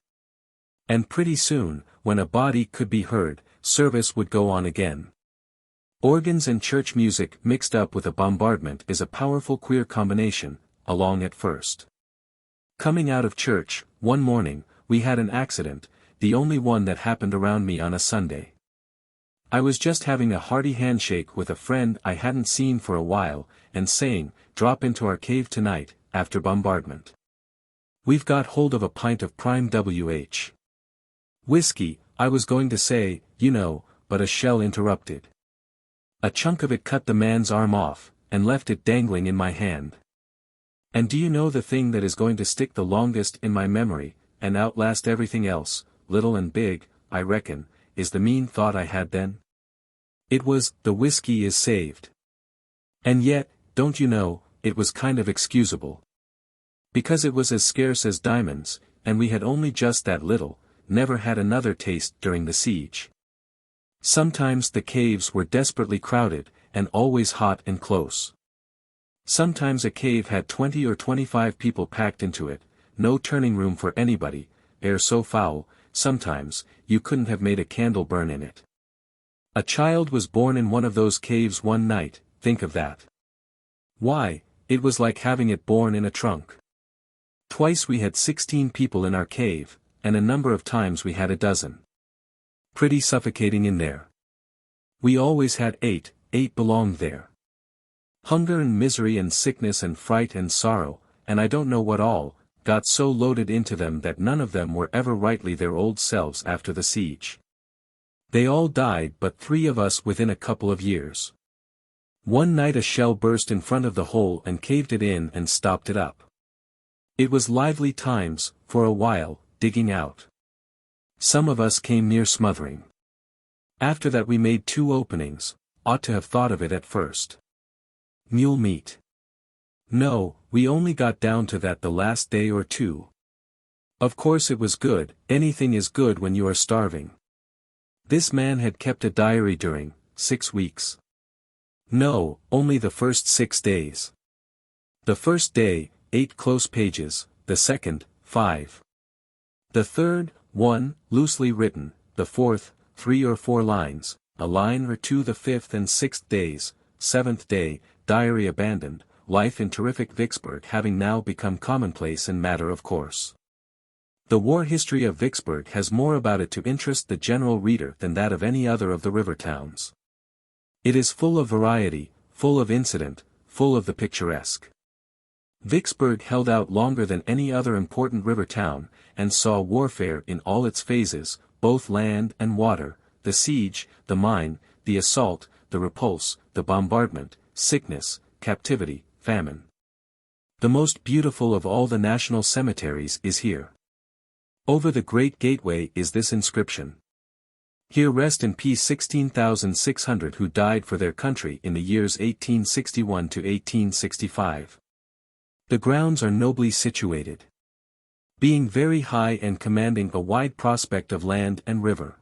And pretty soon, when a body could be heard, service would go on again. Organs and church music mixed up with a bombardment is a powerful queer combination, along at first. Coming out of church, one morning, we had an accident, the only one that happened around me on a Sunday. I was just having a hearty handshake with a friend I hadn't seen for a while, and saying, "Drop into our cave tonight, after bombardment." We've got hold of a pint of prime WH. Whiskey, I was going to say, you know, but a shell interrupted. A chunk of it cut the man's arm off, and left it dangling in my hand. And do you know the thing that is going to stick the longest in my memory, and outlast everything else, little and big, I reckon, is the mean thought I had then? It was, the whiskey is saved. And yet, don't you know, it was kind of excusable. Because it was as scarce as diamonds, and we had only just that little, never had another taste during the siege. Sometimes the caves were desperately crowded, and always hot and close. Sometimes a cave had 20 or 25 people packed into it, no turning room for anybody, air so foul, sometimes, you couldn't have made a candle burn in it. A child was born in one of those caves one night, think of that. Why, it was like having it born in a trunk. Twice we had 16 people in our cave, and a number of times we had a dozen. Pretty suffocating in there. We always had 8 belonged there. Hunger and misery and sickness and fright and sorrow, and I don't know what all, got so loaded into them that none of them were ever rightly their old selves after the siege. They all died but 3 of us within a couple of years. One night a shell burst in front of the hole and caved it in and stopped it up. It was lively times, for a while, digging out. Some of us came near smothering. After that we made 2 openings, ought to have thought of it at first. Mule meat. No, we only got down to that the last day or 2. Of course it was good, anything is good when you are starving. This man had kept a diary during 6 weeks. No, only the first 6 days. The first day, 8 close pages, the second, 5. The third, 1, loosely written, the fourth, 3 or 4 lines, a line or 2 the 5th and 6th days, 7th day, diary abandoned, life in terrific Vicksburg having now become commonplace and matter of course. The war history of Vicksburg has more about it to interest the general reader than that of any other of the river towns. It is full of variety, full of incident, full of the picturesque. Vicksburg held out longer than any other important river town, and saw warfare in all its phases, both land and water, the siege, the mine, the assault, the repulse, the bombardment, sickness, captivity, famine. The most beautiful of all the national cemeteries is here. Over the great gateway is this inscription. Here rest in peace 16,600 who died for their country in the years 1861 to 1865. The grounds are nobly situated, being very high and commanding a wide prospect of land and river.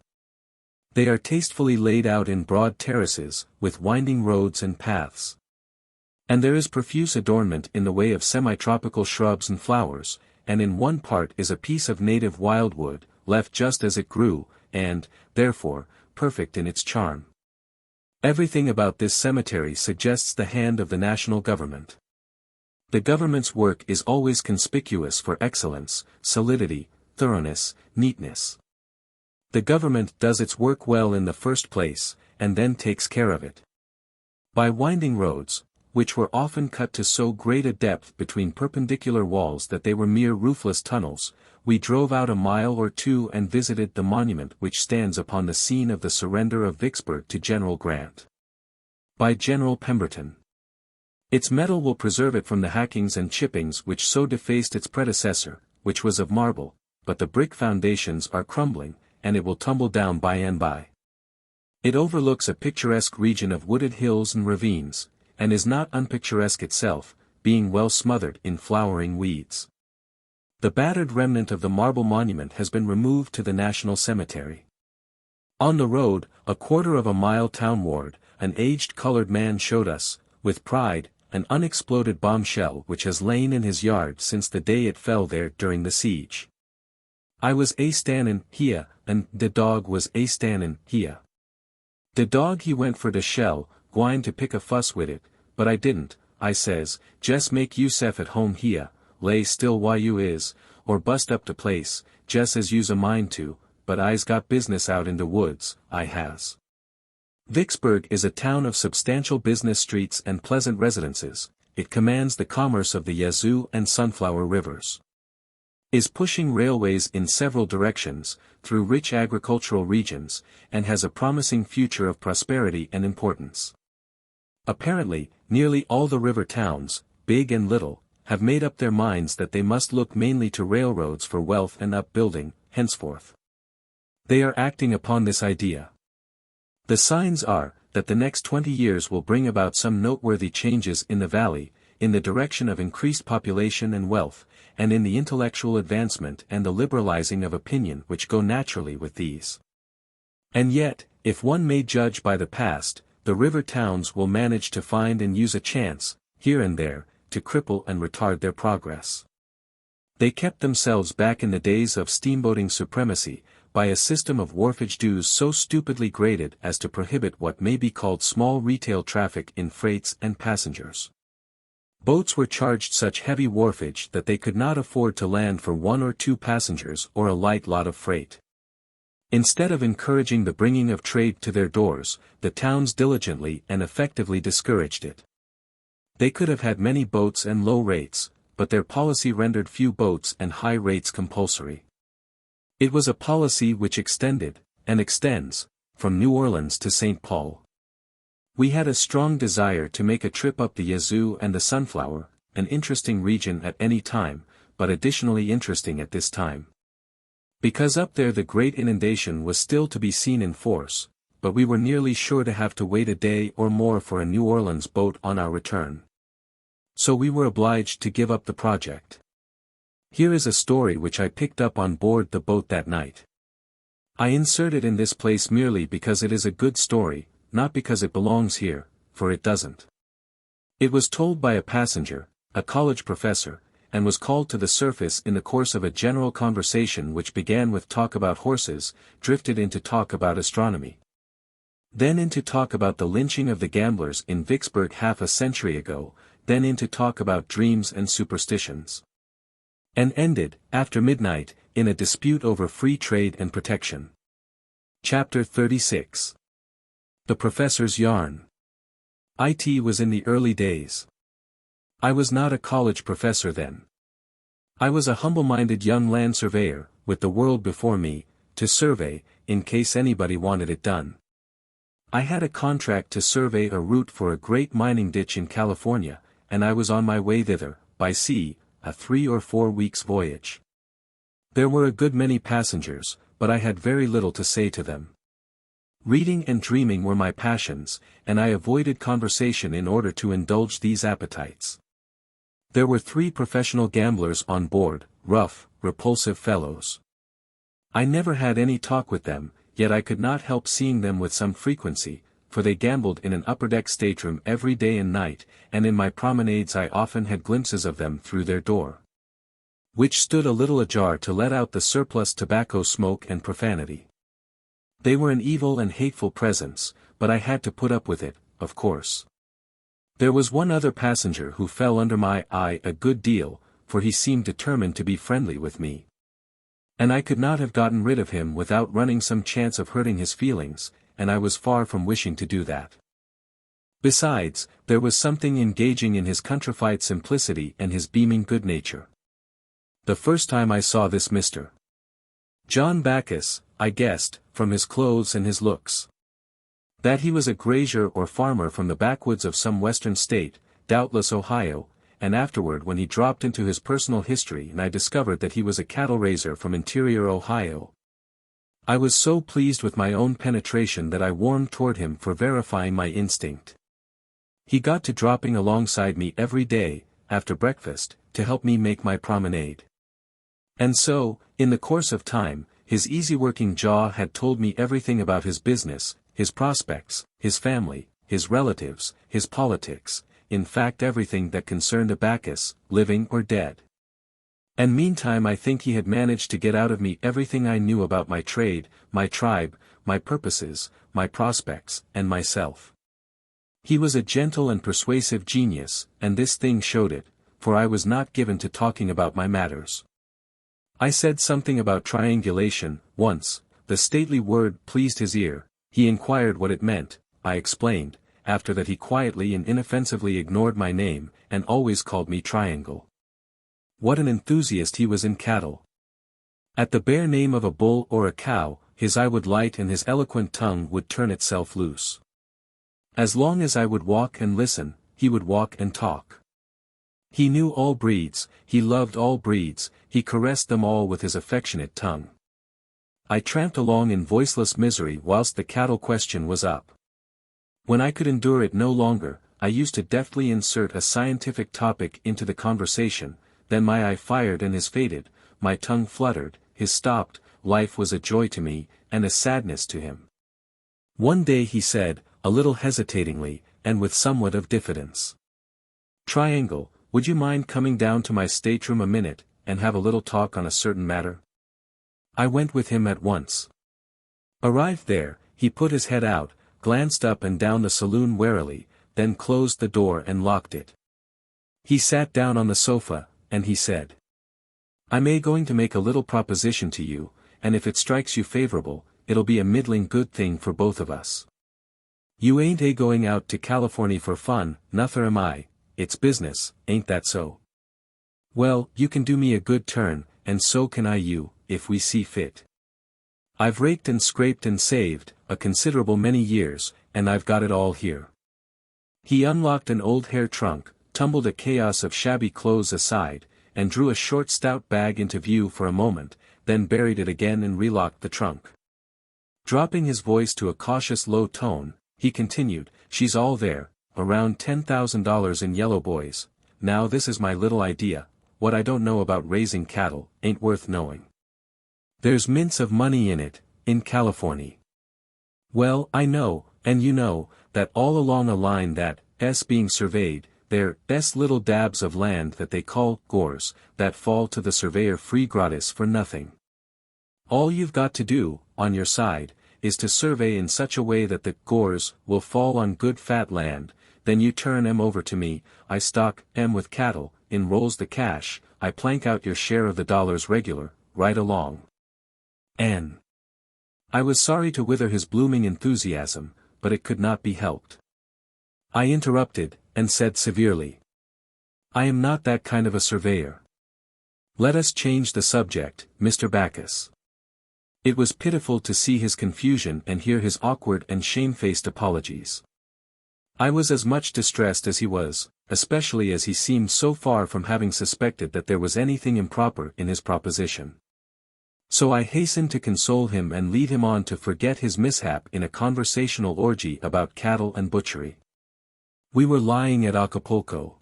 They are tastefully laid out in broad terraces, with winding roads and paths. And there is profuse adornment in the way of semi-tropical shrubs and flowers, and in one part is a piece of native wildwood, left just as it grew, and, therefore, perfect in its charm. Everything about this cemetery suggests the hand of the national government. The government's work is always conspicuous for excellence, solidity, thoroughness, neatness. The government does its work well in the first place, and then takes care of it. By winding roads, which were often cut to so great a depth between perpendicular walls that they were mere roofless tunnels, we drove out a mile or 2 and visited the monument which stands upon the scene of the surrender of Vicksburg to General Grant. By General Pemberton. Its metal will preserve it from the hackings and chippings which so defaced its predecessor, which was of marble, but the brick foundations are crumbling, and it will tumble down by and by. It overlooks a picturesque region of wooded hills and ravines, and is not unpicturesque itself, being well smothered in flowering weeds. The battered remnant of the marble monument has been removed to the National Cemetery. On the road, a quarter of a mile townward, an aged colored man showed us, with pride, an unexploded bombshell which has lain in his yard since the day it fell there during the siege. I was a-standin' here, and the dog was a-standin' here. The dog he went for the shell, gwine to pick a fuss with it, but I didn't, I says, jes make yousef at home here, lay still while you is, or bust up the place, jes as you's a mind to, but I's got business out in the woods, I has. Vicksburg is a town of substantial business streets and pleasant residences. It commands the commerce of the Yazoo and Sunflower rivers. Is pushing railways in several directions, through rich agricultural regions, and has a promising future of prosperity and importance. Apparently, nearly all the river towns, big and little, have made up their minds that they must look mainly to railroads for wealth and upbuilding, henceforth. They are acting upon this idea. The signs are, that the next 20 years will bring about some noteworthy changes in the valley, in the direction of increased population and wealth, and in the intellectual advancement and the liberalizing of opinion which go naturally with these. And yet, if one may judge by the past, the river towns will manage to find and use a chance, here and there, to cripple and retard their progress. They kept themselves back in the days of steamboating supremacy, by a system of wharfage dues so stupidly graded as to prohibit what may be called small retail traffic in freights and passengers. Boats were charged such heavy wharfage that they could not afford to land for 1 or 2 passengers or a light lot of freight. Instead of encouraging the bringing of trade to their doors, the towns diligently and effectively discouraged it. They could have had many boats and low rates, but their policy rendered few boats and high rates compulsory. It was a policy which extended, and extends, from New Orleans to St. Paul. We had a strong desire to make a trip up the Yazoo and the Sunflower, an interesting region at any time, but additionally interesting at this time. Because up there the great inundation was still to be seen in force, but we were nearly sure to have to wait a day or more for a New Orleans boat on our return. So we were obliged to give up the project. Here is a story which I picked up on board the boat that night. I insert it in this place merely because it is a good story, not because it belongs here, for it doesn't. It was told by a passenger, a college professor, and was called to the surface in the course of a general conversation which began with talk about horses, drifted into talk about astronomy. Then into talk about the lynching of the gamblers in Vicksburg half a century ago, then into talk about dreams and superstitions. And ended, after midnight, in a dispute over free trade and protection. Chapter 36. The Professor's Yarn. It was in the early days. I was not a college professor then. I was a humble-minded young land surveyor, with the world before me, to survey, in case anybody wanted it done. I had a contract to survey a route for a great mining ditch in California, and I was on my way thither, by sea, a 3 or 4 weeks' voyage. There were a good many passengers, but I had very little to say to them. Reading and dreaming were my passions, and I avoided conversation in order to indulge these appetites. There were 3 professional gamblers on board, rough, repulsive fellows. I never had any talk with them, yet I could not help seeing them with some frequency, for they gambled in an upper-deck stateroom every day and night, and in my promenades I often had glimpses of them through their door, which stood a little ajar to let out the surplus tobacco smoke and profanity. They were an evil and hateful presence, but I had to put up with it, of course. There was one other passenger who fell under my eye a good deal, for he seemed determined to be friendly with me. And I could not have gotten rid of him without running some chance of hurting his feelings, and I was far from wishing to do that. Besides, there was something engaging in his countrified simplicity and his beaming good nature. The first time I saw this Mr. John Backus, I guessed, from his clothes and his looks, that he was a grazier or farmer from the backwoods of some western state, doubtless Ohio, and afterward when he dropped into his personal history and I discovered that he was a cattle raiser from interior Ohio, I was so pleased with my own penetration that I warmed toward him for verifying my instinct. He got to dropping alongside me every day, after breakfast, to help me make my promenade. And so, in the course of time, his easy-working jaw had told me everything about his business, his prospects, his family, his relatives, his politics, in fact everything that concerned a Bacchus, living or dead. And meantime I think he had managed to get out of me everything I knew about my trade, my tribe, my purposes, my prospects, and myself. He was a gentle and persuasive genius, and this thing showed it, for I was not given to talking about my matters. I said something about triangulation, once, the stately word pleased his ear, he inquired what it meant, I explained, after that he quietly and inoffensively ignored my name, and always called me Triangle. What an enthusiast he was in cattle! At the bare name of a bull or a cow, his eye would light and his eloquent tongue would turn itself loose. As long as I would walk and listen, he would walk and talk. He knew all breeds, he loved all breeds, he caressed them all with his affectionate tongue. I tramped along in voiceless misery whilst the cattle question was up. When I could endure it no longer, I used to deftly insert a scientific topic into the conversation, then my eye fired and his faded, my tongue fluttered, his stopped, life was a joy to me, and a sadness to him. One day he said, a little hesitatingly, and with somewhat of diffidence. "Triangle, would you mind coming down to my stateroom a minute, and have a little talk on a certain matter?" I went with him at once. Arrived there, he put his head out, glanced up and down the saloon warily, then closed the door and locked it. He sat down on the sofa, and he said, "I'm going to make a little proposition to you, and if it strikes you favorable, it'll be a middling good thing for both of us. You ain't going out to Californy for fun, nuther am I, it's business, ain't that so? Well, you can do me a good turn, and so can I you, if we see fit. I've raked and scraped and saved, a considerable many years, and I've got it all here." He unlocked an old hair trunk, tumbled a chaos of shabby clothes aside, and drew a short stout bag into view for a moment, then buried it again and relocked the trunk. Dropping his voice to a cautious low tone, he continued, "She's all there, around $10,000 in yellow boys. Now this is my little idea, what I don't know about raising cattle, ain't worth knowing. There's mints of money in it, in California. Well, I know, and you know, that all along a line that's being surveyed, there's little dabs of land that they call gores, that fall to the surveyor free gratis for nothing. All you've got to do, on your side, is to survey in such a way that the gores will fall on good fat land, then you turn 'em over to me, I stock 'em with cattle, in rolls the cash, I plank out your share of the dollars regular, right along." And I was sorry to wither his blooming enthusiasm, but it could not be helped. I interrupted, and said severely, "I am not that kind of a surveyor. Let us change the subject, Mr. Backus." It was pitiful to see his confusion and hear his awkward and shamefaced apologies. I was as much distressed as he was, especially as he seemed so far from having suspected that there was anything improper in his proposition. So I hastened to console him and lead him on to forget his mishap in a conversational orgy about cattle and butchery. We were lying at Acapulco.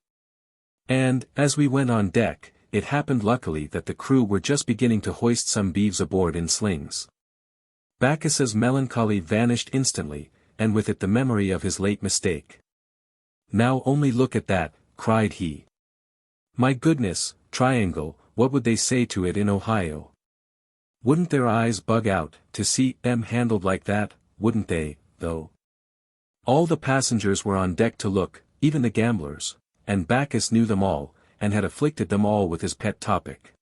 And, as we went on deck, it happened luckily that the crew were just beginning to hoist some beeves aboard in slings. Bacchus's melancholy vanished instantly, and with it the memory of his late mistake. "Now only look at that," cried he. "My goodness, Triangle, what would they say to it in Ohio? Wouldn't their eyes bug out, to see 'em handled like that, wouldn't they, though?" All the passengers were on deck to look, even the gamblers, and Bacchus knew them all, and had afflicted them all with his pet topic.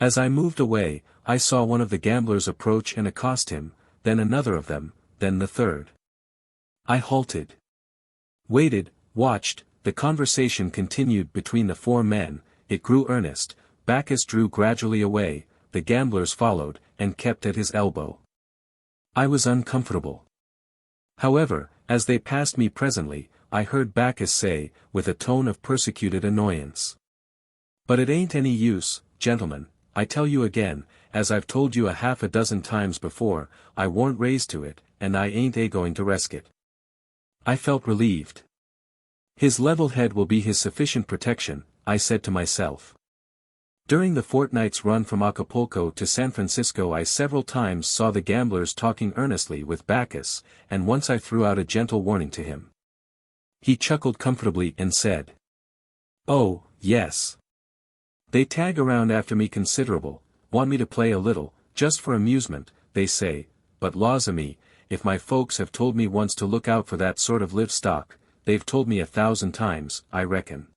As I moved away, I saw one of the gamblers approach and accost him, then another of them, then the third. I halted. Waited, watched, the conversation continued between the four men, it grew earnest, Bacchus drew gradually away, the gamblers followed, and kept at his elbow. I was uncomfortable. However, as they passed me presently, I heard Bacchus say, with a tone of persecuted annoyance, "But it ain't any use, gentlemen, I tell you again, as I've told you a half a dozen times before, I warn't raised to it, and I ain't going to risk it." I felt relieved. His level head will be his sufficient protection, I said to myself. During the fortnight's run from Acapulco to San Francisco I several times saw the gamblers talking earnestly with Bacchus, and once I threw out a gentle warning to him. He chuckled comfortably and said, "Oh, yes. They tag around after me considerable, want me to play a little, just for amusement, they say, but laws a me, if my folks have told me once to look out for that sort of livestock, they've told me 1,000 times, I reckon."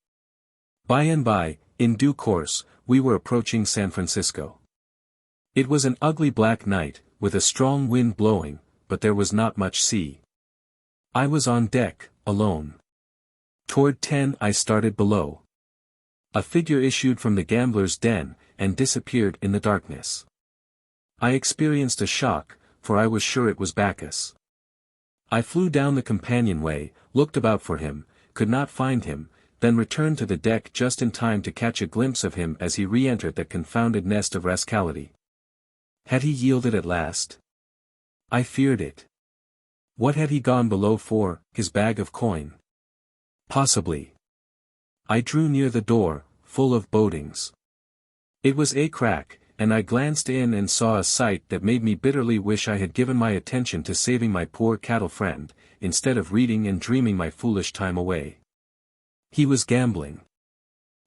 By and by, in due course, we were approaching San Francisco. It was an ugly black night, with a strong wind blowing, but there was not much sea. I was on deck, alone. Toward 10 I started below. A figure issued from the gambler's den, and disappeared in the darkness. I experienced a shock, for I was sure it was Bacchus. I flew down the companionway, looked about for him, could not find him, then returned to the deck just in time to catch a glimpse of him as he re-entered that confounded nest of rascality. Had he yielded at last? I feared it. What had he gone below for, his bag of coin? Possibly. I drew near the door, full of bodings. It was a crack, and I glanced in and saw a sight that made me bitterly wish I had given my attention to saving my poor cattle friend, instead of reading and dreaming my foolish time away. He was gambling.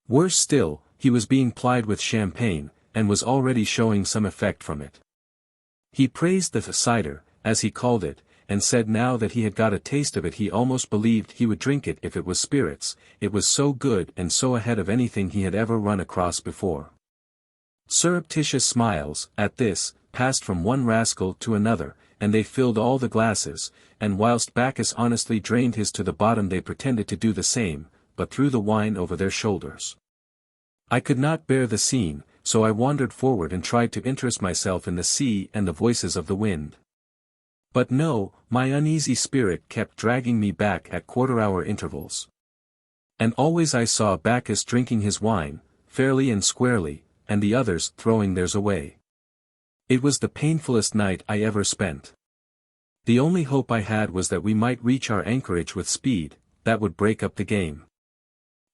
Worse still, he was being plied with champagne, and was already showing some effect from it. He praised the cider, as he called it, and said now that he had got a taste of it he almost believed he would drink it if it was spirits, it was so good and so ahead of anything he had ever run across before. Surreptitious smiles, at this, passed from one rascal to another, and they filled all the glasses, and whilst Bacchus honestly drained his to the bottom they pretended to do the same, but threw the wine over their shoulders. I could not bear the scene, so I wandered forward and tried to interest myself in the sea and the voices of the wind. But no, my uneasy spirit kept dragging me back at quarter-hour intervals. And always I saw Bacchus drinking his wine, fairly and squarely, and the others throwing theirs away. It was the painfulest night I ever spent. The only hope I had was that we might reach our anchorage with speed, that would break up the game.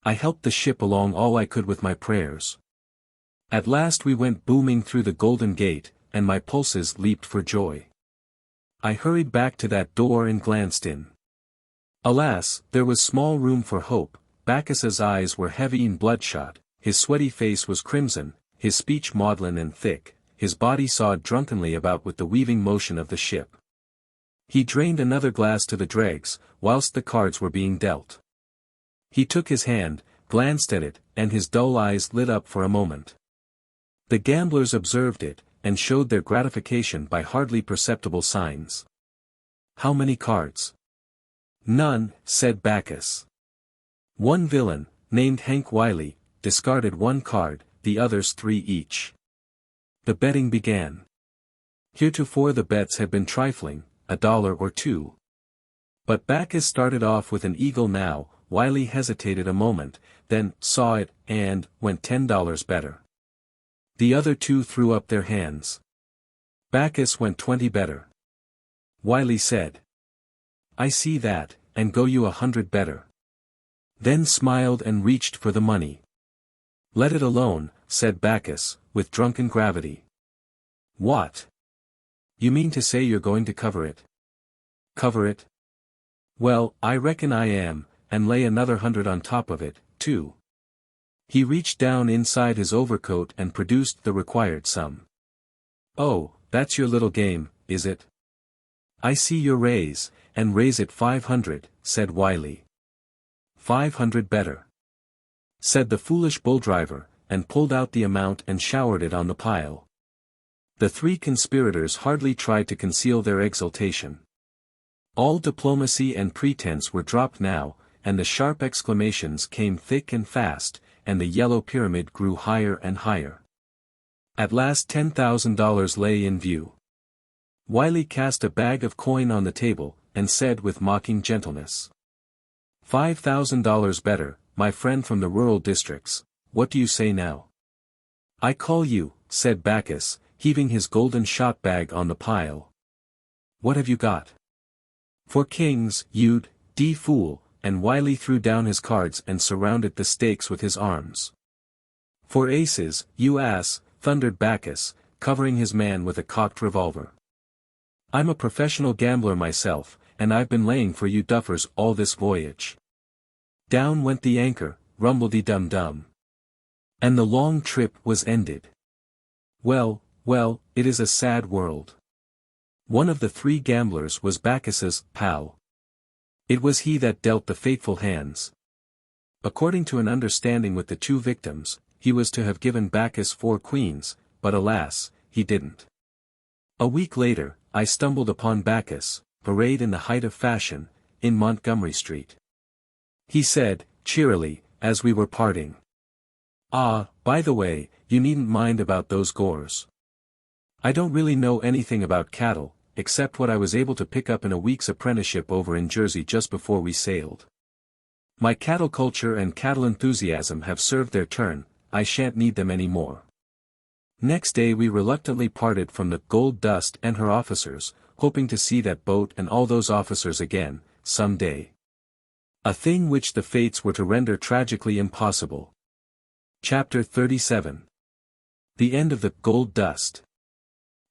I helped the ship along all I could with my prayers. At last we went booming through the Golden Gate, and my pulses leaped for joy. I hurried back to that door and glanced in. Alas, there was small room for hope. Bacchus's eyes were heavy and bloodshot, his sweaty face was crimson, his speech maudlin and thick, his body sawed drunkenly about with the weaving motion of the ship. He drained another glass to the dregs, whilst the cards were being dealt. He took his hand, glanced at it, and his dull eyes lit up for a moment. The gamblers observed it, and showed their gratification by hardly perceptible signs. "How many cards?" "None," said Bacchus. One villain, named Hank Wiley, discarded one card, the others 3 each. The betting began. Heretofore the bets had been trifling, $1 or $2. But Bacchus started off with an eagle now. Wiley hesitated a moment, then saw it, and went $10 better. The other 2 threw up their hands. Bacchus went 20 better. Wiley said, "I see that, and go you 100 better." Then smiled and reached for the money. "Let it alone," said Bacchus, with drunken gravity. "What? You mean to say you're going to cover it?" "Cover it? Well, I reckon I am, and lay another 100 on top of it, too." He reached down inside his overcoat and produced the required sum. "Oh, that's your little game, is it? I see your raise, and raise it 500, said Wiley. 500 better, said the foolish bull-driver, and pulled out the amount and showered it on the pile. The 3 conspirators hardly tried to conceal their exultation. All diplomacy and pretense were dropped now, and the sharp exclamations came thick and fast, and the yellow pyramid grew higher and higher. At last $10,000 lay in view. Wiley cast a bag of coin on the table, and said with mocking gentleness, $5,000 better, my friend from the rural districts, what do you say now? I call you, said Bacchus, heaving his golden shot bag on the pile. What have you got? For kings, you'd, fool, and Wiley threw down his cards and surrounded the stakes with his arms. For aces, you ass, thundered Bacchus, covering his man with a cocked revolver. I'm a professional gambler myself, and I've been laying for you duffers all this voyage. Down went the anchor, rumble-de-dum-dum. And the long trip was ended. Well, well, it is a sad world. One of the 3 gamblers was Bacchus's pal. It was he that dealt the fateful hands. According to an understanding with the 2 victims, he was to have given Bacchus 4 queens, but alas, he didn't. A week later, I stumbled upon Bacchus, arrayed in the height of fashion, in Montgomery Street. He said, cheerily, as we were parting, Ah, by the way, you needn't mind about those gores. I don't really know anything about cattle, except what I was able to pick up in a week's apprenticeship over in Jersey just before we sailed. My cattle culture and cattle enthusiasm have served their turn, I shan't need them any more. Next day we reluctantly parted from the Gold Dust and her officers, hoping to see that boat and all those officers again, some day. A thing which the fates were to render tragically impossible. Chapter 37. The end of the Gold Dust.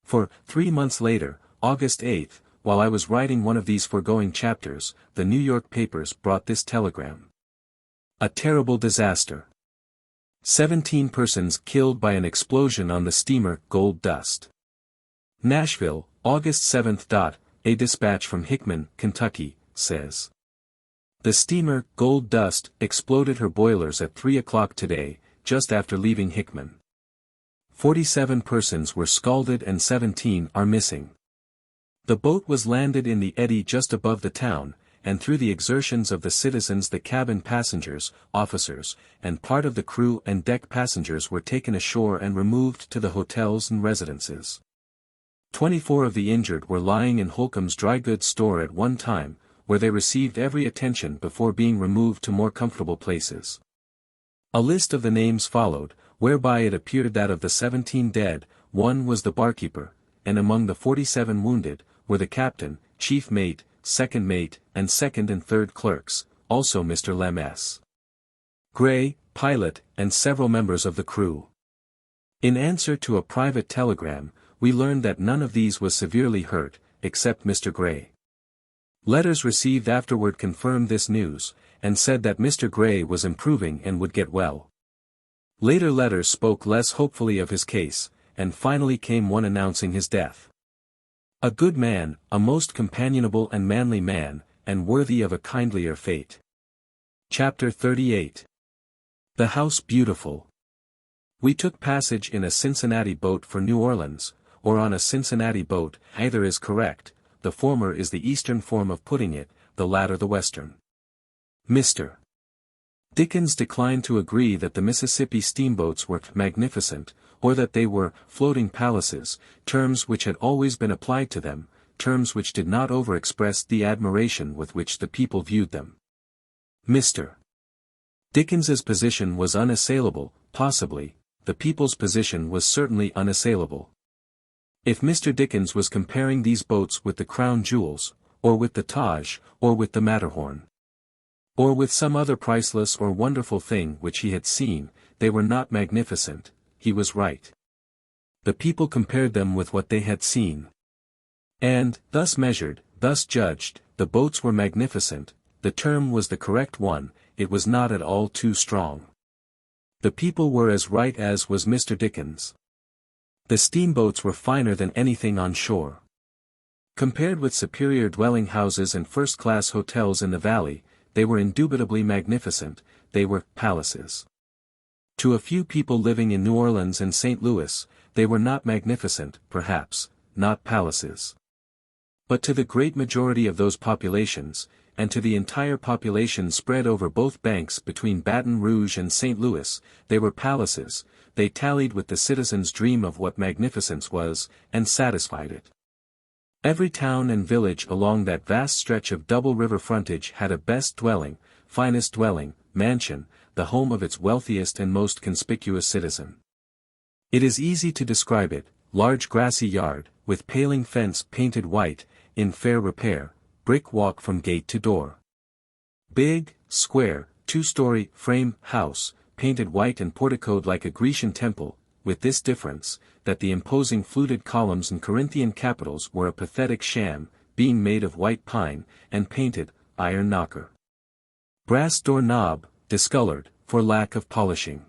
For 3 months later, August 8th, while I was writing one of these foregoing chapters, the New York papers brought this telegram. A terrible disaster. 17 persons killed by an explosion on the steamer Gold Dust. Nashville, August 7th. A dispatch from Hickman, Kentucky, says. The steamer Gold Dust exploded her boilers at 3 o'clock today, just after leaving Hickman. 47 persons were scalded and 17 are missing. The boat was landed in the eddy just above the town, and through the exertions of the citizens the cabin passengers, officers, and part of the crew and deck passengers were taken ashore and removed to the hotels and residences. 24 of the injured were lying in Holcomb's dry goods store at one time, where they received every attention before being removed to more comfortable places. A list of the names followed, whereby it appeared that of the 17 dead, one was the barkeeper, and among the 47 wounded, were the captain, chief mate, second mate, and second and third clerks, also Mr. Lem S. Gray, pilot, and several members of the crew. In answer to a private telegram, we learned that none of these was severely hurt, except Mr. Gray. Letters received afterward confirmed this news, and said that Mr. Gray was improving and would get well. Later letters spoke less hopefully of his case, and finally came one announcing his death. A good man, a most companionable and manly man, and worthy of a kindlier fate. Chapter 38. The House Beautiful. We took passage in a Cincinnati boat for New Orleans, or on a Cincinnati boat, either is correct, the former is the eastern form of putting it, the latter the western. Mr. Dickens declined to agree that the Mississippi steamboats were magnificent, or that they were floating palaces, terms which had always been applied to them, terms which did not over-express the admiration with which the people viewed them. Mr. Dickens's position was unassailable, possibly, the people's position was certainly unassailable. If Mr. Dickens was comparing these boats with the crown jewels, or with the Taj, or with the Matterhorn, or with some other priceless or wonderful thing which he had seen, they were not magnificent, he was right. The people compared them with what they had seen. And, thus measured, thus judged, the boats were magnificent, the term was the correct one, it was not at all too strong. The people were as right as was Mr. Dickens. The steamboats were finer than anything on shore. Compared with superior dwelling houses and first-class hotels in the valley, they were indubitably magnificent, they were palaces. To a few people living in New Orleans and St. Louis, they were not magnificent, perhaps, not palaces. But to the great majority of those populations, and to the entire population spread over both banks between Baton Rouge and St. Louis, they were palaces, they tallied with the citizen's dream of what magnificence was, and satisfied it. Every town and village along that vast stretch of double river frontage had a best dwelling, finest dwelling, mansion, the home of its wealthiest and most conspicuous citizen. It is easy to describe it, large grassy yard, with paling fence painted white, in fair repair, brick walk from gate to door. Big, square, 2-story frame house, painted white and porticoed like a Grecian temple, with this difference, that the imposing fluted columns and Corinthian capitals were a pathetic sham, being made of white pine, and painted, iron knocker. Brass door knob, discolored, for lack of polishing.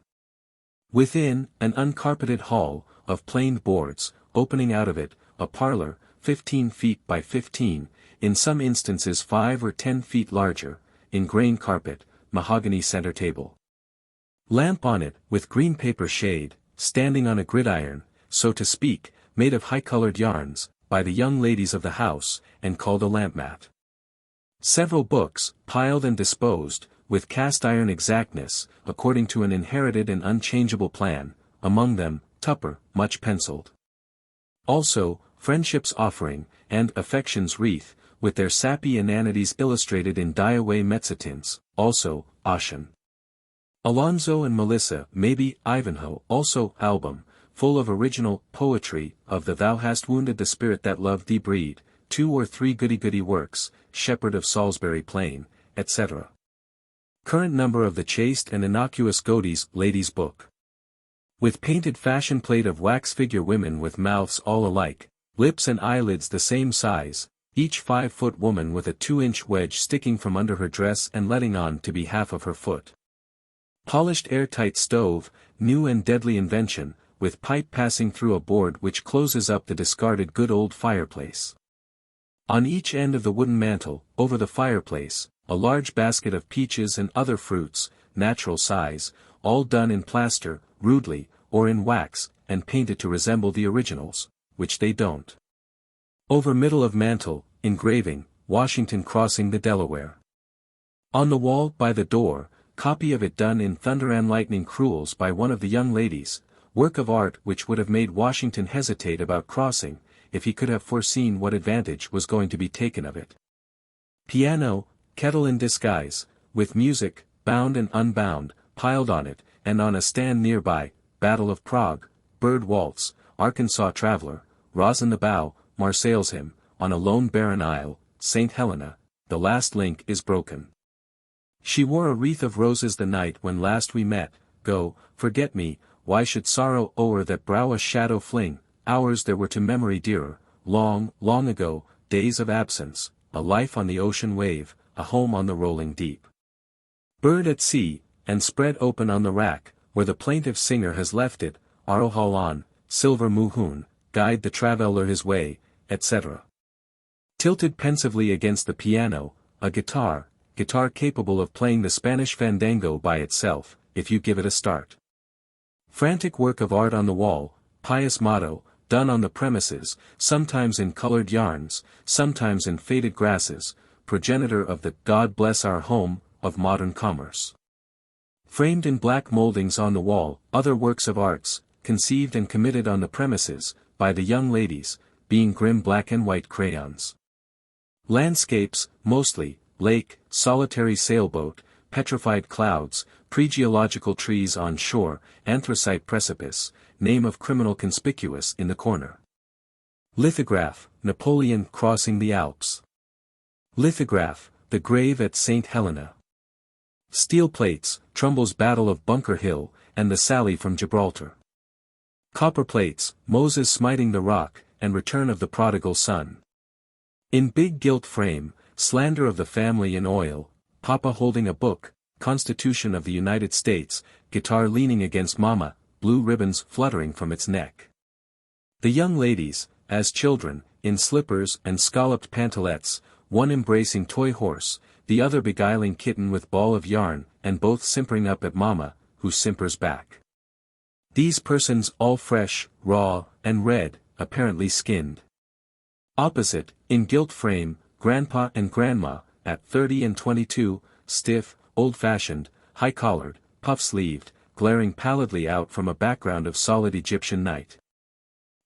Within, an uncarpeted hall, of planed boards, opening out of it, a parlor, 15 feet by 15, in some instances 5 or 10 feet larger, in grain carpet, mahogany center table. Lamp on it, with green paper shade, standing on a gridiron, so to speak, made of high-colored yarns, by the young ladies of the house, and called a lamp mat. Several books, piled and disposed, with cast-iron exactness, according to an inherited and unchangeable plan, among them, Tupper, much penciled. Also, Friendship's Offering, and Affection's Wreath, with their sappy inanities illustrated in die-away mezzotints, also, Ossian. Alonzo and Melissa, maybe, Ivanhoe, also, album, full of original poetry, of the Thou hast wounded the spirit that loved thee breed, 2 or 3 goody-goody works, Shepherd of Salisbury Plain, etc. Current number of the chaste and innocuous Godey's Lady's Book. With painted fashion plate of wax figure women with mouths all alike, lips and eyelids the same size, each 5-foot woman with a 2-inch wedge sticking from under her dress and letting on to be half of her foot. Polished airtight stove, new and deadly invention, with pipe passing through a board which closes up the discarded good old fireplace. On each end of the wooden mantel, over the fireplace, a large basket of peaches and other fruits, natural size, all done in plaster, rudely, or in wax, and painted to resemble the originals, which they don't. Over middle of mantel, engraving, Washington crossing the Delaware. On the wall, by the door, copy of it done in thunder and lightning crewels by one of the young ladies, work of art which would have made Washington hesitate about crossing, if he could have foreseen what advantage was going to be taken of it. Piano, kettle in disguise, with music, bound and unbound, piled on it, and on a stand nearby, Battle of Prague, Bird Waltz, Arkansas Traveler, Rosin the Bow, Marseille's Hymn, on a lone barren isle, St. Helena, the last link is broken. She wore a wreath of roses the night when last we met, go, forget me, why should sorrow o'er that brow a shadow fling, hours there were to memory dearer, long, long ago, days of absence, a life on the ocean wave, a home on the rolling deep. Bird at sea, and spread open on the rack, where the plaintive singer has left it, Arohal on, silver muhun, guide the traveller his way, etc. Tilted pensively against the piano, a guitar capable of playing the Spanish fandango by itself, if you give it a start. Frantic work of art on the wall, pious motto, done on the premises, sometimes in colored yarns, sometimes in faded grasses, progenitor of the God bless our home, of modern commerce. Framed in black moldings on the wall, other works of arts, conceived and committed on the premises, by the young ladies, being grim black and white crayons. Landscapes, mostly, lake, solitary sailboat, petrified clouds, pre-geological trees on shore, anthracite precipice, name of criminal conspicuous in the corner. Lithograph, Napoleon crossing the Alps. Lithograph, the grave at St. Helena. Steel plates, Trumbull's Battle of Bunker Hill, and the sally from Gibraltar. Copper plates, Moses smiting the rock, and return of the prodigal son. In big gilt frame, slander of the family in oil, Papa holding a book, Constitution of the United States, guitar leaning against Mama, blue ribbons fluttering from its neck. The young ladies, as children, in slippers and scalloped pantalettes, one embracing toy horse, the other beguiling kitten with ball of yarn, and both simpering up at Mama, who simpers back. These persons all fresh, raw, and red, apparently skinned. Opposite, in gilt frame, Grandpa and Grandma, at 30 and 22, stiff, old-fashioned, high-collared, puff-sleeved, glaring pallidly out from a background of solid Egyptian night.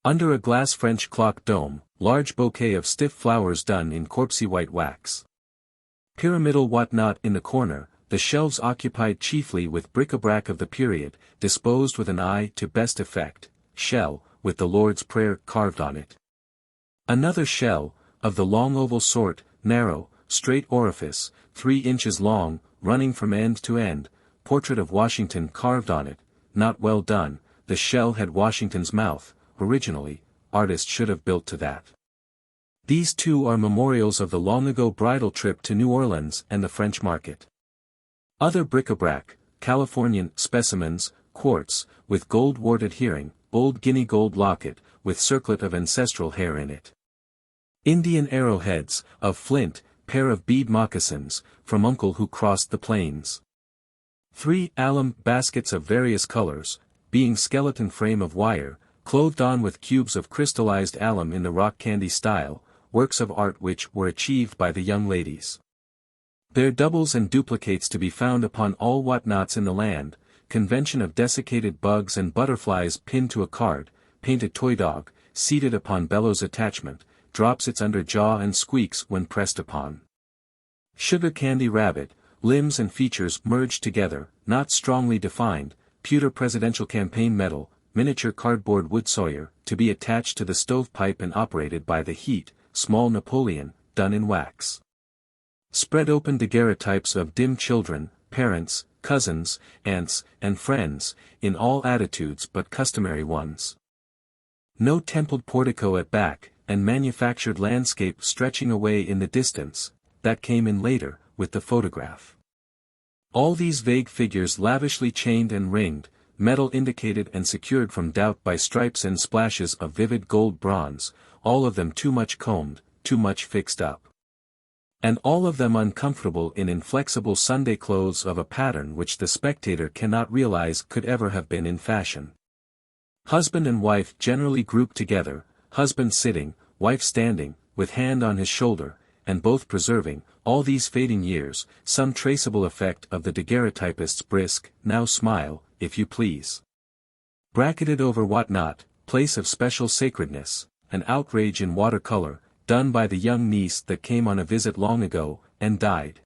Under a glass French clock dome, large bouquet of stiff flowers done in corpsey white wax. Pyramidal whatnot in the corner, the shelves occupied chiefly with bric-a-brac of the period, disposed with an eye to best effect, shell, with the Lord's Prayer carved on it. Another shell, of the long oval sort, narrow, straight orifice, 3 inches long, running from end to end, portrait of Washington carved on it, not well done, the shell had Washington's mouth, originally, artist should have built to that. These two are memorials of the long-ago bridal trip to New Orleans and the French market. Other bric-a-brac, Californian specimens, quartz, with gold wart adhering, old guinea gold locket, with circlet of ancestral hair in it. Indian arrowheads, of flint, pair of bead moccasins, from uncle who crossed the plains. 3 alum baskets of various colors, being skeleton frame of wire, clothed on with cubes of crystallized alum in the rock candy style, works of art which were achieved by the young ladies. There doubles and duplicates to be found upon all whatnots in the land, convention of desiccated bugs and butterflies pinned to a card, painted toy dog, seated upon bellows attachment, drops its under jaw and squeaks when pressed upon. Sugar candy rabbit, limbs and features merged together, not strongly defined, pewter presidential campaign medal, miniature cardboard wood sawyer, to be attached to the stovepipe and operated by the heat, small Napoleon, done in wax. Spread open daguerreotypes of dim children, parents, cousins, aunts, and friends, in all attitudes but customary ones. No templed portico at back, and manufactured landscape stretching away in the distance, that came in later, with the photograph. All these vague figures lavishly chained and ringed, metal indicated and secured from doubt by stripes and splashes of vivid gold bronze, all of them too much combed, too much fixed up. And all of them uncomfortable in inflexible Sunday clothes of a pattern which the spectator cannot realize could ever have been in fashion. Husband and wife generally grouped together, husband sitting, wife standing, with hand on his shoulder, and both preserving, all these fading years, some traceable effect of the daguerreotypist's brisk, now smile, if you please. Bracketed over whatnot, place of special sacredness, an outrage in watercolor, done by the young niece that came on a visit long ago, and died.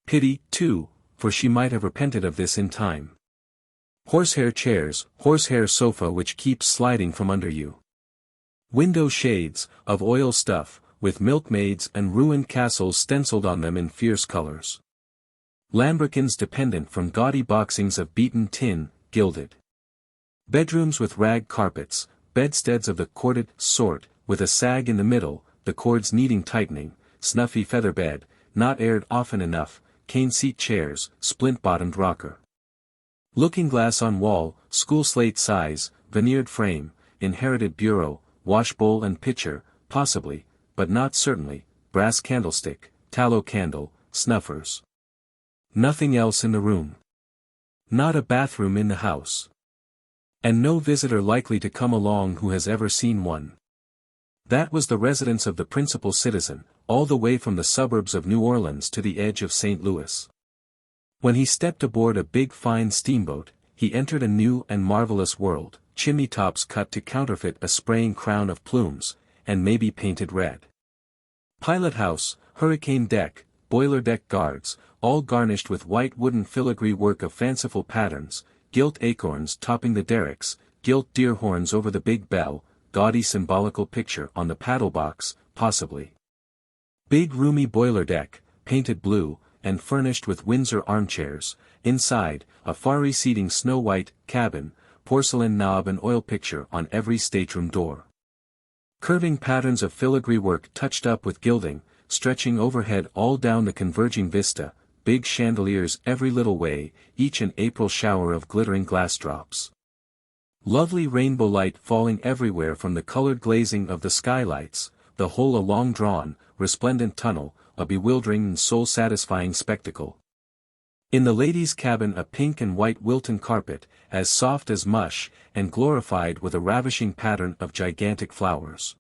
Pity, too, for she might have repented of this in time. Horsehair chairs, horsehair sofa which keeps sliding from under you. Window shades, of oil stuff, with milkmaids and ruined castles stenciled on them in fierce colors. Lambrequins dependent from gaudy boxings of beaten tin, gilded. Bedrooms with rag carpets, bedsteads of the corded sort, with a sag in the middle, the cords needing tightening, snuffy feather bed, not aired often enough, cane seat chairs, splint-bottomed rocker. Looking glass on wall, school slate size, veneered frame, inherited bureau, washbowl and pitcher, possibly, but not certainly, brass candlestick, tallow candle, snuffers. Nothing else in the room. Not a bathroom in the house. And no visitor likely to come along who has ever seen one. That was the residence of the principal citizen, all the way from the suburbs of New Orleans to the edge of St. Louis. When he stepped aboard a big fine steamboat, he entered a new and marvelous world, chimney tops cut to counterfeit a spraying crown of plumes, and maybe painted red. Pilot house, hurricane deck, boiler deck guards, all garnished with white wooden filigree work of fanciful patterns, gilt acorns topping the derricks, gilt deer horns over the big bell, gaudy symbolical picture on the paddle box, possibly. Big roomy boiler deck, painted blue, and furnished with Windsor armchairs, inside, a far-receding snow-white cabin, porcelain knob and oil picture on every stateroom door. Curving patterns of filigree work touched up with gilding, stretching overhead all down the converging vista, big chandeliers every little way, each an April shower of glittering glass drops. Lovely rainbow light falling everywhere from the colored glazing of the skylights, the whole a long-drawn, resplendent tunnel, a bewildering and soul-satisfying spectacle. In the ladies' cabin a pink and white Wilton carpet, as soft as mush, and glorified with a ravishing pattern of gigantic flowers.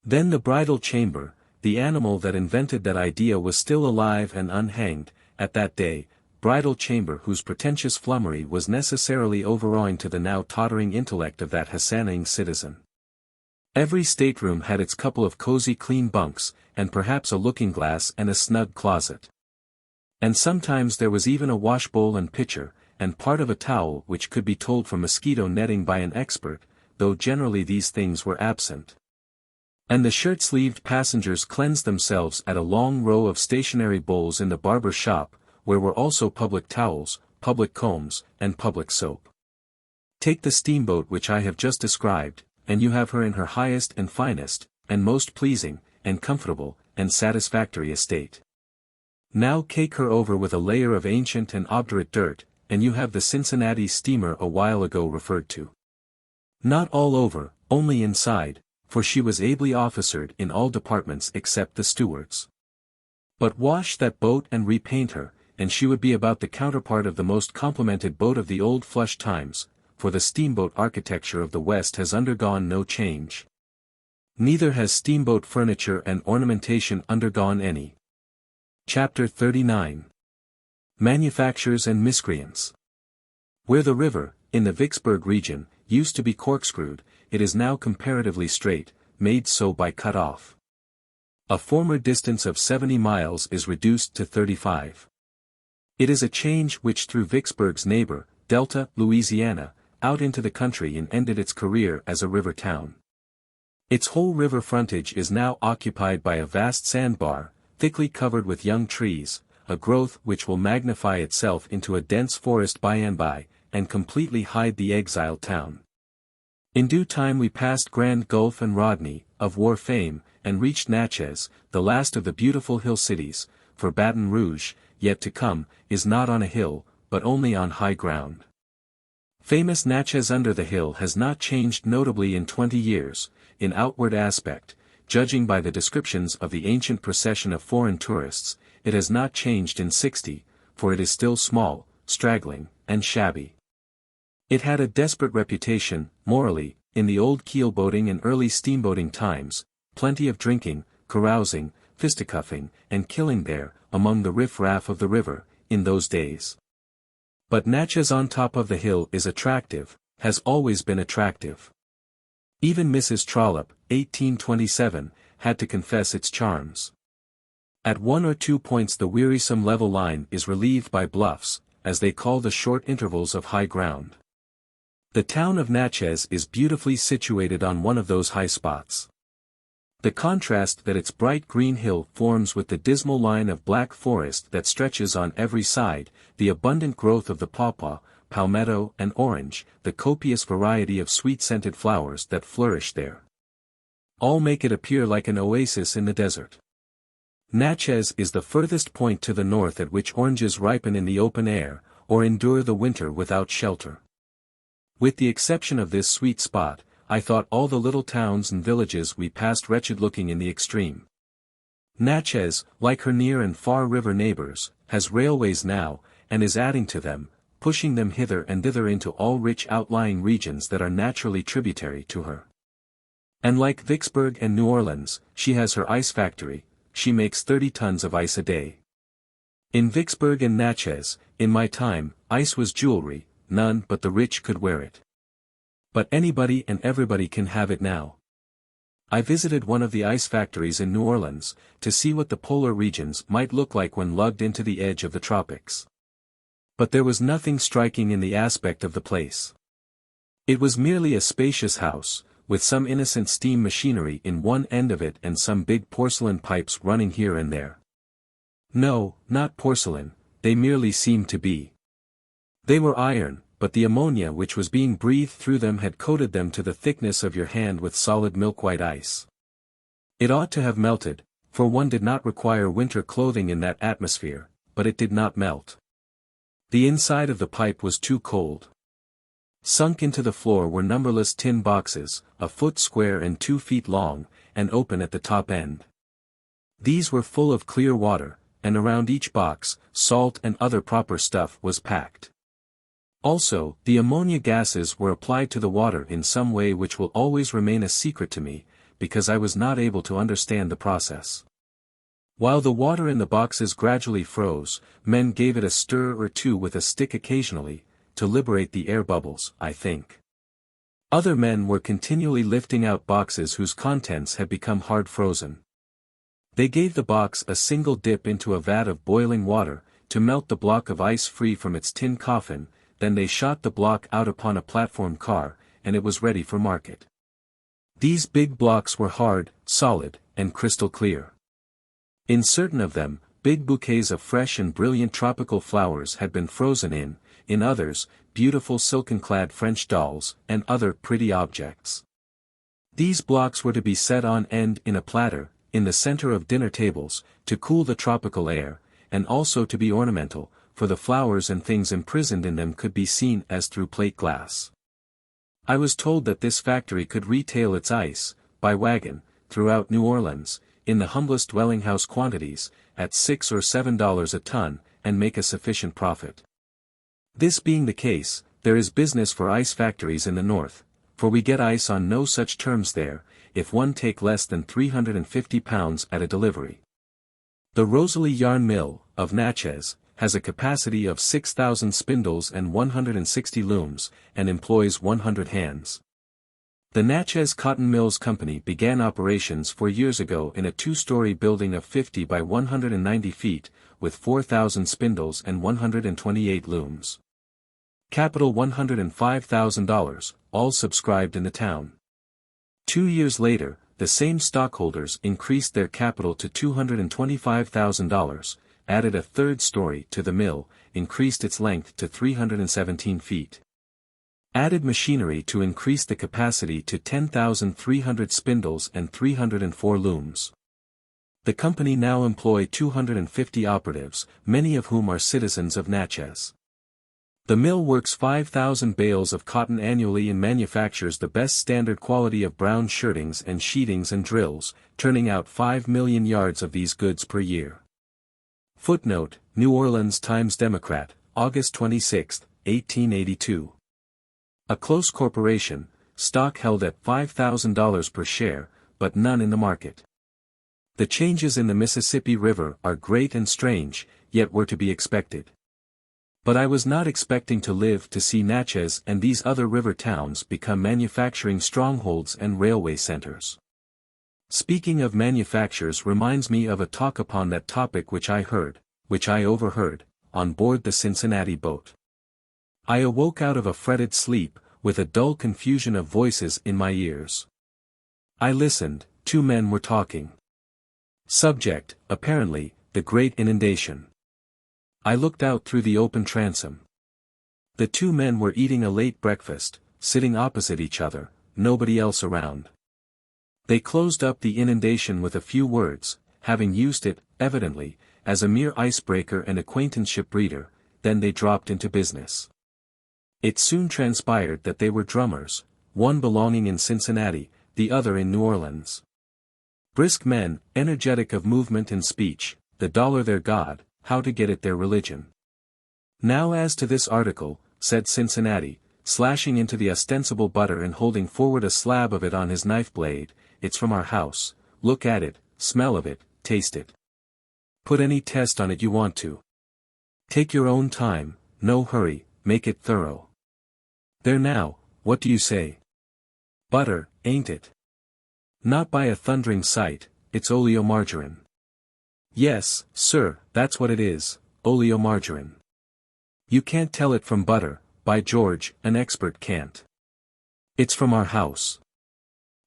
Then the bridal chamber, the animal that invented that idea was still alive and unhanged, at that day, bridal chamber whose pretentious flummery was necessarily overawing to the now tottering intellect of that Hassanine citizen. Every stateroom had its couple of cozy clean bunks, and perhaps a looking-glass and a snug closet. And sometimes there was even a washbowl and pitcher, and part of a towel which could be told from mosquito netting by an expert, though generally these things were absent. And the shirt-sleeved passengers cleansed themselves at a long row of stationary bowls in the barber shop, where were also public towels, public combs, and public soap. Take the steamboat which I have just described, and you have her in her highest and finest, and most pleasing, and comfortable, and satisfactory estate. Now cake her over with a layer of ancient and obdurate dirt, and you have the Cincinnati steamer a while ago referred to. Not all over, only inside, for she was ably officered in all departments except the stewards. But wash that boat and repaint her, and she would be about the counterpart of the most complimented boat of the old flush times, for the steamboat architecture of the West has undergone no change. Neither has steamboat furniture and ornamentation undergone any. Chapter 39. Manufactures and Miscreants. Where the river, in the Vicksburg region, used to be corkscrewed, it is now comparatively straight, made so by cut-off. A former distance of 70 miles is reduced to 35. It is a change which threw Vicksburg's neighbor, Delta, Louisiana, out into the country and ended its career as a river town. Its whole river frontage is now occupied by a vast sandbar, thickly covered with young trees, a growth which will magnify itself into a dense forest by and by, and completely hide the exiled town. In due time we passed Grand Gulf and Rodney, of war fame, and reached Natchez, the last of the beautiful hill cities, for Baton Rouge, yet to come, is not on a hill, but only on high ground. Famous Natchez under the hill has not changed notably in 20 years, in outward aspect, judging by the descriptions of the ancient procession of foreign tourists. It has not changed in 60, for it is still small, straggling, and shabby. It had a desperate reputation, morally, in the old keelboating and early steamboating times, plenty of drinking, carousing, fisticuffing, and killing there, among the riff-raff of the river, in those days. But Natchez on top of the hill is attractive, has always been attractive. Even Mrs. Trollope, 1827, had to confess its charms. At one or 2 points the wearisome level line is relieved by bluffs, as they call the short intervals of high ground. The town of Natchez is beautifully situated on one of those high spots. The contrast that its bright green hill forms with the dismal line of black forest that stretches on every side, the abundant growth of the pawpaw, palmetto and orange, the copious variety of sweet-scented flowers that flourish there, all make it appear like an oasis in the desert. Natchez is the furthest point to the north at which oranges ripen in the open air, or endure the winter without shelter. With the exception of this sweet spot, I thought all the little towns and villages we passed wretched-looking in the extreme. Natchez, like her near and far river neighbors, has railways now, and is adding to them, pushing them hither and thither into all rich outlying regions that are naturally tributary to her. And like Vicksburg and New Orleans, she has her ice factory. She makes 30 tons of ice a day. In Vicksburg and Natchez, in my time, ice was jewelry, none but the rich could wear it. But anybody and everybody can have it now. I visited one of the ice factories in New Orleans, to see what the polar regions might look like when lugged into the edge of the tropics. But there was nothing striking in the aspect of the place. It was merely a spacious house, with some innocent steam machinery in one end of it and some big porcelain pipes running here and there. No, not porcelain, they merely seemed to be. They were iron, but the ammonia which was being breathed through them had coated them to the thickness of your hand with solid milk-white ice. It ought to have melted, for one did not require winter clothing in that atmosphere, but it did not melt. The inside of the pipe was too cold. Sunk into the floor were numberless tin boxes, a foot square and 2 feet long, and open at the top end. These were full of clear water, and around each box, salt and other proper stuff was packed. Also, the ammonia gases were applied to the water in some way which will always remain a secret to me, because I was not able to understand the process. While the water in the boxes gradually froze, men gave it a stir or two with a stick occasionally, to liberate the air bubbles, I think. Other men were continually lifting out boxes whose contents had become hard frozen. They gave the box a single dip into a vat of boiling water, to melt the block of ice free from its tin coffin, then they shot the block out upon a platform car, and it was ready for market. These big blocks were hard, solid, and crystal clear. In certain of them, big bouquets of fresh and brilliant tropical flowers had been frozen in others, beautiful silken-clad French dolls, and other pretty objects. These blocks were to be set on end in a platter, in the center of dinner tables, to cool the tropical air, and also to be ornamental, for the flowers and things imprisoned in them could be seen as through plate glass. I was told that this factory could retail its ice, by wagon, throughout New Orleans, in the humblest dwelling-house quantities, at $6 or $7 a ton, and make a sufficient profit. This being the case, there is business for ice factories in the north, for we get ice on no such terms there, if one take less than 350 pounds at a delivery. The Rosalie Yarn Mill, of Natchez, has a capacity of 6,000 spindles and 160 looms, and employs 100 hands. The Natchez Cotton Mills Company began operations 4 years ago in a 2-story building of 50 by 190 feet, with 4,000 spindles and 128 looms. Capital $105,000, all subscribed in the town. 2 years later, the same stockholders increased their capital to $225,000, added a 3rd story to the mill, increased its length to 317 feet. Added machinery to increase the capacity to 10,300 spindles and 304 looms. The company now employ 250 operatives, many of whom are citizens of Natchez. The mill works 5,000 bales of cotton annually and manufactures the best standard quality of brown shirtings and sheetings and drills, turning out 5 million yards of these goods per year. Footnote: New Orleans Times-Democrat, August 26, 1882. A close corporation, stock held at $5,000 per share, but none in the market. The changes in the Mississippi River are great and strange, yet were to be expected. But I was not expecting to live to see Natchez and these other river towns become manufacturing strongholds and railway centers. Speaking of manufactures reminds me of a talk upon that topic which I overheard, on board the Cincinnati boat. I awoke out of a fretted sleep, with a dull confusion of voices in my ears. I listened. 2 men were talking. Subject, apparently, the great inundation. I looked out through the open transom. The 2 men were eating a late breakfast, sitting opposite each other, nobody else around. They closed up the inundation with a few words, having used it, evidently, as a mere icebreaker and acquaintanceship breeder, then they dropped into business. It soon transpired that they were drummers, one belonging in Cincinnati, the other in New Orleans. Brisk men, energetic of movement and speech, the dollar their god, how to get it their religion. Now as to this article, said Cincinnati, slashing into the ostensible butter and holding forward a slab of it on his knife blade, it's from our house, look at it, smell of it, taste it. Put any test on it you want to. Take your own time, no hurry, make it thorough. There now, what do you say? Butter, ain't it? Not by a thundering sight, it's oleomargarine. Yes, sir, that's what it is, oleomargarine. You can't tell it from butter, by George, an expert can't. It's from our house.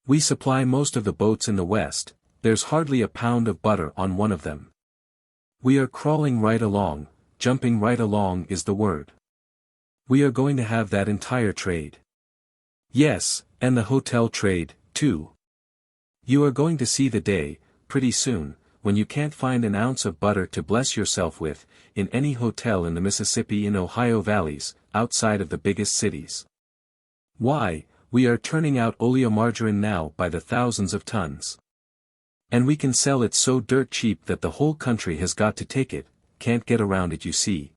We supply most of the boats in the West, there's hardly a pound of butter on one of them. We are crawling right along, jumping right along is the word. We are going to have that entire trade. Yes, and the hotel trade, too. You are going to see the day, pretty soon, when you can't find an ounce of butter to bless yourself with, in any hotel in the Mississippi and Ohio valleys, outside of the biggest cities. Why, we are turning out oleomargarine now by the thousands of tons. And we can sell it so dirt cheap that the whole country has got to take it, can't get around it you see.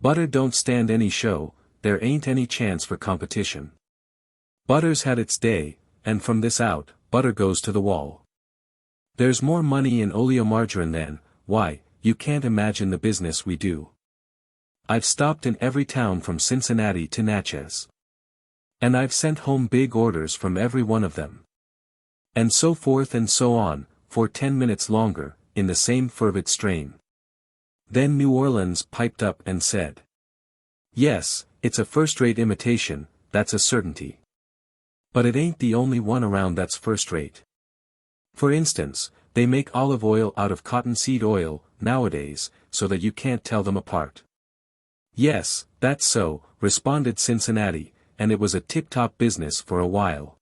Butter don't stand any show, there ain't any chance for competition. Butter's had its day, and from this out, butter goes to the wall. There's more money in oleomargarine than, why, you can't imagine the business we do. I've stopped in every town from Cincinnati to Natchez. And I've sent home big orders from every one of them. And so forth and so on, for 10 minutes longer, in the same fervid strain. Then New Orleans piped up and said, yes, it's a first-rate imitation, that's a certainty. But it ain't the only one around that's first-rate. For instance, they make olive oil out of cottonseed oil, nowadays, so that you can't tell them apart. Yes, that's so, responded Cincinnati, and it was a tip-top business for a while.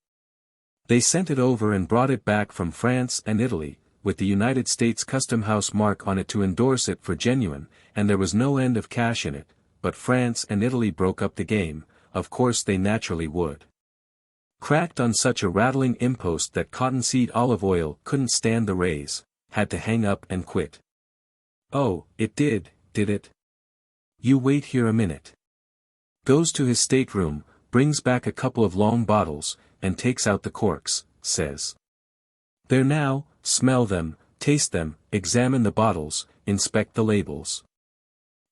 They sent it over and brought it back from France and Italy, with the United States Custom House mark on it to endorse it for genuine, and there was no end of cash in it, but France and Italy broke up the game, of course they naturally would. Cracked on such a rattling impost that cottonseed olive oil couldn't stand the raise, had to hang up and quit. Oh, it did it? You wait here a minute. Goes to his stateroom, brings back a couple of long bottles, and takes out the corks, says. There now, smell them, taste them, examine the bottles, inspect the labels.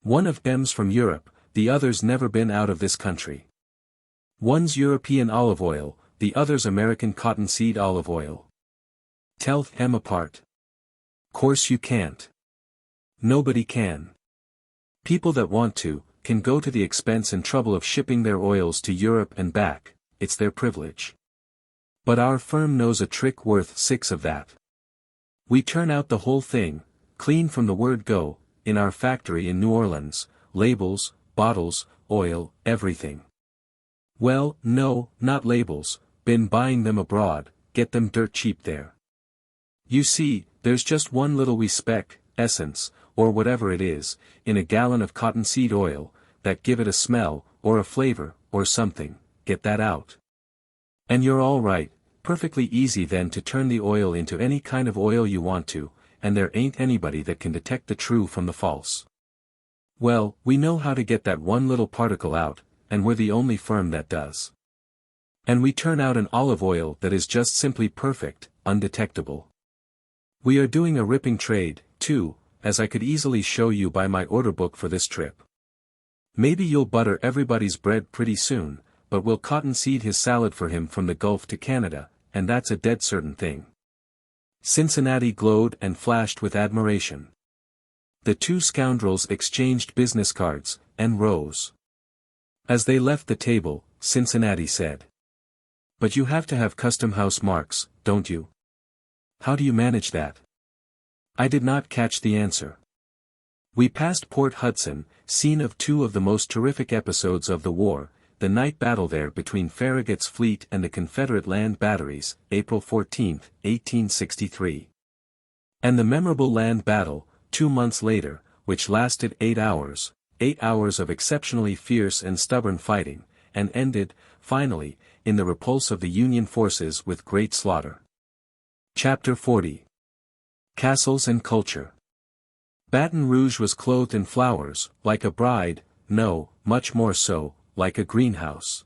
One of them's from Europe, the other's never been out of this country. One's European olive oil, the other's American cottonseed olive oil. Tell them apart. Course you can't. Nobody can. People that want to, can go to the expense and trouble of shipping their oils to Europe and back, it's their privilege. But our firm knows a trick worth 6 of that. We turn out the whole thing, clean from the word go, in our factory in New Orleans, labels, bottles, oil, everything. Well, no, not labels, been buying them abroad, get them dirt cheap there. You see, there's just one little wee speck, essence, or whatever it is, in a gallon of cottonseed oil, that give it a smell, or a flavor, or something, get that out. And you're all right, perfectly easy then to turn the oil into any kind of oil you want to, and there ain't anybody that can detect the true from the false. Well, we know how to get that one little particle out, and we're the only firm that does. And we turn out an olive oil that is just simply perfect, undetectable. We are doing a ripping trade, too, as I could easily show you by my order book for this trip. Maybe you'll butter everybody's bread pretty soon, but we'll cottonseed his salad for him from the Gulf to Canada, and that's a dead certain thing. Cincinnati glowed and flashed with admiration. The two scoundrels exchanged business cards, and rose. As they left the table, Cincinnati said, "But you have to have custom house marks, don't you? How do you manage that?" I did not catch the answer. We passed Port Hudson, scene of 2 of the most terrific episodes of the war, the night battle there between Farragut's fleet and the Confederate land batteries, April 14, 1863. And the memorable land battle, 2 months later, which lasted 8 hours, 8 hours of exceptionally fierce and stubborn fighting, and ended, finally, in the repulse of the Union forces with great slaughter. Chapter 40. Castles and Culture. Baton Rouge was clothed in flowers, like a bride, no, much more so, like a greenhouse.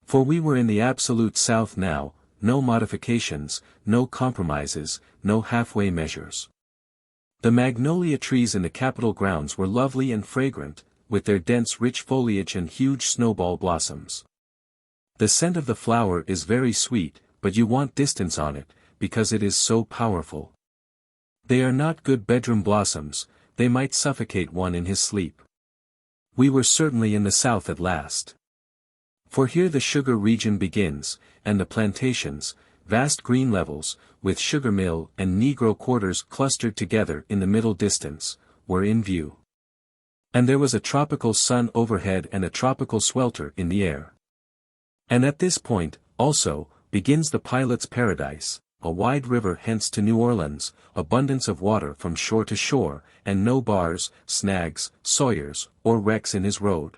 For we were in the absolute South now, no modifications, no compromises, no halfway measures. The magnolia trees in the Capitol grounds were lovely and fragrant, with their dense rich foliage and huge snowball blossoms. The scent of the flower is very sweet, but you want distance on it, because it is so powerful. They are not good bedroom blossoms, they might suffocate one in his sleep. We were certainly in the South at last. For here the sugar region begins, and the plantations, vast green levels, with sugar mill and Negro quarters clustered together in the middle distance, were in view. And there was a tropical sun overhead and a tropical swelter in the air. And at this point, also, begins the pilot's paradise, a wide river hence to New Orleans, abundance of water from shore to shore, and no bars, snags, sawyers, or wrecks in his road.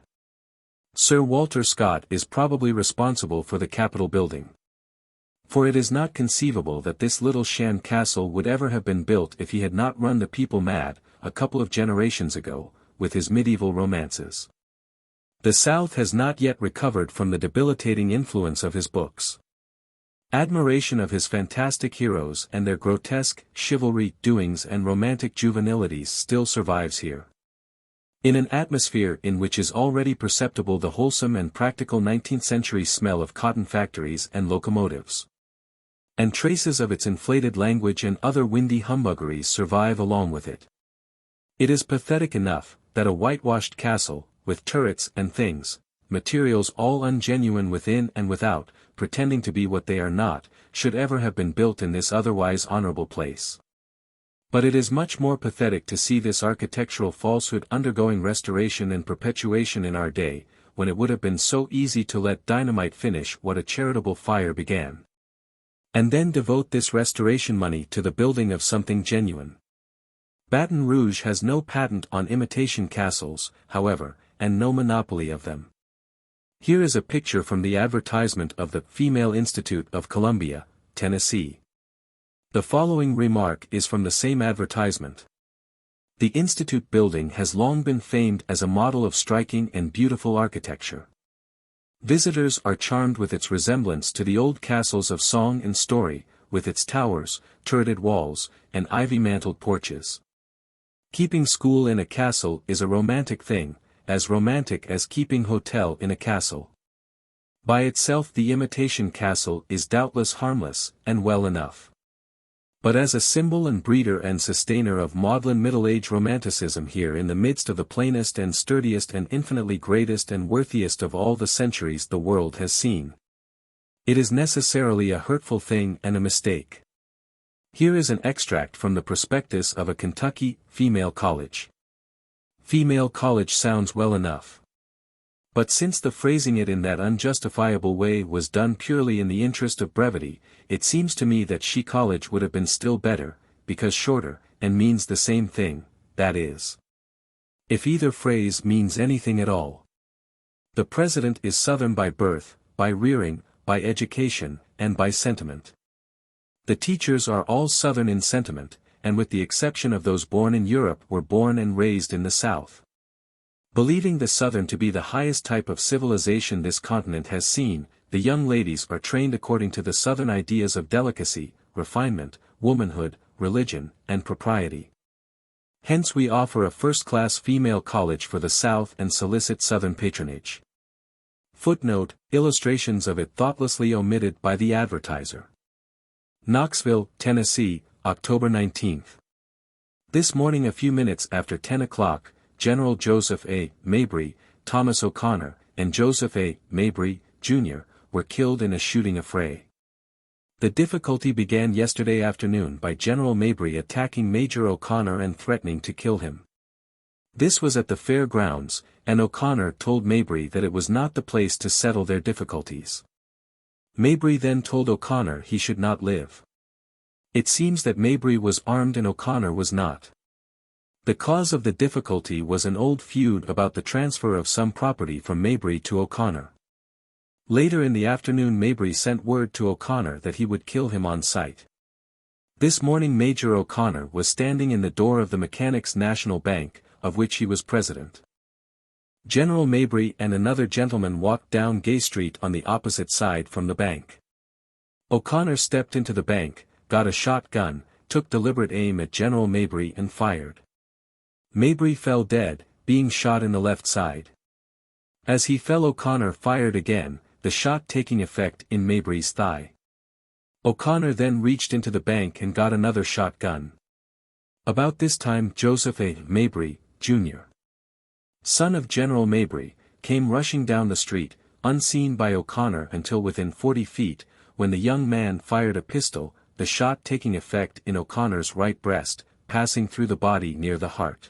Sir Walter Scott is probably responsible for the Capitol building. For it is not conceivable that this little sham castle would ever have been built if he had not run the people mad, a couple of generations ago, with his medieval romances. The South has not yet recovered from the debilitating influence of his books. Admiration of his fantastic heroes and their grotesque, chivalry doings and romantic juvenilities still survives here. In an atmosphere in which is already perceptible the wholesome and practical 19th-century smell of cotton factories and locomotives. And traces of its inflated language and other windy humbuggeries survive along with it. It is pathetic enough, that a whitewashed castle, with turrets and things, materials all ungenuine within and without, pretending to be what they are not, should ever have been built in this otherwise honorable place. But it is much more pathetic to see this architectural falsehood undergoing restoration and perpetuation in our day, when it would have been so easy to let dynamite finish what a charitable fire began. And then devote this restoration money to the building of something genuine. Baton Rouge has no patent on imitation castles, however, and no monopoly of them. Here is a picture from the advertisement of the Female Institute of Columbia, Tennessee. The following remark is from the same advertisement. The Institute building has long been famed as a model of striking and beautiful architecture. Visitors are charmed with its resemblance to the old castles of song and story, with its towers, turreted walls, and ivy-mantled porches. Keeping school in a castle is a romantic thing, as romantic as keeping hotel in a castle. By itself the imitation castle is doubtless harmless, and well enough. But as a symbol and breeder and sustainer of maudlin middle-age romanticism here in the midst of the plainest and sturdiest and infinitely greatest and worthiest of all the centuries the world has seen, it is necessarily a hurtful thing and a mistake. Here is an extract from the prospectus of a Kentucky female college. Female college sounds well enough. But since the phrasing it in that unjustifiable way was done purely in the interest of brevity, it seems to me that she college would have been still better, because shorter, and means the same thing, that is, if either phrase means anything at all. The president is Southern by birth, by rearing, by education, and by sentiment. The teachers are all Southern in sentiment, and with the exception of those born in Europe were born and raised in the South. Believing the Southern to be the highest type of civilization this continent has seen, the young ladies are trained according to the Southern ideas of delicacy, refinement, womanhood, religion, and propriety. Hence we offer a first-class female college for the South and solicit Southern patronage. Footnote, illustrations of it thoughtlessly omitted by the advertiser. Knoxville, Tennessee, October 19. This morning a few minutes after 10 o'clock, General Joseph A. Mabry, Thomas O'Connor, and Joseph A. Mabry, Jr., were killed in a shooting affray. The difficulty began yesterday afternoon by General Mabry attacking Major O'Connor and threatening to kill him. This was at the fair grounds, and O'Connor told Mabry that it was not the place to settle their difficulties. Mabry then told O'Connor he should not live. It seems that Mabry was armed and O'Connor was not. The cause of the difficulty was an old feud about the transfer of some property from Mabry to O'Connor. Later in the afternoon Mabry sent word to O'Connor that he would kill him on sight. This morning Major O'Connor was standing in the door of the Mechanics' National Bank, of which he was president. General Mabry and another gentleman walked down Gay Street on the opposite side from the bank. O'Connor stepped into the bank, got a shotgun, took deliberate aim at General Mabry and fired. Mabry fell dead, being shot in the left side. As he fell O'Connor fired again, the shot taking effect in Mabry's thigh. O'Connor then reached into the bank and got another shotgun. About this time Joseph A. Mabry, Jr., son of General Mabry, came rushing down the street, unseen by O'Connor until within 40 feet, when the young man fired a pistol, the shot taking effect in O'Connor's right breast, passing through the body near the heart.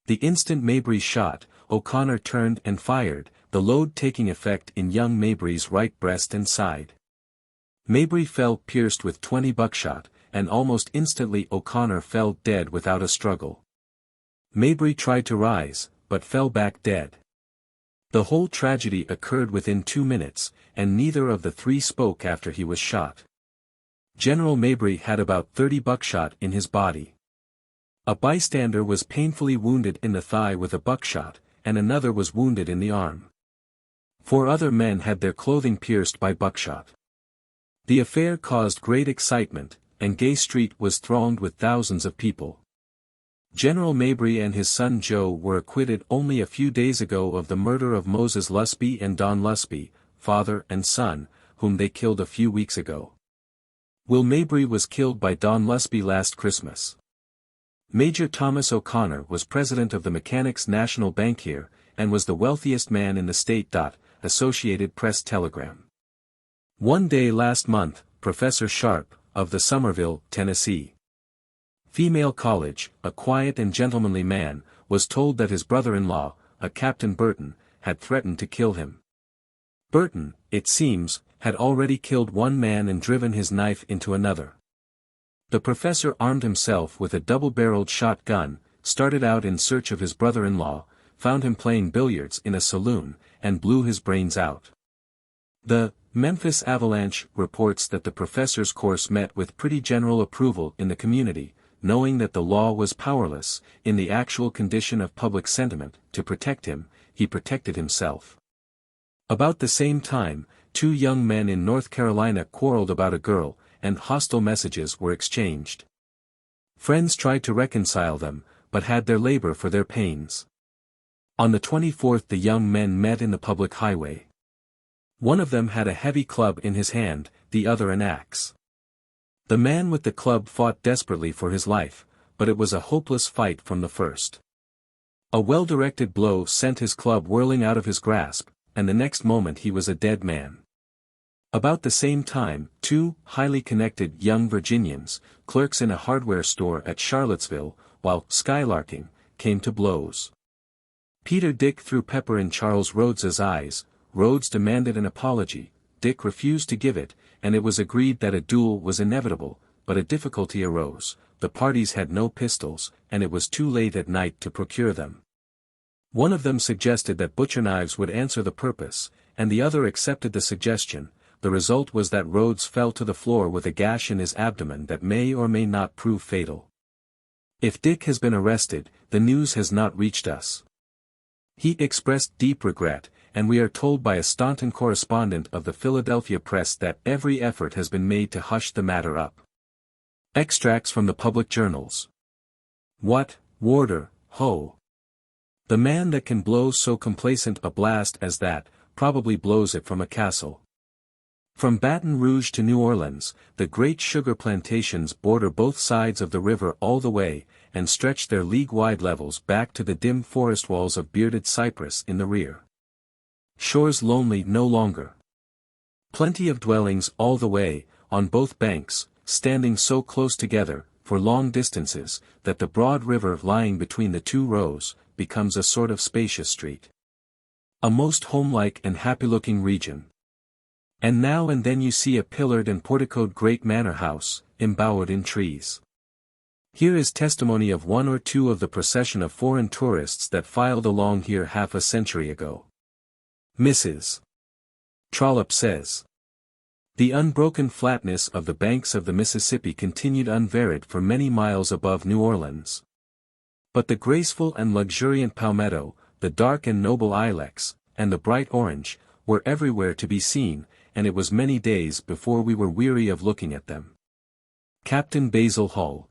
The instant Mabry shot, O'Connor turned and fired, the load taking effect in young Mabry's right breast and side. Mabry fell pierced with 20 buckshot, and almost instantly O'Connor fell dead without a struggle. Mabry tried to rise, but fell back dead. The whole tragedy occurred within 2 minutes, and neither of the three spoke after he was shot. General Mabry had about 30 buckshot in his body. A bystander was painfully wounded in the thigh with a buckshot, and another was wounded in the arm. 4 other men had their clothing pierced by buckshot. The affair caused great excitement, and Gay Street was thronged with thousands of people. General Mabry and his son Joe were acquitted only a few days ago of the murder of Moses Lusby and Don Lusby, father and son, whom they killed a few weeks ago. Will Mabry was killed by Don Lusby last Christmas. Major Thomas O'Connor was president of the Mechanics' National Bank here, and was the wealthiest man in the state. Associated Press telegram. One day last month, Professor Sharp, of the Somerville, Tennessee, Female College, a quiet and gentlemanly man, was told that his brother-in-law, a Captain Burton, had threatened to kill him. Burton, it seems, had already killed one man and driven his knife into another. The professor armed himself with a double-barreled shotgun, started out in search of his brother-in-law, found him playing billiards in a saloon, and blew his brains out. The Memphis Avalanche reports that the professor's course met with pretty general approval in the community, knowing that the law was powerless, in the actual condition of public sentiment, to protect him, he protected himself. About the same time, 2 young men in North Carolina quarreled about a girl, and hostile messages were exchanged. Friends tried to reconcile them, but had their labor for their pains. On the 24th the young men met in the public highway. One of them had a heavy club in his hand, the other an axe. The man with the club fought desperately for his life, but it was a hopeless fight from the first. A well-directed blow sent his club whirling out of his grasp, and the next moment he was a dead man. About the same time, two highly connected young Virginians, clerks in a hardware store at Charlottesville, while skylarking, came to blows. Peter Dick threw pepper in Charles Rhodes's eyes. Rhodes demanded an apology, Dick refused to give it, and it was agreed that a duel was inevitable, but a difficulty arose. The parties had no pistols, and it was too late at night to procure them. One of them suggested that butcher knives would answer the purpose, and the other accepted the suggestion. The result was that Rhodes fell to the floor with a gash in his abdomen that may or may not prove fatal. If Dick has been arrested, the news has not reached us. He expressed deep regret, and we are told by a Staunton correspondent of the Philadelphia Press that every effort has been made to hush the matter up. Extracts from the public journals. What, warder, ho! The man that can blow so complacent a blast as that, probably blows it from a castle. From Baton Rouge to New Orleans, the great sugar plantations border both sides of the river all the way, and stretch their league-wide levels back to the dim forest walls of bearded cypress in the rear. Shores lonely no longer. Plenty of dwellings all the way, on both banks, standing so close together, for long distances, that the broad river lying between the two rows, becomes a sort of spacious street. A most homelike and happy-looking region. And now and then you see a pillared and porticoed great manor house, embowered in trees. Here is testimony of one or two of the procession of foreign tourists that filed along here half a century ago. Mrs. Trollope says, "The unbroken flatness of the banks of the Mississippi continued unvaried for many miles above New Orleans. But the graceful and luxuriant palmetto, the dark and noble ilex, and the bright orange, were everywhere to be seen, and it was many days before we were weary of looking at them." Captain Basil Hall.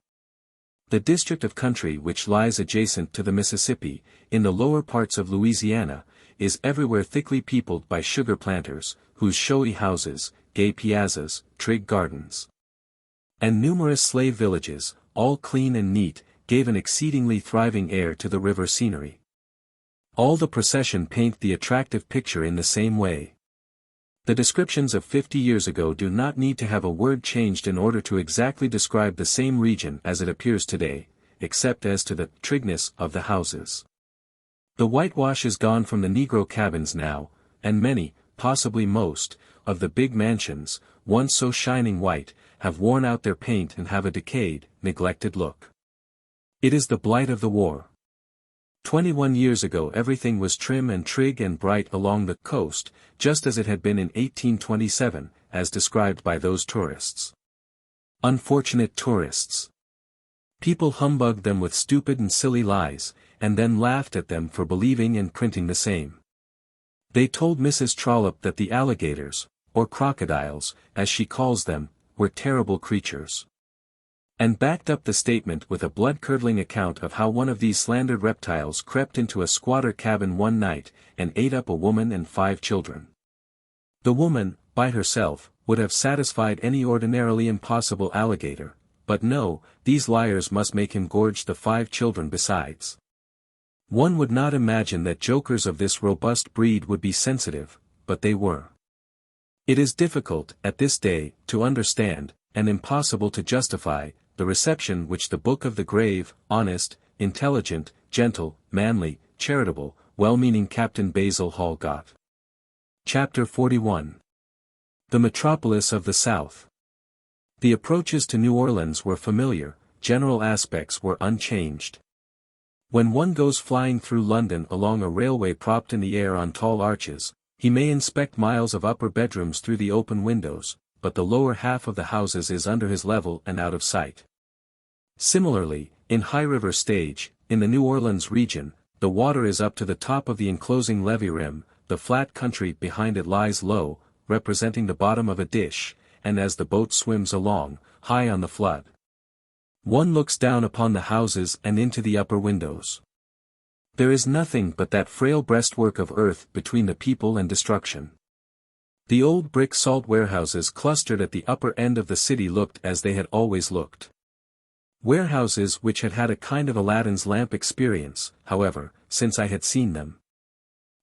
The district of country which lies adjacent to the Mississippi, in the lower parts of Louisiana, is everywhere thickly peopled by sugar planters, whose showy houses, gay piazzas, trig gardens, and numerous slave villages, all clean and neat, gave an exceedingly thriving air to the river scenery. All the procession paint the attractive picture in the same way. The descriptions of 50 years ago do not need to have a word changed in order to exactly describe the same region as it appears today, except as to the trigness of the houses. The whitewash is gone from the Negro cabins now, and many, possibly most, of the big mansions, once so shining white, have worn out their paint and have a decayed, neglected look. It is the blight of the war. 21 years ago everything was trim and trig and bright along the coast, just as it had been in 1827, as described by those tourists. Unfortunate tourists. People humbugged them with stupid and silly lies, and then laughed at them for believing and printing the same. They told Mrs. Trollope that the alligators, or crocodiles, as she calls them, were terrible creatures. And backed up the statement with a blood-curdling account of how one of these slandered reptiles crept into a squatter cabin one night, and ate up a woman and 5 children. The woman, by herself, would have satisfied any ordinarily impossible alligator, but no, these liars must make him gorge the 5 children besides. One would not imagine that jokers of this robust breed would be sensitive, but they were. It is difficult, at this day, to understand, and impossible to justify, the reception which the book of the grave, honest, intelligent, gentle, manly, charitable, well-meaning Captain Basil Hall got. Chapter 41. The Metropolis of the South. The approaches to New Orleans were familiar, general aspects were unchanged. When one goes flying through London along a railway propped in the air on tall arches, he may inspect miles of upper bedrooms through the open windows, but the lower half of the houses is under his level and out of sight. Similarly, in High River Stage, in the New Orleans region, the water is up to the top of the enclosing levee rim, the flat country behind it lies low, representing the bottom of a dish, and as the boat swims along, high on the flood. One looks down upon the houses and into the upper windows. There is nothing but that frail breastwork of earth between the people and destruction. The old brick salt warehouses clustered at the upper end of the city looked as they had always looked. Warehouses which had had a kind of Aladdin's lamp experience, however, since I had seen them.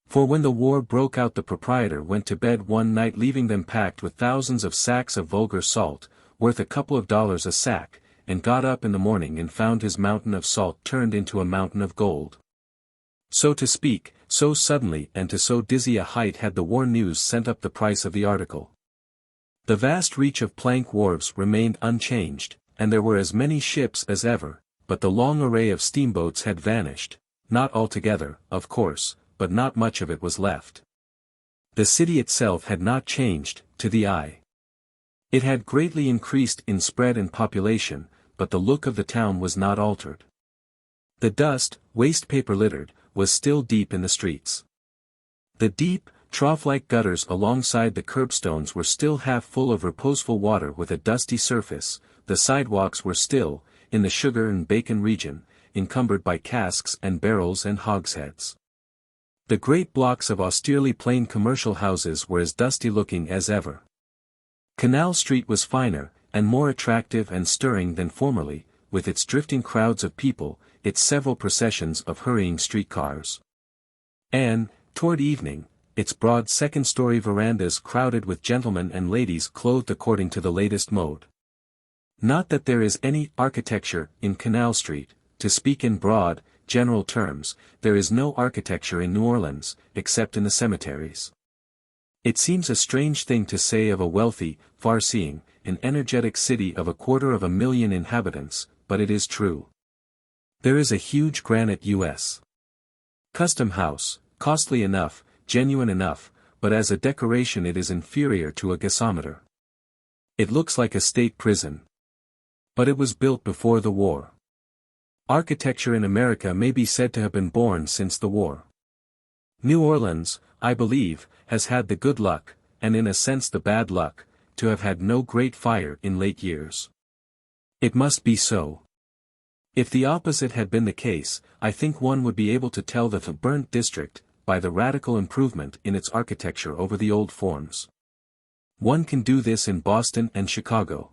For when the war broke out the proprietor went to bed one night leaving them packed with thousands of sacks of vulgar salt, worth a couple of dollars a sack, and got up in the morning and found his mountain of salt turned into a mountain of gold. So to speak, so suddenly and to so dizzy a height had the war news sent up the price of the article. The vast reach of plank wharves remained unchanged, and there were as many ships as ever, but the long array of steamboats had vanished, not altogether, of course, but not much of it was left. The city itself had not changed, to the eye. It had greatly increased in spread and population, but the look of the town was not altered. The dust, waste paper littered, was still deep in the streets. The deep, trough-like gutters alongside the curbstones were still half full of reposeful water with a dusty surface, the sidewalks were still, in the sugar and bacon region, encumbered by casks and barrels and hogsheads. The great blocks of austerely plain commercial houses were as dusty-looking as ever. Canal Street was finer, and more attractive and stirring than formerly, with its drifting crowds of people, its several processions of hurrying streetcars. And, toward evening, its broad second-story verandas crowded with gentlemen and ladies clothed according to the latest mode. Not that there is any architecture in Canal Street, to speak in broad, general terms, there is no architecture in New Orleans, except in the cemeteries. It seems a strange thing to say of a wealthy, far-seeing, and energetic city of 250,000 inhabitants, but it is true. There is a huge granite U.S. Custom House, costly enough, genuine enough, but as a decoration it is inferior to a gasometer. It looks like a state prison. But it was built before the war. Architecture in America may be said to have been born since the war. New Orleans, I believe, has had the good luck, and in a sense the bad luck, to have had no great fire in late years. It must be so. If the opposite had been the case, I think one would be able to tell the burnt district, by the radical improvement in its architecture over the old forms. One can do this in Boston and Chicago.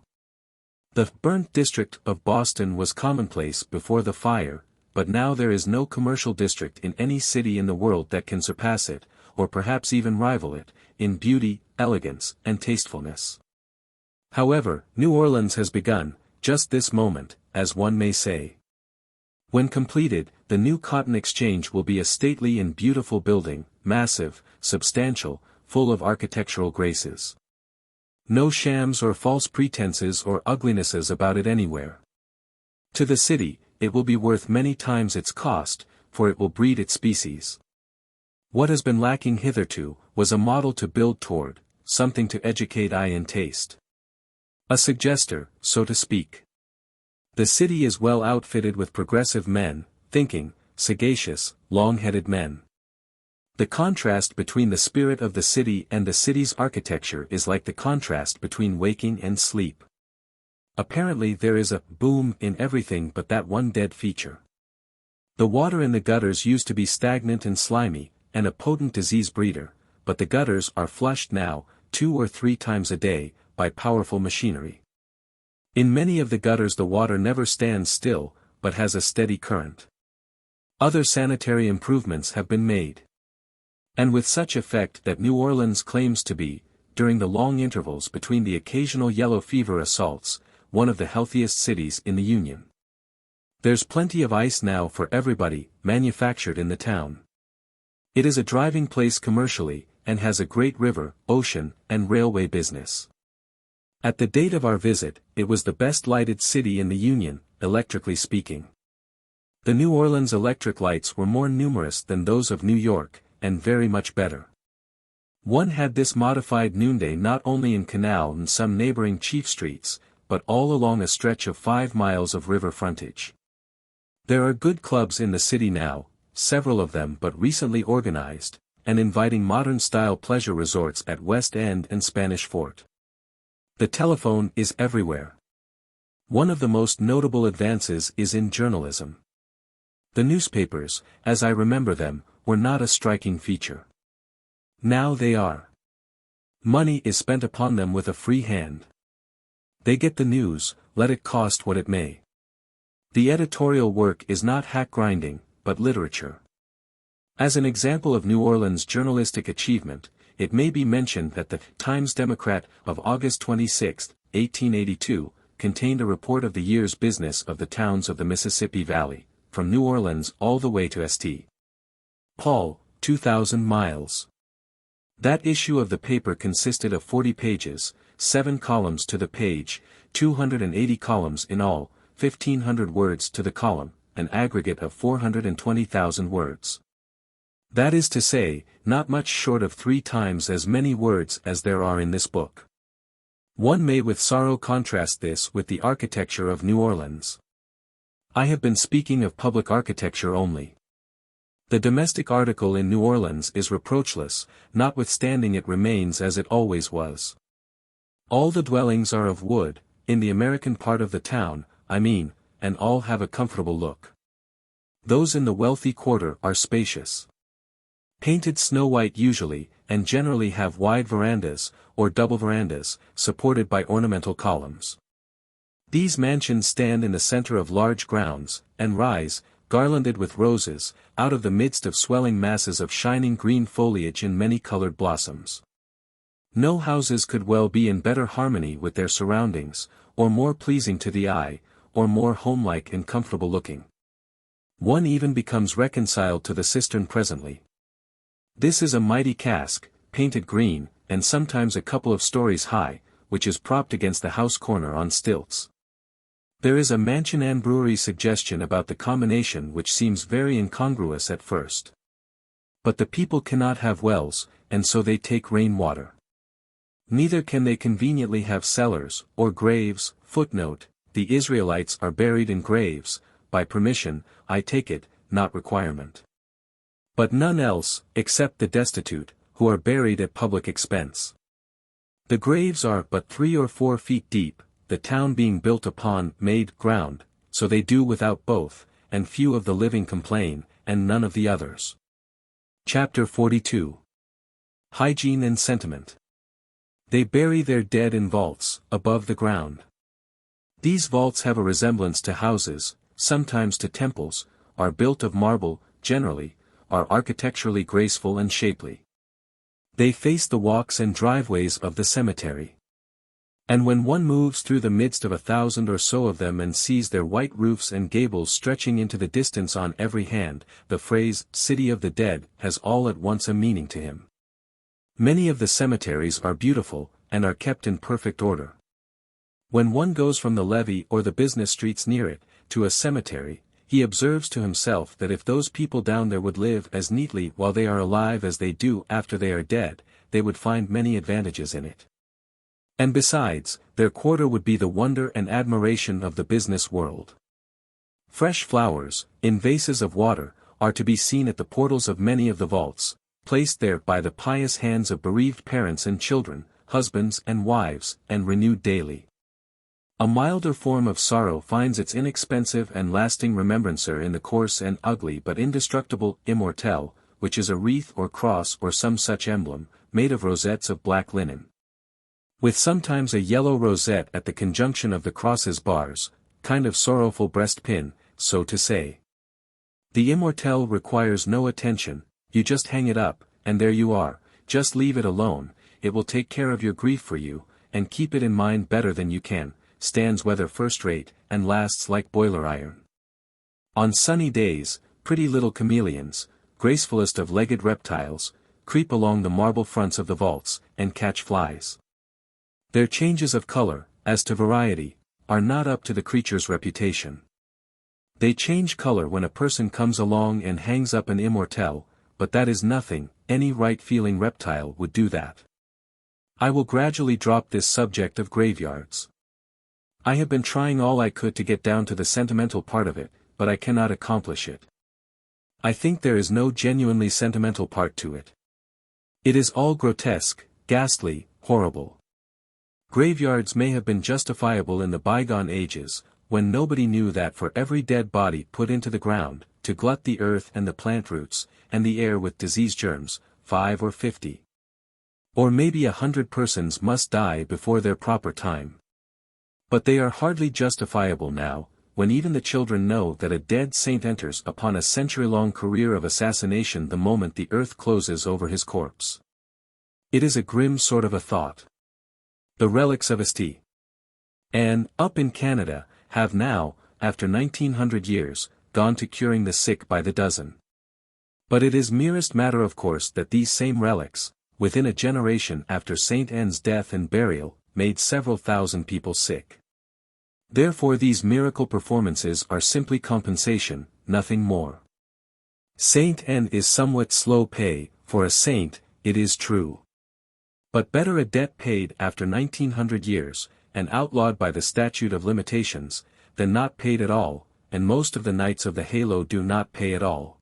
The burnt district of Boston was commonplace before the fire, but now there is no commercial district in any city in the world that can surpass it, or perhaps even rival it, in beauty, elegance, and tastefulness. However, New Orleans has begun, just this moment, as one may say. When completed, the new Cotton Exchange will be a stately and beautiful building, massive, substantial, full of architectural graces. No shams or false pretenses or uglinesses about it anywhere. To the city, it will be worth many times its cost, for it will breed its species. What has been lacking hitherto, was a model to build toward, something to educate eye and taste. A suggester, so to speak. The city is well outfitted with progressive men, thinking, sagacious, long-headed men. The contrast between the spirit of the city and the city's architecture is like the contrast between waking and sleep. Apparently there is a boom in everything but that one dead feature. The water in the gutters used to be stagnant and slimy, and a potent disease breeder, but the gutters are flushed now, 2 or 3 times a day, by powerful machinery. In many of the gutters the water never stands still, but has a steady current. Other sanitary improvements have been made. And with such effect that New Orleans claims to be, during the long intervals between the occasional yellow fever assaults, one of the healthiest cities in the Union. There's plenty of ice now for everybody, manufactured in the town. It is a driving place commercially, and has a great river, ocean, and railway business. At the date of our visit, it was the best lighted city in the Union, electrically speaking. The New Orleans electric lights were more numerous than those of New York, and very much better. One had this modified noonday not only in Canal and some neighboring chief streets, but all along a stretch of 5 miles of river frontage. There are good clubs in the city now, several of them but recently organized, and inviting modern-style pleasure resorts at West End and Spanish Fort. The telephone is everywhere. One of the most notable advances is in journalism. The newspapers, as I remember them, were not a striking feature. Now they are. Money is spent upon them with a free hand. They get the news, let it cost what it may. The editorial work is not hack grinding, but literature. As an example of New Orleans' journalistic achievement, it may be mentioned that the Times-Democrat of August 26, 1882, contained a report of the year's business of the towns of the Mississippi Valley, from New Orleans all the way to St. Paul, 2,000 miles. That issue of the paper consisted of 40 pages, 7 columns to the page, 280 columns in all, 1,500 words to the column, an aggregate of 420,000 words. That is to say, not much short of 3 times as many words as there are in this book. One may with sorrow contrast this with the architecture of New Orleans. I have been speaking of public architecture only. The domestic article in New Orleans is reproachless, notwithstanding it remains as it always was. All the dwellings are of wood, in the American part of the town, I mean, and all have a comfortable look. Those in the wealthy quarter are spacious. Painted snow-white usually, and generally have wide verandas, or double verandas, supported by ornamental columns. These mansions stand in the center of large grounds, and rise, garlanded with roses, out of the midst of swelling masses of shining green foliage in many-colored blossoms. No houses could well be in better harmony with their surroundings, or more pleasing to the eye, or more homelike and comfortable looking. One even becomes reconciled to the cistern presently. This is a mighty cask, painted green, and sometimes a couple of stories high, which is propped against the house corner on stilts. There is a mansion and brewery suggestion about the combination which seems very incongruous at first. But the people cannot have wells, and so they take rain-water. Neither can they conveniently have cellars, or graves. Footnote: the Israelites are buried in graves, by permission, I take it, not requirement. But none else, except the destitute, who are buried at public expense. The graves are but 3 or 4 feet deep, the town being built upon made ground, so they do without both, and few of the living complain, and none of the others. Chapter 42. Hygiene and Sentiment. They bury their dead in vaults, above the ground. These vaults have a resemblance to houses, sometimes to temples, are built of marble, generally, are architecturally graceful and shapely. They face the walks and driveways of the cemetery. And when one moves through the midst of 1,000 or so of them and sees their white roofs and gables stretching into the distance on every hand, the phrase, "City of the Dead," has all at once a meaning to him. Many of the cemeteries are beautiful, and are kept in perfect order. When one goes from the levee or the business streets near it, to a cemetery, he observes to himself that if those people down there would live as neatly while they are alive as they do after they are dead, they would find many advantages in it. And besides, their quarter would be the wonder and admiration of the business world. Fresh flowers, in vases of water, are to be seen at the portals of many of the vaults, placed there by the pious hands of bereaved parents and children, husbands and wives, and renewed daily. A milder form of sorrow finds its inexpensive and lasting remembrancer in the coarse and ugly but indestructible immortelle, which is a wreath or cross or some such emblem, made of rosettes of black linen, with sometimes a yellow rosette at the conjunction of the cross's bars, kind of sorrowful breastpin, so to say. The immortelle requires no attention, you just hang it up, and there you are, just leave it alone, it will take care of your grief for you, and keep it in mind better than you can, stands weather first-rate, and lasts like boiler iron. On sunny days, pretty little chameleons, gracefulest of legged reptiles, creep along the marble fronts of the vaults, and catch flies. Their changes of color, as to variety, are not up to the creature's reputation. They change color when a person comes along and hangs up an immortelle, but that is nothing, any right-feeling reptile would do that. I will gradually drop this subject of graveyards. I have been trying all I could to get down to the sentimental part of it, but I cannot accomplish it. I think there is no genuinely sentimental part to it. It is all grotesque, ghastly, horrible. Graveyards may have been justifiable in the bygone ages, when nobody knew that for every dead body put into the ground, to glut the earth and the plant roots, and the air with disease germs, 5 or 50. Or maybe 100 persons must die before their proper time. But they are hardly justifiable now, when even the children know that a dead saint enters upon a century-long career of assassination the moment the earth closes over his corpse. It is a grim sort of a thought. The relics of St. Anne, up in Canada, have now, after 1900 years, gone to curing the sick by the dozen. But it is merest matter of course that these same relics, within a generation after St. Anne's death and burial, made several thousand people sick. Therefore these miracle performances are simply compensation, nothing more. St. Anne is somewhat slow pay, for a saint, it is true. But better a debt paid after 1900 years, and outlawed by the statute of limitations, than not paid at all, and most of the knights of the halo do not pay at all.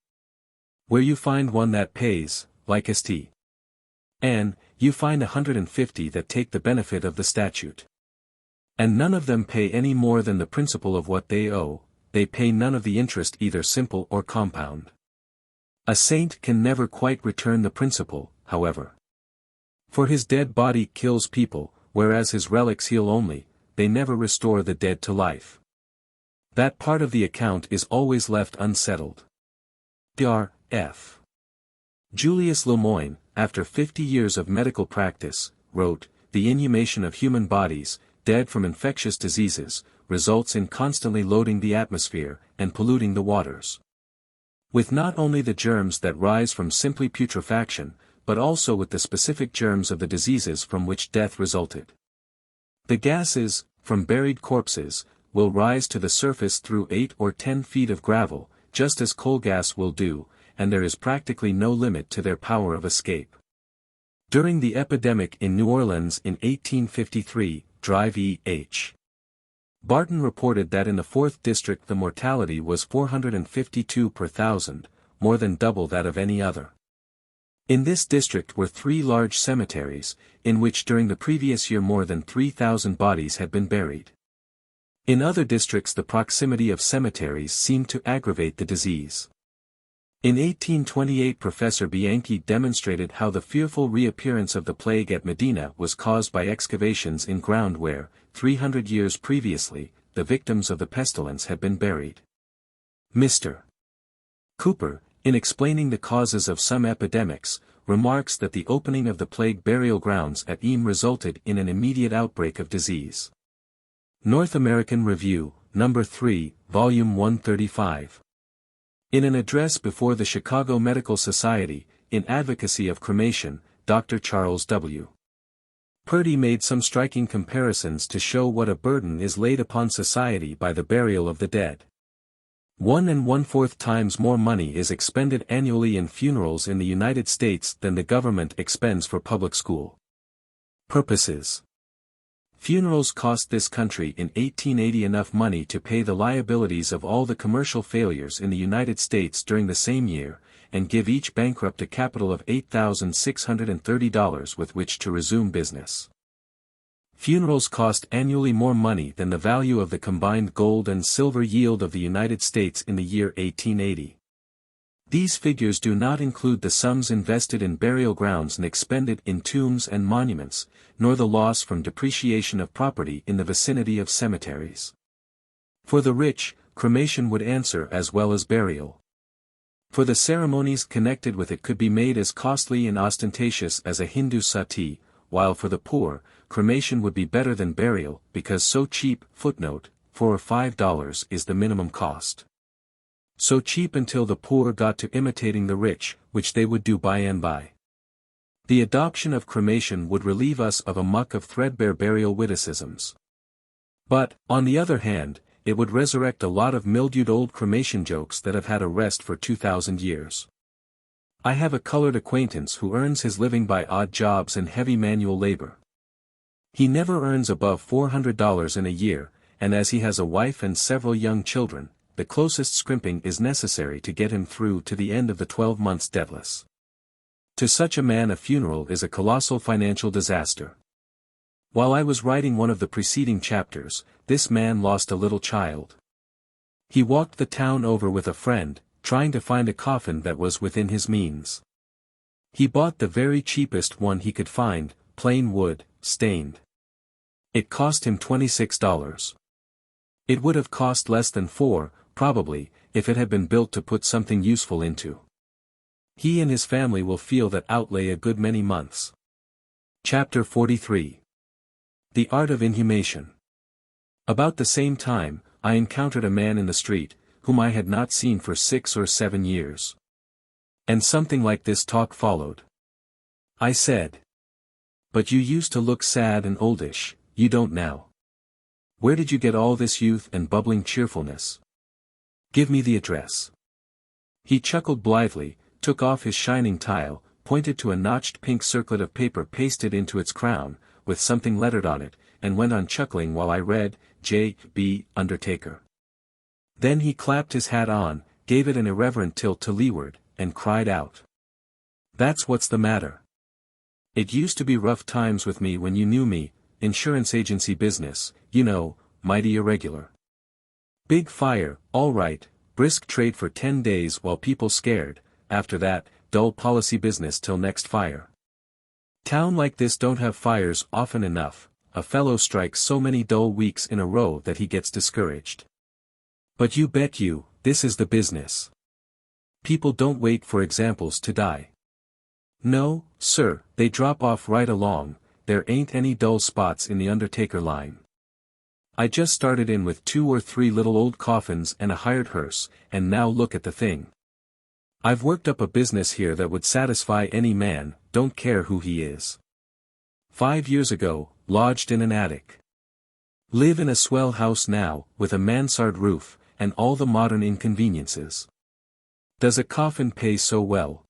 Where you find one that pays, like St. Anne, you find 150 that take the benefit of the statute. And none of them pay any more than the principal of what they owe, they pay none of the interest either simple or compound. A saint can never quite return the principal, however. For his dead body kills people, whereas his relics heal only, they never restore the dead to life. That part of the account is always left unsettled. R.F. Julius Lemoyne, after 50 years of medical practice, wrote, "The inhumation of human bodies, dead from infectious diseases, results in constantly loading the atmosphere, and polluting the waters. With not only the germs that rise from simply putrefaction, but also with the specific germs of the diseases from which death resulted. The gases, from buried corpses, will rise to the surface through 8 or 10 feet of gravel, just as coal gas will do, and there is practically no limit to their power of escape. During the epidemic in New Orleans in 1853, Drive E.H. Barton reported that in the 4th District the mortality was 452 per thousand, more than double that of any other. In this district were 3 large cemeteries, in which during the previous year more than 3,000 bodies had been buried. In other districts the proximity of cemeteries seemed to aggravate the disease. In 1828 Professor Bianchi demonstrated how the fearful reappearance of the plague at Medina was caused by excavations in ground where, 300 years previously, the victims of the pestilence had been buried. Mr. Cooper, in explaining the causes of some epidemics, remarks that the opening of the plague burial grounds at Eam resulted in an immediate outbreak of disease. North American Review, No. 3, Volume 135. In an address before the Chicago Medical Society, in advocacy of cremation, Dr. Charles W. Purdy made some striking comparisons to show what a burden is laid upon society by the burial of the dead. 1 1/4 times more money is expended annually in funerals in the United States than the government expends for public school purposes. Funerals cost this country in 1880 enough money to pay the liabilities of all the commercial failures in the United States during the same year, and give each bankrupt a capital of $8,630 with which to resume business. Funerals cost annually more money than the value of the combined gold and silver yield of the United States in the year 1880. These figures do not include the sums invested in burial grounds and expended in tombs and monuments, nor the loss from depreciation of property in the vicinity of cemeteries. For the rich, cremation would answer as well as burial. For the ceremonies connected with it could be made as costly and ostentatious as a Hindu sati, while for the poor, cremation would be better than burial because so cheap. Footnote, $4 or $5 is the minimum cost. So cheap until the poor got to imitating the rich, which they would do by and by. The adoption of cremation would relieve us of a muck of threadbare burial witticisms. But, on the other hand, it would resurrect a lot of mildewed old cremation jokes that have had a rest for 2,000 years. I have a colored acquaintance who earns his living by odd jobs and heavy manual labor. He never earns above $400 in a year, and as he has a wife and several young children, the closest scrimping is necessary to get him through to the end of the 12 months debtless. To such a man a funeral is a colossal financial disaster. While I was writing one of the preceding chapters, this man lost a little child. He walked the town over with a friend, trying to find a coffin that was within his means. He bought the very cheapest one he could find, plain wood, stained. It cost him $26. It would have cost less than $4, probably, if it had been built to put something useful into. He and his family will feel that outlay a good many months. Chapter 43. The Art of Inhumation. About the same time, I encountered a man in the street, whom I had not seen for 6 or 7 years. And something like this talk followed. I said, "But you used to look sad and oldish, you don't now. Where did you get all this youth and bubbling cheerfulness? Give me the address." He chuckled blithely, took off his shining tile, pointed to a notched pink circlet of paper pasted into its crown, with something lettered on it, and went on chuckling while I read, J. B. Undertaker. Then he clapped his hat on, gave it an irreverent tilt to leeward, and cried out, "That's what's the matter. It used to be rough times with me when you knew me, insurance agency business, you know, mighty irregular. Big fire, all right, brisk trade for 10 days while people scared, after that, dull policy business till next fire. Town like this don't have fires often enough, a fellow strikes so many dull weeks in a row that he gets discouraged. But you bet you, this is the business. People don't wait for examples to die. No, sir, they drop off right along, there ain't any dull spots in the undertaker line. I just started in with 2 or 3 little old coffins and a hired hearse, and now look at the thing. I've worked up a business here that would satisfy any man, don't care who he is. 5 years ago, lodged in an attic. Live in a swell house now, with a mansard roof, and all the modern inconveniences. Does a coffin pay so well?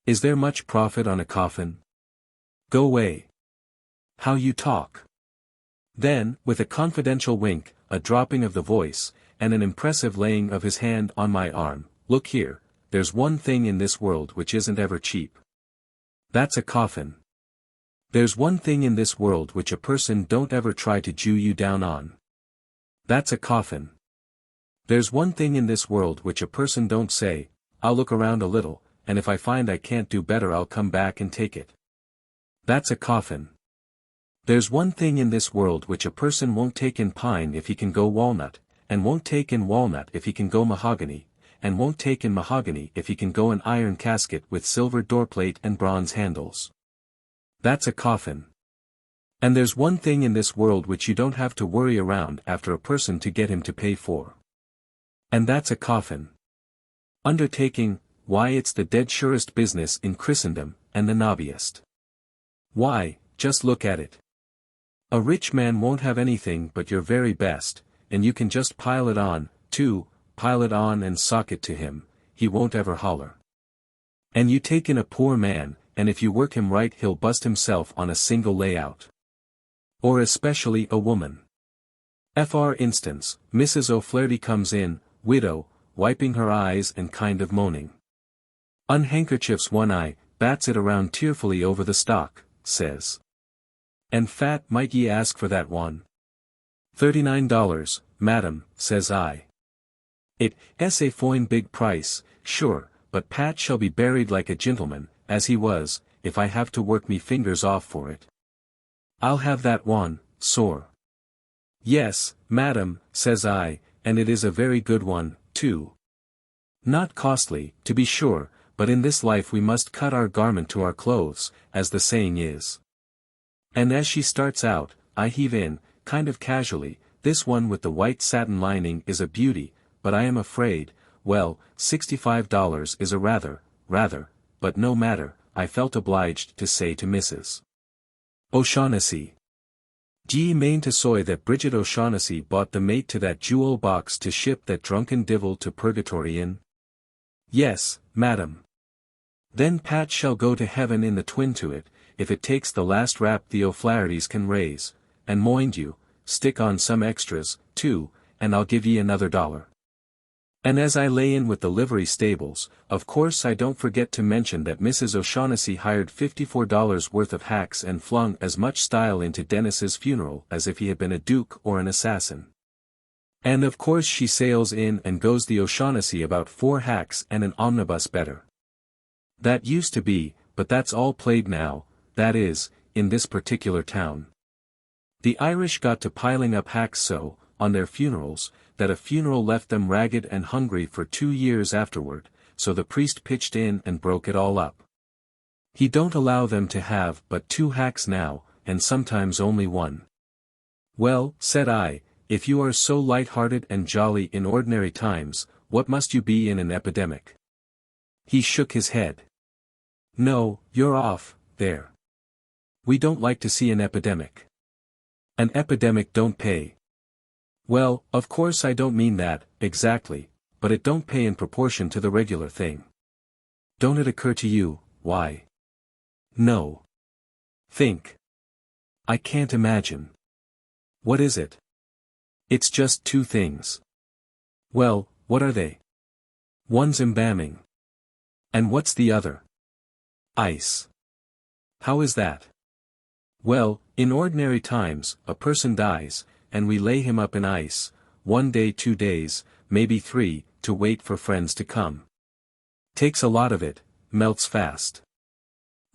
Is there much profit on a coffin? Go away. How you talk." Then, with a confidential wink, a dropping of the voice, and an impressive laying of his hand on my arm, "Look here, there's one thing in this world which isn't ever cheap. That's a coffin. There's one thing in this world which a person don't ever try to Jew you down on. That's a coffin. There's one thing in this world which a person don't say, 'I'll look around a little, and if I find I can't do better I'll come back and take it.' That's a coffin. There's one thing in this world which a person won't take in pine if he can go walnut, and won't take in walnut if he can go mahogany, and won't take in mahogany if he can go an iron casket with silver doorplate and bronze handles. That's a coffin. And there's one thing in this world which you don't have to worry around after a person to get him to pay for. And that's a coffin. Undertaking, why it's the dead surest business in Christendom, and the knobbiest. Why, just look at it. A rich man won't have anything but your very best, and you can just pile it on, too, pile it on and sock it to him, he won't ever holler. And you take in a poor man, and if you work him right he'll bust himself on a single layout. Or especially a woman. For instance, Mrs. O'Flaherty comes in, widow, wiping her eyes and kind of moaning. Unhandkerchiefs one eye, bats it around tearfully over the stock, says. And fat might ye ask for that one? $39, madam, says I. It's a foine big price, sure, but Pat shall be buried like a gentleman, as he was, if I have to work me fingers off for it. I'll have that one, sore. Yes, madam, says I, and it is a very good one, too. Not costly, to be sure, but in this life we must cut our garment to our clothes, as the saying is. And as she starts out, I heave in, kind of casually, this one with the white satin lining is a beauty, but I am afraid, well, $65 is a rather, but no matter, I felt obliged to say to Mrs. O'Shaughnessy. D'ye mane to soy that Bridget O'Shaughnessy bought the mate to that jewel box to ship that drunken divil to purgatory in? Yes, madam. Then Pat shall go to heaven in the twin to it, if it takes the last rap the O'Flahertys can raise, and mind you, stick on some extras, too, and I'll give ye another $1. And as I lay in with the livery stables, of course I don't forget to mention that Mrs. O'Shaughnessy hired $54 worth of hacks and flung as much style into Dennis's funeral as if he had been a duke or an assassin. And of course she sails in and goes the O'Shaughnessy about 4 hacks and an omnibus better. That used to be, but that's all played now, that is, in this particular town. The Irish got to piling up hacks so, on their funerals, that a funeral left them ragged and hungry for 2 years afterward, so the priest pitched in and broke it all up. He don't allow them to have but 2 hacks now, and sometimes only 1. Well, said I, if you are so light-hearted and jolly in ordinary times, what must you be in an epidemic? He shook his head. No, you're off, there. We don't like to see an epidemic. An epidemic don't pay. Well, of course I don't mean that, exactly, but it don't pay in proportion to the regular thing. Don't it occur to you, why? No. Think. I can't imagine. What is it? It's just 2 things. Well, what are they? One's embalming. And what's the other? Ice. How is that? Well, in ordinary times, a person dies, and we lay him up in ice, 1 day 2 days, maybe 3, to wait for friends to come. Takes a lot of it, melts fast.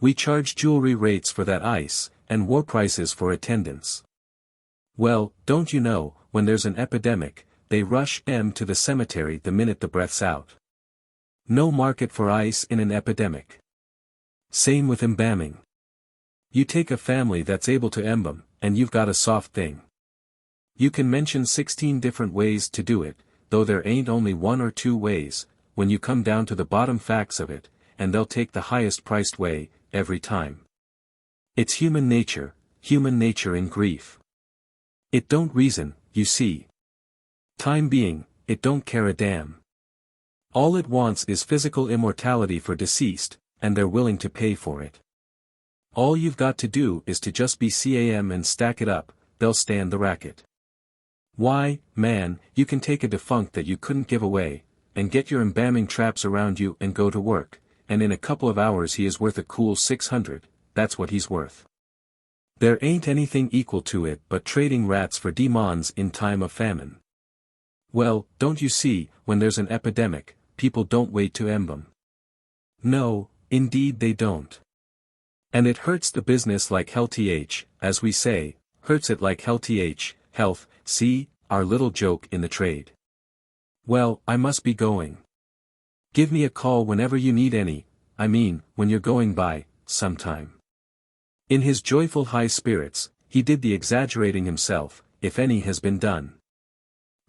We charge jewelry rates for that ice, and war prices for attendance. Well, don't you know, when there's an epidemic, they rush to the cemetery the minute the breath's out. No market for ice in an epidemic. Same with embalming. You take a family that's able to embalm, and you've got a soft thing. You can mention 16 different ways to do it, though there ain't only 1 or 2 ways, when you come down to the bottom facts of it, and they'll take the highest priced way, every time. It's human nature in grief. It don't reason, you see. Time being, it don't care a damn. All it wants is physical immortality for deceased, and they're willing to pay for it. All you've got to do is to just be calm and stack it up, they'll stand the racket. Why, man, you can take a defunct that you couldn't give away, and get your embalming traps around you and go to work, and in a couple of hours he is worth a cool 600, that's what he's worth. There ain't anything equal to it but trading rats for demons in time of famine. Well, don't you see, when there's an epidemic, people don't wait to embalm. No, indeed they don't. And it hurts the business like hell th, as we say, hurts it like hell th, health, see, our little joke in the trade. Well, I must be going. Give me a call whenever you need any, I mean, when you're going by, sometime. In his joyful high spirits, he did the exaggerating himself, if any has been done.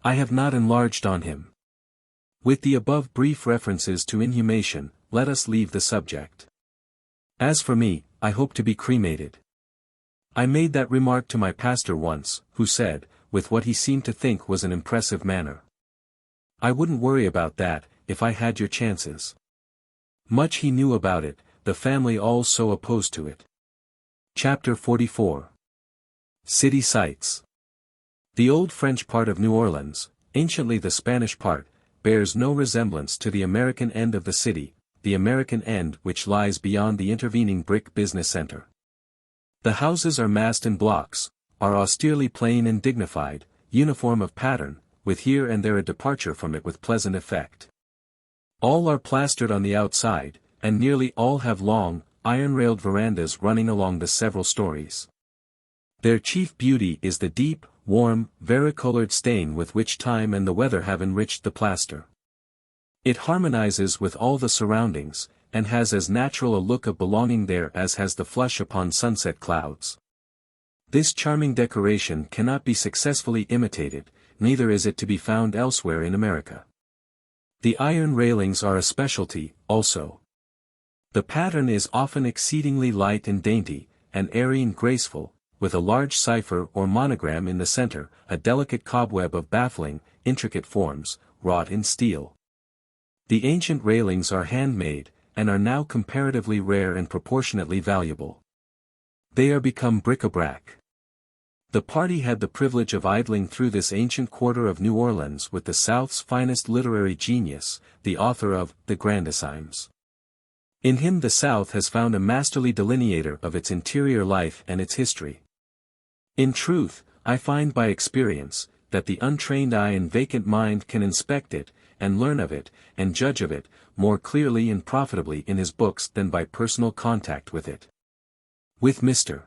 I have not enlarged on him. With the above brief references to inhumation, let us leave the subject. As for me, I hope to be cremated. I made that remark to my pastor once, who said, with what he seemed to think was an impressive manner. I wouldn't worry about that, if I had your chances. Much he knew about it, the family all so opposed to it. Chapter 44. City Sights. The old French part of New Orleans, anciently the Spanish part, bears no resemblance to the American end of the city, the American end which lies beyond the intervening brick business center. The houses are massed in blocks, are austerely plain and dignified, uniform of pattern, with here and there a departure from it with pleasant effect. All are plastered on the outside, and nearly all have long, iron-railed verandas running along the several stories. Their chief beauty is the deep, warm, varicolored stain with which time and the weather have enriched the plaster. It harmonizes with all the surroundings, and has as natural a look of belonging there as has the flush upon sunset clouds. This charming decoration cannot be successfully imitated, neither is it to be found elsewhere in America. The iron railings are a specialty, also. The pattern is often exceedingly light and dainty, and airy and graceful, with a large cipher or monogram in the center, a delicate cobweb of baffling, intricate forms, wrought in steel. The ancient railings are handmade, and are now comparatively rare and proportionately valuable. They are become bric-a-brac. The party had the privilege of idling through this ancient quarter of New Orleans with the South's finest literary genius, the author of The Grandissimes. In him the South has found a masterly delineator of its interior life and its history. In truth, I find by experience, that the untrained eye and vacant mind can inspect it, and learn of it, and judge of it, more clearly and profitably in his books than by personal contact with it. With Mr.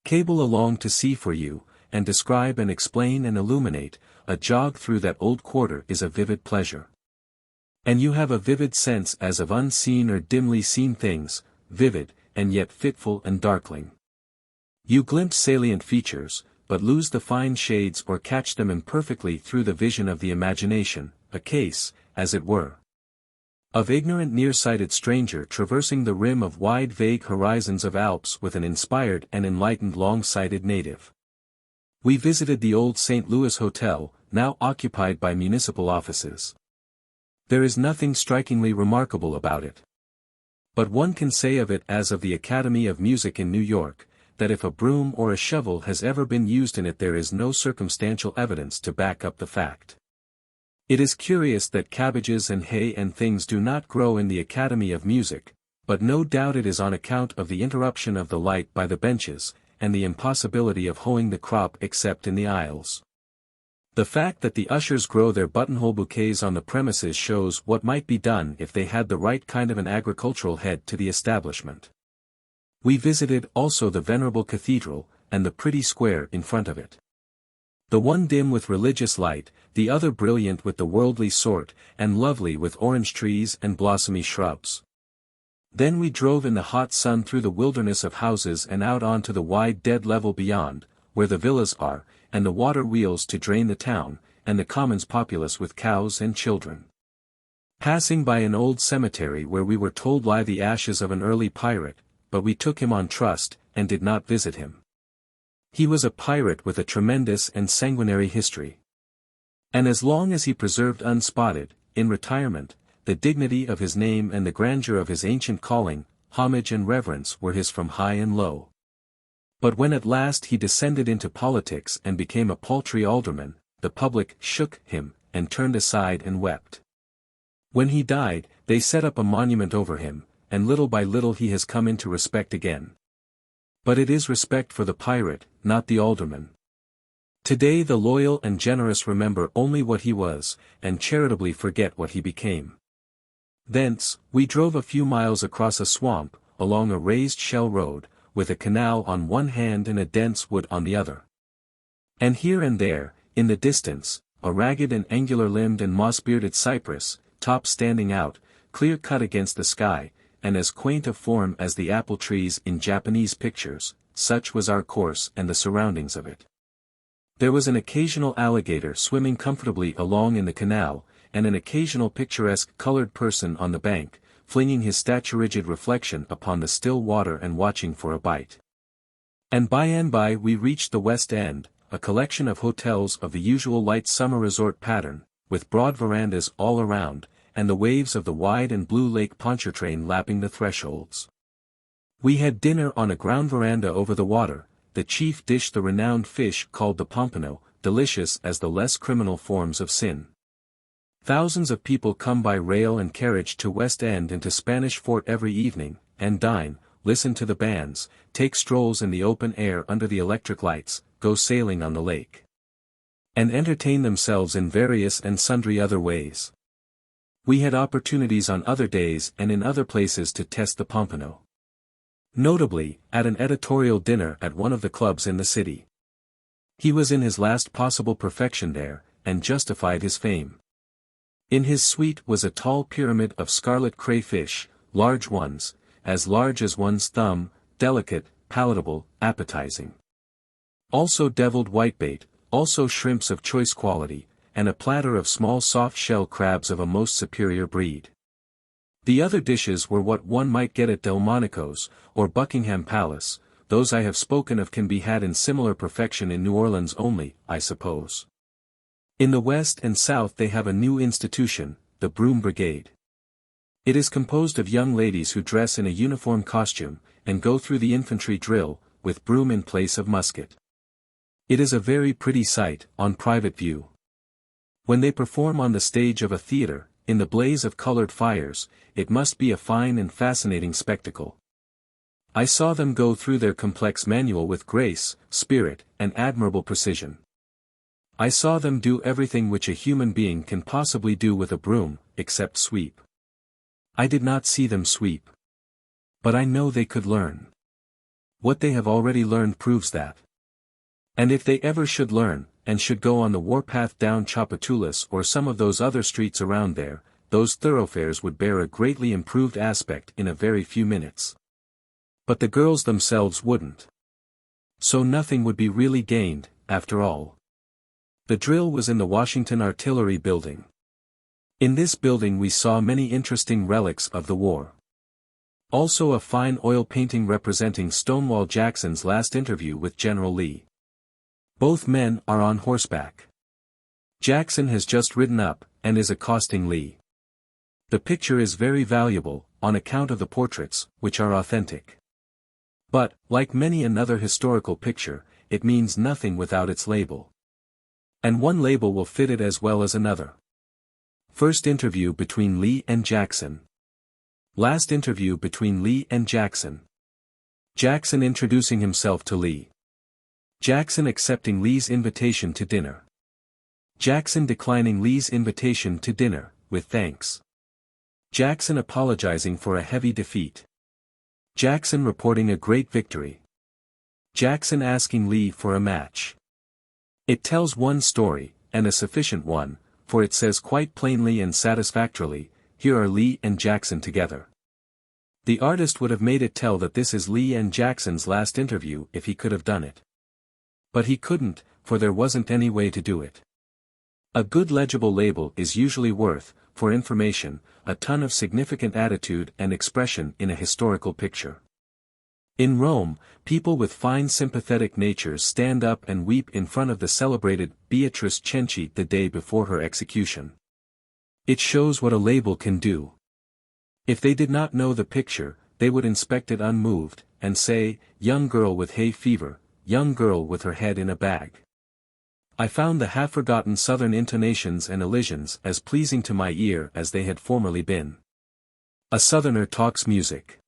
Cable along to sea for you, and describe and explain and illuminate, a jog through that old quarter is a vivid pleasure. And you have a vivid sense as of unseen or dimly seen things, vivid, and yet fitful and darkling. You glimpse salient features, but lose the fine shades or catch them imperfectly through the vision of the imagination, a case, as it were, of ignorant nearsighted stranger traversing the rim of wide vague horizons of Alps with an inspired and enlightened long-sighted native. We visited the old St. Louis Hotel, now occupied by municipal offices. There is nothing strikingly remarkable about it. But one can say of it as of the Academy of Music in New York, that if a broom or a shovel has ever been used in it there is no circumstantial evidence to back up the fact. It is curious that cabbages and hay and things do not grow in the Academy of Music, but no doubt it is on account of the interruption of the light by the benches, and the impossibility of hoeing the crop except in the aisles. The fact that the ushers grow their buttonhole bouquets on the premises shows what might be done if they had the right kind of an agricultural head to the establishment. We visited also the venerable cathedral, and the pretty square in front of it. The one dim with religious light, the other brilliant with the worldly sort, and lovely with orange trees and blossomy shrubs. Then we drove in the hot sun through the wilderness of houses and out onto the wide dead level beyond, where the villas are, and the water wheels to drain the town, and the commons populous with cows and children. Passing by an old cemetery where we were told lie the ashes of an early pirate, but we took him on trust, and did not visit him. He was a pirate with a tremendous and sanguinary history. And as long as he preserved unspotted, in retirement, the dignity of his name and the grandeur of his ancient calling, homage and reverence were his from high and low. But when at last he descended into politics and became a paltry alderman, the public shook him, and turned aside and wept. When he died, they set up a monument over him, and little by little he has come into respect again. But it is respect for the pirate, not the alderman. Today the loyal and generous remember only what he was, and charitably forget what he became. Thence, we drove a few miles across a swamp, along a raised shell road, with a canal on one hand and a dense wood on the other. And here and there, in the distance, a ragged and angular-limbed and moss-bearded cypress, top standing out, clear-cut against the sky, and as quaint of form as the apple trees in Japanese pictures, such was our course and the surroundings of it. There was an occasional alligator swimming comfortably along in the canal, and an occasional picturesque colored person on the bank, flinging his statue-rigid reflection upon the still water and watching for a bite. And by we reached the West End, a collection of hotels of the usual light summer resort pattern, with broad verandas all around, and the waves of the wide and blue Lake Pontchartrain lapping the thresholds. We had dinner on a ground veranda over the water, the chief dish the renowned fish called the pompano, delicious as the less criminal forms of sin. Thousands of people come by rail and carriage to West End and to Spanish Fort every evening, and dine, listen to the bands, take strolls in the open air under the electric lights, go sailing on the lake, and entertain themselves in various and sundry other ways. We had opportunities on other days and in other places to test the pompano. Notably, at an editorial dinner at one of the clubs in the city. He was in his last possible perfection there, and justified his fame. In his suite was a tall pyramid of scarlet crayfish, large ones, as large as one's thumb, delicate, palatable, appetizing. Also deviled whitebait, also shrimps of choice quality, and a platter of small soft-shell crabs of a most superior breed. The other dishes were what one might get at Delmonico's, or Buckingham Palace. Those I have spoken of can be had in similar perfection in New Orleans only, I suppose. In the West and South they have a new institution, the Broom Brigade. It is composed of young ladies who dress in a uniform costume, and go through the infantry drill, with broom in place of musket. It is a very pretty sight, on private view. When they perform on the stage of a theater, in the blaze of colored fires, it must be a fine and fascinating spectacle. I saw them go through their complex manual with grace, spirit, and admirable precision. I saw them do everything which a human being can possibly do with a broom, except sweep. I did not see them sweep. But I know they could learn. What they have already learned proves that. And if they ever should learn, and should go on the warpath down Tchoupitoulas or some of those other streets around there, those thoroughfares would bear a greatly improved aspect in a very few minutes. But the girls themselves wouldn't. So nothing would be really gained, after all. The drill was in the Washington Artillery Building. In this building we saw many interesting relics of the war. Also a fine oil painting representing Stonewall Jackson's last interview with General Lee. Both men are on horseback. Jackson has just ridden up, and is accosting Lee. The picture is very valuable, on account of the portraits, which are authentic. But, like many another historical picture, it means nothing without its label. And one label will fit it as well as another. First interview between Lee and Jackson. Last interview between Lee and Jackson. Jackson introducing himself to Lee. Jackson accepting Lee's invitation to dinner. Jackson declining Lee's invitation to dinner, with thanks. Jackson apologizing for a heavy defeat. Jackson reporting a great victory. Jackson asking Lee for a match. It tells one story, and a sufficient one, for it says quite plainly and satisfactorily, here are Lee and Jackson together. The artist would have made it tell that this is Lee and Jackson's last interview if he could have done it. But he couldn't, for there wasn't any way to do it. A good legible label is usually worth, for information, a ton of significant attitude and expression in a historical picture. In Rome, people with fine sympathetic natures stand up and weep in front of the celebrated Beatrice Cenci the day before her execution. It shows what a label can do. If they did not know the picture, they would inspect it unmoved, and say, young girl with hay fever, young girl with her head in a bag. I found the half-forgotten southern intonations and elisions as pleasing to my ear as they had formerly been. A southerner talks music.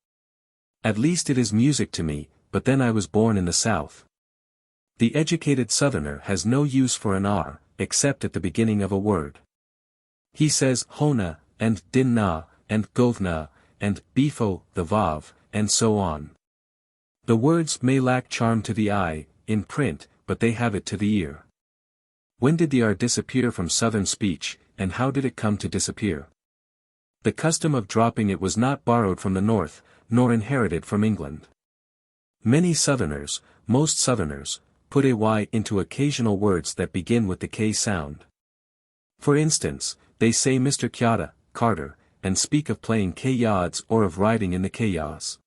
At least it is music to me, but then I was born in the South. The educated southerner has no use for an R, except at the beginning of a word. He says hona, and dinna, and govna, and bifo, the vav, and so on. The words may lack charm to the eye, in print, but they have it to the ear. When did the R disappear from southern speech, and how did it come to disappear? The custom of dropping it was not borrowed from the north, nor inherited from England. Many southerners, most southerners, put a Y into occasional words that begin with the K sound. For instance, they say Mr. Kyata, Carter, and speak of playing K-yads or of riding in the K-yaws.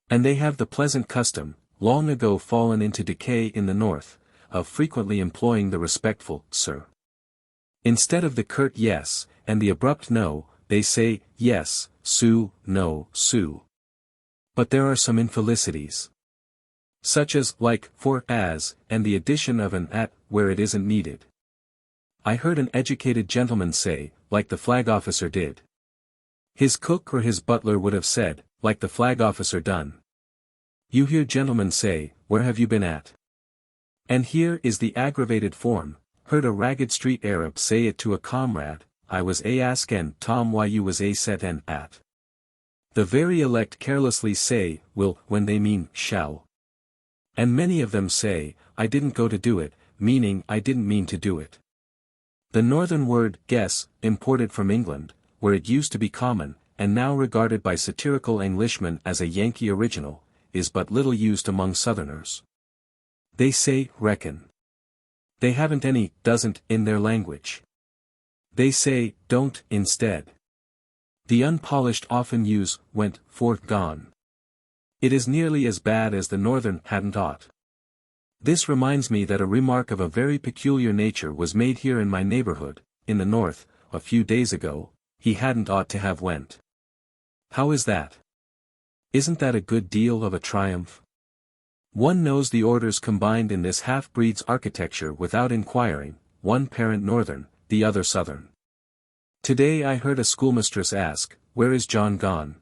And they have the pleasant custom, long ago fallen into decay in the north, of frequently employing the respectful, sir. Instead of the curt yes, and the abrupt no, they say, yes, Sue, no, Sue. But there are some infelicities. Such as, like, for, as, and the addition of an at, where it isn't needed. I heard an educated gentleman say, like the flag officer did. His cook or his butler would have said, like the flag officer done. You hear gentlemen say, where have you been at? And here is the aggravated form, heard a ragged street Arab say it to a comrade, I was a asken Tom why you was a set and at. The very elect carelessly say, will, when they mean, shall. And many of them say, I didn't go to do it, meaning I didn't mean to do it. The northern word, guess, imported from England, where it used to be common, and now regarded by satirical Englishmen as a Yankee original, is but little used among southerners. They say, reckon. They haven't any, doesn't, in their language. They say, don't, instead. The unpolished often use, went, forth gone. It is nearly as bad as the northern, hadn't ought. This reminds me that a remark of a very peculiar nature was made here in my neighborhood, in the north, a few days ago, he hadn't ought to have went. How is that? Isn't that a good deal of a triumph? One knows the orders combined in this half-breed's architecture without inquiring, one parent northern, the other southern. Today I heard a schoolmistress ask, "Where is John gone?"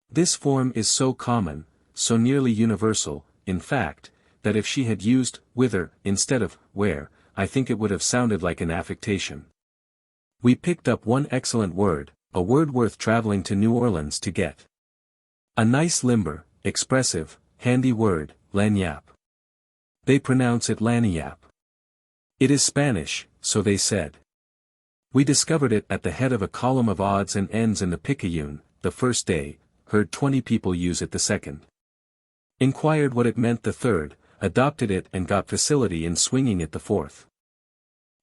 This form is so common, so nearly universal, in fact, that if she had used whither instead of where, I think it would have sounded like an affectation. We picked up one excellent word, a word worth traveling to New Orleans to get. A nice limber, expressive, handy word, lagniappe. They pronounce it lagniappe. It is Spanish, so they said. We discovered it at the head of a column of odds and ends in the Picayune, the first day, heard 20 people use it the second. Inquired what it meant the third, adopted it and got facility in swinging it the fourth.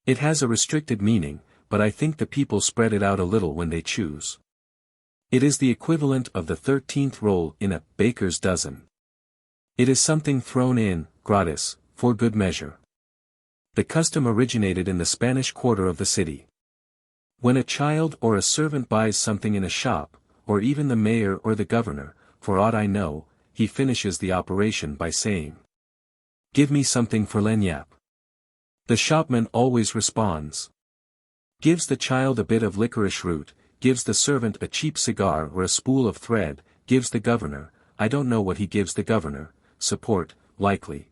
It has a restricted meaning, but I think the people spread it out a little when they choose. It is the equivalent of the 13th roll in a baker's dozen. It is something thrown in, gratis, for good measure. The custom originated in the Spanish quarter of the city. When a child or a servant buys something in a shop, or even the mayor or the governor, for aught I know, he finishes the operation by saying, "Give me something for lagniappe." The shopman always responds. Gives the child a bit of licorice root, gives the servant a cheap cigar or a spool of thread, gives the governor, I don't know what he gives the governor, support, likely.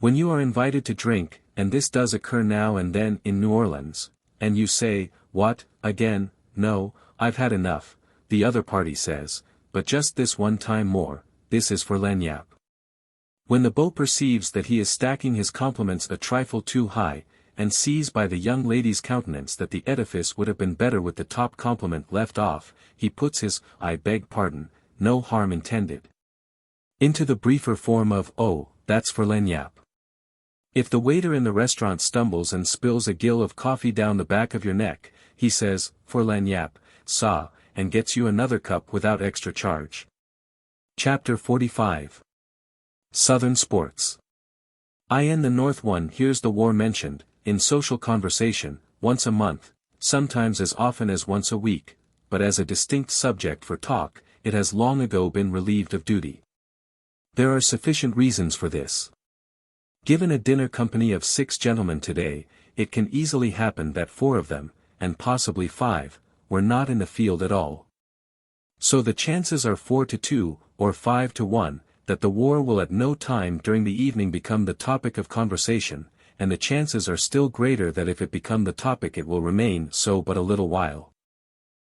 When you are invited to drink, and this does occur now and then in New Orleans, and you say, "What, again? No, I've had enough," the other party says, "But just this one time more, this is for lagniappe." When the beau perceives that he is stacking his compliments a trifle too high, and sees by the young lady's countenance that the edifice would have been better with the top compliment left off, he puts his, "I beg pardon, no harm intended," into the briefer form of, "Oh, that's for lagniappe." If the waiter in the restaurant stumbles and spills a gill of coffee down the back of your neck, he says, "For lagniappe, ça," and gets you another cup without extra charge. Chapter 45. Southern Sports. In the North one hears the war mentioned, in social conversation, once a month, sometimes as often as once a week, but as a distinct subject for talk, it has long ago been relieved of duty. There are sufficient reasons for this. Given a dinner company of 6 gentlemen today, it can easily happen that 4 of them, and possibly 5, were not in the field at all. So the chances are 4 to 2, or 5 to 1, that the war will at no time during the evening become the topic of conversation, and the chances are still greater that if it become the topic it will remain so but a little while.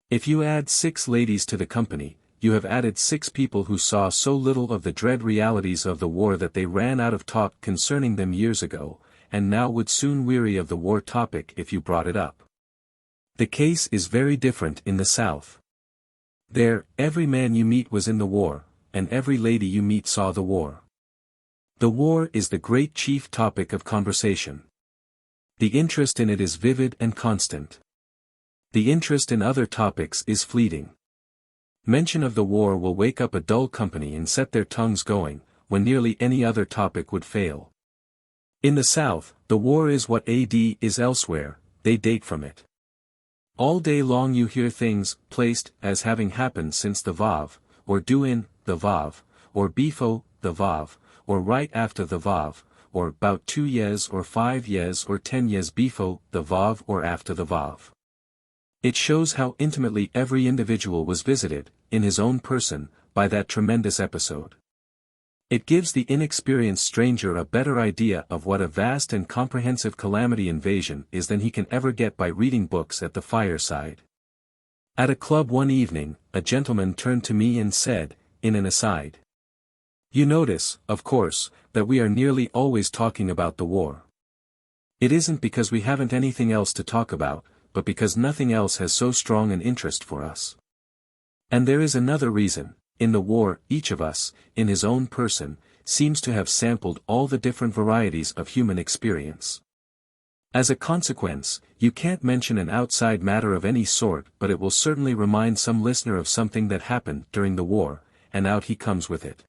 If you add 6 ladies to the company, you have added 6 people who saw so little of the dread realities of the war that they ran out of talk concerning them years ago, and now would soon weary of the war topic if you brought it up. The case is very different in the South. There, every man you meet was in the war, and every lady you meet saw the war. The war is the great chief topic of conversation. The interest in it is vivid and constant. The interest in other topics is fleeting. Mention of the war will wake up a dull company and set their tongues going, when nearly any other topic would fail. In the South, the war is what AD is elsewhere, they date from it. All day long you hear things, placed, as having happened since the VAV, or due in, the VAV, or before, the VAV, or right after the VAV, or about 2 years or 5 years or 10 years before, the VAV or after the VAV. It shows how intimately every individual was visited, in his own person, by that tremendous episode. It gives the inexperienced stranger a better idea of what a vast and comprehensive calamity invasion is than he can ever get by reading books at the fireside. At a club one evening, a gentleman turned to me and said, in an aside, "You notice, of course, that we are nearly always talking about the war. It isn't because we haven't anything else to talk about, but because nothing else has so strong an interest for us. And there is another reason. In the war, each of us, in his own person, seems to have sampled all the different varieties of human experience. As a consequence, you can't mention an outside matter of any sort but it will certainly remind some listener of something that happened during the war, and out he comes with it.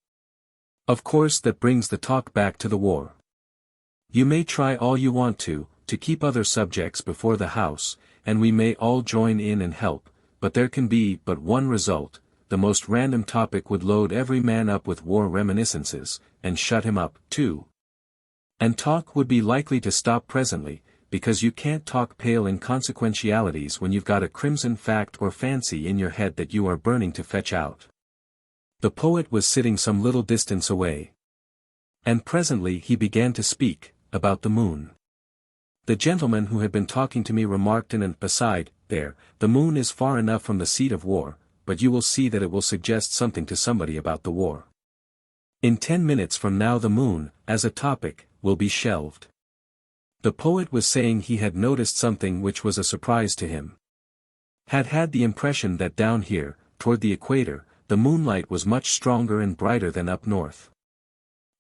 Of course that brings the talk back to the war. You may try all you want to keep other subjects before the house, and we may all join in and help, but there can be but one result, the most random topic would load every man up with war reminiscences, and shut him up, too. And talk would be likely to stop presently, because you can't talk pale inconsequentialities when you've got a crimson fact or fancy in your head that you are burning to fetch out. The poet was sitting some little distance away. And presently he began to speak, about the moon. The gentleman who had been talking to me remarked in an aside, "There, the moon is far enough from the seat of war, but you will see that it will suggest something to somebody about the war. In 10 minutes from now the moon, as a topic, will be shelved." The poet was saying he had noticed something which was a surprise to him. Had the impression that down here, toward the equator, the moonlight was much stronger and brighter than up north.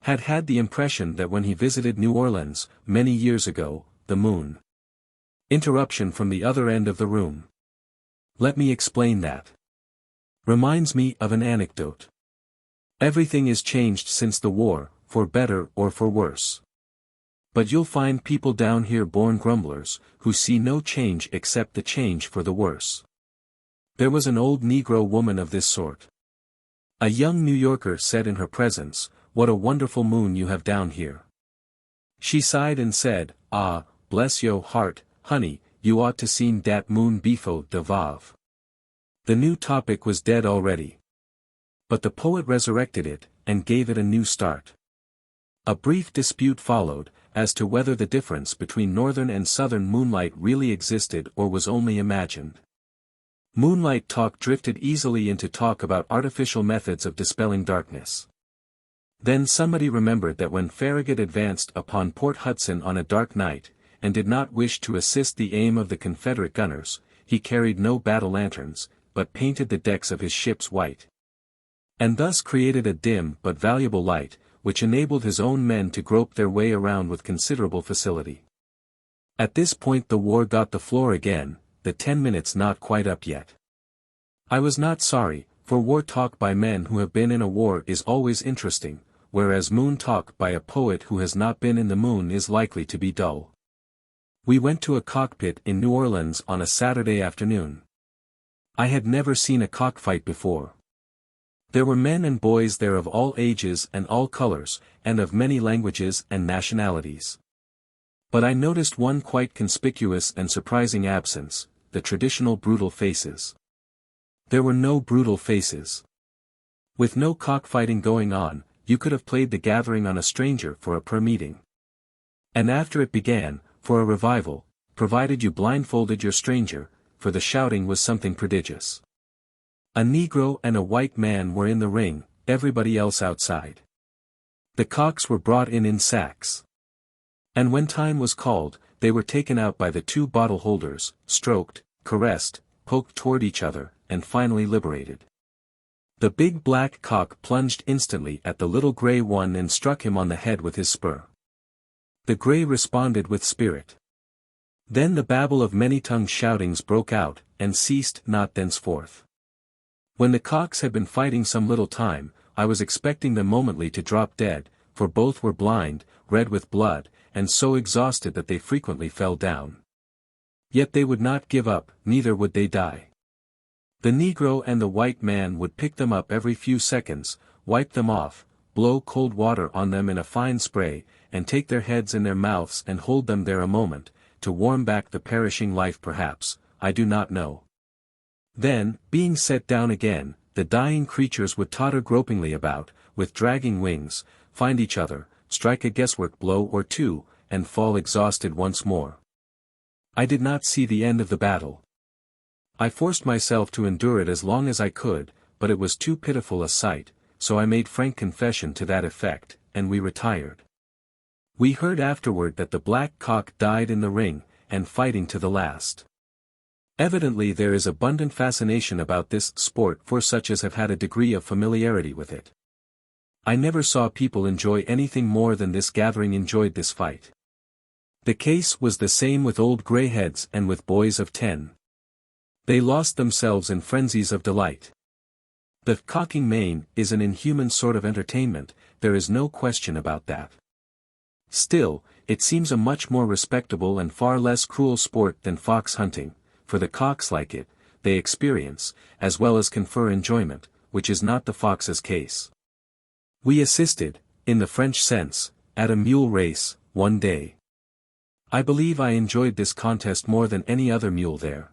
Had the impression that when he visited New Orleans, many years ago, the moon. Interruption from the other end of the room. Let me explain that. Reminds me of an anecdote. Everything is changed since the war, for better or for worse. But you'll find people down here born grumblers, who see no change except the change for the worse. There was an old Negro woman of this sort. A young New Yorker said in her presence, "What a wonderful moon you have down here." She sighed and said, "Ah, bless yo' heart, honey, you ought to seen dat moon befo' de vav." The new topic was dead already. But the poet resurrected it, and gave it a new start. A brief dispute followed, as to whether the difference between northern and southern moonlight really existed or was only imagined. Moonlight talk drifted easily into talk about artificial methods of dispelling darkness. Then somebody remembered that when Farragut advanced upon Port Hudson on a dark night, and did not wish to assist the aim of the Confederate gunners, he carried no battle lanterns, but painted the decks of his ships white. And thus created a dim but valuable light, which enabled his own men to grope their way around with considerable facility. At this point the war got the floor again, the 10 minutes not quite up yet. I was not sorry, for war talk by men who have been in a war is always interesting, whereas moon talk by a poet who has not been in the moon is likely to be dull. We went to a cockpit in New Orleans on a Saturday afternoon. I had never seen a cockfight before. There were men and boys there of all ages and all colors, and of many languages and nationalities. But I noticed one quite conspicuous and surprising absence, the traditional brutal faces. There were no brutal faces. With no cockfighting going on, you could have played the gathering on a stranger for a prayer meeting. And after it began, for a revival, provided you blindfolded your stranger, for the shouting was something prodigious. A Negro and a white man were in the ring, everybody else outside. The cocks were brought in sacks. And when time was called, they were taken out by the two bottle holders, stroked, caressed, poked toward each other, and finally liberated. The big black cock plunged instantly at the little gray one and struck him on the head with his spur. The gray responded with spirit. Then the babel of many-tongued shoutings broke out, and ceased not thenceforth. When the cocks had been fighting some little time, I was expecting them momently to drop dead, for both were blind, red with blood, and so exhausted that they frequently fell down. Yet they would not give up, neither would they die. The Negro and the white man would pick them up every few seconds, wipe them off, blow cold water on them in a fine spray, and take their heads in their mouths and hold them there a moment, to warm back the perishing life perhaps, I do not know. Then, being set down again, the dying creatures would totter gropingly about, with dragging wings, find each other, strike a guesswork blow or two, and fall exhausted once more. I did not see the end of the battle. I forced myself to endure it as long as I could, but it was too pitiful a sight, so I made frank confession to that effect, and we retired. We heard afterward that the black cock died in the ring, and fighting to the last. Evidently there is abundant fascination about this sport for such as have had a degree of familiarity with it. I never saw people enjoy anything more than this gathering enjoyed this fight. The case was the same with old greyheads and with boys of 10. They lost themselves in frenzies of delight. The cocking main is an inhuman sort of entertainment, there is no question about that. Still, it seems a much more respectable and far less cruel sport than fox hunting, for the cocks like it, they experience, as well as confer enjoyment, which is not the fox's case. We assisted, in the French sense, at a mule race, one day. I believe I enjoyed this contest more than any other mule there.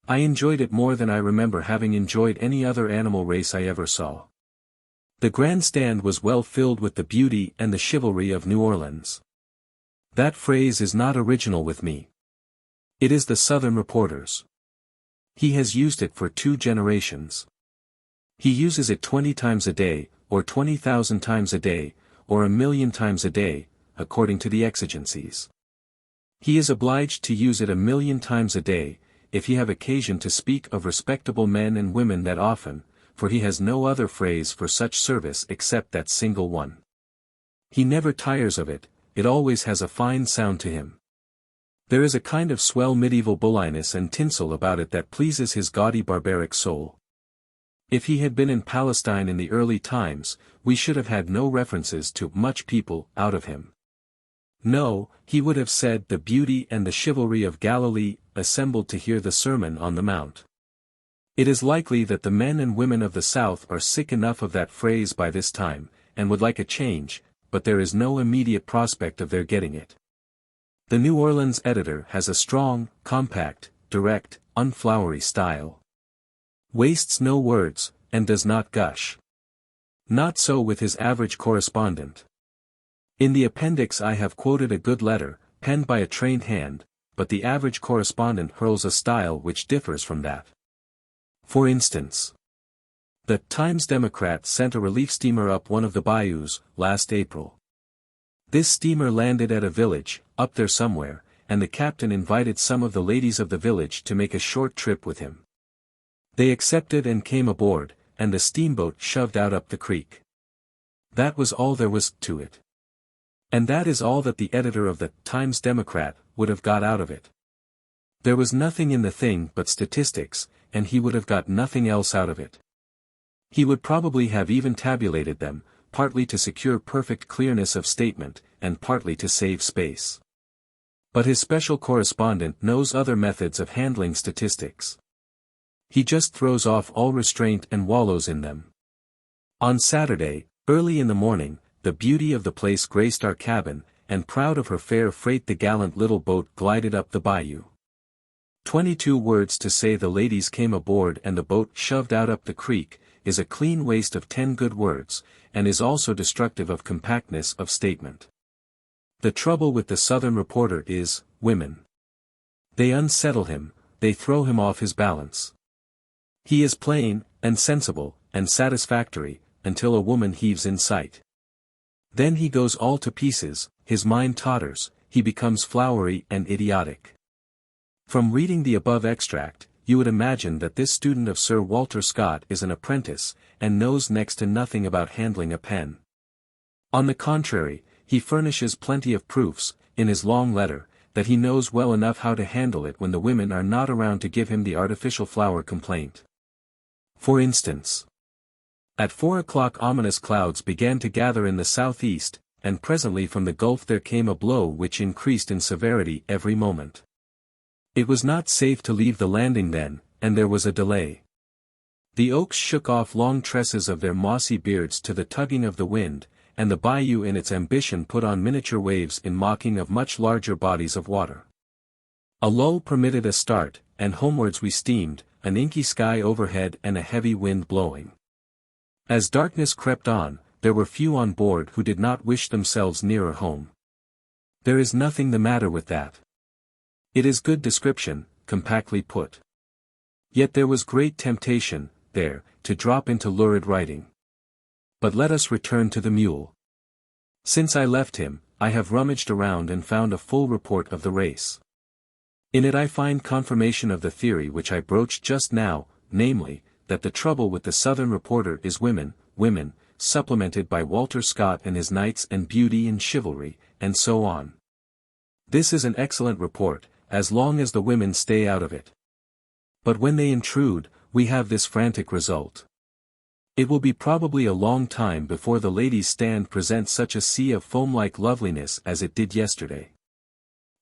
I enjoyed it more than I remember having enjoyed any other animal race I ever saw. The grandstand was well filled with the beauty and the chivalry of New Orleans. That phrase is not original with me. It is the Southern reporter's. He has used it for 2 generations. He uses it 20 times a day, or 20,000 times a day, or 1,000,000 times a day, according to the exigencies. He is obliged to use it 1,000,000 times a day, if he have occasion to speak of respectable men and women that often, for he has no other phrase for such service except that single one. He never tires of it, it always has a fine sound to him. There is a kind of swell medieval bulliness and tinsel about it that pleases his gaudy barbaric soul. If he had been in Palestine in the early times, we should have had no references to much people out of him. No, he would have said the beauty and the chivalry of Galilee, assembled to hear the Sermon on the Mount. It is likely that the men and women of the South are sick enough of that phrase by this time, and would like a change, but there is no immediate prospect of their getting it. The New Orleans editor has a strong, compact, direct, unflowery style. Wastes no words, and does not gush. Not so with his average correspondent. In the appendix I have quoted a good letter, penned by a trained hand, but the average correspondent hurls a style which differs from that. For instance, the Times-Democrat sent a relief steamer up one of the bayous, last April. This steamer landed at a village, up there somewhere, and the captain invited some of the ladies of the village to make a short trip with him. They accepted and came aboard, and the steamboat shoved out up the creek. That was all there was to it. And that is all that the editor of the Times-Democrat would have got out of it. There was nothing in the thing but statistics, and he would have got nothing else out of it. He would probably have even tabulated them, partly to secure perfect clearness of statement, and partly to save space. But his special correspondent knows other methods of handling statistics. He just throws off all restraint and wallows in them. On Saturday, early in the morning, the beauty of the place graced our cabin, and proud of her fair freight the gallant little boat glided up the bayou. 22 words to say the ladies came aboard and the boat shoved out up the creek, is a clean waste of 10 good words, and is also destructive of compactness of statement. The trouble with the Southern reporter is, women. They unsettle him, they throw him off his balance. He is plain, and sensible, and satisfactory, until a woman heaves in sight. Then he goes all to pieces, his mind totters, he becomes flowery and idiotic. From reading the above extract, you would imagine that this student of Sir Walter Scott is an apprentice, and knows next to nothing about handling a pen. On the contrary, he furnishes plenty of proofs, in his long letter, that he knows well enough how to handle it when the women are not around to give him the artificial flower complaint. For instance, at 4 o'clock ominous clouds began to gather in the southeast, and presently from the gulf there came a blow which increased in severity every moment. It was not safe to leave the landing then, and there was a delay. The oaks shook off long tresses of their mossy beards to the tugging of the wind, and the bayou in its ambition put on miniature waves in mocking of much larger bodies of water. A lull permitted a start, and homewards we steamed, an inky sky overhead and a heavy wind blowing. As darkness crept on, there were few on board who did not wish themselves nearer home. There is nothing the matter with that. It is good description, compactly put. Yet there was great temptation, there, to drop into lurid writing. But let us return to the mule. Since I left him, I have rummaged around and found a full report of the race. In it I find confirmation of the theory which I broached just now, namely, that the trouble with the Southern reporter is women, supplemented by Walter Scott and his knights and beauty and chivalry, and so on. This is an excellent report, as long as the women stay out of it. But when they intrude, we have this frantic result. It will be probably a long time before the ladies' stand presents such a sea of foam-like loveliness as it did yesterday.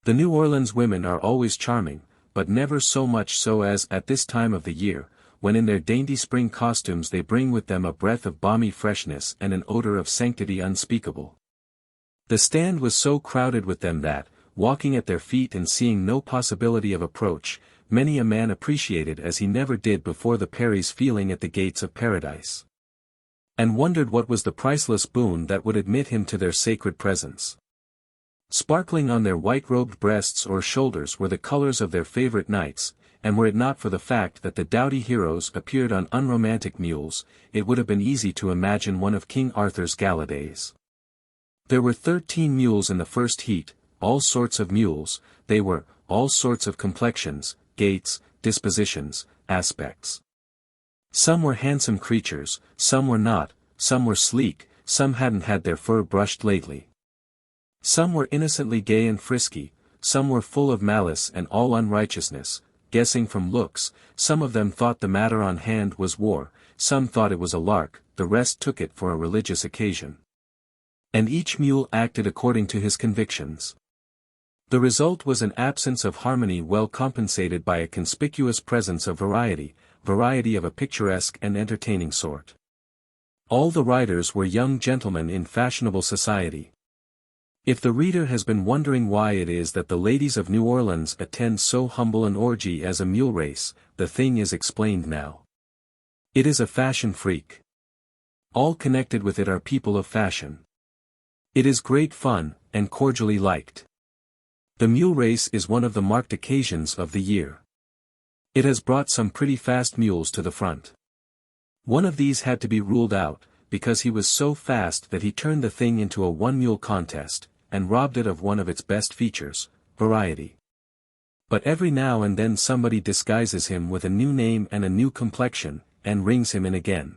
The New Orleans women are always charming, but never so much so as at this time of the year, when in their dainty spring costumes they bring with them a breath of balmy freshness and an odor of sanctity unspeakable. The stand was so crowded with them that, walking at their feet and seeing no possibility of approach, many a man appreciated as he never did before the Perry's feeling at the gates of paradise. And wondered what was the priceless boon that would admit him to their sacred presence. Sparkling on their white-robed breasts or shoulders were the colors of their favorite knights, and were it not for the fact that the doughty heroes appeared on unromantic mules, it would have been easy to imagine one of King Arthur's gala days. There were 13 mules in the first heat, all sorts of mules, they were, all sorts of complexions, gaits, dispositions, aspects. Some were handsome creatures, some were not, some were sleek, some hadn't had their fur brushed lately. Some were innocently gay and frisky, some were full of malice and all unrighteousness, guessing from looks, some of them thought the matter on hand was war, some thought it was a lark, the rest took it for a religious occasion. And each mule acted according to his convictions. The result was an absence of harmony well compensated by a conspicuous presence of variety of a picturesque and entertaining sort. All the riders were young gentlemen in fashionable society. If the reader has been wondering why it is that the ladies of New Orleans attend so humble an orgy as a mule race, the thing is explained now. It is a fashion freak. All connected with it are people of fashion. It is great fun, and cordially liked. The mule race is one of the marked occasions of the year. It has brought some pretty fast mules to the front. One of these had to be ruled out, because he was so fast that he turned the thing into a one-mule contest, and robbed it of one of its best features, variety. But every now and then somebody disguises him with a new name and a new complexion, and rings him in again.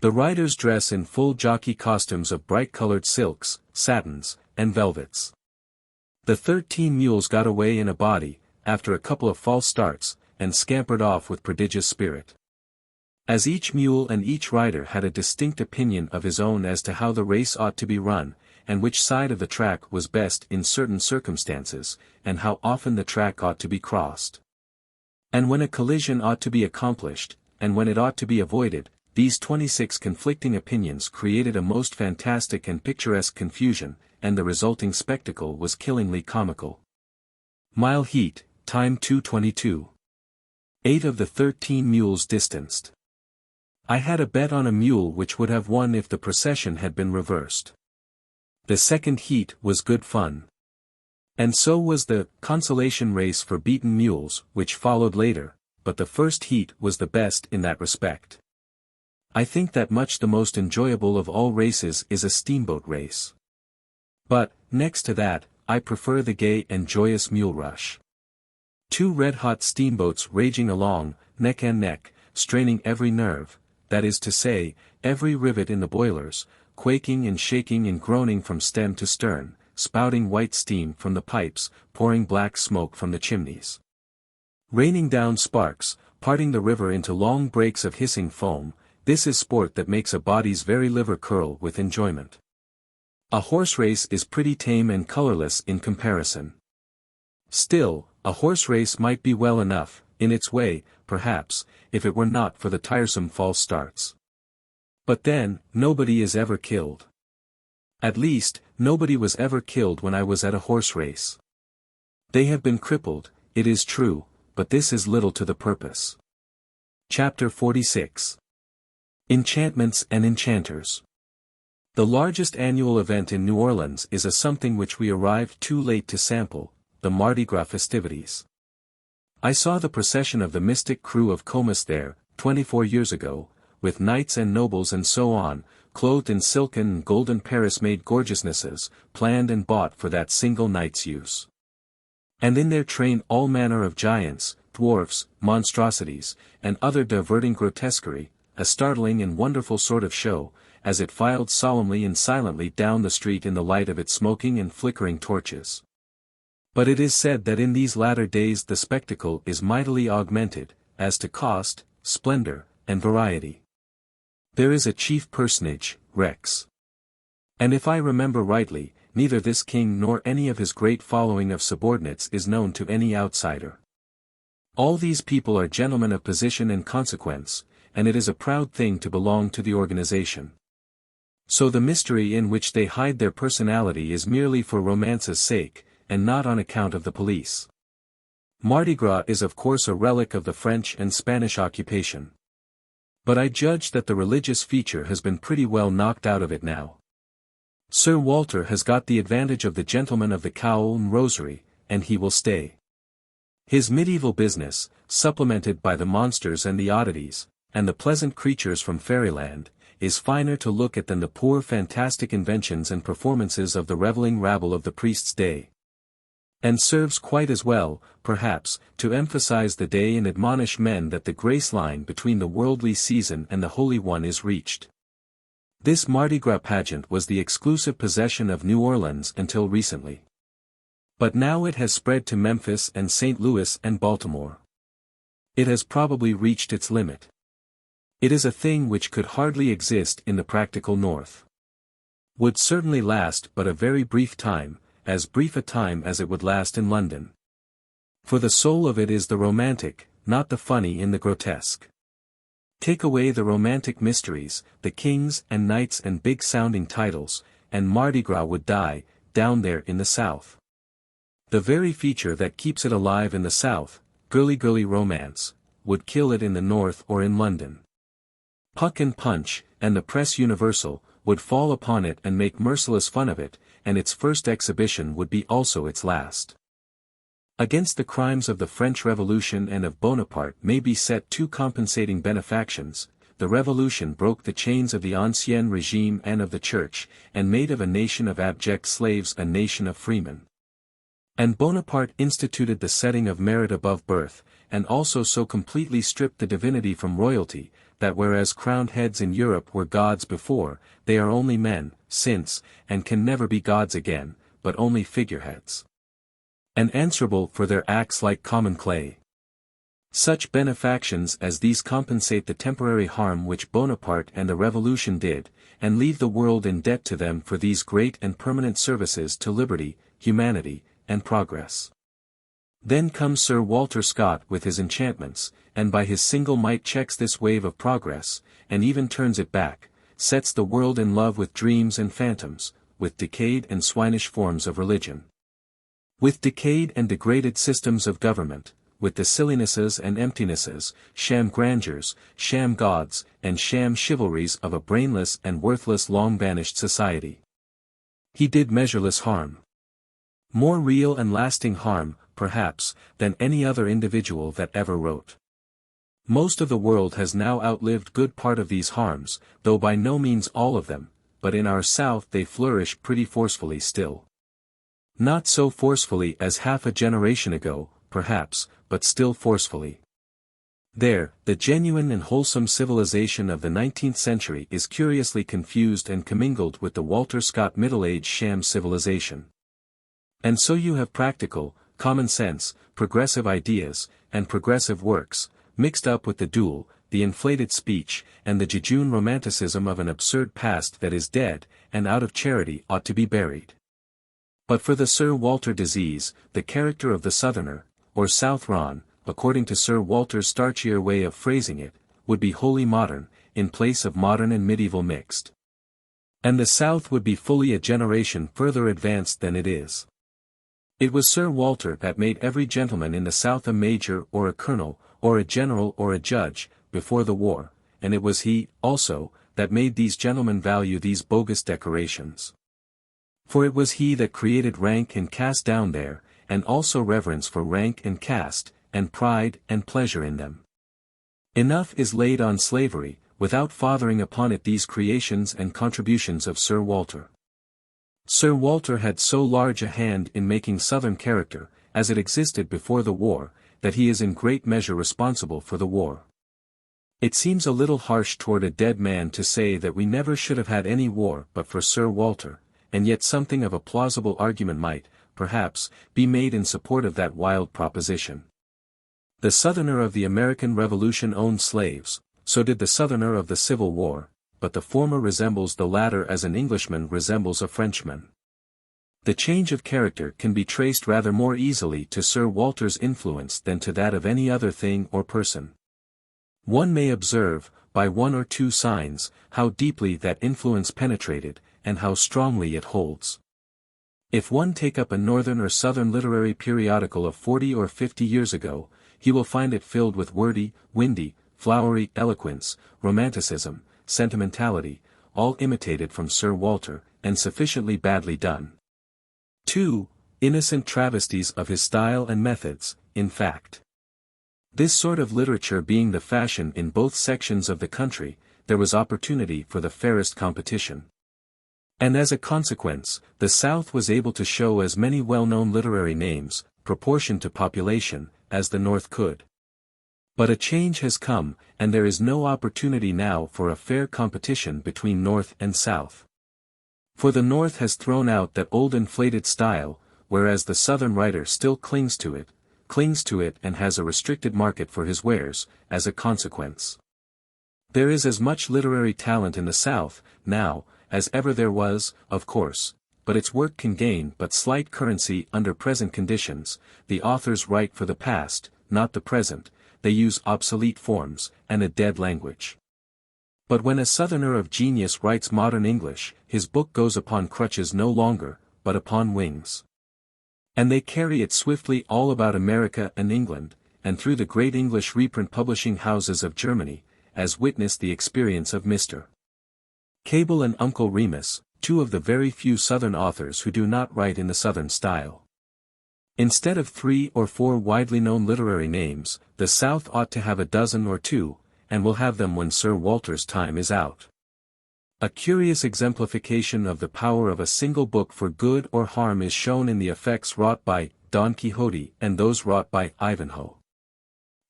The riders dress in full jockey costumes of bright-colored silks, satins, and velvets. The 13 mules got away in a body, after a couple of false starts, and scampered off with prodigious spirit. As each mule and each rider had a distinct opinion of his own as to how the race ought to be run, and which side of the track was best in certain circumstances, and how often the track ought to be crossed. And when a collision ought to be accomplished, and when it ought to be avoided, these 26 conflicting opinions created a most fantastic and picturesque confusion, and the resulting spectacle was killingly comical. Mile heat, time 2:22. 8 of the 13 mules distanced. I had a bet on a mule which would have won if the procession had been reversed. The second heat was good fun. And so was the consolation race for beaten mules, which followed later, but the first heat was the best in that respect. I think that much the most enjoyable of all races is a steamboat race. But, next to that, I prefer the gay and joyous mule rush. 2 red-hot steamboats raging along, neck and neck, straining every nerve, that is to say, every rivet in the boilers, quaking and shaking and groaning from stem to stern, spouting white steam from the pipes, pouring black smoke from the chimneys. Raining down sparks, parting the river into long breaks of hissing foam, this is sport that makes a body's very liver curl with enjoyment. A horse race is pretty tame and colorless in comparison. Still, a horse race might be well enough, in its way, perhaps, if it were not for the tiresome false starts. But then, nobody is ever killed. At least, nobody was ever killed when I was at a horse race. They have been crippled, it is true, but this is little to the purpose. Chapter 46. Enchantments and Enchanters. The largest annual event in New Orleans is a something which we arrived too late to sample, the Mardi Gras festivities. I saw the procession of the mystic crew of Comus there, 24 years ago, with knights and nobles and so on, clothed in silken and golden Paris-made gorgeousnesses, planned and bought for that single night's use. And in their train all manner of giants, dwarfs, monstrosities, and other diverting grotesquerie, a startling and wonderful sort of show, as it filed solemnly and silently down the street in the light of its smoking and flickering torches. But it is said that in these latter days the spectacle is mightily augmented, as to cost, splendor, and variety. There is a chief personage, Rex. And if I remember rightly, neither this king nor any of his great following of subordinates is known to any outsider. All these people are gentlemen of position and consequence, and it is a proud thing to belong to the organization. So the mystery in which they hide their personality is merely for romance's sake, and not on account of the police. Mardi Gras is of course a relic of the French and Spanish occupation. But I judge that the religious feature has been pretty well knocked out of it now. Sir Walter has got the advantage of the gentleman of the cowl and rosary, and he will stay. His medieval business, supplemented by the monsters and the oddities, and the pleasant creatures from fairyland, is finer to look at than the poor fantastic inventions and performances of the revelling rabble of the priest's day. And serves quite as well, perhaps, to emphasize the day and admonish men that the grace line between the worldly season and the holy one is reached. This Mardi Gras pageant was the exclusive possession of New Orleans until recently. But now it has spread to Memphis and St. Louis and Baltimore. It has probably reached its limit. It is a thing which could hardly exist in the practical North. Would certainly last but a very brief time, as brief a time as it would last in London. For the soul of it is the romantic, not the funny in the grotesque. Take away the romantic mysteries, the kings and knights and big-sounding titles, and Mardi Gras would die, down there in the South. The very feature that keeps it alive in the South, girly-girly romance, would kill it in the North or in London. Puck and Punch, and the press universal, would fall upon it and make merciless fun of it, and its first exhibition would be also its last. Against the crimes of the French Revolution and of Bonaparte may be set two compensating benefactions. The Revolution broke the chains of the Ancien Regime and of the Church, and made of a nation of abject slaves a nation of freemen. And Bonaparte instituted the setting of merit above birth, and also so completely stripped the divinity from royalty, that whereas crowned heads in Europe were gods before, they are only men, since, and can never be gods again, but only figureheads. And answerable for their acts like common clay. Such benefactions as these compensate the temporary harm which Bonaparte and the Revolution did, and leave the world in debt to them for these great and permanent services to liberty, humanity, and progress. Then comes Sir Walter Scott with his enchantments, and by his single might checks this wave of progress, and even turns it back, sets the world in love with dreams and phantoms, with decayed and swinish forms of religion. With decayed and degraded systems of government, with the sillinesses and emptinesses, sham grandeurs, sham gods, and sham chivalries of a brainless and worthless long-banished society. He did measureless harm. More real and lasting harm, perhaps, than any other individual that ever wrote. Most of the world has now outlived good part of these harms, though by no means all of them, but in our South they flourish pretty forcefully still. Not so forcefully as half a generation ago, perhaps, but still forcefully. There, the genuine and wholesome civilization of the 19th century is curiously confused and commingled with the Walter Scott middle-age sham civilization. And so you have practical, common sense, progressive ideas, and progressive works, mixed up with the duel, the inflated speech, and the jejune romanticism of an absurd past that is dead, and out of charity ought to be buried. But for the Sir Walter disease, the character of the Southerner, or Southron, according to Sir Walter's starchier way of phrasing it, would be wholly modern, in place of modern and medieval mixed. And the South would be fully a generation further advanced than it is. It was Sir Walter that made every gentleman in the South a major or a colonel, or a general or a judge, before the war, and it was he, also, that made these gentlemen value these bogus decorations. For it was he that created rank and caste down there, and also reverence for rank and caste, and pride and pleasure in them. Enough is laid on slavery, without fathering upon it these creations and contributions of Sir Walter. Sir Walter had so large a hand in making Southern character, as it existed before the war, that he is in great measure responsible for the war. It seems a little harsh toward a dead man to say that we never should have had any war but for Sir Walter, and yet something of a plausible argument might, perhaps, be made in support of that wild proposition. The Southerner of the American Revolution owned slaves, so did the Southerner of the Civil War, but the former resembles the latter as an Englishman resembles a Frenchman. The change of character can be traced rather more easily to Sir Walter's influence than to that of any other thing or person. One may observe, by one or two signs, how deeply that influence penetrated, and how strongly it holds. If one take up a northern or southern literary periodical of 40 or 50 years ago, he will find it filled with wordy, windy, flowery eloquence, romanticism, sentimentality, all imitated from Sir Walter, and sufficiently badly done. 2. Innocent travesties of his style and methods, in fact. This sort of literature being the fashion in both sections of the country, there was opportunity for the fairest competition. And as a consequence, the South was able to show as many well-known literary names, proportioned to population, as the North could. But a change has come, and there is no opportunity now for a fair competition between North and South. For the North has thrown out that old inflated style, whereas the Southern writer still clings to it and has a restricted market for his wares, as a consequence. There is as much literary talent in the South, now, as ever there was, of course, but its work can gain but slight currency under present conditions. The authors write for the past, not the present, they use obsolete forms, and a dead language. But when a Southerner of genius writes modern English, his book goes upon crutches no longer, but upon wings. And they carry it swiftly all about America and England, and through the great English reprint publishing houses of Germany, as witness the experience of Mr. Cable and Uncle Remus, two of the very few Southern authors who do not write in the Southern style. Instead of 3 or 4 widely known literary names, the South ought to have a dozen or two, and will have them when Sir Walter's time is out. A curious exemplification of the power of a single book for good or harm is shown in the effects wrought by Don Quixote and those wrought by Ivanhoe.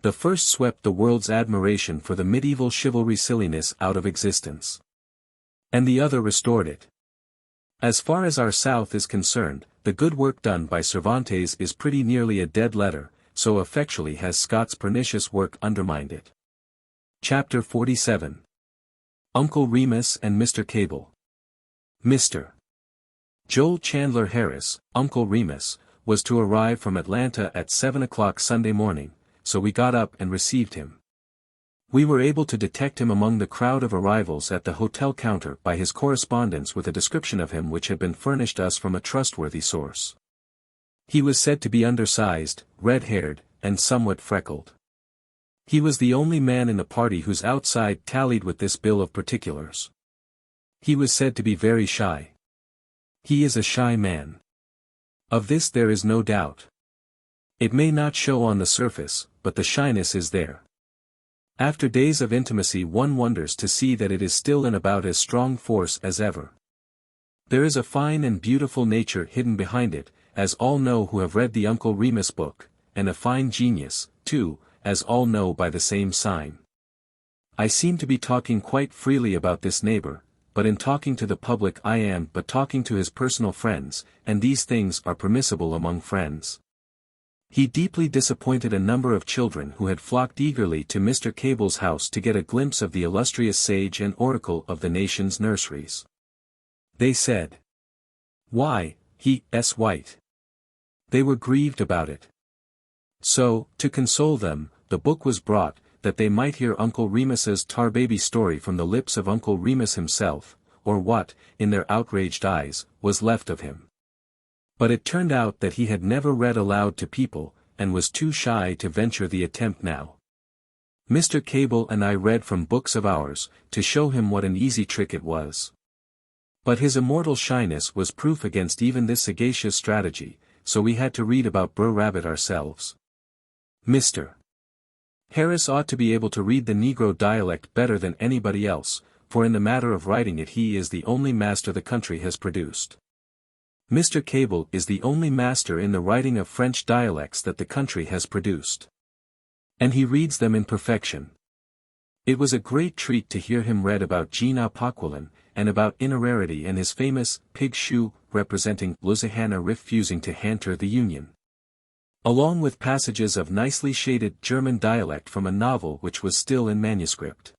The first swept the world's admiration for the medieval chivalry silliness out of existence. And the other restored it. As far as our South is concerned, the good work done by Cervantes is pretty nearly a dead letter, so effectually has Scott's pernicious work undermined it. Chapter 47. Uncle Remus and Mr. Cable. Mr. Joel Chandler Harris, Uncle Remus, was to arrive from Atlanta at 7 o'clock Sunday morning, so we got up and received him. We were able to detect him among the crowd of arrivals at the hotel counter by his correspondence with a description of him which had been furnished us from a trustworthy source. He was said to be undersized, red-haired, and somewhat freckled. He was the only man in the party whose outside tallied with this bill of particulars. He was said to be very shy. He is a shy man. Of this there is no doubt. It may not show on the surface, but the shyness is there. After days of intimacy one wonders to see that it is still in about as strong force as ever. There is a fine and beautiful nature hidden behind it, as all know who have read the Uncle Remus book, and a fine genius, too, as all know by the same sign. I seem to be talking quite freely about this neighbor, but in talking to the public I am but talking to his personal friends, and these things are permissible among friends. He deeply disappointed a number of children who had flocked eagerly to Mr. Cable's house to get a glimpse of the illustrious sage and oracle of the nation's nurseries. They said, "Why, he*s white." They were grieved about it. So, to console them, the book was brought, that they might hear Uncle Remus's tar-baby story from the lips of Uncle Remus himself, or what, in their outraged eyes, was left of him. But it turned out that he had never read aloud to people, and was too shy to venture the attempt now. Mr. Cable and I read from books of ours, to show him what an easy trick it was. But his immortal shyness was proof against even this sagacious strategy, so we had to read about Brer Rabbit ourselves. Mr. Harris ought to be able to read the Negro dialect better than anybody else, for in the matter of writing it he is the only master the country has produced. Mr. Cable is the only master in the writing of French dialects that the country has produced. And he reads them in perfection. It was a great treat to hear him read about Jean Apoquelin, and about Innerarity and his famous pig shoe representing Louisiana refusing to enter the Union. Along with passages of nicely shaded German dialect from a novel which was still in manuscript.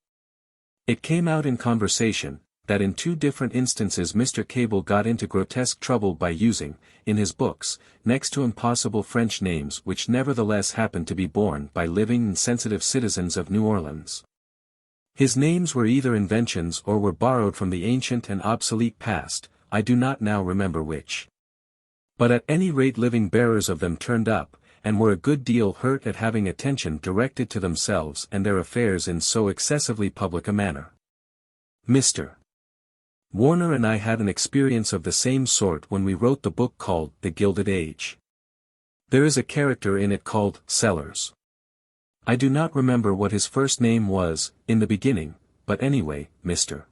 It came out in conversation, that in two different instances Mr. Cable got into grotesque trouble by using, in his books, next to impossible French names which nevertheless happened to be borne by living and sensitive citizens of New Orleans. His names were either inventions or were borrowed from the ancient and obsolete past, I do not now remember which. But at any rate living bearers of them turned up, and were a good deal hurt at having attention directed to themselves and their affairs in so excessively public a manner. Mr. Warner and I had an experience of the same sort when we wrote the book called The Gilded Age. There is a character in it called Sellers. I do not remember what his first name was, in the beginning, but anyway, Mr.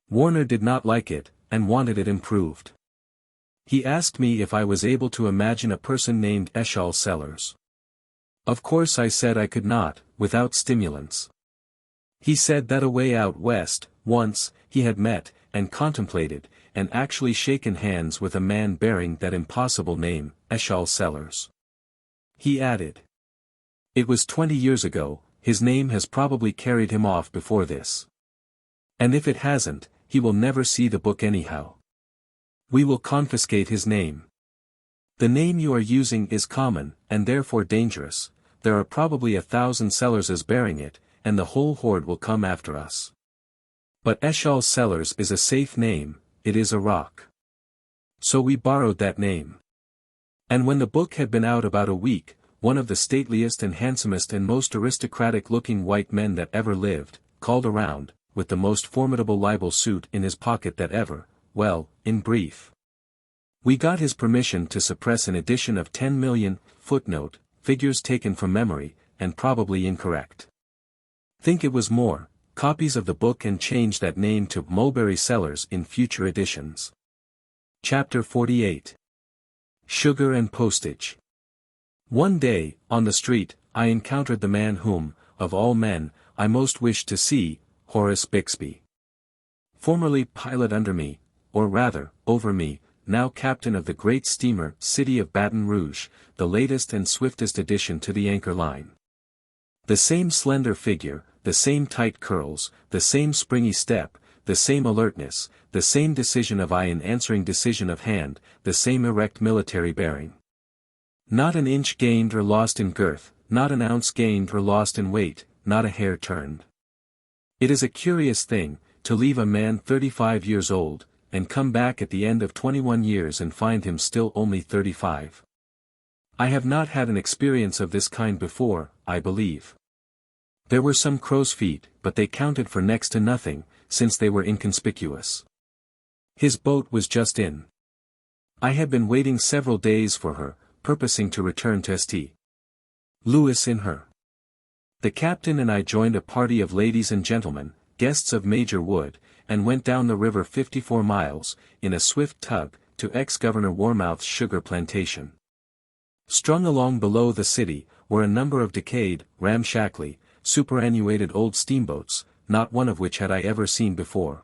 Warner did not like it, and wanted it improved. He asked me if I was able to imagine a person named Eschol Sellers. Of course I said I could not, without stimulants. He said that away out west, once, he had met, and contemplated, and actually shaken hands with a man bearing that impossible name, Eschol Sellers. He added, "It was 20 years ago, his name has probably carried him off before this. And if it hasn't, he will never see the book anyhow. We will confiscate his name. The name you are using is common, and therefore dangerous, there are probably 1,000 Sellerses bearing it, and the whole horde will come after us. But Eschol Sellers is a safe name, it is a rock." So we borrowed that name. And when the book had been out about a week, one of the stateliest and handsomest and most aristocratic-looking white men that ever lived, called around, with the most formidable libel suit in his pocket that ever, well, in brief. We got his permission to suppress an edition of 10 million, footnote, figures taken from memory, and probably incorrect. Think it was more, copies of the book and change that name to Mulberry Sellers in future editions. Chapter 48. Sugar and Postage. One day, on the street, I encountered the man whom, of all men, I most wished to see, Horace Bixby. Formerly pilot under me, or rather, over me, now captain of the great steamer City of Baton Rouge, the latest and swiftest addition to the anchor line. The same slender figure, the same tight curls, the same springy step, the same alertness, the same decision of eye and answering decision of hand, the same erect military bearing. Not an inch gained or lost in girth, not an ounce gained or lost in weight, not a hair turned. It is a curious thing, to leave a man 35 years old, and come back at the end of 21 years and find him still only 35. I have not had an experience of this kind before, I believe. There were some crow's feet, but they counted for next to nothing, since they were inconspicuous. His boat was just in. I had been waiting several days for her, purposing to return to St. Louis in her. The captain and I joined a party of ladies and gentlemen, guests of Major Wood, and went down the river 54 miles, in a swift tug, to ex-Governor Warmouth's sugar plantation. Strung along below the city, were a number of decayed, ramshackly, superannuated old steamboats, not one of which had I ever seen before.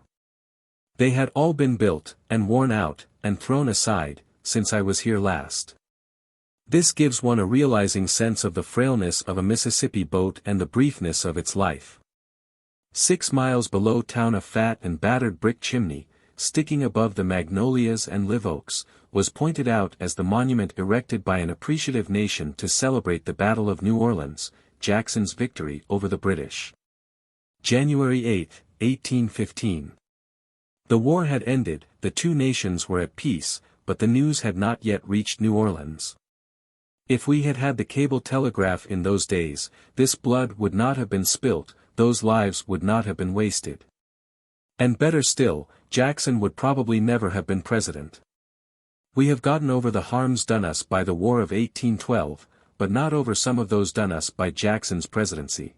They had all been built, and worn out, and thrown aside, since I was here last. This gives one a realizing sense of the frailness of a Mississippi boat and the briefness of its life. 6 miles below town a fat and battered brick chimney, sticking above the magnolias and live oaks, was pointed out as the monument erected by an appreciative nation to celebrate the Battle of New Orleans, Jackson's victory over the British. January 8, 1815. The war had ended, the two nations were at peace, but the news had not yet reached New Orleans. If we had had the cable telegraph in those days, this blood would not have been spilt, those lives would not have been wasted. And better still, Jackson would probably never have been president. We have gotten over the harms done us by the War of 1812, but not over some of those done us by Jackson's presidency.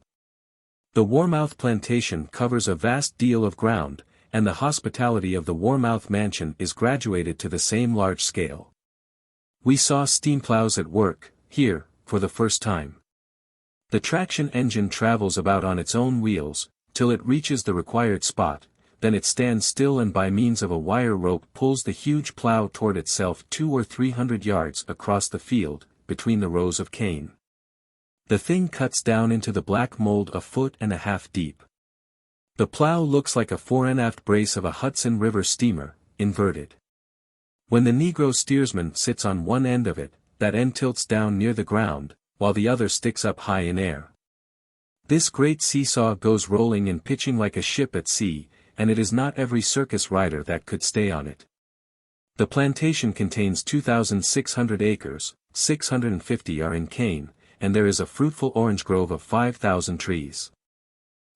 The Warmouth plantation covers a vast deal of ground, and the hospitality of the Warmouth mansion is graduated to the same large scale. We saw steam plows at work, here, for the first time. The traction engine travels about on its own wheels, till it reaches the required spot, then it stands still and by means of a wire rope pulls the huge plow toward itself 200 or 300 yards across the field, between the rows of cane. The thing cuts down into the black mold a foot and a half deep. The plow looks like a fore and aft brace of a Hudson River steamer, inverted. When the Negro steersman sits on one end of it, that end tilts down near the ground, while the other sticks up high in air. This great seesaw goes rolling and pitching like a ship at sea, and it is not every circus rider that could stay on it. The plantation contains 2,600 acres, 650 are in cane, and there is a fruitful orange grove of 5,000 trees.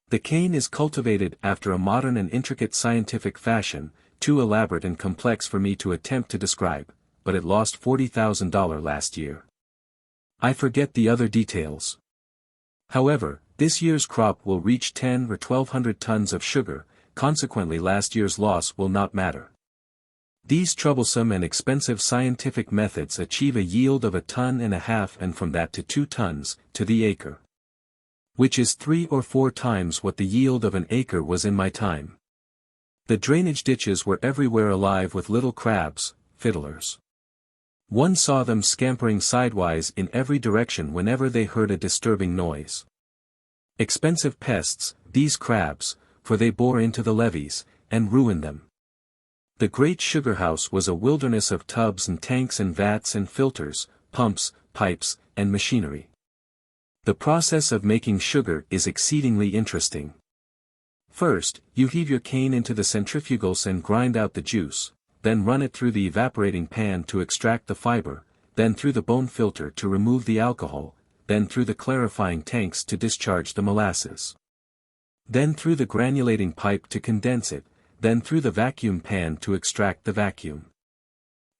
The cane is cultivated after a modern and intricate scientific fashion, too elaborate and complex for me to attempt to describe, but it lost $40,000 last year. I forget the other details. However, this year's crop will reach 10 or 1,200 tons of sugar, consequently last year's loss will not matter. These troublesome and expensive scientific methods achieve a yield of 1.5 tons and from that to 2 tons, to the acre. Which is 3 or 4 times what the yield of an acre was in my time. The drainage ditches were everywhere alive with little crabs, fiddlers. One saw them scampering sidewise in every direction whenever they heard a disturbing noise. Expensive pests, these crabs, for they bore into the levees, and ruined them. The great sugar house was a wilderness of tubs and tanks and vats and filters, pumps, pipes, and machinery. The process of making sugar is exceedingly interesting. First, you heave your cane into the centrifugals and grind out the juice, then run it through the evaporating pan to extract the fiber, then through the bone filter to remove the alcohol, then through the clarifying tanks to discharge the molasses. Then through the granulating pipe to condense it, then through the vacuum pan to extract the vacuum.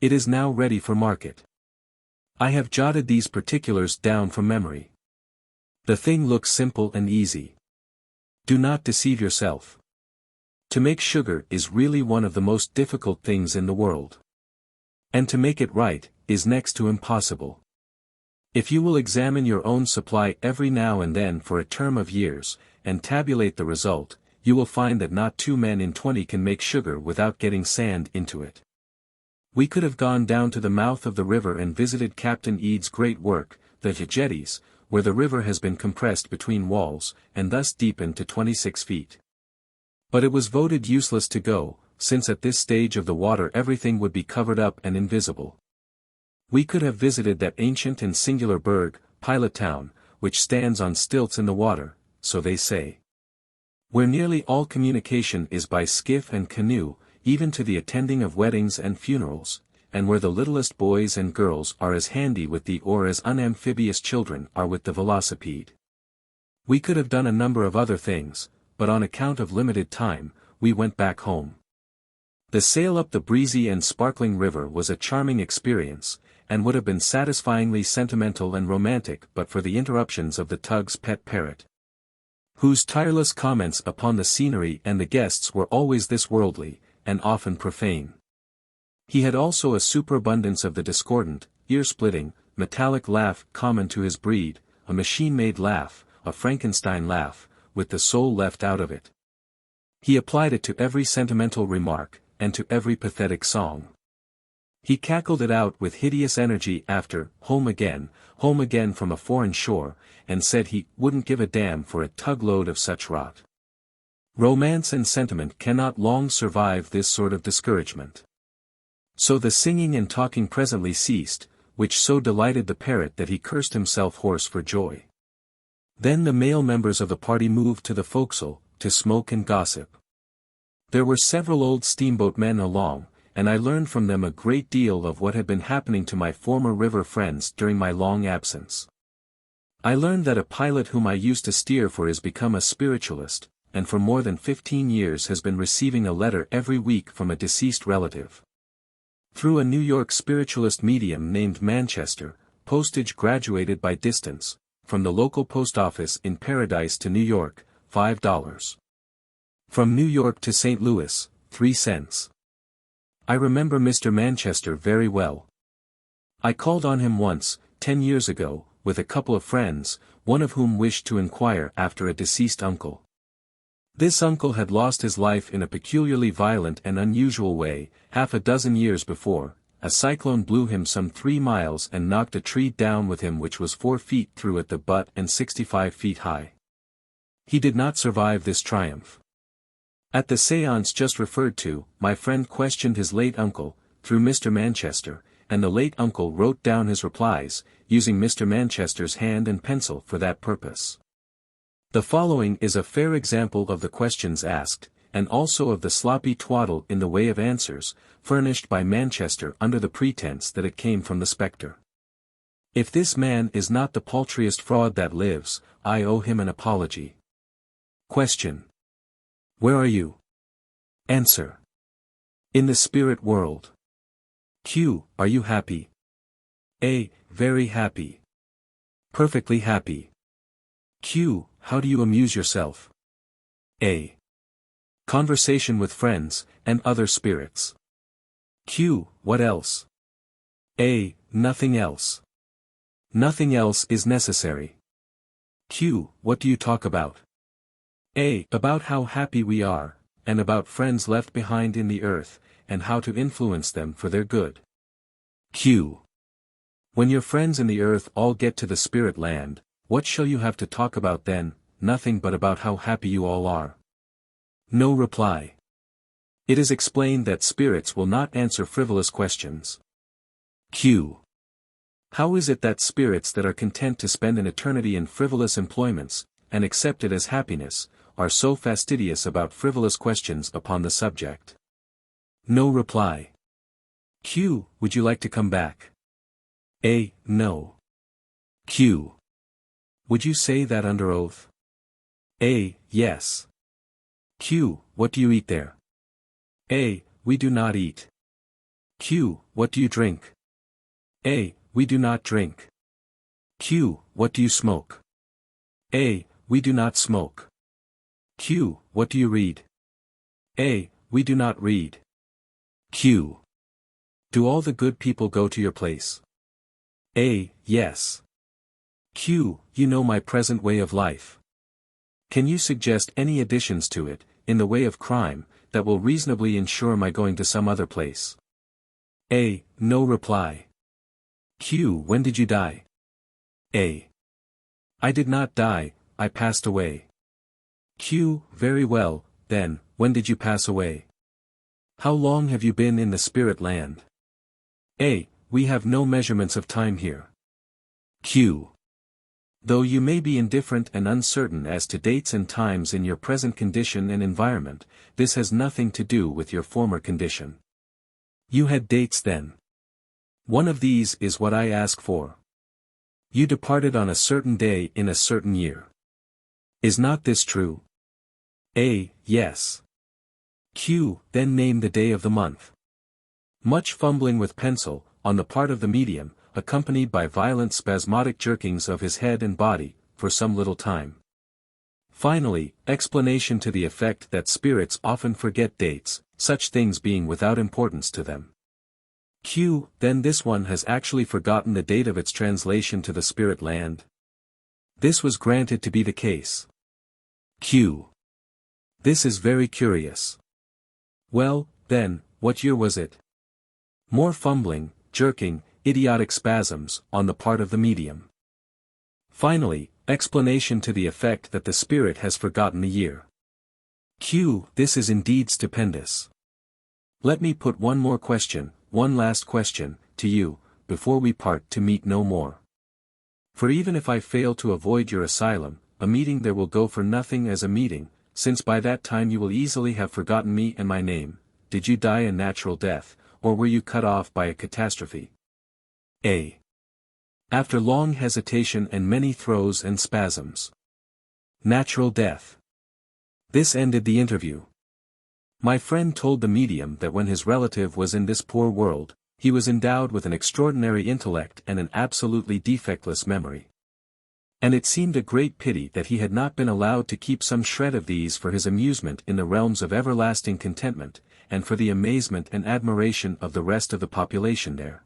It is now ready for market. I have jotted these particulars down from memory. The thing looks simple and easy. Do not deceive yourself. To make sugar is really one of the most difficult things in the world. And to make it right, is next to impossible. If you will examine your own supply every now and then for a term of years, and tabulate the result, you will find that not 2 men in 20 can make sugar without getting sand into it. We could have gone down to the mouth of the river and visited Captain Eads' great work, the jetties, where the river has been compressed between walls, and thus deepened to 26 feet. But it was voted useless to go, since at this stage of the water everything would be covered up and invisible. We could have visited that ancient and singular burg, Pilot Town, which stands on stilts in the water, so they say. Where nearly all communication is by skiff and canoe, even to the attending of weddings and funerals, and where the littlest boys and girls are as handy with the oar as unamphibious children are with the velocipede. We could have done a number of other things, but on account of limited time, we went back home. The sail up the breezy and sparkling river was a charming experience, and would have been satisfyingly sentimental and romantic but for the interruptions of the tug's pet parrot, whose tireless comments upon the scenery and the guests were always this worldly, and often profane. He had also a superabundance of the discordant, ear-splitting, metallic laugh common to his breed, a machine-made laugh, a Frankenstein laugh, with the soul left out of it. He applied it to every sentimental remark, and to every pathetic song. He cackled it out with hideous energy after home again from a foreign shore, and said he wouldn't give a damn for a tugload of such rot. Romance and sentiment cannot long survive this sort of discouragement. So the singing and talking presently ceased, which so delighted the parrot that he cursed himself hoarse for joy. Then the male members of the party moved to the forecastle, to smoke and gossip. There were several old steamboat men along, and I learned from them a great deal of what had been happening to my former river friends during my long absence. I learned that a pilot whom I used to steer for is become a spiritualist, and for more than 15 years has been receiving a letter every week from a deceased relative. Through a New York spiritualist medium named Manchester, postage graduated by distance, from the local post office in Paradise to New York, $5. From New York to St. Louis, 3 cents. I remember Mr. Manchester very well. I called on him once, 10 years ago, with a couple of friends, one of whom wished to inquire after a deceased uncle. This uncle had lost his life in a peculiarly violent and unusual way. Half a dozen years before, a cyclone blew him some 3 miles and knocked a tree down with him which was 4 feet through at the butt and 65 feet high. He did not survive this triumph. At the séance just referred to, my friend questioned his late uncle, through Mr. Manchester, and the late uncle wrote down his replies, using Mr. Manchester's hand and pencil for that purpose. The following is a fair example of the questions asked, and also of the sloppy twaddle in the way of answers, furnished by Manchester under the pretense that it came from the spectre. If this man is not the paltriest fraud that lives, I owe him an apology. Question. Where are you? Answer. In the spirit world. Q. Are you happy? A. Very happy. Perfectly happy. Q. How do you amuse yourself? A. Conversation with friends, and other spirits. Q. What else? A. Nothing else. Nothing else is necessary. Q. What do you talk about? A. About how happy we are, and about friends left behind in the earth, and how to influence them for their good. Q. When your friends in the earth all get to the spirit land, what shall you have to talk about then? Nothing but about how happy you all are. No reply. It is explained that spirits will not answer frivolous questions. Q. How is it that spirits that are content to spend an eternity in frivolous employments, and accept it as happiness, are so fastidious about frivolous questions upon the subject? No reply. Q. Would you like to come back? A. No. Q. Would you say that under oath? A. Yes. Q. What do you eat there? A. We do not eat. Q. What do you drink? A. We do not drink. Q. What do you smoke? A. We do not smoke. Q. What do you read? A. We do not read. Q. Do all the good people go to your place? A. Yes. Q. You know my present way of life. Can you suggest any additions to it, in the way of crime, that will reasonably ensure my going to some other place? A. No reply. Q. When did you die? A. I did not die, I passed away. Q. Very well, then, when did you pass away? How long have you been in the spirit land? A. We have no measurements of time here. Q. Though you may be indifferent and uncertain as to dates and times in your present condition and environment, this has nothing to do with your former condition. You had dates then. One of these is what I ask for. You departed on a certain day in a certain year. Is not this true? A. Yes. Q. Then name the day of the month. Much fumbling with pencil, on the part of the medium, accompanied by violent spasmodic jerkings of his head and body, for some little time. Finally, explanation to the effect that spirits often forget dates, such things being without importance to them. Q. Then this one has actually forgotten the date of its translation to the spirit land? This was granted to be the case. Q. This is very curious. Well, then, what year was it? More fumbling, jerking, idiotic spasms, on the part of the medium. Finally, explanation to the effect that the spirit has forgotten the year. Q. This is indeed stupendous. Let me put one more question, one last question, to you, before we part to meet no more. For even if I fail to avoid your asylum, a meeting there will go for nothing as a meeting, since by that time you will easily have forgotten me and my name. Did you die a natural death, or were you cut off by a catastrophe? A. After long hesitation and many throes and spasms. Natural death. This ended the interview. My friend told the medium that when his relative was in this poor world, he was endowed with an extraordinary intellect and an absolutely defectless memory. And it seemed a great pity that he had not been allowed to keep some shred of these for his amusement in the realms of everlasting contentment, and for the amazement and admiration of the rest of the population there.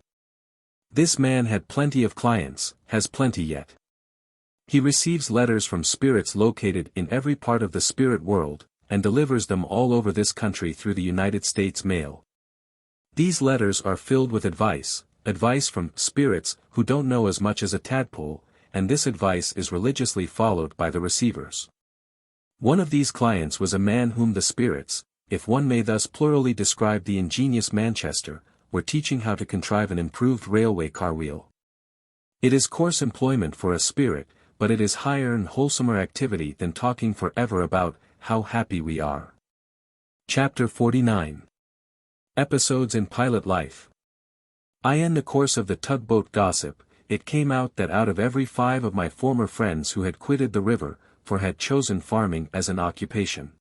This man had plenty of clients, has plenty yet. He receives letters from spirits located in every part of the spirit world, and delivers them all over this country through the United States mail. These letters are filled with advice from spirits who don't know as much as a tadpole, and this advice is religiously followed by the receivers. One of these clients was a man whom the spirits, if one may thus plurally describe the ingenious Manchester, were teaching how to contrive an improved railway car wheel. It is coarse employment for a spirit, but it is higher and wholesomer activity than talking for ever about how happy we are. Chapter 49. Episodes in Pilot Life. In the course of the tugboat gossip, it came out that out of every 5 of my former friends who had quitted the river, 4 had chosen farming as an occupation.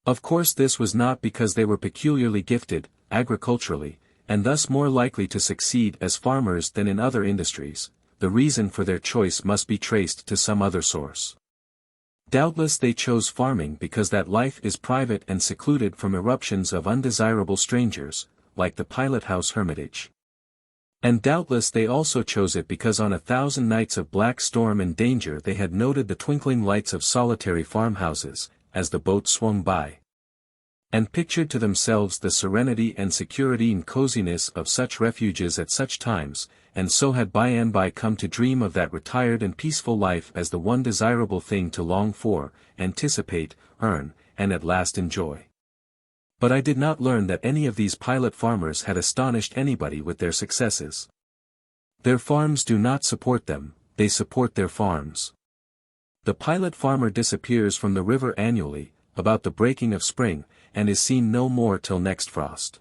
Of course this was not because they were peculiarly gifted, agriculturally, and thus more likely to succeed as farmers than in other industries. The reason for their choice must be traced to some other source. Doubtless they chose farming because that life is private and secluded from eruptions of undesirable strangers, like the pilot house hermitage. And doubtless they also chose it because on 1,000 nights of black storm and danger they had noted the twinkling lights of solitary farmhouses, as the boat swung by, and pictured to themselves the serenity and security and coziness of such refuges at such times, and so had by and by come to dream of that retired and peaceful life as the one desirable thing to long for, anticipate, earn, and at last enjoy. But I did not learn that any of these pilot farmers had astonished anybody with their successes. Their farms do not support them, they support their farms. The pilot farmer disappears from the river annually, about the breaking of spring, and is seen no more till next frost.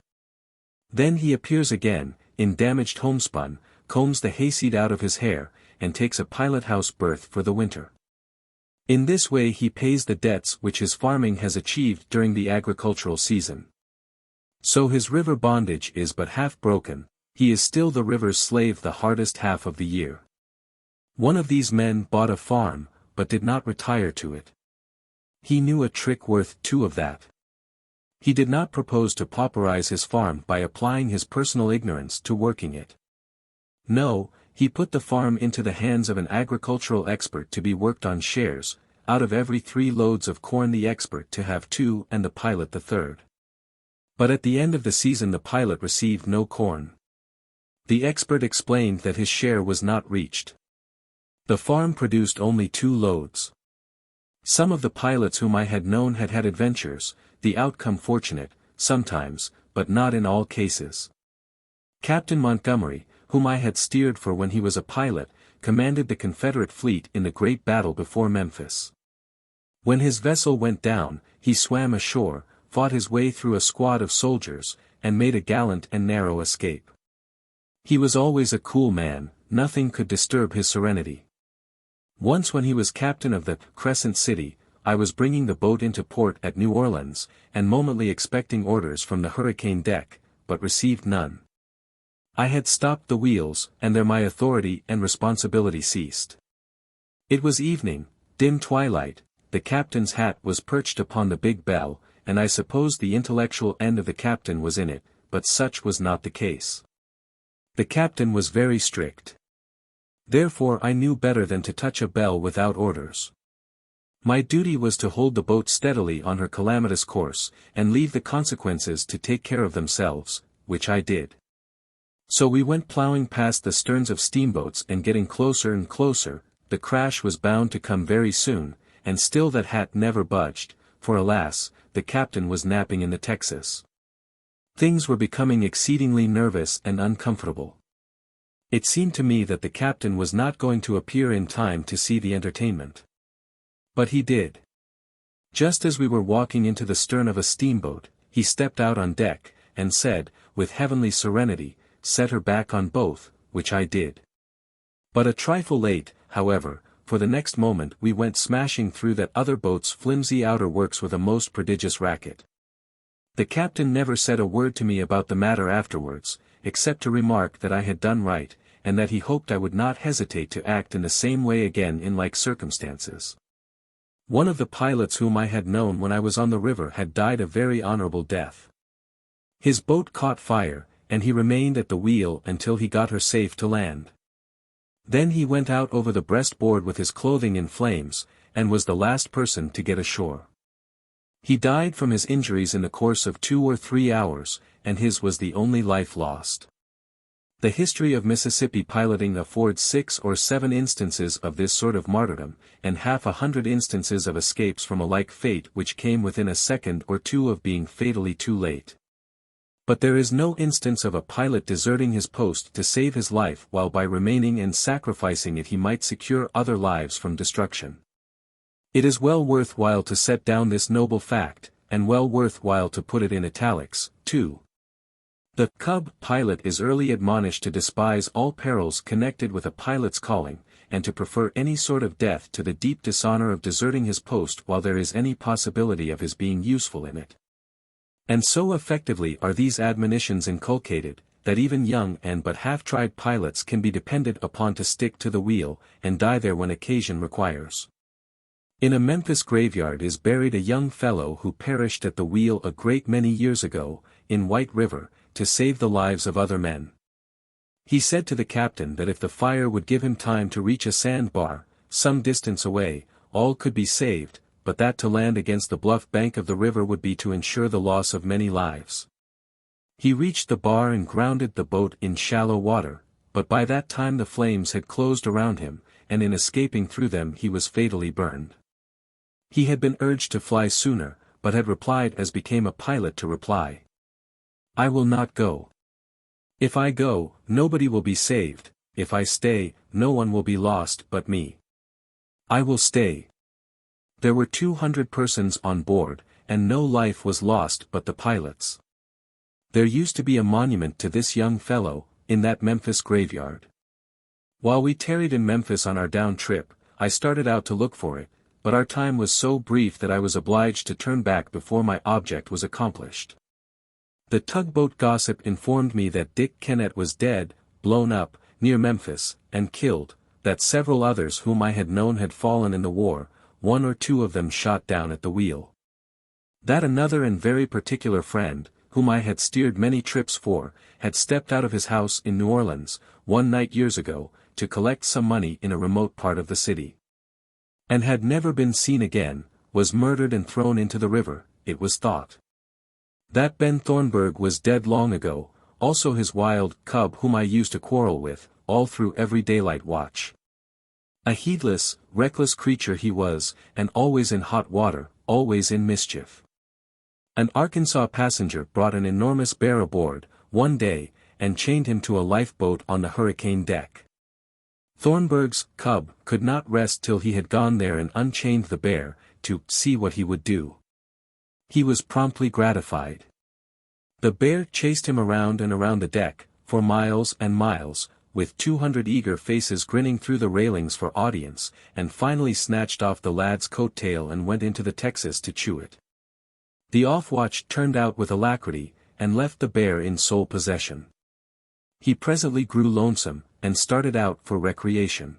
Then he appears again, in damaged homespun, combs the hayseed out of his hair, and takes a pilot house berth for the winter. In this way he pays the debts which his farming has achieved during the agricultural season. So his river bondage is but half broken, he is still the river's slave the hardest half of the year. One of these men bought a farm, but did not retire to it. He knew a trick worth 2 of that. He did not propose to pauperize his farm by applying his personal ignorance to working it. No, he put the farm into the hands of an agricultural expert to be worked on shares, out of every 3 loads of corn the expert to have 2 and the pilot the 3rd. But at the end of the season the pilot received no corn. The expert explained that his share was not reached. The farm produced only 2 loads. Some of the pilots whom I had known had had adventures, the outcome fortunate, sometimes, but not in all cases. Captain Montgomery, whom I had steered for when he was a pilot, commanded the Confederate fleet in the great battle before Memphis. When his vessel went down, he swam ashore, fought his way through a squad of soldiers, and made a gallant and narrow escape. He was always a cool man, nothing could disturb his serenity. Once when he was captain of the Crescent City, I was bringing the boat into port at New Orleans, and momently expecting orders from the hurricane deck, but received none. I had stopped the wheels, and there my authority and responsibility ceased. It was evening, dim twilight, the captain's hat was perched upon the big bell, and I supposed the intellectual end of the captain was in it, but such was not the case. The captain was very strict. Therefore I knew better than to touch a bell without orders. My duty was to hold the boat steadily on her calamitous course, and leave the consequences to take care of themselves, which I did. So we went plowing past the sterns of steamboats and getting closer and closer. The crash was bound to come very soon, and still that hat never budged, for alas, the captain was napping in the Texas. Things were becoming exceedingly nervous and uncomfortable. It seemed to me that the captain was not going to appear in time to see the entertainment. But he did. Just as we were walking into the stern of a steamboat, he stepped out on deck, and said, with heavenly serenity, "Set her back on both," which I did. But a trifle late, however, for the next moment we went smashing through that other boat's flimsy outer works with a most prodigious racket. The captain never said a word to me about the matter afterwards, except to remark that I had done right, and that he hoped I would not hesitate to act in the same way again in like circumstances. One of the pilots whom I had known when I was on the river had died a very honorable death. His boat caught fire, and he remained at the wheel until he got her safe to land. Then he went out over the breastboard with his clothing in flames, and was the last person to get ashore. He died from his injuries in the course of 2 or 3 hours, and his was the only life lost. The history of Mississippi piloting affords 6 or 7 instances of this sort of martyrdom, and half a hundred instances of escapes from a like fate which came within a second or two of being fatally too late. But there is no instance of a pilot deserting his post to save his life while by remaining and sacrificing it he might secure other lives from destruction. It is well worth while to set down this noble fact, and well worth while to put it in italics, too. The cub pilot is early admonished to despise all perils connected with a pilot's calling, and to prefer any sort of death to the deep dishonor of deserting his post while there is any possibility of his being useful in it. And so effectively are these admonitions inculcated, that even young and but half-tried pilots can be depended upon to stick to the wheel, and die there when occasion requires. In a Memphis graveyard is buried a young fellow who perished at the wheel a great many years ago, in White River, to save the lives of other men. He said to the captain that if the fire would give him time to reach a sandbar, some distance away, all could be saved, but that to land against the bluff bank of the river would be to ensure the loss of many lives. He reached the bar and grounded the boat in shallow water, but by that time the flames had closed around him, and in escaping through them he was fatally burned. He had been urged to fly sooner, but had replied as became a pilot to reply. "I will not go. If I go, nobody will be saved, if I stay, no one will be lost but me. I will stay." There were 200 persons on board, and no life was lost but the pilot's. There used to be a monument to this young fellow, in that Memphis graveyard. While we tarried in Memphis on our down trip, I started out to look for it, but our time was so brief that I was obliged to turn back before my object was accomplished. The tugboat gossip informed me that Dick Kennett was dead, blown up, near Memphis, and killed, that several others whom I had known had fallen in the war, 1 or 2 of them shot down at the wheel. That another and very particular friend, whom I had steered many trips for, had stepped out of his house in New Orleans, one night years ago, to collect some money in a remote part of the city. And had never been seen again, was murdered and thrown into the river, it was thought. That Ben Thornburg was dead long ago, also his wild cub whom I used to quarrel with, all through every daylight watch. A heedless, reckless creature he was, and always in hot water, always in mischief. An Arkansas passenger brought an enormous bear aboard, one day, and chained him to a lifeboat on the hurricane deck. Thornburg's cub could not rest till he had gone there and unchained the bear, to see what he would do. He was promptly gratified. The bear chased him around and around the deck, for miles and miles, with 200 eager faces grinning through the railings for audience, and finally snatched off the lad's coat tail and went into the Texas to chew it. The off-watch turned out with alacrity, and left the bear in sole possession. He presently grew lonesome, and started out for recreation.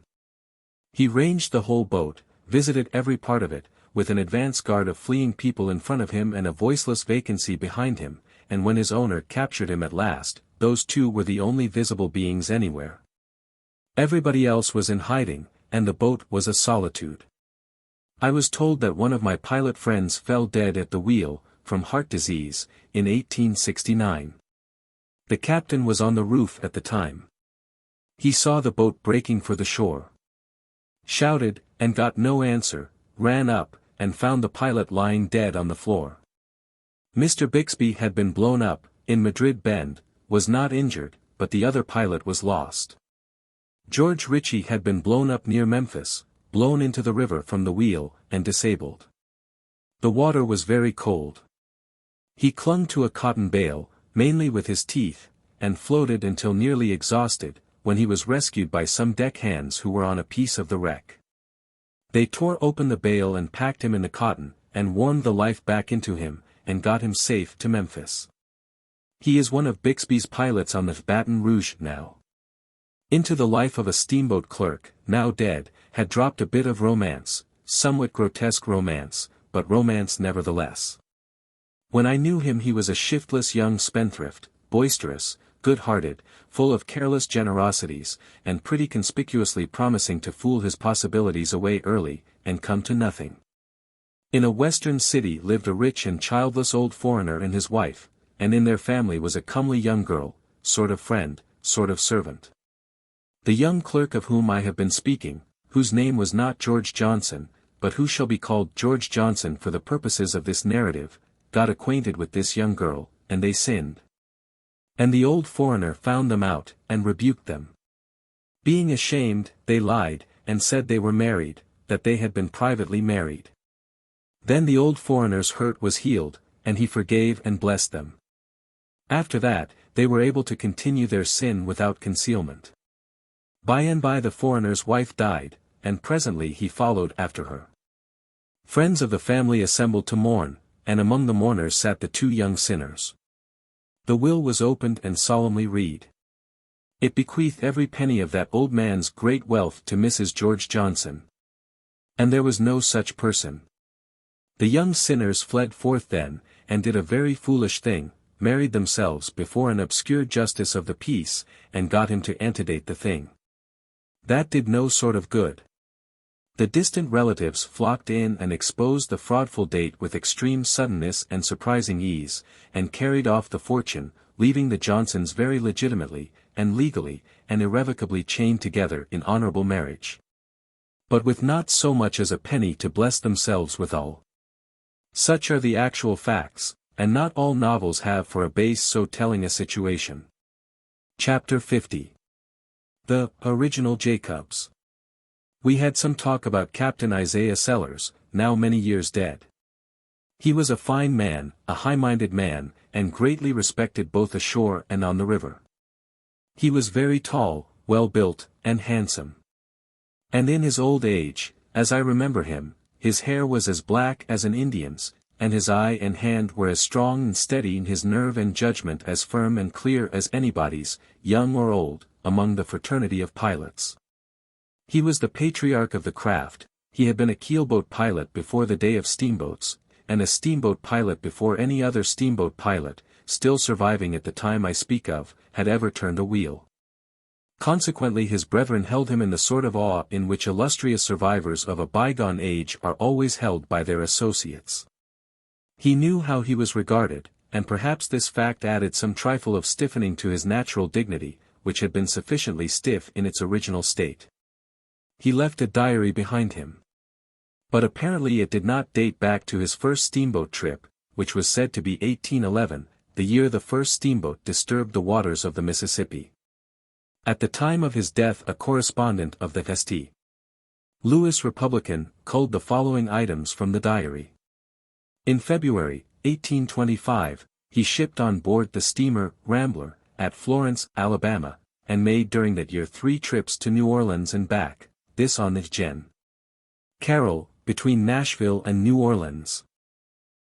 He ranged the whole boat, visited every part of it, with an advance guard of fleeing people in front of him and a voiceless vacancy behind him, and when his owner captured him at last, those two were the only visible beings anywhere. Everybody else was in hiding, and the boat was a solitude. I was told that one of my pilot friends fell dead at the wheel, from heart disease, in 1869. The captain was on the roof at the time. He saw the boat breaking for the shore. Shouted, and got no answer, ran up, and found the pilot lying dead on the floor. Mr. Bixby had been blown up, in Madrid Bend, was not injured, but the other pilot was lost. George Ritchie had been blown up near Memphis, blown into the river from the wheel, and disabled. The water was very cold. He clung to a cotton bale, mainly with his teeth, and floated until nearly exhausted, when he was rescued by some deck hands who were on a piece of the wreck. They tore open the bale and packed him in the cotton, and warmed the life back into him, and got him safe to Memphis. He is one of Bixby's pilots on the Baton Rouge now. Into the life of a steamboat clerk, now dead, had dropped a bit of romance, somewhat grotesque romance, but romance nevertheless. When I knew him he was a shiftless young spendthrift, boisterous, good-hearted, full of careless generosities, and pretty conspicuously promising to fool his possibilities away early, and come to nothing. In a western city lived a rich and childless old foreigner and his wife, and in their family was a comely young girl, sort of friend, sort of servant. The young clerk of whom I have been speaking, whose name was not George Johnson, but who shall be called George Johnson for the purposes of this narrative, got acquainted with this young girl, and they sinned. And the old foreigner found them out, and rebuked them. Being ashamed, they lied, and said they were married, that they had been privately married. Then the old foreigner's hurt was healed, and he forgave and blessed them. After that, they were able to continue their sin without concealment. By and by the foreigner's wife died, and presently he followed after her. Friends of the family assembled to mourn, and among the mourners sat the two young sinners. The will was opened and solemnly read. It bequeathed every penny of that old man's great wealth to Mrs. George Johnson. And there was no such person. The young sinners fled forth then, and did a very foolish thing, married themselves before an obscure justice of the peace, and got him to antedate the thing. That did no sort of good. The distant relatives flocked in and exposed the fraudful date with extreme suddenness and surprising ease, and carried off the fortune, leaving the Johnsons very legitimately, and legally, and irrevocably chained together in honorable marriage. But with not so much as a penny to bless themselves withal. Such are the actual facts, and not all novels have for a base so telling a situation. Chapter 50. The Original Jacobs. We had some talk about Captain Isaiah Sellers, now many years dead. He was a fine man, a high-minded man, and greatly respected both ashore and on the river. He was very tall, well-built, and handsome. And in his old age, as I remember him, his hair was as black as an Indian's, and his eye and hand were as strong and steady and his nerve and judgment as firm and clear as anybody's, young or old, among the fraternity of pilots. He was the patriarch of the craft. He had been a keelboat pilot before the day of steamboats, and a steamboat pilot before any other steamboat pilot, still surviving at the time I speak of, had ever turned a wheel. Consequently his brethren held him in the sort of awe in which illustrious survivors of a bygone age are always held by their associates. He knew how he was regarded, and perhaps this fact added some trifle of stiffening to his natural dignity, which had been sufficiently stiff in its original state. He left a diary behind him. But apparently it did not date back to his first steamboat trip, which was said to be 1811, the year the first steamboat disturbed the waters of the Mississippi. At the time of his death a correspondent of the St. Louis Republican culled the following items from the diary. In February, 1825, he shipped on board the steamer Rambler, at Florence, Alabama, and made during that year 3 trips to New Orleans and back, this on the Gen. Carroll, between Nashville and New Orleans.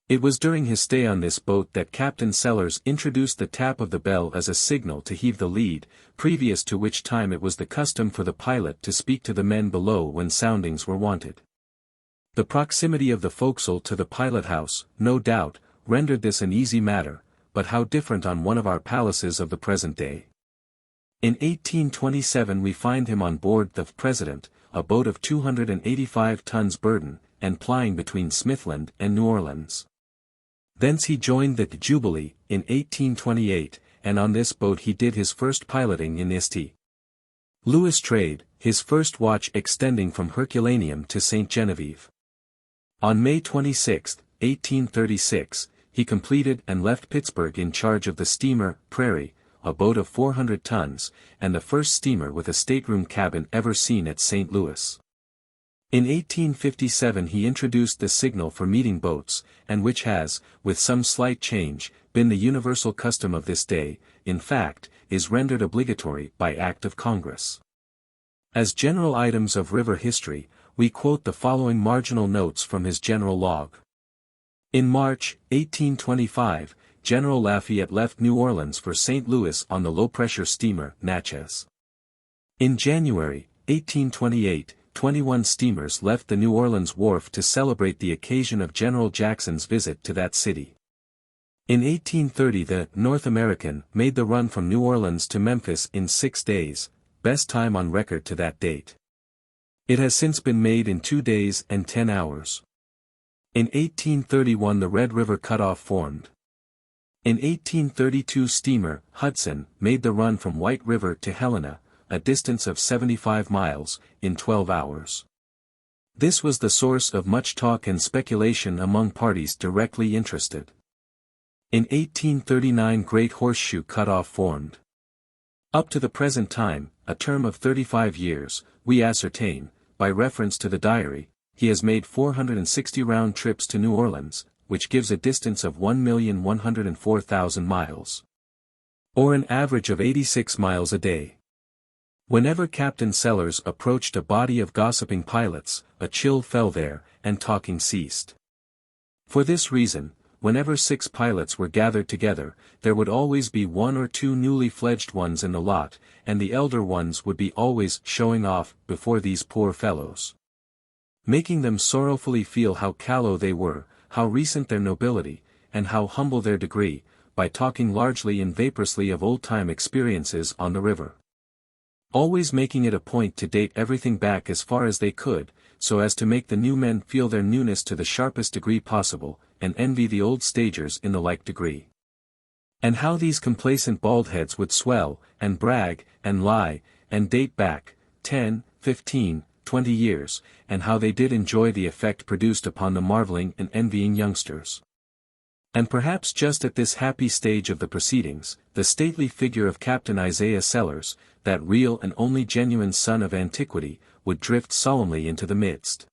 It was during his stay on this boat that Captain Sellers introduced the tap of the bell as a signal to heave the lead, previous to which time it was the custom for the pilot to speak to the men below when soundings were wanted. The proximity of the forecastle to the pilot-house, no doubt, rendered this an easy matter, but how different on one of our palaces of the present day. In 1827 we find him on board the President, a boat of 285 tons burden, and plying between Smithland and New Orleans. Thence he joined the Jubilee, in 1828, and on this boat he did his first piloting in St. Louis trade, his first watch extending from Herculaneum to St. Genevieve. On May 26, 1836, he completed and left Pittsburgh in charge of the steamer Prairie, a boat of 400 tons, and the first steamer with a stateroom cabin ever seen at St. Louis. In 1857 he introduced the signal for meeting boats, and which has, with some slight change, been the universal custom of this day, in fact, is rendered obligatory by Act of Congress. As general items of river history, we quote the following marginal notes from his general log. In March, 1825, General Lafayette left New Orleans for St. Louis on the low-pressure steamer Natchez. In January, 1828, 21 steamers left the New Orleans wharf to celebrate the occasion of General Jackson's visit to that city. In 1830 the North American made the run from New Orleans to Memphis in 6 days, best time on record to that date. It has since been made in 2 days and 10 hours. In 1831 the Red River Cutoff formed. In 1832 steamer, Hudson, made the run from White River to Helena, a distance of 75 miles, in 12 hours. This was the source of much talk and speculation among parties directly interested. In 1839 Great Horseshoe Cut-off formed. Up to the present time, a term of 35 years, we ascertain, by reference to the diary, he has made 460 round trips to New Orleans, which gives a distance of 1,104,000 miles. Or an average of 86 miles a day. Whenever Captain Sellers approached a body of gossiping pilots, a chill fell there, and talking ceased. For this reason, whenever 6 pilots were gathered together, there would always be 1 or 2 newly fledged ones in the lot, and the elder ones would be always showing off before these poor fellows, making them sorrowfully feel how callow they were, how recent their nobility, and how humble their degree, by talking largely and vaporously of old-time experiences on the river. Always making it a point to date everything back as far as they could, so as to make the new men feel their newness to the sharpest degree possible, and envy the old stagers in the like degree. And how these complacent baldheads would swell, and brag, and lie, and date back 10, 15, 20 years, and how they did enjoy the effect produced upon the marveling and envying youngsters. And perhaps just at this happy stage of the proceedings, the stately figure of Captain Isaiah Sellers, that real and only genuine son of antiquity, would drift solemnly into the midst.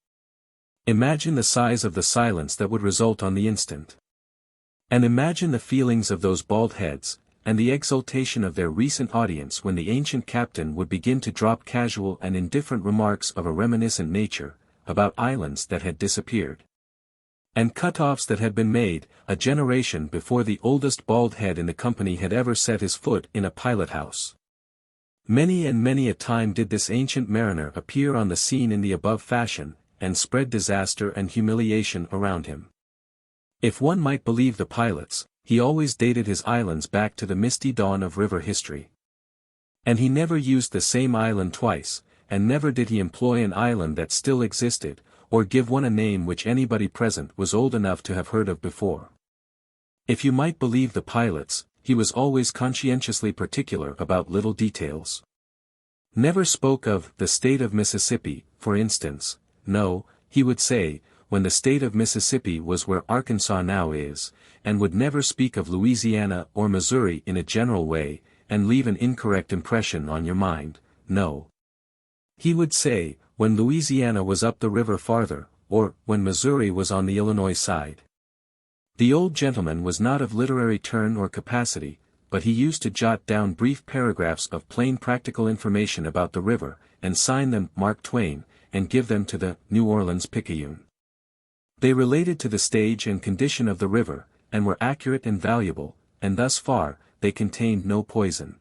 Imagine the size of the silence that would result on the instant. And imagine the feelings of those bald heads, and the exultation of their recent audience when the ancient captain would begin to drop casual and indifferent remarks of a reminiscent nature, about islands that had disappeared, and cut-offs that had been made, a generation before the oldest bald head in the company had ever set his foot in a pilot-house. Many and many a time did this ancient mariner appear on the scene in the above fashion, and spread disaster and humiliation around him. If one might believe the pilots, he always dated his islands back to the misty dawn of river history. And he never used the same island twice, and never did he employ an island that still existed, or give one a name which anybody present was old enough to have heard of before. If you might believe the pilots, he was always conscientiously particular about little details. Never spoke of the state of Mississippi, for instance. No, he would say, when the state of Mississippi was where Arkansas now is, and would never speak of Louisiana or Missouri in a general way, and leave an incorrect impression on your mind. No. He would say, when Louisiana was up the river farther, or when Missouri was on the Illinois side. The old gentleman was not of literary turn or capacity, but he used to jot down brief paragraphs of plain practical information about the river, and sign them Mark Twain, and give them to the New Orleans Picayune. They related to the stage and condition of the river, and were accurate and valuable, and thus far, they contained no poison.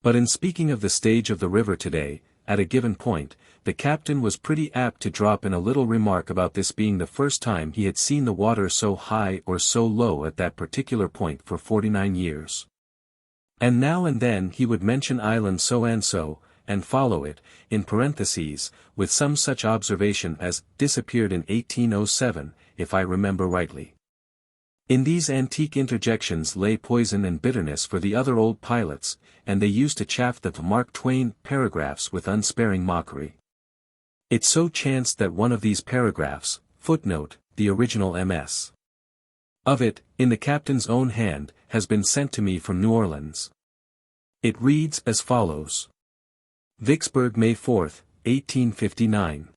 But in speaking of the stage of the river today, at a given point, the captain was pretty apt to drop in a little remark about this being the first time he had seen the water so high or so low at that particular point for 49 years. And now and then he would mention island so, and follow it, in parentheses, with some such observation as, disappeared in 1807, if I remember rightly. In these antique interjections lay poison and bitterness for the other old pilots, and they used to chaff the Mark Twain paragraphs with unsparing mockery. It so chanced that one of these paragraphs, footnote, the original MS. of it, in the captain's own hand, has been sent to me from New Orleans. It reads as follows. Vicksburg, May 4, 1859.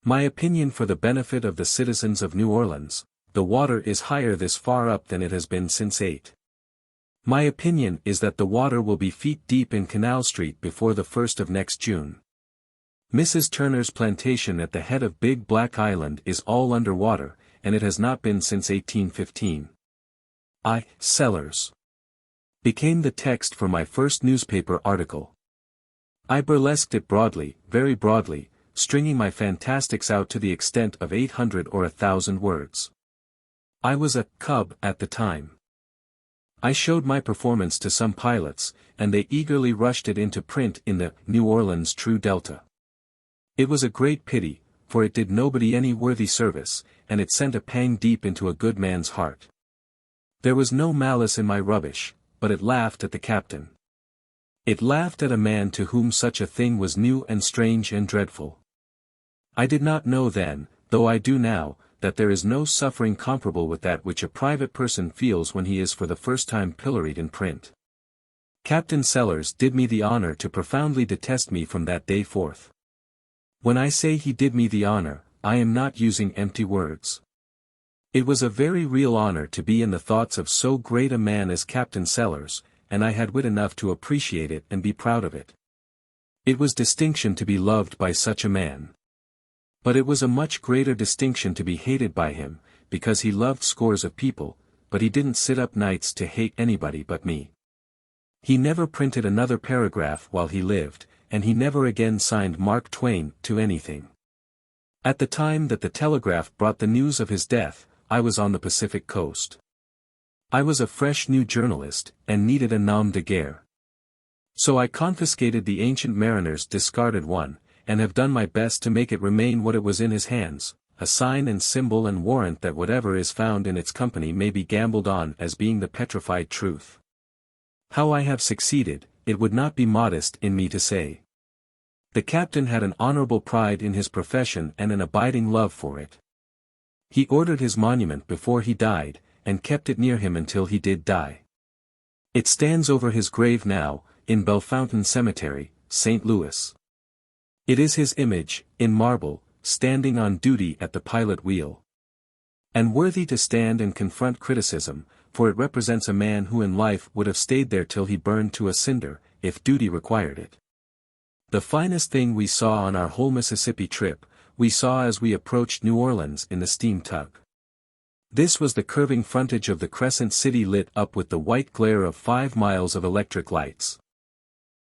My opinion for the benefit of the citizens of New Orleans, the water is higher this far up than it has been since 8. My opinion is that the water will be feet deep in Canal Street before the 1st of next June. Mrs. Turner's plantation at the head of Big Black Island is all under water, and it has not been since 1815. Sellers became the text for my first newspaper article. I burlesqued it broadly, very broadly, stringing my fantastics out to the extent of 800 or 1,000 words. I was a cub at the time. I showed my performance to some pilots, and they eagerly rushed it into print in the New Orleans True Delta. It was a great pity, for it did nobody any worthy service, and it sent a pang deep into a good man's heart. There was no malice in my rubbish, but it laughed at the captain. It laughed at a man to whom such a thing was new and strange and dreadful. I did not know then, though I do now, that there is no suffering comparable with that which a private person feels when he is for the first time pilloried in print. Captain Sellers did me the honor to profoundly detest me from that day forth. When I say he did me the honor, I am not using empty words. It was a very real honor to be in the thoughts of so great a man as Captain Sellers, and I had wit enough to appreciate it and be proud of it. It was distinction to be loved by such a man. But it was a much greater distinction to be hated by him, because he loved scores of people, but he didn't sit up nights to hate anybody but me. He never printed another paragraph while he lived, and he never again signed Mark Twain to anything. At the time that the telegraph brought the news of his death, I was on the Pacific coast. I was a fresh new journalist, and needed a nom de guerre. So I confiscated the ancient mariner's discarded one, and have done my best to make it remain what it was in his hands, a sign and symbol and warrant that whatever is found in its company may be gambled on as being the petrified truth. How I have succeeded, it would not be modest in me to say. The captain had an honorable pride in his profession and an abiding love for it. He ordered his monument before he died, and kept it near him until he did die. It stands over his grave now, in Bellefontaine Cemetery, St. Louis. It is his image, in marble, standing on duty at the pilot wheel. And worthy to stand and confront criticism, for it represents a man who in life would have stayed there till he burned to a cinder, if duty required it. The finest thing we saw on our whole Mississippi trip, we saw as we approached New Orleans in the steam tug. This was the curving frontage of the Crescent City lit up with the white glare of 5 miles of electric lights.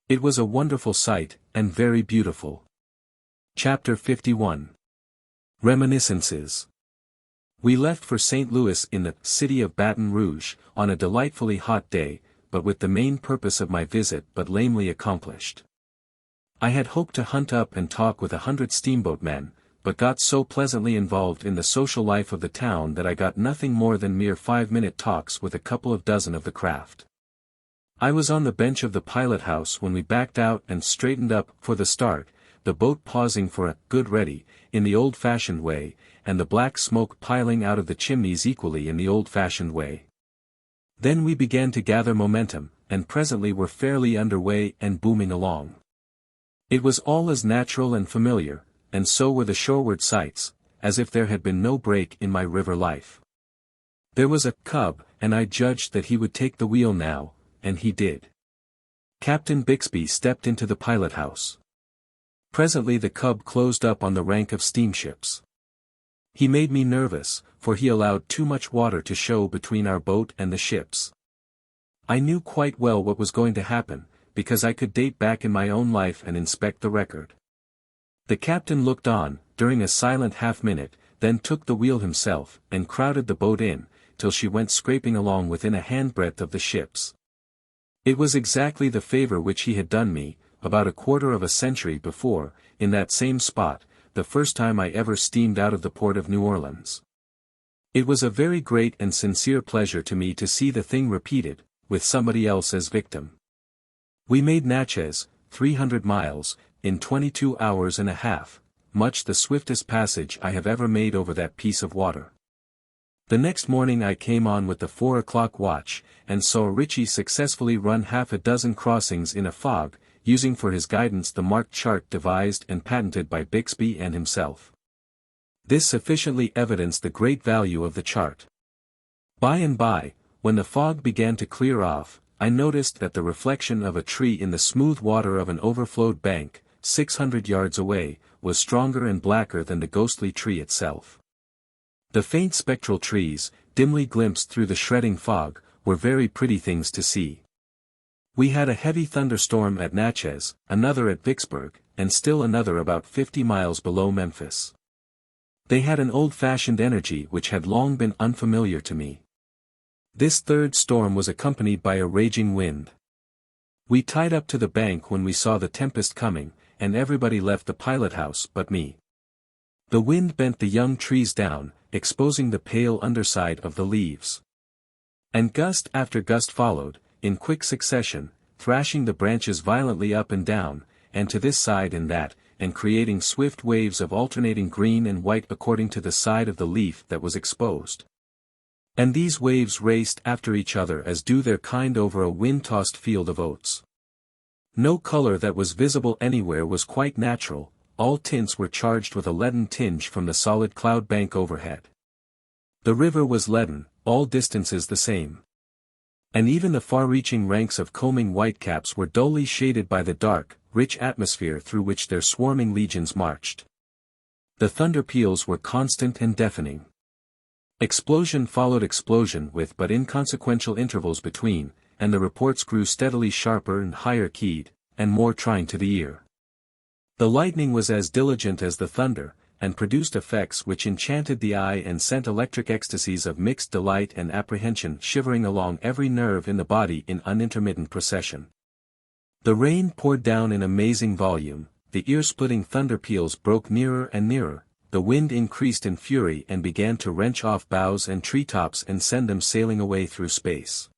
It was a wonderful sight, and very beautiful. Chapter 51. Reminiscences. We left for St. Louis in the city of Baton Rouge, on a delightfully hot day, but with the main purpose of my visit but lamely accomplished. I had hoped to hunt up and talk with 100 steamboat men, but got so pleasantly involved in the social life of the town that I got nothing more than mere 5-minute talks with a couple of dozen of the craft. I was on the bench of the pilot house when we backed out and straightened up for the start, the boat pausing for a good ready, in the old-fashioned way, and the black smoke piling out of the chimneys equally in the old-fashioned way. Then we began to gather momentum, and presently were fairly under way and booming along. It was all as natural and familiar, and so were the shoreward sights, as if there had been no break in my river life. There was a cub, and I judged that he would take the wheel now, and he did. Captain Bixby stepped into the pilot house. Presently the cub closed up on the rank of steamships. He made me nervous, for he allowed too much water to show between our boat and the ships. I knew quite well what was going to happen, because I could date back in my own life and inspect the record. The captain looked on, during a silent half-minute, then took the wheel himself, and crowded the boat in, till she went scraping along within a handbreadth of the ships. It was exactly the favor which he had done me, about a quarter of a century before, in that same spot, the first time I ever steamed out of the port of New Orleans. It was a very great and sincere pleasure to me to see the thing repeated, with somebody else as victim. We made Natchez, 300 miles, in 22 hours and a half, much the swiftest passage I have ever made over that piece of water. The next morning I came on with the 4 o'clock watch, and saw Ritchie successfully run half a dozen crossings in a fog, using for his guidance the marked chart devised and patented by Bixby and himself. This sufficiently evidenced the great value of the chart. By and by, when the fog began to clear off, I noticed that the reflection of a tree in the smooth water of an overflowed bank, 600 yards away, was stronger and blacker than the ghostly tree itself. The faint spectral trees, dimly glimpsed through the shredding fog, were very pretty things to see. We had a heavy thunderstorm at Natchez, another at Vicksburg, and still another about 50 miles below Memphis. They had an old-fashioned energy which had long been unfamiliar to me. This third storm was accompanied by a raging wind. We tied up to the bank when we saw the tempest coming, and everybody left the pilot house but me. The wind bent the young trees down, exposing the pale underside of the leaves. And gust after gust followed, in quick succession, thrashing the branches violently up and down, and to this side and that, and creating swift waves of alternating green and white according to the side of the leaf that was exposed. And these waves raced after each other as do their kind over a wind-tossed field of oats. No color that was visible anywhere was quite natural, all tints were charged with a leaden tinge from the solid cloud bank overhead. The river was leaden, all distances the same. And even the far-reaching ranks of combing whitecaps were dully shaded by the dark, rich atmosphere through which their swarming legions marched. The thunder peals were constant and deafening. Explosion followed explosion with but inconsequential intervals between, and the reports grew steadily sharper and higher keyed, and more trying to the ear. The lightning was as diligent as the thunder, and produced effects which enchanted the eye and sent electric ecstasies of mixed delight and apprehension shivering along every nerve in the body in unintermittent procession. The rain poured down in amazing volume, the ear-splitting thunder peals broke nearer and nearer, the wind increased in fury and began to wrench off boughs and treetops and send them sailing away through space.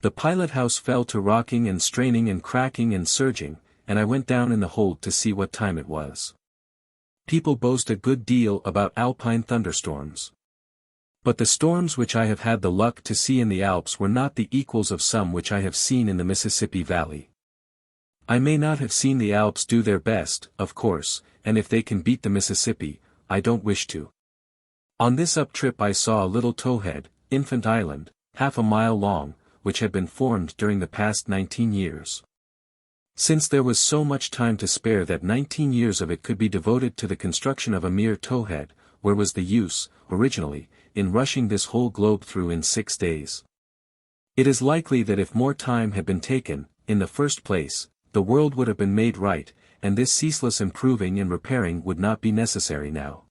The pilot-house fell to rocking and straining and cracking and surging, and I went down in the hold to see what time it was. People boast a good deal about alpine thunderstorms. But the storms which I have had the luck to see in the Alps were not the equals of some which I have seen in the Mississippi Valley. I may not have seen the Alps do their best, of course, and if they can beat the Mississippi, I don't wish to. On this up trip I saw a little towhead, Infant Island, half a mile long, which had been formed during the past 19 years. Since there was so much time to spare that 19 years of it could be devoted to the construction of a mere towhead, where was the use, originally, in rushing this whole globe through in 6 days? It is likely that if more time had been taken, in the first place, the world would have been made right, and this ceaseless improving and repairing would not be necessary now.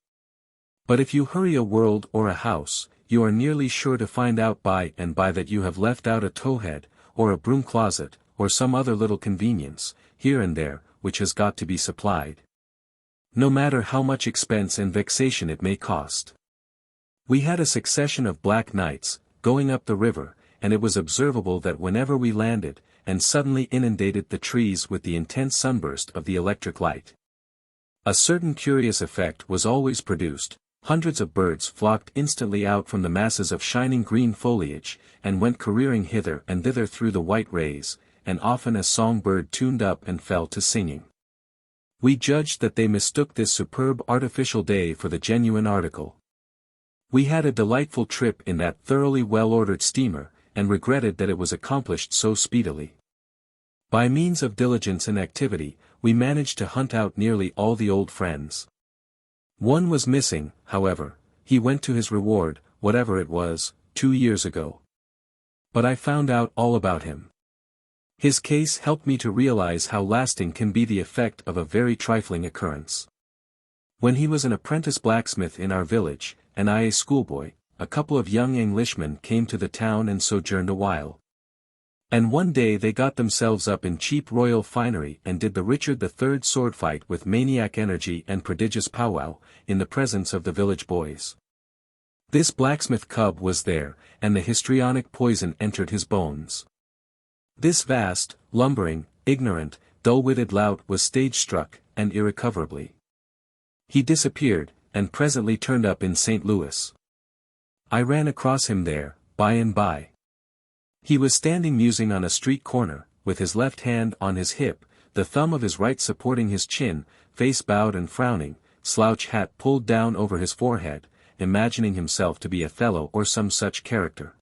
But if you hurry a world or a house, you are nearly sure to find out by and by that you have left out a towhead, or a broom closet, or some other little convenience, here and there, which has got to be supplied. No matter how much expense and vexation it may cost. We had a succession of black nights, going up the river, and it was observable that whenever we landed, and suddenly inundated the trees with the intense sunburst of the electric light, a certain curious effect was always produced. Hundreds of birds flocked instantly out from the masses of shining green foliage, and went careering hither and thither through the white rays, and often a song-bird tuned up and fell to singing. We judged that they mistook this superb artificial day for the genuine article. We had a delightful trip in that thoroughly well-ordered steamer, and regretted that it was accomplished so speedily. By means of diligence and activity, we managed to hunt out nearly all the old friends. One was missing, however. He went to his reward, whatever it was, 2 years ago. But I found out all about him. His case helped me to realize how lasting can be the effect of a very trifling occurrence. When he was an apprentice blacksmith in our village, and I a schoolboy, a couple of young Englishmen came to the town and sojourned a while. And one day they got themselves up in cheap royal finery and did the Richard III sword fight with maniac energy and prodigious powwow, in the presence of the village boys. This blacksmith cub was there, and the histrionic poison entered his bones. This vast, lumbering, ignorant, dull-witted lout was stage-struck, and irrecoverably. He disappeared, and presently turned up in St. Louis. I ran across him there, by and by. He was standing musing on a street corner, with his left hand on his hip, the thumb of his right supporting his chin, face bowed and frowning, slouch hat pulled down over his forehead, imagining himself to be Othello or some such character.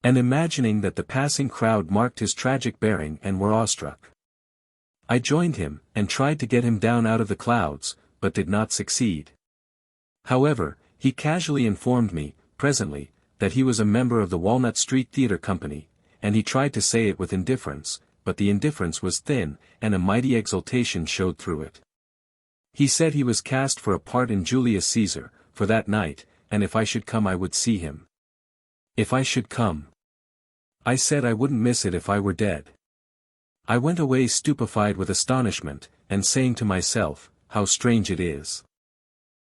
And imagining that the passing crowd marked his tragic bearing and were awestruck. I joined him, and tried to get him down out of the clouds, but did not succeed. However, he casually informed me, presently, that he was a member of the Walnut Street Theatre Company, and he tried to say it with indifference, but the indifference was thin, and a mighty exultation showed through it. He said he was cast for a part in Julius Caesar, for that night, and if I should come I would see him. If I should come. I said I wouldn't miss it if I were dead. I went away stupefied with astonishment, and saying to myself, how strange it is.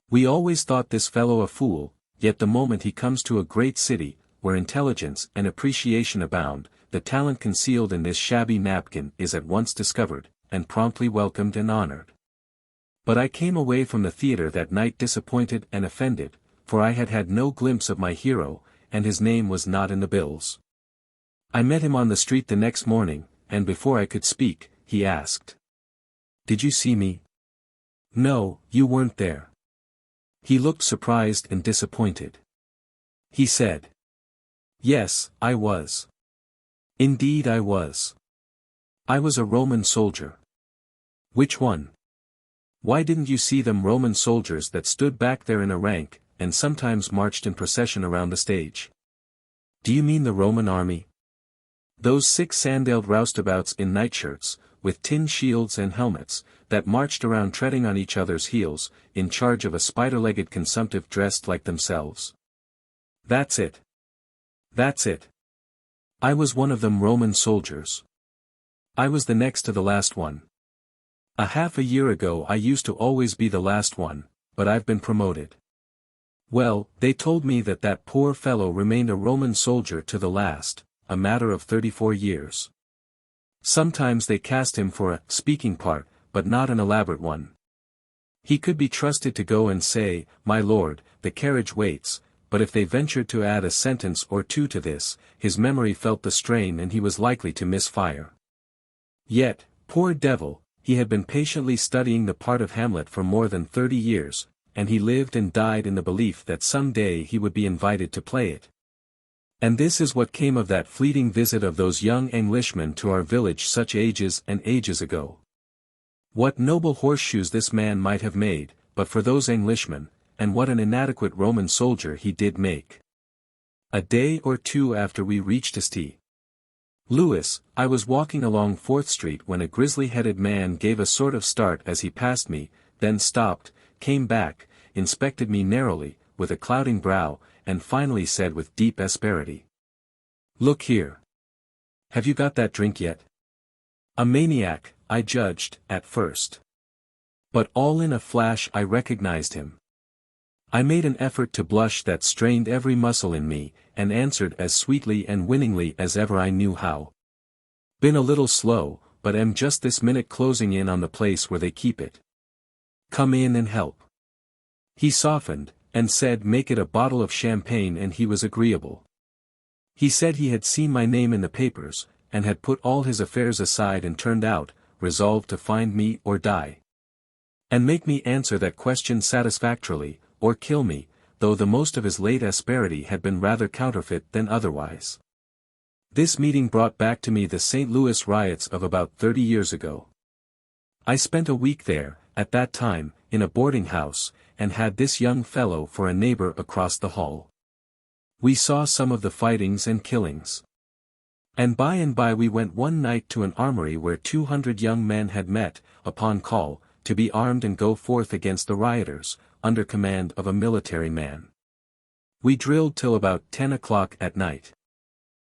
We always thought this fellow a fool, yet the moment he comes to a great city, where intelligence and appreciation abound, the talent concealed in this shabby napkin is at once discovered, and promptly welcomed and honored. But I came away from the theater that night disappointed and offended, for I had had no glimpse of my hero, and his name was not in the bills. I met him on the street the next morning, and before I could speak, he asked, "Did you see me?" "No, you weren't there." He looked surprised and disappointed. He said, "Yes, I was. Indeed I was. I was a Roman soldier." "Which one?" "Why didn't you see them Roman soldiers that stood back there in a rank, and sometimes marched in procession around the stage?" "Do you mean the Roman army? Those 6 sandaled roustabouts in nightshirts, with tin shields and helmets, that marched around treading on each other's heels, in charge of a spider-legged consumptive dressed like themselves?" "That's it. That's it. I was one of them Roman soldiers. I was the next to the last one. Half a year ago I used to always be the last one, but I've been promoted." "Well, they told me that that poor fellow remained a Roman soldier to the last, a matter of 34 years. Sometimes they cast him for a speaking part, but not an elaborate one. He could be trusted to go and say, 'My lord, the carriage waits,' but if they ventured to add a sentence or two to this, his memory felt the strain and he was likely to miss fire. Yet, poor devil, he had been patiently studying the part of Hamlet for more than 30 years, and he lived and died in the belief that some day he would be invited to play it. And this is what came of that fleeting visit of those young Englishmen to our village such ages and ages ago. What noble horseshoes this man might have made, but for those Englishmen, and what an inadequate Roman soldier he did make. A day or two after we reached St. Louis, I was walking along 4th Street when a grizzly-headed man gave a sort of start as he passed me, then stopped, came back, inspected me narrowly, with a clouding brow, and finally said with deep asperity, "Look here. Have you got that drink yet?" A maniac, I judged, at first. But all in a flash I recognized him. I made an effort to blush that strained every muscle in me, and answered as sweetly and winningly as ever I knew how. "Been a little slow, but am just this minute closing in on the place where they keep it. Come in and help." He softened, and said make it a bottle of champagne, and he was agreeable. He said he had seen my name in the papers, and had put all his affairs aside and turned out, resolved to find me or die. And make me answer that question satisfactorily, or kill me, though the most of his late asperity had been rather counterfeit than otherwise. This meeting brought back to me the St. Louis riots of about 30 years ago. I spent a week there, at that time, in a boarding house, and had this young fellow for a neighbor across the hall. We saw some of the fightings and killings. And by we went one night to an armory where 200 young men had met, upon call, to be armed and go forth against the rioters, under command of a military man. We drilled till about 10 o'clock at night.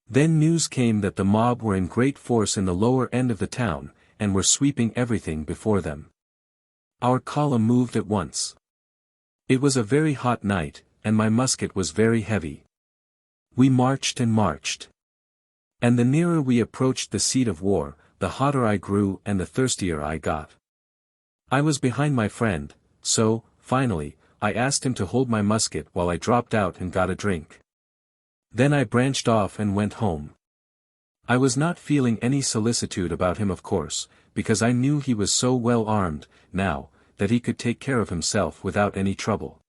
Then news came that the mob were in great force in the lower end of the town, and were sweeping everything before them. Our column moved at once. It was a very hot night, and my musket was very heavy. We marched and marched. And the nearer we approached the seat of war, the hotter I grew and the thirstier I got. I was behind my friend, so, finally, I asked him to hold my musket while I dropped out and got a drink. Then I branched off and went home. I was not feeling any solicitude about him, of course, because I knew he was so well armed, now, that he could take care of himself without any trouble.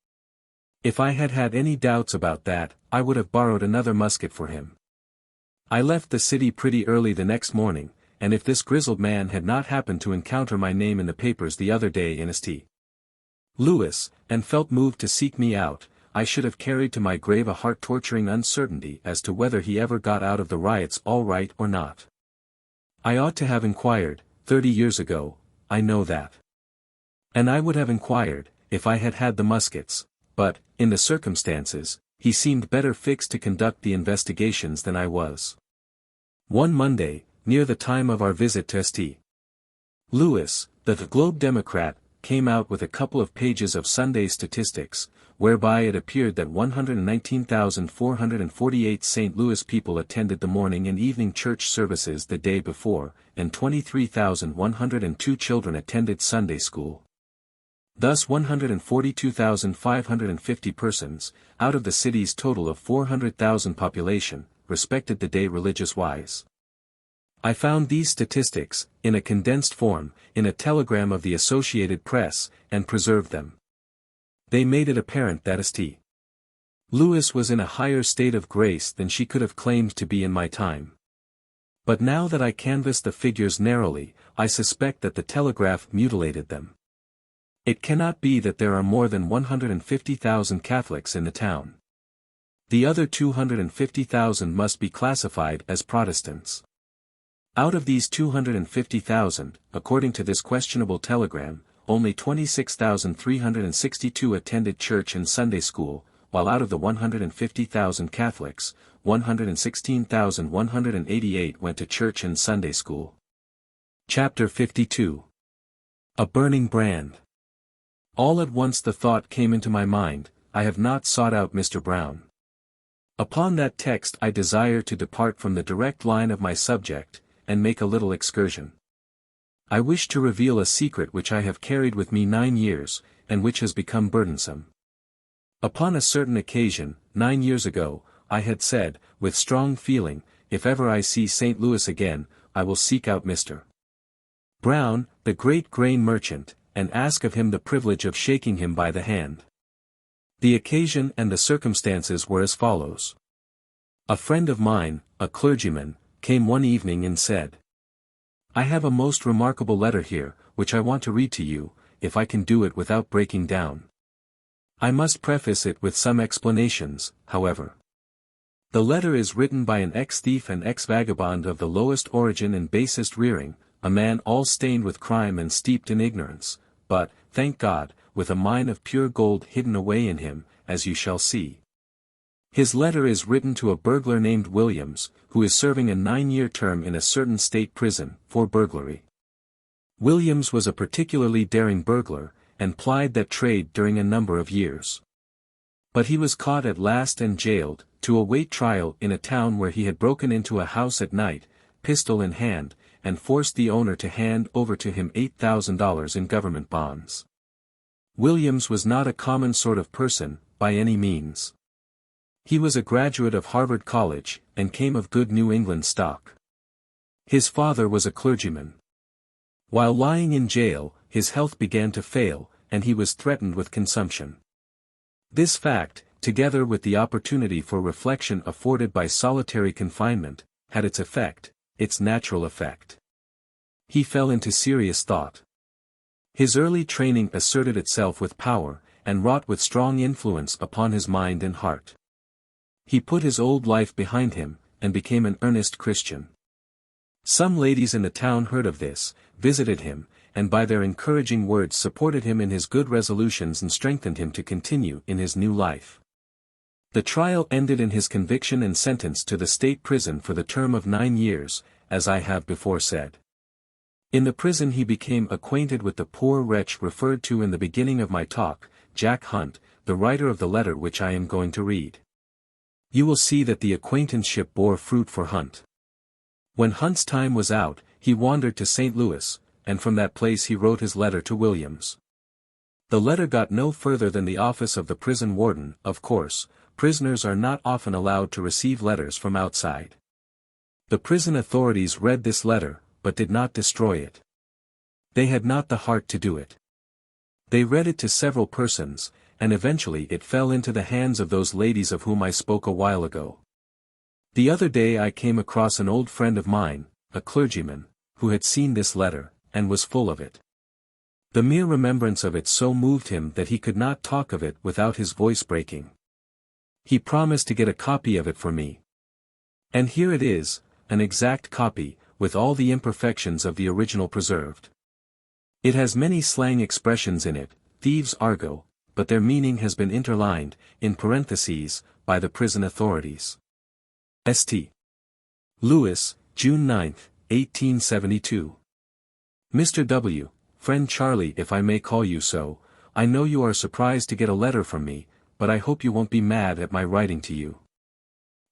If I had had any doubts about that, I would have borrowed another musket for him. I left the city pretty early the next morning, and if this grizzled man had not happened to encounter my name in the papers the other day in St. Louis, and felt moved to seek me out, I should have carried to my grave a heart-torturing uncertainty as to whether he ever got out of the riots all right or not. I ought to have inquired, 30 years ago, I know that. And I would have inquired, if I had had the muskets, but, in the circumstances, he seemed better fixed to conduct the investigations than I was. One Monday, near the time of our visit to St. Louis, the Globe Democrat came out with a couple of pages of Sunday statistics, whereby it appeared that 119,448 St. Louis people attended the morning and evening church services the day before, and 23,102 children attended Sunday school. Thus 142,550 persons, out of the city's total of 400,000 population, respected the day religious-wise. I found these statistics, in a condensed form, in a telegram of the Associated Press, and preserved them. They made it apparent that St. Louis was in a higher state of grace than she could have claimed to be in my time. But now that I canvassed the figures narrowly, I suspect that the telegraph mutilated them. It cannot be that there are more than 150,000 Catholics in the town. The other 250,000 must be classified as Protestants. Out of these 250,000, according to this questionable telegram, only 26,362 attended church and Sunday school, while out of the 150,000 Catholics, 116,188 went to church and Sunday school. Chapter 52. A Burning Brand. All at once the thought came into my mind, I have not sought out Mr. Brown. Upon that text I desire to depart from the direct line of my subject, and make a little excursion. I wish to reveal a secret which I have carried with me 9 years, and which has become burdensome. Upon a certain occasion, 9 years ago, I had said, with strong feeling, if ever I see St. Louis again, I will seek out Mr. Brown, the great grain merchant, and ask of him the privilege of shaking him by the hand. The occasion and the circumstances were as follows. A friend of mine, a clergyman, came one evening and said, "I have a most remarkable letter here, which I want to read to you, if I can do it without breaking down. I must preface it with some explanations, however. The letter is written by an ex-thief and ex-vagabond of the lowest origin and basest rearing, a man all stained with crime and steeped in ignorance, but, thank God, with a mine of pure gold hidden away in him, as you shall see. His letter is written to a burglar named Williams, who is serving a 9-year term in a certain state prison, for burglary. Williams was a particularly daring burglar, and plied that trade during a number of years. But he was caught at last and jailed, to await trial in a town where he had broken into a house at night, pistol in hand, and forced the owner to hand over to him $8,000 in government bonds. Williams was not a common sort of person, by any means. He was a graduate of Harvard College, and came of good New England stock. His father was a clergyman. While lying in jail, his health began to fail, and he was threatened with consumption. This fact, together with the opportunity for reflection afforded by solitary confinement, had its effect, its natural effect. He fell into serious thought. His early training asserted itself with power, and wrought with strong influence upon his mind and heart. He put his old life behind him, and became an earnest Christian. Some ladies in the town heard of this, visited him, and by their encouraging words supported him in his good resolutions and strengthened him to continue in his new life. The trial ended in his conviction and sentence to the state prison for the term of 9 years, as I have before said. In the prison he became acquainted with the poor wretch referred to in the beginning of my talk, Jack Hunt, the writer of the letter which I am going to read. You will see that the acquaintanceship bore fruit for Hunt. When Hunt's time was out, he wandered to St. Louis, and from that place he wrote his letter to Williams. The letter got no further than the office of the prison warden. Of course, prisoners are not often allowed to receive letters from outside. The prison authorities read this letter, but did not destroy it. They had not the heart to do it. They read it to several persons, and eventually it fell into the hands of those ladies of whom I spoke a while ago. The other day I came across an old friend of mine, a clergyman, who had seen this letter, and was full of it. The mere remembrance of it so moved him that he could not talk of it without his voice breaking. He promised to get a copy of it for me. And here it is, an exact copy, with all the imperfections of the original preserved. It has many slang expressions in it, thieves' argot, but their meaning has been interlined, in parentheses, by the prison authorities. St. Louis, June 9, 1872. Mr. W., friend Charlie if I may call you so, I know you are surprised to get a letter from me, but I hope you won't be mad at my writing to you.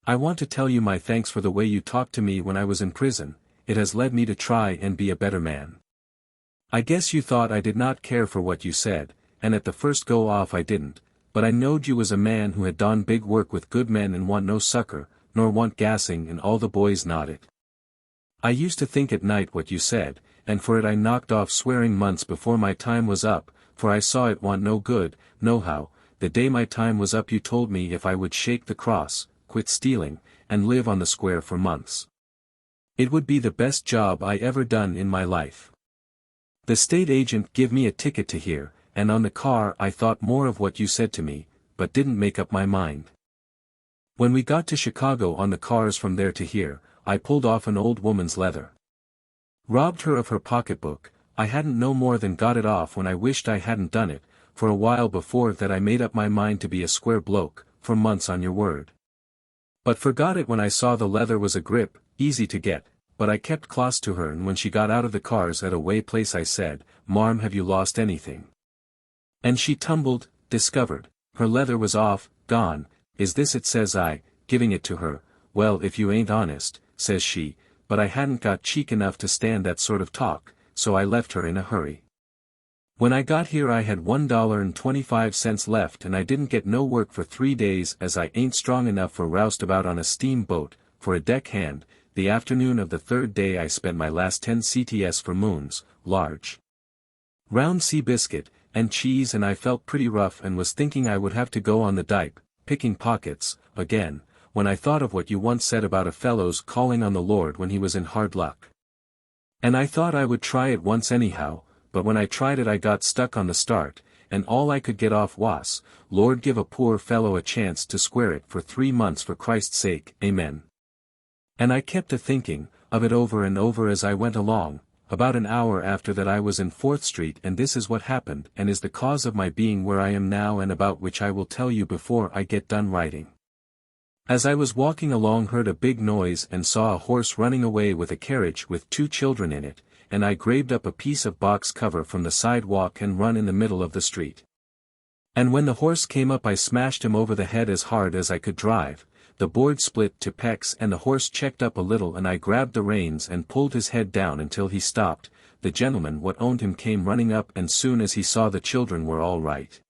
I want to tell you my thanks for the way you talked to me when I was in prison. It has led me to try and be a better man. I guess you thought I did not care for what you said, and at the first go off I didn't, but I knowed you was a man who had done big work with good men and want no succor, nor want gassing, and all the boys nodded. I used to think at night what you said, and for it I knocked off swearing months before my time was up, for I saw it want no good, nohow. The day my time was up you told me if I would shake the cross, quit stealing, and live on the square for months, it would be the best job I ever done in my life. The state agent give me a ticket to here, and on the car I thought more of what you said to me, but didn't make up my mind. When we got to Chicago on the cars from there to here, I pulled off an old woman's leather. Robbed her of her pocketbook. I hadn't no more than got it off when I wished I hadn't done it. For a while before that I made up my mind to be a square bloke, for months on your word. But forgot it when I saw the leather was a grip, easy to get, but I kept close to her, and when she got out of the cars at a way place I said, "Marm, have you lost anything?" And she tumbled, discovered, her leather was off, gone. "Is this it?" says I, giving it to her. "Well, if you ain't honest," says she, but I hadn't got cheek enough to stand that sort of talk, so I left her in a hurry. When I got here I had $1.25 left, and I didn't get no work for 3 days, as I ain't strong enough for roustabout on a steamboat, for a deck hand. The afternoon of the third day I spent my last 10 CTS for moons, large round sea biscuit, and cheese, and I felt pretty rough and was thinking I would have to go on the dipe, picking pockets, again, when I thought of what you once said about a fellow's calling on the Lord when he was in hard luck. And I thought I would try it once anyhow, but when I tried it I got stuck on the start, and all I could get off was, "Lord, give a poor fellow a chance to square it for 3 months for Christ's sake, amen." And I kept a-thinking of it over and over as I went along. About an hour after that I was in 4th Street, and this is what happened, and is the cause of my being where I am now, and about which I will tell you before I get done writing. As I was walking along heard a big noise and saw a horse running away with a carriage with 2 children in it, and I grabbed up a piece of box cover from the sidewalk and run in the middle of the street. And when the horse came up I smashed him over the head as hard as I could drive. The board split to pecks and the horse checked up a little, and I grabbed the reins and pulled his head down until he stopped. The gentleman what owned him came running up, and soon as he saw the children were all right,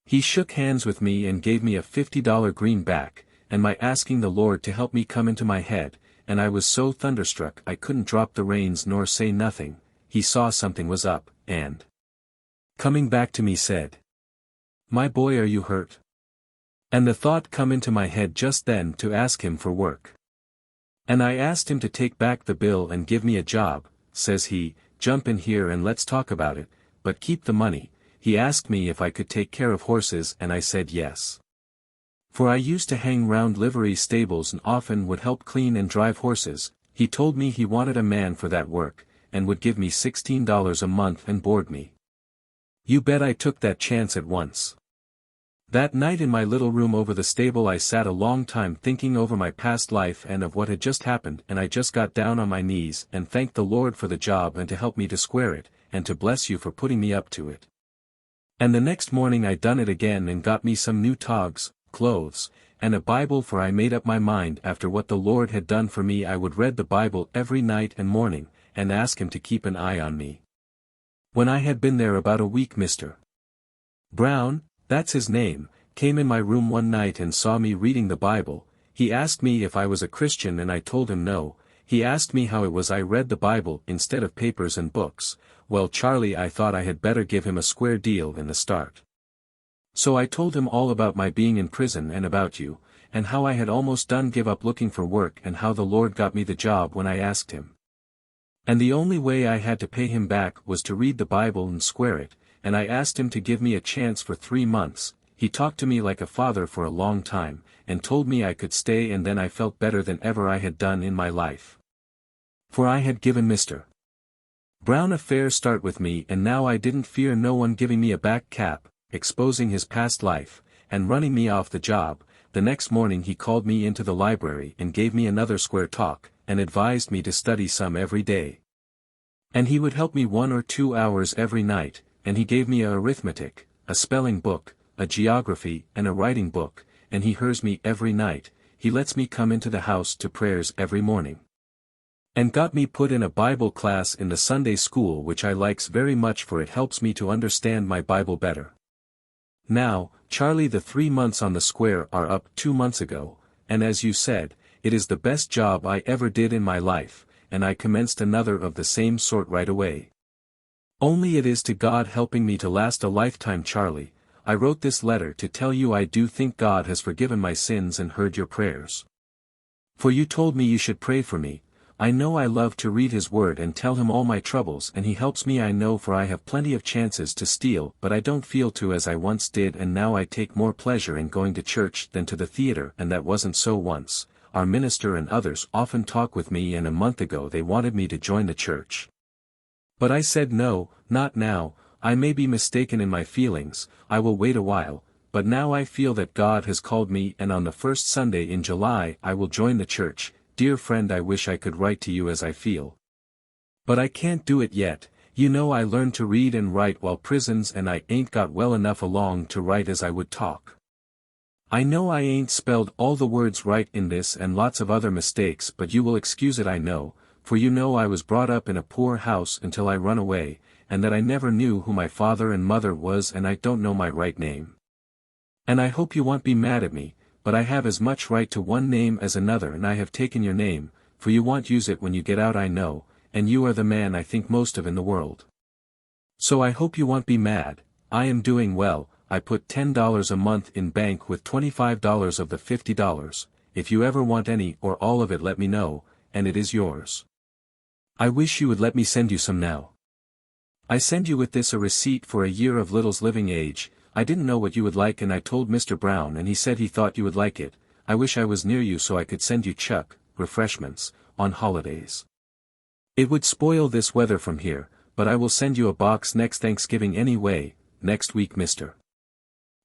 he shook hands with me and gave me a $50 greenback, and my asking the Lord to help me come into my head, and I was so thunderstruck I couldn't drop the reins nor say nothing. He saw something was up, and coming back to me said, "My boy, are you hurt?" And the thought come into my head just then to ask him for work. And I asked him to take back the bill and give me a job. Says he, "Jump in here and let's talk about it, but keep the money." He asked me if I could take care of horses, and I said yes. For I used to hang round livery stables and often would help clean and drive horses. He told me he wanted a man for that work, and would give me $16 a month and board me. You bet I took that chance at once. That night in my little room over the stable I sat a long time thinking over my past life and of what had just happened, and I just got down on my knees and thanked the Lord for the job and to help me to square it, and to bless you for putting me up to it. And the next morning I done it again and got me some new togs, clothes, and a Bible, for I made up my mind after what the Lord had done for me I would read the Bible every night and morning, and ask him to keep an eye on me. When I had been there about a week, Mr. Brown, that's his name, came in my room one night and saw me reading the Bible. He asked me if I was a Christian and I told him no. He asked me how it was I read the Bible instead of papers and books. Well, Charlie, I thought I had better give him a square deal in the start. So I told him all about my being in prison and about you, and how I had almost done give up looking for work, and how the Lord got me the job when I asked him. And the only way I had to pay him back was to read the Bible and square it, and I asked him to give me a chance for 3 months. He talked to me like a father for a long time, and told me I could stay, and then I felt better than ever I had done in my life. For I had given Mr. Brown a fair start with me, and now I didn't fear no one giving me a back cap, exposing his past life, and running me off the job. The next morning he called me into the library and gave me another square talk, and advised me to study some every day. And he would help me 1 or 2 hours every night, and he gave me a arithmetic, a spelling book, a geography and a writing book, and he hears me every night. He lets me come into the house to prayers every morning. And got me put in a Bible class in the Sunday school, which I likes very much, for it helps me to understand my Bible better. Now, Charlie, the 3 months on the square are up 2 months ago, and as you said, it is the best job I ever did in my life, and I commenced another of the same sort right away. Only it is to God helping me to last a lifetime, Charlie. I wrote this letter to tell you I do think God has forgiven my sins and heard your prayers. For you told me you should pray for me. I know I love to read His Word and tell Him all my troubles, and He helps me, I know, for I have plenty of chances to steal, but I don't feel to as I once did, and now I take more pleasure in going to church than to the theater, and that wasn't so once. Our minister and others often talk with me, and a month ago they wanted me to join the church. But I said no, not now. I may be mistaken in my feelings, I will wait a while, but now I feel that God has called me, and on the first Sunday in July I will join the church. Dear friend, I wish I could write to you as I feel. But I can't do it yet. You know I learned to read and write while prisons, and I ain't got well enough along to write as I would talk. I know I ain't spelled all the words right in this and lots of other mistakes, but you will excuse it, I know, for you know I was brought up in a poor house until I run away, and that I never knew who my father and mother was, and I don't know my right name. And I hope you won't be mad at me, but I have as much right to one name as another, and I have taken your name, for you won't use it when you get out, I know, and you are the man I think most of in the world. So I hope you won't be mad. I am doing well. I put $10 a month in bank with $25 of the $50, if you ever want any or all of it let me know, and it is yours. I wish you would let me send you some now. I send you with this a receipt for a year of Little's living age. I didn't know what you would like, and I told Mr. Brown, and he said he thought you would like it. I wish I was near you so I could send you chuck, refreshments, on holidays. It would spoil this weather from here, but I will send you a box next Thanksgiving anyway. Next week Mr.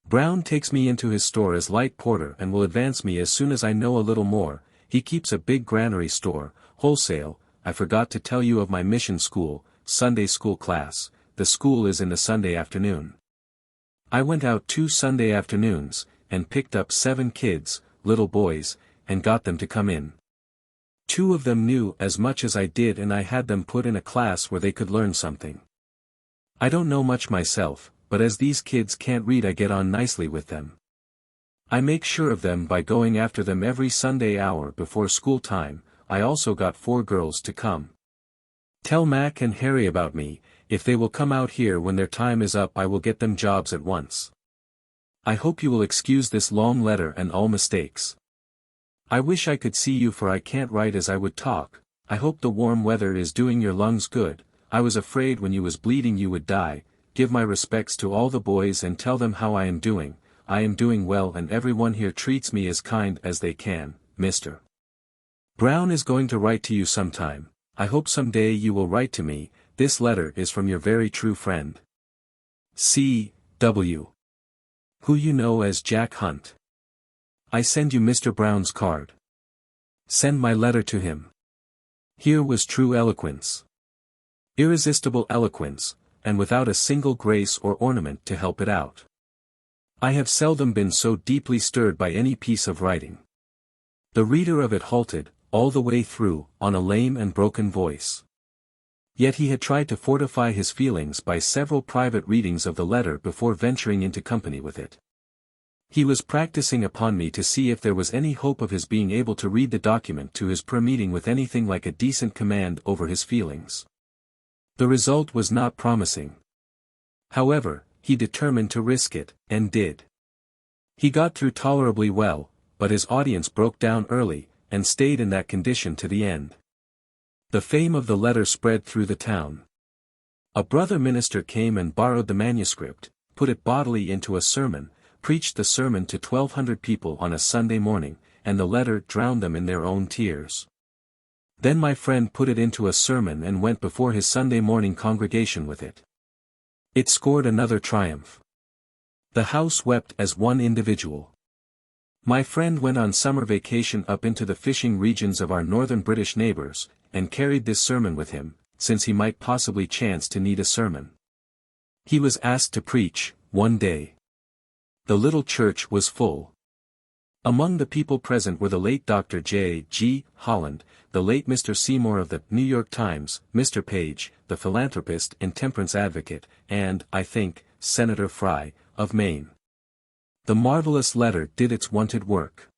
Brown takes me into his store as light porter and will advance me as soon as I know a little more. He keeps a big granary store, wholesale. I forgot to tell you of my mission school, Sunday school class. The school is in the Sunday afternoon. I went out 2 Sunday afternoons, and picked up 7 kids, little boys, and got them to come in. 2 of them knew as much as I did, and I had them put in a class where they could learn something. I don't know much myself, but as these kids can't read I get on nicely with them. I make sure of them by going after them every Sunday hour before school time. I also got 4 girls to come. Tell Mac and Harry about me. If they will come out here when their time is up I will get them jobs at once. I hope you will excuse this long letter and all mistakes. I wish I could see you, for I can't write as I would talk. I hope the warm weather is doing your lungs good. I was afraid when you was bleeding you would die. Give my respects to all the boys and tell them how I am doing. I am doing well, and everyone here treats me as kind as they can. Mr. Brown is going to write to you sometime. I hope someday you will write to me. This letter is from your very true friend, C.W., who you know as Jack Hunt. I send you Mr. Brown's card. Send my letter to him. Here was true eloquence. Irresistible eloquence, and without a single grace or ornament to help it out. I have seldom been so deeply stirred by any piece of writing. The reader of it halted, all the way through, on a lame and broken voice. Yet he had tried to fortify his feelings by several private readings of the letter before venturing into company with it. He was practicing upon me to see if there was any hope of his being able to read the document to his prayer meeting with anything like a decent command over his feelings. The result was not promising. However, he determined to risk it, and did. He got through tolerably well, but his audience broke down early, and stayed in that condition to the end. The fame of the letter spread through the town. A brother minister came and borrowed the manuscript, put it bodily into a sermon, preached the sermon to 1,200 people on a Sunday morning, and the letter drowned them in their own tears. Then my friend put it into a sermon and went before his Sunday morning congregation with it. It scored another triumph. The house wept as one individual. My friend went on summer vacation up into the fishing regions of our northern British neighbors, and carried this sermon with him, since he might possibly chance to need a sermon. He was asked to preach, one day. The little church was full. Among the people present were the late Dr. J. G. Holland, the late Mr. Seymour of the New York Times, Mr. Page, the philanthropist and temperance advocate, and, I think, Senator Fry, of Maine. The marvelous letter did its wonted work.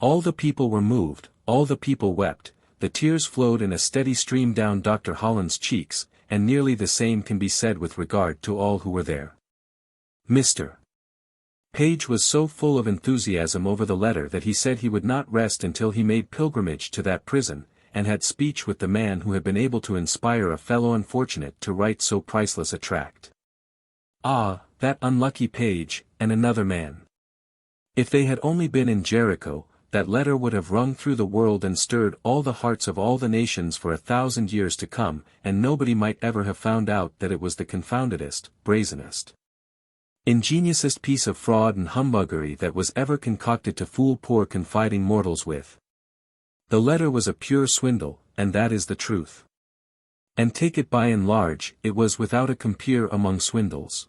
All the people were moved, all the people wept, the tears flowed in a steady stream down Dr. Holland's cheeks, and nearly the same can be said with regard to all who were there. Mr. Page was so full of enthusiasm over the letter that he said he would not rest until he made pilgrimage to that prison, and had speech with the man who had been able to inspire a fellow unfortunate to write so priceless a tract. Ah, that unlucky Page, and another man. If they had only been in Jericho, that letter would have rung through the world and stirred all the hearts of all the nations for 1,000 years to come, and nobody might ever have found out that it was the confoundedest, brazenest, ingeniousest piece of fraud and humbuggery that was ever concocted to fool poor confiding mortals with. The letter was a pure swindle, and that is the truth. And take it by and large, it was without a compeer among swindles.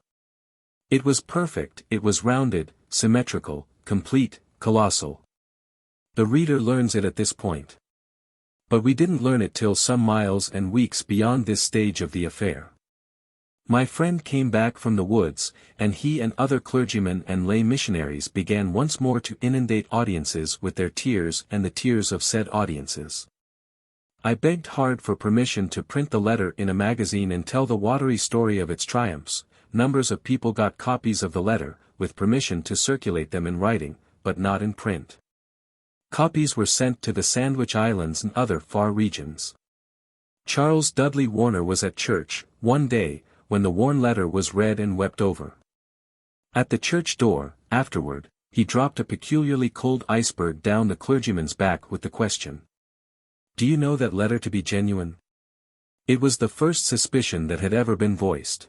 It was perfect, it was rounded, symmetrical, complete, colossal. The reader learns it at this point. But we didn't learn it till some miles and weeks beyond this stage of the affair. My friend came back from the woods, and he and other clergymen and lay missionaries began once more to inundate audiences with their tears and the tears of said audiences. I begged hard for permission to print the letter in a magazine and tell the watery story of its triumphs. Numbers of people got copies of the letter, with permission to circulate them in writing, but not in print. Copies were sent to the Sandwich Islands and other far regions. Charles Dudley Warner was at church, one day, when the worn letter was read and wept over. At the church door, afterward, he dropped a peculiarly cold iceberg down the clergyman's back with the question, "Do you know that letter to be genuine?" It was the first suspicion that had ever been voiced.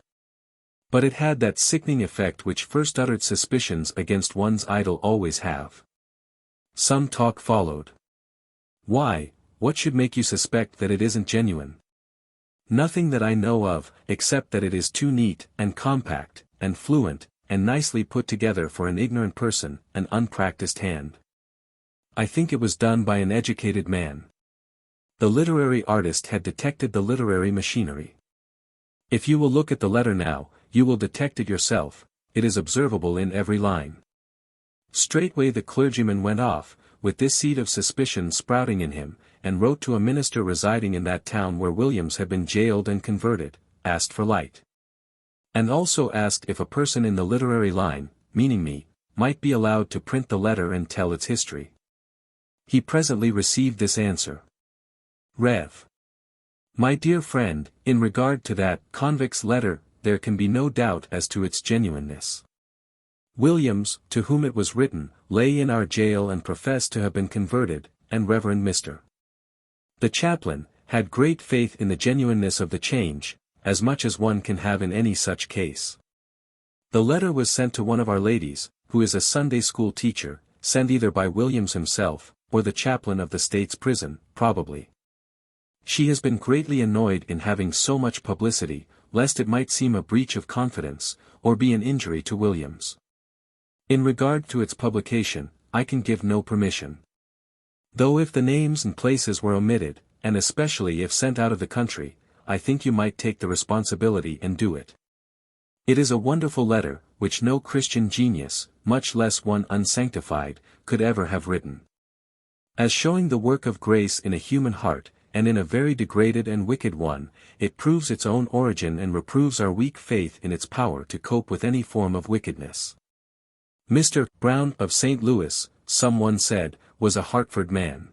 But it had that sickening effect which first uttered suspicions against one's idol always have. Some talk followed. "Why, what should make you suspect that it isn't genuine?" "Nothing that I know of, except that it is too neat, and compact, and fluent, and nicely put together for an ignorant person, an unpracticed hand. I think it was done by an educated man." The literary artist had detected the literary machinery. If you will look at the letter now, you will detect it yourself, it is observable in every line. Straightway the clergyman went off, with this seed of suspicion sprouting in him, and wrote to a minister residing in that town where Williams had been jailed and converted, asked for light. And also asked if a person in the literary line, meaning me, might be allowed to print the letter and tell its history. He presently received this answer. Rev. My dear friend, in regard to that convict's letter, there can be no doubt as to its genuineness. Williams, to whom it was written, lay in our jail and professed to have been converted, and Reverend Mr. the chaplain, had great faith in the genuineness of the change, as much as one can have in any such case. The letter was sent to one of our ladies, who is a Sunday school teacher, sent either by Williams himself, or the chaplain of the state's prison, probably. She has been greatly annoyed in having so much publicity, lest it might seem a breach of confidence, or be an injury to Williams. In regard to its publication, I can give no permission. Though if the names and places were omitted, and especially if sent out of the country, I think you might take the responsibility and do it. It is a wonderful letter, which no Christian genius, much less one unsanctified, could ever have written. As showing the work of grace in a human heart, and in a very degraded and wicked one, it proves its own origin and reproves our weak faith in its power to cope with any form of wickedness. Mr. Brown of St. Louis, someone said, was a Hartford man.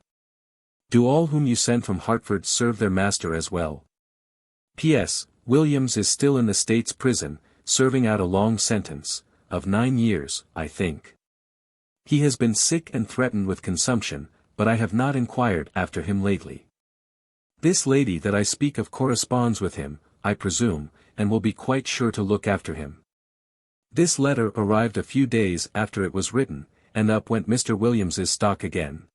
Do all whom you send from Hartford serve their master as well? P.S. Williams is still in the state's prison, serving out a long sentence, of 9 years, I think. He has been sick and threatened with consumption, but I have not inquired after him lately. This lady that I speak of corresponds with him, I presume, and will be quite sure to look after him. This letter arrived a few days after it was written, and up went Mr. Williams's stock again.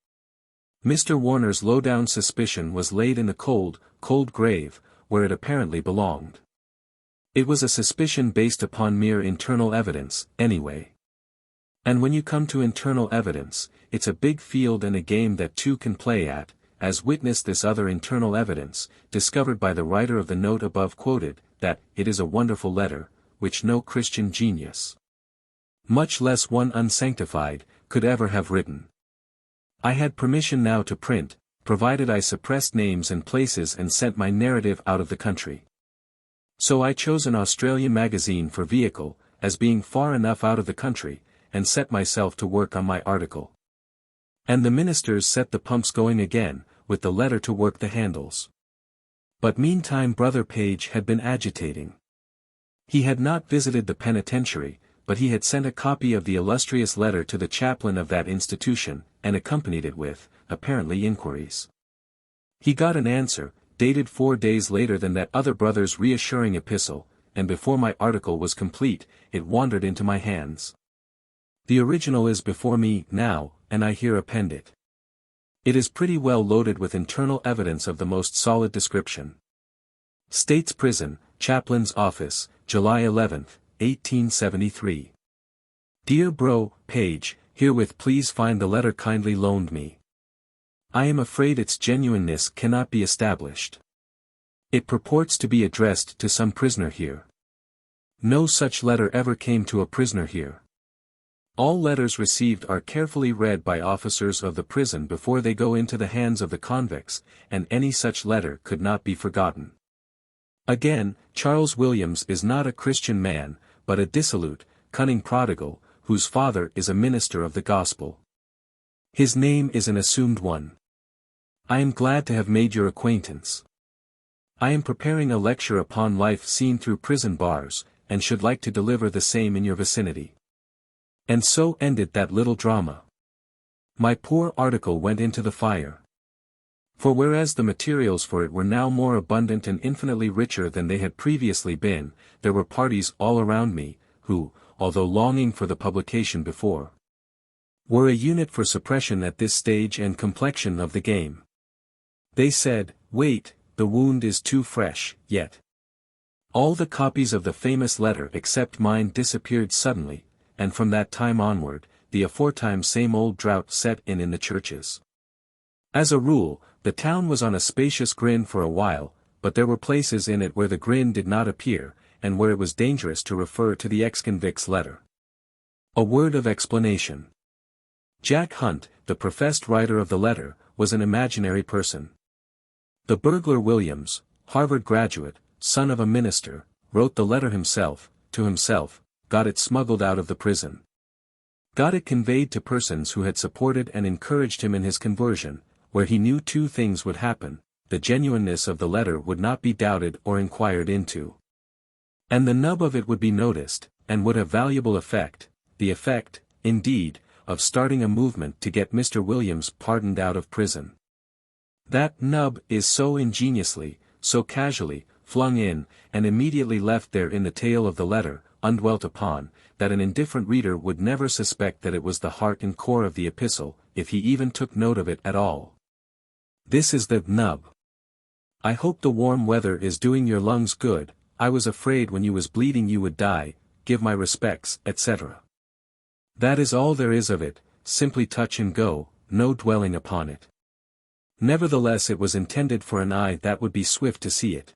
Mr. Warner's low-down suspicion was laid in the cold, cold grave, where it apparently belonged. It was a suspicion based upon mere internal evidence, anyway. And when you come to internal evidence, it's a big field and a game that two can play at, as witness this other internal evidence, discovered by the writer of the note above quoted, that it is a wonderful letter, which no Christian genius, much less one unsanctified, could ever have written. I had permission now to print, provided I suppressed names and places and sent my narrative out of the country. So I chose an Australian magazine for vehicle, as being far enough out of the country, and set myself to work on my article. And the ministers set the pumps going again, with the letter to work the handles. But meantime Brother Page had been agitating. He had not visited the penitentiary, but he had sent a copy of the illustrious letter to the chaplain of that institution, and accompanied it with, apparently inquiries. He got an answer, dated 4 days later than that other brother's reassuring epistle, and before my article was complete, it wandered into my hands. The original is before me now, and I here append it. It is pretty well loaded with internal evidence of the most solid description. States Prison, Chaplain's Office, July 11, 1873. Dear Bro, Page, herewith please find the letter kindly loaned me. I am afraid its genuineness cannot be established. It purports to be addressed to some prisoner here. No such letter ever came to a prisoner here. All letters received are carefully read by officers of the prison before they go into the hands of the convicts, and any such letter could not be forgotten. Again, Charles Williams is not a Christian man, but a dissolute, cunning prodigal, whose father is a minister of the gospel. His name is an assumed one. I am glad to have made your acquaintance. I am preparing a lecture upon life seen through prison bars, and should like to deliver the same in your vicinity. And so ended that little drama. My poor article went into the fire. For whereas the materials for it were now more abundant and infinitely richer than they had previously been, there were parties all around me, who, although longing for the publication before, were a unit for suppression at this stage and complexion of the game. They said, wait, the wound is too fresh, yet. All the copies of the famous letter except mine disappeared suddenly, and from that time onward, the aforetime same old drought set in the churches. As a rule, the town was on a spacious grin for a while, but there were places in it where the grin did not appear, and where it was dangerous to refer to the ex-convict's letter. A word of explanation. Jack Hunt, the professed writer of the letter, was an imaginary person. The burglar Williams, Harvard graduate, son of a minister, wrote the letter himself, to himself, got it smuggled out of the prison. Got it conveyed to persons who had supported and encouraged him in his conversion, where he knew two things would happen: the genuineness of the letter would not be doubted or inquired into, and the nub of it would be noticed, and would have valuable effect, the effect, indeed, of starting a movement to get Mr. Williams pardoned out of prison. That nub is so ingeniously, so casually, flung in, and immediately left there in the tail of the letter, undwelt upon, that an indifferent reader would never suspect that it was the heart and core of the epistle, if he even took note of it at all. This is the nub. I hope the warm weather is doing your lungs good. I was afraid when you was bleeding you would die, give my respects, etc. That is all there is of it, simply touch and go, no dwelling upon it. Nevertheless it was intended for an eye that would be swift to see it.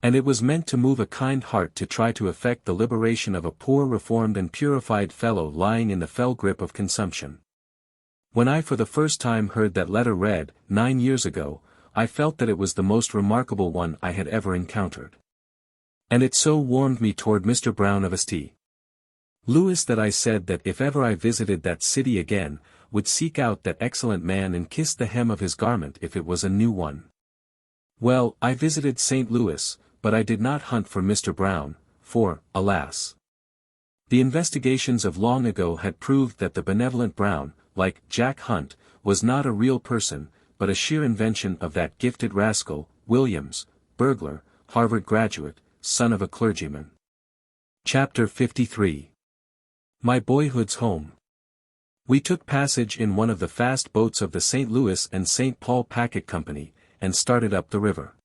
And it was meant to move a kind heart to try to effect the liberation of a poor reformed and purified fellow lying in the fell grip of consumption. When I for the first time heard that letter read, 9 years ago, I felt that it was the most remarkable one I had ever encountered. And it so warmed me toward Mr. Brown of St. Louis that I said that if ever I visited that city again, would seek out that excellent man and kiss the hem of his garment if it was a new one. Well, I visited St. Louis, but I did not hunt for Mr. Brown, for, alas, the investigations of long ago had proved that the benevolent Brown, like Jack Hunt, was not a real person, but a sheer invention of that gifted rascal, Williams, burglar, Harvard graduate, son of a clergyman. Chapter 53. My boyhood's home. We took passage in one of the fast boats of the St. Louis and St. Paul Packet Company, and started up the river.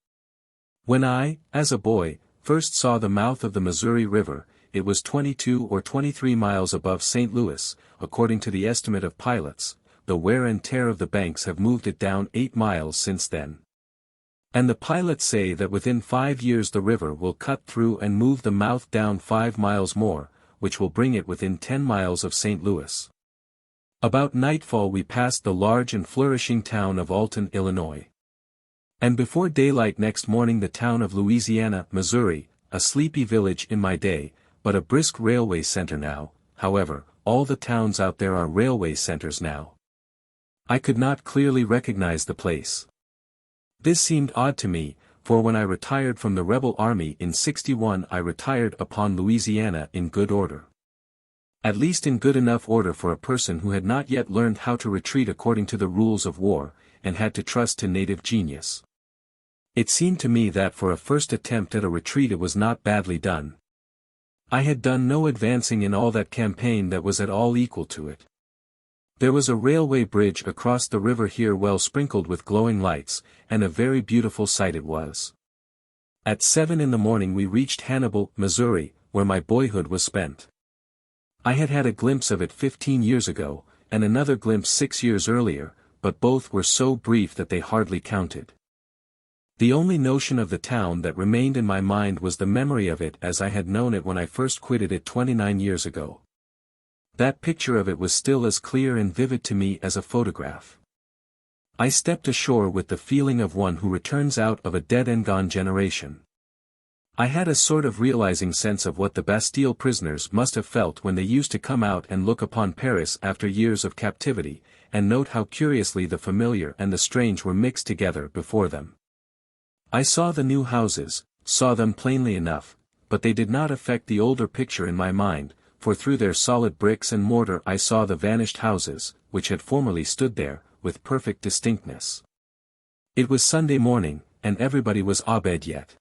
When I, as a boy, first saw the mouth of the Missouri River, it was 22 or 23 miles above St. Louis, according to the estimate of pilots, the wear and tear of the banks have moved it down 8 miles since then. And the pilots say that within 5 years the river will cut through and move the mouth down 5 miles more, which will bring it within 10 miles of St. Louis. About nightfall we passed the large and flourishing town of Alton, Illinois. And before daylight next morning the town of Louisiana, Missouri, a sleepy village in my day, but a brisk railway center now. However, all the towns out there are railway centers now. I could not clearly recognize the place. This seemed odd to me, for when I retired from the rebel army in '61 I retired upon Louisiana in good order. At least in good enough order for a person who had not yet learned how to retreat according to the rules of war, and had to trust to native genius. It seemed to me that for a first attempt at a retreat it was not badly done. I had done no advancing in all that campaign that was at all equal to it. There was a railway bridge across the river here well sprinkled with glowing lights, and a very beautiful sight it was. At 7 in the morning we reached Hannibal, Missouri, where my boyhood was spent. I had had a glimpse of it 15 years ago, and another glimpse 6 years earlier, but both were so brief that they hardly counted. The only notion of the town that remained in my mind was the memory of it as I had known it when I first quitted it 29 years ago. That picture of it was still as clear and vivid to me as a photograph. I stepped ashore with the feeling of one who returns out of a dead and gone generation. I had a sort of realizing sense of what the Bastille prisoners must have felt when they used to come out and look upon Paris after years of captivity, and note how curiously the familiar and the strange were mixed together before them. I saw the new houses, saw them plainly enough, but they did not affect the older picture in my mind, for through their solid bricks and mortar I saw the vanished houses, which had formerly stood there, with perfect distinctness. It was Sunday morning, and everybody was abed yet.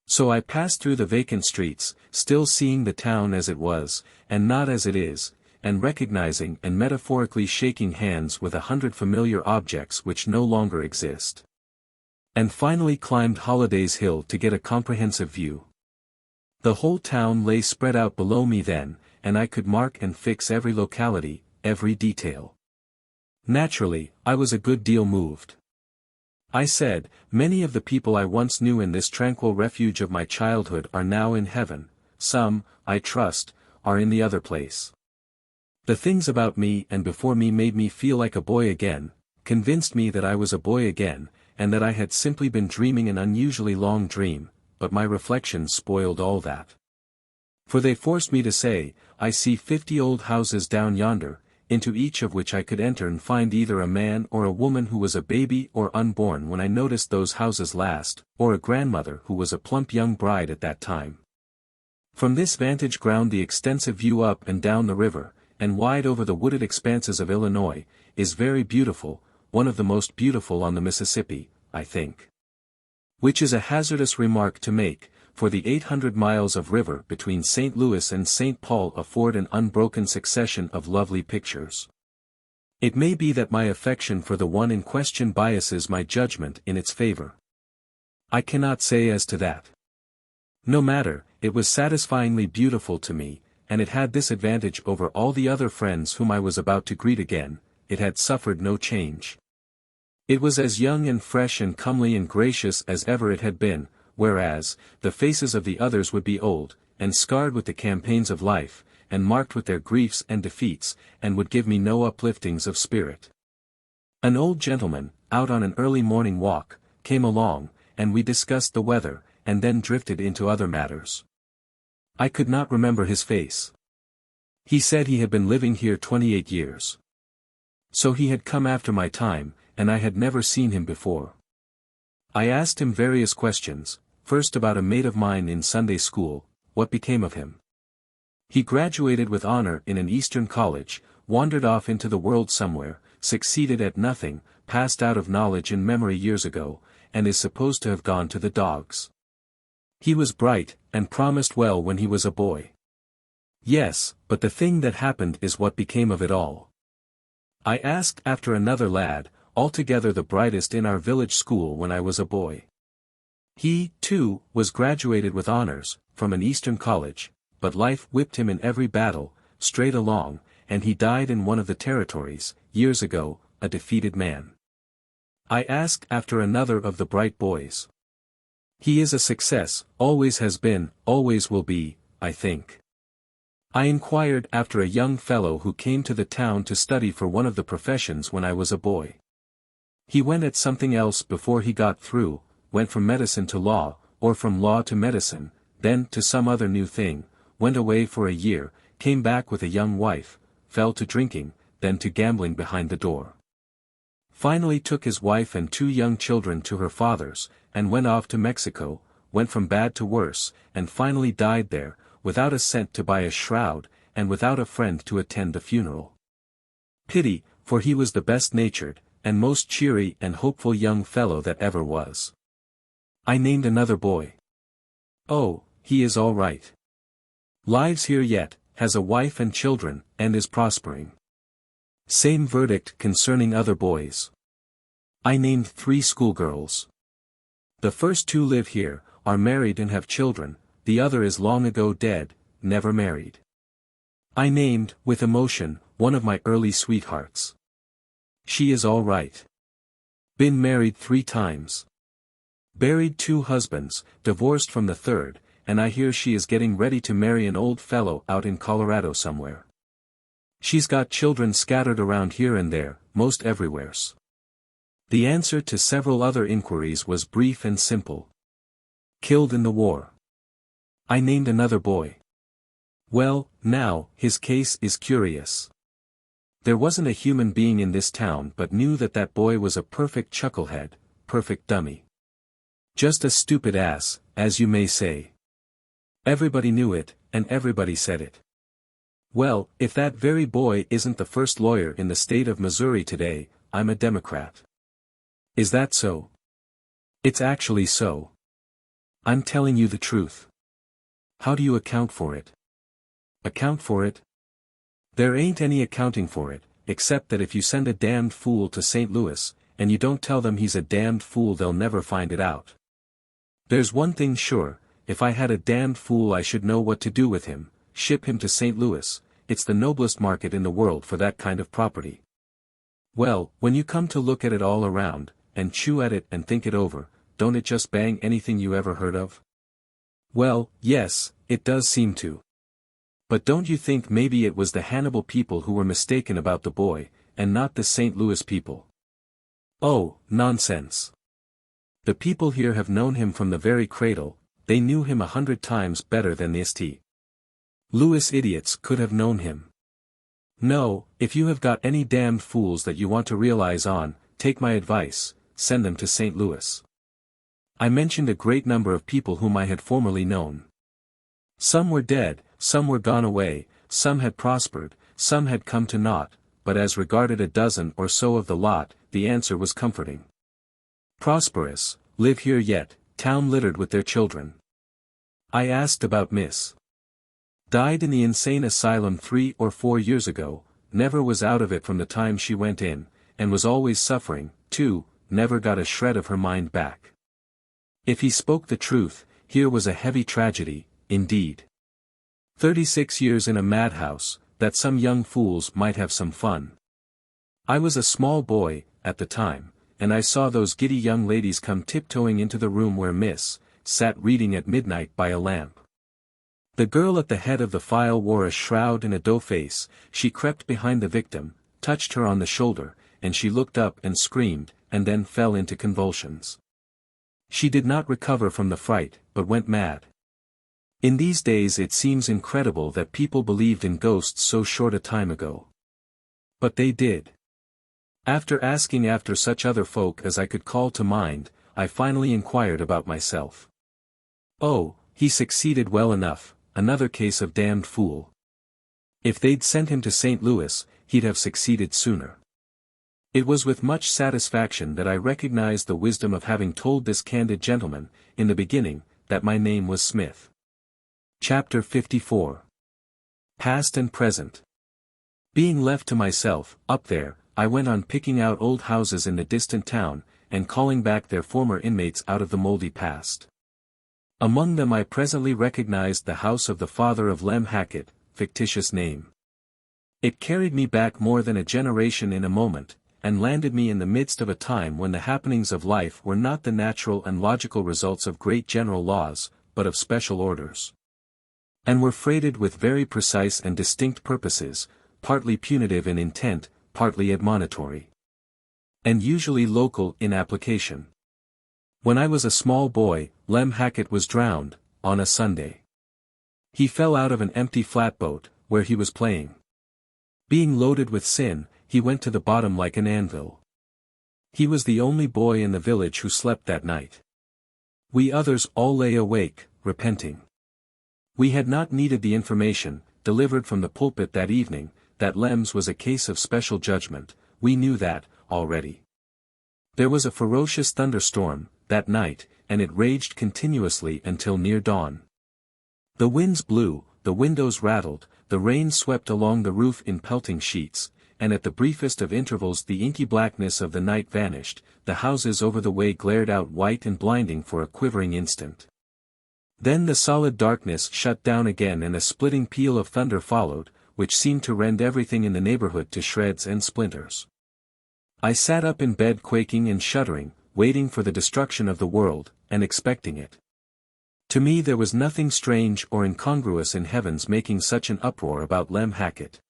So I passed through the vacant streets, still seeing the town as it was, and not as it is, and recognizing and metaphorically shaking hands with 100 familiar objects which no longer exist. And finally climbed Holliday's Hill to get a comprehensive view. The whole town lay spread out below me then, and I could mark and fix every locality, every detail. Naturally, I was a good deal moved. I said, many of the people I once knew in this tranquil refuge of my childhood are now in heaven, some, I trust, are in the other place. The things about me and before me made me feel like a boy again, convinced me that I was a boy again, and that I had simply been dreaming an unusually long dream, but my reflections spoiled all that. For they forced me to say, I see 50 old houses down yonder, into each of which I could enter and find either a man or a woman who was a baby or unborn when I noticed those houses last, or a grandmother who was a plump young bride at that time. From this vantage ground the extensive view up and down the river, and wide over the wooded expanses of Illinois, is very beautiful, one of the most beautiful on the Mississippi, I think. Which is a hazardous remark to make, for the 800 miles of river between St. Louis and St. Paul afford an unbroken succession of lovely pictures. It may be that my affection for the one in question biases my judgment in its favor. I cannot say as to that. No matter, it was satisfyingly beautiful to me, and it had this advantage over all the other friends whom I was about to greet again, it had suffered no change. It was as young and fresh and comely and gracious as ever it had been, whereas, the faces of the others would be old, and scarred with the campaigns of life, and marked with their griefs and defeats, and would give me no upliftings of spirit. An old gentleman, out on an early morning walk, came along, and we discussed the weather, and then drifted into other matters. I could not remember his face. He said he had been living here 28 years. So he had come after my time, and I had never seen him before. I asked him various questions, first about a mate of mine in Sunday school, what became of him. He graduated with honor in an Eastern college, wandered off into the world somewhere, succeeded at nothing, passed out of knowledge and memory years ago, and is supposed to have gone to the dogs. He was bright, and promised well when he was a boy. Yes, but the thing that happened is what became of it all. I asked after another lad, altogether the brightest in our village school when I was a boy. He, too, was graduated with honors, from an Eastern college, but life whipped him in every battle, straight along, and he died in one of the territories, years ago, a defeated man. I asked after another of the bright boys. He is a success, always has been, always will be, I think. I inquired after a young fellow who came to the town to study for one of the professions when I was a boy. He went at something else before he got through, went from medicine to law, or from law to medicine, then to some other new thing, went away for a year, came back with a young wife, fell to drinking, then to gambling behind the door. Finally took his wife and 2 young children to her father's, and went off to Mexico, went from bad to worse, and finally died there, without a cent to buy a shroud, and without a friend to attend the funeral. Pity, for he was the best-natured, and most cheery and hopeful young fellow that ever was. I named another boy. Oh, he is all right. Lives here yet, has a wife and children, and is prospering. Same verdict concerning other boys. I named 3 schoolgirls. The first 2 live here, are married and have children, the other is long ago dead, never married. I named, with emotion, one of my early sweethearts. She is all right. Been married 3 times. Buried 2 husbands, divorced from the 3rd, and I hear she is getting ready to marry an old fellow out in Colorado somewhere. She's got children scattered around here and there, most everywheres. The answer to several other inquiries was brief and simple. Killed in the war. I named another boy. Well, now, his case is curious. There wasn't a human being in this town but knew that that boy was a perfect chucklehead, perfect dummy. Just a stupid ass, as you may say. Everybody knew it, and everybody said it. Well, if that very boy isn't the first lawyer in the state of Missouri today, I'm a Democrat. Is that so? It's actually so. I'm telling you the truth. How do you account for it? Account for it? There ain't any accounting for it, except that if you send a damned fool to St. Louis, and you don't tell them he's a damned fool, they'll never find it out. There's one thing sure, if I had a damned fool I should know what to do with him, ship him to St. Louis. It's the noblest market in the world for that kind of property. Well, when you come to look at it all around, and chew at it and think it over, don't it just bang anything you ever heard of? Well, yes, it does seem to. But don't you think maybe it was the Hannibal people who were mistaken about the boy, and not the St. Louis people? Oh, nonsense. The people here have known him from the very cradle, they knew him 100 times better than the St. Louis idiots could have known him. No, if you have got any damned fools that you want to realize on, take my advice, send them to St. Louis. I mentioned a great number of people whom I had formerly known. Some were dead, some were gone away, some had prospered, some had come to naught, but as regarded a dozen or so of the lot, the answer was comforting. Prosperous, live here yet, town littered with their children. I asked about Miss. Died in the insane asylum 3 or 4 years ago, never was out of it from the time she went in, and was always suffering, too, never got a shred of her mind back. If he spoke the truth, here was a heavy tragedy, indeed. 36 years in a madhouse, that some young fools might have some fun. I was a small boy, at the time, and I saw those giddy young ladies come tiptoeing into the room where Miss sat reading at midnight by a lamp. The girl at the head of the file wore a shroud and a dough face. She crept behind the victim, touched her on the shoulder, and she looked up and screamed, and then fell into convulsions. She did not recover from the fright, but went mad. In these days it seems incredible that people believed in ghosts so short a time ago. But they did. After asking after such other folk as I could call to mind, I finally inquired about myself. Oh, he succeeded well enough. Another case of damned fool. If they'd sent him to St. Louis, he'd have succeeded sooner. It was with much satisfaction that I recognized the wisdom of having told this candid gentleman, in the beginning, that my name was Smith. Chapter 54. Past and Present. Being left to myself, up there, I went on picking out old houses in the distant town, and calling back their former inmates out of the moldy past. Among them I presently recognized the house of the father of Lem Hackett, fictitious name. It carried me back more than a generation in a moment, and landed me in the midst of a time when the happenings of life were not the natural and logical results of great general laws, but of special orders. And were freighted with very precise and distinct purposes, partly punitive in intent, partly admonitory. And usually local in application. When I was a small boy, Lem Hackett was drowned, on a Sunday. He fell out of an empty flatboat, where he was playing. Being loaded with sin, he went to the bottom like an anvil. He was the only boy in the village who slept that night. We others all lay awake, repenting. We had not needed the information, delivered from the pulpit that evening, that Lem's was a case of special judgment. We knew that, already. There was a ferocious thunderstorm, that night, and it raged continuously until near dawn. The winds blew, the windows rattled, the rain swept along the roof in pelting sheets, and at the briefest of intervals the inky blackness of the night vanished, the houses over the way glared out white and blinding for a quivering instant. Then the solid darkness shut down again and a splitting peal of thunder followed, which seemed to rend everything in the neighborhood to shreds and splinters. I sat up in bed quaking and shuddering, waiting for the destruction of the world, and expecting it. To me there was nothing strange or incongruous in heaven's making such an uproar about Lem Hackett.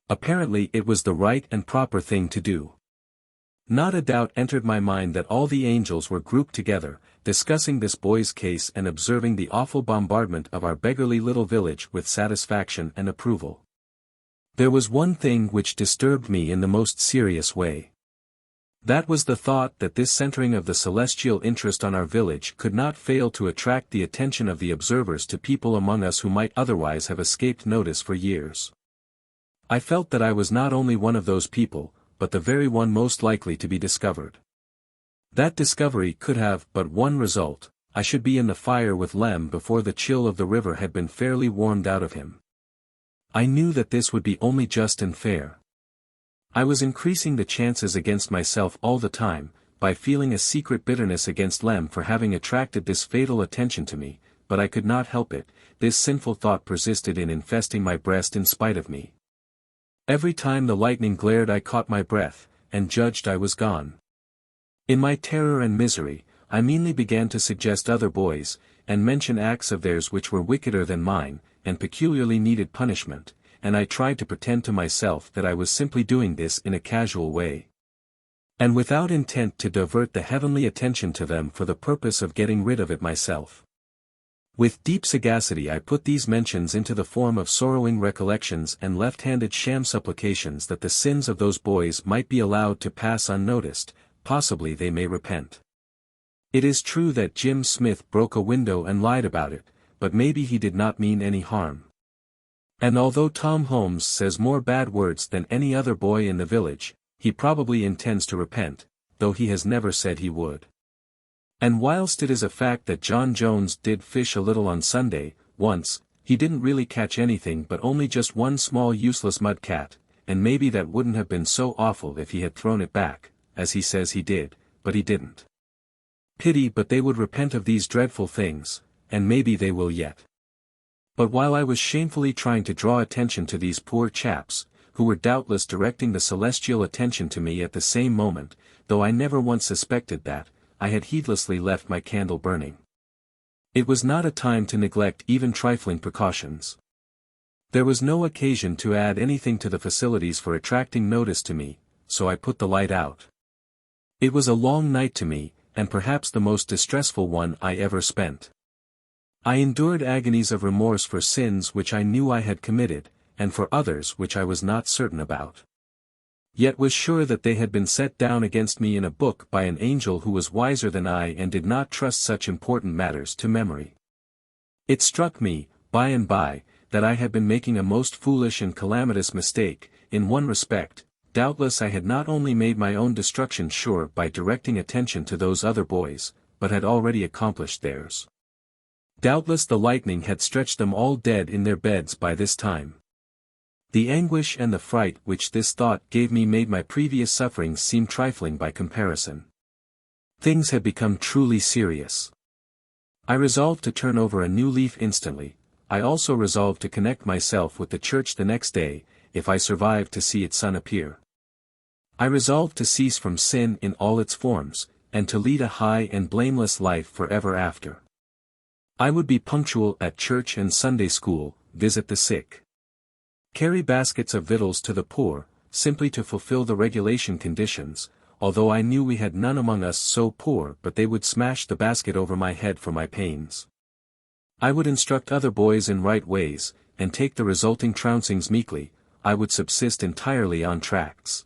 Apparently it was the right and proper thing to do. Not a doubt entered my mind that all the angels were grouped together, discussing this boy's case and observing the awful bombardment of our beggarly little village with satisfaction and approval. There was one thing which disturbed me in the most serious way. That was the thought that this centering of the celestial interest on our village could not fail to attract the attention of the observers to people among us who might otherwise have escaped notice for years. I felt that I was not only one of those people, but the very one most likely to be discovered. That discovery could have but one result: I should be in the fire with Lem before the chill of the river had been fairly warmed out of him. I knew that this would be only just and fair. I was increasing the chances against myself all the time, by feeling a secret bitterness against Lem for having attracted this fatal attention to me, but I could not help it. This sinful thought persisted in infesting my breast in spite of me. Every time the lightning glared I caught my breath, and judged I was gone. In my terror and misery, I meanly began to suggest other boys, and mention acts of theirs which were wickeder than mine, and peculiarly needed punishment, and I tried to pretend to myself that I was simply doing this in a casual way, and without intent to divert the heavenly attention to them for the purpose of getting rid of it myself. With deep sagacity I put these mentions into the form of sorrowing recollections and left-handed sham supplications that the sins of those boys might be allowed to pass unnoticed. Possibly they may repent. It is true that Jim Smith broke a window and lied about it, but maybe he did not mean any harm. And although Tom Holmes says more bad words than any other boy in the village, he probably intends to repent, though he has never said he would. And whilst it is a fact that John Jones did fish a little on Sunday, once, he didn't really catch anything but only just one small useless mudcat, and maybe that wouldn't have been so awful if he had thrown it back, as he says he did, but he didn't. Pity, but they would repent of these dreadful things, and maybe they will yet. But while I was shamefully trying to draw attention to these poor chaps, who were doubtless directing the celestial attention to me at the same moment, though I never once suspected that, I had heedlessly left my candle burning. It was not a time to neglect even trifling precautions. There was no occasion to add anything to the facilities for attracting notice to me, so I put the light out. It was a long night to me, and perhaps the most distressful one I ever spent. I endured agonies of remorse for sins which I knew I had committed, and for others which I was not certain about. Yet was sure that they had been set down against me in a book by an angel who was wiser than I and did not trust such important matters to memory. It struck me, by and by, that I had been making a most foolish and calamitous mistake. In one respect, doubtless I had not only made my own destruction sure by directing attention to those other boys, but had already accomplished theirs. Doubtless the lightning had stretched them all dead in their beds by this time. The anguish and the fright which this thought gave me made my previous sufferings seem trifling by comparison. Things had become truly serious. I resolved to turn over a new leaf instantly. I also resolved to connect myself with the church the next day, if I survived to see its sun appear. I resolved to cease from sin in all its forms, and to lead a high and blameless life forever after. I would be punctual at church and Sunday school, visit the sick, carry baskets of victuals to the poor, simply to fulfill the regulation conditions, although I knew we had none among us so poor but they would smash the basket over my head for my pains. I would instruct other boys in right ways, and take the resulting trouncings meekly. I would subsist entirely on tracts.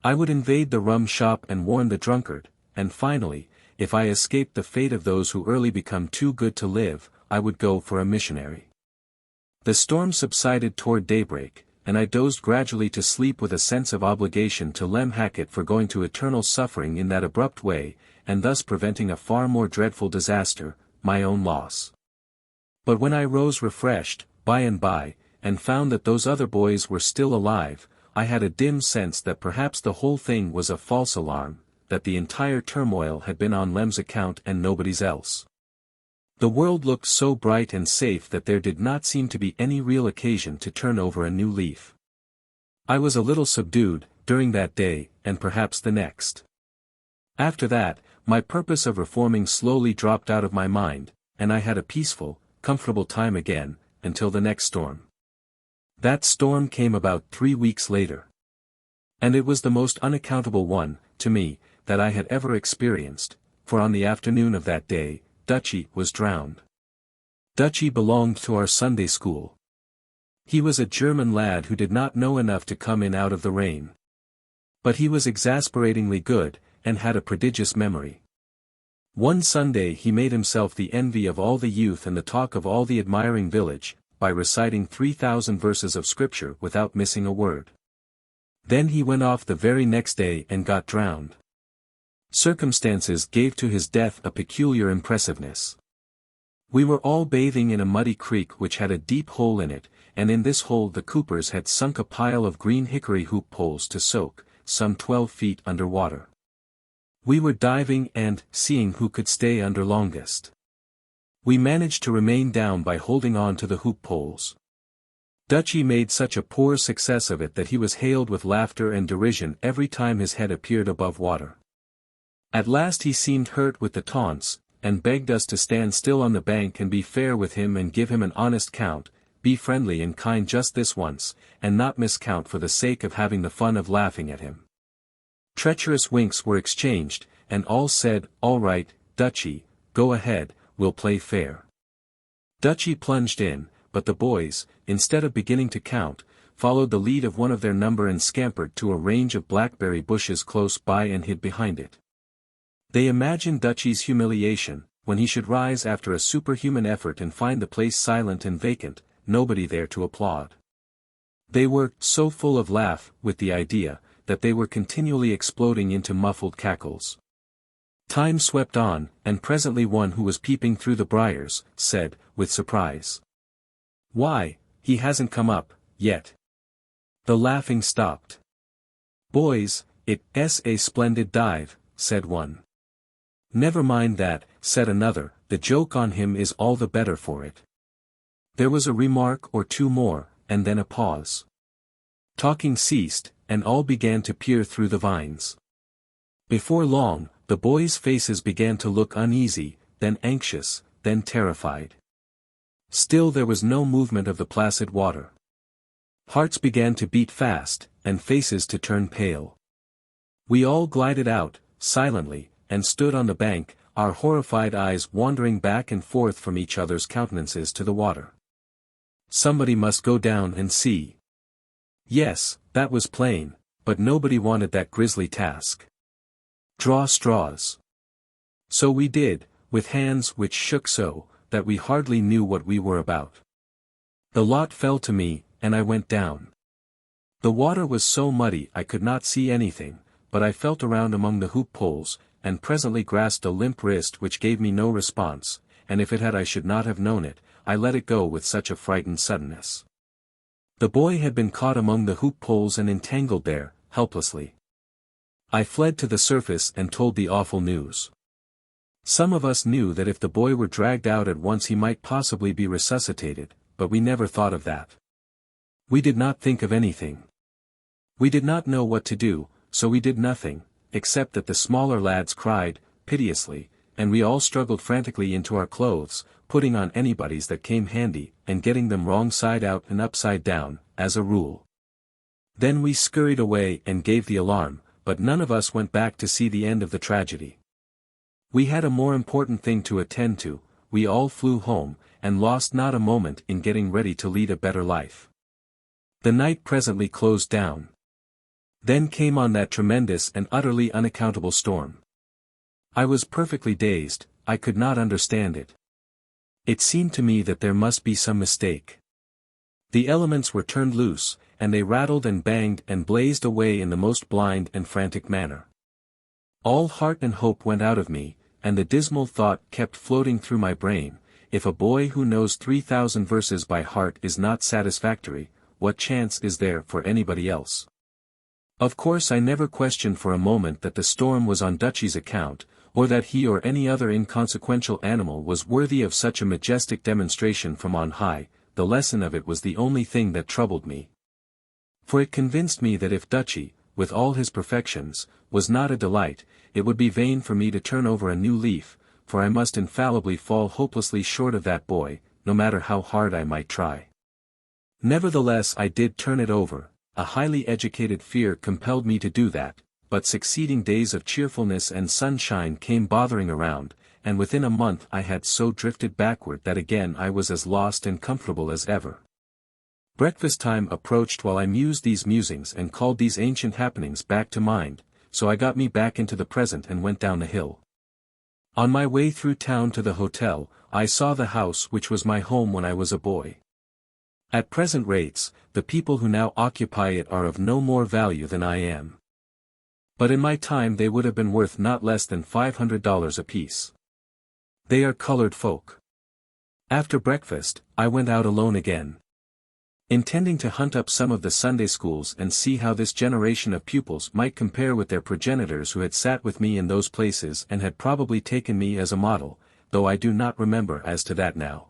I would invade the rum shop and warn the drunkard, and finally, if I escaped the fate of those who early become too good to live, I would go for a missionary. The storm subsided toward daybreak, and I dozed gradually to sleep with a sense of obligation to Lem Hackett for going to eternal suffering in that abrupt way, and thus preventing a far more dreadful disaster, my own loss. But when I rose refreshed, by and by, and found that those other boys were still alive, I had a dim sense that perhaps the whole thing was a false alarm, that the entire turmoil had been on Lem's account and nobody's else. The world looked so bright and safe that there did not seem to be any real occasion to turn over a new leaf. I was a little subdued, during that day, and perhaps the next. After that, my purpose of reforming slowly dropped out of my mind, and I had a peaceful, comfortable time again, until the next storm. That storm came about 3 weeks later. And it was the most unaccountable one, to me, that I had ever experienced, for on the afternoon of that day, Dutchy was drowned. Dutchy belonged to our Sunday school. He was a German lad who did not know enough to come in out of the rain. But he was exasperatingly good, and had a prodigious memory. One Sunday he made himself the envy of all the youth and the talk of all the admiring village, by reciting 3,000 verses of Scripture without missing a word. Then he went off the very next day and got drowned. Circumstances gave to his death a peculiar impressiveness. We were all bathing in a muddy creek which had a deep hole in it, and in this hole the coopers had sunk a pile of green hickory hoop poles to soak, some 12 feet under water. We were diving and seeing who could stay under longest. We managed to remain down by holding on to the hoop poles. Dutchy made such a poor success of it that he was hailed with laughter and derision every time his head appeared above water. At last he seemed hurt with the taunts, and begged us to stand still on the bank and be fair with him and give him an honest count, be friendly and kind just this once, and not miscount for the sake of having the fun of laughing at him. Treacherous winks were exchanged, and all said, "All right, Dutchy, go ahead, we'll play fair." Dutchy plunged in, but the boys, instead of beginning to count, followed the lead of one of their number and scampered to a range of blackberry bushes close by and hid behind it. They imagined Dutchy's humiliation, when he should rise after a superhuman effort and find the place silent and vacant, nobody there to applaud. They were so full of laugh with the idea, that they were continually exploding into muffled cackles. Time swept on, and presently one who was peeping through the briars, said, with surprise, "Why, he hasn't come up, yet." The laughing stopped. "Boys, it's a splendid dive," said one. "Never mind that," said another, "the joke on him is all the better for it." There was a remark or two more, and then a pause. Talking ceased, and all began to peer through the vines. Before long, the boys' faces began to look uneasy, then anxious, then terrified. Still there was no movement of the placid water. Hearts began to beat fast, and faces to turn pale. We all glided out, silently, and stood on the bank, our horrified eyes wandering back and forth from each other's countenances to the water. Somebody must go down and see. Yes, that was plain, but nobody wanted that grisly task. Draw straws. So we did, with hands which shook so, that we hardly knew what we were about. The lot fell to me, and I went down. The water was so muddy I could not see anything, but I felt around among the hoop poles, and presently grasped a limp wrist which gave me no response, and if it had I should not have known it, I let it go with such a frightened suddenness. The boy had been caught among the hoop poles and entangled there, helplessly. I fled to the surface and told the awful news. Some of us knew that if the boy were dragged out at once he might possibly be resuscitated, but we never thought of that. We did not think of anything. We did not know what to do, so we did nothing, except that the smaller lads cried, piteously, and we all struggled frantically into our clothes, putting on anybody's that came handy, and getting them wrong side out and upside down, as a rule. Then we scurried away and gave the alarm, but none of us went back to see the end of the tragedy. We had a more important thing to attend to. We all flew home, and lost not a moment in getting ready to lead a better life. The night presently closed down. Then came on that tremendous and utterly unaccountable storm. I was perfectly dazed, I could not understand it. It seemed to me that there must be some mistake. The elements were turned loose, and they rattled and banged and blazed away in the most blind and frantic manner. All heart and hope went out of me, and the dismal thought kept floating through my brain, if a boy who knows 3,000 verses by heart is not satisfactory, what chance is there for anybody else? Of course I never questioned for a moment that the storm was on Dutchy's account, or that he or any other inconsequential animal was worthy of such a majestic demonstration from on high. The lesson of it was the only thing that troubled me. For it convinced me that if Dutchy, with all his perfections, was not a delight, it would be vain for me to turn over a new leaf, for I must infallibly fall hopelessly short of that boy, no matter how hard I might try. Nevertheless I did turn it over, a highly educated fear compelled me to do that, but succeeding days of cheerfulness and sunshine came bothering around, and within a month I had so drifted backward that again I was as lost and comfortable as ever. Breakfast time approached while I mused these musings and called these ancient happenings back to mind, so I got me back into the present and went down the hill. On my way through town to the hotel, I saw the house which was my home when I was a boy. At present rates, the people who now occupy it are of no more value than I am. But in my time they would have been worth not less than $500 apiece. They are colored folk. After breakfast, I went out alone again, intending to hunt up some of the Sunday schools and see how this generation of pupils might compare with their progenitors who had sat with me in those places and had probably taken me as a model, though I do not remember as to that now.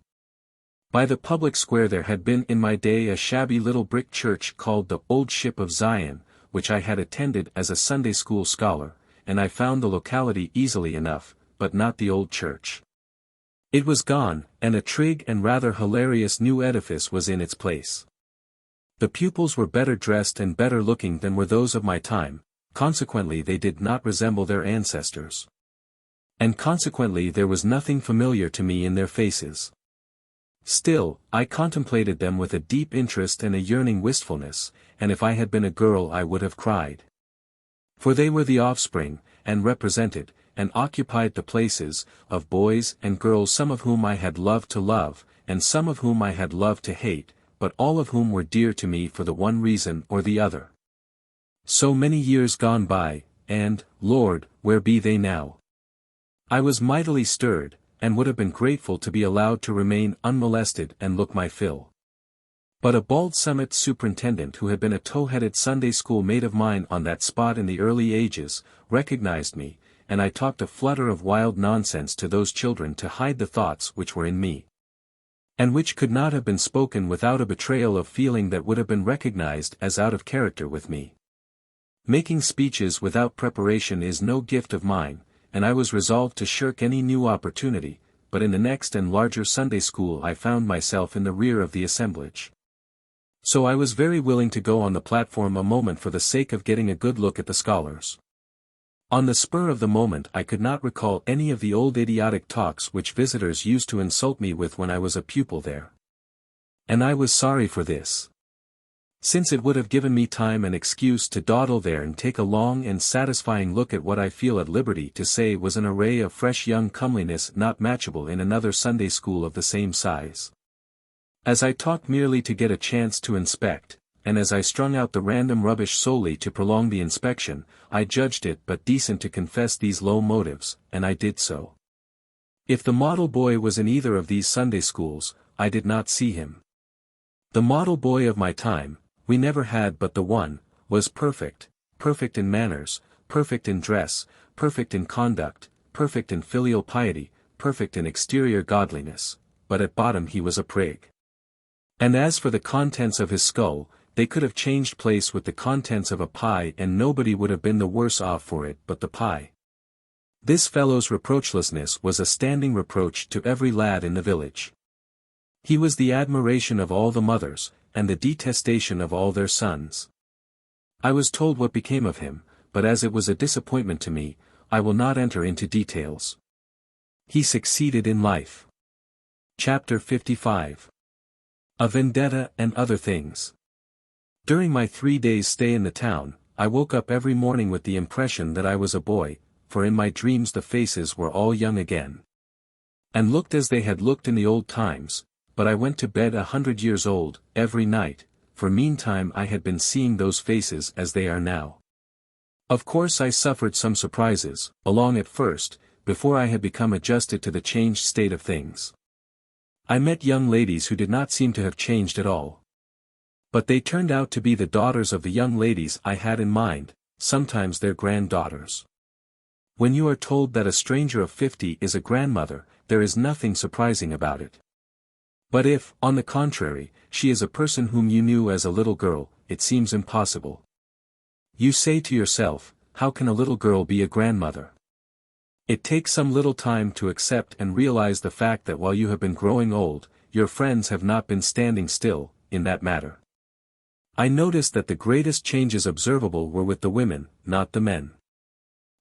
By the public square there had been in my day a shabby little brick church called the Old Ship of Zion, which I had attended as a Sunday school scholar, and I found the locality easily enough, but not the old church. It was gone, and a trig and rather hilarious new edifice was in its place. The pupils were better dressed and better looking than were those of my time, consequently they did not resemble their ancestors. And consequently there was nothing familiar to me in their faces. Still, I contemplated them with a deep interest and a yearning wistfulness, and if I had been a girl I would have cried. For they were the offspring, and represented, and occupied the places, of boys and girls some of whom I had loved to love, and some of whom I had loved to hate, but all of whom were dear to me for the one reason or the other. So many years gone by, and, Lord, where be they now? I was mightily stirred, and would have been grateful to be allowed to remain unmolested and look my fill. But a bald summit superintendent who had been a tow-headed Sunday school mate of mine on that spot in the early ages, recognized me, and I talked a flutter of wild nonsense to those children to hide the thoughts which were in me, and which could not have been spoken without a betrayal of feeling that would have been recognized as out of character with me. Making speeches without preparation is no gift of mine, and I was resolved to shirk any new opportunity, but in the next and larger Sunday school I found myself in the rear of the assemblage. So I was very willing to go on the platform a moment for the sake of getting a good look at the scholars. On the spur of the moment I could not recall any of the old idiotic talks which visitors used to insult me with when I was a pupil there. And I was sorry for this, since it would have given me time and excuse to dawdle there and take a long and satisfying look at what I feel at liberty to say was an array of fresh young comeliness not matchable in another Sunday school of the same size. As I talked merely to get a chance to inspect, and as I strung out the random rubbish solely to prolong the inspection, I judged it but decent to confess these low motives, and I did so. If the model boy was in either of these Sunday schools, I did not see him. The model boy of my time, we never had but the one, was perfect, perfect in manners, perfect in dress, perfect in conduct, perfect in filial piety, perfect in exterior godliness, but at bottom he was a prig. And as for the contents of his skull, they could have changed place with the contents of a pie and nobody would have been the worse off for it but the pie. This fellow's reproachlessness was a standing reproach to every lad in the village. He was the admiration of all the mothers, and the detestation of all their sons. I was told what became of him, but as it was a disappointment to me, I will not enter into details. He succeeded in life. Chapter 55. A vendetta and other things. During my 3 days' stay in the town, I woke up every morning with the impression that I was a boy, for in my dreams the faces were all young again. And looked as they had looked in the old times, but I went to bed 100 years old, every night, for meantime I had been seeing those faces as they are now. Of course I suffered some surprises, along at first, before I had become adjusted to the changed state of things. I met young ladies who did not seem to have changed at all. But they turned out to be the daughters of the young ladies I had in mind, sometimes their granddaughters. When you are told that a stranger of 50 is a grandmother, there is nothing surprising about it. But if, on the contrary, she is a person whom you knew as a little girl, it seems impossible. You say to yourself, how can a little girl be a grandmother? It takes some little time to accept and realize the fact that while you have been growing old, your friends have not been standing still, in that matter. I noticed that the greatest changes observable were with the women, not the men.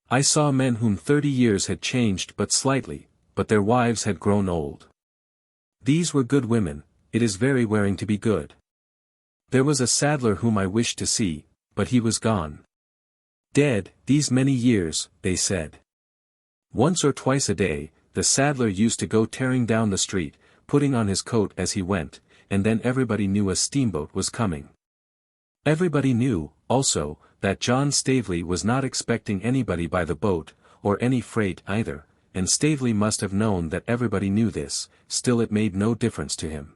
I saw men whom 30 years had changed but slightly, but their wives had grown old. These were good women. It is very wearing to be good. There was a saddler whom I wished to see, but he was gone. Dead, these many years, they said. Once or twice a day, the saddler used to go tearing down the street, putting on his coat as he went, and then everybody knew a steamboat was coming. Everybody knew, also, that John Stavely was not expecting anybody by the boat, or any freight either, and Stavely must have known that everybody knew this, still it made no difference to him.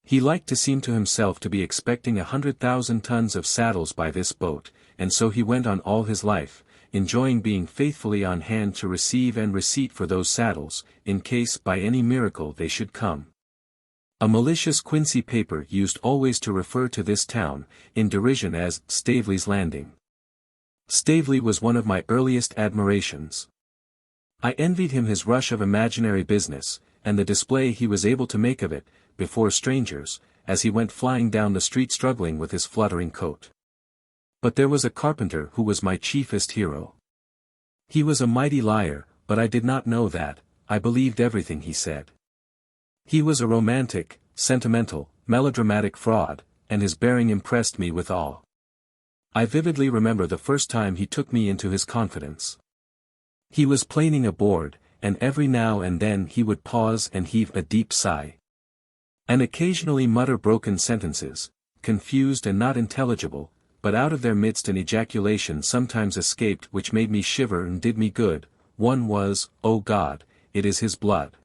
He liked to seem to himself to be expecting 100,000 tons of saddles by this boat, and so he went on all his life, enjoying being faithfully on hand to receive and receipt for those saddles, in case by any miracle they should come. A malicious Quincy paper used always to refer to this town, in derision as Stavely's Landing. Stavely was one of my earliest admirations. I envied him his rush of imaginary business, and the display he was able to make of it, before strangers, as he went flying down the street struggling with his fluttering coat. But there was a carpenter who was my chiefest hero. He was a mighty liar, but I did not know that, I believed everything he said. He was a romantic, sentimental, melodramatic fraud, and his bearing impressed me with awe. I vividly remember the first time he took me into his confidence. He was planing a board, and every now and then he would pause and heave a deep sigh. And occasionally mutter broken sentences, confused and not intelligible, but out of their midst an ejaculation sometimes escaped which made me shiver and did me good. One was, "O God, it is his blood."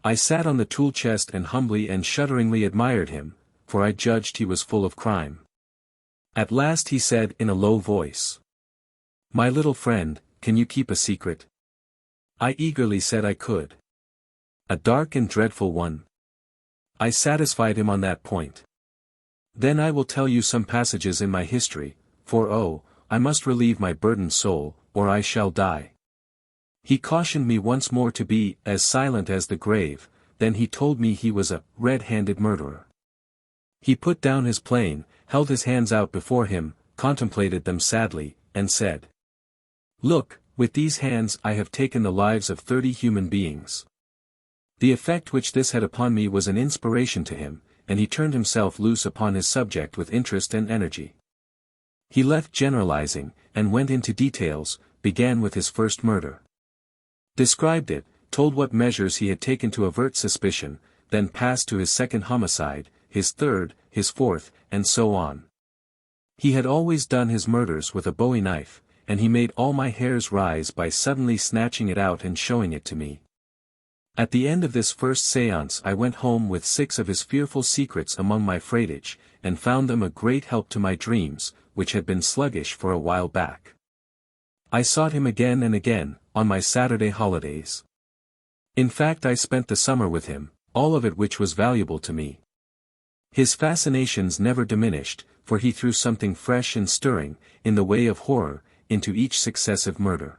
I sat on the tool chest and humbly and shudderingly admired him, for I judged he was full of crime. At last he said in a low voice, "My little friend, can you keep a secret?" I eagerly said I could. "A dark and dreadful one?" I satisfied him on that point. "Then I will tell you some passages in my history, for oh, I must relieve my burdened soul, or I shall die." He cautioned me once more to be as silent as the grave, then he told me he was a red-handed murderer. He put down his plane, held his hands out before him, contemplated them sadly, and said, "Look, with these hands I have taken the lives of 30 human beings." The effect which this had upon me was an inspiration to him, and he turned himself loose upon his subject with interest and energy. He left generalizing, and went into details, began with his first murder. Described it, told what measures he had taken to avert suspicion, then passed to his second homicide, his third, his fourth, and so on. He had always done his murders with a bowie knife, and he made all my hairs rise by suddenly snatching it out and showing it to me. At the end of this first séance I went home with 6 of his fearful secrets among my freightage, and found them a great help to my dreams, which had been sluggish for a while back. I sought him again and again, on my Saturday holidays. In fact, I spent the summer with him, all of it which was valuable to me. His fascinations never diminished, for he threw something fresh and stirring, in the way of horror, into each successive murder.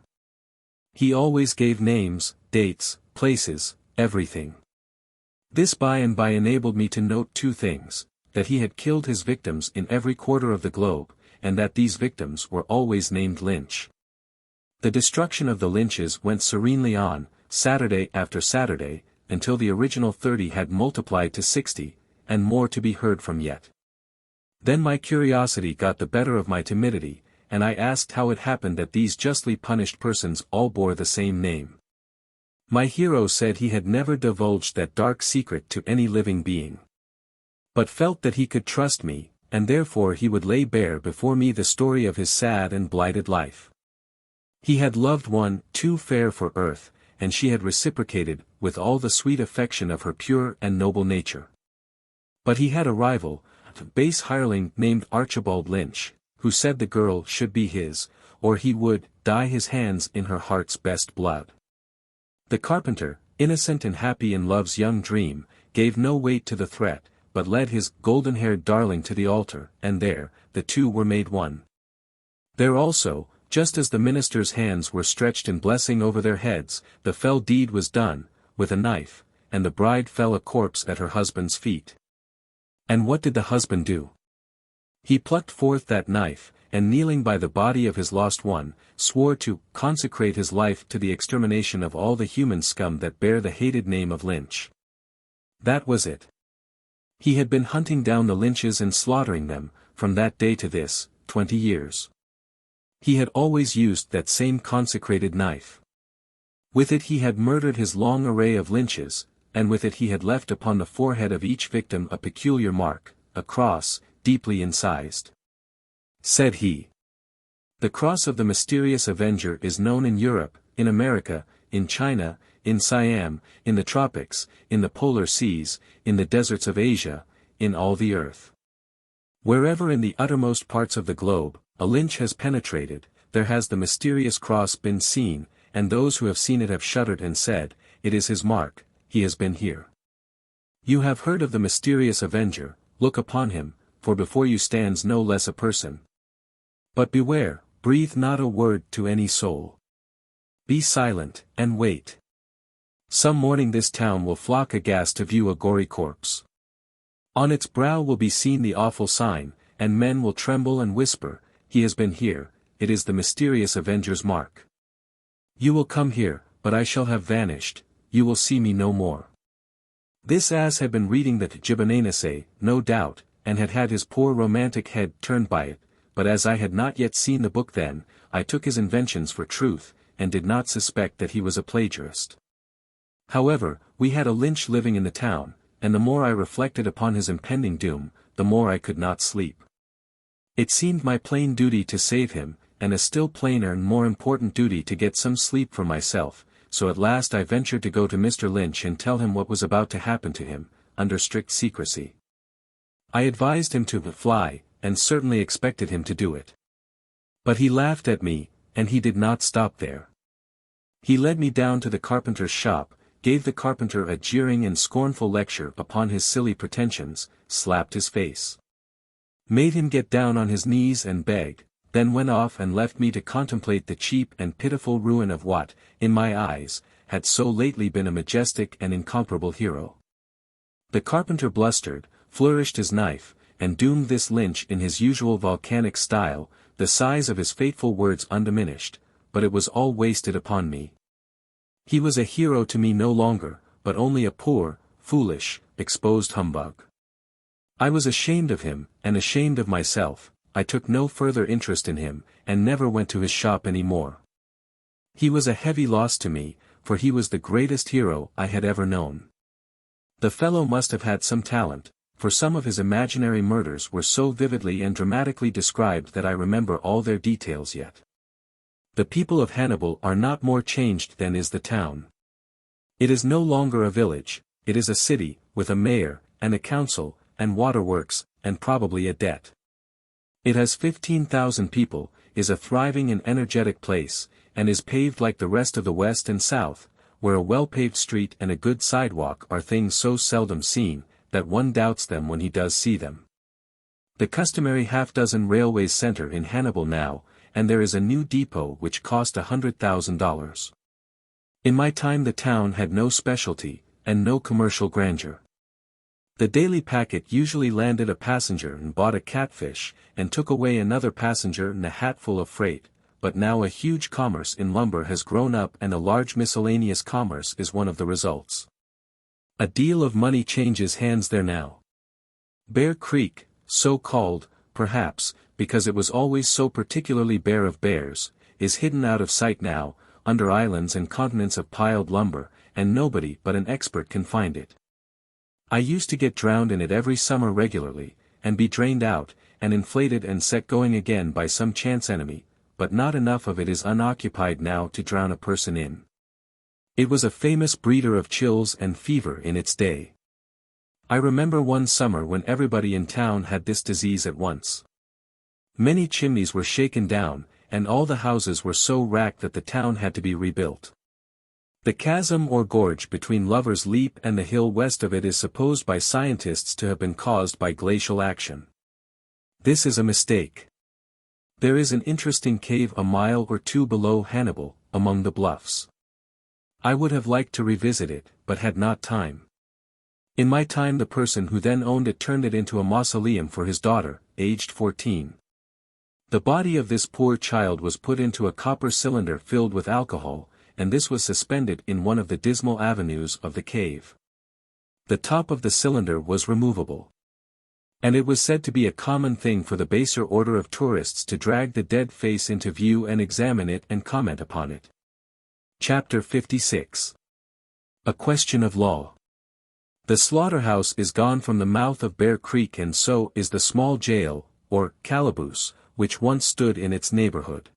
He always gave names, dates, places, everything. This by and by enabled me to note two things, that he had killed his victims in every quarter of the globe, and that these victims were always named Lynch. The destruction of the Lynches went serenely on, Saturday after Saturday, until the original 30 had multiplied to 60, and more to be heard from yet. Then my curiosity got the better of my timidity, and I asked how it happened that these justly punished persons all bore the same name. My hero said he had never divulged that dark secret to any living being, but felt that he could trust me, and therefore he would lay bare before me the story of his sad and blighted life. He had loved one, too fair for earth, and she had reciprocated, with all the sweet affection of her pure and noble nature. But he had a rival, a base hireling named Archibald Lynch, who said the girl should be his, or he would dye his hands in her heart's best blood. The carpenter, innocent and happy in love's young dream, gave no weight to the threat, but led his golden-haired darling to the altar, and there, the two were made one. There also, just as the minister's hands were stretched in blessing over their heads, the fell deed was done, with a knife, and the bride fell a corpse at her husband's feet. And what did the husband do? He plucked forth that knife, and kneeling by the body of his lost one, swore to consecrate his life to the extermination of all the human scum that bear the hated name of Lynch. That was it. He had been hunting down the Lynches and slaughtering them, from that day to this, 20 years. He had always used that same consecrated knife. With it he had murdered his long array of Lynches, and with it he had left upon the forehead of each victim a peculiar mark, a cross, deeply incised. Said he. The cross of the mysterious avenger is known in Europe, in America, in China, in Siam, in the tropics, in the polar seas, in the deserts of Asia, in all the earth. Wherever in the uttermost parts of the globe, a Lynch has penetrated, there has the mysterious cross been seen, and those who have seen it have shuddered and said, "It is his mark, he has been here." You have heard of the mysterious avenger, look upon him, for before you stands no less a person. But beware, breathe not a word to any soul. Be silent, and wait. Some morning this town will flock aghast to view a gory corpse. On its brow will be seen the awful sign, and men will tremble and whisper, "He has been here, it is the mysterious avenger's mark." You will come here, but I shall have vanished, you will see me no more. This ass had been reading the Gibonense, no doubt, and had had his poor romantic head turned by it, but as I had not yet seen the book then, I took his inventions for truth, and did not suspect that he was a plagiarist. However, we had a Lynch living in the town, and the more I reflected upon his impending doom, the more I could not sleep. It seemed my plain duty to save him, and a still plainer and more important duty to get some sleep for myself, so at last I ventured to go to Mr. Lynch and tell him what was about to happen to him, under strict secrecy. I advised him to fly, and certainly expected him to do it. But he laughed at me, and he did not stop there. He led me down to the carpenter's shop, gave the carpenter a jeering and scornful lecture upon his silly pretensions, slapped his face, made him get down on his knees and beg, then went off and left me to contemplate the cheap and pitiful ruin of what, in my eyes, had so lately been a majestic and incomparable hero. The carpenter blustered, flourished his knife, and doomed this Lynch in his usual volcanic style, the size of his fateful words undiminished, but it was all wasted upon me. He was a hero to me no longer, but only a poor, foolish, exposed humbug. I was ashamed of him, and ashamed of myself. I took no further interest in him, and never went to his shop any more. He was a heavy loss to me, for he was the greatest hero I had ever known. The fellow must have had some talent, for some of his imaginary murders were so vividly and dramatically described that I remember all their details yet. The people of Hannibal are not more changed than is the town. It is no longer a village, it is a city, with a mayor, and a council, and waterworks, and probably a debt. It has 15,000 people, is a thriving and energetic place, and is paved like the rest of the West and South, where a well-paved street and a good sidewalk are things so seldom seen, that one doubts them when he does see them. The customary half-dozen railways center in Hannibal now, and there is a new depot which cost $100,000. In my time the town had no specialty, and no commercial grandeur. The daily packet usually landed a passenger and bought a catfish, and took away another passenger and a hatful of freight, but now a huge commerce in lumber has grown up and a large miscellaneous commerce is one of the results. A deal of money changes hands there now. Bear Creek, so called, perhaps, because it was always so particularly bare of bears, is hidden out of sight now, under islands and continents of piled lumber, and nobody but an expert can find it. I used to get drowned in it every summer regularly, and be drained out, and inflated and set going again by some chance enemy, but not enough of it is unoccupied now to drown a person in. It was a famous breeder of chills and fever in its day. I remember one summer when everybody in town had this disease at once. Many chimneys were shaken down, and all the houses were so racked that the town had to be rebuilt. The chasm or gorge between Lover's Leap and the hill west of it is supposed by scientists to have been caused by glacial action. This is a mistake. There is an interesting cave a mile or two below Hannibal, among the bluffs. I would have liked to revisit it, but had not time. In my time the person who then owned it turned it into a mausoleum for his daughter, aged 14. The body of this poor child was put into a copper cylinder filled with alcohol, and this was suspended in one of the dismal avenues of the cave. The top of the cylinder was removable. And it was said to be a common thing for the baser order of tourists to drag the dead face into view and examine it and comment upon it. Chapter 56. A Question of Law. The slaughterhouse is gone from the mouth of Bear Creek, and so is the small jail, or calaboose, which once stood in its neighborhood.